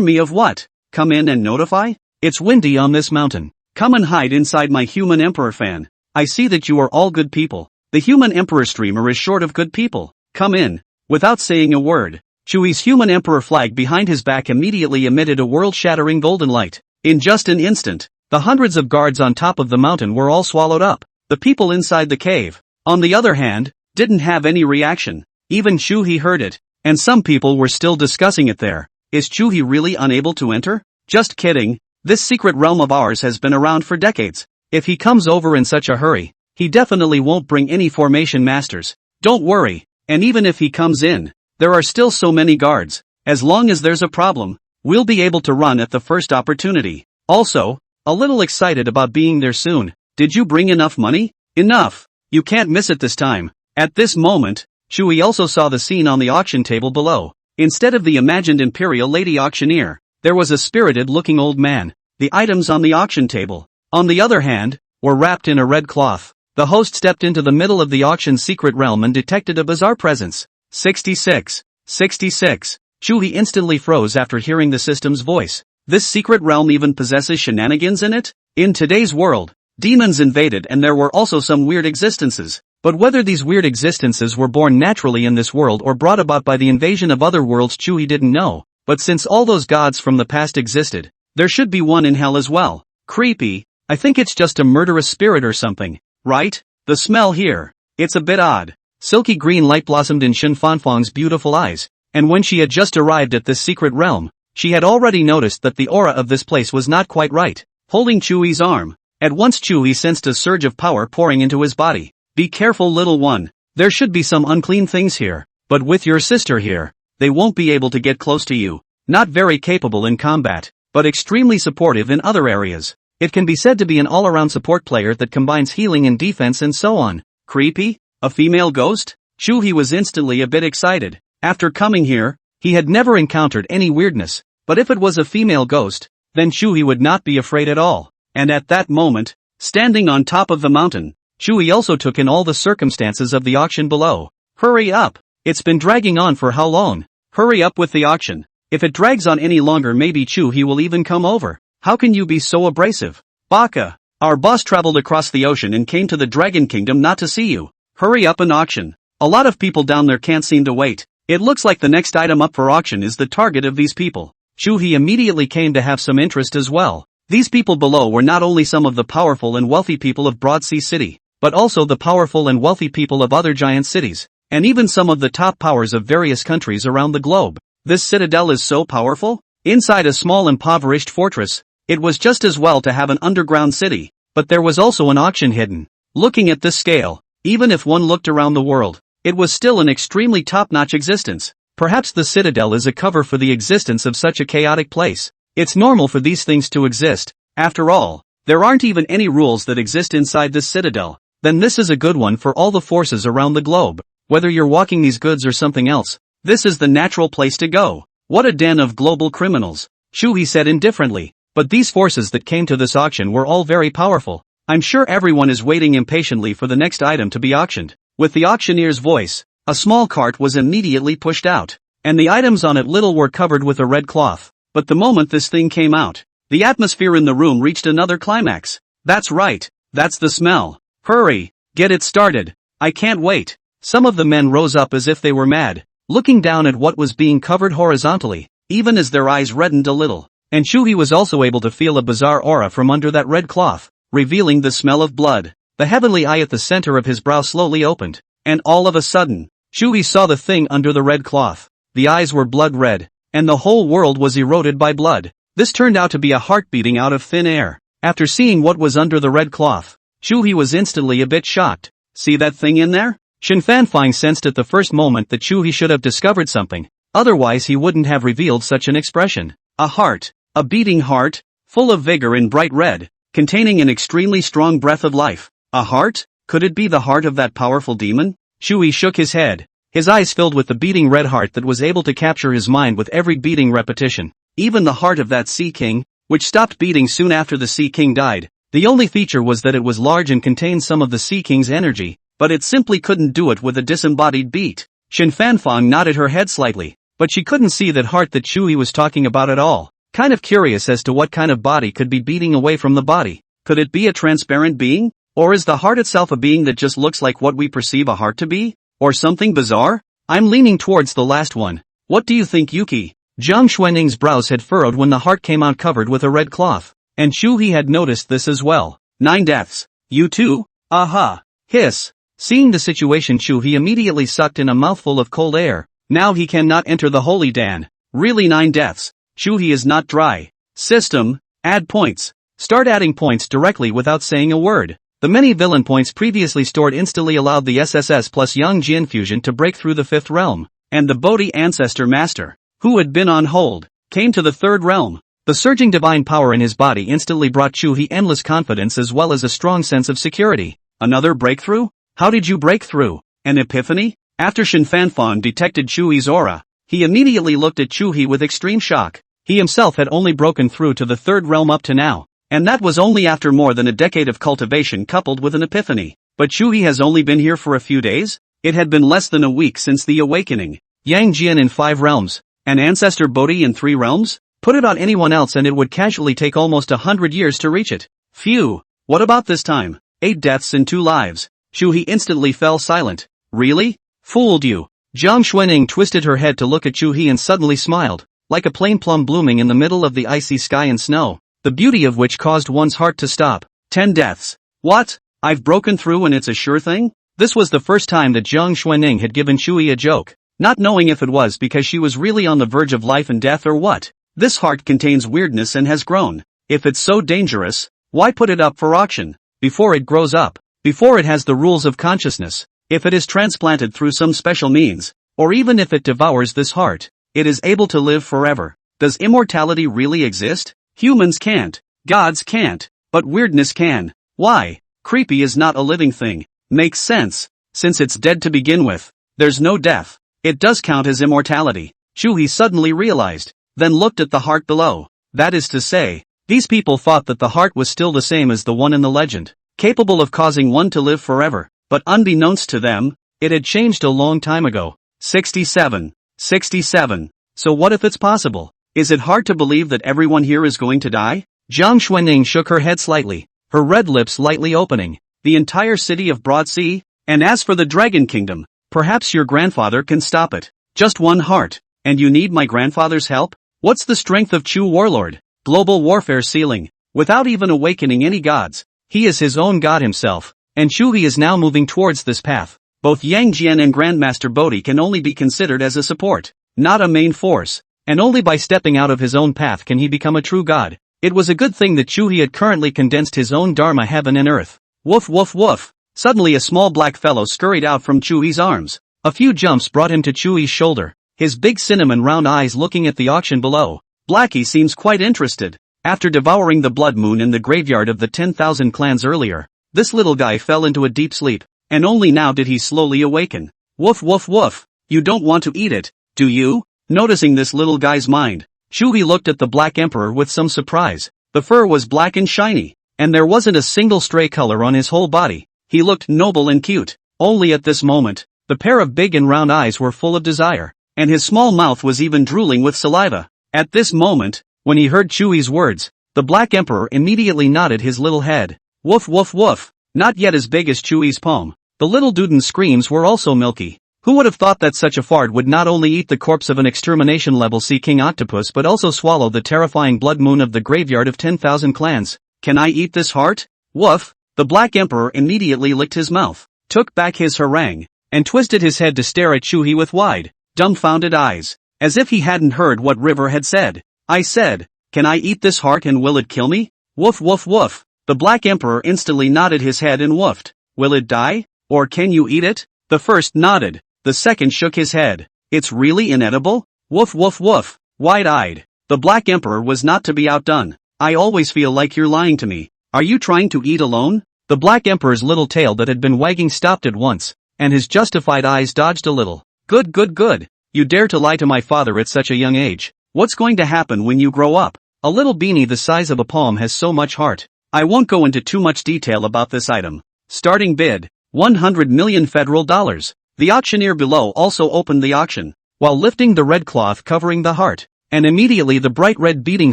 me of what? Come in and notify? It's windy on this mountain. Come and hide inside my human emperor fan. I see that you are all good people. The human emperor streamer is short of good people. Come in. Without saying a word, Chuhe's human emperor flag behind his back immediately emitted a world-shattering golden light. In just an instant, the hundreds of guards on top of the mountain were all swallowed up. The people inside the cave, on the other hand, didn't have any reaction. Even Chuhe heard it, and some people were still discussing it there. Is Chuhe really unable to enter? Just kidding. This secret realm of ours has been around for decades. If he comes over in such a hurry, he definitely won't bring any formation masters. Don't worry, and even if he comes in, there are still so many guards. As long as there's a problem, we'll be able to run at the first opportunity. Also, a little excited about being there soon. Did you bring enough money? Enough. You can't miss it this time. At this moment, Chuhe also saw the scene on the auction table below. Instead of the imagined imperial lady auctioneer, there was a spirited-looking old man. The items on the auction table, on the other hand, were wrapped in a red cloth. The host stepped into the middle of the auction's secret realm and detected a bizarre presence. 66. 66. Chuhe instantly froze after hearing the system's voice. This secret realm even possesses shenanigans in it? In today's world, demons invaded and there were also some weird existences. But whether these weird existences were born naturally in this world or brought about by the invasion of other worlds, Chuhe didn't know. But since all those gods from the past existed, there should be one in hell as well. Creepy. I think it's just a murderous spirit or something, right? The smell here. It's a bit odd. Silky green light blossomed in Shen Fanfang's beautiful eyes, and when she had just arrived at this secret realm, she had already noticed that the aura of this place was not quite right. Holding Chuhe's arm, at once Chuhe sensed a surge of power pouring into his body. Be careful, little one. There should be some unclean things here, but with your sister here, they won't be able to get close to you. Not very capable in combat, but extremely supportive in other areas. It can be said to be an all-around support player that combines healing and defense and so on. Creepy? A female ghost? Chuhe was instantly a bit excited. After coming here, he had never encountered any weirdness, but if it was a female ghost, then Chuhe would not be afraid at all. And at that moment, standing on top of the mountain, Chuhe also took in all the circumstances of the auction below. Hurry up! It's been dragging on for how long? Hurry up with the auction. If it drags on any longer, maybe Chuhe will even come over. How can you be so abrasive? Baka! Our boss traveled across the ocean and came to the Dragon Kingdom not to see you. Hurry up and auction. A lot of people down there can't seem to wait. It looks like the next item up for auction is the target of these people. Chuhe immediately came to have some interest as well. These people below were not only some of the powerful and wealthy people of Broadsea City, but also the powerful and wealthy people of other giant cities, and even some of the top powers of various countries around the globe. This citadel is so powerful? Inside a small impoverished fortress, it was just as well to have an underground city, but there was also an auction hidden. Looking at this scale, even if one looked around the world, it was still an extremely top-notch existence. Perhaps the citadel is a cover for the existence of such a chaotic place. It's normal for these things to exist. After all, there aren't even any rules that exist inside this citadel. Then this is a good one for all the forces around the globe. Whether you're walking these goods or something else, this is the natural place to go. What a den of global criminals, Chuhe said indifferently. But these forces that came to this auction were all very powerful. I'm sure everyone is waiting impatiently for the next item to be auctioned. With the auctioneer's voice, a small cart was immediately pushed out, and the items on it little were covered with a red cloth. But the moment this thing came out, the atmosphere in the room reached another climax. That's right, that's the smell. Hurry, get it started. I can't wait. Some of the men rose up as if they were mad, looking down at what was being covered horizontally, even as their eyes reddened a little. And Chuhe was also able to feel a bizarre aura from under that red cloth, revealing the smell of blood. The heavenly eye at the center of his brow slowly opened, and all of a sudden, Chuhe saw the thing under the red cloth. The eyes were blood red, and the whole world was eroded by blood. This turned out to be a heart beating out of thin air. After seeing what was under the red cloth, Chuhe was instantly a bit shocked. See that thing in there? Shen Fanfang sensed at the first moment that Chuhe should have discovered something, otherwise he wouldn't have revealed such an expression. A heart, a beating heart, full of vigor in bright red, containing an extremely strong breath of life. A heart? Could it be the heart of that powerful demon? Chuhe shook his head, his eyes filled with the beating red heart that was able to capture his mind with every beating repetition. Even the heart of that Sea King, which stopped beating soon after the Sea King died. The only feature was that it was large and contained some of the Sea King's energy, but it simply couldn't do it with a disembodied beat. Shen Fanfang nodded her head slightly, but she couldn't see that heart that Chuhe was talking about at all. kind of curious as to what kind of body could be beating away from the body. Could it be a transparent being? Or is the heart itself a being that just looks like what we perceive a heart to be? Or something bizarre? I'm leaning towards the last one. What do you think, Yuki? Jiang Xuanning's brows had furrowed when the heart came out covered with a red cloth, and Chuhe had noticed this as well. 9 deaths. You too? Aha. Hiss. Seeing the situation, Chuhe immediately sucked in a mouthful of cold air. Now he cannot enter the holy Dan. Really 9 deaths. Chuhe is not dry. System, add points. Start adding points directly without saying a word. The many villain points previously stored instantly allowed the SSS plus Yang Jian fusion to break through the 5th realm, and the Bodhi ancestor master, who had been on hold, came to the 3rd realm. The surging divine power in his body instantly brought Chuhe endless confidence as well as a strong sense of security. Another breakthrough? How did you break through? An epiphany? After Shen Fanfan detected Chuhe's aura, he immediately looked at Chuhe with extreme shock. He himself had only broken through to the 3rd realm up to now. And that was only after more than a decade of cultivation coupled with an epiphany. But Chuhe has only been here for a few days? It had been less than a week since the awakening. Yang Jian in 5 realms. An ancestor Bodhi in 3 realms? Put it on anyone else and it would casually take almost 100 years to reach it. Phew. What about this time? 8 deaths and 2 lives. Chuhe instantly fell silent. Really? Fooled you. Jiang Xuanning twisted her head to look at Chuhe and suddenly smiled, like a plain plum blooming in the middle of the icy sky and snow, the beauty of which caused one's heart to stop. 10 deaths. What? I've broken through and it's a sure thing? This was the first time that Jiang Xuanning had given Chuhe a joke, not knowing if it was because she was really on the verge of life and death or what. This heart contains weirdness and has grown. If it's so dangerous, why put it up for auction? Before it grows up, before it has the rules of consciousness, if it is transplanted through some special means, or even if it devours this heart, it is able to live forever. Does immortality really exist? Humans can't. Gods can't. But weirdness can. Why? Creepy is not a living thing. Makes sense. Since it's dead to begin with, there's no death. It does count as immortality. Chuhe suddenly realized, then looked at the heart below. That is to say, these people thought that the heart was still the same as the one in the legend, capable of causing one to live forever, but unbeknownst to them, it had changed a long time ago. 67. 67. So what if it's possible? Is it hard to believe that everyone here is going to die? Jiang Xuanning shook her head slightly, her red lips lightly opening. The entire city of Broad Sea? And as for the Dragon Kingdom, perhaps your grandfather can stop it. Just one heart. And you need my grandfather's help? What's the strength of Chu Warlord? Global warfare ceiling. Without even awakening any gods. He is his own god himself. And Chuhe is now moving towards this path. Both Yang Jian and Grandmaster Bodhi can only be considered as a support, not a main force. And only by stepping out of his own path can he become a true god. It was a good thing that Chuhe had currently condensed his own dharma heaven and earth. Woof woof woof. Suddenly a small black fellow scurried out from Chuhe's arms. A few jumps brought him to Chuhe's shoulder, his big cinnamon round eyes looking at the auction below. Blackie seems quite interested. After devouring the blood moon in the graveyard of the 10,000 clans earlier, this little guy fell into a deep sleep, and only now did he slowly awaken. Woof woof woof. You don't want to eat it, do you? Noticing this little guy's mind, Chuhe looked at the Black Emperor with some surprise. The fur was black and shiny, and there wasn't a single stray color on his whole body. He looked noble and cute. Only at this moment, the pair of big and round eyes were full of desire, and his small mouth was even drooling with saliva. At this moment, when he heard Chuhe's words, the Black Emperor immediately nodded his little head. Woof woof woof. Not yet as big as Chuhe's palm. The little dude's screams were also milky. Who would have thought that such a fart would not only eat the corpse of an extermination level sea king octopus but also swallow the terrifying blood moon of the graveyard of 10,000 clans? Can I eat this heart? Woof. The Black Emperor immediately licked his mouth, took back his harangue, and twisted his head to stare at Chuhe with wide, dumbfounded eyes, as if he hadn't heard what River had said. I said, can I eat this heart and will it kill me? Woof woof woof. The Black Emperor instantly nodded his head and woofed. Will it die? Or can you eat it? The first nodded. The second shook his head. It's really inedible? Woof woof woof. Wide-eyed. The Black Emperor was not to be outdone. I always feel like you're lying to me. Are you trying to eat alone? The Black Emperor's little tail that had been wagging stopped at once, and his justified eyes dodged a little. Good good good. You dare to lie to my father at such a young age. What's going to happen when you grow up? A little beanie the size of a palm has so much heart. I won't go into too much detail about this item. Starting bid, 100 million federal dollars. The auctioneer below also opened the auction, while lifting the red cloth covering the heart, and immediately the bright red beating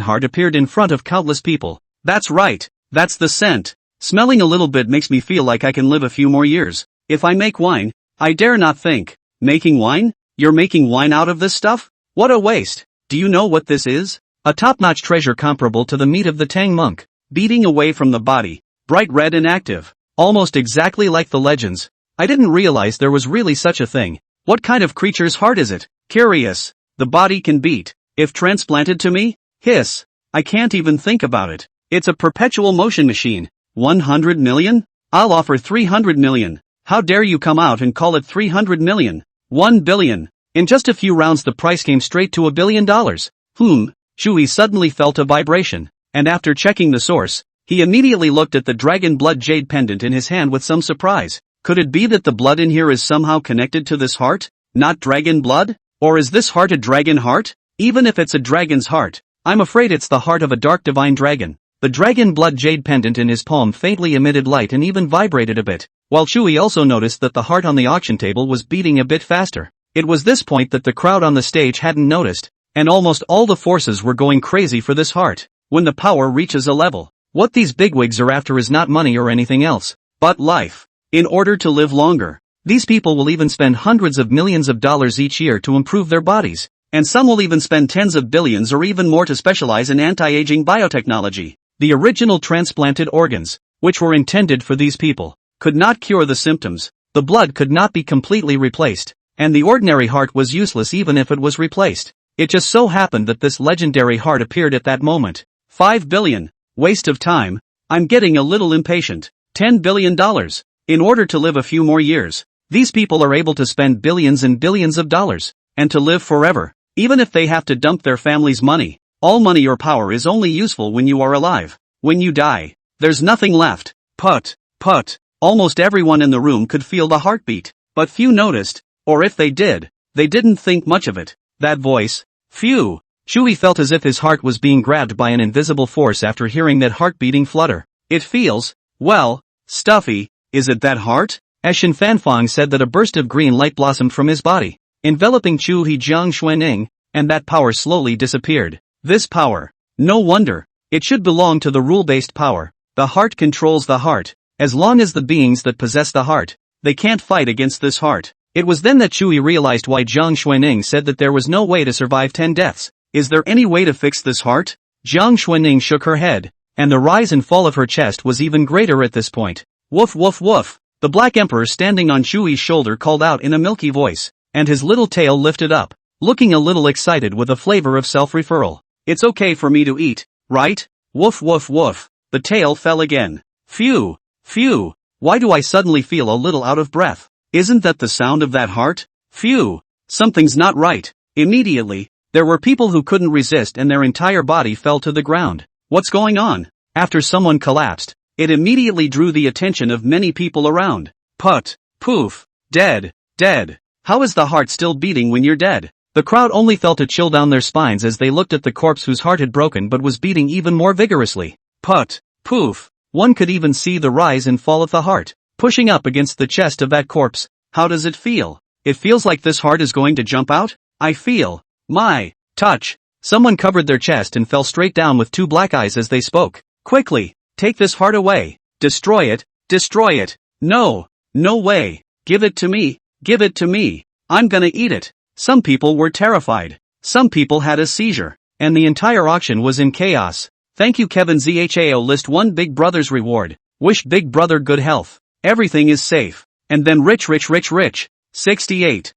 heart appeared in front of countless people. That's right, that's the scent. Smelling a little bit makes me feel like I can live a few more years. If I make wine, I dare not think. Making wine? You're making wine out of this stuff? What a waste. Do you know what this is? A top-notch treasure comparable to the meat of the Tang monk. Beating away from the body, bright red and active. Almost exactly like the legends. I didn't realize there was really such a thing. What kind of creature's heart is it? Curious. The body can beat. If transplanted to me? Hiss. I can't even think about it. It's a perpetual motion machine. 100 million? I'll offer 300 million. How dare you come out and call it 300 million? 1 billion. In just a few rounds the price came straight to $1 billion. Chuhe suddenly felt a vibration, and after checking the source, he immediately looked at the dragon blood jade pendant in his hand with some surprise. Could it be that the blood in here is somehow connected to this heart? Not dragon blood? Or is this heart a dragon heart? Even if it's a dragon's heart, I'm afraid it's the heart of a dark divine dragon. The dragon blood jade pendant in his palm faintly emitted light and even vibrated a bit, while Chuhe also noticed that the heart on the auction table was beating a bit faster. It was this point that the crowd on the stage hadn't noticed, and almost all the forces were going crazy for this heart. When the power reaches a level, what these bigwigs are after is not money or anything else, but life. In order to live longer, these people will even spend hundreds of millions of dollars each year to improve their bodies, and some will even spend tens of billions or even more to specialize in anti-aging biotechnology. The original transplanted organs, which were intended for these people, could not cure the symptoms, the blood could not be completely replaced, and the ordinary heart was useless even if it was replaced. It just so happened that this legendary heart appeared at that moment. 5 billion. Waste of time. I'm getting a little impatient. $10 billion. In order to live a few more years, these people are able to spend billions and billions of dollars, and to live forever, even if they have to dump their family's money. All money or power is only useful when you are alive. When you die, there's nothing left. Put. Almost everyone in the room could feel the heartbeat, but few noticed, or if they did, they didn't think much of it. That voice. Phew. Chuhe felt as if his heart was being grabbed by an invisible force after hearing that heart-beating flutter. It feels, well, stuffy. Is it that heart? As Shen Fanfang said that a burst of green light blossomed from his body, enveloping Chuhe Jiang Xuaning, and that power slowly disappeared. This power. No wonder. It should belong to the rule-based power. The heart controls the heart. As long as the beings that possess the heart, they can't fight against this heart. It was then that Chuhe realized why Jiang Xuaning said that there was no way to survive 10 deaths. Is there any way to fix this heart? Jiang Xuaning shook her head, and the rise and fall of her chest was even greater at this point. Woof woof woof. The Black Emperor standing on Chuhe's shoulder called out in a milky voice, and his little tail lifted up, looking a little excited with a flavor of self-referral. It's okay for me to eat, right? Woof woof woof. The tail fell again. Phew. Why do I suddenly feel a little out of breath? Isn't that the sound of that heart? Phew. Something's not right. Immediately, there were people who couldn't resist and their entire body fell to the ground. What's going on? After someone collapsed, it immediately drew the attention of many people around. Poof. Dead. How is the heart still beating when you're dead? The crowd only felt a chill down their spines as they looked at the corpse whose heart had broken but was beating even more vigorously. Poof. One could even see the rise and fall of the heart, pushing up against the chest of that corpse. How does it feel? It feels like this heart is going to jump out. I feel. My. Touch. Someone covered their chest and fell straight down with two black eyes as they spoke. Quickly, take this heart away. Destroy it. No way. Give it to me. I'm gonna eat it. Some people were terrified. Some people had a seizure. And the entire auction was in chaos. Thank you Kevin Zhao. List 1 Big Brother's reward. Wish Big Brother good health. Everything is safe. And then rich. 68.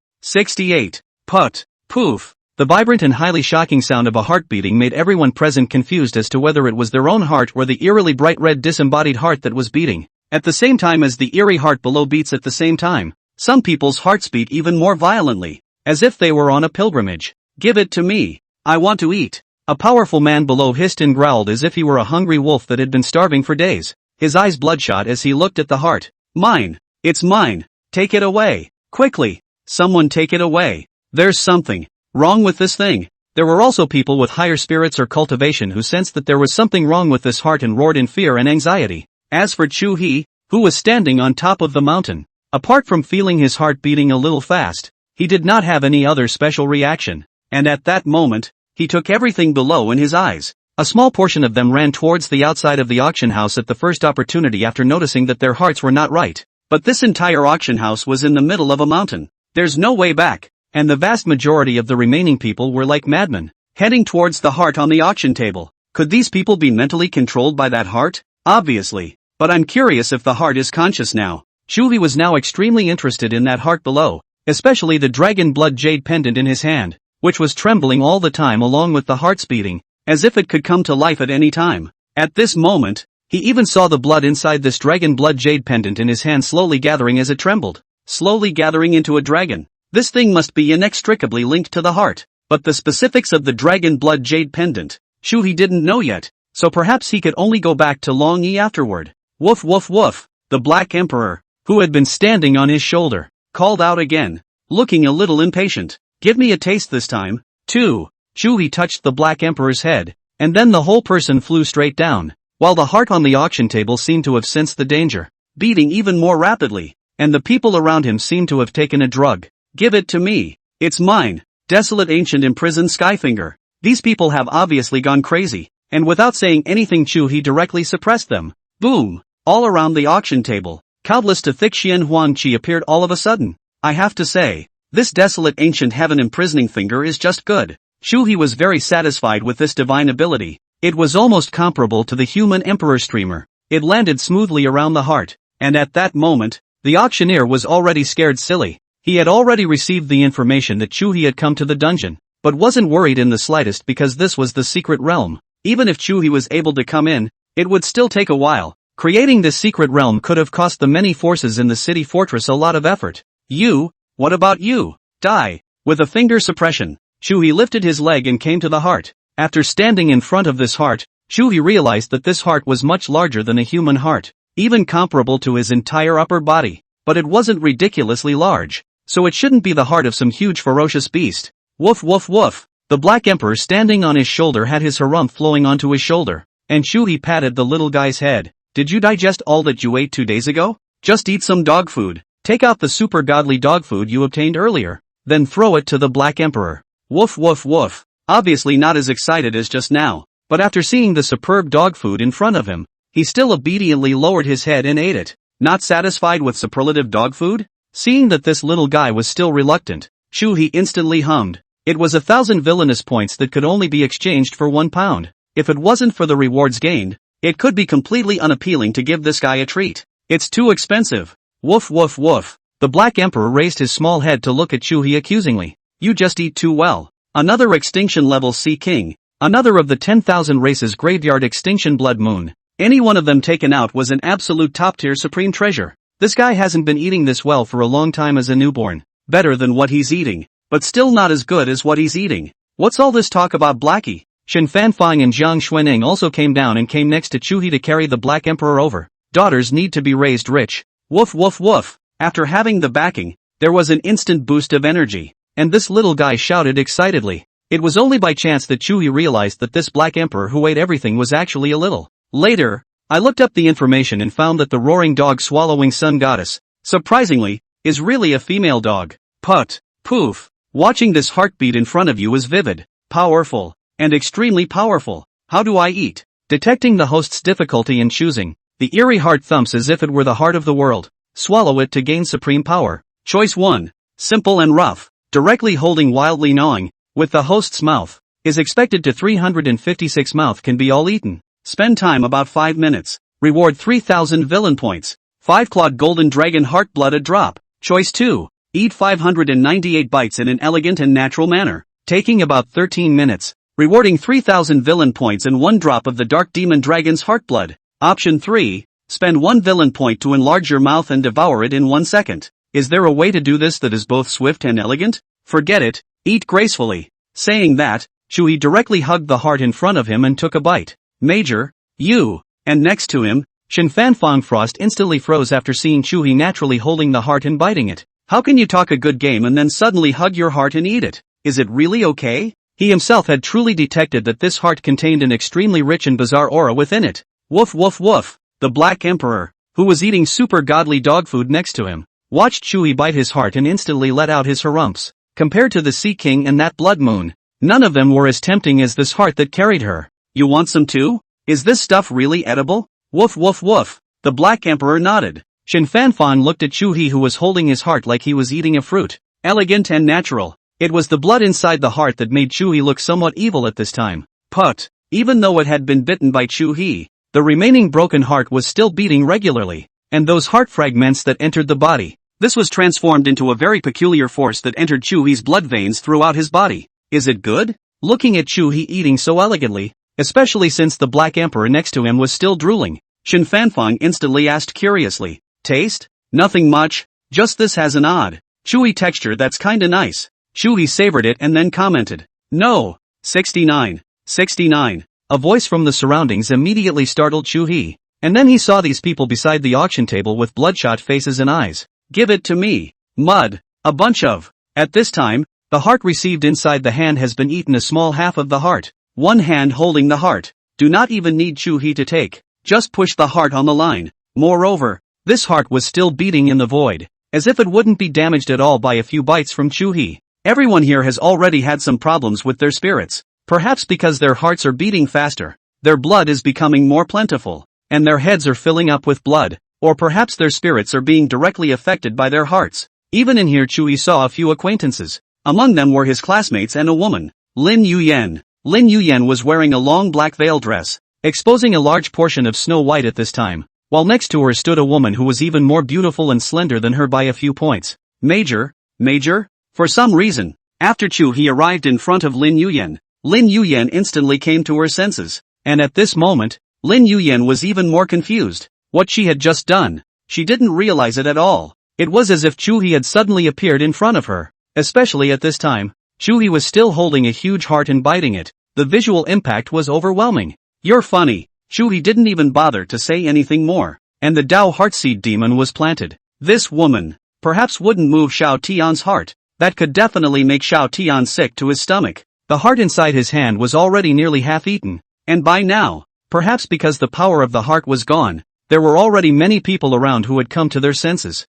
Poof. The vibrant and highly shocking sound of a heart beating made everyone present confused as to whether it was their own heart or the eerily bright red disembodied heart that was beating. At the same time as the eerie heart below beats at the same time. Some people's hearts beat even more violently, as if they were on a pilgrimage. Give it to me. I want to eat. A powerful man below hissed and growled as if he were a hungry wolf that had been starving for days, his eyes bloodshot as he looked at the heart. Mine. It's mine. Take it away. Quickly. Someone take it away. There's something wrong with this thing. There were also people with higher spirits or cultivation who sensed that there was something wrong with this heart and roared in fear and anxiety. As for Chuhe, who was standing on top of the mountain, apart from feeling his heart beating a little fast, he did not have any other special reaction. And at that moment, he took everything below in his eyes. A small portion of them ran towards the outside of the auction house at the first opportunity after noticing that their hearts were not right. But this entire auction house was in the middle of a mountain. There's no way back. And the vast majority of the remaining people were like madmen, heading towards the heart on the auction table. Could these people be mentally controlled by that heart? Obviously. But I'm curious if the heart is conscious now. Chuhe was now extremely interested in that heart below, especially the dragon blood jade pendant in his hand, which was trembling all the time along with the heart's beating, as if it could come to life at any time. At this moment, he even saw the blood inside this dragon blood jade pendant in his hand slowly gathering as it trembled. Slowly gathering into a dragon. This thing must be inextricably linked to the heart. But the specifics of the dragon blood jade pendant, Chuhe didn't know yet, so perhaps he could only go back to Long Yi afterward. Woof woof woof. The Black Emperor, who had been standing on his shoulder, called out again, looking a little impatient. Give me a taste this time, too. Chuhe touched the Black Emperor's head, and then the whole person flew straight down, while the heart on the auction table seemed to have sensed the danger, beating even more rapidly, and the people around him seemed to have taken a drug. Give it to me. It's mine. Desolate ancient imprisoned Skyfinger. These people have obviously gone crazy, and without saying anything Chuhe directly suppressed them. Boom! All around the auction table, countless to thick Xianhuan Qi appeared all of a sudden. I have to say, this desolate ancient heaven imprisoning finger is just good. Chuhe was very satisfied with this divine ability. It was almost comparable to the human emperor streamer. It landed smoothly around the heart, and at that moment, the auctioneer was already scared silly. He had already received the information that Chuhe had come to the dungeon, but wasn't worried in the slightest because this was the secret realm. Even if Chuhe was able to come in, it would still take a while. Creating this secret realm could have cost the many forces in the city fortress a lot of effort. You? What about you? Die. With a finger suppression, Chuhe lifted his leg and came to the heart. After standing in front of this heart, Chuhe realized that this heart was much larger than a human heart, even comparable to his entire upper body, but it wasn't ridiculously large. So it shouldn't be the heart of some huge ferocious beast. Woof woof woof. The Black Emperor standing on his shoulder had his harumph flowing onto his shoulder, and Chuhe patted the little guy's head. Did you digest all that you ate 2 days ago? Just eat some dog food. Take out the super godly dog food you obtained earlier, then throw it to the Black Emperor. Woof woof woof. Obviously not as excited as just now, but after seeing the superb dog food in front of him, he still obediently lowered his head and ate it. Not satisfied with superlative dog food? Seeing that this little guy was still reluctant, Chuhe instantly hummed. It was 1,000 villainous points that could only be exchanged for 1 pound. If it wasn't for the rewards gained, it could be completely unappealing to give this guy a treat. It's too expensive. Woof woof woof. The Black Emperor raised his small head to look at Chuhe accusingly. You just eat too well. Another extinction level Sea King. Another of the 10,000 races graveyard extinction blood moon. Any one of them taken out was an absolute top tier supreme treasure. This guy hasn't been eating this well for a long time as a newborn. Better than what he's eating, but still not as good as what he's eating. What's all this talk about Blackie? Shen Fanfang and Jiang Xuaneng also came down and came next to Chuhe to carry the Black Emperor over. Daughters need to be raised rich. Woof woof woof. After having the backing, there was an instant boost of energy, and this little guy shouted excitedly. It was only by chance that Chuhe realized that this Black Emperor who ate everything was actually a little. Later, I looked up the information and found that the roaring dog swallowing sun goddess, surprisingly, is really a female dog. Put, poof. Watching this heartbeat in front of you is vivid, powerful, and extremely powerful. How do I eat? Detecting the host's difficulty in choosing, the eerie heart thumps as if it were the heart of the world. Swallow it to gain supreme power. Choice 1. Simple and rough. Directly holding wildly gnawing, with the host's mouth, is expected to 356 mouth can be all eaten. Spend time about 5 minutes. Reward 3,000 villain points. 5-clawed golden dragon heart blood a drop. Choice 2. Eat 598 bites in an elegant and natural manner, taking about 13 minutes. Rewarding 3,000 villain points and 1 drop of the dark demon dragon's heart blood. Option 3. Spend 1 villain point to enlarge your mouth and devour it in 1 second. Is there a way to do this that is both swift and elegant? Forget it. Eat gracefully. Saying that, Chuhe directly hugged the heart in front of him and took a bite. Major, you, and next to him, Shen Fanfang Frost instantly froze after seeing Chuhe naturally holding the heart and biting it. How can you talk a good game and then suddenly hug your heart and eat it? Is it really okay? He himself had truly detected that this heart contained an extremely rich and bizarre aura within it. Woof woof woof. The Black Emperor, who was eating super godly dog food next to him, watched Chuhe bite his heart and instantly let out his harumphs. Compared to the Sea King and that blood moon, None of them were as tempting as this heart that carried her. You want some too? Is this stuff really edible? Woof woof woof. The Black Emperor nodded. Shin Fanfan looked at Chuhe, who was holding his heart like he was eating a fruit. Elegant and natural. It was the blood inside the heart that made Chuhe look somewhat evil at this time. But, even though it had been bitten by Chuhe, the remaining broken heart was still beating regularly, and those heart fragments that entered the body. This was transformed into a very peculiar force that entered Chuhe's blood veins throughout his body. Is it good? Looking at Chuhe eating so elegantly, especially since the Black Emperor next to him was still drooling, Shin Fanfan instantly asked curiously. Taste? Nothing much, just this has an odd, chewy texture that's kinda nice. Chuhe savored it and then commented. No. 69. 69. A voice from the surroundings immediately startled Chuhe, and then he saw these people beside the auction table with bloodshot faces and eyes. Give it to me. Mud. A bunch of. At this time, the heart received inside the hand has been eaten, a small half of the heart. One hand holding the heart. Do not even need Chuhe to take. Just push the heart on the line. Moreover, this heart was still beating in the void, as if it wouldn't be damaged at all by a few bites from Chuhe. Everyone here has already had some problems with their spirits. Perhaps because their hearts are beating faster, their blood is becoming more plentiful, and their heads are filling up with blood, or perhaps their spirits are being directly affected by their hearts. Even in here Chuhe saw a few acquaintances. Among them were his classmates and a woman, Lin Yuyen. Lin Yuyen was wearing a long black veil dress, exposing a large portion of Snow White at this time, while next to her stood a woman who was even more beautiful and slender than her by a few points. Major? For some reason, after Chuhe arrived in front of Lin Yuyen instantly came to her senses, and at this moment, Lin Yuyen was even more confused. What she had just done, she didn't realize it at all. It was as if Chuhe had suddenly appeared in front of her, especially at this time. Chuhe was still holding a huge heart and biting it. The visual impact was overwhelming. You're funny. Chuhe didn't even bother to say anything more, and the Tao Heartseed demon was planted. This woman, perhaps wouldn't move Xiao Tian's heart. That could definitely make Xiao Tian sick to his stomach. The heart inside his hand was already nearly half eaten, and by now, perhaps because the power of the heart was gone, there were already many people around who had come to their senses.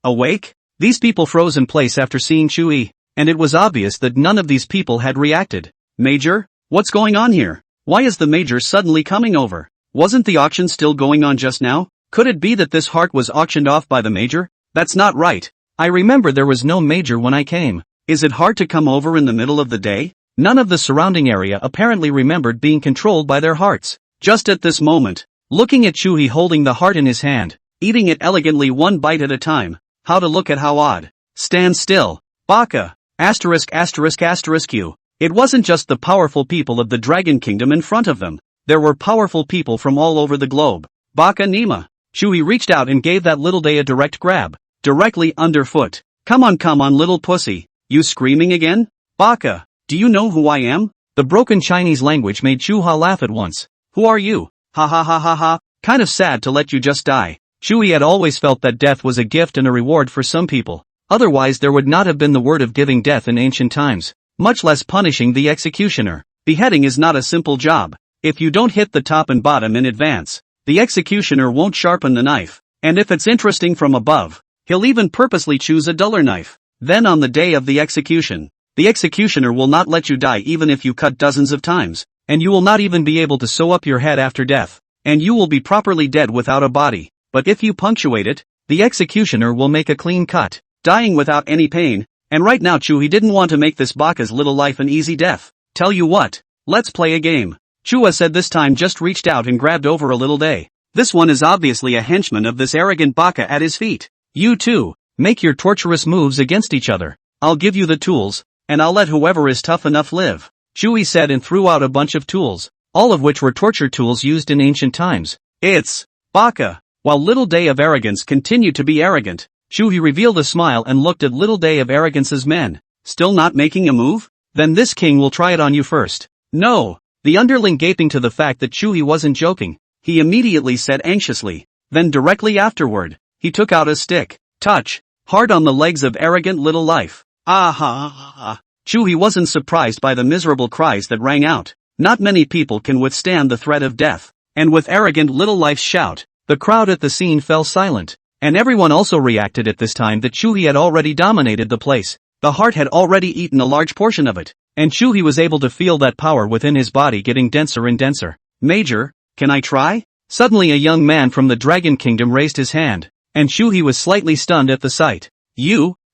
Awake? These people froze in place after seeing Chuhe, and it was obvious that none of these people had reacted. Major, what's going on here? Why is the Major suddenly coming over? Wasn't the auction still going on just now? Could it be that this heart was auctioned off by the Major? That's not right. I remember there was no Major when I came. Is it hard to come over in the middle of the day? None of the surrounding area apparently remembered being controlled by their hearts. Just at this moment, looking at Chuhe holding the heart in his hand, eating it elegantly one bite at a time. How to look at how odd. Stand still. Baka. *********. It wasn't just the powerful people of the Dragon Kingdom in front of them. There were powerful people from all over the globe. Baka Nima. Chuhe reached out and gave that little day a direct grab. Directly underfoot. Come on little pussy. You screaming again? Baka, do you know who I am? The broken Chinese language made Chuhe laugh at once. Who are you? Ha ha ha ha ha. Kind of sad to let you just die. Chuhe had always felt that death was a gift and a reward for some people. Otherwise there would not have been the word of giving death in ancient times, much less punishing the executioner. Beheading is not a simple job. If you don't hit the top and bottom in advance, the executioner won't sharpen the knife. And if it's interesting from above, he'll even purposely choose a duller knife. Then on the day of the executioner will not let you die even if you cut dozens of times, and you will not even be able to sew up your head after death, and you will be properly dead without a body. But if you punctuate it, the executioner will make a clean cut, dying without any pain. And right now Chuhe didn't want to make this Baka's little life an easy death. Tell you what, let's play a game. Chuhe said this time, just reached out and grabbed over a little day. This one is obviously a henchman of this arrogant Baka at his feet. You two, make your torturous moves against each other. I'll give you the tools, and I'll let whoever is tough enough live. Chuhe said and threw out a bunch of tools, all of which were torture tools used in ancient times. It's Baka. While Little Day of Arrogance continued to be arrogant, Chuhe revealed a smile and looked at Little Day of Arrogance's men. Still not making a move? Then this king will try it on you first. No. The underling, gaping to the fact that Chuhe wasn't joking, he immediately said anxiously. Then directly afterward, he took out a stick. Touch. Hard on the legs of arrogant little life. Ah. Chuhe wasn't surprised by the miserable cries that rang out. Not many people can withstand the threat of death. And with arrogant little life's shout, the crowd at the scene fell silent. And everyone also reacted at this time that Chuhe had already dominated the place. The heart had already eaten a large portion of it, and Chuhe was able to feel that power within his body getting denser and denser. Major, can I try? Suddenly a young man from the Dragon Kingdom raised his hand, and Chuhe was slightly stunned at the sight.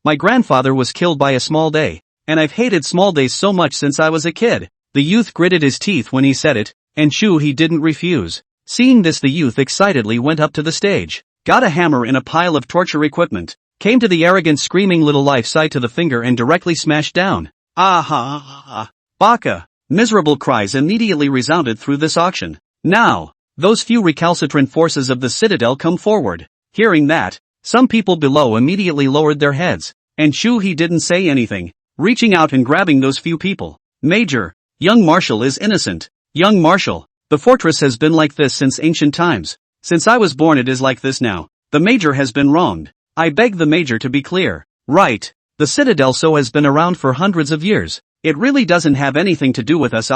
My grandfather was killed by a small day, and I've hated small days so much since I was a kid. The youth gritted his teeth when he said it, and Chuhe didn't refuse. Seeing this, the youth excitedly went up to the stage, got a hammer in a pile of torture equipment, came to the arrogant screaming little life side to the finger and directly smashed down. Ah! Baka! Miserable cries immediately resounded through this auction. Now, those few recalcitrant forces of the citadel come forward. Hearing that, some people below immediately lowered their heads, and Chuhe didn't say anything, reaching out and grabbing those few people. Major, young Marshal is innocent. Young Marshal, the fortress has been like this since ancient times. Since I was born it is like this now. The Major has been wronged. I beg the Major to be clear. Right. The citadel so has been around for hundreds of years. It really doesn't have anything to do with us.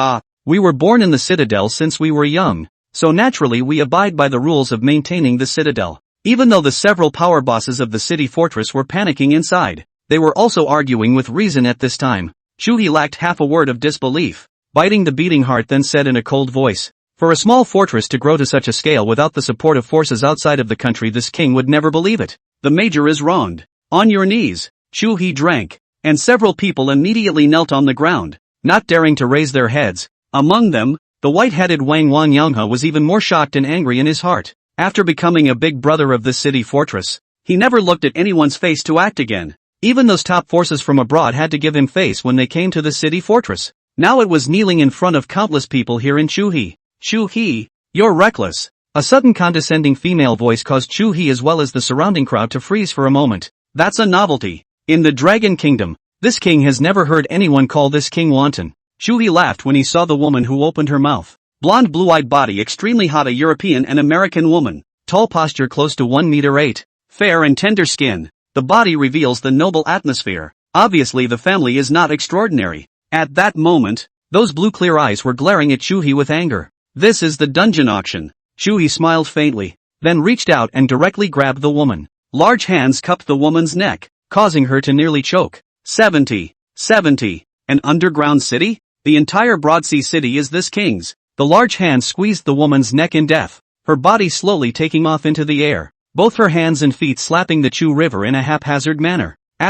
We were born in the citadel since we were young, so naturally we abide by the rules of maintaining the citadel. Even though the several power bosses of the city fortress were panicking inside, they were also arguing with reason at this time. Chuhe lacked half a word of disbelief. Biting the beating heart, then said in a cold voice, "For a small fortress to grow to such a scale without the support of forces outside of the country, this king would never believe it." The Major is wronged. On your knees. Chuhe drank, and several people immediately knelt on the ground, not daring to raise their heads. Among them, the white-headed Wang Wanyanghua was even more shocked and angry in his heart. After becoming a big brother of this city fortress, he never looked at anyone's face to act again. Even those top forces from abroad had to give him face when they came to the city fortress. Now it was kneeling in front of countless people here in Chuhe. Chuhe, you're reckless. A sudden condescending female voice caused Chuhe as well as the surrounding crowd to freeze for a moment. That's a novelty. In the Dragon Kingdom, this king has never heard anyone call this king wanton. Chuhe laughed when he saw the woman who opened her mouth. Blonde blue-eyed body, extremely hot, a European and American woman. Tall posture, close to 1 meter 8. Fair and tender skin. The body reveals the noble atmosphere. Obviously the family is not extraordinary. At that moment, those blue clear eyes were glaring at Chuhe with anger. This is the dungeon auction. Chuhe smiled faintly, then reached out and directly grabbed the woman. Large hands cupped the woman's neck, causing her to nearly choke. 70. An underground city? The entire Broadsea city is this king's. The large hand squeezed the woman's neck in death, her body slowly taking off into the air, both her hands and feet slapping the Chu River in a haphazard manner. *******.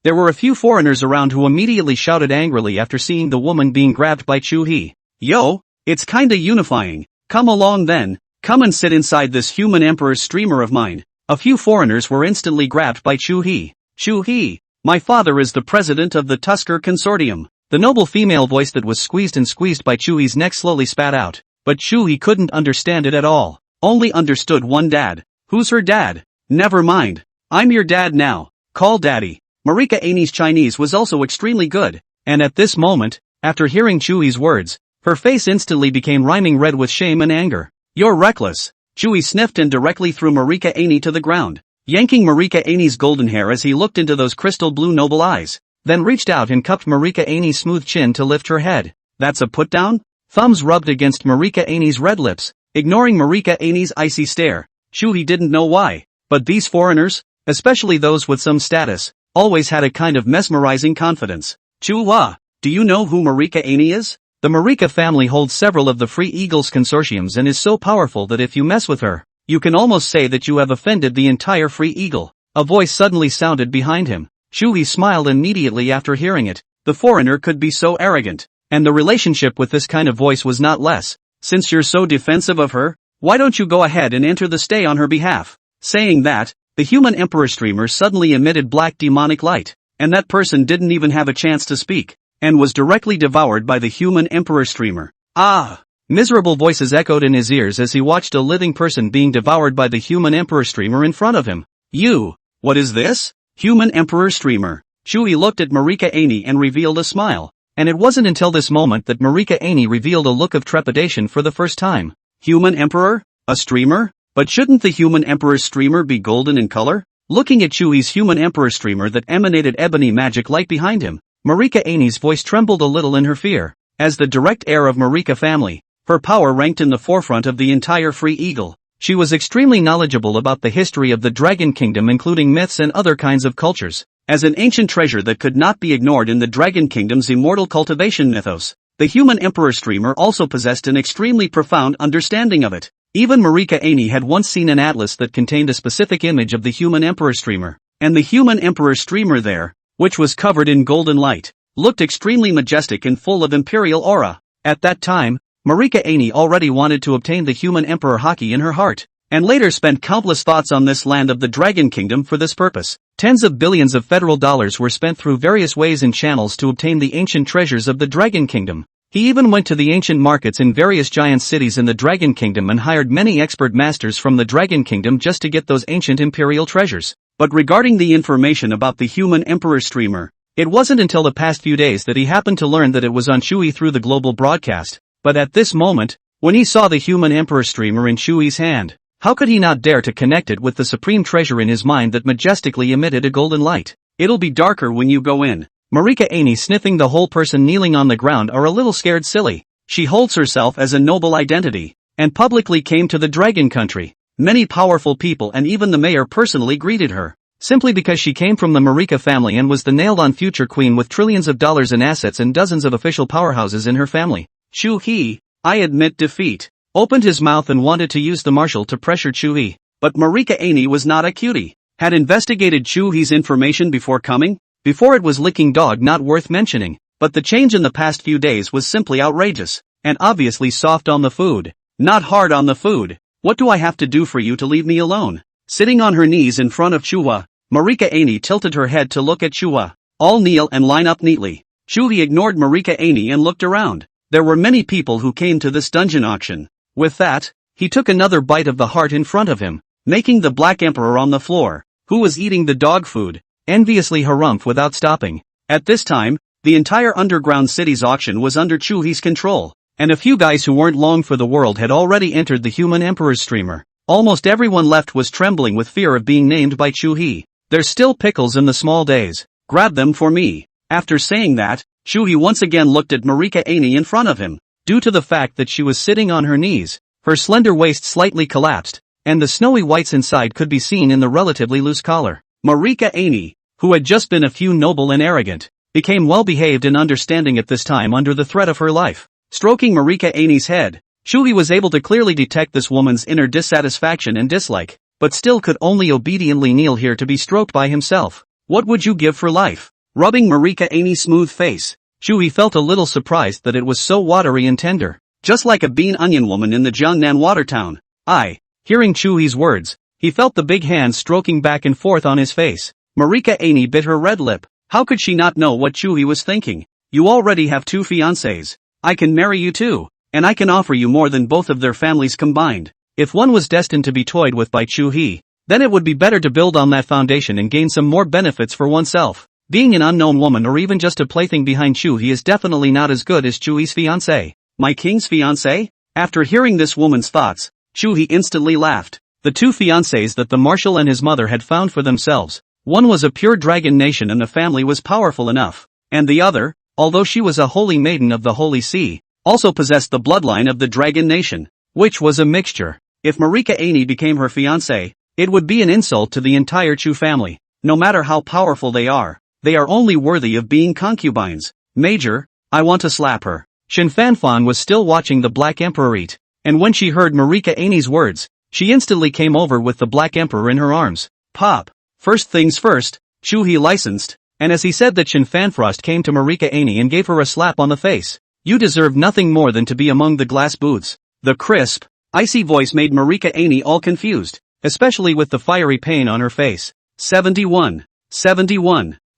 There were a few foreigners around who immediately shouted angrily after seeing the woman being grabbed by Chuhe. Yo, it's kinda unifying. Come along then, come and sit inside this human emperor's streamer of mine. A few foreigners were instantly grabbed by Chuhe. Chuhe, my father is the president of the Tusker Consortium. The noble female voice that was squeezed by Chuhe's neck slowly spat out, but Chuhe couldn't understand it at all. Only understood one dad. Who's her dad? Never mind. I'm your dad now. Call daddy. Marika Annie's Chinese was also extremely good, and at this moment, after hearing Chuhe's words, her face instantly became rhyming red with shame and anger. You're reckless. Chuhe sniffed and directly threw Marika Annie to the ground, yanking Marika Annie's golden hair as he looked into those crystal blue noble eyes, then reached out and cupped Marika Annie's smooth chin to lift her head. That's a put down? Thumbs rubbed against Marika Annie's red lips, ignoring Marika Annie's icy stare. Chuhe didn't know why, but these foreigners, especially those with some status, always had a kind of mesmerizing confidence. Chuhe, do you know who Marika Annie is? The Marika family holds several of the Free Eagles consortiums and is so powerful that if you mess with her, you can almost say that you have offended the entire Free Eagle. A voice suddenly sounded behind him. Chuhe smiled immediately after hearing it. The foreigner could be so arrogant, and the relationship with this kind of voice was not less. Since you're so defensive of her, why don't you go ahead and enter the stay on her behalf? Saying that, the human emperor streamer suddenly emitted black demonic light, and that person didn't even have a chance to speak, and was directly devoured by the human emperor streamer. Miserable voices echoed in his ears as he watched a living person being devoured by the human emperor streamer in front of him. What is this? Human emperor streamer. Chuhe looked at Marika Annie and revealed a smile, and it wasn't until this moment that Marika Annie revealed a look of trepidation for the first time. Human emperor? A streamer? But shouldn't the human emperor's streamer be golden in color? Looking at Chuhe's human emperor streamer that emanated ebony magic light behind him, Marika Annie's voice trembled a little in her fear. As the direct heir of Marika family, her power ranked in the forefront of the entire Free Eagle. She was extremely knowledgeable about the history of the Dragon Kingdom, including myths and other kinds of cultures. as an ancient treasure that could not be ignored in the Dragon Kingdom's immortal cultivation mythos. The human emperor streamer also possessed an extremely profound understanding of it. Even Marika Aney had once seen an atlas that contained a specific image of the human emperor streamer, and the human emperor streamer there, which was covered in golden light, looked extremely majestic and full of imperial aura. At that time, Marika Aney already wanted to obtain the human emperor haki in her heart, and later spent countless thoughts on this land of the Dragon Kingdom for this purpose. Tens of billions of federal dollars were spent through various ways and channels to obtain the ancient treasures of the Dragon Kingdom. He even went to the ancient markets in various giant cities in the Dragon Kingdom and hired many expert masters from the Dragon Kingdom just to get those ancient imperial treasures. But regarding the information about the human emperor streamer, it wasn't until the past few days that he happened to learn that it was on Chuhe through the global broadcast. But at this moment, when he saw the human emperor streamer in Chuhe's hand, how could he not dare to connect it with the supreme treasure in his mind that majestically emitted a golden light? It'll be darker when you go in. Marika Aney sniffing the whole person kneeling on the ground are a little scared silly. She holds herself as a noble identity, and publicly came to the dragon country. Many powerful people and even the mayor personally greeted her, simply because she came from the Marika family and was the nailed-on future queen with trillions of dollars in assets and dozens of official powerhouses in her family. Chuhe, I admit defeat, opened his mouth and wanted to use the marshal to pressure Chuhe, but Marika Aney was not a cutie. Had investigated Chuhe's information before coming? Before it was licking dog not worth mentioning, but the change in the past few days was simply outrageous, and obviously soft on the food, not hard on the food. What do I have to do for you to leave me alone? Sitting on her knees in front of Chuhe, Marika Aney tilted her head to look at Chuhe. All kneel and line up neatly. Chuhe ignored Marika Aney and looked around. There were many people who came to this dungeon auction. With that, he took another bite of the heart in front of him, making the Black Emperor on the floor, who was eating the dog food, enviously harumph without stopping. At this time, the entire underground city's auction was under Chuhe's control, and a few guys who weren't long for the world had already entered the human emperor's streamer. Almost everyone left was trembling with fear of being named by Chuhe. There's still pickles in the small days. Grab them for me. After saying that, Chuhe once again looked at Marika Aney in front of him. Due to the fact that she was sitting on her knees, her slender waist slightly collapsed, and the snowy whites inside could be seen in the relatively loose collar. Marika Aney, who had just been a few noble and arrogant, became well-behaved and understanding at this time under the threat of her life. Stroking Marika Aney's head, Chuhe was able to clearly detect this woman's inner dissatisfaction and dislike, but still could only obediently kneel here to be stroked by himself. What would you give for life? Rubbing Marika Aney's smooth face, Chuhe felt a little surprised that it was so watery and tender, just like a bean onion woman in the Jiangnan water town. Hearing Chuhe's words, he felt the big hands stroking back and forth on his face. Marika Aney bit her red lip. How could she not know what Chuhe was thinking? You already have 2 fiancés. I can marry you too, and I can offer you more than both of their families combined. If one was destined to be toyed with by Chuhe, then it would be better to build on that foundation and gain some more benefits for oneself. Being an unknown woman or even just a plaything behind Chuhe is definitely not as good as Chuhe's fiancé. My king's fiancé? After hearing this woman's thoughts, Chuhe instantly laughed. The 2 fiancés that the marshal and his mother had found for themselves, one was a pure dragon nation and the family was powerful enough, and the other, although she was a holy maiden of the Holy See, also possessed the bloodline of the dragon nation, which was a mixture. If Marika Aney became her fiancé, it would be an insult to the entire Chu family. No matter how powerful they are only worthy of being concubines. Major, I want to slap her. Shen Fanfan was still watching the Black Emperor eat, and when she heard Marika Aney's words, she instantly came over with the Black Emperor in her arms. Pop. First things first, Chuhe licensed, and as he said that Shen Fanfrost came to Marika Aney and gave her a slap on the face. You deserve nothing more than to be among the glass booths. The crisp, icy voice made Marika Aney all confused, especially with the fiery pain on her face. 71.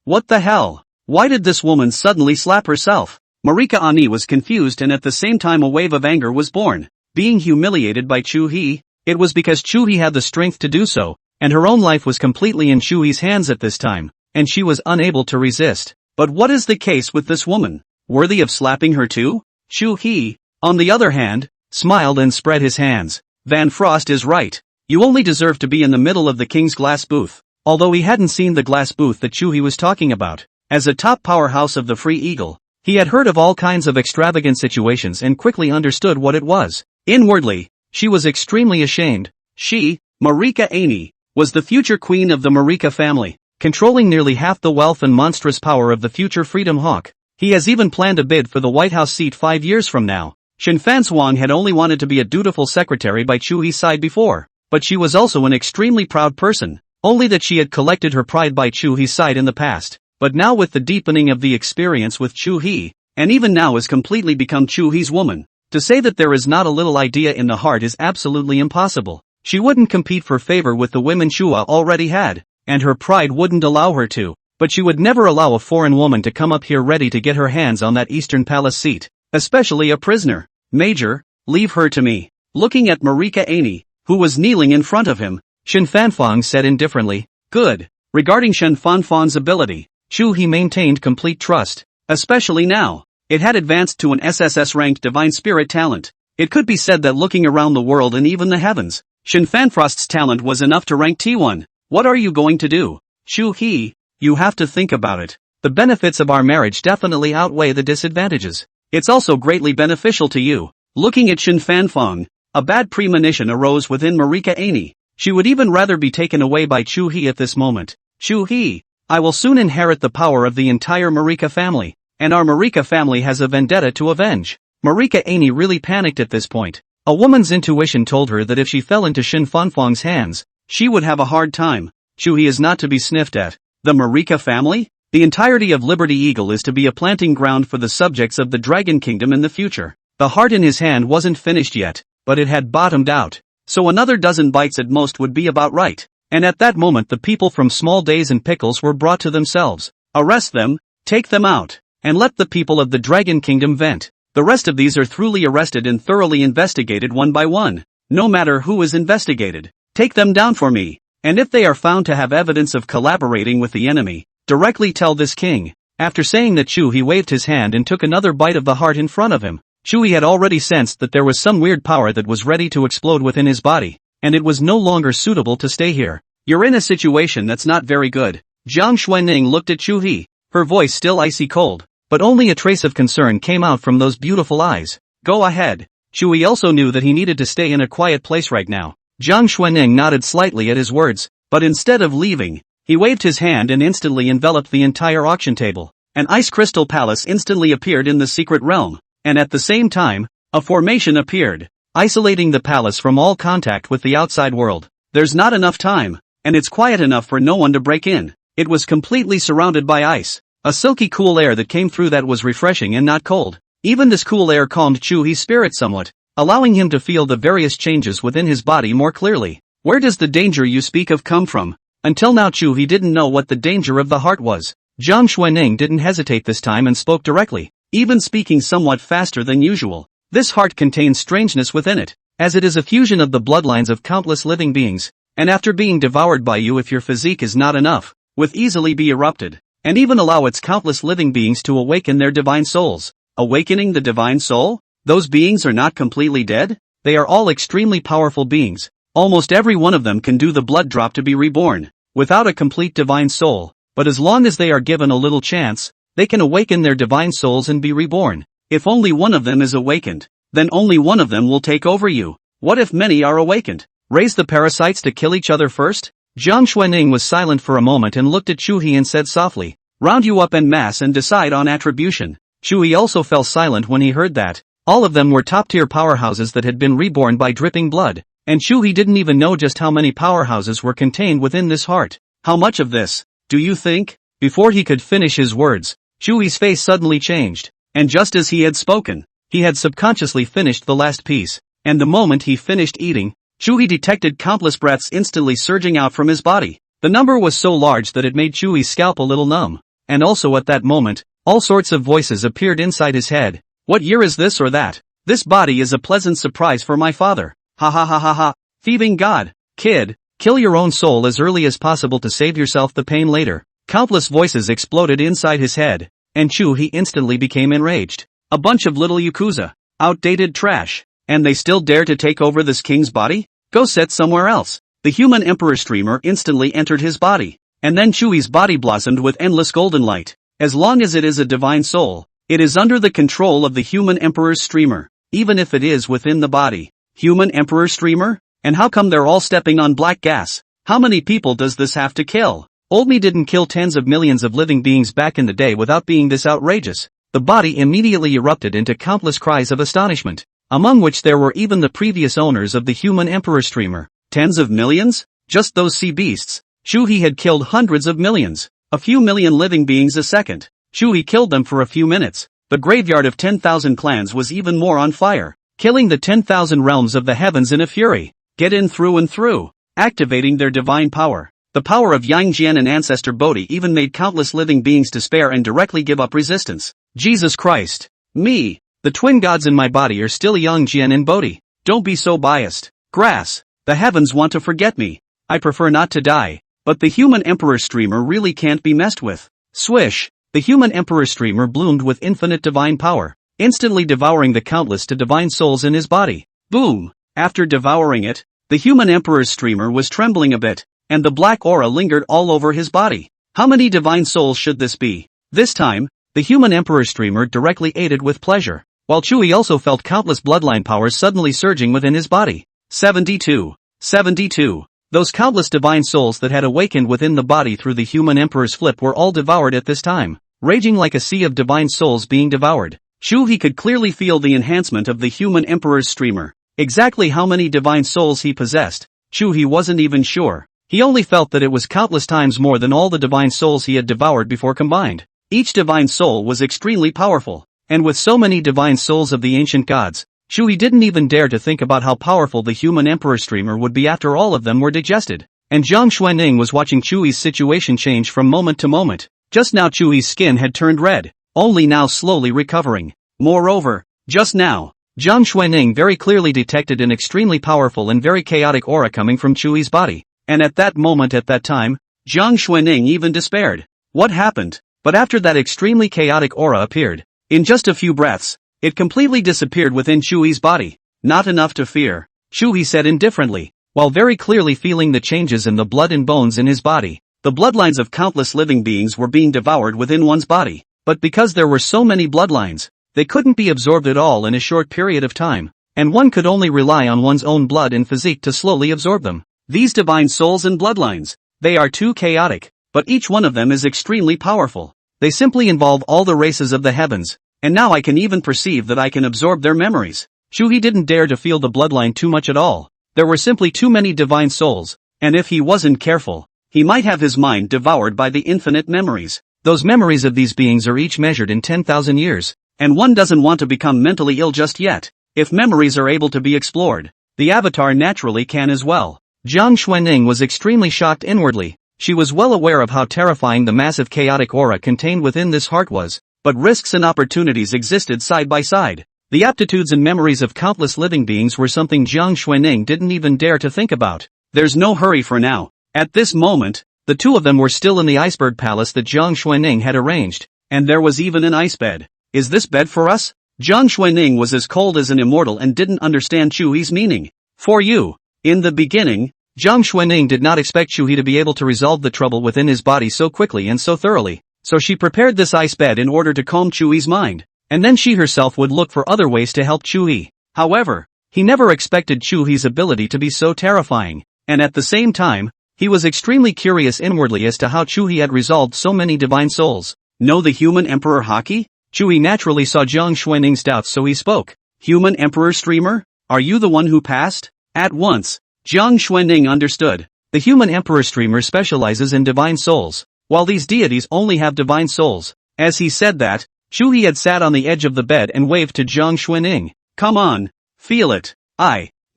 What the hell? Why did this woman suddenly slap herself? Marika Aney was confused and at the same time a wave of anger was born. Being humiliated by Chuhe, it was because Chuhe had the strength to do so, and her own life was completely in Chuhe's hands at this time, and she was unable to resist. But what is the case with this woman? Worthy of slapping her too? Chuhe, on the other hand, smiled and spread his hands. Van Frost is right. You only deserve to be in the middle of the king's glass booth. Although he hadn't seen the glass booth that Chuhe was talking about, as a top powerhouse of the Free Eagle, he had heard of all kinds of extravagant situations and quickly understood what it was. Inwardly, she was extremely ashamed. She, Marika Aney, was the future queen of the Marika family. controlling nearly half the wealth and monstrous power of the future Freedom Hawk. He has even planned a bid for the White House seat 5 years from now. Shinfanswang had only wanted to be a dutiful secretary by Chuhe's side before, but she was also an extremely proud person, only that she had collected her pride by Chuhe's side in the past, but now with the deepening of the experience with Chuhe, and even now has completely become Chuhe's woman. To say that there is not a little idea in the heart is absolutely impossible. She wouldn't compete for favor with the women Chuhe already had, and her pride wouldn't allow her to, but she would never allow a foreign woman to come up here ready to get her hands on that Eastern Palace seat, especially a prisoner. Major, leave her to me. Looking at Marika Annie, who was kneeling in front of him, Shinfanfang said indifferently. Good. Regarding Shinfanfang's ability, Chuhe maintained complete trust, especially now. It had advanced to an SSS-ranked divine spirit talent. It could be said that looking around the world and even the heavens, Shinfanfrost's talent was enough to rank T1. What are you going to do? Chuhe, you have to think about it. The benefits of our marriage definitely outweigh the disadvantages. It's also greatly beneficial to you. Looking at Shinfanfang, a bad premonition arose within Marika Annie. She would even rather be taken away by Chuhe at this moment. Chuhe, I will soon inherit the power of the entire Marika family, and our Marika family has a vendetta to avenge. Marika Annie really panicked at this point. A woman's intuition told her that if she fell into Shinfanfang's hands, she would have a hard time. Chuhe is not to be sniffed at. The Marika family? The entirety of Liberty Eagle is to be a planting ground for the subjects of the Dragon Kingdom in the future. The heart in his hand wasn't finished yet, but it had bottomed out. So another dozen bites at most would be about right. And at that moment the people from Small Days and Pickles were brought to themselves. Arrest them, take them out, and let the people of the Dragon Kingdom vent. The rest of these are thoroughly arrested and thoroughly investigated one by one. No matter who is investigated, take them down for me. And if they are found to have evidence of collaborating with the enemy, directly tell this king. After saying that, Chuhe waved his hand and took another bite of the heart in front of him. Chuhe had already sensed that there was some weird power that was ready to explode within his body, and it was no longer suitable to stay here. You're in a situation that's not very good. Jiang Xuanning looked at Chuhe, her voice still icy cold, but only a trace of concern came out from those beautiful eyes. Go ahead. Chuhe also knew that he needed to stay in a quiet place right now. Jiang Xuanning nodded slightly at his words, but instead of leaving, he waved his hand and instantly enveloped the entire auction table. An ice crystal palace instantly appeared in the secret realm, and at the same time, a formation appeared, isolating the palace from all contact with the outside world. There's not enough time, and it's quiet enough for no one to break in. It was completely surrounded by ice, a silky cool air that came through that was refreshing and not cold. Even this cool air calmed Chuhe's spirit somewhat, allowing him to feel the various changes within his body more clearly. Where does the danger you speak of come from? Until now Chuhe didn't know what the danger of the heart was. Jiang Xuanning didn't hesitate this time and spoke directly, even speaking somewhat faster than usual. This heart contains strangeness within it, as it is a fusion of the bloodlines of countless living beings, and after being devoured by you, if your physique is not enough, will easily be erupted, and even allow its countless living beings to awaken their divine souls. Awakening the divine soul? Those beings are not completely dead? They are all extremely powerful beings. Almost every one of them can do the blood drop to be reborn, without a complete divine soul, but as long as they are given a little chance, they can awaken their divine souls and be reborn. If only one of them is awakened, then only one of them will take over you. What if many are awakened? Raise the parasites to kill each other first? Jiang Xuanning was silent for a moment and looked at Chuhe and said softly, round you up en masse and decide on attribution. Chuhe also fell silent when he heard that. All of them were top-tier powerhouses that had been reborn by dripping blood, and Chuhe didn't even know just how many powerhouses were contained within this heart. How much of this, do you think? Before he could finish his words, Chuhe's face suddenly changed, and just as he had spoken, he had subconsciously finished the last piece, and the moment he finished eating, Chuhe detected countless breaths instantly surging out from his body. The number was so large that it made Chuhe's scalp a little numb, and also at that moment, all sorts of voices appeared inside his head. What year is this or that? This body is a pleasant surprise for my father. Ha ha ha ha ha. Thieving god. Kid, kill your own soul as early as possible to save yourself the pain later. Countless voices exploded inside his head, and Chuhe instantly became enraged. A bunch of little yakuza. Outdated trash. And they still dare to take over this king's body? Go sit somewhere else. The human emperor streamer instantly entered his body, and then Chuhe's body blossomed with endless golden light. As long as it is a divine soul, it is under the control of the human emperor's streamer, even if it is within the body. Human emperor streamer? And how come they're all stepping on black gas? How many people does this have to kill? Old me didn't kill tens of millions of living beings back in the day without being this outrageous. The body immediately erupted into countless cries of astonishment, among which there were even the previous owners of the human emperor streamer. Tens of millions? Just those sea beasts. Chuhe had killed hundreds of millions, a few million living beings a second. Chuhe killed them for a few minutes. The graveyard of 10,000 clans was even more on fire, killing the 10,000 realms of the heavens in a fury. Get in through and through, activating their divine power. The power of Yang Jian and ancestor Bodhi even made countless living beings despair and directly give up resistance. Jesus Christ. Me. The twin gods in my body are still Yang Jian and Bodhi. Don't be so biased. Grass. The heavens want to forget me. I prefer not to die. But the human emperor streamer really can't be messed with. Swish. The human emperor streamer bloomed with infinite divine power, instantly devouring the countless divine souls in his body. Boom! After devouring it, the human emperor's streamer was trembling a bit, and the black aura lingered all over his body. How many divine souls should this be? This time, the human emperor streamer directly aided with pleasure, while Chuhe also felt countless bloodline powers suddenly surging within his body. 72. 72. Those countless divine souls that had awakened within the body through the human emperor's flip were all devoured at this time, raging like a sea of divine souls being devoured. Chuhe could clearly feel the enhancement of the human emperor's streamer. Exactly how many divine souls he possessed, Chuhe wasn't even sure. He only felt that it was countless times more than all the divine souls he had devoured before combined. Each divine soul was extremely powerful, and with so many divine souls of the ancient gods, Chuhe didn't even dare to think about how powerful the human emperor streamer would be after all of them were digested. And Zhang Xuanning was watching Chuhe's situation change from moment to moment. Just now Chuhe's skin had turned red, only now slowly recovering. Moreover, just now, Zhang Xuanning very clearly detected an extremely powerful and very chaotic aura coming from Chuhe's body. And at that moment at that time, Zhang Xuanning even despaired. What happened? But after that extremely chaotic aura appeared, in just a few breaths, it completely disappeared within Chuhe's body. Not enough to fear, Chuhe said indifferently, while very clearly feeling the changes in the blood and bones in his body. The bloodlines of countless living beings were being devoured within one's body, but because there were so many bloodlines, they couldn't be absorbed at all in a short period of time, and one could only rely on one's own blood and physique to slowly absorb them. These divine souls and bloodlines, they are too chaotic, but each one of them is extremely powerful. They simply involve all the races of the heavens, and now I can even perceive that I can absorb their memories. Chuhe didn't dare to feel the bloodline too much at all. There were simply too many divine souls, and if he wasn't careful, he might have his mind devoured by the infinite memories. Those memories of these beings are each measured in 10,000 years, and one doesn't want to become mentally ill just yet. If memories are able to be explored, the avatar naturally can as well. Zhang Xuanning was extremely shocked inwardly. She was well aware of how terrifying the massive chaotic aura contained within this heart was, but risks and opportunities existed side by side. The aptitudes and memories of countless living beings were something Zhang Xuanning didn't even dare to think about. There's no hurry for now. At this moment, the two of them were still in the iceberg palace that Zhang Xuanning had arranged, and there was even an ice bed. Is this bed for us? Zhang Xuanning was as cold as an immortal and didn't understand Chuhe's meaning. For you. In the beginning, Zhang Xuanning did not expect Chuhe to be able to resolve the trouble within his body so quickly and so thoroughly, so she prepared this ice bed in order to calm Chuhe's mind, and then she herself would look for other ways to help Chuhe. However, he never expected Chuhe's ability to be so terrifying, and at the same time, he was extremely curious inwardly as to how Chuhe had resolved so many divine souls. Know the human emperor Haki? Chuhe naturally saw Zhang Xuanning's doubts, so he spoke. Human emperor streamer? Are you the one who passed? At once, Zhang Xuanning understood. The human emperor streamer specializes in divine souls, while these deities only have divine souls. As he said that, Chuhe had sat on the edge of the bed and waved to Zhang Xuanning. Come on, feel it.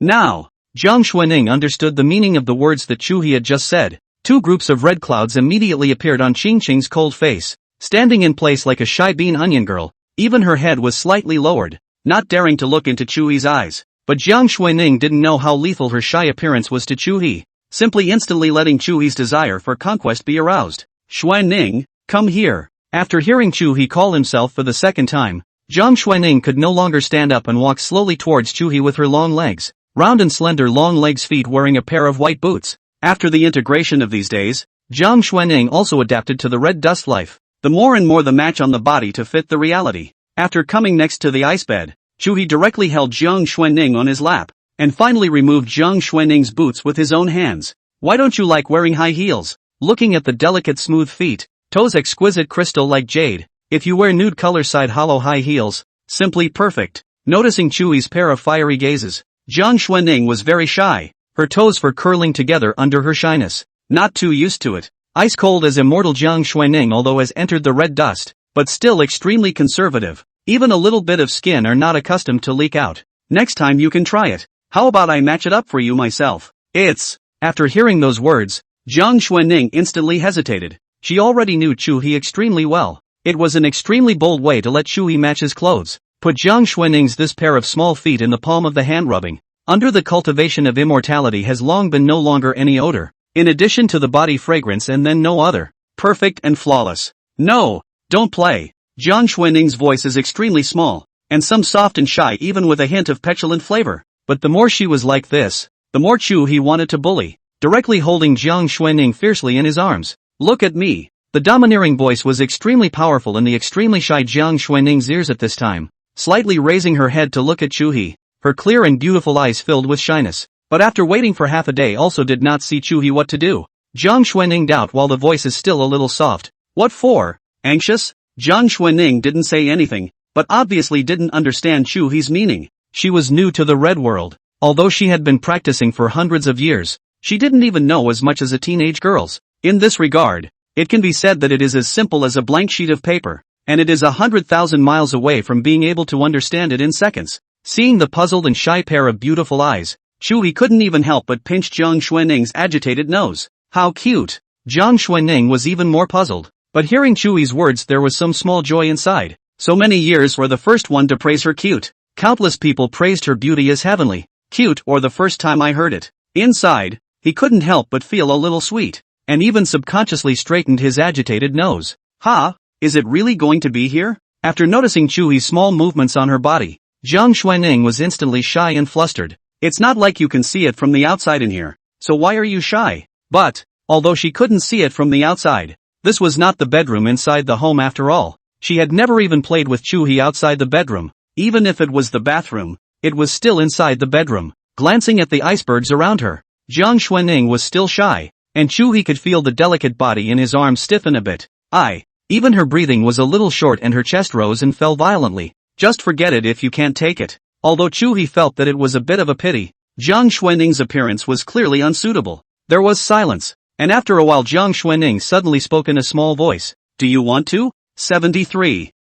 Now. Zhang Xuanning understood the meaning of the words that Chuhe had just said. Two groups of red clouds immediately appeared on Qingqing's cold face, standing in place like a shy bean onion girl. Even her head was slightly lowered, not daring to look into Chuhe's eyes. But Zhang Xuanning didn't know how lethal her shy appearance was to Chuhe, simply instantly letting Chuhe's desire for conquest be aroused. Xuanning, come here. After hearing Chuhe call himself for the second time, Zhang Xuanning could no longer stand up and walked slowly towards Chuhe with her long legs, round and slender long legs, feet wearing a pair of white boots. After the integration of these days, Zhang Xuanning also adapted to the red dust life. The more and more the match on the body to fit the reality. After coming next to the ice bed, Chuhe directly held Zhang Xuanning on his lap, and finally removed Zhang Xuanning's boots with his own hands. Why don't you like wearing high heels? looking at the delicate smooth feet, toes exquisite crystal like jade. If you wear nude color side hollow high heels, simply perfect. Noticing Chuhe's pair of fiery gazes, Jiang Xuanning was very shy, her toes were curling together under her shyness. Not too used to it. Ice cold as immortal Jiang Xuanning although has entered the red dust, but still extremely conservative. Even a little bit of skin are not accustomed to leak out. Next time you can try it. How about I match it up for you myself? After hearing those words, Jiang Xuanning instantly hesitated. She already knew Chuhe extremely well. It was an extremely bold way to let Chuhe match his clothes. Put Jiang Xuanning's this pair of small feet in the palm of the hand rubbing. Under the cultivation of immortality has long been no longer any odor. In addition to the body fragrance and then no other. Perfect and flawless. No, don't play. Jiang Xuanning's voice is extremely small, and some soft and shy even with a hint of petulant flavor. But the more she was like this, the more Chuhe wanted to bully, directly holding Jiang Xuanning fiercely in his arms. Look at me. The domineering voice was extremely powerful in the extremely shy Jiang Xuanning's ears at this time. Slightly raising her head to look at Chuhe, her clear and beautiful eyes filled with shyness. But after waiting for half a day also did not see Chuhe what to do. Jiang Xuanning doubt while the voice is still a little soft. What for? Anxious? Jiang Xuanning didn't say anything, but obviously didn't understand Chuhe's meaning. She was new to the red world. Although she had been practicing for hundreds of years, she didn't even know as much as a teenage girl's. In this regard, it can be said that it is as simple as a blank sheet of paper, and it is 100,000 miles away from being able to understand it in seconds. Seeing the puzzled and shy pair of beautiful eyes, Chuhe couldn't even help but pinch Jiang Xuanning's agitated nose. How cute! Jiang Xuanning was even more puzzled. But hearing Chuhe's words there was some small joy inside. So many years were the first one to praise her cute. Countless people praised her beauty as heavenly. Cute or the first time I heard it. Inside, he couldn't help but feel a little sweet, and even subconsciously straightened his agitated nose. Is it really going to be here? After noticing Chuhe's small movements on her body, Jiang Xuanning was instantly shy and flustered. It's not like you can see it from the outside in here, so why are you shy? But, although she couldn't see it from the outside, this was not the bedroom inside the home after all. She had never even played with Chuhe outside the bedroom. Even if it was the bathroom, it was still inside the bedroom. Glancing at the icebergs around her, Jiang Xuanning was still shy, and Chuhe could feel the delicate body in his arms stiffen a bit. Even her breathing was a little short and her chest rose and fell violently. Just forget it if you can't take it. Although Chuhe felt that it was a bit of a pity, Jiang Xuanning's appearance was clearly unsuitable. There was silence, and after a while Jiang Xuanning suddenly spoke in a small voice. Do you want to? 73.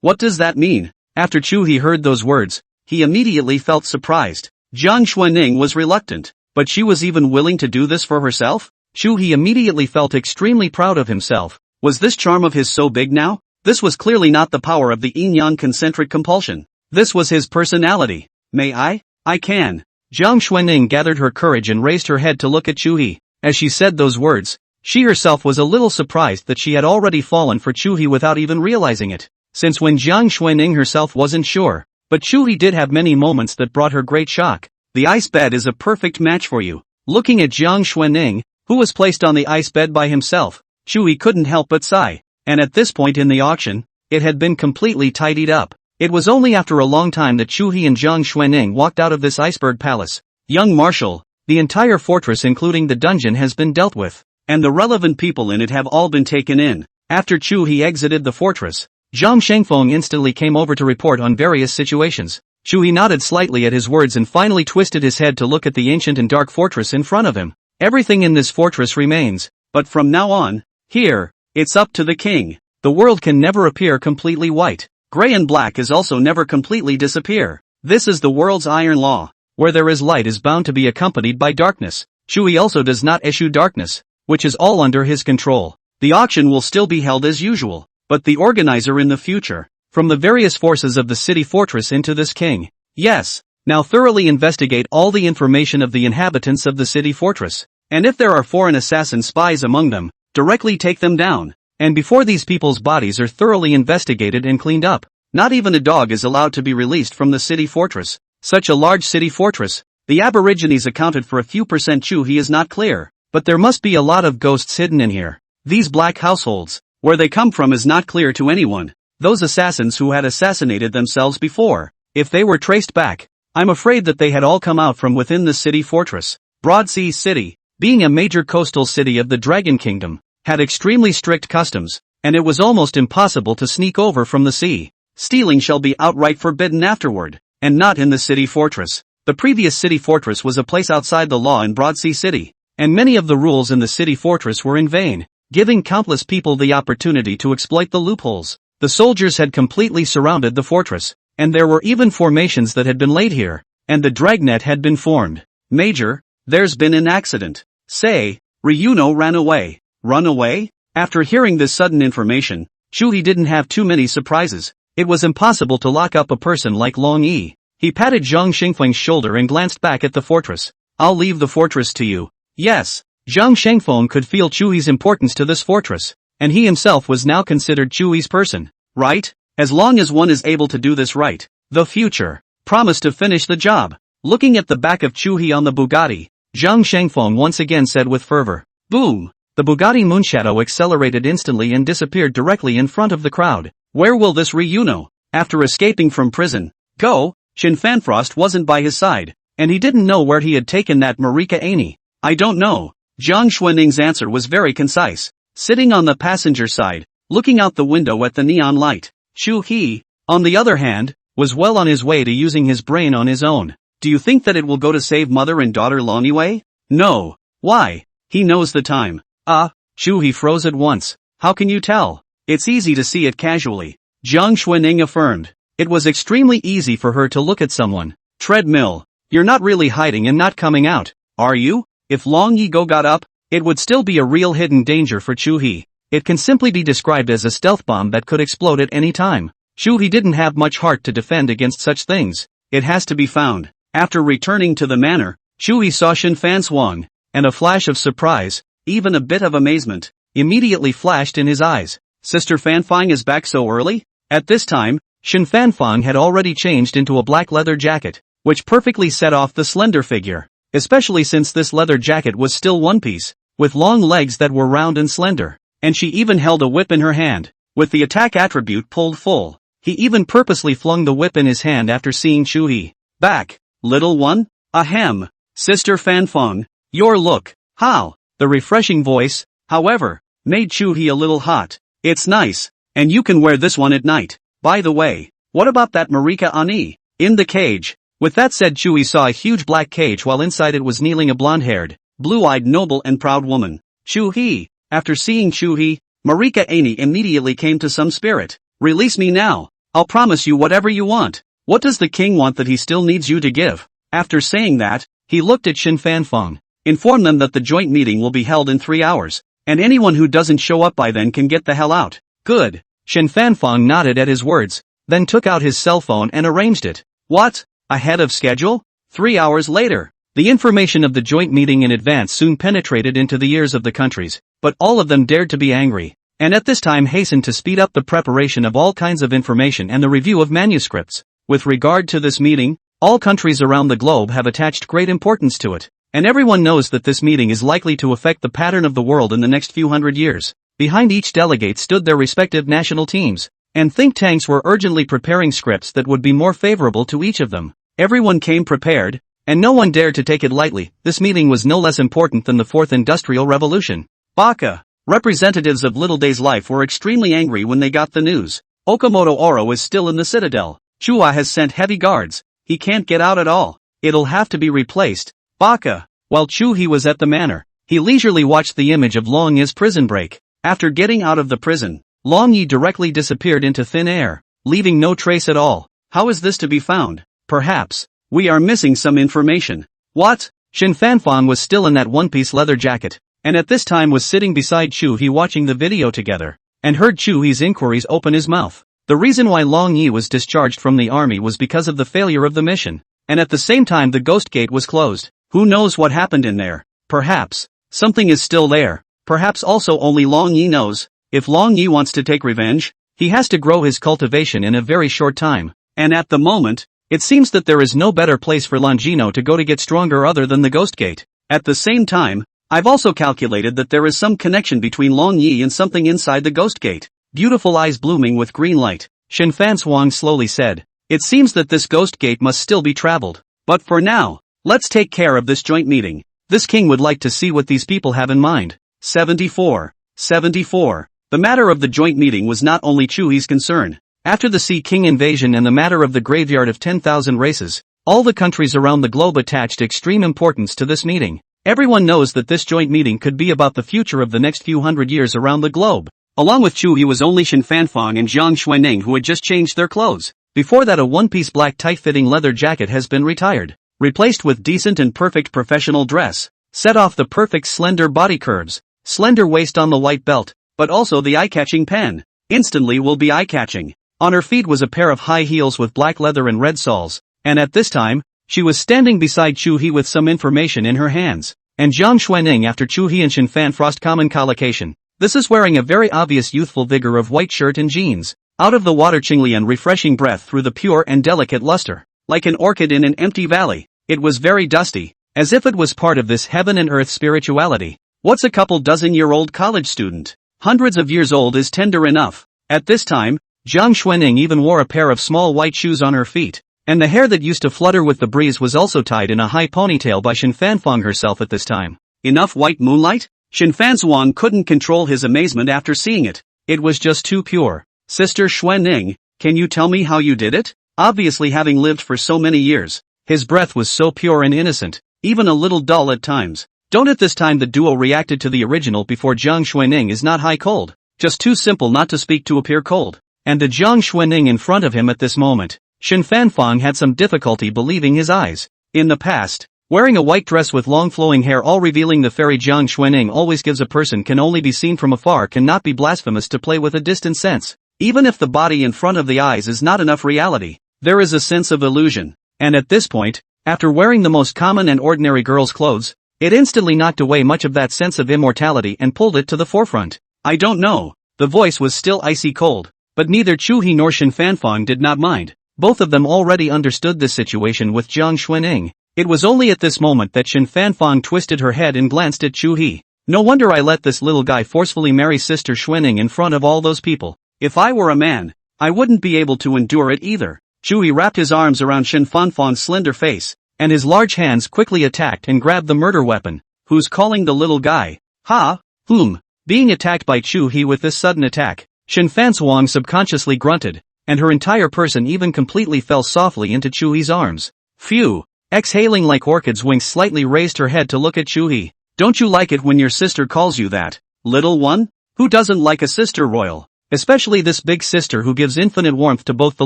What does that mean? After Chuhe heard those words, he immediately felt surprised. Jiang Xuanning was reluctant, but she was even willing to do this for herself? Chuhe immediately felt extremely proud of himself. Was this charm of his so big now? This was clearly not the power of the yin-yang concentric compulsion. This was his personality. May I? I can. Jiang Xuanning gathered her courage and raised her head to look at Chuhe. As she said those words, she herself was a little surprised that she had already fallen for Chuhe without even realizing it. Since when Jiang Xuanning herself wasn't sure. But Chuhe did have many moments that brought her great shock. The ice bed is a perfect match for you. Looking at Jiang Xuanning, who was placed on the ice bed by himself, Chuhe couldn't help but sigh. And at this point in the auction, it had been completely tidied up. It was only after a long time that Chuhe and Jiang Xuanning walked out of this iceberg palace. Young Marshal, the entire fortress including the dungeon has been dealt with, and the relevant people in it have all been taken in. After Chuhe exited the fortress, Zhang Shengfeng instantly came over to report on various situations. Chuhe nodded slightly at his words and finally twisted his head to look at the ancient and dark fortress in front of him. Everything in this fortress remains, but from now on, here, it's up to the king. The world can never appear completely white. Gray and black is also never completely disappear. This is the world's iron law. Where there is light is bound to be accompanied by darkness. Chuhe also does not issue darkness, which is all under his control. The auction will still be held as usual, but the organizer in the future, from the various forces of the city fortress into this king. Yes, now thoroughly investigate all the information of the inhabitants of the city fortress, and if there are foreign assassin spies among them, directly take them down. And before these people's bodies are thoroughly investigated and cleaned up, not even a dog is allowed to be released from the city fortress. Such a large city fortress, the Aborigines accounted for a few percent. Chuhe is not clear, but there must be a lot of ghosts hidden in here. These black households, where they come from is not clear to anyone. Those assassins who had assassinated themselves before, if they were traced back, I'm afraid that they had all come out from within the city fortress. Broadsea City. being a major coastal city of the Dragon Kingdom, had extremely strict customs, and it was almost impossible to sneak over from the sea. Stealing shall be outright forbidden afterward, and not in the city fortress. The previous city fortress was a place outside the law in Broadsea City, and many of the rules in the city fortress were in vain, giving countless people the opportunity to exploit the loopholes. The soldiers had completely surrounded the fortress, and there were even formations that had been laid here, and the dragnet had been formed. Major, there's been an accident. Say, Ryuno ran away. Run away? After hearing this sudden information, Chuhe didn't have too many surprises. It was impossible to lock up a person like Long Yi. He patted Zhang Shengfeng's shoulder and glanced back at the fortress. I'll leave the fortress to you. Yes. Zhang Shengfeng could feel Chuhe's importance to this fortress, and he himself was now considered Chuhe's person. Right? As long as one is able to do this right. The future. Promise to finish the job. Looking at the back of Chuhe on the Bugatti, Zhang Shengfeng once again said with fervor. Boom! The Bugatti Moonshadow accelerated instantly and disappeared directly in front of the crowd. Where will this Ryuno, after escaping from prison, go? Shin Fanfrost wasn't by his side, and he didn't know where he had taken that Marika Ani. I don't know. Jiang Xuenning's answer was very concise. Sitting on the passenger side, looking out the window at the neon light, Chuhe, on the other hand, was well on his way to using his brain on his own. Do you think that it will go to save mother and daughter Loniwei? No. Why? He knows the time. Chuhe froze at once. How can you tell? It's easy to see it casually. Jiang Xuenning affirmed. It was extremely easy for her to look at someone. Treadmill. You're not really hiding and not coming out, are you? If Long Yigo got up, it would still be a real hidden danger for Chuhe. It can simply be described as a stealth bomb that could explode at any time. Chuhe didn't have much heart to defend against such things. It has to be found. After returning to the manor, Chuhe saw Shin Fanswang, and a flash of surprise, even a bit of amazement, immediately flashed in his eyes. Sister Fanfang is back so early? At this time, Shin Fanfang had already changed into a black leather jacket, which perfectly set off the slender figure, especially since this leather jacket was still one piece, with long legs that were round and slender, and she even held a whip in her hand, with the attack attribute pulled full. He even purposely flung the whip in his hand after seeing Chuhe. Back, little one? Ahem. Sister Fanfang, your look. How? The refreshing voice, however, made Chuhe a little hot. It's nice, and you can wear this one at night. By the way, what about that Marika Ani? In the cage. With that said, Chuhe saw a huge black cage while inside it was kneeling a blonde-haired, blue-eyed noble and proud woman. Chuhe. After seeing Chuhe, Marika Ani immediately came to some spirit. Release me now. I'll promise you whatever you want. What does the king want that he still needs you to give? After saying that, he looked at Shin Fanfang. Inform them that the joint meeting will be held in 3 hours, and anyone who doesn't show up by then can get the hell out. Good. Shin Fanfang nodded at his words, then took out his cell phone and arranged it. What? Ahead of schedule? 3 hours later. The information of the joint meeting in advance soon penetrated into the ears of the countries, but all of them dared to be angry, and at this time hastened to speed up the preparation of all kinds of information and the review of manuscripts. With regard to this meeting, all countries around the globe have attached great importance to it, and everyone knows that this meeting is likely to affect the pattern of the world in the next few hundred years. Behind each delegate stood their respective national teams, and think tanks were urgently preparing scripts that would be more favorable to each of them. Everyone came prepared, and no one dared to take it lightly. This meeting was no less important than the Fourth Industrial Revolution. Baka. Representatives of Little Day's life were extremely angry when they got the news. Okamoto Oro is still in the citadel. Chua has sent heavy guards. He can't get out at all. It'll have to be replaced. Baka. While Chuhe was at the manor, he leisurely watched the image of Long Yi's prison break. After getting out of the prison, Long Yi directly disappeared into thin air, leaving no trace at all. How is this to be found? Perhaps we are missing some information. What? Shin Fanfang was still in that one-piece leather jacket, and at this time was sitting beside Chuhe watching the video together, and heard Chuhe's inquiries open his mouth. The reason why Long Yi was discharged from the army was because of the failure of the mission, and at the same time the Ghost Gate was closed. Who knows what happened in there? Perhaps something is still there. Perhaps also only Long Yi knows. If Long Yi wants to take revenge, he has to grow his cultivation in a very short time, and at the moment, it seems that there is no better place for Longino to go to get stronger other than the Ghost Gate. At the same time, I've also calculated that there is some connection between Long Yi and something inside the Ghost Gate. Beautiful eyes blooming with green light, Shin Fanswang slowly said. It seems that this Ghost Gate must still be traveled. But for now, let's take care of this joint meeting. This king would like to see what these people have in mind. 74. The matter of the joint meeting was not only Chuhe's concern. After the Sea King invasion and the matter of the graveyard of 10,000 races, all the countries around the globe attached extreme importance to this meeting. Everyone knows that this joint meeting could be about the future of the next few hundred years around the globe. Along with Chuhe was only Shen Fanfang and Jiang Xuanning who had just changed their clothes. Before that, a one-piece black tight-fitting leather jacket has been retired, replaced with decent and perfect professional dress. Set off the perfect slender body curves, slender waist on the white belt, but also the eye-catching pen. Instantly will be eye-catching. On her feet was a pair of high heels with black leather and red soles, and at this time, she was standing beside Chuhe with some information in her hands. And Jiang Xuanning after Chuhe and Shen Fan Frost common collocation. This is wearing a very obvious youthful vigor of white shirt and jeans. Out of the water Qingli and refreshing breath through the pure and delicate luster. Like an orchid in an empty valley. It was very dusty, as if it was part of this heaven and earth spirituality. What's a couple dozen-year-old college student? Hundreds of years old is tender enough. At this time, Jiang Xuanning even wore a pair of small white shoes on her feet. And the hair that used to flutter with the breeze was also tied in a high ponytail by Shen Fanfang herself at this time. Enough white moonlight? Shen Fanfang couldn't control his amazement after seeing it. It was just too pure. Sister Xuanning, can you tell me how you did it? Obviously having lived for so many years. His breath was so pure and innocent, even a little dull at times. Don't at this time the duo reacted to the original before Jiang Xuanning is not high cold. Just too simple not to speak to appear cold. And the Jiang Xuanning in front of him at this moment. Shen Fanfang had some difficulty believing his eyes. In the past, wearing a white dress with long flowing hair all revealing the fairy Jiang Xuanning always gives a person can only be seen from afar cannot be blasphemous to play with a distant sense. Even if the body in front of the eyes is not enough reality, there is a sense of illusion. And at this point, after wearing the most common and ordinary girl's clothes, it instantly knocked away much of that sense of immortality and pulled it to the forefront. I don't know. The voice was still icy cold, but neither Chuhe nor Shen Fanfang did not mind. Both of them already understood this situation with Jiang Xuanning. It was only at this moment that Shen Fanfang twisted her head and glanced at Chuhe. No wonder I let this little guy forcefully marry Sister Xuanning in front of all those people. If I were a man, I wouldn't be able to endure it either. Chuhe wrapped his arms around Shen Fanfang's slender face, and his large hands quickly attacked and grabbed the murder weapon. Who's calling the little guy? Ha? Whom? Being attacked by Chuhe with this sudden attack, Shen Fanfang subconsciously grunted, and her entire person even completely fell softly into Chuhe's arms. Phew. Exhaling like orchids, Winx slightly raised her head to look at Chuhe. Don't you like it when your sister calls you that, little one? Who doesn't like a sister royal? Especially this big sister who gives infinite warmth to both the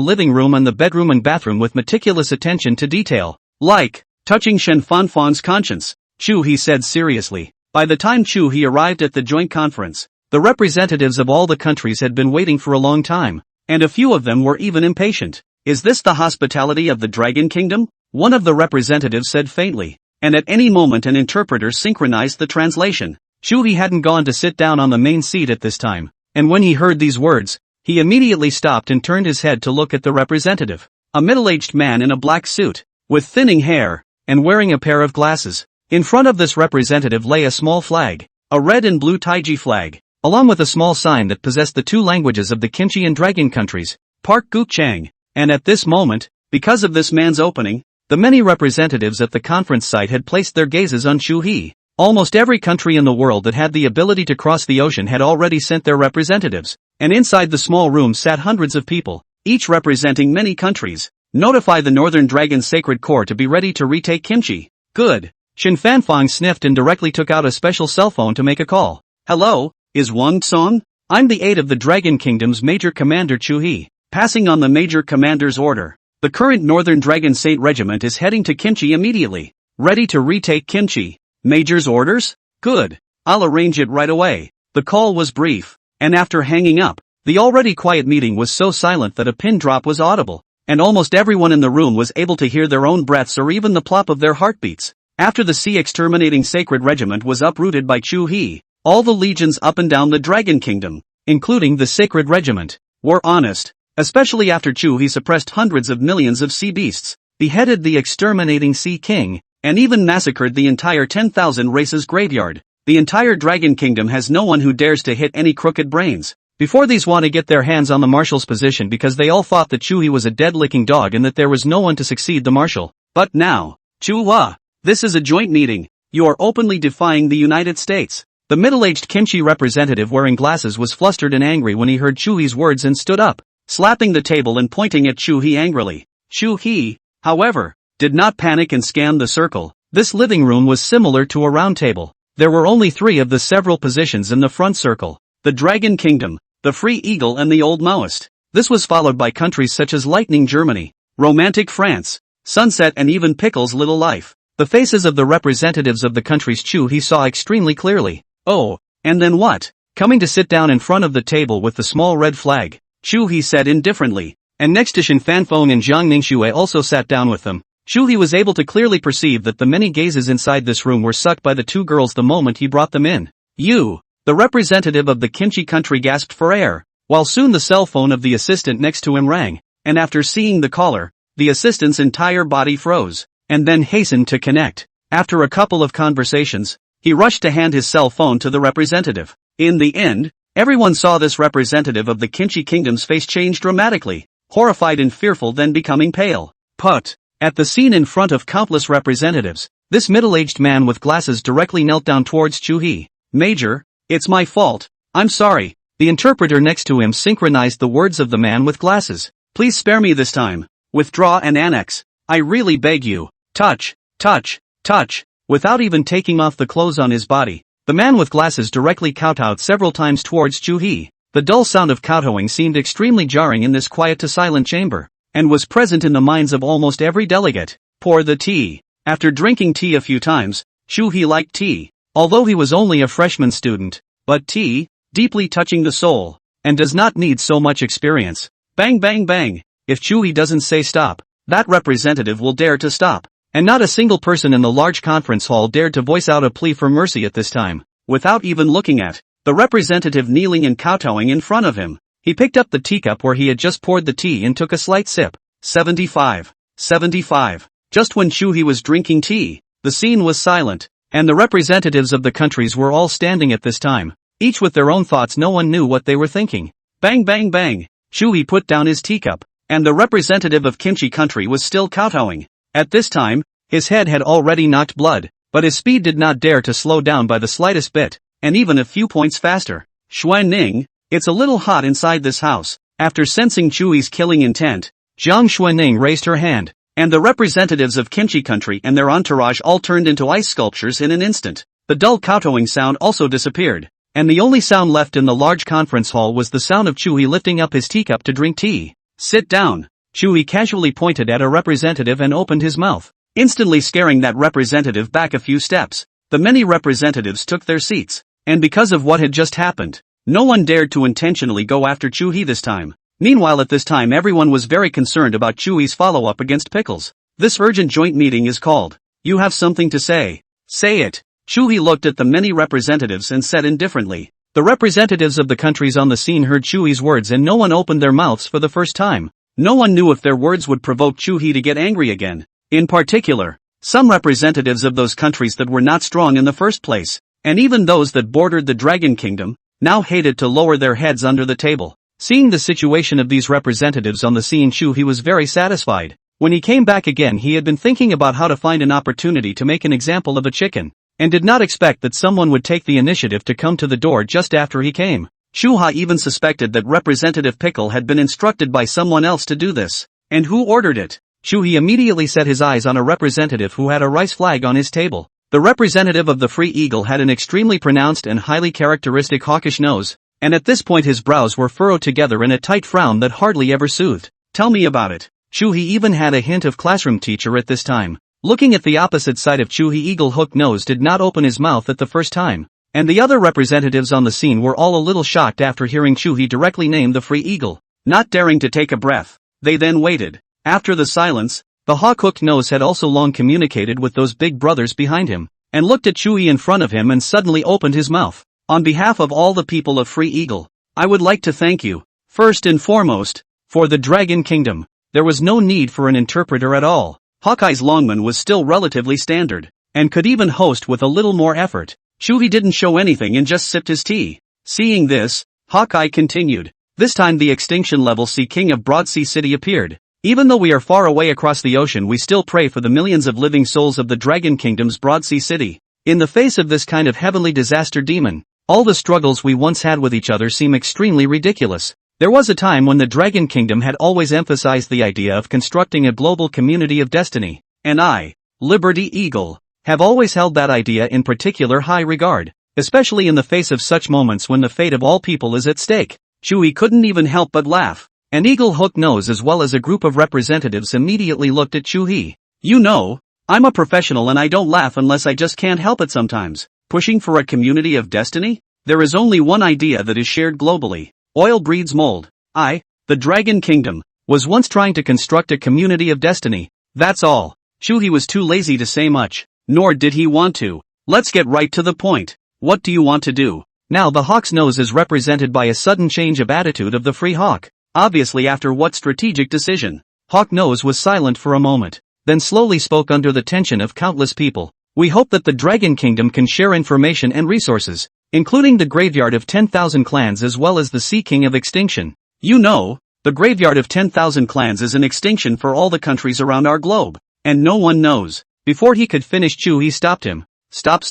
living room and the bedroom and bathroom with meticulous attention to detail. Like, touching Shen Fanfang's conscience, Chuhe said seriously. By the time Chuhe arrived at the joint conference, the representatives of all the countries had been waiting for a long time, and a few of them were even impatient. Is this the hospitality of the Dragon Kingdom? One of the representatives said faintly, and at any moment an interpreter synchronized the translation. Chuhe hadn't gone to sit down on the main seat at this time, and when he heard these words, he immediately stopped and turned his head to look at the representative. A middle-aged man in a black suit, with thinning hair, and wearing a pair of glasses. In front of this representative lay a small flag, a red and blue Taiji flag, along with a small sign that possessed the two languages of the Kimchi and Dragon countries, Park Gukchang. And at this moment, because of this man's opening, the many representatives at the conference site had placed their gazes on Chuhe. Almost every country in the world that had the ability to cross the ocean had already sent their representatives, and inside the small room sat hundreds of people, each representing many countries. Notify the Northern Dragon Sacred Corps to be ready to retake Kimchi. Good. Shen Fanfang sniffed and directly took out a special cell phone to make a call. Hello, is Wang Song? I'm the aide of the Dragon Kingdom's Major Commander Chuhe, passing on the Major Commander's order. The current Northern Dragon Saint Regiment is heading to Kimchi immediately. Ready to retake Kimchi. Major's orders? Good. I'll arrange it right away. The call was brief, and after hanging up, the already quiet meeting was so silent that a pin drop was audible, and almost everyone in the room was able to hear their own breaths or even the plop of their heartbeats. After the sea exterminating sacred regiment was uprooted by Chuhe, all the legions up and down the Dragon Kingdom, including the sacred regiment, were honest. Especially after Chuhe suppressed hundreds of millions of sea beasts, beheaded the exterminating Sea King, and even massacred the entire 10,000 races graveyard. The entire Dragon Kingdom has no one who dares to hit any crooked brains. Before these want to get their hands on the marshal's position because they all thought that Chuhe was a dead-licking dog and that there was no one to succeed the marshal. But now, Chuhe, this is a joint meeting. You are openly defying the United States. The middle-aged kimchi representative wearing glasses was flustered and angry when he heard Chuhe's words and stood up, slapping the table and pointing at Chuhe angrily. Chuhe, however, did not panic and scan the circle. This living room was similar to a round table. There were only 3 of the several positions in the front circle: the Dragon Kingdom, the Free Eagle and the Old Maoist. This was followed by countries such as Lightning Germany, Romantic France, Sunset and even Pickle's Little Life. The faces of the representatives of the countries Chuhe saw extremely clearly. Oh, and then what? Coming to sit down in front of the table with the small red flag, Chuhe said indifferently, and next to Shen Fanfeng and Jiang Ningxue also sat down with them. Chuhe was able to clearly perceive that the many gazes inside this room were sucked by the 2 girls the moment he brought them in. You, the representative of the kimchi country gasped for air, while soon the cell phone of the assistant next to him rang, and after seeing the caller, the assistant's entire body froze, and then hastened to connect. After a couple of conversations, he rushed to hand his cell phone to the representative. In the end, everyone saw this representative of the kimchi kingdom's face change dramatically, horrified and fearful, then becoming pale. But at the scene in front of countless representatives, this middle-aged man with glasses directly knelt down towards Chuhe. Major, it's my fault, I'm sorry. The interpreter next to him synchronized the words of the man with glasses. Please spare me this time. Withdraw and annex. I really beg you. Touch, touch, touch. Without even taking off the clothes on his body, the man with glasses directly kowtowed several times towards Chuhe. The dull sound of kowtowing seemed extremely jarring in this quiet to silent chamber, and was present in the minds of almost every delegate. Pour the tea. After drinking tea a few times, Chuhe liked tea, although he was only a freshman student. But tea, deeply touching the soul, and does not need so much experience. Bang bang bang. If Chuhe doesn't say stop, that representative will dare to stop. And not a single person in the large conference hall dared to voice out a plea for mercy at this time. Without even looking at the representative kneeling and kowtowing in front of him, he picked up the teacup where he had just poured the tea and took a slight sip. 75. 75. Just when Chuhe was drinking tea, the scene was silent, and the representatives of the countries were all standing at this time, each with their own thoughts. No one knew what they were thinking. Bang bang bang. Chuhe put down his teacup, and the representative of kimchi country was still kowtowing. At this time, his head had already knocked blood, but his speed did not dare to slow down by the slightest bit, and even a few points faster. Xuanning, it's a little hot inside this house. After sensing Chuhe's killing intent, Jiang Xuanning raised her hand, and the representatives of kimchi country and their entourage all turned into ice sculptures in an instant. The dull kowtowing sound also disappeared, and the only sound left in the large conference hall was the sound of Chuhe lifting up his teacup to drink tea. Sit down. Chuhe casually pointed at a representative and opened his mouth, instantly scaring that representative back a few steps. The many representatives took their seats, and because of what had just happened, no one dared to intentionally go after Chuhe this time. Meanwhile, at this time everyone was very concerned about Chuhe's follow-up against Pickles. This urgent joint meeting is called. You have something to say. Say it. Chuhe looked at the many representatives and said indifferently. The representatives of the countries on the scene heard Chuhe's words and no one opened their mouths for the first time. No one knew if their words would provoke Chuhe to get angry again. In particular, some representatives of those countries that were not strong in the first place, and even those that bordered the Dragon Kingdom, now hated to lower their heads under the table. Seeing the situation of these representatives on the scene, Chuhe was very satisfied. When he came back again, he had been thinking about how to find an opportunity to make an example of a chicken, and did not expect that someone would take the initiative to come to the door just after he came. Chuhe even suspected that Representative Pickle had been instructed by someone else to do this. And who ordered it? Chuhe immediately set his eyes on a representative who had a rice flag on his table. The representative of the Free Eagle had an extremely pronounced and highly characteristic hawkish nose, and at this point his brows were furrowed together in a tight frown that hardly ever soothed. Tell me about it. Chuhe even had a hint of classroom teacher at this time. Looking at the opposite side of Chuhe, Eagle Hook Nose did not open his mouth at the first time, and the other representatives on the scene were all a little shocked after hearing Chuhe directly name the Free Eagle. Not daring to take a breath, they then waited. After the silence, the hawk-hooked nose had also long communicated with those big brothers behind him, and looked at Chuhe in front of him and suddenly opened his mouth. On behalf of all the people of Free Eagle, I would like to thank you, first and foremost, for the Dragon Kingdom. There was no need for an interpreter at all. Hawkeye's Longman was still relatively standard, and could even host with a little more effort. Chuhe didn't show anything and just sipped his tea. Seeing this, Hawkeye continued. This time the extinction level Sea King of Broadsea City appeared. Even though we are far away across the ocean, we still pray for the millions of living souls of the Dragon Kingdom's Broadsea City. In the face of this kind of heavenly disaster demon, all the struggles we once had with each other seem extremely ridiculous. There was a time when the Dragon Kingdom had always emphasized the idea of constructing a global community of destiny, and I, Liberty Eagle, have always held that idea in particular high regard, especially in the face of such moments when the fate of all people is at stake. Chuhe couldn't even help but laugh, and Eagle Hook Nose as well as a group of representatives immediately looked at Chuhe. You know, I'm a professional and I don't laugh unless I just can't help it sometimes. Pushing for a community of destiny? There is only one idea that is shared globally. Oil breeds mold. I, the Dragon Kingdom, was once trying to construct a community of destiny. That's all. Chuhe was too lazy to say much, nor did he want to. Let's get right to the point. What do you want to do? Now the hawk's nose is represented by a sudden change of attitude of the free hawk. Obviously after what strategic decision? Hawk Nose was silent for a moment, then slowly spoke under the tension of countless people. We hope that the Dragon Kingdom can share information and resources, including the Graveyard of 10,000 Clans as well as the Sea King of Extinction. You know, the Graveyard of 10,000 Clans is an extinction for all the countries around our globe, and no one knows. Before he could finish Chuhe stopped him. Stop.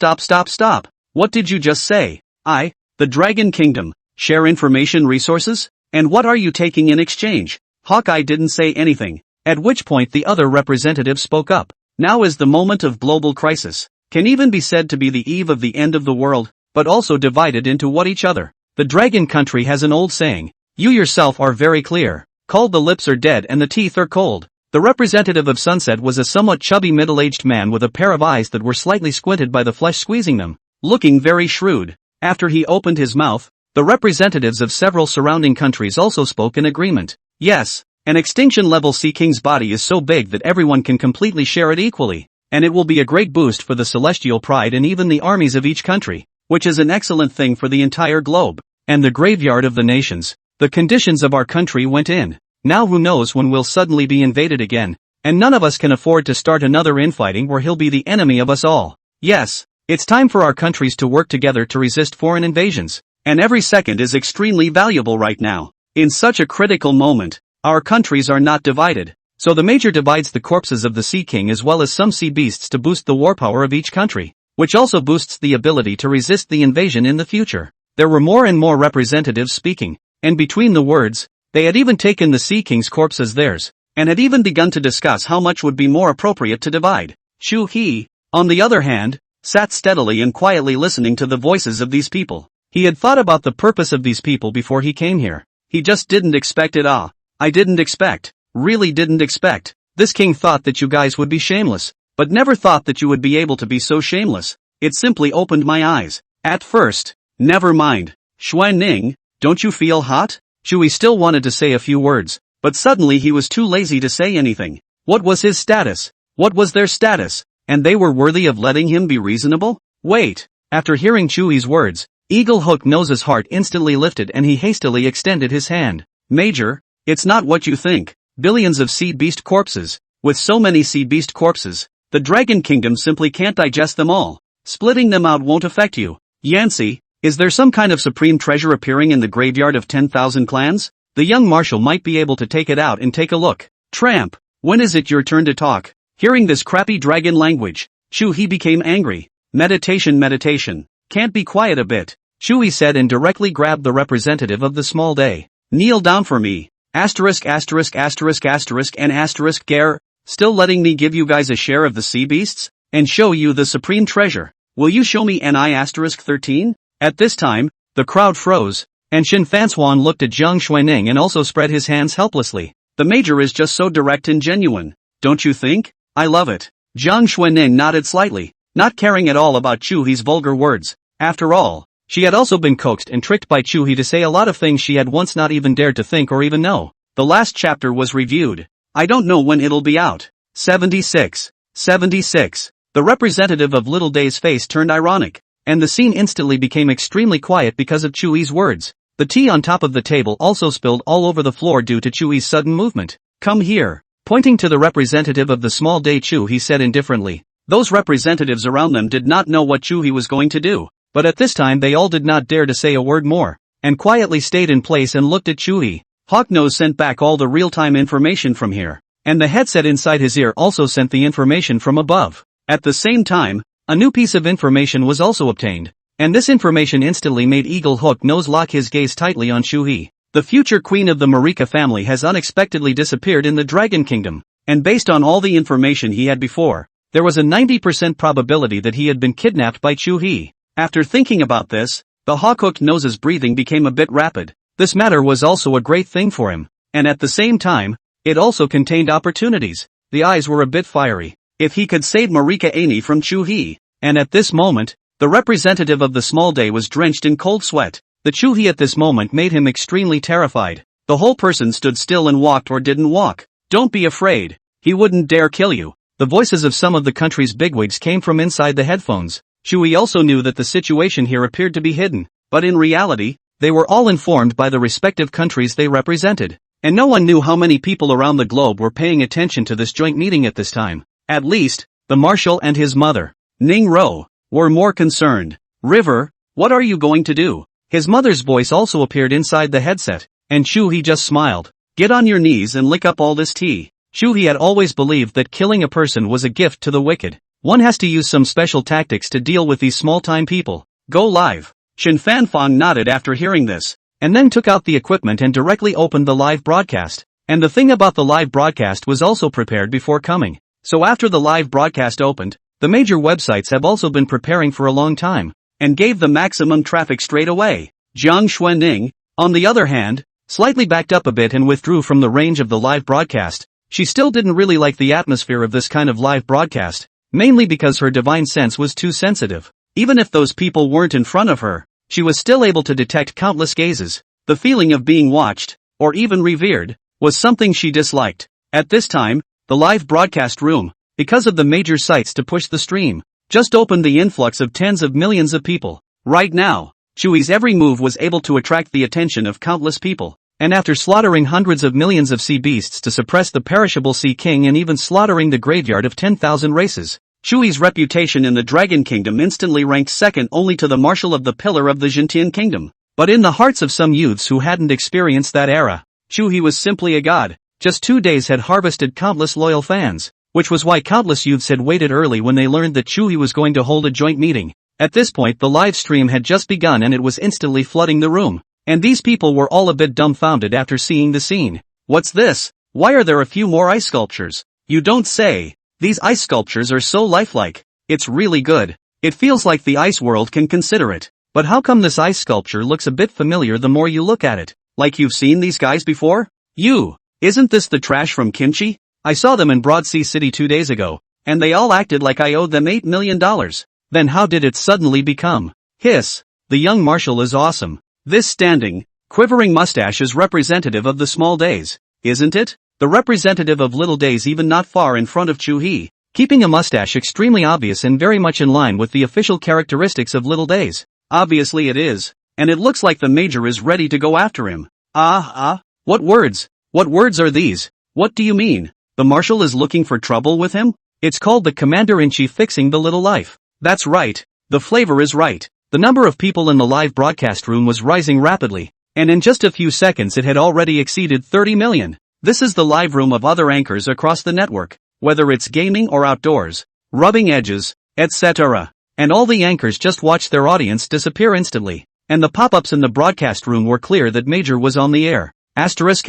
What did you just say? I, the Dragon Kingdom, share information resources? And what are you taking in exchange? Hawkeye didn't say anything, at which point the other representative spoke up. Now is the moment of global crisis. Can even be said to be the eve of the end of the world, but also divided into what each other. The Dragon Country has an old saying, you yourself are very clear, called the lips are dead and the teeth are cold. The representative of Sunset was a somewhat chubby middle-aged man with a pair of eyes that were slightly squinted by the flesh squeezing them, looking very shrewd. After he opened his mouth, the representatives of several surrounding countries also spoke in agreement. Yes, an extinction-level Sea King's body is so big that everyone can completely share it equally, and it will be a great boost for the celestial pride and even the armies of each country, which is an excellent thing for the entire globe. And the Graveyard of the Nations. The conditions of our country went in. Now who knows when we'll suddenly be invaded again, and none of us can afford to start another infighting where he'll be the enemy of us all. Yes, it's time for our countries to work together to resist foreign invasions, and every second is extremely valuable right now. In such a critical moment, our countries are not divided, so the Major divides the corpses of the Sea King as well as some sea beasts to boost the war power of each country, which also boosts the ability to resist the invasion in the future. There were more and more representatives speaking, and between the words, they had even taken the Sea King's corpse as theirs, and had even begun to discuss how much would be more appropriate to divide. Chuhe, on the other hand, sat steadily and quietly listening to the voices of these people. He had thought about the purpose of these people before he came here. He just didn't expect it. I didn't expect, really didn't expect. This king thought that you guys would be shameless, but never thought that you would be able to be so shameless. It simply opened my eyes. At first, never mind. Xuanning, don't you feel hot? Chuhe still wanted to say a few words, but suddenly he was too lazy to say anything. What was his status? What was their status? And they were worthy of letting him be reasonable? Wait. After hearing Chuhe's words, Eagle Hook Nose's heart instantly lifted and he hastily extended his hand. Major, it's not what you think. Billions of sea beast corpses. With so many sea beast corpses, the Dragon Kingdom simply can't digest them all. Splitting them out won't affect you. Yancey, is there some kind of supreme treasure appearing in the Graveyard of 10,000 Clans? The young marshal might be able to take it out and take a look. Tramp, when is it your turn to talk? Hearing this crappy dragon language, Chuhe became angry. Meditation. Can't be quiet a bit, Chuhe said and directly grabbed the representative of the small day. Kneel down for me. Asterisk and asterisk Gare, still letting me give you guys a share of the sea beasts? And show you the supreme treasure. Will you show me NI asterisk 13? At this time, the crowd froze, and Shin Fanswan looked at Zhang Xuanning and also spread his hands helplessly. The Major is just so direct and genuine, don't you think? I love it. Zhang Xuanning nodded slightly, not caring at all about Chuhe's vulgar words. After all, she had also been coaxed and tricked by Chuhe to say a lot of things she had once not even dared to think or even know. The last chapter was reviewed. I don't know when it'll be out. 76. The representative of Little Day's face turned ironic, and the scene instantly became extremely quiet because of Chuhe's words. The tea on top of the table also spilled all over the floor due to Chuhe's sudden movement. Come here. Pointing to the representative of the small day Chuhe said indifferently. Those representatives around them did not know what Chuhe was going to do, but at this time they all did not dare to say a word more, and quietly stayed in place and looked at Chuhe. Hawknose sent back all the real-time information from here, and the headset inside his ear also sent the information from above. At the same time, A new piece of information was also obtained, and this information instantly made Eagle Hook Nose lock his gaze tightly on Chuhe. The future queen of the Marika family has unexpectedly disappeared in the Dragon Kingdom, and based on all the information he had before, there was a 90% probability that he had been kidnapped by Chuhe. After thinking about this, the Hawk-Hooked Nose's breathing became a bit rapid. This matter was also a great thing for him, and at the same time, it also contained opportunities. The eyes were a bit fiery. If he could save Marika Aini from Chuhe, and at this moment, the representative of the small day was drenched in cold sweat. The Chuhe at this moment made him extremely terrified. The whole person stood still and walked or didn't walk. Don't be afraid. He wouldn't dare kill you. The voices of some of the country's bigwigs came from inside the headphones. Chuhe also knew that the situation here appeared to be hidden, but in reality, they were all informed by the respective countries they represented. And no one knew how many people around the globe were paying attention to this joint meeting at this time. At least, the marshal and his mother, Ning Ro, were more concerned. River, what are you going to do? His mother's voice also appeared inside the headset, and Chuhe just smiled. Get on your knees and lick up all this tea. Chuhe had always believed that killing a person was a gift to the wicked. One has to use some special tactics to deal with these small-time people. Go live. Shin Fanfang nodded after hearing this, and then took out the equipment and directly opened the live broadcast. And the thing about the live broadcast was also prepared before coming. So after the live broadcast opened, the major websites have also been preparing for a long time, and gave the maximum traffic straight away. Jiang Xuanning, on the other hand, slightly backed up a bit and withdrew from the range of the live broadcast. She still didn't really like the atmosphere of this kind of live broadcast, mainly because her divine sense was too sensitive. Even if those people weren't in front of her, she was still able to detect countless gazes. The feeling of being watched, or even revered, was something she disliked. At this time, the live broadcast room, because of the major sites to push the stream, just opened the influx of tens of millions of people. Right now, Chuhe's every move was able to attract the attention of countless people, and after slaughtering hundreds of millions of sea beasts to suppress the perishable Sea King and even slaughtering the graveyard of 10,000 races, Chuhe's reputation in the Dragon Kingdom instantly ranked second only to the Marshal of the Pillar of the Jintian Kingdom. But in the hearts of some youths who hadn't experienced that era, Chuhe was simply a god. Just 2 days had harvested countless loyal fans, which was why countless youths had waited early when they learned that Chuhe was going to hold a joint meeting. At this point the live stream had just begun and it was instantly flooding the room. And these people were all a bit dumbfounded after seeing the scene. What's this? Why are there a few more ice sculptures? You don't say. These ice sculptures are so lifelike. It's really good. It feels like the ice world can consider it. But how come this ice sculpture looks a bit familiar the more you look at it? Like you've seen these guys before? Isn't this the trash from Kimchi? I saw them in Broadsea City 2 days ago, and they all acted like I owed them $8 million. Then how did it suddenly become? Hiss. The young marshal is awesome. This standing, quivering mustache is representative of the small days, isn't it? The representative of little days even not far in front of Chuhe, keeping a mustache extremely obvious and very much in line with the official characteristics of little days. Obviously it is, and it looks like the major is ready to go after him. What words? What words are these? What do you mean? The marshal is looking for trouble with him? It's called the Commander-in-Chief fixing the little life. That's right. The flavor is right. The number of people in the live broadcast room was rising rapidly, and in just a few seconds it had already exceeded 30 million. This is the live room of other anchors across the network, whether it's gaming or outdoors, rubbing edges, etc. And all the anchors just watched their audience disappear instantly, and the pop-ups in the broadcast room were clear that Major was on the air. Asterisk.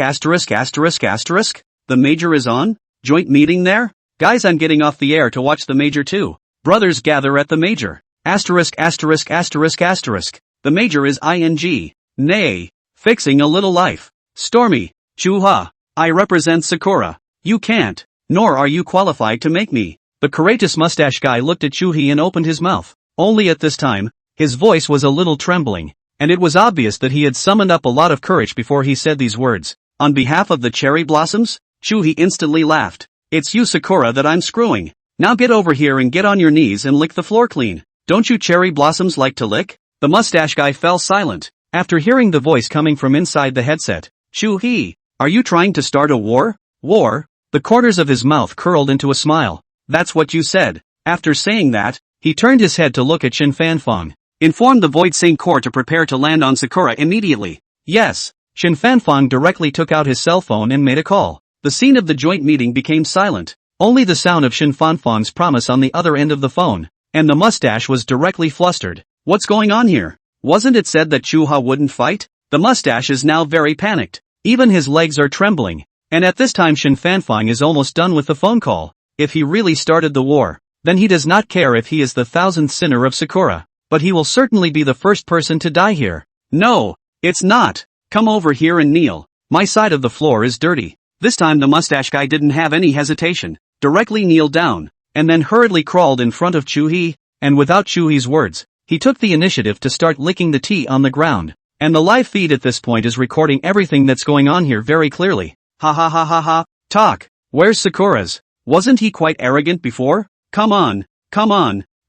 The Major is on? Joint meeting there? Guys, I'm getting off the air to watch the Major too. Brothers gather at the Major. Asterisk. The Major is ing. Nay. Fixing a little life. Stormy. Chuha. I represent Sakura. You can't. Nor are you qualified to make me. The courageous mustache guy looked at Chuhe and opened his mouth. Only at this time, his voice was a little trembling, and it was obvious that he had summoned up a lot of courage before he said these words. On behalf of the cherry blossoms? Chuhe instantly laughed. It's you, Sakura, that I'm screwing. Now get over here and get on your knees and lick the floor clean. Don't you cherry blossoms like to lick? The mustache guy fell silent. After hearing the voice coming from inside the headset, Chuhe, are you trying to start a war? War? The corners of his mouth curled into a smile. That's what you said. After saying that, he turned his head to look at Shin Fanfang. Inform the Void Saint Corps to prepare to land on Sakura immediately. Yes. Shin Fanfang directly took out his cell phone and made a call. The scene of the joint meeting became silent. Only the sound of Shin Fanfang's promise on the other end of the phone. and the mustache was directly flustered. What's going on here? Wasn't it said that Chuhe wouldn't fight? The mustache is now very panicked. Even his legs are trembling. And at this time Shen Fanfang is almost done with the phone call. If he really started the war, then he does not care if he is the 1000th sinner of Sakura. But he will certainly be the first person to die here. No, it's not. Come over here and kneel. My side of the floor is dirty. This time the mustache guy didn't have any hesitation. Directly kneeled down, and then hurriedly crawled in front of Chuhe, and without Chuhe's words, he took the initiative to start licking the tea on the ground. And the live feed at this point is recording everything that's going on here very clearly. Ha ha ha ha ha. Talk. Where's Sakura's? Wasn't he quite arrogant before? Come on.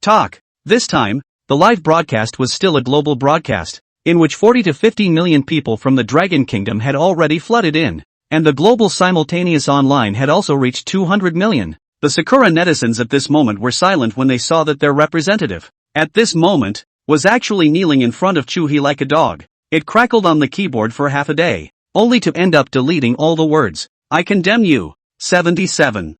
Talk. This time, the live broadcast was still a global broadcast, in which 40 to 50 million people from the Dragon Kingdom had already flooded in, and the global simultaneous online had also reached 200 million. The Sakura netizens at this moment were silent when they saw that their representative, at this moment, was actually kneeling in front of Chuhe like a dog. It crackled on the keyboard for half a day, only to end up deleting all the words. I condemn you. 77.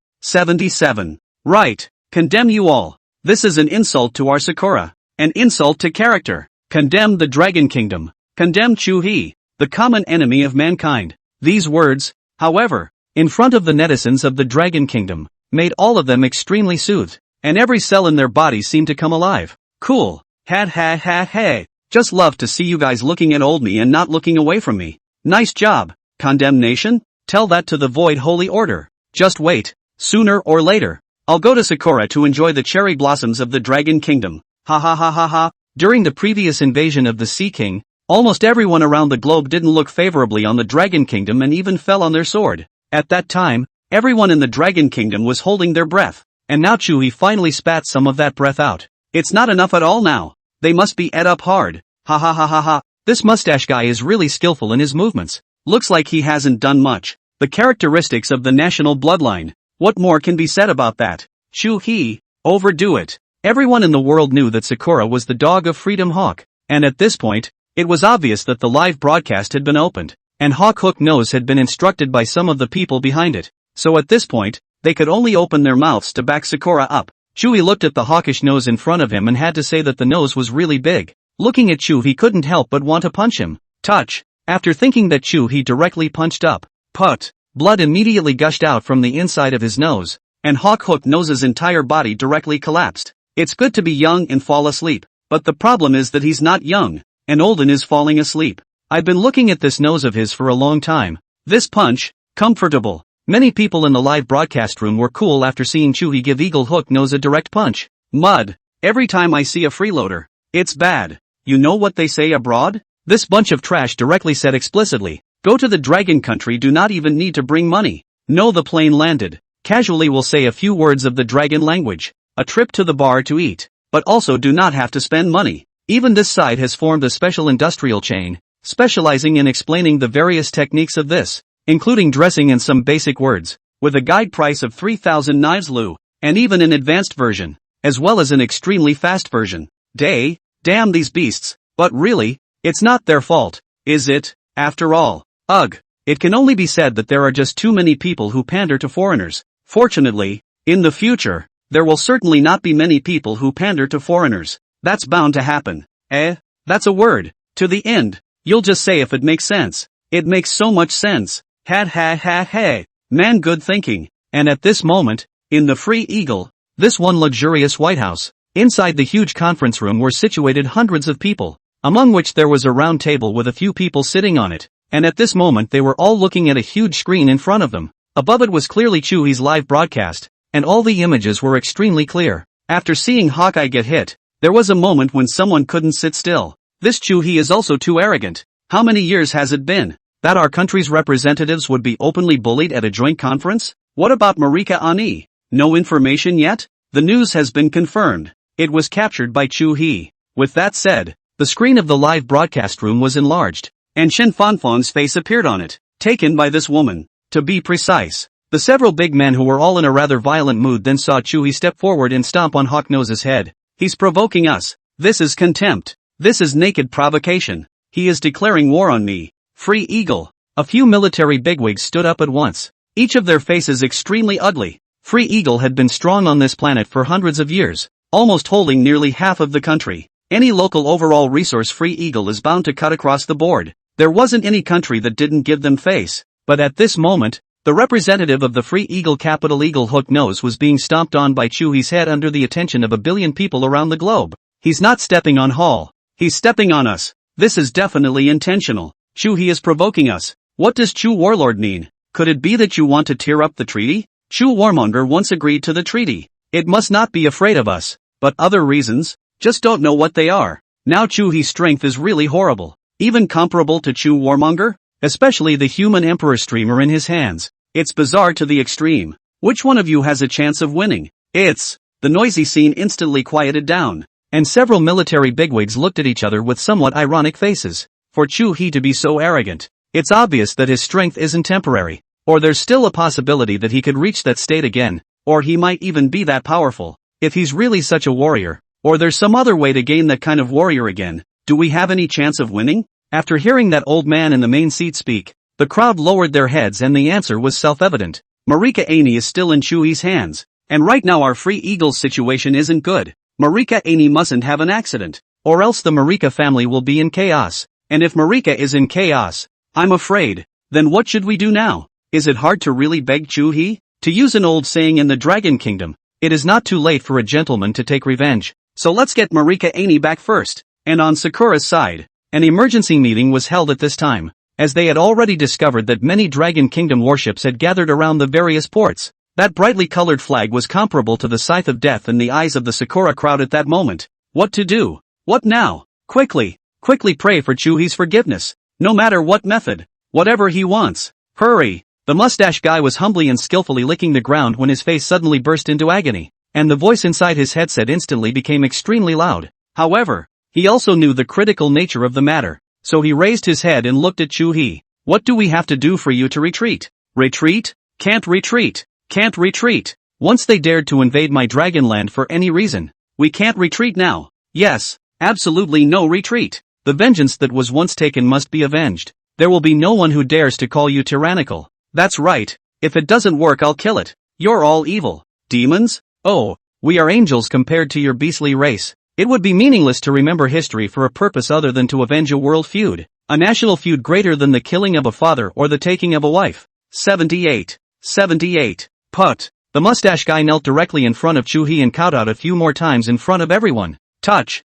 Right. Condemn you all. This is an insult to our Sakura. An insult to character. Condemn the Dragon Kingdom. Condemn Chuhe, the common enemy of mankind. These words, however, in front of the netizens of the Dragon Kingdom, made all of them extremely soothed, and every cell in their body seemed to come alive. Cool. Ha. Just love to see you guys looking at old me and not looking away from me. Nice job. Condemnation? Tell that to the Void Holy Order. Just wait. Sooner or later, I'll go to Sakura to enjoy the cherry blossoms of the Dragon Kingdom. Ha. During the previous invasion of the Sea King, almost everyone around the globe didn't look favorably on the Dragon Kingdom and even fell on their sword. At that time, everyone in the Dragon Kingdom was holding their breath, and now Chuhe finally spat some of that breath out. It's not enough at all now. They must be ate up hard. Ha. This mustache guy is really skillful in his movements. Looks like he hasn't done much. The characteristics of the national bloodline. What more can be said about that? Chuhe, overdo it. Everyone in the world knew that Sakura was the dog of Freedom Hawk, and at this point, it was obvious that the live broadcast had been opened, and Hawk Hook Nose had been instructed by some of the people behind it. So at this point, they could only open their mouths to back Sakura up. Chuhe looked at the hawkish nose in front of him and had to say that the nose was really big. Looking at Chuhe, he couldn't help but want to punch him. Touch. After thinking that Chuhe directly punched up. Put. Blood immediately gushed out from the inside of his nose, and Hawk Hook Nose's entire body directly collapsed. It's good to be young and fall asleep, but the problem is that he's not young, and old and is falling asleep. I've been looking at this nose of his for a long time. This punch, comfortable. Many people in the live broadcast room were cool after seeing Chuhe give Eagle Hook Nose a direct punch. Mud. Every time I see a freeloader, it's bad. You know what they say abroad? This bunch of trash directly said explicitly, go to the dragon country, do not even need to bring money. No, the plane landed. Casually will say a few words of the dragon language. A trip to the bar to eat. But also do not have to spend money. Even this side has formed a special industrial chain, specializing in explaining the various techniques of this, including dressing and some basic words, with a guide price of 3,000 knives lu, and even an advanced version, as well as an extremely fast version. Damn these beasts, but really, it's not their fault, is it? After all, ugh, it can only be said that there are just too many people who pander to foreigners. Fortunately, in the future, there will certainly not be many people who pander to foreigners. That's bound to happen. That's a word. To the end. You'll just say if it makes sense. It makes so much sense. Ha. Man, good thinking. And at this moment, in the Free Eagle, this one luxurious White House, inside the huge conference room were situated hundreds of people, among which there was a round table with a few people sitting on it, and at this moment they were all looking at a huge screen in front of them. Above it was clearly Chuhe's live broadcast, and all the images were extremely clear. After seeing Hawkeye get hit, there was a moment when someone couldn't sit still. This Chuhe is also too arrogant. How many years has it been that our country's representatives would be openly bullied at a joint conference? What about Marika Ani? No information yet? The news has been confirmed. It was captured by Chuhe. With that said, the screen of the live broadcast room was enlarged, and Shen Fanfang's face appeared on it, taken by this woman. To be precise, the several big men who were all in a rather violent mood then saw Chuhe step forward and stomp on Hawknose's head. He's provoking us. This is contempt. This is naked provocation. He is declaring war on me. Free Eagle. A few military bigwigs stood up at once, each of their faces extremely ugly. Free Eagle had been strong on this planet for hundreds of years, almost holding nearly half of the country. Any local overall resource free eagle is bound to cut across the board. There wasn't any country that didn't give them face. But at this moment, the representative of the free eagle capital Eagle Hook Nose was being stomped on by Chuhe's head under the attention of a billion people around the globe. He's not stepping on Hall. He's stepping on us. This is definitely intentional. Chuhe is provoking us. What does Chu Warlord mean? Could it be that you want to tear up the treaty? Chu Warmonger once agreed to the treaty. It must not be afraid of us. But other reasons? Just don't know what they are. Now Chuhe's strength is really horrible. Even comparable to Chu Warmonger? Especially the human emperor streamer in his hands. It's bizarre to the extreme. Which one of you has a chance of winning? The noisy scene instantly quieted down. And several military bigwigs looked at each other with somewhat ironic faces. For Chuhe to be so arrogant. It's obvious that his strength isn't temporary. Or there's still a possibility that he could reach that state again. Or he might even be that powerful. If he's really such a warrior. Or there's some other way to gain that kind of warrior again. Do we have any chance of winning? After hearing that old man in the main seat speak, the crowd lowered their heads and the answer was self-evident. Marika Aney is still in Chuhe's hands. And right now our Free Eagles situation isn't good. Marika Aney mustn't have an accident. Or else the Marika family will be in chaos. And if Marika is in chaos, I'm afraid, then what should we do now? Is it hard to really beg Chuhe? To use an old saying in the Dragon Kingdom, it is not too late for a gentleman to take revenge. So let's get Marika Aney back first. And on Sakura's side, an emergency meeting was held at this time, as they had already discovered that many Dragon Kingdom warships had gathered around the various ports. That brightly colored flag was comparable to the Scythe of Death in the eyes of the Sakura crowd at that moment. What to do? What now? Quickly pray for Chuhe's forgiveness. No matter what method. Whatever he wants. Hurry! The mustache guy was humbly and skillfully licking the ground when his face suddenly burst into agony, and the voice inside his headset instantly became extremely loud. However, he also knew the critical nature of the matter, so he raised his head and looked at Chuhe. What do we have to do for you to retreat? Retreat? Can't retreat. Can't retreat. Once they dared to invade my Dragonland for any reason. We can't retreat now. Yes, absolutely no retreat. The vengeance that was once taken must be avenged. There will be no one who dares to call you tyrannical. That's right. If it doesn't work, I'll kill it. You're all evil. Demons? Oh, we are angels compared to your beastly race. It would be meaningless to remember history for a purpose other than to avenge a world feud. A national feud greater than the killing of a father or the taking of a wife. 78. Put. The mustache guy knelt directly in front of Chuhe and kowtowed a few more times in front of everyone. Touch.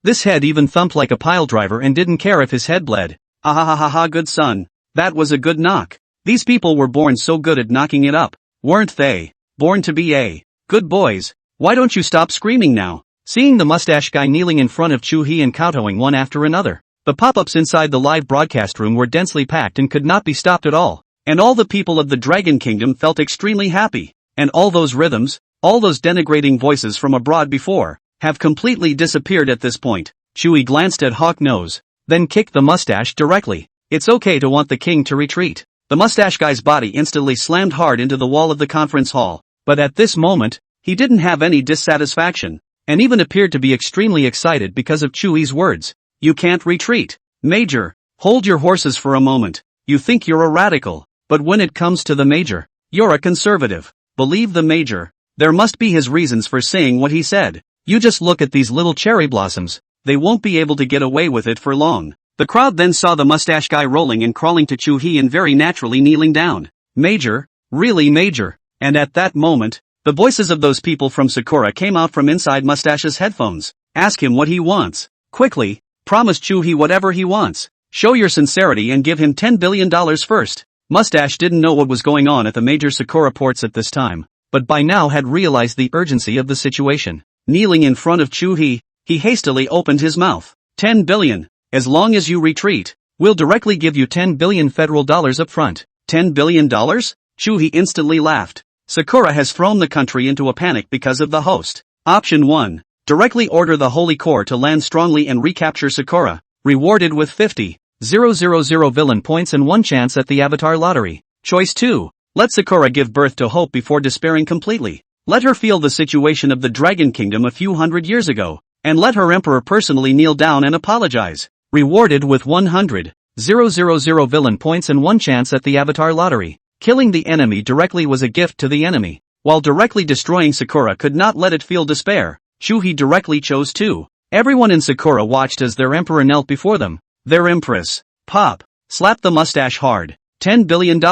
This head even thumped like a pile driver and didn't care if his head bled. Ah, good son. That was a good knock. These people were born so good at knocking it up. Weren't they? Born to be good boys. Why don't you stop screaming now? Seeing the mustache guy kneeling in front of Chuhe and kowtowing one after another, the pop-ups inside the live broadcast room were densely packed and could not be stopped at all. And all the people of the Dragon Kingdom felt extremely happy. And all those rhythms, all those denigrating voices from abroad before, have completely disappeared at this point. Chuhe glanced at Hawk Nose, then kicked the mustache directly. It's okay to want the king to retreat. The mustache guy's body instantly slammed hard into the wall of the conference hall. But at this moment, he didn't have any dissatisfaction, and even appeared to be extremely excited because of Chuhe's words. You can't retreat. Major, hold your horses for a moment. You think you're a radical, but when it comes to the Major, you're a conservative. Believe the Major. There must be his reasons for saying what he said. You just look at these little cherry blossoms. They won't be able to get away with it for long. The crowd then saw the mustache guy rolling and crawling to Chuhe and very naturally kneeling down. Major? Really, Major? And at that moment, the voices of those people from Sakura came out from inside Mustache's headphones. Ask him what he wants. Quickly. Promise Chuhe whatever he wants. Show your sincerity and give him $10 billion first. Mustache didn't know what was going on at the major Sakura ports at this time, but by now had realized the urgency of the situation. Kneeling in front of Chuhe, he hastily opened his mouth. 10 billion. As long as you retreat, we'll directly give you $10 billion federal dollars up front. $10 billion? Chuhe instantly laughed. Sakura has thrown the country into a panic because of the host. Option 1. Directly order the Holy Corps to land strongly and recapture Sakura, rewarded with 50,000 villain points and 1 chance at the Avatar lottery. Choice 2. Let Sakura give birth to hope before despairing completely. Let her feel the situation of the Dragon Kingdom a few hundred years ago, and let her emperor personally kneel down and apologize. Rewarded with 100,000 villain points and 1 chance at the Avatar lottery. Killing the enemy directly was a gift to the enemy, while directly destroying Sakura could not let it feel despair. Chuhe directly chose 2. Everyone in Sakura watched as their emperor knelt before them. Their empress. Pop. Slapped the mustache hard. $10 billion.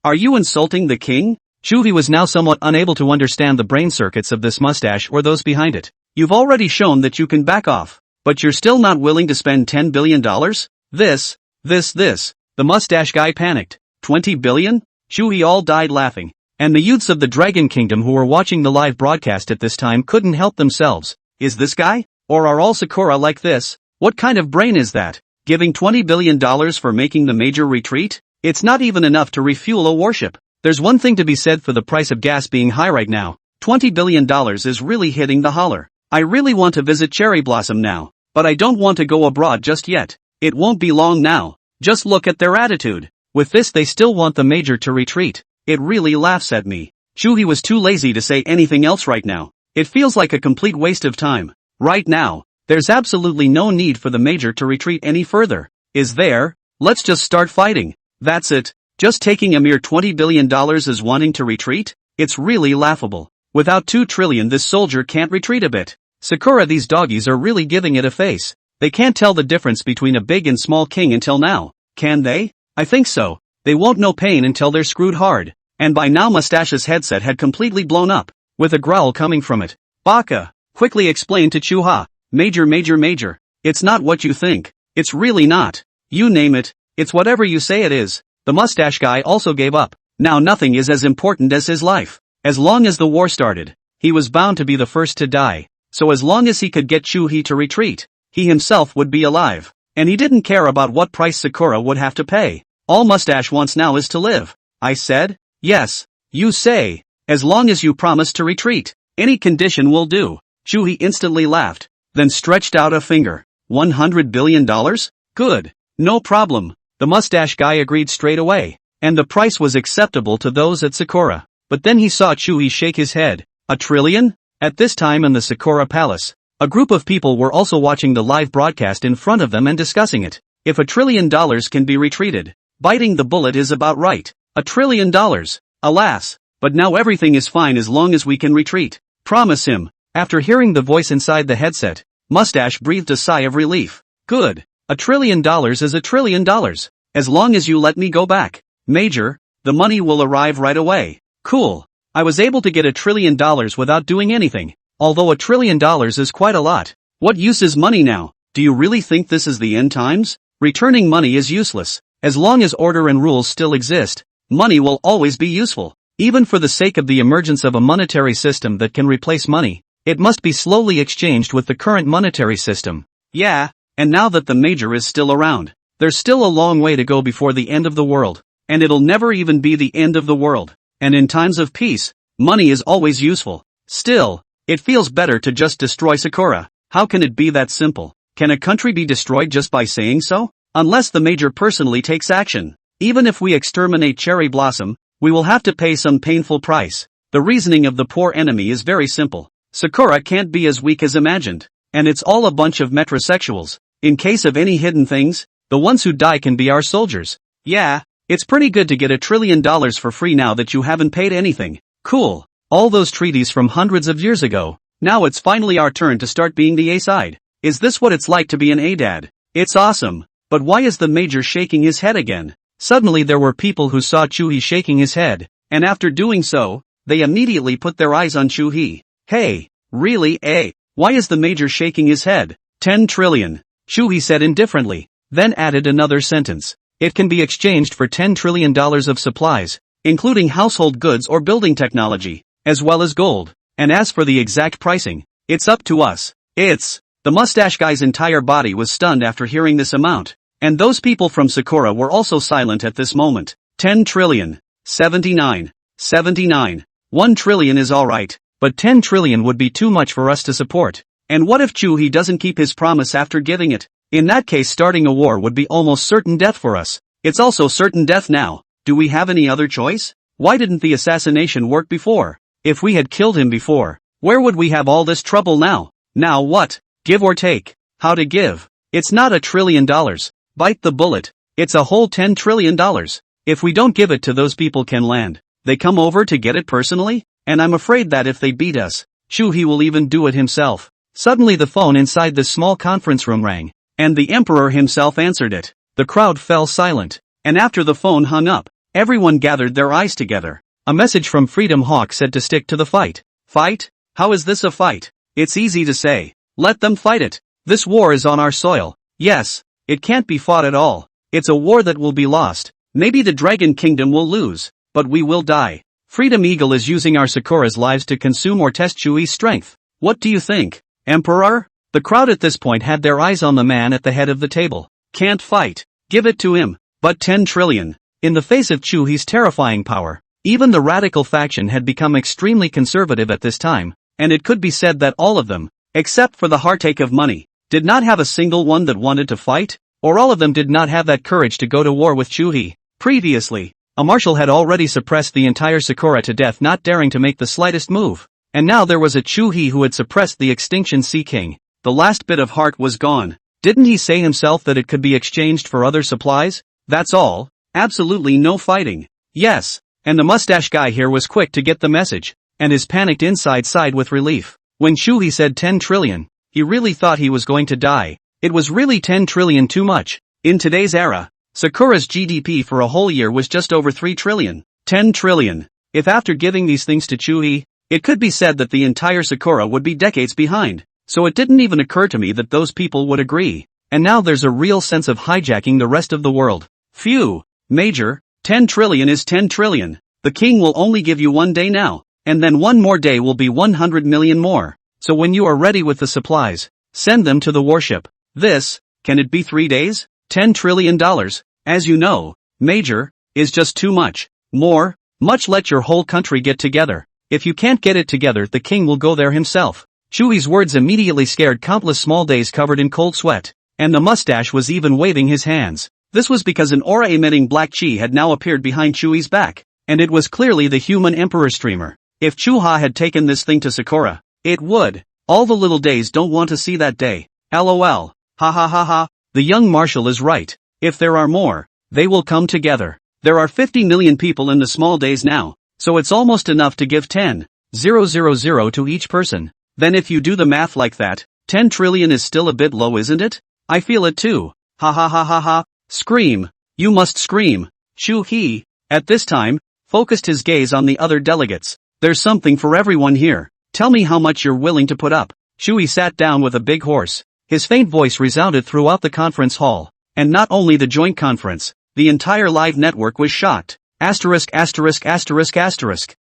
Are you insulting the king? Chuhe was now somewhat unable to understand the brain circuits of this mustache or those behind it. You've already shown that you can back off. But you're still not willing to spend $10 billion? This. The mustache guy panicked. 20 billion? Chuhe all died laughing. And the youths of the Dragon Kingdom who were watching the live broadcast at this time couldn't help themselves. Is this guy? Or are all Sakura like this? What kind of brain is that? Giving $20 billion for making the major retreat? It's not even enough to refuel a warship. There's one thing to be said for the price of gas being high right now. $20 billion is really hitting the holler. I really want to visit Cherry Blossom now. But I don't want to go abroad just yet. It won't be long now. Just look at their attitude. With this they still want the major to retreat. It really laughs at me. Chuhe was too lazy to say anything else right now. It feels like a complete waste of time. Right now, there's absolutely no need for the major to retreat any further. Is there? Let's just start fighting. That's it. Just taking a mere $20 billion as wanting to retreat? It's really laughable. Without 2 trillion this soldier can't retreat a bit. Sakura, these doggies are really giving it a face. They can't tell the difference between a big and small king until now. Can they? I think so. They won't know pain until they're screwed hard. And by now Mustache's headset had completely blown up. With a growl coming from it. Baka quickly explained to Chuha. Major. It's not what you think. It's really not. You name it. It's whatever you say it is. The mustache guy also gave up. Now nothing is as important as his life. As long as the war started, he was bound to be the first to die. So as long as he could get Chuhe to retreat, he himself would be alive. And he didn't care about what price Sakura would have to pay. All Mustache wants now is to live. I said? Yes. You say. As long as you promise to retreat. Any condition will do. Chuhe instantly laughed. Then stretched out a finger. $100 billion? Good. No problem. The mustache guy agreed straight away. And the price was acceptable to those at Sakura. But then he saw Chuhe shake his head. $1 trillion? At this time in the Sakura Palace, a group of people were also watching the live broadcast in front of them and discussing it. If $1 trillion can be retreated, biting the bullet is about right. $1 trillion. Alas. But now everything is fine as long as we can retreat. Promise him. After hearing the voice inside the headset, Mustache breathed a sigh of relief. Good. $1 trillion is $1 trillion. As long as you let me go back. Major, the money will arrive right away. Cool. I was able to get $1 trillion without doing anything. Although $1 trillion is quite a lot. What use is money now? Do you really think this is the end times? Returning money is useless. As long as order and rules still exist, money will always be useful. Even for the sake of the emergence of a monetary system that can replace money, it must be slowly exchanged with the current monetary system. Yeah, and now that the major is still around, there's still a long way to go before the end of the world. And it'll never even be the end of the world. And in times of peace, money is always useful. Still, it feels better to just destroy Sakura. How can it be that simple? Can a country be destroyed just by saying so? Unless the major personally takes action. Even if we exterminate Cherry Blossom, we will have to pay some painful price. The reasoning of the poor enemy is very simple. Sakura can't be as weak as imagined. And it's all a bunch of metrosexuals. In case of any hidden things, the ones who die can be our soldiers. Yeah, it's pretty good to get $1 trillion for free now that you haven't paid anything. Cool. All those treaties from hundreds of years ago. Now it's finally our turn to start being the A side. Is this what it's like to be an A-dad? It's awesome. But why is the major shaking his head again? Suddenly there were people who saw Chuhe shaking his head, and after doing so, they immediately put their eyes on Chuhe. Hey, really, eh? Why is the major shaking his head? 10 trillion. Chuhe said indifferently, then added another sentence. It can be exchanged for $10 trillion of supplies, including household goods or building technology, as well as gold. And as for the exact pricing, it's up to us. The mustache guy's entire body was stunned after hearing this amount. And those people from Sakura were also silent at this moment. 10 trillion. 79. 1 trillion is alright, but 10 trillion would be too much for us to support. And what if Chuhe doesn't keep his promise after giving it? In that case starting a war would be almost certain death for us. It's also certain death now. Do we have any other choice? Why didn't the assassination work before? If we had killed him before, where would we have all this trouble now? Now what? Give or take. How to give? It's not $1 trillion. Bite the bullet. It's a whole $10 trillion. If we don't give it to those people can land. They come over to get it personally? And I'm afraid that if they beat us, Chuhe will even do it himself. Suddenly the phone inside the small conference room rang, and the emperor himself answered it. The crowd fell silent, and after the phone hung up, everyone gathered their eyes together. A message from Freedom Hawk said to stick to the fight. Fight? How is this a fight? It's easy to say. Let them fight it. This war is on our soil. Yes, it can't be fought at all. It's a war that will be lost. Maybe the Dragon Kingdom will lose, but we will die. Freedom Eagle is using our Sakura's lives to consume or test Chuhe's strength. What do you think, Emperor? The crowd at this point had their eyes on the man at the head of the table. Can't fight. Give it to him. But 10 trillion. In the face of Chuhe's terrifying power, even the radical faction had become extremely conservative at this time, and it could be said that all of them, except for the heartache of money, did not have a single one that wanted to fight, or all of them did not have that courage to go to war with Chuhe. Previously, a marshal had already suppressed the entire Sakura to death, not daring to make the slightest move. And now there was a Chuhe who had suppressed the Extinction Sea King. The last bit of heart was gone. Didn't he say himself that it could be exchanged for other supplies? That's all. Absolutely no fighting. Yes, and the mustache guy here was quick to get the message, and his panicked inside sighed with relief. When Chuhe said 10 trillion, he really thought he was going to die. It was really 10 trillion too much. In today's era, Sakura's GDP for a whole year was just over 3 trillion. 10 trillion. If after giving these things to Chuhe, it could be said that the entire Sakura would be decades behind. So it didn't even occur to me that those people would agree. And now there's a real sense of hijacking the rest of the world. Phew, Major, 10 trillion is 10 trillion. The king will only give you 1 day now, and then 1 more day will be 100 million more. So when you are ready with the supplies, send them to the warship. Can it be 3 days? $10 trillion, as you know, Major, is just too much. Much let your whole country get together. If you can't get it together, the king will go there himself. Chuhe's words immediately scared countless small days covered in cold sweat, and the mustache was even waving his hands. This was because an aura-emitting black chi had now appeared behind Chuhe's back, and it was clearly the human emperor streamer. If Chuha had taken this thing to Sakura, it would. All the little days don't want to see that day. LOL. Ha ha ha ha. The young marshal is right. If there are more, they will come together. There are 50 million people in the small days now, so it's almost enough to give 10,000 to each person. Then if you do the math like that, 10 trillion is still a bit low, isn't it? I feel it too. Ha ha ha ha ha. Scream. You must scream. Chuhe, at this time, focused his gaze on the other delegates. There's something for everyone here. Tell me how much you're willing to put up. Chuhe sat down with a big horse. His faint voice resounded throughout the conference hall. And not only the joint conference, the entire live network was shocked. Asterisk.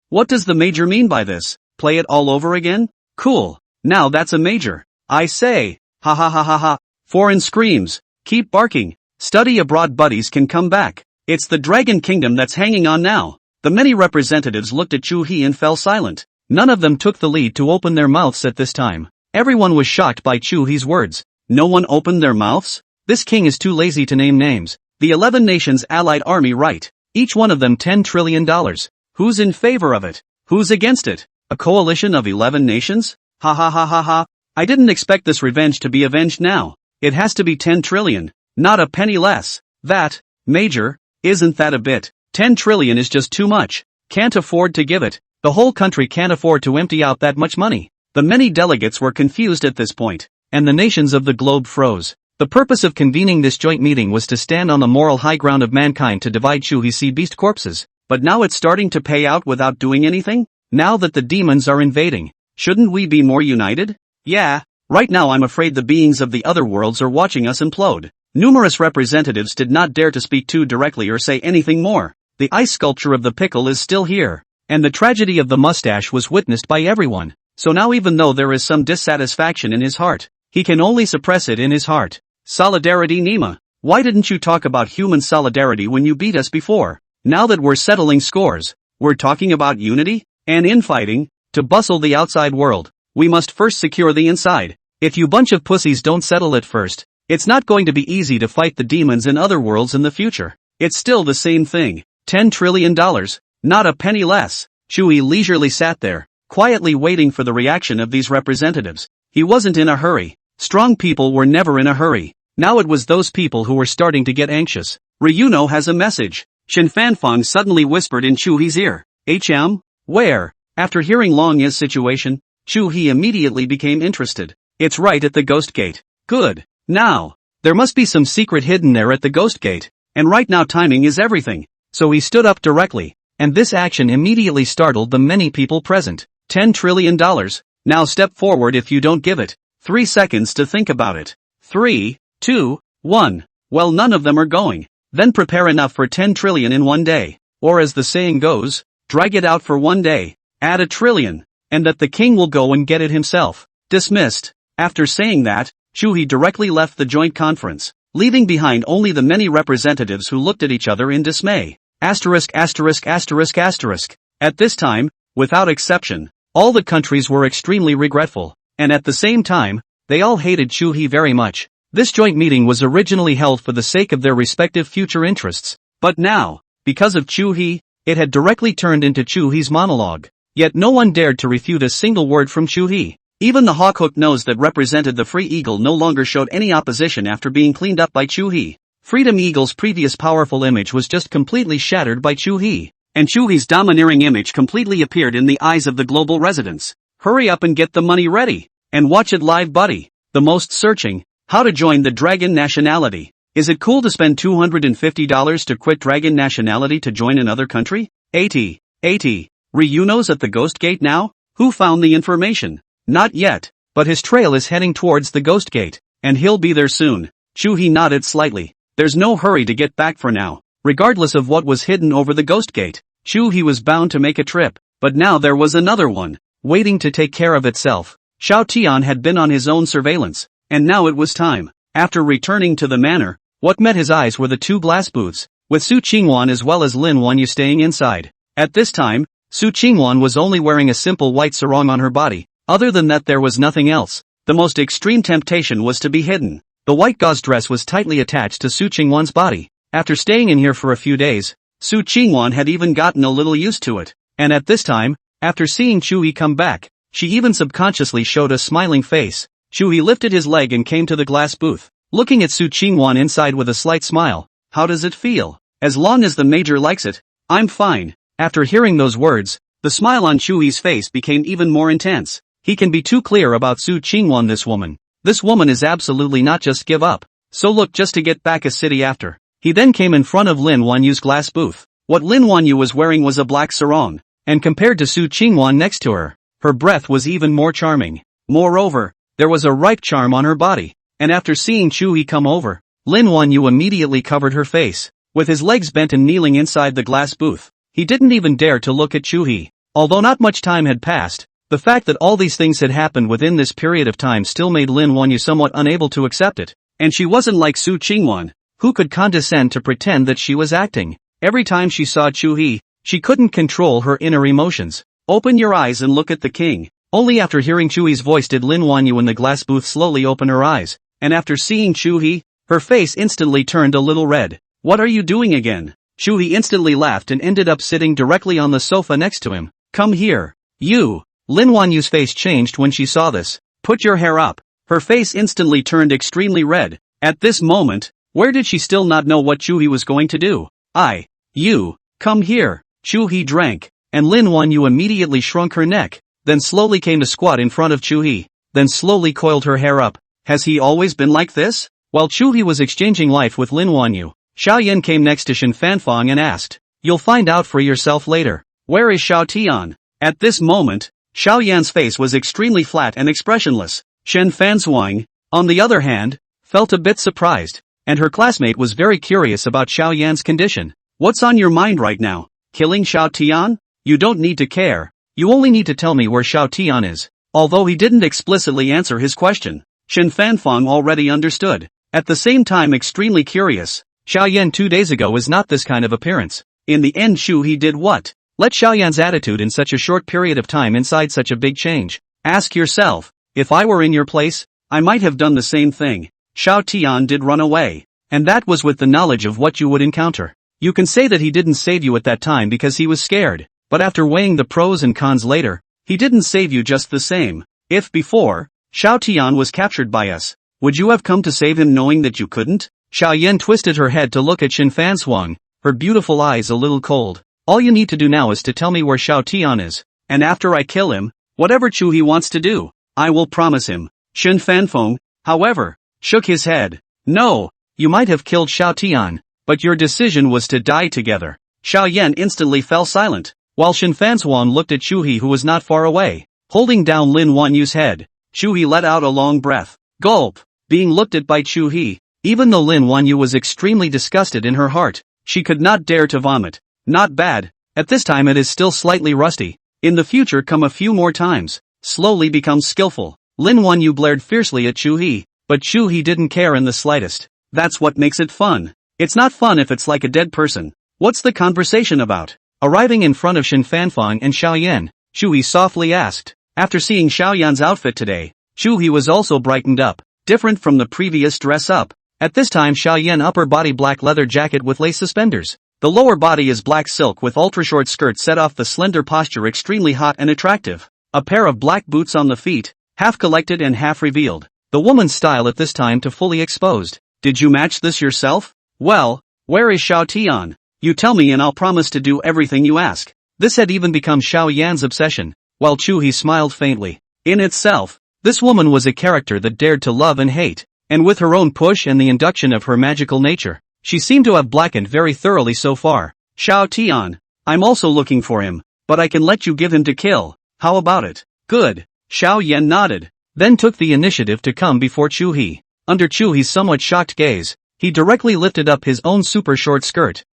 What does the major mean by this? Play it all over again? Cool. Now that's a major. I say. Ha ha ha ha ha. Foreign screams. Keep barking. Study abroad buddies can come back. It's the Dragon Kingdom that's hanging on now. The many representatives looked at Chuhe and fell silent. None of them took the lead to open their mouths at this time. Everyone was shocked by Chuhe's words. No one opened their mouths? This king is too lazy to name names. The 11 nations allied army, right? Each one of them $10 trillion. Who's in favor of it? Who's against it? A coalition of 11 nations? Ha ha ha ha ha. I didn't expect this revenge to be avenged now. It has to be 10 trillion. Not a penny less. That, Major, isn't that a bit? 10 trillion is just too much. Can't afford to give it. The whole country can't afford to empty out that much money. The many delegates were confused at this point, and the nations of the globe froze. The purpose of convening this joint meeting was to stand on the moral high ground of mankind to divide Chuhe's sea beast corpses. But now it's starting to pay out without doing anything? Now that the demons are invading, shouldn't we be more united? Yeah, right now I'm afraid the beings of the other worlds are watching us implode. Numerous representatives did not dare to speak too directly or say anything more. The ice sculpture of the pickle is still here, and the tragedy of the mustache was witnessed by everyone. So now even though there is some dissatisfaction in his heart, he can only suppress it in his heart. Solidarity Nima. Why didn't you talk about human solidarity when you beat us before? Now that we're settling scores, we're talking about unity and infighting. To bustle the outside world, we must first secure the inside. If you bunch of pussies don't settle it first, it's not going to be easy to fight the demons in other worlds in the future. It's still the same thing. $10 trillion, not a penny less. Chuhe leisurely sat there, quietly waiting for the reaction of these representatives. He wasn't in a hurry. Strong people were never in a hurry. Now it was those people who were starting to get anxious. Ryuno has a message. Shen Fanfang suddenly whispered in Chuhe's ear. HM? Where? After hearing Long Yi's situation, Chuhe immediately became interested. It's right at the ghost gate. Good. Now, there must be some secret hidden there at the ghost gate, and right now timing is everything. So he stood up directly, and this action immediately startled the many people present. $10 trillion. Now step forward if you don't give it 3 seconds to think about it. 3, 2, 1. Well, none of them are going. Then prepare enough for 10 trillion in one day. Or as the saying goes, drag it out for one day, add 1 trillion, and that the king will go and get it himself. Dismissed. After saying that, Chuhe directly left the joint conference, leaving behind only the many representatives who looked at each other in dismay. At this time, without exception, all the countries were extremely regretful, and at the same time, they all hated Chuhe very much. This joint meeting was originally held for the sake of their respective future interests, but now, because of Chuhe, it had directly turned into Chuhe's monologue. Yet no one dared to refute a single word from Chuhe. Even the hawk-hooked nose that represented the free eagle no longer showed any opposition after being cleaned up by Chuhe. Freedom Eagle's previous powerful image was just completely shattered by Chuhe, and Chuhe's domineering image completely appeared in the eyes of the global residents. Hurry up and get the money ready, and watch it live, buddy. The most searching. How to join the Dragon nationality. Is it cool to spend $250 to quit Dragon nationality to join another country? 80. Ryuno's at the Ghost Gate now? Who found the information? Not yet, but his trail is heading towards the Ghost Gate, and he'll be there soon. Chuhe nodded slightly. There's no hurry to get back for now. Regardless of what was hidden over the Ghost Gate, Chuhe was bound to make a trip, but now there was another one, waiting to take care of itself. Shao Tian had been on his own surveillance, and now it was time. After returning to the manor, what met his eyes were the 2 glass booths, with Su Qingwan as well as Lin Wanyu staying inside. At this time, Su Qingwan was only wearing a simple white sarong on her body. Other than that there was nothing else. The most extreme temptation was to be hidden. The white gauze dress was tightly attached to Su Qingwan's body. After staying in here for a few days, Su Qingwan had even gotten a little used to it. And at this time, after seeing Chuhe come back, she even subconsciously showed a smiling face. Chuhe lifted his leg and came to the glass booth, looking at Su Qingwan inside with a slight smile. How does it feel? As long as the major likes it, I'm fine. After hearing those words, the smile on Chuhe's face became even more intense. He can be too clear about Su Qingwan. This woman is absolutely not just give up. So look, just to get back a city after. He then came in front of Lin Wanyu's glass booth. What Lin Wanyu was wearing was a black sarong, and compared to Su Qingwan next to her, her breath was even more charming. Moreover, there was a ripe charm on her body, and after seeing Chuhe come over, Lin Wanyu immediately covered her face. With his legs bent and kneeling inside the glass booth, he didn't even dare to look at Chuhe. Although not much time had passed, the fact that all these things had happened within this period of time still made Lin Wanyu somewhat unable to accept it. And she wasn't like Su Qingwan, who could condescend to pretend that she was acting. Every time she saw Chuhe, she couldn't control her inner emotions. Open your eyes and look at the king. Only after hearing Chuhe's voice did Lin Wanyu in the glass booth slowly open her eyes, and after seeing Chuhe, her face instantly turned a little red. What are you doing again? Chuhe instantly laughed and ended up sitting directly on the sofa next to him. Come here. You. Lin Wanyu's face changed when she saw this. Put your hair up. Her face instantly turned extremely red. At this moment, where did she still not know what Chuhe was going to do? You. Come here. Chuhe drank, and Lin Wanyu immediately shrunk her neck, then slowly came to squat in front of Chuhe, then slowly coiled her hair up. Has he always been like this? While Chuhe was exchanging life with Lin Wanyu, Xiaoyan came next to Shen Fanfang and asked, You'll find out for yourself later. Where is Shao Tian? At this moment, Xiaoyan's face was extremely flat and expressionless. Shen Fanfang, on the other hand, felt a bit surprised, and her classmate was very curious about Xiaoyan's condition. What's on your mind right now? Killing Shao Tian? You don't need to care. You only need to tell me where Shao Tian is. Although he didn't explicitly answer his question, Shen Fanfang already understood. At the same time extremely curious, Xiaoyan 2 days ago was not this kind of appearance. In the end Chuhe did what? Let Xiaoyan's attitude in such a short period of time inside such a big change. Ask yourself, if I were in your place, I might have done the same thing. Shao Tian did run away, and that was with the knowledge of what you would encounter. You can say that he didn't save you at that time because he was scared, but after weighing the pros and cons later, he didn't save you just the same. If before, Shao Tian was captured by us, would you have come to save him knowing that you couldn't? Xiaoyan twisted her head to look at Shen Fanfang, her beautiful eyes a little cold. All you need to do now is to tell me where Shao Tian is, and after I kill him, Whatever Chuhe wants to do, I will promise him. Shen Fanfeng, however, shook his head. No, you might have killed Xiao Tian, but your decision was to die together. Xiao Yan instantly fell silent, while Shen Fanzuan looked at Chuhe, who was not far away. Holding down Lin Wanyu's head, Chuhe let out a long breath. Gulp! Being looked at by Chuhe, even though Lin Wanyu was extremely disgusted in her heart, she could not dare to vomit. Not bad. At this time it is still slightly rusty. In the future come a few more times. Slowly become skillful. Lin Wanyu blared fiercely at Chuhe, but Chuhe didn't care in the slightest. That's what makes it fun. It's not fun if it's like a dead person. What's the conversation about? Arriving in front of Shen Fanfang and Xiao Yan, Chuhe softly asked. After seeing Xiao Yan's outfit today, Chuhe was also brightened up, different from the previous dress-up. At this time Xiao Yan upper body black leather jacket with lace suspenders. The lower body is black silk with ultra-short skirt set off the slender posture extremely hot and attractive. A pair of black boots on the feet, half collected and half revealed. The woman's style at this time to fully exposed. Did you match this yourself? Well, where is Xiao Tian? You tell me and I'll promise to do everything you ask. This had even become Xiao Yan's obsession, while Chuhe smiled faintly. In itself, this woman was a character that dared to love and hate, and with her own push and the induction of her magical nature, she seemed to have blackened very thoroughly so far. Xiao Tian, I'm also looking for him, but I can let you give him to kill. How about it? Good. Xiao Yan nodded, then took the initiative to come before Chuhe. Under Chuhe's somewhat shocked gaze, he directly lifted up his own super short skirt.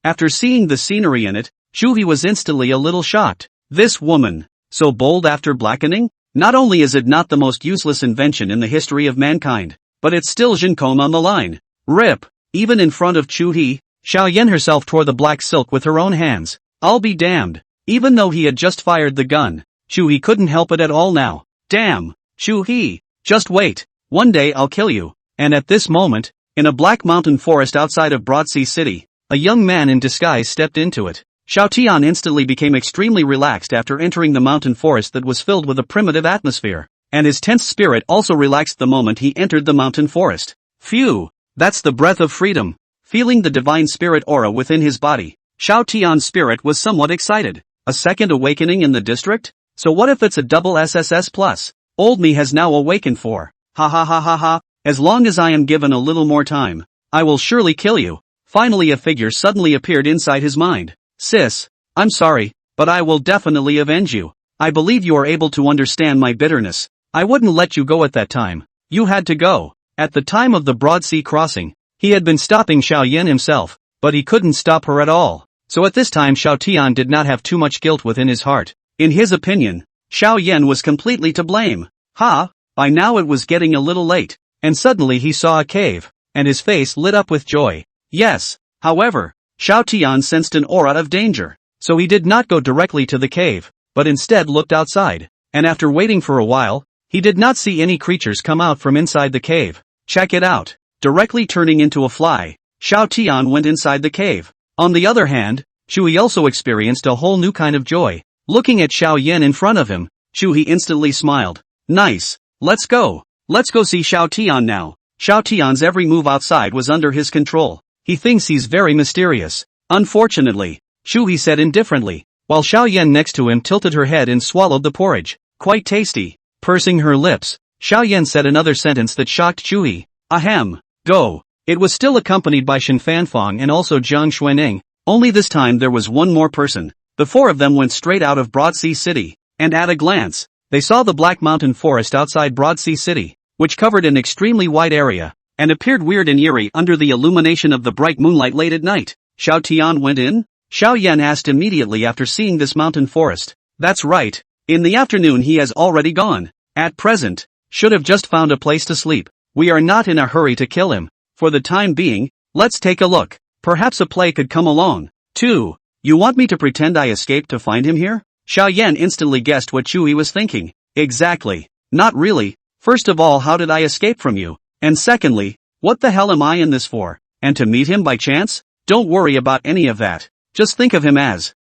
After seeing the scenery in it, Chuhe was instantly a little shocked. This woman, so bold after blackening? Not only is it not the most useless invention in the history of mankind, but it's still Jincom on the line. Rip! Even in front of Chuhe, Xiao Yan herself tore the black silk with her own hands. I'll be damned. Even though he had just fired the gun, Chuhe couldn't help it at all now. Damn! Chuhe! Just wait. One day I'll kill you. And at this moment, in a black mountain forest outside of Broadsea City, a young man in disguise stepped into it. Xiao Tian instantly became extremely relaxed after entering the mountain forest that was filled with a primitive atmosphere, and his tense spirit also relaxed the moment he entered the mountain forest. Phew! That's the breath of freedom. Feeling the divine spirit aura within his body, Xiao Tian's spirit was somewhat excited. A second awakening in the district? So what if it's a double SSS plus? Old me has now awakened for. Ha ha ha ha ha. As long as I am given a little more time, I will surely kill you. Finally a figure suddenly appeared inside his mind. Sis, I'm sorry, but I will definitely avenge you. I believe you are able to understand my bitterness. I wouldn't let you go at that time. You had to go. At the time of the Broad Sea crossing, he had been stopping Xiao Yan himself, but he couldn't stop her at all. So at this time Xiao Tian did not have too much guilt within his heart. In his opinion, Xiao Yan was completely to blame. By now it was getting a little late, and suddenly he saw a cave, and his face lit up with joy. Yes, however, Xiao Tian sensed an aura of danger, so he did not go directly to the cave, but instead looked outside, and after waiting for a while, he did not see any creatures come out from inside the cave. Check it out. Directly turning into a fly, Xiao Tian went inside the cave. On the other hand, Chuhe also experienced a whole new kind of joy. Looking at Xiao Yan in front of him, Chuhe instantly smiled. Nice. Let's go. Let's go see Xiao Tian now. Xiao Tian's every move outside was under his control. He thinks he's very mysterious. Unfortunately, Chuhe said indifferently, while Xiao Yan next to him tilted her head and swallowed the porridge. Quite tasty. Pursing her lips, Xiao Yan said another sentence that shocked Chuhe. Ahem. Go. It was still accompanied by Shen Fanfang and also Jiang Xuaning, only this time there was one more person. The four of them went straight out of Broadsea City, and at a glance, they saw the Black Mountain Forest outside Broadsea City, which covered an extremely wide area, and appeared weird and eerie under the illumination of the bright moonlight late at night. Xiao Tian went in? Xiao Yan asked immediately after seeing this mountain forest. That's right. In the afternoon he has already gone. At present, should have just found a place to sleep. We are not in a hurry to kill him. For the time being, let's take a look. Perhaps a play could come along. 2. You want me to pretend I escaped to find him here? Xiao Yan instantly guessed what Chuhe was thinking. Exactly. Not really. First of all, how did I escape from you? And secondly, what the hell am I in this for? And to meet him by chance? Don't worry about any of that. Just think of him as,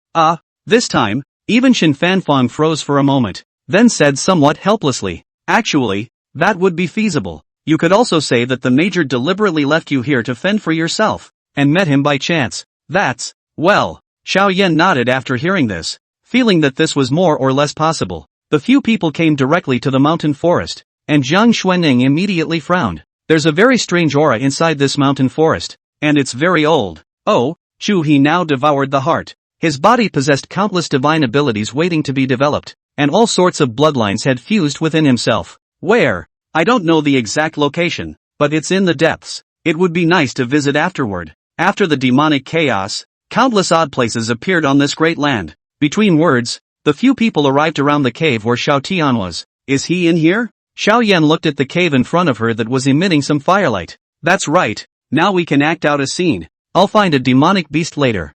this time, even Shen Fanfang froze for a moment, then said somewhat helplessly, actually, that would be feasible. You could also say that the major deliberately left you here to fend for yourself, and met him by chance. That's, well. Xiao Yan nodded after hearing this, feeling that this was more or less possible. The few people came directly to the mountain forest, and Jiang Xuanning immediately frowned. There's a very strange aura inside this mountain forest, and it's very old. Oh, Chuhe now devoured the heart. His body possessed countless divine abilities waiting to be developed, and all sorts of bloodlines had fused within himself. Where? I don't know the exact location, but it's in the depths. It would be nice to visit afterward. After the demonic chaos, countless odd places appeared on this great land. Between words, the few people arrived around the cave where Xiao Tian was. Is he in here? Xiao Yan looked at the cave in front of her that was emitting some firelight. That's right, now we can act out a scene. I'll find a demonic beast later.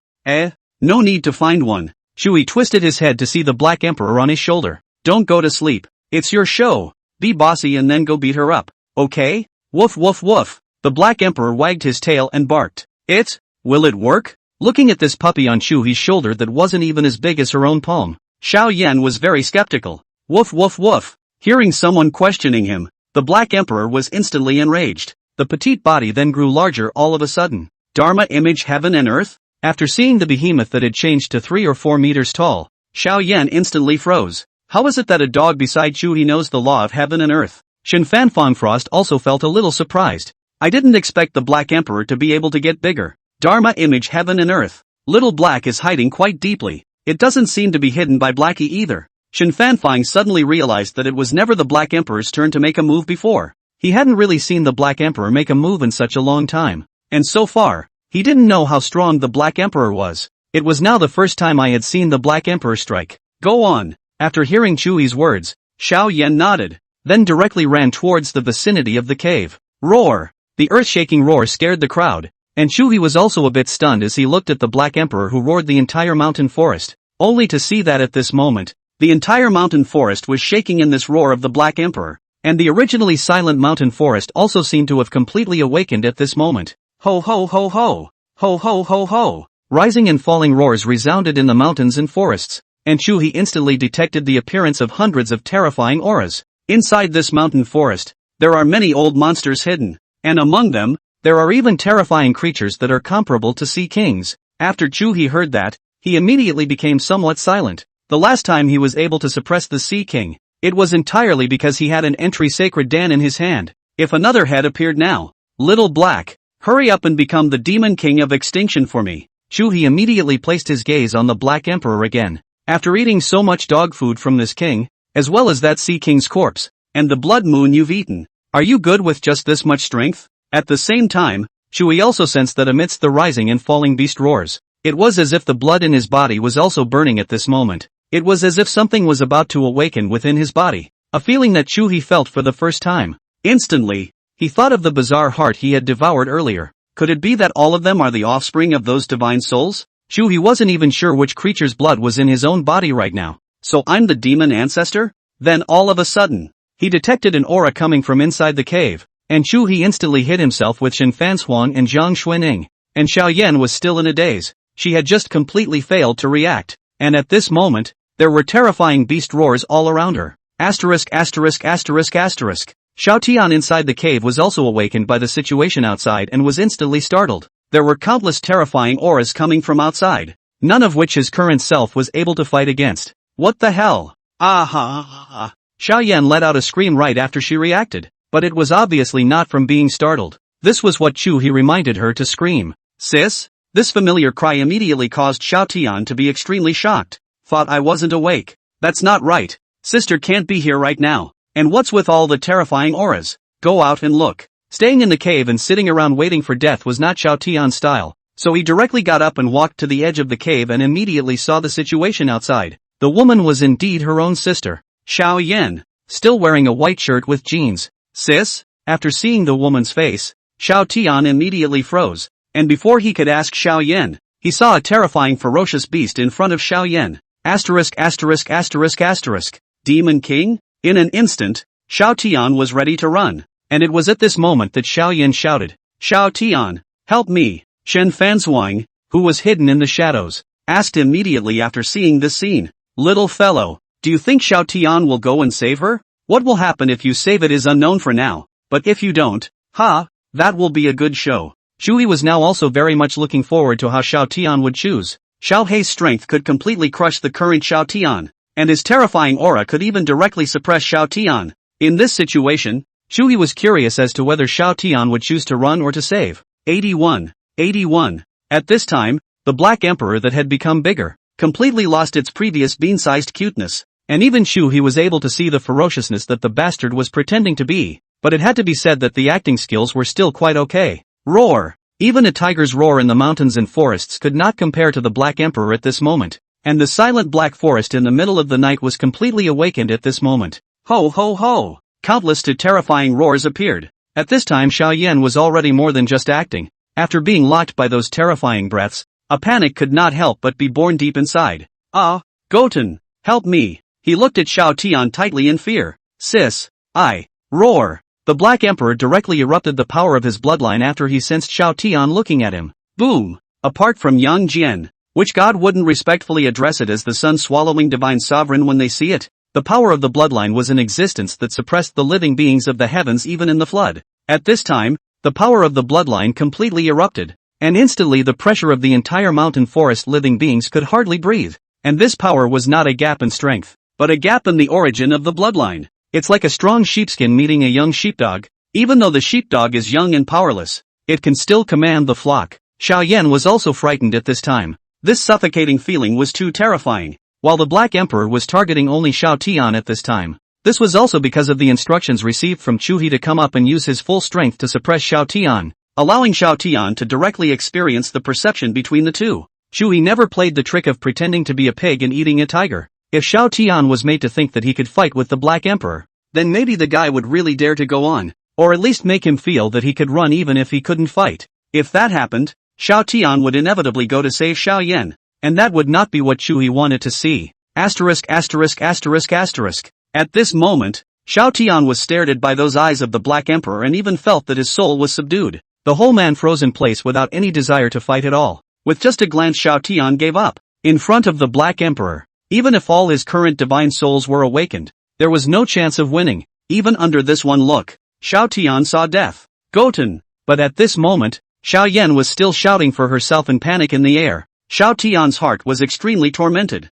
No need to find one. Chuhe twisted his head to see the Black Emperor on his shoulder. Don't go to sleep. It's your show. Be bossy and then go beat her up. Okay? Woof woof woof. The Black Emperor wagged his tail and barked. Will it work? Looking at this puppy on Chuhe's shoulder that wasn't even as big as her own palm, Xiao Yan was very skeptical. Woof woof woof. Hearing someone questioning him, the Black Emperor was instantly enraged. The petite body then grew larger all of a sudden. Dharma image heaven and earth? After seeing the behemoth that had changed to 3 or 4 meters tall, Xiao Yan instantly froze. How is it that a dog beside Chuhe knows the law of heaven and earth? Shen Fanfang also felt a little surprised. I didn't expect the Black Emperor to be able to get bigger. Dharma image heaven and earth. Little Black is hiding quite deeply. It doesn't seem to be hidden by Blackie either. Shen Fanfang suddenly realized that it was never the Black Emperor's turn to make a move before. He hadn't really seen the Black Emperor make a move in such a long time. And so far, he didn't know how strong the Black Emperor was. It was now the first time I had seen the Black Emperor strike. Go on. After hearing Chuhe's words, Xiao Yan nodded, then directly ran towards the vicinity of the cave. Roar! The earth-shaking roar scared the crowd, and Chuhe was also a bit stunned as he looked at the Black Emperor who roared the entire mountain forest, only to see that at this moment, the entire mountain forest was shaking in this roar of the Black Emperor, and the originally silent mountain forest also seemed to have completely awakened at this moment. Ho ho ho ho! Ho ho ho ho! Rising and falling roars resounded in the mountains and forests, and Chuhe instantly detected the appearance of hundreds of terrifying auras. Inside this mountain forest, there are many old monsters hidden, and among them, there are even terrifying creatures that are comparable to sea kings. After Chuhe heard that, he immediately became somewhat silent. The last time he was able to suppress the Sea King, it was entirely because he had an entry sacred Dan in his hand. If another head appeared now, Little Black, hurry up and become the Demon King of Extinction for me. Chuhe immediately placed his gaze on the Black Emperor again. After eating so much dog food from this king, as well as that Sea King's corpse, and the blood moon you've eaten, are you good with just this much strength? At the same time, Chuhe also sensed that amidst the rising and falling beast roars, it was as if the blood in his body was also burning at this moment. It was as if something was about to awaken within his body, a feeling that Chuhe felt for the first time. Instantly, he thought of the bizarre heart he had devoured earlier. Could it be that all of them are the offspring of those divine souls? Chuhe wasn't even sure which creature's blood was in his own body right now. So I'm the demon ancestor? Then all of a sudden, he detected an aura coming from inside the cave, and Chuhe instantly hid himself with Shen Fanfang and Jiang Xuanning. And Xiao Yan was still in a daze. She had just completely failed to react, and at this moment, there were terrifying beast roars all around her. Asterisk asterisk asterisk asterisk. Xiao Tian inside the cave was also awakened by the situation outside and was instantly startled. There were countless terrifying auras coming from outside, none of which his current self was able to fight against. What the hell? Ah! Xiao Yan let out a scream right after she reacted, but it was obviously not from being startled. This was what Chuhe reminded her to scream. Sis? This familiar cry immediately caused Xiao Tian to be extremely shocked. Thought I wasn't awake. That's not right. Sister can't be here right now. And what's with all the terrifying auras? Go out and look. Staying in the cave and sitting around waiting for death was not Xiao Tian's style, so he directly got up and walked to the edge of the cave and immediately saw the situation outside. The woman was indeed her own sister, Xiao Yan, still wearing a white shirt with jeans. Sis? After seeing the woman's face, Xiao Tian immediately froze, and before he could ask Xiao Yan, he saw a terrifying ferocious beast in front of Xiao Yan. Asterisk asterisk asterisk asterisk. Demon King? In an instant, Xiao Tian was ready to run, and it was at this moment that Xiao Yan shouted, Xiao Tian, help me. Shen Fanfang, who was hidden in the shadows, asked immediately after seeing this scene. Little fellow, do you think Xiao Tian will go and save her? What will happen if you save it is unknown for now, but if you don't, that will be a good show. Chuhe was now also very much looking forward to how Xiao Tian would choose. Xiao Hei's strength could completely crush the current Xiao Tian, and his terrifying aura could even directly suppress Xiao Tian. In this situation, Chuhe was curious as to whether Xiao Tian would choose to run or to save. 81. At this time, the Black Emperor that had become bigger, completely lost its previous bean-sized cuteness, and even Chuhe was able to see the ferociousness that the bastard was pretending to be, but it had to be said that the acting skills were still quite okay. Roar! Even a tiger's roar in the mountains and forests could not compare to the Black Emperor at this moment, and the silent black forest in the middle of the night was completely awakened at this moment. Ho ho ho! Countless to terrifying roars appeared. At this time Xiao Yan was already more than just acting. After being locked by those terrifying breaths, a panic could not help but be born deep inside. Goten, help me! He looked at Xiao Tian tightly in fear. Sis, roar! The Black Emperor directly erupted the power of his bloodline after he sensed Xiao Tian looking at him. Boom! Apart from Yang Jian, which god wouldn't respectfully address it as the sun-swallowing divine sovereign when they see it? The power of the bloodline was in existence that suppressed the living beings of the heavens even in the flood. At this time, the power of the bloodline completely erupted, and instantly the pressure of the entire mountain forest living beings could hardly breathe. And this power was not a gap in strength, but a gap in the origin of the bloodline. It's like a strong sheepskin meeting a young sheepdog. Even though the sheepdog is young and powerless, it can still command the flock. Xiao Yan was also frightened at this time. This suffocating feeling was too terrifying. While the Black Emperor was targeting only Xiao Tian at this time, this was also because of the instructions received from Chuhe to come up and use his full strength to suppress Xiao Tian, allowing Xiao Tian to directly experience the perception between the two. Chuhe never played the trick of pretending to be a pig and eating a tiger. If Xiao Tian was made to think that he could fight with the Black Emperor, then maybe the guy would really dare to go on, or at least make him feel that he could run even if he couldn't fight. If that happened, Xiao Tian would inevitably go to save Xiao Yan, and that would not be what Chuhe wanted to see. At this moment, Xiao Tian was stared at by those eyes of the Black Emperor and even felt that his soul was subdued. The whole man froze in place without any desire to fight at all. With just a glance Xiao Tian gave up. In front of the Black Emperor, even if all his current divine souls were awakened, there was no chance of winning. Even under this one look, Xiao Tian saw death. Goten! But at this moment, Xiao Yan was still shouting for herself in panic in the air. Xiao Tian's heart was extremely tormented.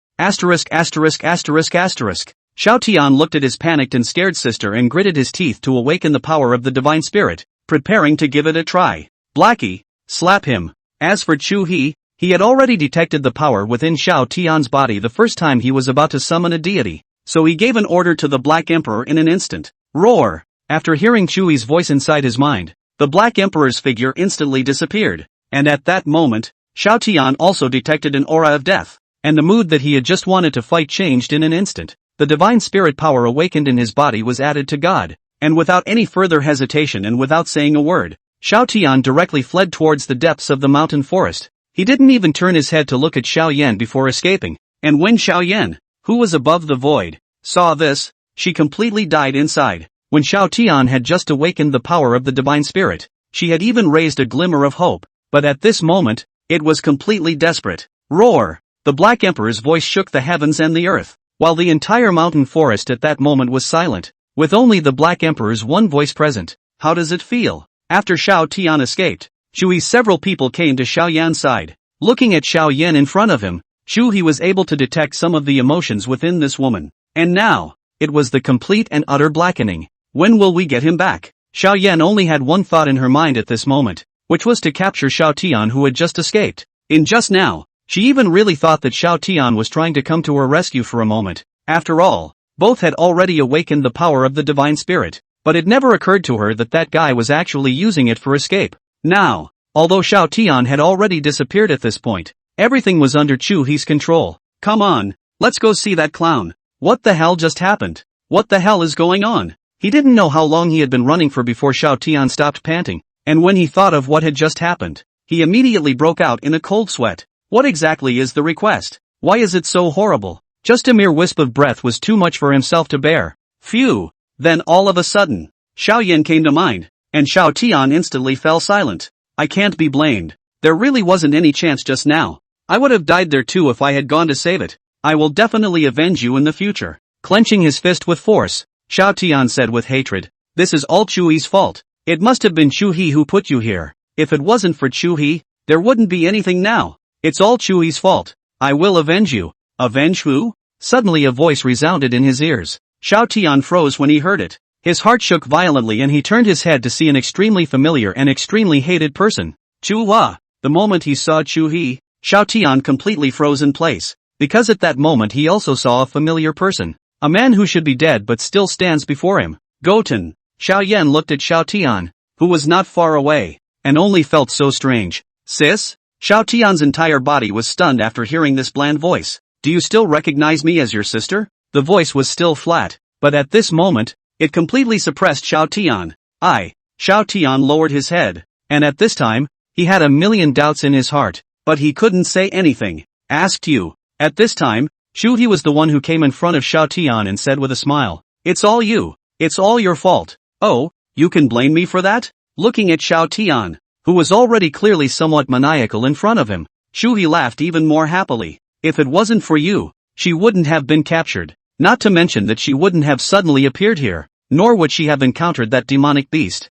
Xiao Tian looked at his panicked and scared sister and gritted his teeth to awaken the power of the divine spirit, preparing to give it a try. Blackie, slap him. As for Chuhe, he had already detected the power within Xiao Tian's body the first time he was about to summon a deity, so he gave an order to the Black Emperor in an instant. Roar! After hearing Chuhe's voice inside his mind, the Black Emperor's figure instantly disappeared, and at that moment, Xiao Tian also detected an aura of death, and the mood that he had just wanted to fight changed in an instant. The divine spirit power awakened in his body was added to God, and without any further hesitation and without saying a word, Xiao Tian directly fled towards the depths of the mountain forest. He didn't even turn his head to look at Xiao Yan before escaping, and when Xiao Yan, who was above the void, saw this, she completely died inside. When Xiao Tian had just awakened the power of the divine spirit, she had even raised a glimmer of hope, but at this moment, it was completely desperate. Roar! The Black Emperor's voice shook the heavens and the earth, while the entire mountain forest at that moment was silent, with only the Black Emperor's one voice present. How does it feel? After Xiao Tian escaped, Chuhe several people came to Xiao Yan's side. Looking at Xiao Yan in front of him, Chuhe was able to detect some of the emotions within this woman. And now, it was the complete and utter blackening. When will we get him back? Xiao Yan only had one thought in her mind at this moment, which was to capture Xiao Tian who had just escaped. In just now, she even really thought that Xiao Tian was trying to come to her rescue for a moment. After all, both had already awakened the power of the divine spirit, but it never occurred to her that that guy was actually using it for escape. Now, although Xiao Tian had already disappeared at this point, everything was under Chuhe's control. Come on, let's go see that clown. What the hell just happened? What the hell is going on? He didn't know how long he had been running for before Xiao Tian stopped panting, and when he thought of what had just happened, he immediately broke out in a cold sweat. What exactly is the request? Why is it so horrible? Just a mere wisp of breath was too much for himself to bear. Phew! Then all of a sudden, Xiao Yan came to mind, and Xiao Tian instantly fell silent. I can't be blamed. There really wasn't any chance just now. I would have died there too if I had gone to save it. I will definitely avenge you in the future. Clenching his fist with force, Xiao Tian said with hatred, this is all Chuhe's fault. It must have been Chuhe who put you here. If it wasn't for Chuhe, there wouldn't be anything now. It's all Chuhe's fault. I will avenge you. Avenge who? Suddenly a voice resounded in his ears. Xiao Tian froze when he heard it. His heart shook violently and he turned his head to see an extremely familiar and extremely hated person. Chuhe. The moment he saw Chuhe, Xiao Tian completely froze in place, because at that moment he also saw a familiar person. A man who should be dead but still stands before him. Goten. Xiao Yan looked at Xiao Tian, who was not far away, and only felt so strange. Sis? Xiao Tian's entire body was stunned after hearing this bland voice. Do you still recognize me as your sister? The voice was still flat, but at this moment, it completely suppressed Xiao Tian. Xiao Tian lowered his head, and at this time, he had a million doubts in his heart, but he couldn't say anything. Asked you. At this time, Chuhe was the one who came in front of Xiao Tian and said with a smile, "It's all you. It's all your fault." Oh, you can blame me for that? Looking at Xiao Tian, who was already clearly somewhat maniacal in front of him, Chuhe laughed even more happily. If it wasn't for you, she wouldn't have been captured. Not to mention that she wouldn't have suddenly appeared here, nor would she have encountered that demonic beast.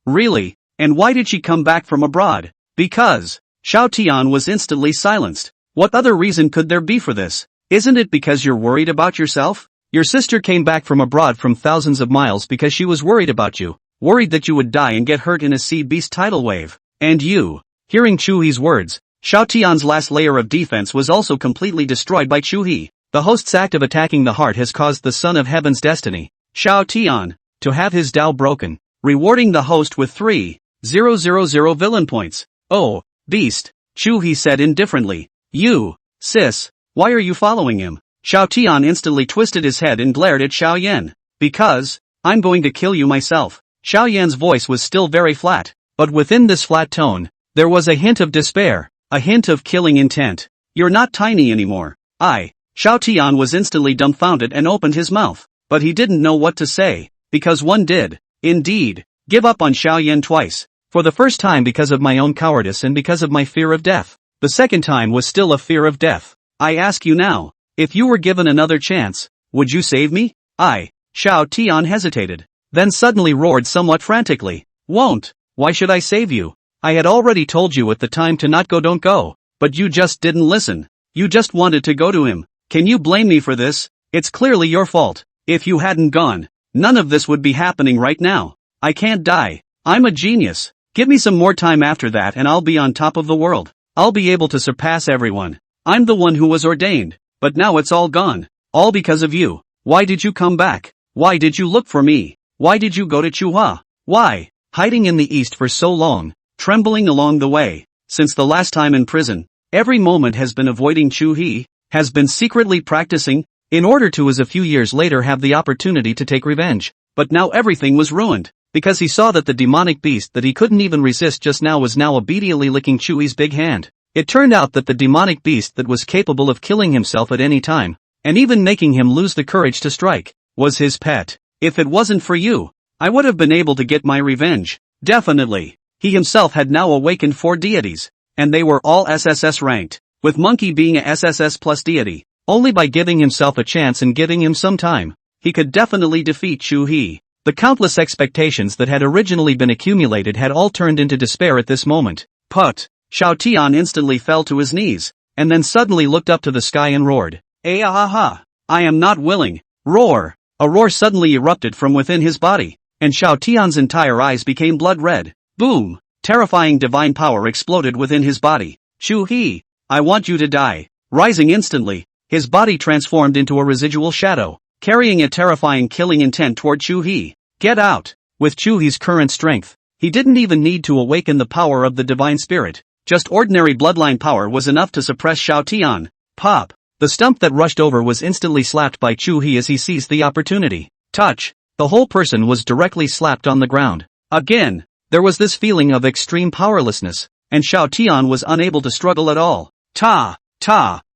Really? And why did she come back from abroad? Because. Xiao Tian was instantly silenced. What other reason could there be for this? Isn't it because you're worried about yourself? Your sister came back from abroad from thousands of miles because she was worried about you, worried that you would die and get hurt in a sea beast tidal wave. And you. Hearing Chuhe's words, Xiao Tian's last layer of defense was also completely destroyed by Chuhe. The host's act of attacking the heart has caused the Son of Heaven's destiny, Xiao Tian, to have his Tao broken, rewarding the host with 3,000 villain points. Oh, beast, Chuhe said indifferently. You, sis, why are you following him? Xiao Tian instantly twisted his head and glared at Xiao Yan. Because, I'm going to kill you myself. Xiao Yan's voice was still very flat, but within this flat tone, there was a hint of despair, a hint of killing intent. You're not tiny anymore. Xiao Tian was instantly dumbfounded and opened his mouth, but he didn't know what to say, because one did, indeed, give up on Xiao Yan twice. For the first time because of my own cowardice and because of my fear of death. The second time was still a fear of death. I ask you now, if you were given another chance, would you save me? Xiao Tian hesitated, then suddenly roared somewhat frantically. Won't. Why should I save you? I had already told you at the time to not go, don't go, but you just didn't listen. You just wanted to go to him. Can you blame me for this? It's clearly your fault. If you hadn't gone, none of this would be happening right now. I can't die. I'm a genius. Give me some more time after that and I'll be on top of the world. I'll be able to surpass everyone. I'm the one who was ordained, but now it's all gone. All because of you. Why did you come back? Why did you look for me? Why did you go to Chuhe? Why? Hiding in the east for so long, trembling along the way, since the last time in prison, every moment has been avoiding Chuhe, has been secretly practicing, in order to as a few years later have the opportunity to take revenge. But now everything was ruined, because he saw that the demonic beast that he couldn't even resist just now was now obediently licking Chuhe's big hand. It turned out that the demonic beast that was capable of killing himself at any time, and even making him lose the courage to strike, was his pet. If it wasn't for you, I would have been able to get my revenge. Definitely. He himself had now awakened 4 deities, and they were all SSS ranked, with Monkey being a SSS plus deity. Only by giving himself a chance and giving him some time, he could definitely defeat Chuhe. The countless expectations that had originally been accumulated had all turned into despair at this moment. Put. Xiao Tian instantly fell to his knees, and then suddenly looked up to the sky and roared. I am not willing. Roar. A roar suddenly erupted from within his body, and Xiao Tian's entire eyes became blood red. Boom. Terrifying divine power exploded within his body. Chuhe, I want you to die. Rising instantly, his body transformed into a residual shadow, carrying a terrifying killing intent toward Chuhe. Get out. With Chuhe's current strength, he didn't even need to awaken the power of the divine spirit. Just ordinary bloodline power was enough to suppress Xiao Tian. Pop. The stump that rushed over was instantly slapped by Chuhe as he seized the opportunity. Touch. The whole person was directly slapped on the ground. Again, there was this feeling of extreme powerlessness, and Xiao Tian was unable to struggle at all. Ta.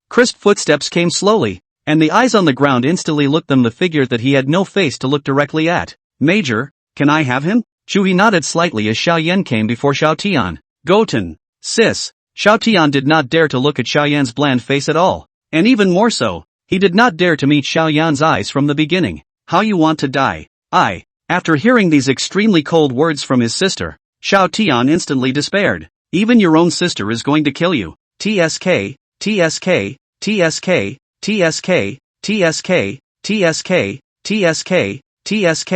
Crisp footsteps came slowly, and the eyes on the ground instantly looked them the figure that he had no face to look directly at. Major, can I have him? Chuhe nodded slightly as Xiao Yan came before Xiao Tian. Goten. Sis. Xiao Tian did not dare to look at Xiao Yan's bland face at all. And even more so, he did not dare to meet Xiao Yan's eyes from the beginning. How you want to die? After hearing these extremely cold words from his sister, Xiao Tian instantly despaired. Even your own sister is going to kill you. TSK. TSK, TSK, TSK, TSK,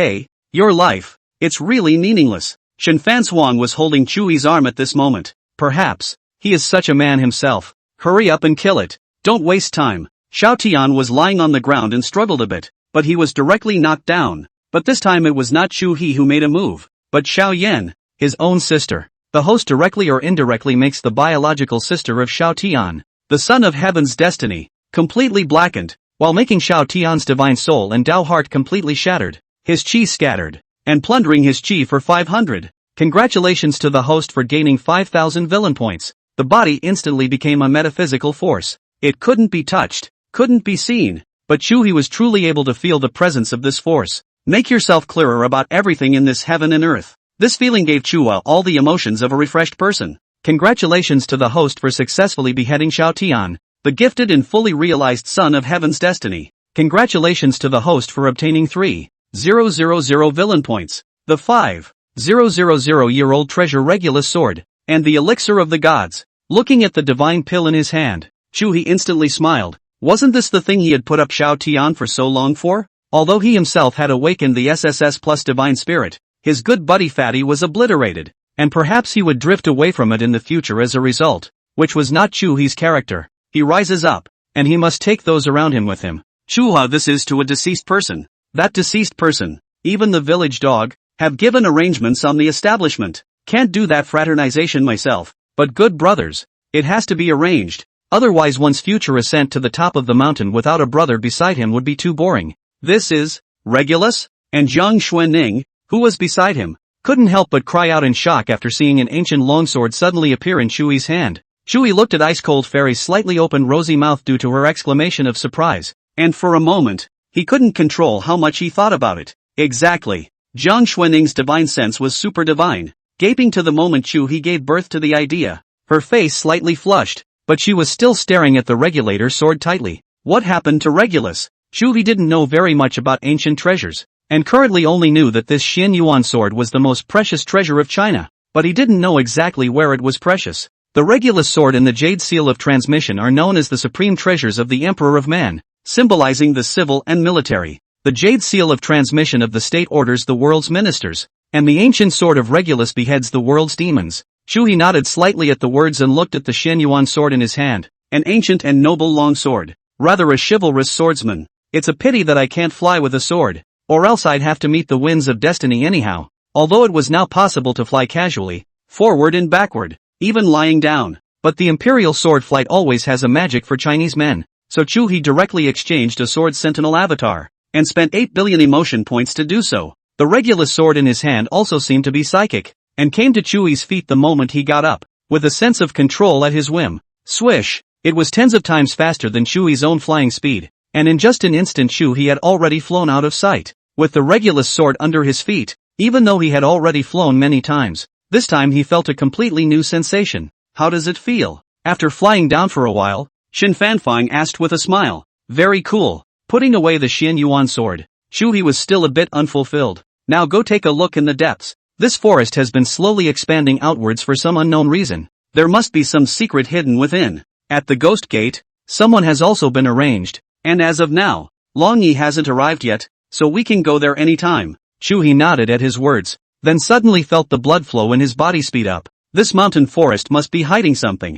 your life. It's really meaningless. Shen Fansuan was holding Chuhe's arm at this moment. Perhaps. He is such a man himself. Hurry up and kill it. Don't waste time. Xiao Tian was lying on the ground and struggled a bit, but he was directly knocked down. But this time it was not Chuhe who made a move, but Xiao Yan, his own sister. The host directly or indirectly makes the biological sister of Xiao Tian, the son of heaven's destiny, completely blackened, while making Xiao Tian's divine soul and Dao heart completely shattered, his qi scattered, and plundering his qi for 500. Congratulations to the host for gaining 5,000 villain points. The body instantly became a metaphysical force. It couldn't be touched, couldn't be seen, but Chuhe was truly able to feel the presence of this force. Make yourself clearer about everything in this heaven and earth. This feeling gave Chuhe all the emotions of a refreshed person. Congratulations to the host for successfully beheading Xiao Tian, the gifted and fully realized son of heaven's destiny. Congratulations to the host for obtaining 3,000 villain points, the 5,000-year-old treasure Regulus sword, and the elixir of the gods. Looking at the divine pill in his hand, Chuhe instantly smiled. Wasn't this the thing he had put up Xiao Tian for so long for? Although he himself had awakened the SSS plus divine spirit, his good buddy Fatty was obliterated, and perhaps he would drift away from it in the future as a result, which was not Chuhe's character. He rises up, and he must take those around him with him. Chuhe, this is to a deceased person. That deceased person, even the village dog, have given arrangements on the establishment. Can't do that fraternization myself, but good brothers, it has to be arranged. Otherwise one's future ascent to the top of the mountain without a brother beside him would be too boring. This is Regulus, and Zhang Xuanning, who was beside him, couldn't help but cry out in shock after seeing an ancient longsword suddenly appear in Chuhe's hand. Chuhe looked at ice-cold Fairy's slightly open rosy mouth due to her exclamation of surprise, and for a moment, he couldn't control how much he thought about it. Exactly. Zhang Xuanning's divine sense was super divine. Gaping to the moment Chuhe gave birth to the idea, her face slightly flushed, but she was still staring at the regulator sword tightly. What happened to Regulus? Chuhe didn't know very much about ancient treasures, and currently only knew that this Xianyuan sword was the most precious treasure of China, but he didn't know exactly where it was precious. The Regulus sword and the Jade Seal of Transmission are known as the supreme treasures of the Emperor of Man, symbolizing the civil and military. The Jade Seal of Transmission of the state orders the world's ministers, and the ancient sword of Regulus beheads the world's demons. Chuhe nodded slightly at the words and looked at the Xianyuan sword in his hand, an ancient and noble long sword, rather a chivalrous swordsman. It's a pity that I can't fly with a sword, or else I'd have to meet the winds of destiny anyhow. Although it was now possible to fly casually, forward and backward, even lying down, but the imperial sword flight always has a magic for Chinese men, so Chuhe directly exchanged a sword sentinel avatar, and spent 8 billion emotion points to do so. The Regulus sword in his hand also seemed to be psychic, and came to Chuhe's feet the moment he got up, with a sense of control at his whim. Swish! It was tens of times faster than Chuhe's own flying speed, and in just an instant Chuhe had already flown out of sight, with the Regulus sword under his feet. Even though he had already flown many times, this time he felt a completely new sensation. How does it feel? After flying down for a while, Shen Fanfang asked with a smile. Very cool. Putting away the Xianyuan sword, Chuhe was still a bit unfulfilled. Now go take a look in the depths. This forest has been slowly expanding outwards for some unknown reason. There must be some secret hidden within. At the Ghost Gate, someone has also been arranged, and as of now, Long Yi hasn't arrived yet, so we can go there anytime. Chuhe nodded at his words, then suddenly felt the blood flow in his body speed up. This mountain forest must be hiding something.